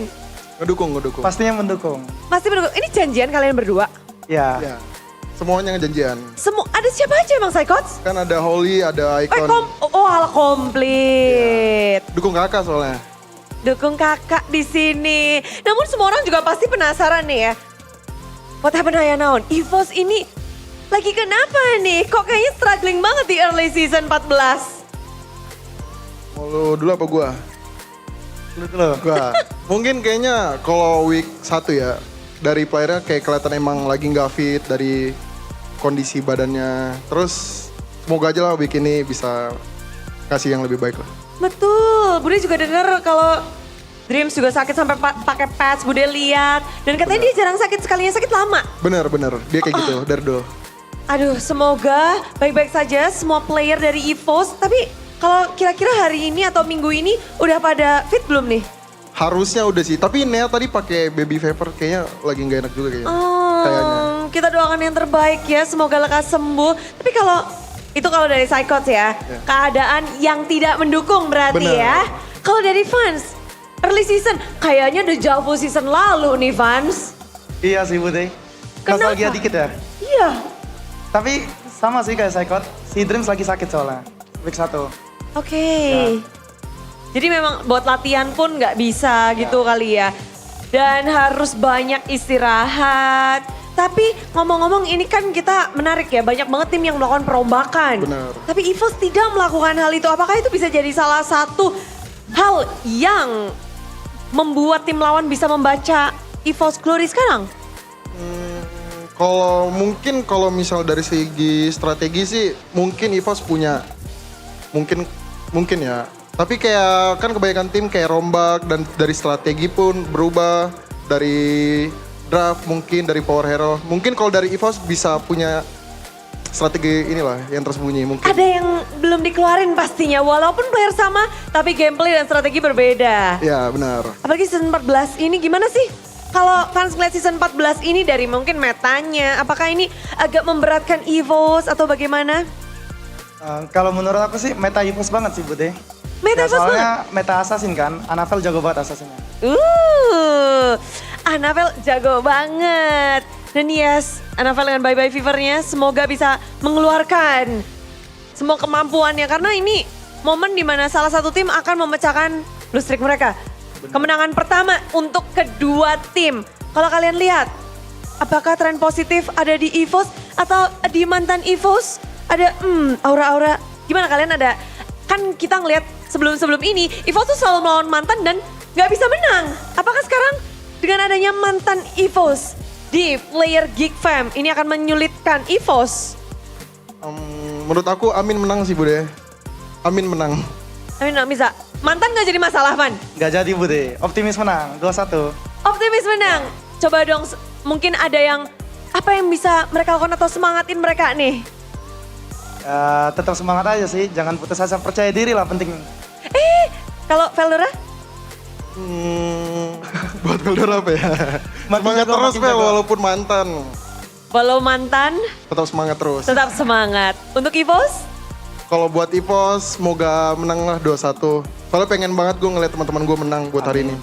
Ngedukung. Pastinya mendukung. Masih mendukung. Ini janjian kalian berdua? Ya. Semuanya janjian. Ada siapa aja emang Psychots? Kan ada Holy, ada Icon. Ala komplit. Dukung kakak soalnya. Dukung kakak di sini. Namun semua orang juga pasti penasaran nih ya. What happened Ayah Naon? EVOS ini lagi kenapa nih? Kok kayaknya struggling banget di early season 14? Mau lu dulu apa gua? Lu. Gua. Mungkin kayaknya kalau week 1 ya, dari playernya kayak kelihatan emang lagi nggak fit dari kondisi badannya. Terus semoga aja lah week ini bisa kasih yang lebih baik lah. Betul, Bude juga dengar kalau Dreams juga sakit sampai pakai pads, Bude lihat. Dan katanya dia jarang sakit, sekalinya sakit lama. Bener, dia kayak gitu dari dulu. Aduh, semoga baik-baik saja semua player dari EVOS. Tapi kalau kira-kira hari ini atau minggu ini udah pada fit belum nih? Harusnya udah sih, tapi Nea tadi pakai baby vapor kayaknya lagi nggak enak juga kayaknya. Kayaknya. Kita doakan yang terbaik ya, semoga lekas sembuh. Tapi kalau dari Psychots ya, keadaan yang tidak mendukung berarti ya. Kalau dari fans, early season kayaknya deja vu season lalu nih fans. Iya sih Bude. Nostalgia dikit ya. Iya. Tapi sama sih kayak Psychot, si Dreams lagi sakit soalnya, week 1. Oke. Jadi memang buat latihan pun nggak bisa gitu kali ya. Dan harus banyak istirahat. Tapi ngomong-ngomong ini kan kita menarik ya, banyak banget tim yang melakukan perombakan. Benar. Tapi EVOS tidak melakukan hal itu. Apakah itu bisa jadi salah satu hal yang membuat tim lawan bisa membaca EVOS Glory sekarang? Kalau misal dari segi strategi sih mungkin EVOS punya. Mungkin ya. Tapi kayak kan kebanyakan tim kayak rombak dan dari strategi pun berubah dari draft mungkin dari power hero. Mungkin kalau dari EVOS bisa punya strategi inilah yang tersembunyi mungkin. Ada yang belum dikeluarin pastinya walaupun player sama tapi gameplay dan strategi berbeda. Ya benar. Apalagi season 14 ini gimana sih? Kalau fans ngeliat season 14 ini dari mungkin metanya, apakah ini agak memberatkan EVOS atau bagaimana? Kalau menurut aku sih meta EVOS banget sih Bude. Meta EVOS soalnya meta assassin kan, Annabelle jago banget assassinnya. Annabelle jago banget. Dan yes, Annabelle dengan bye-bye fevernya semoga bisa mengeluarkan semua kemampuannya. Karena ini momen dimana salah satu tim akan memecahkan blue streak mereka. Kemenangan pertama untuk kedua tim. Kalau kalian lihat, apakah tren positif ada di EVOS atau di mantan EVOS? Ada aura-aura, gimana kalian ada? Kan kita ngelihat sebelum ini, EVOS tuh selalu melawan mantan dan gak bisa menang. Apakah sekarang dengan adanya mantan EVOS di player Geek Fam, ini akan menyulitkan EVOS? Menurut aku Amin menang sih Bude. Amin menang. Amin gak bisa. Mantan gak jadi masalah, Van? Gak jadi Bude, optimis menang, 2-1. Optimis menang. Coba dong mungkin ada yang, apa yang bisa mereka lakukan atau semangatin mereka nih? Tetap semangat aja sih, jangan putus asa, percaya diri lah penting. Kalau Veldora? Buat Veldora apa ya? Semangat terus Vel, walaupun mantan. Walau mantan? Tetap semangat terus. Tetap semangat. Untuk EVOS? Kalau buat EVOS, semoga menang lah 2-1. Soalnya pengen banget gue ngeliat teman-teman gue menang buat hari ini.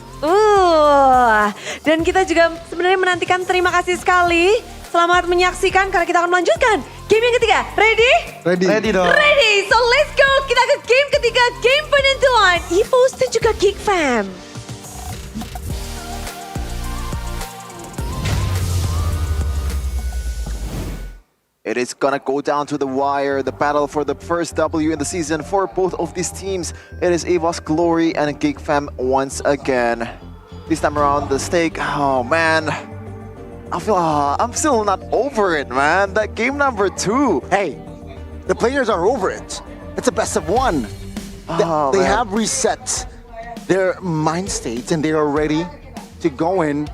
Dan kita juga sebenarnya menantikan, terima kasih sekali. Selamat menyaksikan karena kita akan melanjutkan game yang ketiga. Ready? Ready dong. Ready, so let's go. Kita ke game ketiga, game penentuan EVOS dan juga Geek Fam. It is gonna go down to the wire, the battle for the first W in the season for both of these teams. It is EVOS Glory and Geek Fam once again. This time around, the stake, oh man. I'm still not over it, man. That game number 2. Hey, the players are over it. It's a best of 1. They have reset their mind states and they are ready to go in,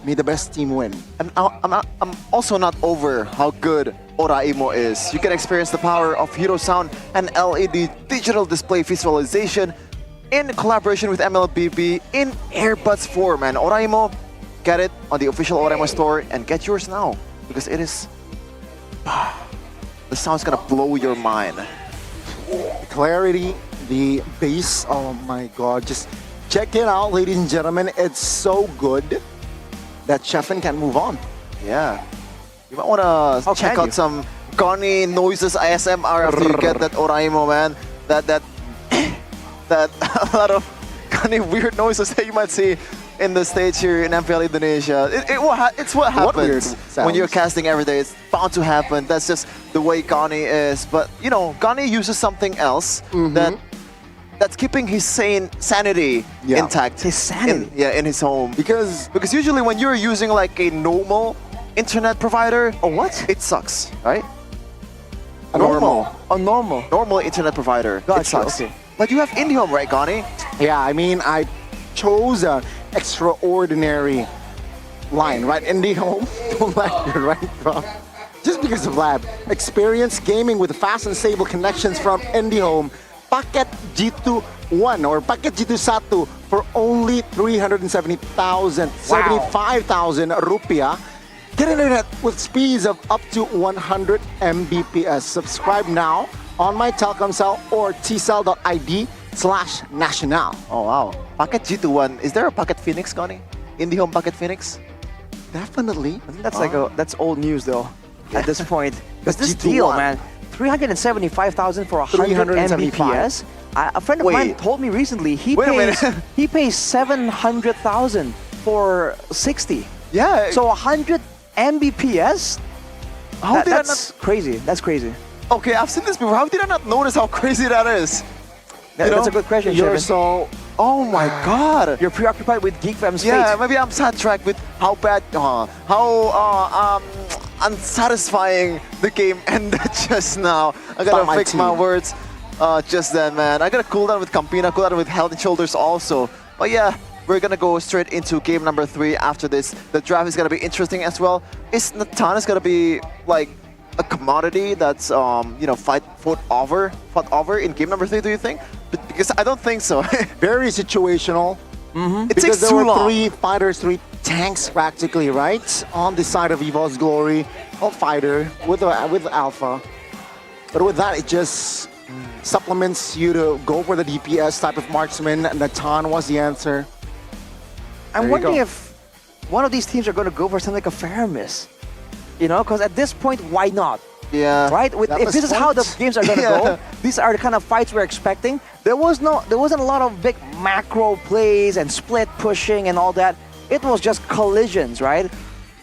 may the best team win. And I'm also not over how good Oraimo is. You can experience the power of Hero Sound and LED digital display visualization in collaboration with MLBB in Airbuds 4, man. Oraimo, get it on the official Oraimo store and get yours now because it is. The sound's gonna blow your mind. The clarity, the bass, oh my god, just check it out, ladies and gentlemen. It's so good that Sheffin can move on. Yeah. You might wanna check out some Goni noises ASMR after you get that Oraimo, man. That a lot of kind of weird noises that you might see in the stage here in MPL Indonesia. It's what happens when you're casting every day. It's bound to happen. That's just the way Gani is. But you know, Gani uses something else that's keeping his sanity intact. His sanity? In his home. Because usually when you're using like a normal internet provider, it sucks, right? A normal internet provider. It sucks. Okay. But you have IndyHome, right, Gani? Yeah, I mean, I chose an extraordinary line, right? IndyHome, don't like it, right, bro? Just because of that. Experience gaming with fast and stable connections from IndyHome. Paket G2 1 or Paket G2 1 for only 370,000, 75,000 rupiah. Get internet with speeds of up to 100 Mbps. Subscribe now on my Telkomsel or tcell.id/national. Oh wow. Packet G2 is there a Packet Phoenix, Gani? IndyHome Packet Phoenix? Definitely. I think that's that's old news though at this point. Because this deal, man, 375,000 for 100 Mbps. A friend of mine told me recently he pays 700,000 for 60. Yeah. So 100 Mbps? That's crazy. That's crazy. Okay, I've seen this before. How did I not notice how crazy that is? That's a good question, You're Shevin. so... Oh my god. You're preoccupied with Geek Fam's fate. Yeah, maybe I'm sidetracked with how bad, how unsatisfying the game ended just now. I gotta fix my words just then, man. I gotta cool down with Campina, cool down with Head and Shoulders also. But yeah, we're gonna go straight into game number 3 after this. The draft is gonna be interesting as well. Is Natanis gonna be like a commodity that's fought over in game number 3, do you think? Because I don't think so. Very situational. It takes there too were long. 3 fighters, 3 tanks practically, right? On the side of Evo's Glory, a fighter with Alpha. But with that, it just supplements you to go for the DPS type of marksman. Natan was the answer. I'm wondering if one of these teams are going to go for something like a Faramis. You know, because at this point, why not? Yeah. Right? If this is how the games are going to go, these are the kind of fights we're expecting. There wasn't a lot of big macro plays and split pushing and all that. It was just collisions, right?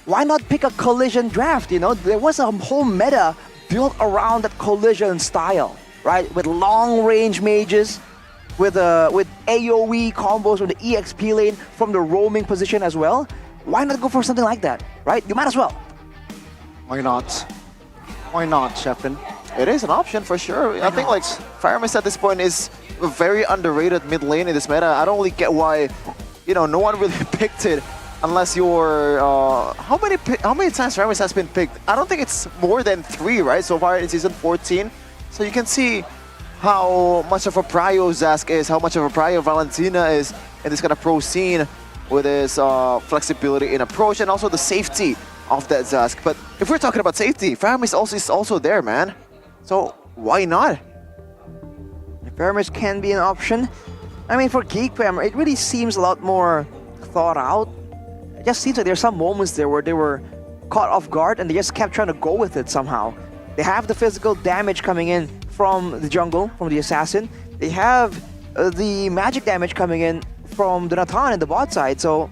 Why not pick a collision draft? You know, there was a whole meta built around that collision style, right? With long range mages, with AoE combos from the EXP lane, from the roaming position as well. Why not go for something like that, right? You might as well. Why not? Why not, Sheffin? It is an option for sure. I think like Faramis at this point is a very underrated mid lane in this meta. I don't really get why, no one really picked it unless you're... how many times Faramis has been picked? I don't think it's more than 3, right? So far in Season 14. So you can see how much of a prio Zask is, how much of a prio Valentina is in this kind of pro scene with his flexibility in approach and also the safety of that Zask. But if we're talking about safety, Faramis is also there, man. So why not? Faramis can be an option. I mean, for Geek Fam, it really seems a lot more thought out. It just seems like there's some moments there where they were caught off guard and they just kept trying to go with it somehow. They have the physical damage coming in from the jungle, from the assassin. They have the magic damage coming in from the Natan and the bot side. So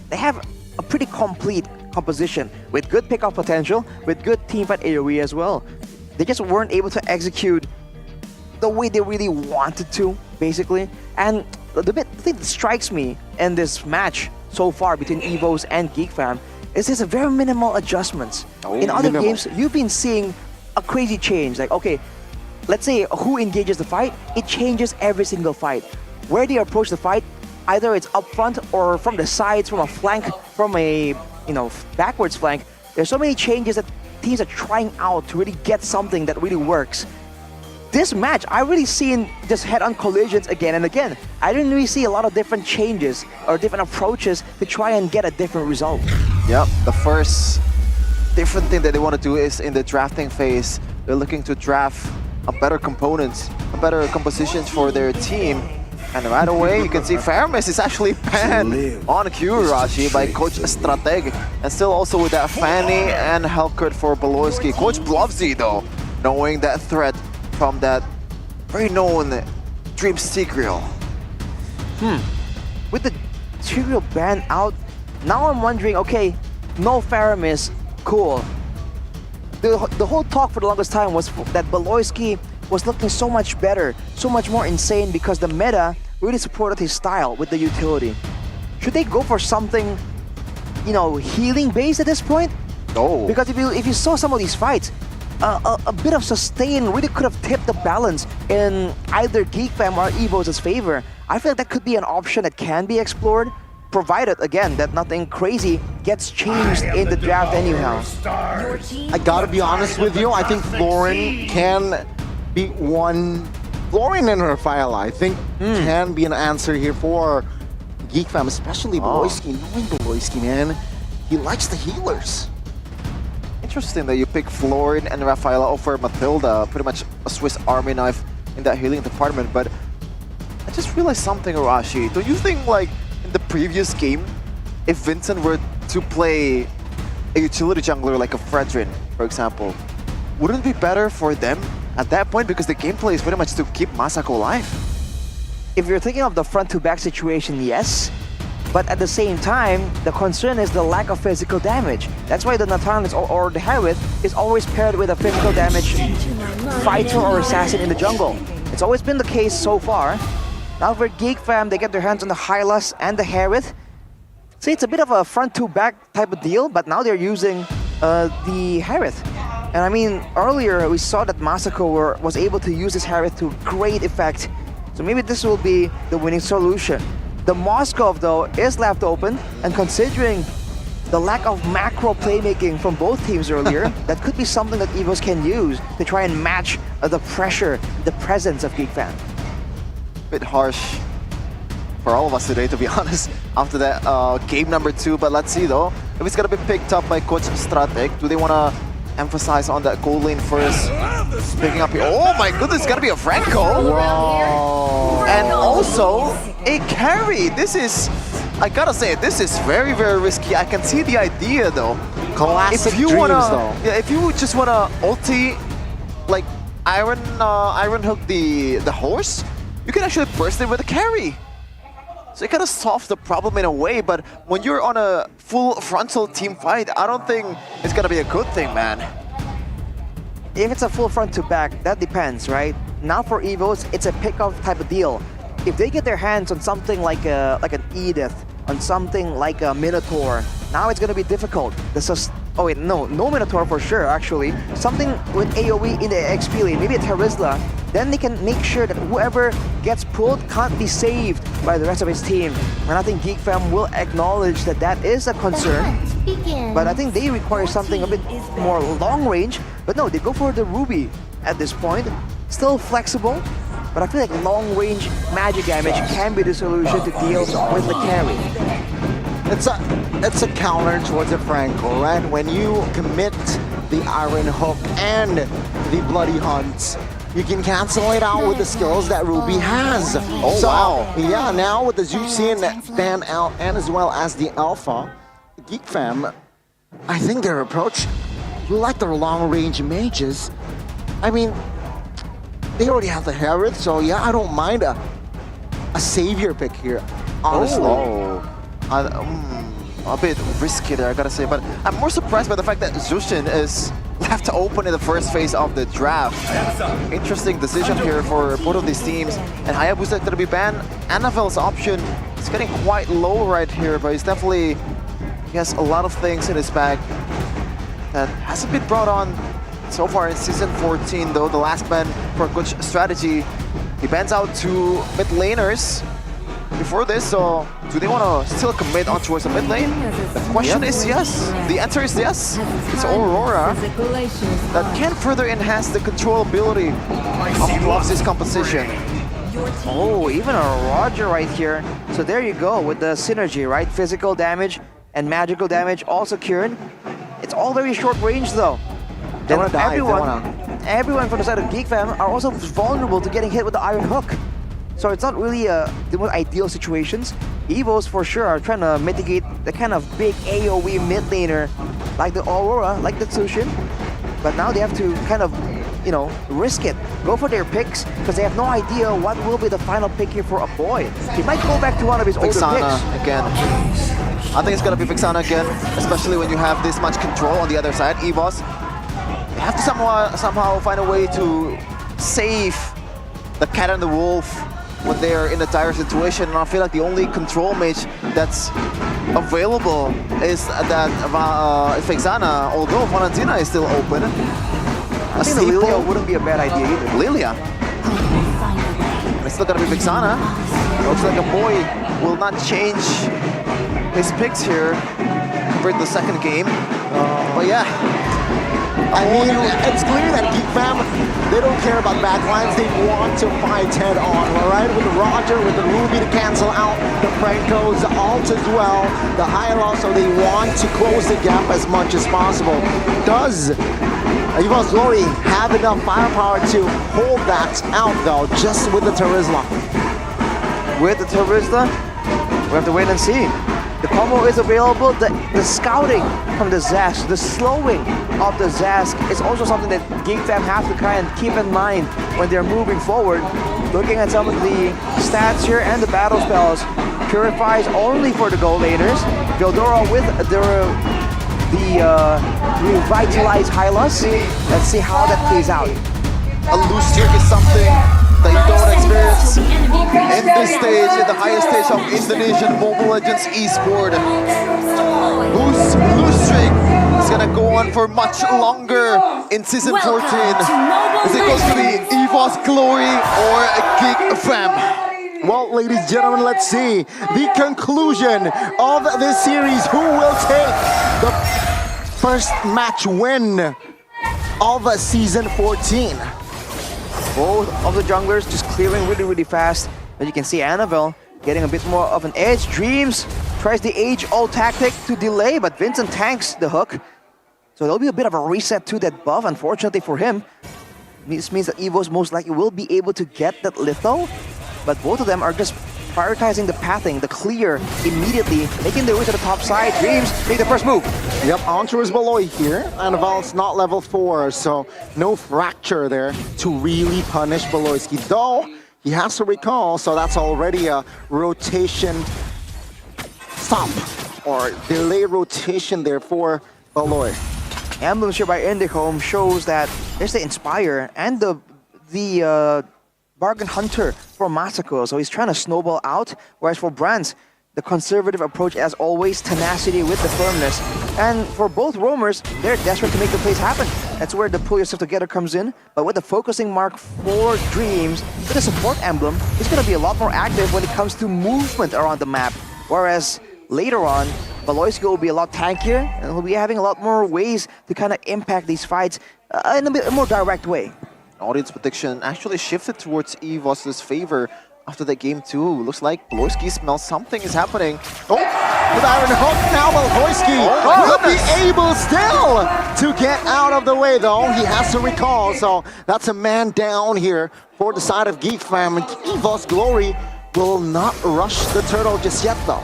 they have a pretty complete composition with good pickup potential, with good teamfight AoE as well. They just weren't able to execute the way they really wanted to, basically. And the thing that strikes me in this match so far between Evos and Geek Fam is there's a very minimal adjustments. In other games, you've been seeing a crazy change. Like, okay, let's say who engages the fight, it changes every single fight. Where they approach the fight, either it's up front or from the sides, from a flank, from a backwards flank. There's so many changes that teams are trying out to really get something that really works. this match, I really seen just head-on collisions again and again. I didn't really see a lot of different changes or different approaches to try and get a different result. Yep, the first different thing that they want to do is in the drafting phase, they're looking to draft a better components, a better compositions for their team. And right away, you can see Faramis is actually banned on Q, Rashi, by Coach Strateg. And still also with that Fanny and Helkert for Beloyski. Coach Blovsy, though, knowing that threat from that very known Dream Tigreal. With the Tigreal ban out, now I'm wondering, okay, no Faramis, cool. The whole talk for the longest time was that Beloyski was looking so much better, so much more insane because the meta really supported his style with the utility. Should they go for something, you know, healing based at this point? No. Because if you saw some of these fights, a bit of sustain really could have tipped the balance in either GeekFam or EVO's favor. I feel like that could be an option that can be explored, provided, again, that nothing crazy gets changed in the draft anyhow. I gotta be honest with you, I think Florin can be one. Florin and Rafaela, I think, can be an answer here for GeekFam, especially Beloyski. Knowing Beloyski, man, he likes the healers. Interesting that you pick Florin and Rafaela over Matilda, pretty much a Swiss Army knife in that healing department. But I just realized something, Arashi. Don't you think, like, in the previous game, if Vincent were to play a utility jungler like a Fredrin, for example, wouldn't it be better for them at that point? Because the gameplay is pretty much to keep Masako alive. If you're thinking of the front-to-back situation, yes. But at the same time, the concern is the lack of physical damage. That's why the Natalis or the Harith is always paired with a physical damage fighter or assassin in the jungle. It's always been the case so far. Now for GeekFam, they get their hands on the Hylas and the Harith. See, it's a bit of a front-to-back type of deal, but now they're using the Harith. And I mean, earlier we saw that Masako was able to use his Harith to great effect. So maybe this will be the winning solution. The Moskov, though, is left open, and considering the lack of macro playmaking from both teams earlier, that could be something that EVOs can use to try and match the pressure, the presence of GeekFam. Bit harsh for all of us today, to be honest, after that game number 2. But let's see, though, if it's going to be picked up by Coach Strateg. Do they want to emphasize on that goal lane first? Picking up here. Oh my goodness, it's got to be a Franco. Wow. And also a carry. This is, I gotta say, this is very, very risky. I can see the idea, though. Classic if you dreams, wanna, though. Yeah, if you just wanna ulti, like Iron Hook the horse, you can actually burst it with a carry. So it kind of solves the problem in a way, but when you're on a full frontal team fight, I don't think it's gonna be a good thing, man. If it's a full front to back, that depends, right? Now for EVOs, it's a pick-off type of deal. If they get their hands on something like an Edith, on something like a Minotaur, now it's gonna be difficult. Oh wait, no Minotaur for sure, actually. Something with AoE in the XP lane, maybe a Terizla, then they can make sure that whoever gets pulled can't be saved by the rest of his team. And I think GeekFam will acknowledge that that is a concern. But I think they require something a bit more long range. But no, they go for the Ruby at this point. Still flexible, but I feel like long range magic damage can be the solution to deal with the carry. It's a counter towards a Franco, right? When you commit the Iron Hook and the Bloody Hunt, you can cancel it out with the skills that Ruby has. Oh, wow. Yeah, now with the Zucian ban out and as well as the Alpha, GeekFam, I think their approach, you like their long-range mages. I mean, they already have the Harith, so yeah, I don't mind a savior pick here, honestly. A bit risky there, I gotta say, but I'm more surprised by the fact that Zushin is left open in the first phase of the draft. Interesting decision here for both of these teams. And Hayabusa gonna be banned. Anavel's option is getting quite low right here, but he's definitely, he has a lot of things in his bag that hasn't been brought on so far in Season 14, though. The last ban for Coach Strategy, he bans out 2 mid laners. before this, so do they want to still commit on towards the mid lane? The question is yes. The answer is yes. It's Aurora that can further enhance the controllability of Bluffs' composition. Oh, even a Roger right here. So there you go with the synergy, right? Physical damage and magical damage all secured. It's all very short range though. They wanna dive, Everyone from the side of Geek Fam are also vulnerable to getting hit with the Iron Hook. So it's not really the most ideal situations. Evos for sure are trying to mitigate the kind of big AoE mid laner like the Aurora, like the Tsushin. But now they have to kind of, you know, risk it. Go for their picks because they have no idea what will be the final pick here for a boy. He might go back to one of his older Vixana picks. again. I think it's gonna be Vixana again, especially when you have this much control on the other side. EVOS, they have to somehow find a way to save the cat and the wolf when they're in a dire situation. And I feel like the only control mage that's available is that Vixana, although Valentina is still open. I think the Lilia wouldn't be a bad idea either. Lilia. It's still gonna be Vixana. Looks like a boy will not change his picks here compared to the second game. But yeah. I mean, it's clear that Geek Fam, they don't care about backlines. They want to fight head on, all right? With the Roger, with the Ruby to cancel out, the Francos, the Alt as well, the Hyla, so they want to close the gap as much as possible. Does EVO's Glory have enough firepower to hold that out, though, just with the Terizla? With the Terizla, we have to wait and see. The combo is available. The scouting from the Zask, the slowing of the Zask is also something that Geek Fam have to kind of keep in mind when they're moving forward. Looking at some of the stats here and the battle spells, purifies only for the gold laners. Vildora with the revitalized Hylas. Let's see how that plays out. A loose streak is something that you don't experience in this stage, in the highest stage of Indonesian Mobile Legends eSport. Loose streak is gonna go on for much longer in Season 14. Is it going to be EVO's Glory or Geek Fam? Well, ladies and gentlemen, let's see the conclusion of this series. Who will take the first match win of Season 14? Both of the junglers just clearing really, really fast. But you can see Annabelle getting a bit more of an edge. Dreams tries the age-old tactic to delay, but Vincent tanks the hook. So there'll be a bit of a reset to that buff, unfortunately for him. This means that EVOs most likely will be able to get that litho, but both of them are just prioritizing the pathing, the clear immediately, making their way to the top side. Dreams make the first move. Yep, onto his Beloy here. Annabelle's not level 4, so no fracture there to really punish Beloyski. Though, he has to recall, so that's already a rotation stop or delay rotation there for Beloy. Emblem here by Indicom shows that there's the Inspire and the Bargain Hunter for Masako, so he's trying to snowball out, whereas for Brands, the conservative approach as always, tenacity with the firmness. And for both roamers, they're desperate to make the plays happen. That's where the pull yourself together comes in, but with the focusing mark for Dreams, with the support emblem, he's going to be a lot more active when it comes to movement around the map, whereas later on, Beloyski will be a lot tankier, and he'll be having a lot more ways to kind of impact these fights in a bit more direct way. Audience prediction actually shifted towards EVOS' favor after that game too. Looks like Beloyski smells something is happening. Oh, with Iron Hook now, Beloyski will be able still to get out of the way though. He has to recall, so that's a man down here for the side of Geek Fam. EVO's Glory will not rush the turtle just yet though.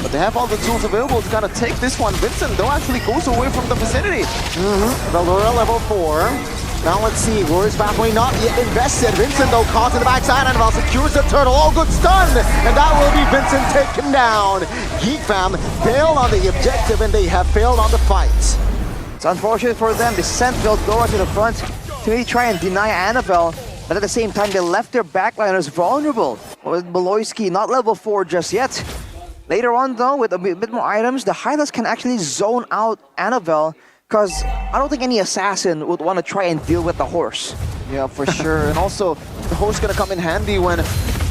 But they have all the tools available to kind of take this one. Vincent though actually goes away from the vicinity. Valdora level 4. Now let's see, Warriors pathway not yet invested. Vincent though caught to the backside, Annabelle secures the turtle. Oh, good stun! And that will be Vincent taken down. Geek Fam failed on the objective and they have failed on the fight. It's unfortunate for them. They sent Vildora to the front to maybe try and deny Annabelle, but at the same time they left their backliners vulnerable. With Beloyski not level 4 just yet. Later on though, with a bit more items, the Hylas can actually zone out Annabelle, because I don't think any assassin would want to try and deal with the horse. Yeah, for sure. And also, the horse gonna come in handy when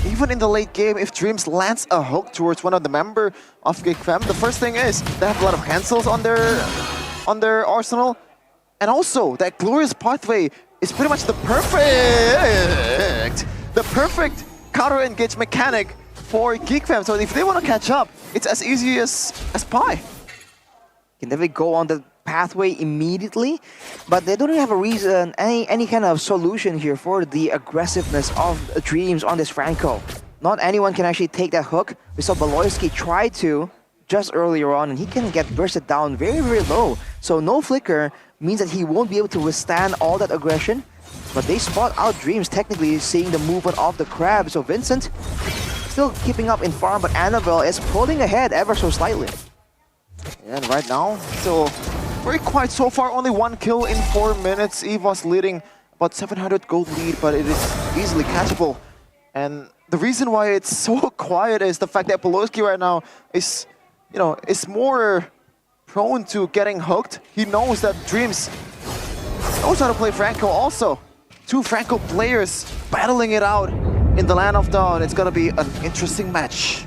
even in the late game, if Dreams lands a hook towards one of the member of Geek Fam, the first thing is they have a lot of cancels on their arsenal. And also, that glorious pathway is pretty much the perfect counter-engage mechanic for Geek Fam. So if they want to catch up, it's as easy as pie. Can definitely go on the pathway immediately, but they don't have a reason, any kind of solution here for the aggressiveness of Dreams on this Franco. Not anyone can actually take that hook. We saw Baloyski try to just earlier on, and he can get bursted down very, very low. So no flicker means that he won't be able to withstand all that aggression. But they spot out Dreams, technically seeing the movement of the crab. So Vincent still keeping up in farm, but Annabelle is pulling ahead ever so slightly. And right now, still very quiet so far. Only 1 kill in 4 minutes. EVOS leading about 700 gold lead, but it is easily catchable. And the reason why it's so quiet is the fact that Poloski right now is, is more prone to getting hooked. He knows that Dreams knows how to play Franco also. 2 Franco players battling it out in the Land of Dawn. It's gonna be an interesting match.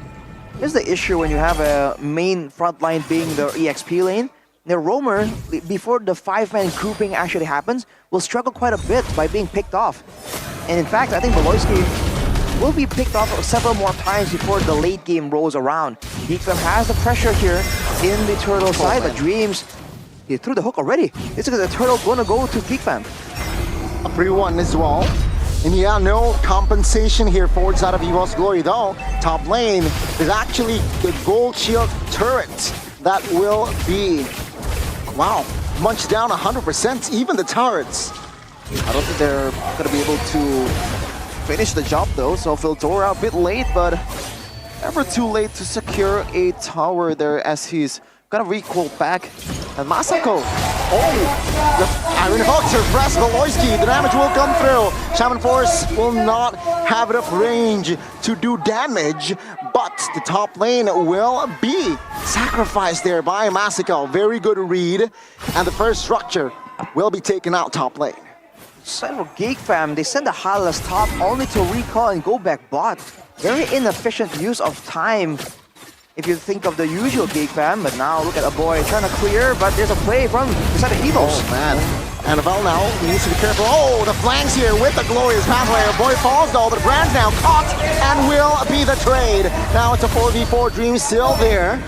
Here's the issue when you have a main front line being the EXP lane. The roamer, before the 5-man grouping actually happens, will struggle quite a bit by being picked off. And in fact, I think Baloyski will be picked off several more times before the late game rolls around. Geek Fam has the pressure here in the turtle side, but Dreams, he threw the hook already. This is the turtle gonna go to Geek Fam. A 3-1 as well. And yeah, no compensation here for side of EVOS Glory though. Top lane is actually the gold shield turret that will be, wow, munched down 100%, even the turrets. I don't think they're gonna be able to finish the job though, so Vildora a bit late, but never too late to secure a tower there as he's gonna recoil back. And Masako, the Iron Hook to press Valoyski. The damage will come through. Shaman Force will not have enough range to do damage, but the top lane will be sacrificed there by Masako. Very good read, and the first structure will be taken out top lane. Side for Geek Fam, they send the Hylas top only to recall and go back bot. Very inefficient use of time if you think of the usual Geek Fam, but now look at a boy trying to clear, but there's a play from the side of EVOS. Oh man, Annabelle now needs to be careful. Oh, the flanks here with the glorious pathway. A boy falls though, but Brand's now caught and will be the trade. Now it's a 4v4, Dream still there.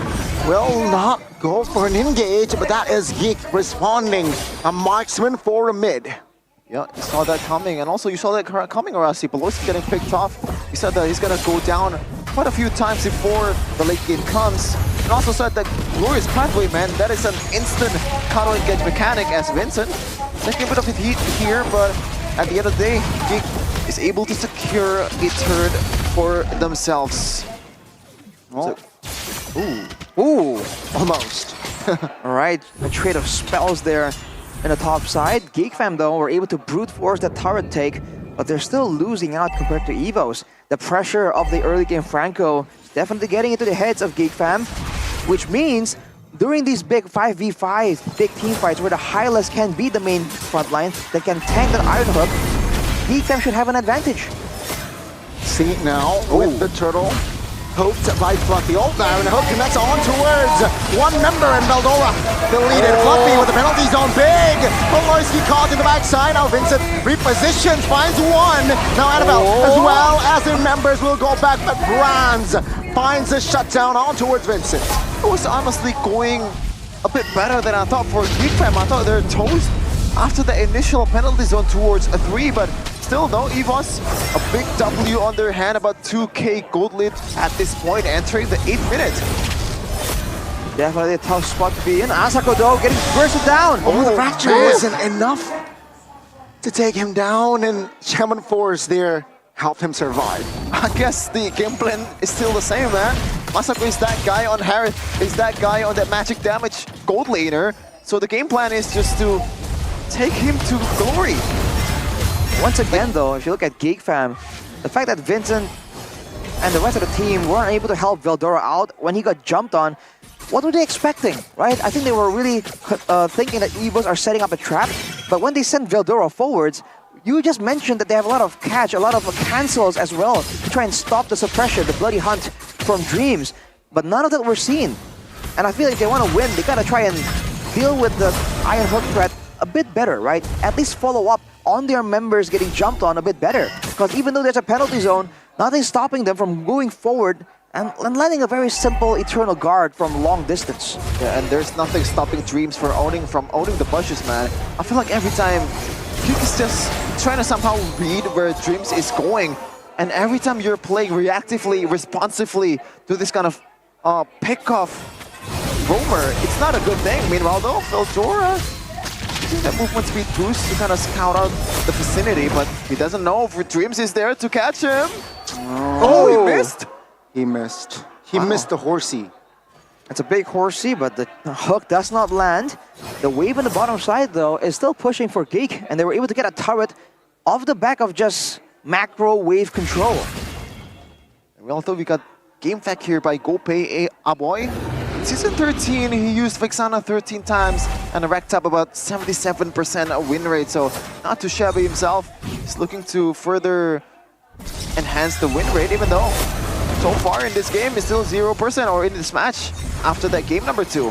Will not go for an engage, but that is Geek responding. A marksman for a mid. Yeah, you saw that coming, and also you saw that coming, Arasi. Baloyski getting picked off. He said that he's gonna go down quite a few times before the late game comes. And also said that glorious pathway, man, that is an instant counter-engage mechanic as Vincent. Taking a bit of a heat here, but at the end of the day, Geek is able to secure a turret for themselves. Oh. Ooh, almost. All right, a trade of spells there in the top side. Geek Fam, though, were able to brute force that turret take, but they're still losing out compared to EVOS. The pressure of the early game Franco is definitely getting into the heads of Geek Fam, which means during these big 5v5, big team fights where the Hylas can be the main front line, that can tank that Iron Hook, Geek Fam should have an advantage. See now with the turtle. Hoped by Fluffy. Oh, Iron Hook connects on towards one member and Veldora deleted. Fluffy with the penalty zone. Big! Poloyski caught in the backside. Now Vincent repositions, finds one. Now Annabelle, as well as their members, will go back, but Brands finds a shutdown on towards Vincent. It was honestly going a bit better than I thought for Geek Fam. I thought they're toast after the initial penalty zone towards a 3, but still though, EVOS, a big W on their hand, about 2k gold lead at this point, entering the 8th minute. Definitely a tough spot to be in. Asako though, getting bursted down. Oh, the fracture wasn't enough to take him down, and Shaman Force there helped him survive. I guess the game plan is still the same, man. Masako is that guy on Harith, is that guy on that magic damage gold laner. So the game plan is just to take him to glory. Once again though, if you look at Geek Fam, the fact that Vincent and the rest of the team weren't able to help Veldora out when he got jumped on, what were they expecting, right? I think they were really thinking that EVOS are setting up a trap, but when they sent Veldora forwards, you just mentioned that they have a lot of catch, a lot of cancels as well to try and stop the suppression, the bloody hunt from Dreams. But none of that we're seeing. And I feel like if they want to win, they gotta try and deal with the Iron Hook threat a bit better, right? At least follow up on their members getting jumped on a bit better. Because even though there's a penalty zone, nothing's stopping them from going forward and landing a very simple Eternal Guard from long distance. Yeah, and there's nothing stopping Dreams from owning the bushes, man. I feel like every time Geek is just trying to somehow read where Dreams is going, and every time you're playing reactively, responsively to this kind of pick-off roamer, it's not a good thing. Meanwhile though, Feldora using that movement speed boost to kind of scout out the vicinity, but he doesn't know if Dreams is there to catch him. Oh, he missed! He missed. He missed the horsey. It's a big horsey, but the hook does not land. The wave on the bottom side, though, is still pushing for Geek, and they were able to get a turret off the back of just macro wave control. Well, though we got game fact here by GoPay Aboy. In Season 13, he used Vexana 13 times and racked up about 77% win rate, so not too shabby himself. He's looking to further enhance the win rate, even though so far in this game, it's still 0%, or in this match, after that game number 2.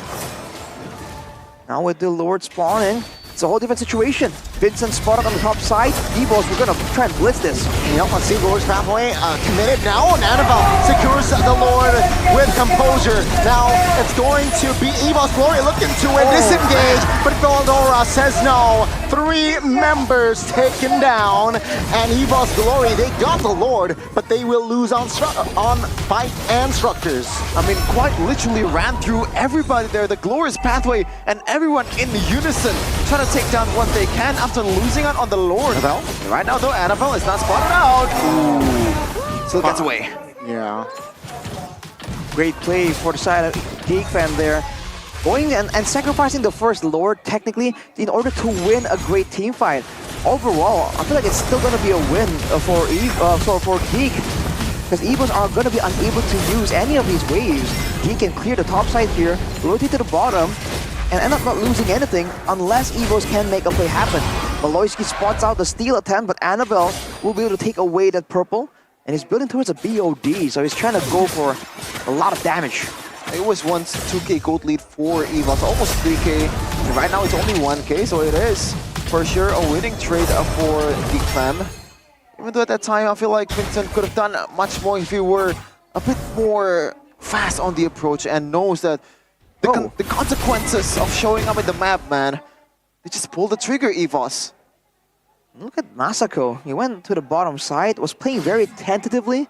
Now with the Lord spawning, it's a whole different situation. Vincent spotted on the top side. Evos, we're gonna try and blitz this. Yep, let's see Lord's pathway committed now. And Annabelle secures the Lord with composure. Now it's going to be Evo's Glory looking to disengage, but Feldora says no. 3 members taken down, and Evo's Glory, they got the Lord, but they will lose on fight and structures. I mean, quite literally ran through everybody there, the glorious pathway, and everyone in unison trying to take down what they can after losing out on the Lord. Annabelle. Right now though, Annabelle is not spotted out. Ooh. Still gets away. Yeah. Great play for the side of Geek Fam there. Going and sacrificing the first Lord technically in order to win a great team fight. Overall, I feel like it's still going to be a win for Geek, because Evos are going to be unable to use any of these waves. Geek can clear the top side here, rotate to the bottom, and end up not losing anything unless Evos can make a play happen. Maloyski spots out the steal attempt, but Annabelle will be able to take away that purple, and he's building towards a BOD, so he's trying to go for a lot of damage. It was once 2k gold lead for Evos, almost 3k, and right now it's only 1k, so it is for sure a winning trade for Geek Fam. Even though at that time I feel like Vincent could have done much more if he were a bit more fast on the approach and knows that the consequences of showing up in the map, man. They just pulled the trigger, Evos. Look at Masako. He went to the bottom side, was playing very tentatively,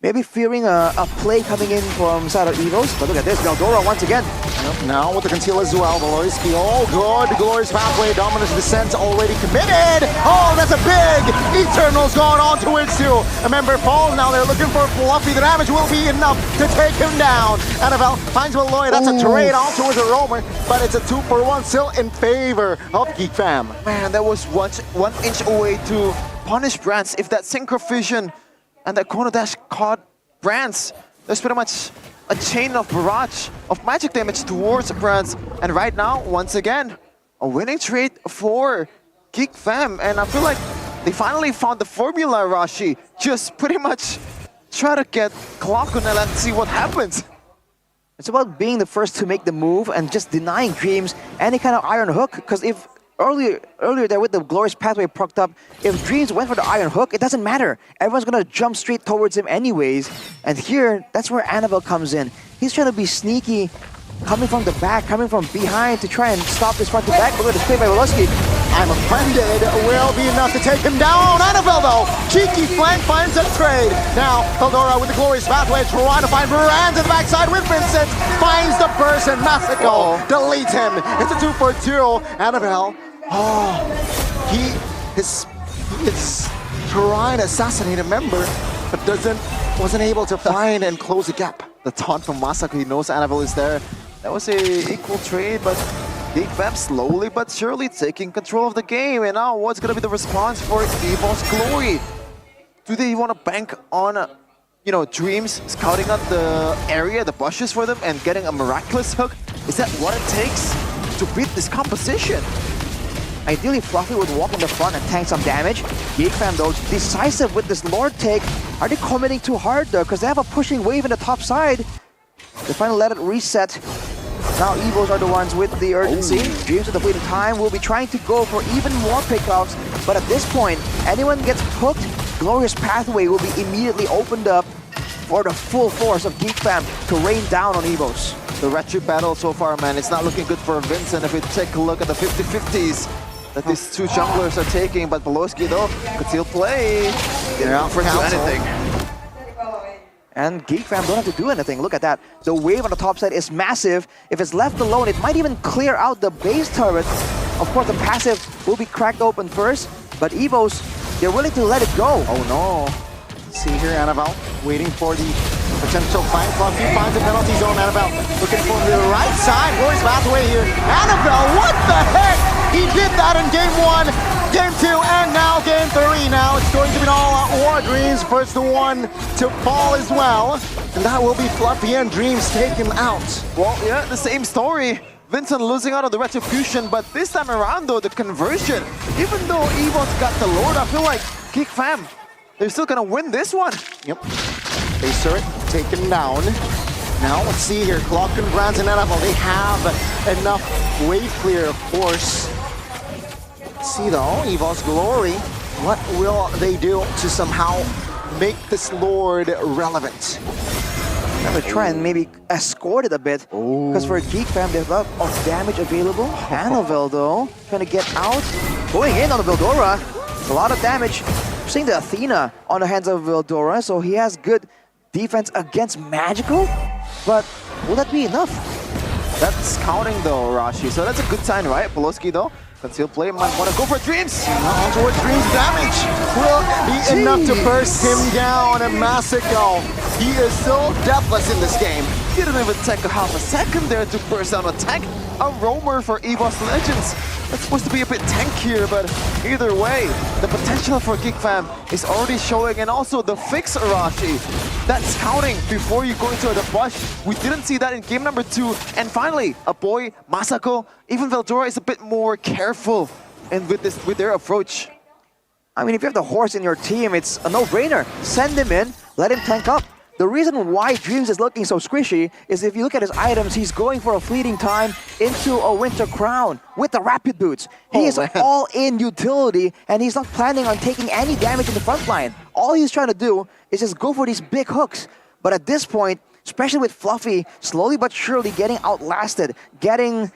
maybe fearing a play coming in from side of Evos. But look at this, Feldora once again. Yep, now with the conceal as well, Maloyski. Oh, good. Glorious pathway, dominance descent already committed. Oh, that's a big Eternal's gone on to it too. A member falls now. They're looking for Fluffy. The damage will be enough to take him down. Annabelle finds Malloy. That's a trade on towards a roamer, but it's a 2-for-1 still in favor of Geek Fam. Man, that was 1 inch away to punish Brands. If that Synchro Fusion and that Chrono Dash caught Brands, there's pretty much a chain of barrage of magic damage towards Brands. And right now, once again, a winning trade for Geek Fam. And I feel like they finally found the formula, Rashi. Just pretty much try to get Clock on and see what happens. It's about being the first to make the move and just denying Dreams any kind of Iron Hook. Because if earlier there with the Glorious Pathway procced up, if Dreams went for the Iron Hook, it doesn't matter. Everyone's gonna jump straight towards him anyways. And here, that's where Annabelle comes in. He's trying to be sneaky, coming from the back, coming from behind to try and stop this front to back. But look at this play by Maloyski. I'm offended. Will be enough to take him down. Annabelle though, cheeky flank finds a trade. Now Feldora with the Glorious Pathway trying to find Brand in the backside with Vincent. Finds the person. Masako deletes him. It's a 2-for-2. Annabelle. Oh, he is trying to assassinate a member, but wasn't able to find and close the gap. The taunt from Masako, he knows Annabelle is there. That was a equal trade, but Geek Fam slowly but surely taking control of the game. And now what's gonna be the response for Evo's Glory? Do they want to bank on, Dreams scouting out the area, the bushes for them, and getting a miraculous hook? Is that what it takes to beat this composition? Ideally, Fluffy would walk in the front and tank some damage. Geek Fam, though, decisive with this Lord take. Are they committing too hard, though? Because they have a pushing wave in the top side. They finally let it reset. Now Evos are the ones with the urgency. Dreams with the fleeting time will be trying to go for even more pickoffs. But at this point, anyone gets hooked, Glorious Pathway will be immediately opened up for the full force of Geek Fam to rain down on Evos. The retro battle so far, man, it's not looking good for Vincent if we take a look at the 50-50s that these two junglers are taking. But Poloski, though, could still play. They're out for council. anything. And Geek Fam don't have to do anything. Look at that. The wave on the top side is massive. If it's left alone, it might even clear out the base turret. Of course, the passive will be cracked open first, but Evos, they're willing to let it go. Oh no. See here, Annabelle waiting for the potential fight. Fluffy finds the penalty zone. Annabelle looking for the right side. Glorious Pathway here. Annabelle, what the heck? He did that in game 1, game 2, and now game 3. Now it's going to be an all-out war. Dreams first one to fall as well. And that will be Fluffy and Dreams taken out. Well, yeah, the same story. Vincent losing out on the Retribution, but this time around, though, the conversion. Even though Evos got the Lord, I feel like Geek Fam, they're still gonna win this one. Yep. Base turret taken down. Now let's see here, Clock and Brands and NFL, they have enough wave clear, of course. Let's see though, Evos Glory, what will they do to somehow make this Lord relevant? I'm gonna try and maybe escort it a bit. Because for Geek Fam, there's a lot of damage available. Annabelle, though, trying to get out. Going in on the Veldora. It's a lot of damage. Seeing the Athena on the hands of Veldora, so he has good defense against Magical. But will that be enough? That's counting though, Rashi. So that's a good sign, right? Poloski though, conceal play, might want to go for Dreams. Now onto what Dreams damage will be enough to burst him down. And Masako, he is still deathless in this game. He didn't even take a half a second there to burst down a tank. A roamer for Evos Legends. That's supposed to be a bit tankier, but either way, the potential for Geek Fam is already showing. And also the fix, Arashi. That's counting before you go into the push. We didn't see that in game number 2. And finally, a boy, Masako, even Veldora is a bit more careful and with their approach. I mean, if you have the horse in your team, it's a no-brainer. Send him in, let him tank up. The reason why Dreams is looking so squishy is if you look at his items, he's going for a fleeting time into a Winter Crown with the Rapid Boots. He is all in utility, and he's not planning on taking any damage in the front line. All he's trying to do is just go for these big hooks. But at this point, especially with Fluffy, slowly but surely getting outlasted, getting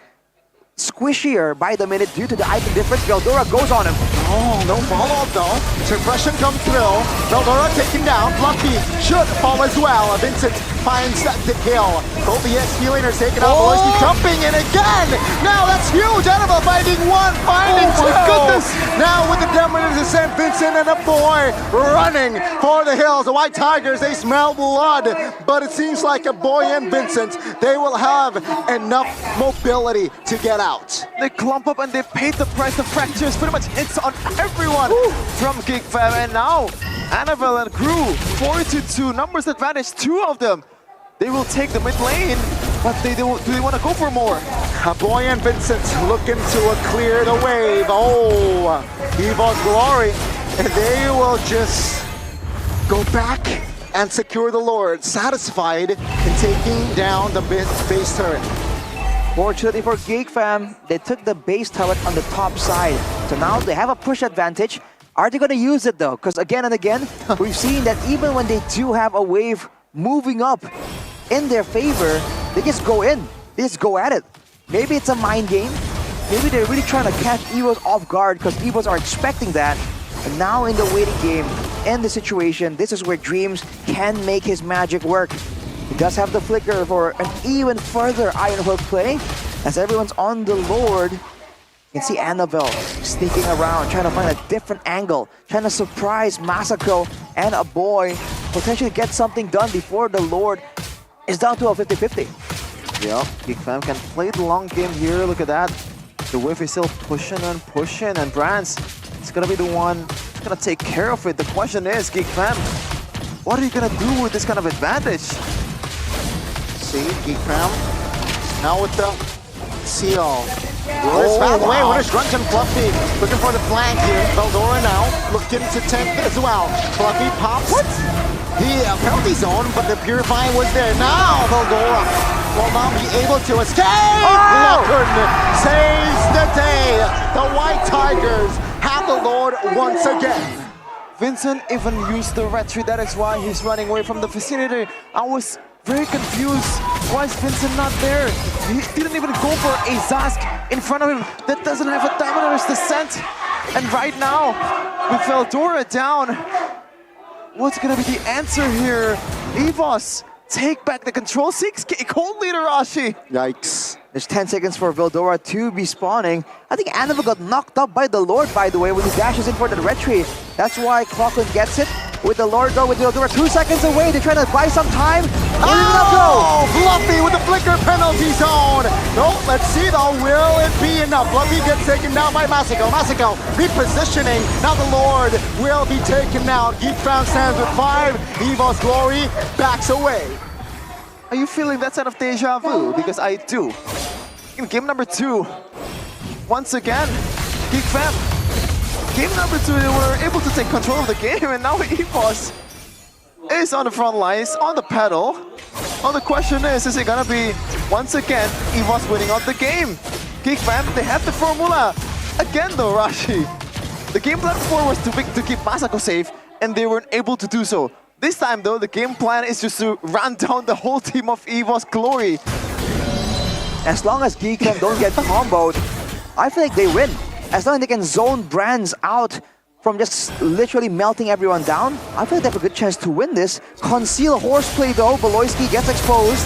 squishier by the minute due to the item difference, Veldora goes on him. Oh, no follow-up though. Suppression comes through. Veldora taken down. Fluffy should fall as well. Vincent finds the kill. OBS healing are taken out. Poloski jumping in again. Now that's huge. Annabelle finding one, finding two. Goodness. Now with the Demon's Descent, Vincent and a boy running for the hills. The White Tigers, they smell blood. But it seems like a boy and Vincent, they will have enough mobility to get out. They clump up and they paid the price. The fractures pretty much hits on everyone from Geek Fam. And now Annabelle and crew 4-2 numbers advantage, 2 of them. They will take the mid lane, but do they want to go for more? A boy and Vincent looking to clear the wave. Oh, Evos Glory, and they will just go back and secure the Lord, satisfied in taking down the base turret. Fortunately for Geek Fam, they took the base turret on the top side. So now they have a push advantage. Are they going to use it though? Because again and again, we've seen that even when they do have a wave moving up in their favor, they just go in. They just go at it. Maybe it's a mind game. Maybe they're really trying to catch Evos off guard because Evos are expecting that. And now in the waiting game, in the situation, this is where Dreams can make his magic work. He does have the flicker for an even further Iron Hook play. As everyone's on the Lord, you can see Annabelle sneaking around, trying to find a different angle, trying to surprise Masako and a boy, potentially get something done before the Lord is down to a 50-50. Yep, Geek Fam can play the long game here. Look at that. The whiff is still pushing, and Brands is gonna be the one who's gonna take care of it. The question is, Geek Fam, what are you gonna do with this kind of advantage? See, Geek Fam now with the seal. Lewis pathway, winners runs and Fluffy looking for the flank here. Veldora now looking to tank as well. Fluffy pops. What? The penalty zone, but the Purifying was there. Now Veldora will not be able to escape. Lockhorn saves the day. The White Tigers have the Lord once again. Vincent even used the retreat, that is why he's running away from the vicinity. I was very confused. Why is Vincent not there? He didn't even go for a Zask in front of him that doesn't have a Dominator's Descent. And right now, with Veldora down, what's gonna be the answer here? EVOS, take back the control. 6k cold leader, Rashi. Yikes. There's 10 seconds for Veldora to be spawning. I think Annabelle got knocked up by the Lord, by the way, when he dashes in for the retreat. That's why Clockland gets it. With the Lord though, with Veldora 2 seconds away, they're trying to buy some time. Oh, Fluffy with the flicker penalty zone. No, let's see though, will it be enough? Fluffy gets taken down by Masako. Masako repositioning. Now the Lord will be taken out. Geek Fam stands with 5. EVO's Glory backs away. Are you feeling that kind of deja vu? Because I do. In game number 2, once again, Geek Fam. Game number 2, they were able to take control of the game, and now EVOS is on the front lines, on the pedal. Well, the question is it gonna be, once again, EVOS winning out the game? Geek Fam, they have the formula. Again though, Rashi. The game plan before was to keep Masako safe, and they weren't able to do so. This time though, the game plan is just to run down the whole team of EVOS Glory. As long as Geek Fam don't get comboed, I feel like they win. As long as they can zone Brands out from just literally melting everyone down, I feel like they have a good chance to win this. Conceal horseplay though, Beloyski gets exposed.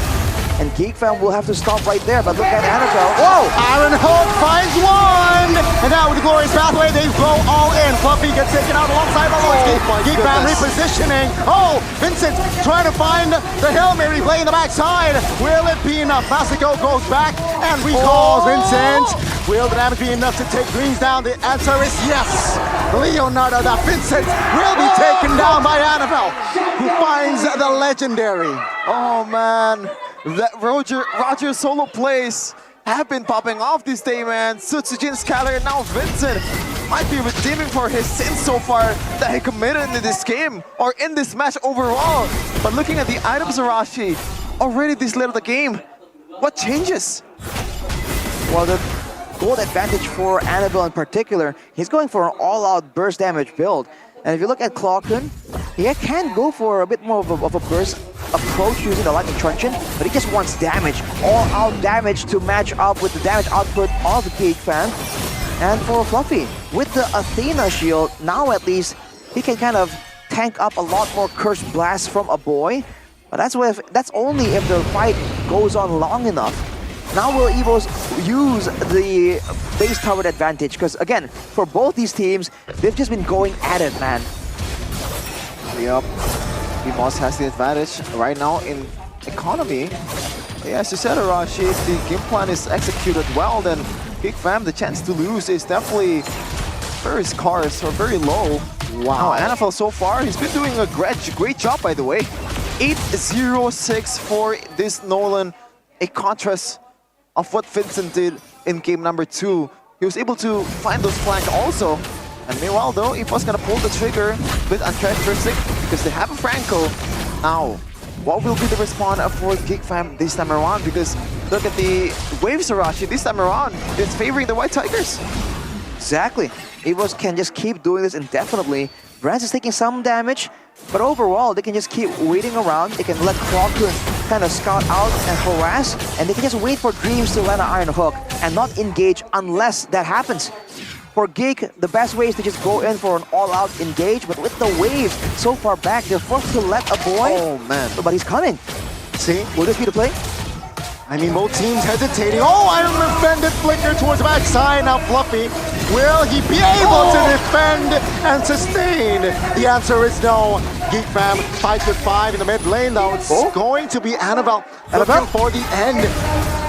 And Geek Fam will have to stop right there, but look at Annabelle. Whoa! Iron Hope finds one! And now with the Glorious Pathway, they go all in. Fluffy gets taken out alongside Beloyski. Geek Fam repositioning. Oh! Vincent trying to find the Hail Mary play in the backside. Will it be enough? Masako goes back and recalls Vincent. Will the damage be enough to take Greens down? The answer is yes. Leonardo da Vincent will be taken down by Annabelle, who finds the legendary. Oh man, that Roger solo plays have been popping off this day, man. Sutsujin, Skylar, and now Vincent might be redeeming for his sins so far that he committed in this game or in this match overall. But looking at the items, Arashi, already this late of the game, what changes? Well, the gold advantage for Annabelle in particular, he's going for an all-out burst damage build. And if you look at Clockun, he can go for a bit more of a burst approach using the Lightning Truncheon, but he just wants damage, all-out damage to match up with the damage output of the Geek Fam. And for Fluffy, with the Athena shield, now at least, he can kind of tank up a lot more Curse Blasts from a boy. But that's only if the fight goes on long enough. Now will EVOS use the base turret advantage? Because again, for both these teams, they've just been going at it, man. Yep, EVOS has the advantage right now in economy. Yeah, as you said, Arashi, if the game plan is executed well, then Geek Fam, the chance to lose is definitely very scarce or very low. Wow. Now, NFL so far, he's been doing a great job, by the way. 8-0-6 for this Nolan, a contrast of what Vincent did in game number 2. He was able to find those flanks also. And meanwhile though, EVOS gonna pull the trigger with uncharacteristic because they have a Franco. Now, what will be the response for Geek Fam this time around? Because look at the waves, Arashi, this time around, it's favoring the White Tigers. Exactly. EVOS can just keep doing this indefinitely. Brands is taking some damage, but overall, they can just keep waiting around. They can let Clockun kind of scout out and harass, and they can just wait for Dreams to land an Iron Hook and not engage unless that happens. For Geek, the best way is to just go in for an all-out engage, but with the waves so far back, they're forced to let a boy. Oh man. But he's coming. See? Will this be the play? I mean, both teams hesitating. Oh, Iron defended flicker towards the backside. Now Fluffy, will he be able to defend and sustain? The answer is no. Geek Fam fights with 5 in the mid lane though. It's going to be Annabelle looking for the end.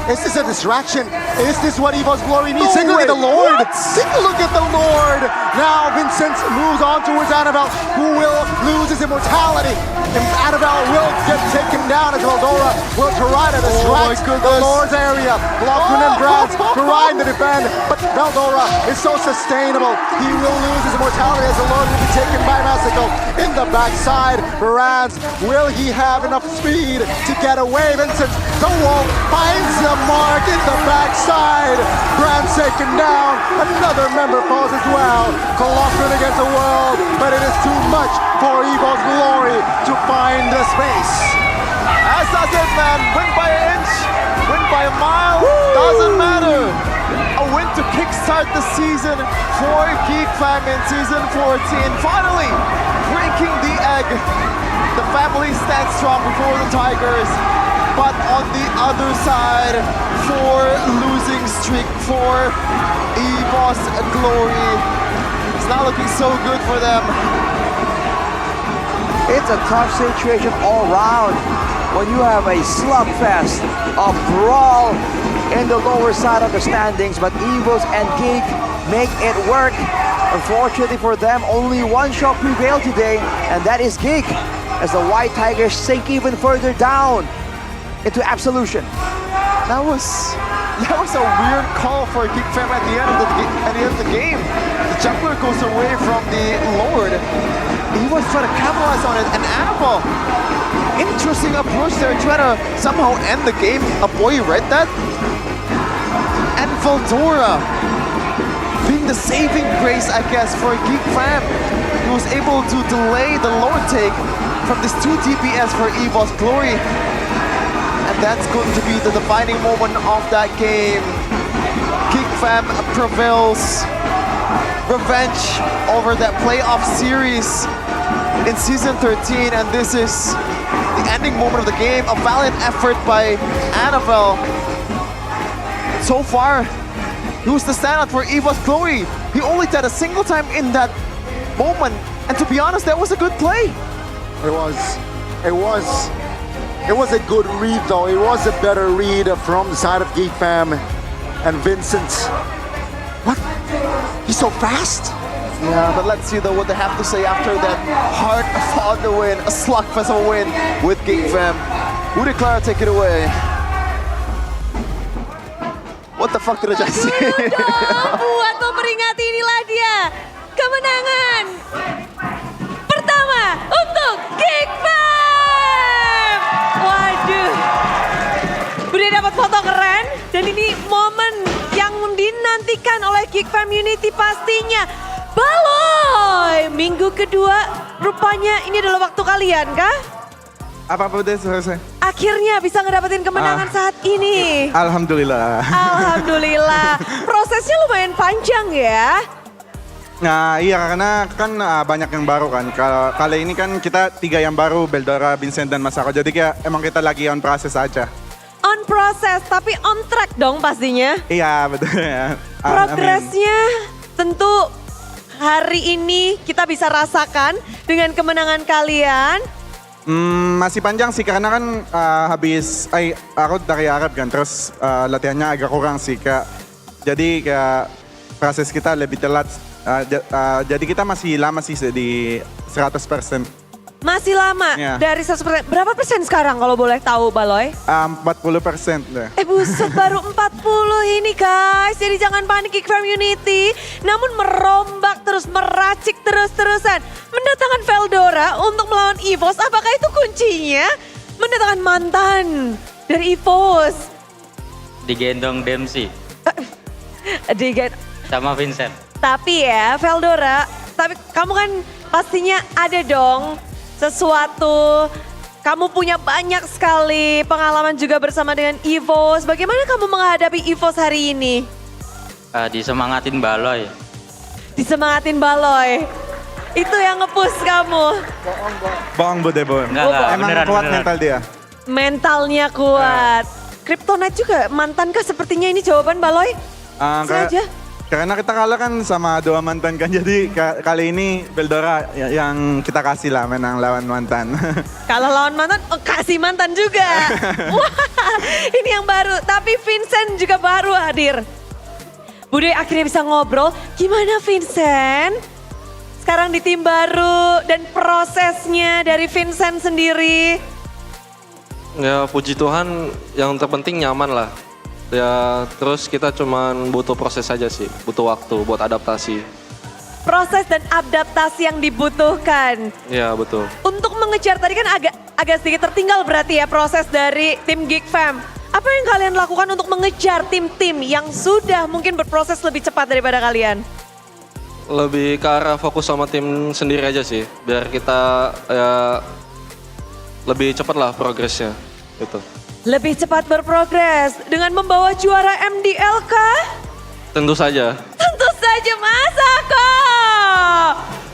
Is this a distraction? Is this what Evo's Glory needs? Take a look at the Lord. Take a look at the Lord. Now Vincent moves on towards Annabelle, who will lose his immortality. And Annabelle will get taken down as Veldora will try to distract the Lord's area. Lockman and Braz trying to defend, but Veldora is so sustainable. He will lose his immortality as the Lord will be taken by Massico. In the backside, Braz, will he have enough speed to get away? Vincent, the wall finds the mark in the backside. Braz taken down. Another member falls as well. Colossus against the world, but it is too much for Evo's Glory to find the space. As does it, man. Win by an inch, win by a mile, doesn't matter. A win to kickstart the season for Geek Fam in Season 14. Finally, breaking the egg. The family stands strong before the Tigers. But on the other side, for losing streak for Evo's Glory. It's not looking so good for them. It's a tough situation all round when you have a slugfest, a brawl in the lower side of the standings, but Evos and Geek make it work. Unfortunately for them, only one shot prevailed today, and that is Geek, as the White Tigers sink even further down into absolution. That was a weird call for Geek Fam at the end of the game. The jungler goes away from the Lord. He was trying to capitalize on it, and Annabelle, interesting approach there, trying to somehow end the game. A boy read that. And Veldora, being the saving grace, I guess, for Geek Fam. He was able to delay the Lord take from this 2 DPS for Evo's Glory. And that's going to be the defining moment of that game. Geek Fam prevails. Revenge over that playoff series in Season 13, and this is the ending moment of the game. A valiant effort by Annabelle. So far, he was the standout for Evo's Glory. He only died a single time in that moment, and to be honest, that was a good play. It was a good read though. It was a better read from the side of Geek Fam and Vincent. What? He's so fast? Yeah, but let's see though what they have to say after that hard-fought win, a slugfest of a win with Geek Fam. Who declare take it away? What the fuck did I just say? Buat memperingati inilah dia kemenangan pertama untuk Geek Fam. Waduh, udah dapat foto keren dan ini momen yang dinantikan oleh Geek Fam Unity pastinya. Baloy, minggu kedua rupanya ini adalah waktu kalian kah? Apa-apa udah selesai. Akhirnya bisa ngedapetin kemenangan saat ini. Alhamdulillah. Alhamdulillah. Prosesnya lumayan panjang ya. Nah iya karena kan banyak yang baru kan. Kali ini kan kita 3 yang baru, Veldora, Vincent, dan Masako. Jadi kayak emang kita lagi on process aja. On process, tapi on track dong pastinya. Iya betul ya. Progresnya tentu hari ini kita bisa rasakan dengan kemenangan kalian. Masih panjang sih karena kan aku dari Arab kan, terus latihannya agak kurang sih kak. Jadi kayak proses kita lebih telat. Jadi kita masih lama sih di 100%. Masih lama Ya. dari 100%. Berapa persen sekarang kalau boleh tahu Baloy? 40% deh. Buset baru 40 ini guys. Jadi jangan panik Geek Fam Unity. Namun merombak terus, meracik terus-terusan. Mendatangkan Veldora untuk melawan EVOS. Apakah itu kuncinya? Mendatangkan mantan dari EVOS. Digendong Dempsey sama Vincent. Tapi ya Veldora, tapi kamu kan pastinya ada dong sesuatu. Kamu punya banyak sekali pengalaman juga bersama dengan EVOS. Bagaimana kamu menghadapi EVOS hari ini? Disemangatin Baloy. Disemangatin Baloy. Itu yang nge-push kamu. Bohong bude bohong. Emang beneran, kuat beneran. mental dia. Mentalnya kuat. Kryptonite juga mantankah sepertinya ini jawaban Baloy? Sengaja? Karena kita kalah kan sama 2 mantan kan, jadi kali ini Veldora yang kita kasih lah menang lawan mantan. Kalau lawan mantan, kasih mantan juga. Wah. Ini yang baru, tapi Vincent juga baru hadir. Bude akhirnya bisa ngobrol. Gimana Vincent? Sekarang di tim baru dan prosesnya dari Vincent sendiri. Ya puji Tuhan yang terpenting nyaman lah. Ya terus kita cuman butuh proses aja sih, butuh waktu buat adaptasi. Proses dan adaptasi yang dibutuhkan. Ya betul. Untuk mengejar tadi kan agak sedikit tertinggal berarti ya proses dari tim Geek Fam. Apa yang kalian lakukan untuk mengejar tim-tim yang sudah mungkin berproses lebih cepat daripada kalian? Lebih ke arah fokus sama tim sendiri aja sih, biar kita ya lebih cepat lah progresnya gitu. Lebih cepat berprogres dengan membawa juara MDL kah? Tentu saja. Tentu saja Masako.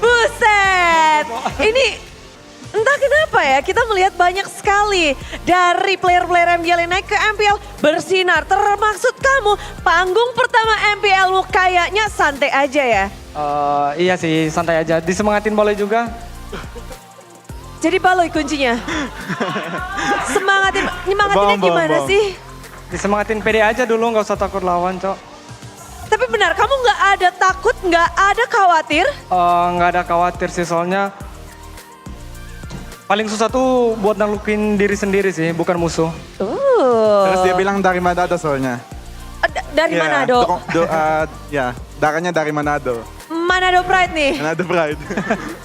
Buset. Ini entah kenapa ya kita melihat banyak sekali dari player-player MPL yang naik ke MPL bersinar. Termaksud kamu, panggung pertama MPL-mu kayaknya santai aja ya? Iya sih, santai aja. Disemangatin boleh juga. Jadi baloy kuncinya? Nyemangatinnya gimana sih? Disemangatin pede aja dulu, nggak usah takut lawan, Cok. Tapi benar, kamu nggak ada takut, nggak ada khawatir? Nggak ada khawatir sih, soalnya paling susah tuh buat naklukin diri sendiri sih, bukan musuh. Terus dia bilang dari Manado soalnya. Dari Manado? Ya, darahnya dari Manado. Manado Pride nih? Manado Pride.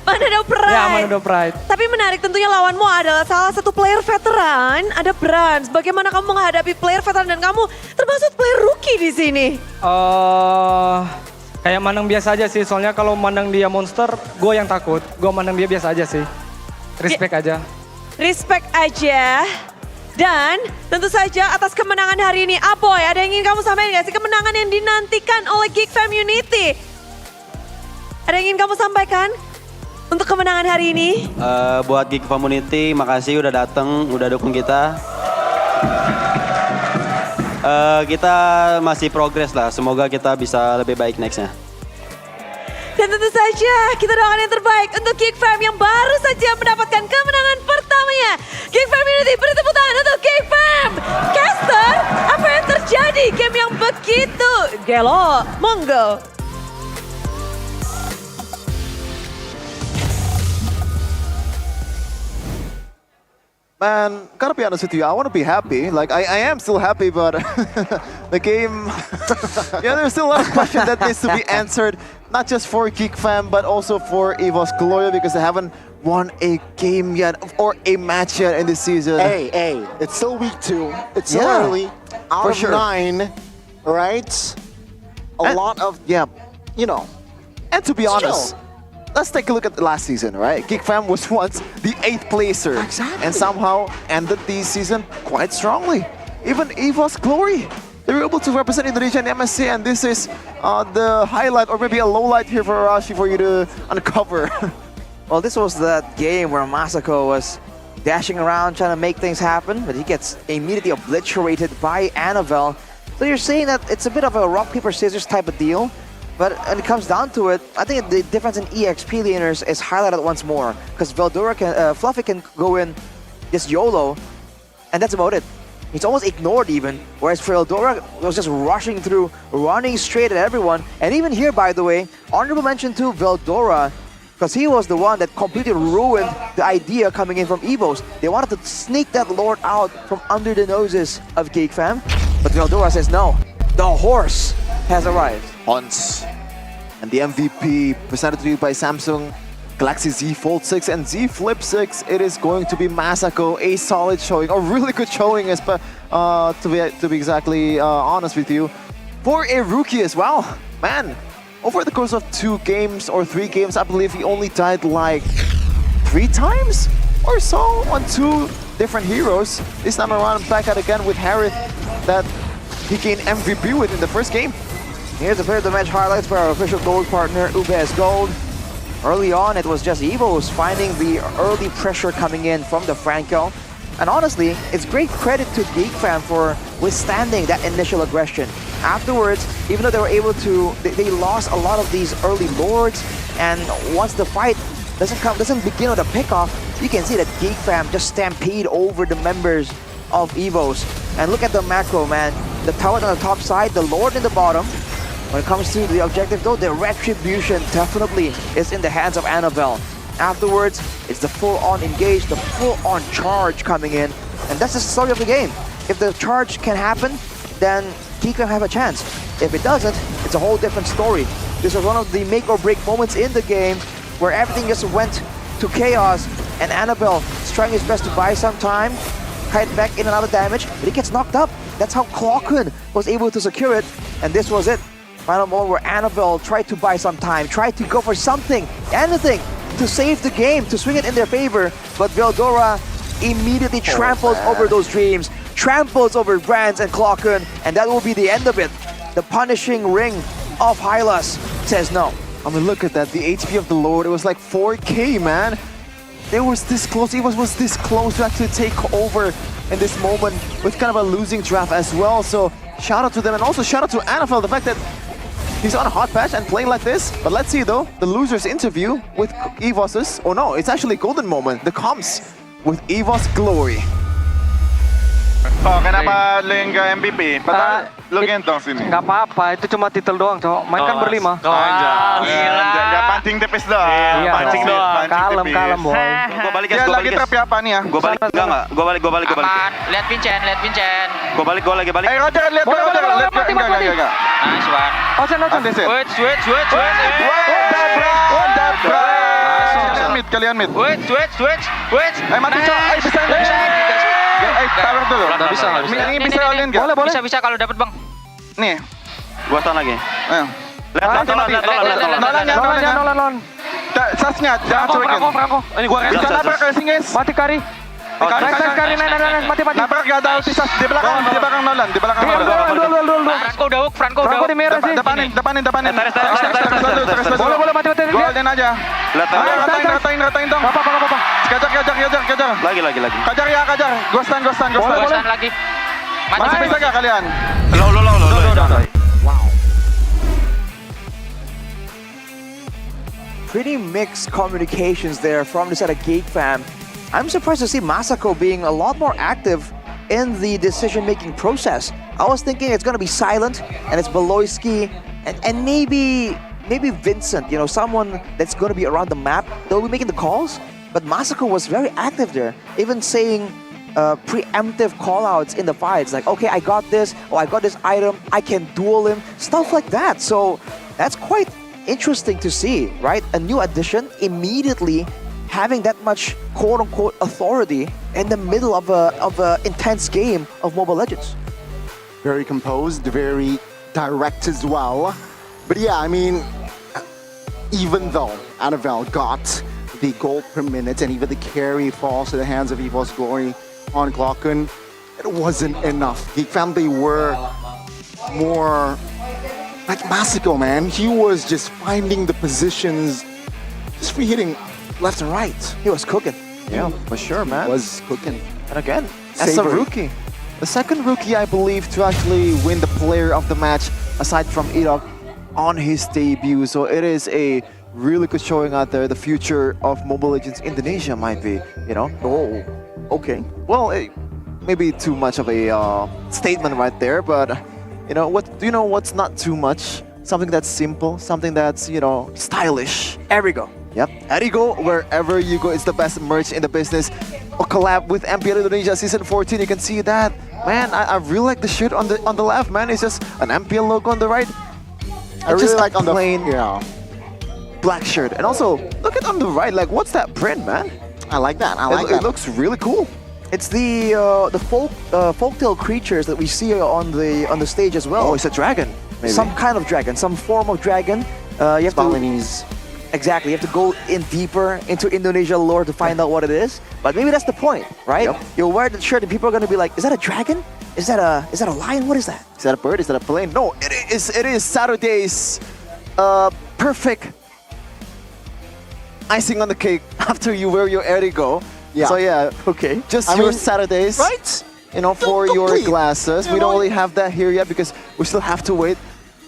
Manado Pride. Ya, Manado Pride. Tapi menarik tentunya lawanmu adalah salah satu player veteran, ada Brans. Bagaimana kamu menghadapi player veteran dan kamu termasuk player rookie di sini? Kayak mandang biasa aja sih, soalnya kalau mandang dia monster, gue yang takut. Gue mandang dia biasa aja sih. Respect aja. Respect aja. Dan tentu saja atas kemenangan hari ini, Aboy, ada yang ingin kamu sampaikan gak sih? Kemenangan yang dinantikan oleh Geek Fam Unity. Ada yang ingin kamu sampaikan untuk kemenangan hari ini? Buat Geek Community, makasih udah datang, udah dukung kita. Kita masih progres lah, semoga kita bisa lebih baik nextnya. Dan tentu saja kita doakan yang terbaik untuk Geek Fam yang baru saja mendapatkan kemenangan pertamanya. Geek Fam Unity, beri tepuk tangan untuk Geek Fam. Caster, apa yang terjadi? Game yang begitu gelo, monggo. Man, gotta be honest with you, I want to be happy. Like, I am still happy, but the game... yeah, there's still a lot of questions that needs to be answered. Not just for Geek Fam, but also for EVOS Gloria, because they haven't won a game yet, or a match yet in this season. Hey, it's still week 2. It's still early. Out of 9, right? A lot of, you know. And to be honest, let's take a look at the last season, right? Geek Fam was once the 8th placer. Exactly. And somehow ended the season quite strongly. Even EVOS Glory, they were able to represent Indonesia in MSC, and this is the highlight, or maybe a low light here for Arashi for you to uncover. Well, this was that game where Masako was dashing around trying to make things happen, but he gets immediately obliterated by Annabelle. So you're saying that it's a bit of a rock, paper, scissors type of deal. But when it comes down to it, I think the difference in EXP laners is highlighted once more. Because Veldora can, Fluffy can go in just YOLO, and that's about it. He's almost ignored even, whereas Veldora was just rushing through, running straight at everyone. And even here, by the way, honorable mention to Veldora, because he was the one that completely ruined the idea coming in from EVOS. They wanted to sneak that Lord out from under the noses of Geek Fam, but Veldora says no, the horse has arrived. Hunts. And the MVP presented to you by Samsung Galaxy Z Fold 6 and Z Flip 6. It is going to be Masako, a solid showing, a really good showing, to be exactly honest with you, for a rookie as well. Man, over the course of 2 games or 3 games, I believe he only died like 3 times or so on 2 different heroes. This time around, back at again with Harith that he gained MVP with in the first game. Here's the player of the match highlights for our official gold partner, UBS Gold. Early on, it was just EVOS finding the early pressure coming in from the Franco. And honestly, it's great credit to Geek Fam for withstanding that initial aggression. Afterwards, even though they were able to, they lost a lot of these early lords. And once the fight doesn't begin with a pickoff, you can see that Geek Fam just stampede over the members of EVOS. And look at the macro, man. The talent on the top side, the Lord in the bottom. When it comes to the objective though, the retribution definitely is in the hands of Annabelle. Afterwards, it's the full-on engage, the full-on charge coming in. And that's just the story of the game. If the charge can happen, then he can have a chance. If it doesn't, it's a whole different story. This was one of the make or break moments in the game where everything just went to chaos and Annabelle is trying his best to buy some time, hide back in another damage, but he gets knocked up. That's how Clockun was able to secure it, and this was it. Final moment where Annabelle tried to buy some time, tried to go for something, anything, to save the game, to swing it in their favor, but Veldora immediately tramples over those dreams, tramples over Brands and Clockun, and that will be the end of it. The punishing ring of Hylas says no. I mean, look at that, the HP of the Lord, it was like 4K, man. It was this close, it was this close to actually take over in this moment with kind of a losing draft as well. So shout out to them, and also shout out to Annabelle, the fact that he's on a hot patch and playing like this. But let's see though, the losers interview with EVOS's, oh no, it's actually Golden Moment, the comms with EVOS Glory. Oh, kenapa lu yang ke MVP? Padahal lu gentong sini. Gak apa-apa, itu cuma titel doang, cowok. Main kan berlima. Gila. Gak pancing tipis doang. Iya, pancing doang. Kalem, boy. Gua balik guys, Dia gua lagi balik guys. tapi apa nih ya? Gua balik enggak? Gua balik. Aman. Lihat Vincent. Gua balik. Eh, Roger, lihat Roger. Mati. Enggak. Nice one. Ocean. Wait. Kalian mid. Wait. Eh, mati cok. Eh, bisa. Taruh dulu. Nggak bisa. Ini bisa kalian nggak? Boleh. Bisa kalau dapat bang. Nih. Gua stun lagi. Ayo. Lihat Nolan. Sasnya, jangan cuekin. Franco. Ini gua Bisa nabrak ke Singis. Mati Kari. Kari, mati. Nabrak gak ada ulti Sas. Di belakang Nolan. Duel. Franco udah. Franco di merah sih. Depanin. Terus. Boleh mati. Gua ultin aja. Ratain dong. Gak apa-apa. Kejar. Lagi. Kejar. Gua stun. Bosan lagi. Masih bisa gak kalian? Lo. Wow. Pretty mixed communications there from the side of Geek Fam. I'm surprised to see Masako being a lot more active in the decision-making process. I was thinking it's gonna be silent and it's Beloyski and maybe Vincent, you know, someone that's gonna be around the map. They'll be making the calls, but Masako was very active there, even saying preemptive callouts in the fights, like, okay, I got this, or I got this item, I can duel him, stuff like that. So that's quite interesting to see, right? A new addition immediately having that much quote-unquote authority in the middle of a intense game of Mobile Legends. Very composed, very direct as well. But yeah, I mean, even though Annabelle got the gold per minute and even the carry falls to the hands of EVOS Glory on Clockun, it wasn't enough. Geek Fam, they were more like Masako, man. He was just finding the positions, just free hitting left and right. He was cooking. Yeah, for sure, man. Was cooking. And again, as a rookie, the second rookie, I believe, to actually win the player of the match, aside from Irok, on his debut. So it is a really good showing out there. The future of Mobile Legends Indonesia might be, you know. Oh, okay. Well, maybe too much of a statement right there, but you know what's not too much? Something that's simple, something that's, you know, stylish. Erigo. Yep, Erigo, wherever you go, it's the best merch in the business. A collab with MPL Indonesia Season 14, you can see that. Man, I really like the shirt on the left, man. It's just an MPL logo on the right. I really just like on the plain yeah. black shirt. And also, look at on the right, like, what's that print, man? I like that. I like that. It looks really cool. It's the folktale creatures that we see on the stage as well. Oh, it's a dragon. Maybe. Some kind of dragon, some form of dragon. You have Balinese. Exactly, you have to go in deeper into Indonesia lore to find out what it is. But maybe that's the point, right? Yep. You'll wear the shirt and people are gonna be like, is that a dragon? Is that a lion? What is that? Is that a bird? Is that a plane? No, it is Saturday's perfect icing on the cake after you wear your Erigo. Yeah. So yeah, okay. Just I your mean, Saturdays, right? You know, for your complete. glasses. You We know, don't really have that here yet because we still have to wait.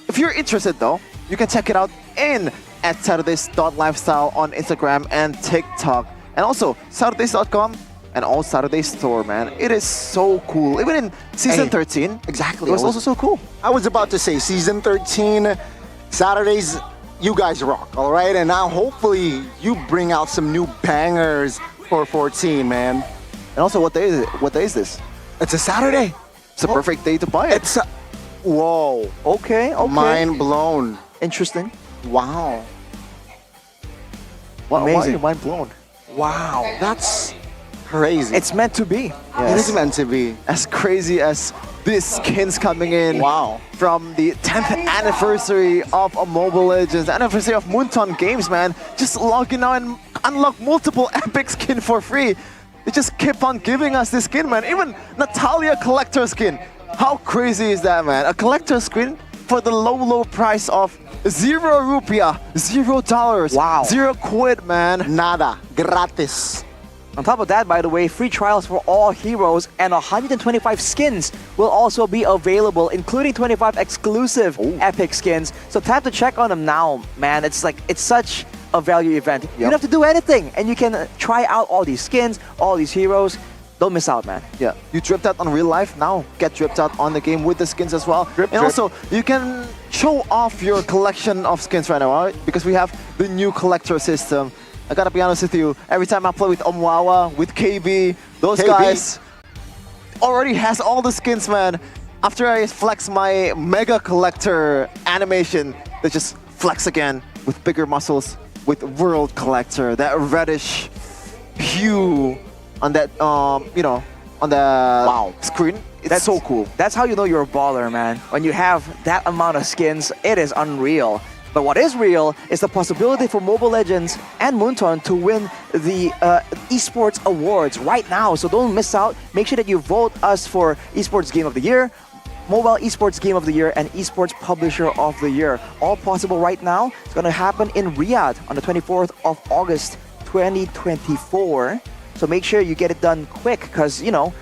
If you're interested though, you can check it out in at Saturdays.lifestyle on Instagram and TikTok. And also, Saturdays.com, and all Saturday store, man. It is so cool. Even in Season 13, exactly. it was also so cool. I was about to say, Season 13, Saturdays, you guys rock, all right? And now hopefully you bring out some new bangers for 14, man. And also, what day is it? What day is this? It's a Saturday. It's a perfect day to buy it. It's a... Whoa. Okay, okay. Mind blown. Interesting. Wow. Why are Amazing. you mind blown? Wow, that's crazy. It's meant to be. It is meant to be. As crazy as these skins coming in from the 10th anniversary of Mobile Legends, anniversary of Moonton Games, man. Just log in now and unlock multiple epic skin for free. They just keep on giving us this skin, man. Even Natalia collector skin. How crazy is that, man? A collector skin for the low price of 0 rupiah, $0. Wow. 0 quid, man. Nada. Gratis. On top of that, by the way, free trials for all heroes and 125 skins will also be available, including 25 exclusive epic skins. So time to check on them now, man. It's such a value event. You don't have to do anything, and you can try out all these skins, all these heroes. Don't miss out, man. Yeah, you dripped out on real life, now get dripped out on the game with the skins as well. Drip, and drip. also, you can show off your collection of skins right now, right? Because we have the new collector system. I gotta be honest with you, every time I play with Omwawa, with KB, those guys already has all the skins, man. After I flex my mega collector animation, they just flex again with bigger muscles, with world collector, that reddish hue on that, you know, on the screen. That's so cool. That's how you know you're a baller, man. When you have that amount of skins, it is unreal. But what is real is the possibility for Mobile Legends and Moonton to win the Esports Awards right now. So don't miss out. Make sure that you vote us for Esports Game of the Year, Mobile Esports Game of the Year, and Esports Publisher of the Year. All possible right now. It's going to happen in Riyadh on the 24th of August, 2024. So make sure you get it done quick because, you know,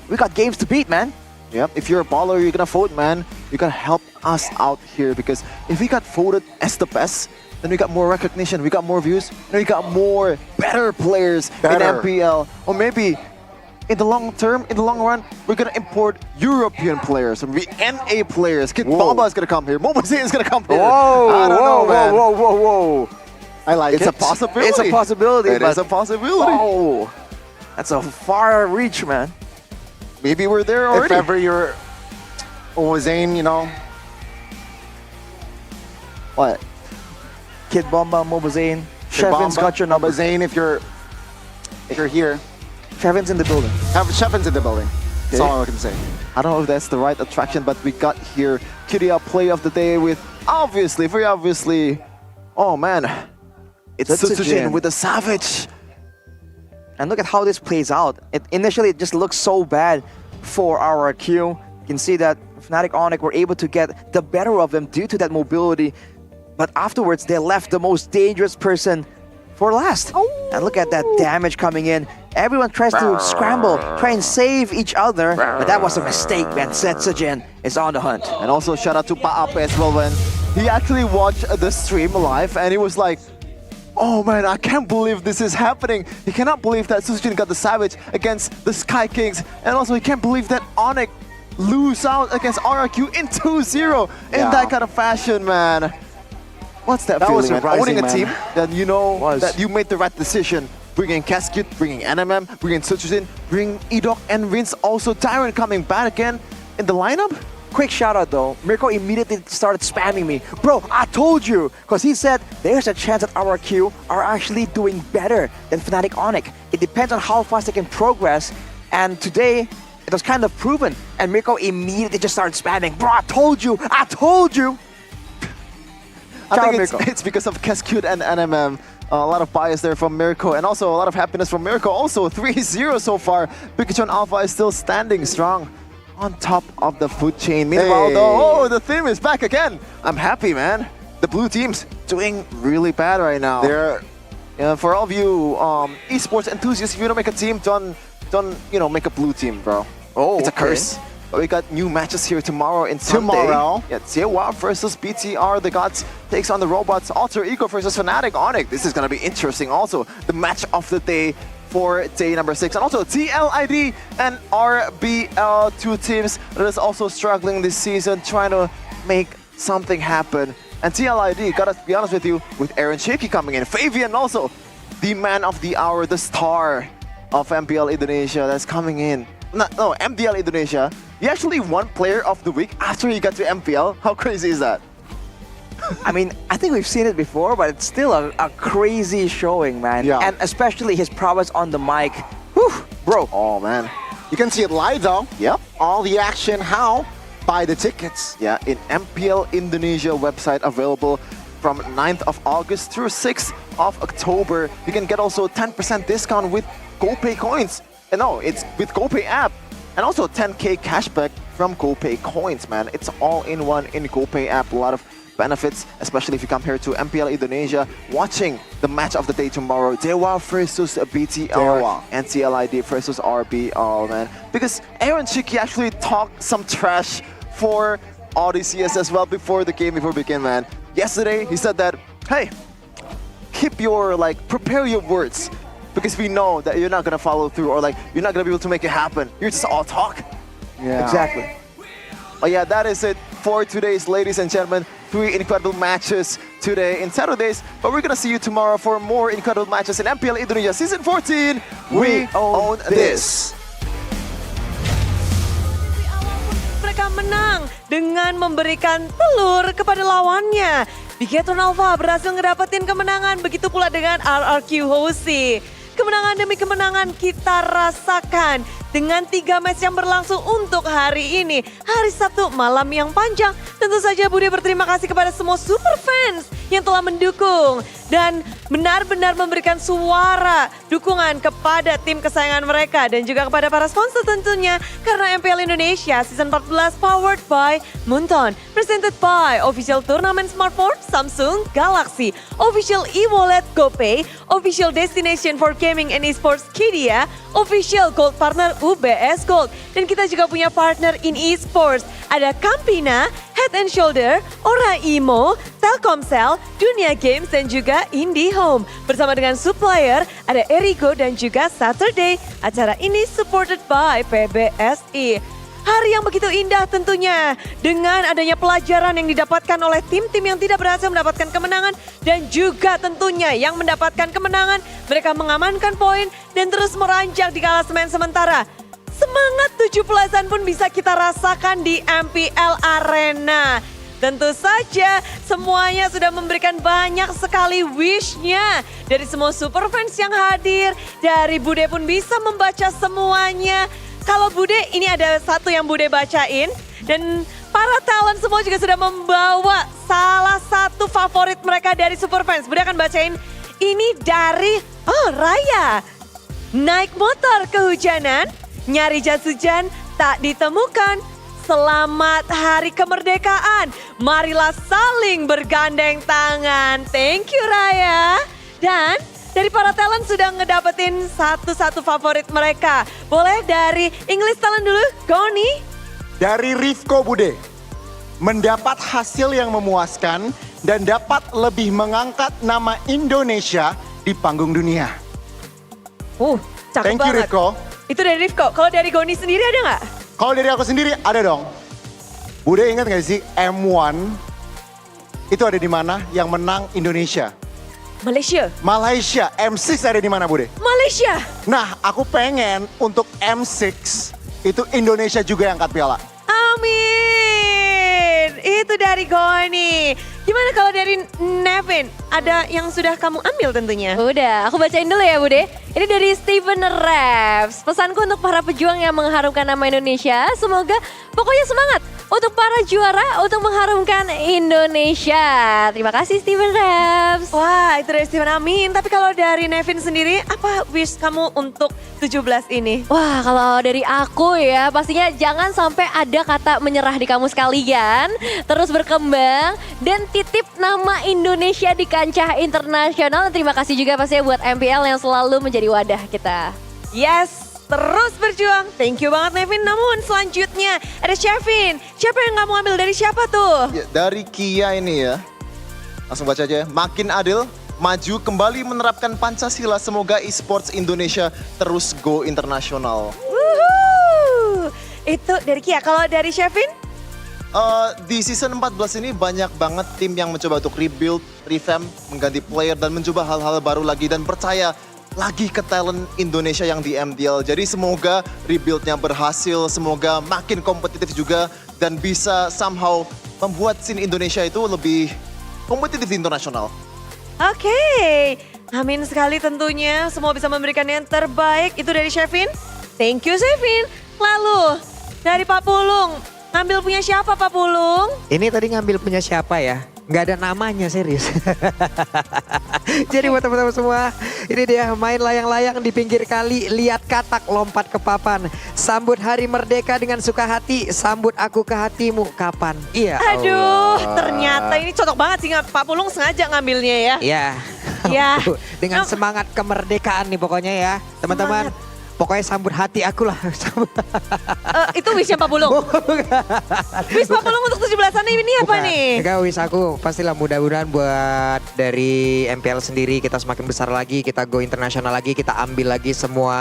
we got games to beat, man. Yep, if you're a baller, you're gonna vote, man. You gotta help us out here because if we got voted as the best, then we got more recognition, we got more views, and we got more better players in MPL. Or maybe in the long term, in the long run, we're gonna import European players, and NA players. Kid Baba is gonna come here, Momozine is gonna come here. I don't know, man. Whoa. I like it's it. A possibility. It's a possibility. It is a possibility. Oh, that's a far reach, man. Maybe we're there already. If ever you're Zane, you know. What? Kid Bomba, Momozine. Shevin's got your number. Zane, if you're here. Shevin's in the building. Shevin's in the building. That's all I can say. I don't know if that's the right attraction, but we got here Kiria play of the day with very obviously. Oh man, it's Sutsujin with the Savage. And look at how this plays out. Initially, it just looks so bad for our RQ. You can see that Fnatic Onyx were able to get the better of them due to that mobility. But afterwards, they left the most dangerous person for last. And look at that damage coming in. Everyone tries to scramble, try and save each other. But that was a mistake, man. Setsujin is on the hunt. And also shout out to Paape as well, when he actually watched the stream live and he was like, oh man, I can't believe this is happening. He cannot believe that Sutsujin got the Savage against the Sky Kings. And also he can't believe that Onyx lose out against RRQ in 2-0 in that kind of fashion, man. What's that feeling, was surprising, man? Owning a man. team that you know that you made the right decision. Bringing Cascade, bringing NMM, bringing Sutsujin, bringing Edok and Rince. Also Tyrant coming back again in the lineup. Quick shout out though, Mirko immediately started spamming me. Bro, I told you! Because he said there's a chance that our Q are actually doing better than Fnatic Onyx. It depends on how fast they can progress. And today, it was kind of proven. And Mirko immediately just started spamming. Bro, I told you! I told you! I think it's because of Cascade and NMM. A lot of bias there from Mirko, and also a lot of happiness from Mirko. Also 3-0 so far. Pikachu and Alpha is still standing strong on top of the food chain. Meanwhile, though, the theme is back again. I'm happy, man. The blue team's doing really bad right now. They're, for all of you esports enthusiasts, if you don't make a team, don't make a blue team, bro. Oh, it's a curse. But we got new matches here tomorrow and Sunday. Yeah, Ziewa versus BTR. The Gods takes on the Robots. Alter Ego versus Fnatic Onyx. This is gonna be interesting. Also, the match of the day for day number 6. And also TLID and RBL, two teams that is also struggling this season, trying to make something happen. And TLID, gotta be honest with you, with Aaron Shaky coming in, Fabian also, the man of the hour, the star of MPL Indonesia that's coming in. No, MPL Indonesia. He actually won Player of the Week after he got to MPL. How crazy is that? I mean, I think we've seen it before, but it's still a crazy showing, man. Yeah. And especially his prowess on the mic. Whew, bro. Oh, man. You can see it live, though. Yep. All the action, how? Buy the tickets. Yeah, in MPL Indonesia website, available from 9th of August through 6th of October. You can get also 10% discount with GoPay coins. No, it's with GoPay app. And also 10K cashback from GoPay coins, man. It's all in one in GoPay app. A lot of benefits, especially if you come here to MPL Indonesia, watching the match of the day tomorrow. Dewa versus BTR Dewa. and TLID versus RBL, man. Because Aaron Chiki actually talked some trash for Odysseus as well before the game begin, man. Yesterday, he said that, hey, keep your, prepare your words. Because we know that you're not gonna follow through, or you're not gonna be able to make it happen. You're just all talk. Yeah. Exactly. But yeah, that is it for today's, ladies and gentlemen. 3 incredible matches today in Saturdays. But we're gonna see you tomorrow for more incredible matches in MPL Indonesia Season 14. We own this. Mereka menang dengan memberikan telur kepada lawannya. Bigetron Alpha berhasil ngedapetin kemenangan, begitu pula dengan RRQ Hoshi. Kemenangan demi kemenangan kita rasakan dengan 3 match yang berlangsung untuk hari ini. Hari Sabtu malam yang panjang. Tentu saja Bude berterima kasih kepada semua super fans yang telah mendukung. Dan benar-benar memberikan suara dukungan kepada tim kesayangan mereka. Dan juga kepada para sponsor tentunya. Karena MPL Indonesia Season 14 powered by Munton. Presented by Official Tournament Smartphone Samsung Galaxy. Official e-wallet GoPay. Official Destination for Gaming and Esports Kidia. Official Gold Partner UBS Gold. Dan kita juga punya partner in esports. Ada Campina, Head and Shoulder, Ora Imo, Telkomsel, Dunia Games, dan juga IndiHome. Bersama dengan supplier ada Erigo dan juga Saturday. Acara ini supported by PBSI. Hari yang begitu indah tentunya. Dengan adanya pelajaran yang didapatkan oleh tim-tim yang tidak berhasil mendapatkan kemenangan. Dan juga tentunya yang mendapatkan kemenangan. Mereka mengamankan poin dan terus meranjak di klasemen sementara. Semangat 17-an pun bisa kita rasakan di MPL Arena. Tentu saja semuanya sudah memberikan banyak sekali wish-nya. Dari semua super fans yang hadir, dari Bude pun bisa membaca semuanya. Kalau Bude, ini ada satu yang Bude bacain. Dan para talent semua juga sudah membawa salah satu favorit mereka dari super fans. Bude akan bacain ini dari, Raya. Naik motor kehujanan, nyari jas hujan tak ditemukan. Selamat Hari Kemerdekaan. Marilah saling bergandeng tangan. Thank you Raya. Dan dari para talent sudah ngedapetin satu-satu favorit mereka. Boleh dari English talent dulu, Goni. Dari Rifko Bude. Mendapat hasil yang memuaskan dan dapat lebih mengangkat nama Indonesia di panggung dunia. Cakep Thank you banget. Rifko. Itu dari Rifko. Kalau dari Goni sendiri ada nggak? Kalau dari aku sendiri ada dong. Bude ingat gak sih M1 itu ada di mana yang menang Indonesia? Malaysia. Malaysia. M6 ada di mana Bude? Malaysia. Nah aku pengen untuk M6 itu Indonesia juga yang angkat piala. Amin. Itu dari Goni. Gimana kalau dari Nevin? Ada yang sudah kamu ambil tentunya? Udah, aku bacain dulu ya Bude. Ini dari Steven Refs. Pesanku untuk para pejuang yang mengharumkan nama Indonesia. Semoga pokoknya semangat untuk para juara untuk mengharumkan Indonesia. Terima kasih Steven Refs. Wah itu dari Steven, amin. Tapi kalau dari Nevin sendiri, apa wish kamu untuk 17 ini? Wah kalau dari aku ya pastinya jangan sampai ada kata menyerah di kamus kalian. Terus berkembang dan titip nama Indonesia di kancah internasional. Terima kasih juga pastinya buat MPL yang selalu menjadi wadah kita. Yes, terus berjuang. Thank you banget Nevin. Namun selanjutnya ada Shevin. Siapa yang kamu ambil dari siapa tuh? Ya, dari Kia ini ya. Langsung baca aja. Makin adil, maju kembali menerapkan Pancasila. Semoga esports Indonesia terus go internasional. Wuhu. Itu dari Kia. Kalau dari Shevin? Di season 14 ini banyak banget tim yang mencoba untuk rebuild, revamp, mengganti player dan mencoba hal-hal baru lagi dan percaya lagi ke talent Indonesia yang di MPL. Jadi semoga rebuildnya berhasil, semoga makin kompetitif juga dan bisa somehow membuat scene Indonesia itu lebih kompetitif di internasional. Oke, amin sekali tentunya. Semua bisa memberikan yang terbaik. Itu dari Shevin. Thank you Shevin. Lalu dari Pak Pulung. Ngambil punya siapa Pak Pulung? Ini tadi ngambil punya siapa ya? Nggak ada namanya serius. Jadi buat teman-teman semua, ini dia main layang-layang di pinggir kali, lihat katak lompat ke papan. Sambut hari merdeka dengan suka hati, sambut aku ke hatimu kapan. Iya. Aduh, ternyata ini cocok banget sih Pak Pulung sengaja ngambilnya ya. Iya. Ya. Dengan semangat kemerdekaan nih pokoknya ya, teman-teman. Pokoknya sambut hati aku lah. Itu wishnya Pak Pulung? Wish Pak Pulung untuk 17-an ini apa nih? Enggak, wish aku pastilah mudah-mudahan buat dari MPL sendiri kita semakin besar lagi, kita go internasional lagi, kita ambil lagi semua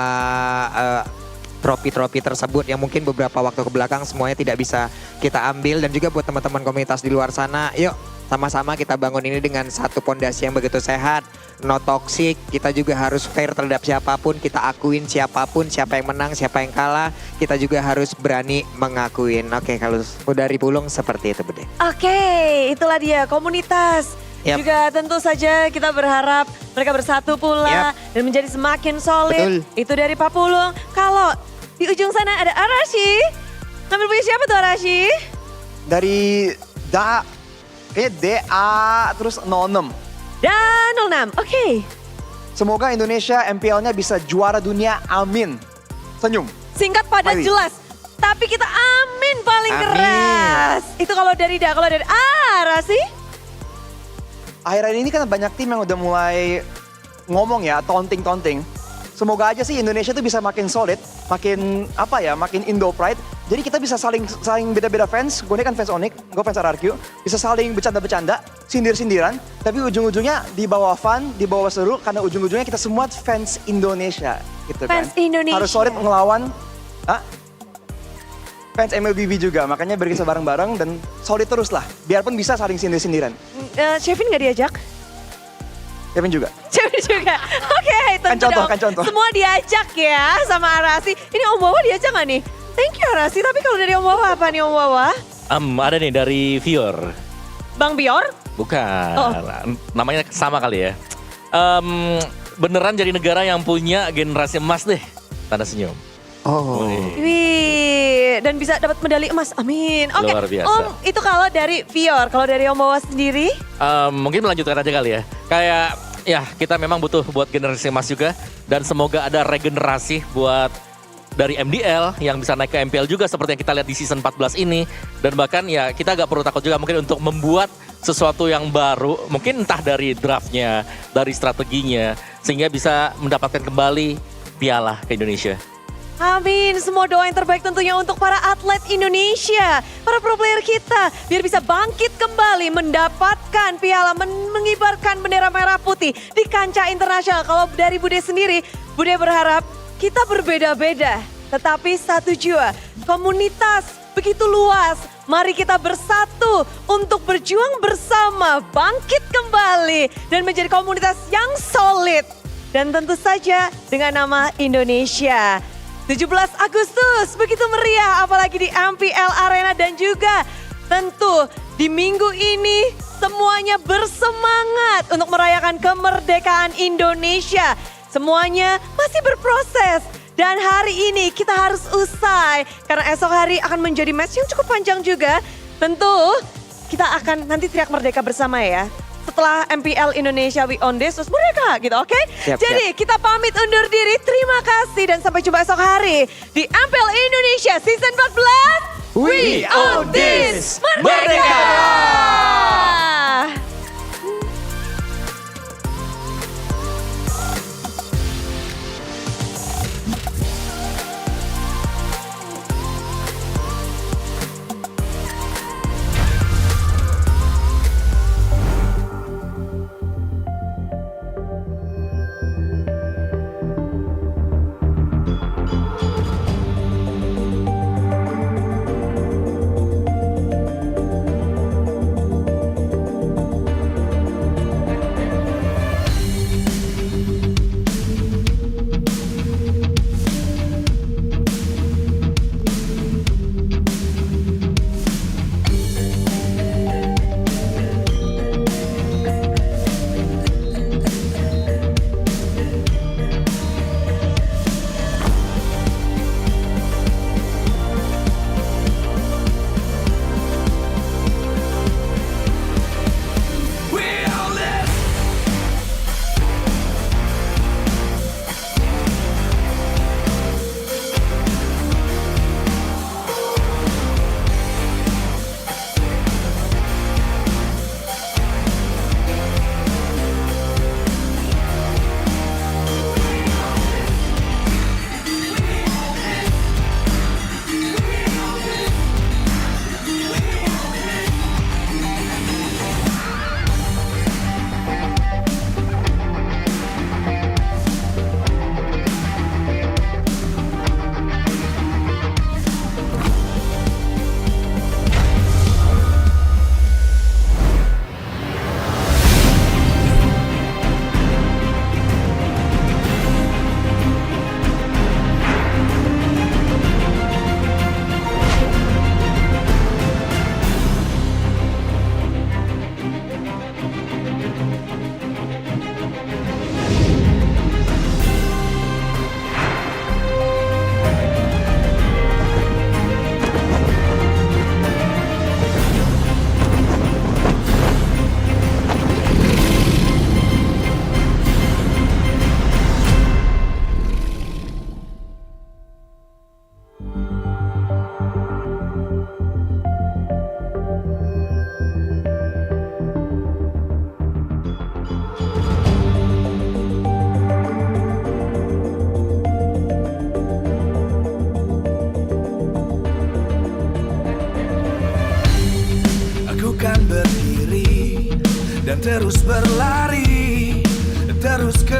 trofi-trofi tersebut yang mungkin beberapa waktu kebelakang semuanya tidak bisa kita ambil. Dan juga buat teman-teman komunitas di luar sana, yuk sama-sama kita bangun ini dengan satu pondasi yang begitu sehat, no toxic. Kita juga harus fair terhadap siapapun, kita akuin siapapun, siapa yang menang, siapa yang kalah, kita juga harus berani mengakuin. Oke, kalau dari Pulung seperti itu Bude. Oke, itulah dia komunitas. Yep. Juga tentu saja kita berharap mereka bersatu pula dan menjadi semakin solid. Betul. Itu dari Pak Pulung. Kalau di ujung sana ada Arashi. Ngambil punya siapa tuh Arashi? Dari kayaknya DA terus 06. Dan 06, oke. Semoga Indonesia MPL-nya bisa juara dunia, amin. Senyum. Singkat padat Mari. jelas. Tapi kita amin paling Amin. keras. Itu kalau dari Da, kalau dari Arashi? Akhir-akhir ini kan banyak tim yang udah mulai ngomong ya, taunting. Semoga aja sih Indonesia tuh bisa makin solid, makin makin Indo pride. Jadi kita bisa saling beda-beda fans. Gue ini kan fans Onyx, gue fans RRQ. Bisa saling bercanda-bercanda, sindir-sindiran. Tapi ujung-ujungnya di bawah fun, di bawah seru. Karena ujung-ujungnya kita semua fans Indonesia gitu Fans kan. Indonesia. Harus solid ngelawan fans MLBB juga. Makanya berkisah bareng-bareng dan solid terus lah. Biarpun bisa saling sindir-sindiran. Shevin gak diajak? Kevin juga. Shevin juga. Oke, tentu dong. Kan contoh. Semua diajak ya sama Arashi. Ini Om Wawa diajak gak nih? Thank you Arashi, tapi kalau dari Om Wawa apa nih Om Wawa? Ada nih dari Vior. Bang Bior? Bukan, Oh. namanya sama kali ya. Beneran jadi negara yang punya generasi emas deh, tanda senyum. Oh. Wih, dan bisa dapat medali emas, amin. Oke, Luar biasa. Om itu kalau dari Vior, kalau dari Om Wawa sendiri? Mungkin melanjutkan aja kali ya. Kayak ya kita memang butuh buat generasi emas juga. Dan semoga ada regenerasi buat dari MDL yang bisa naik ke MPL juga seperti yang kita lihat di season 14 ini. Dan bahkan ya kita agak perlu takut juga mungkin untuk membuat sesuatu yang baru. Mungkin entah dari draftnya, dari strateginya. Sehingga bisa mendapatkan kembali piala ke Indonesia. Amin, semua doa yang terbaik tentunya untuk para atlet Indonesia, para pro player kita, biar bisa bangkit kembali, mendapatkan piala, mengibarkan bendera merah putih di kancah internasional. Kalau dari Bude sendiri, Bude berharap kita berbeda-beda, tetapi satu jua, komunitas begitu luas. Mari kita bersatu untuk berjuang bersama, bangkit kembali, dan menjadi komunitas yang solid. Dan tentu saja dengan nama Indonesia. 17 Agustus begitu meriah apalagi di MPL Arena dan juga tentu di minggu ini semuanya bersemangat untuk merayakan kemerdekaan Indonesia. Semuanya masih berproses dan hari ini kita harus usai karena esok hari akan menjadi match yang cukup panjang juga. Tentu kita akan nanti teriak merdeka bersama ya. Setelah MPL Indonesia We Own This, terus merdeka gitu, oke? Jadi kita pamit undur diri, terima kasih dan sampai jumpa esok hari di MPL Indonesia Season 14. We Own This, merdeka! ke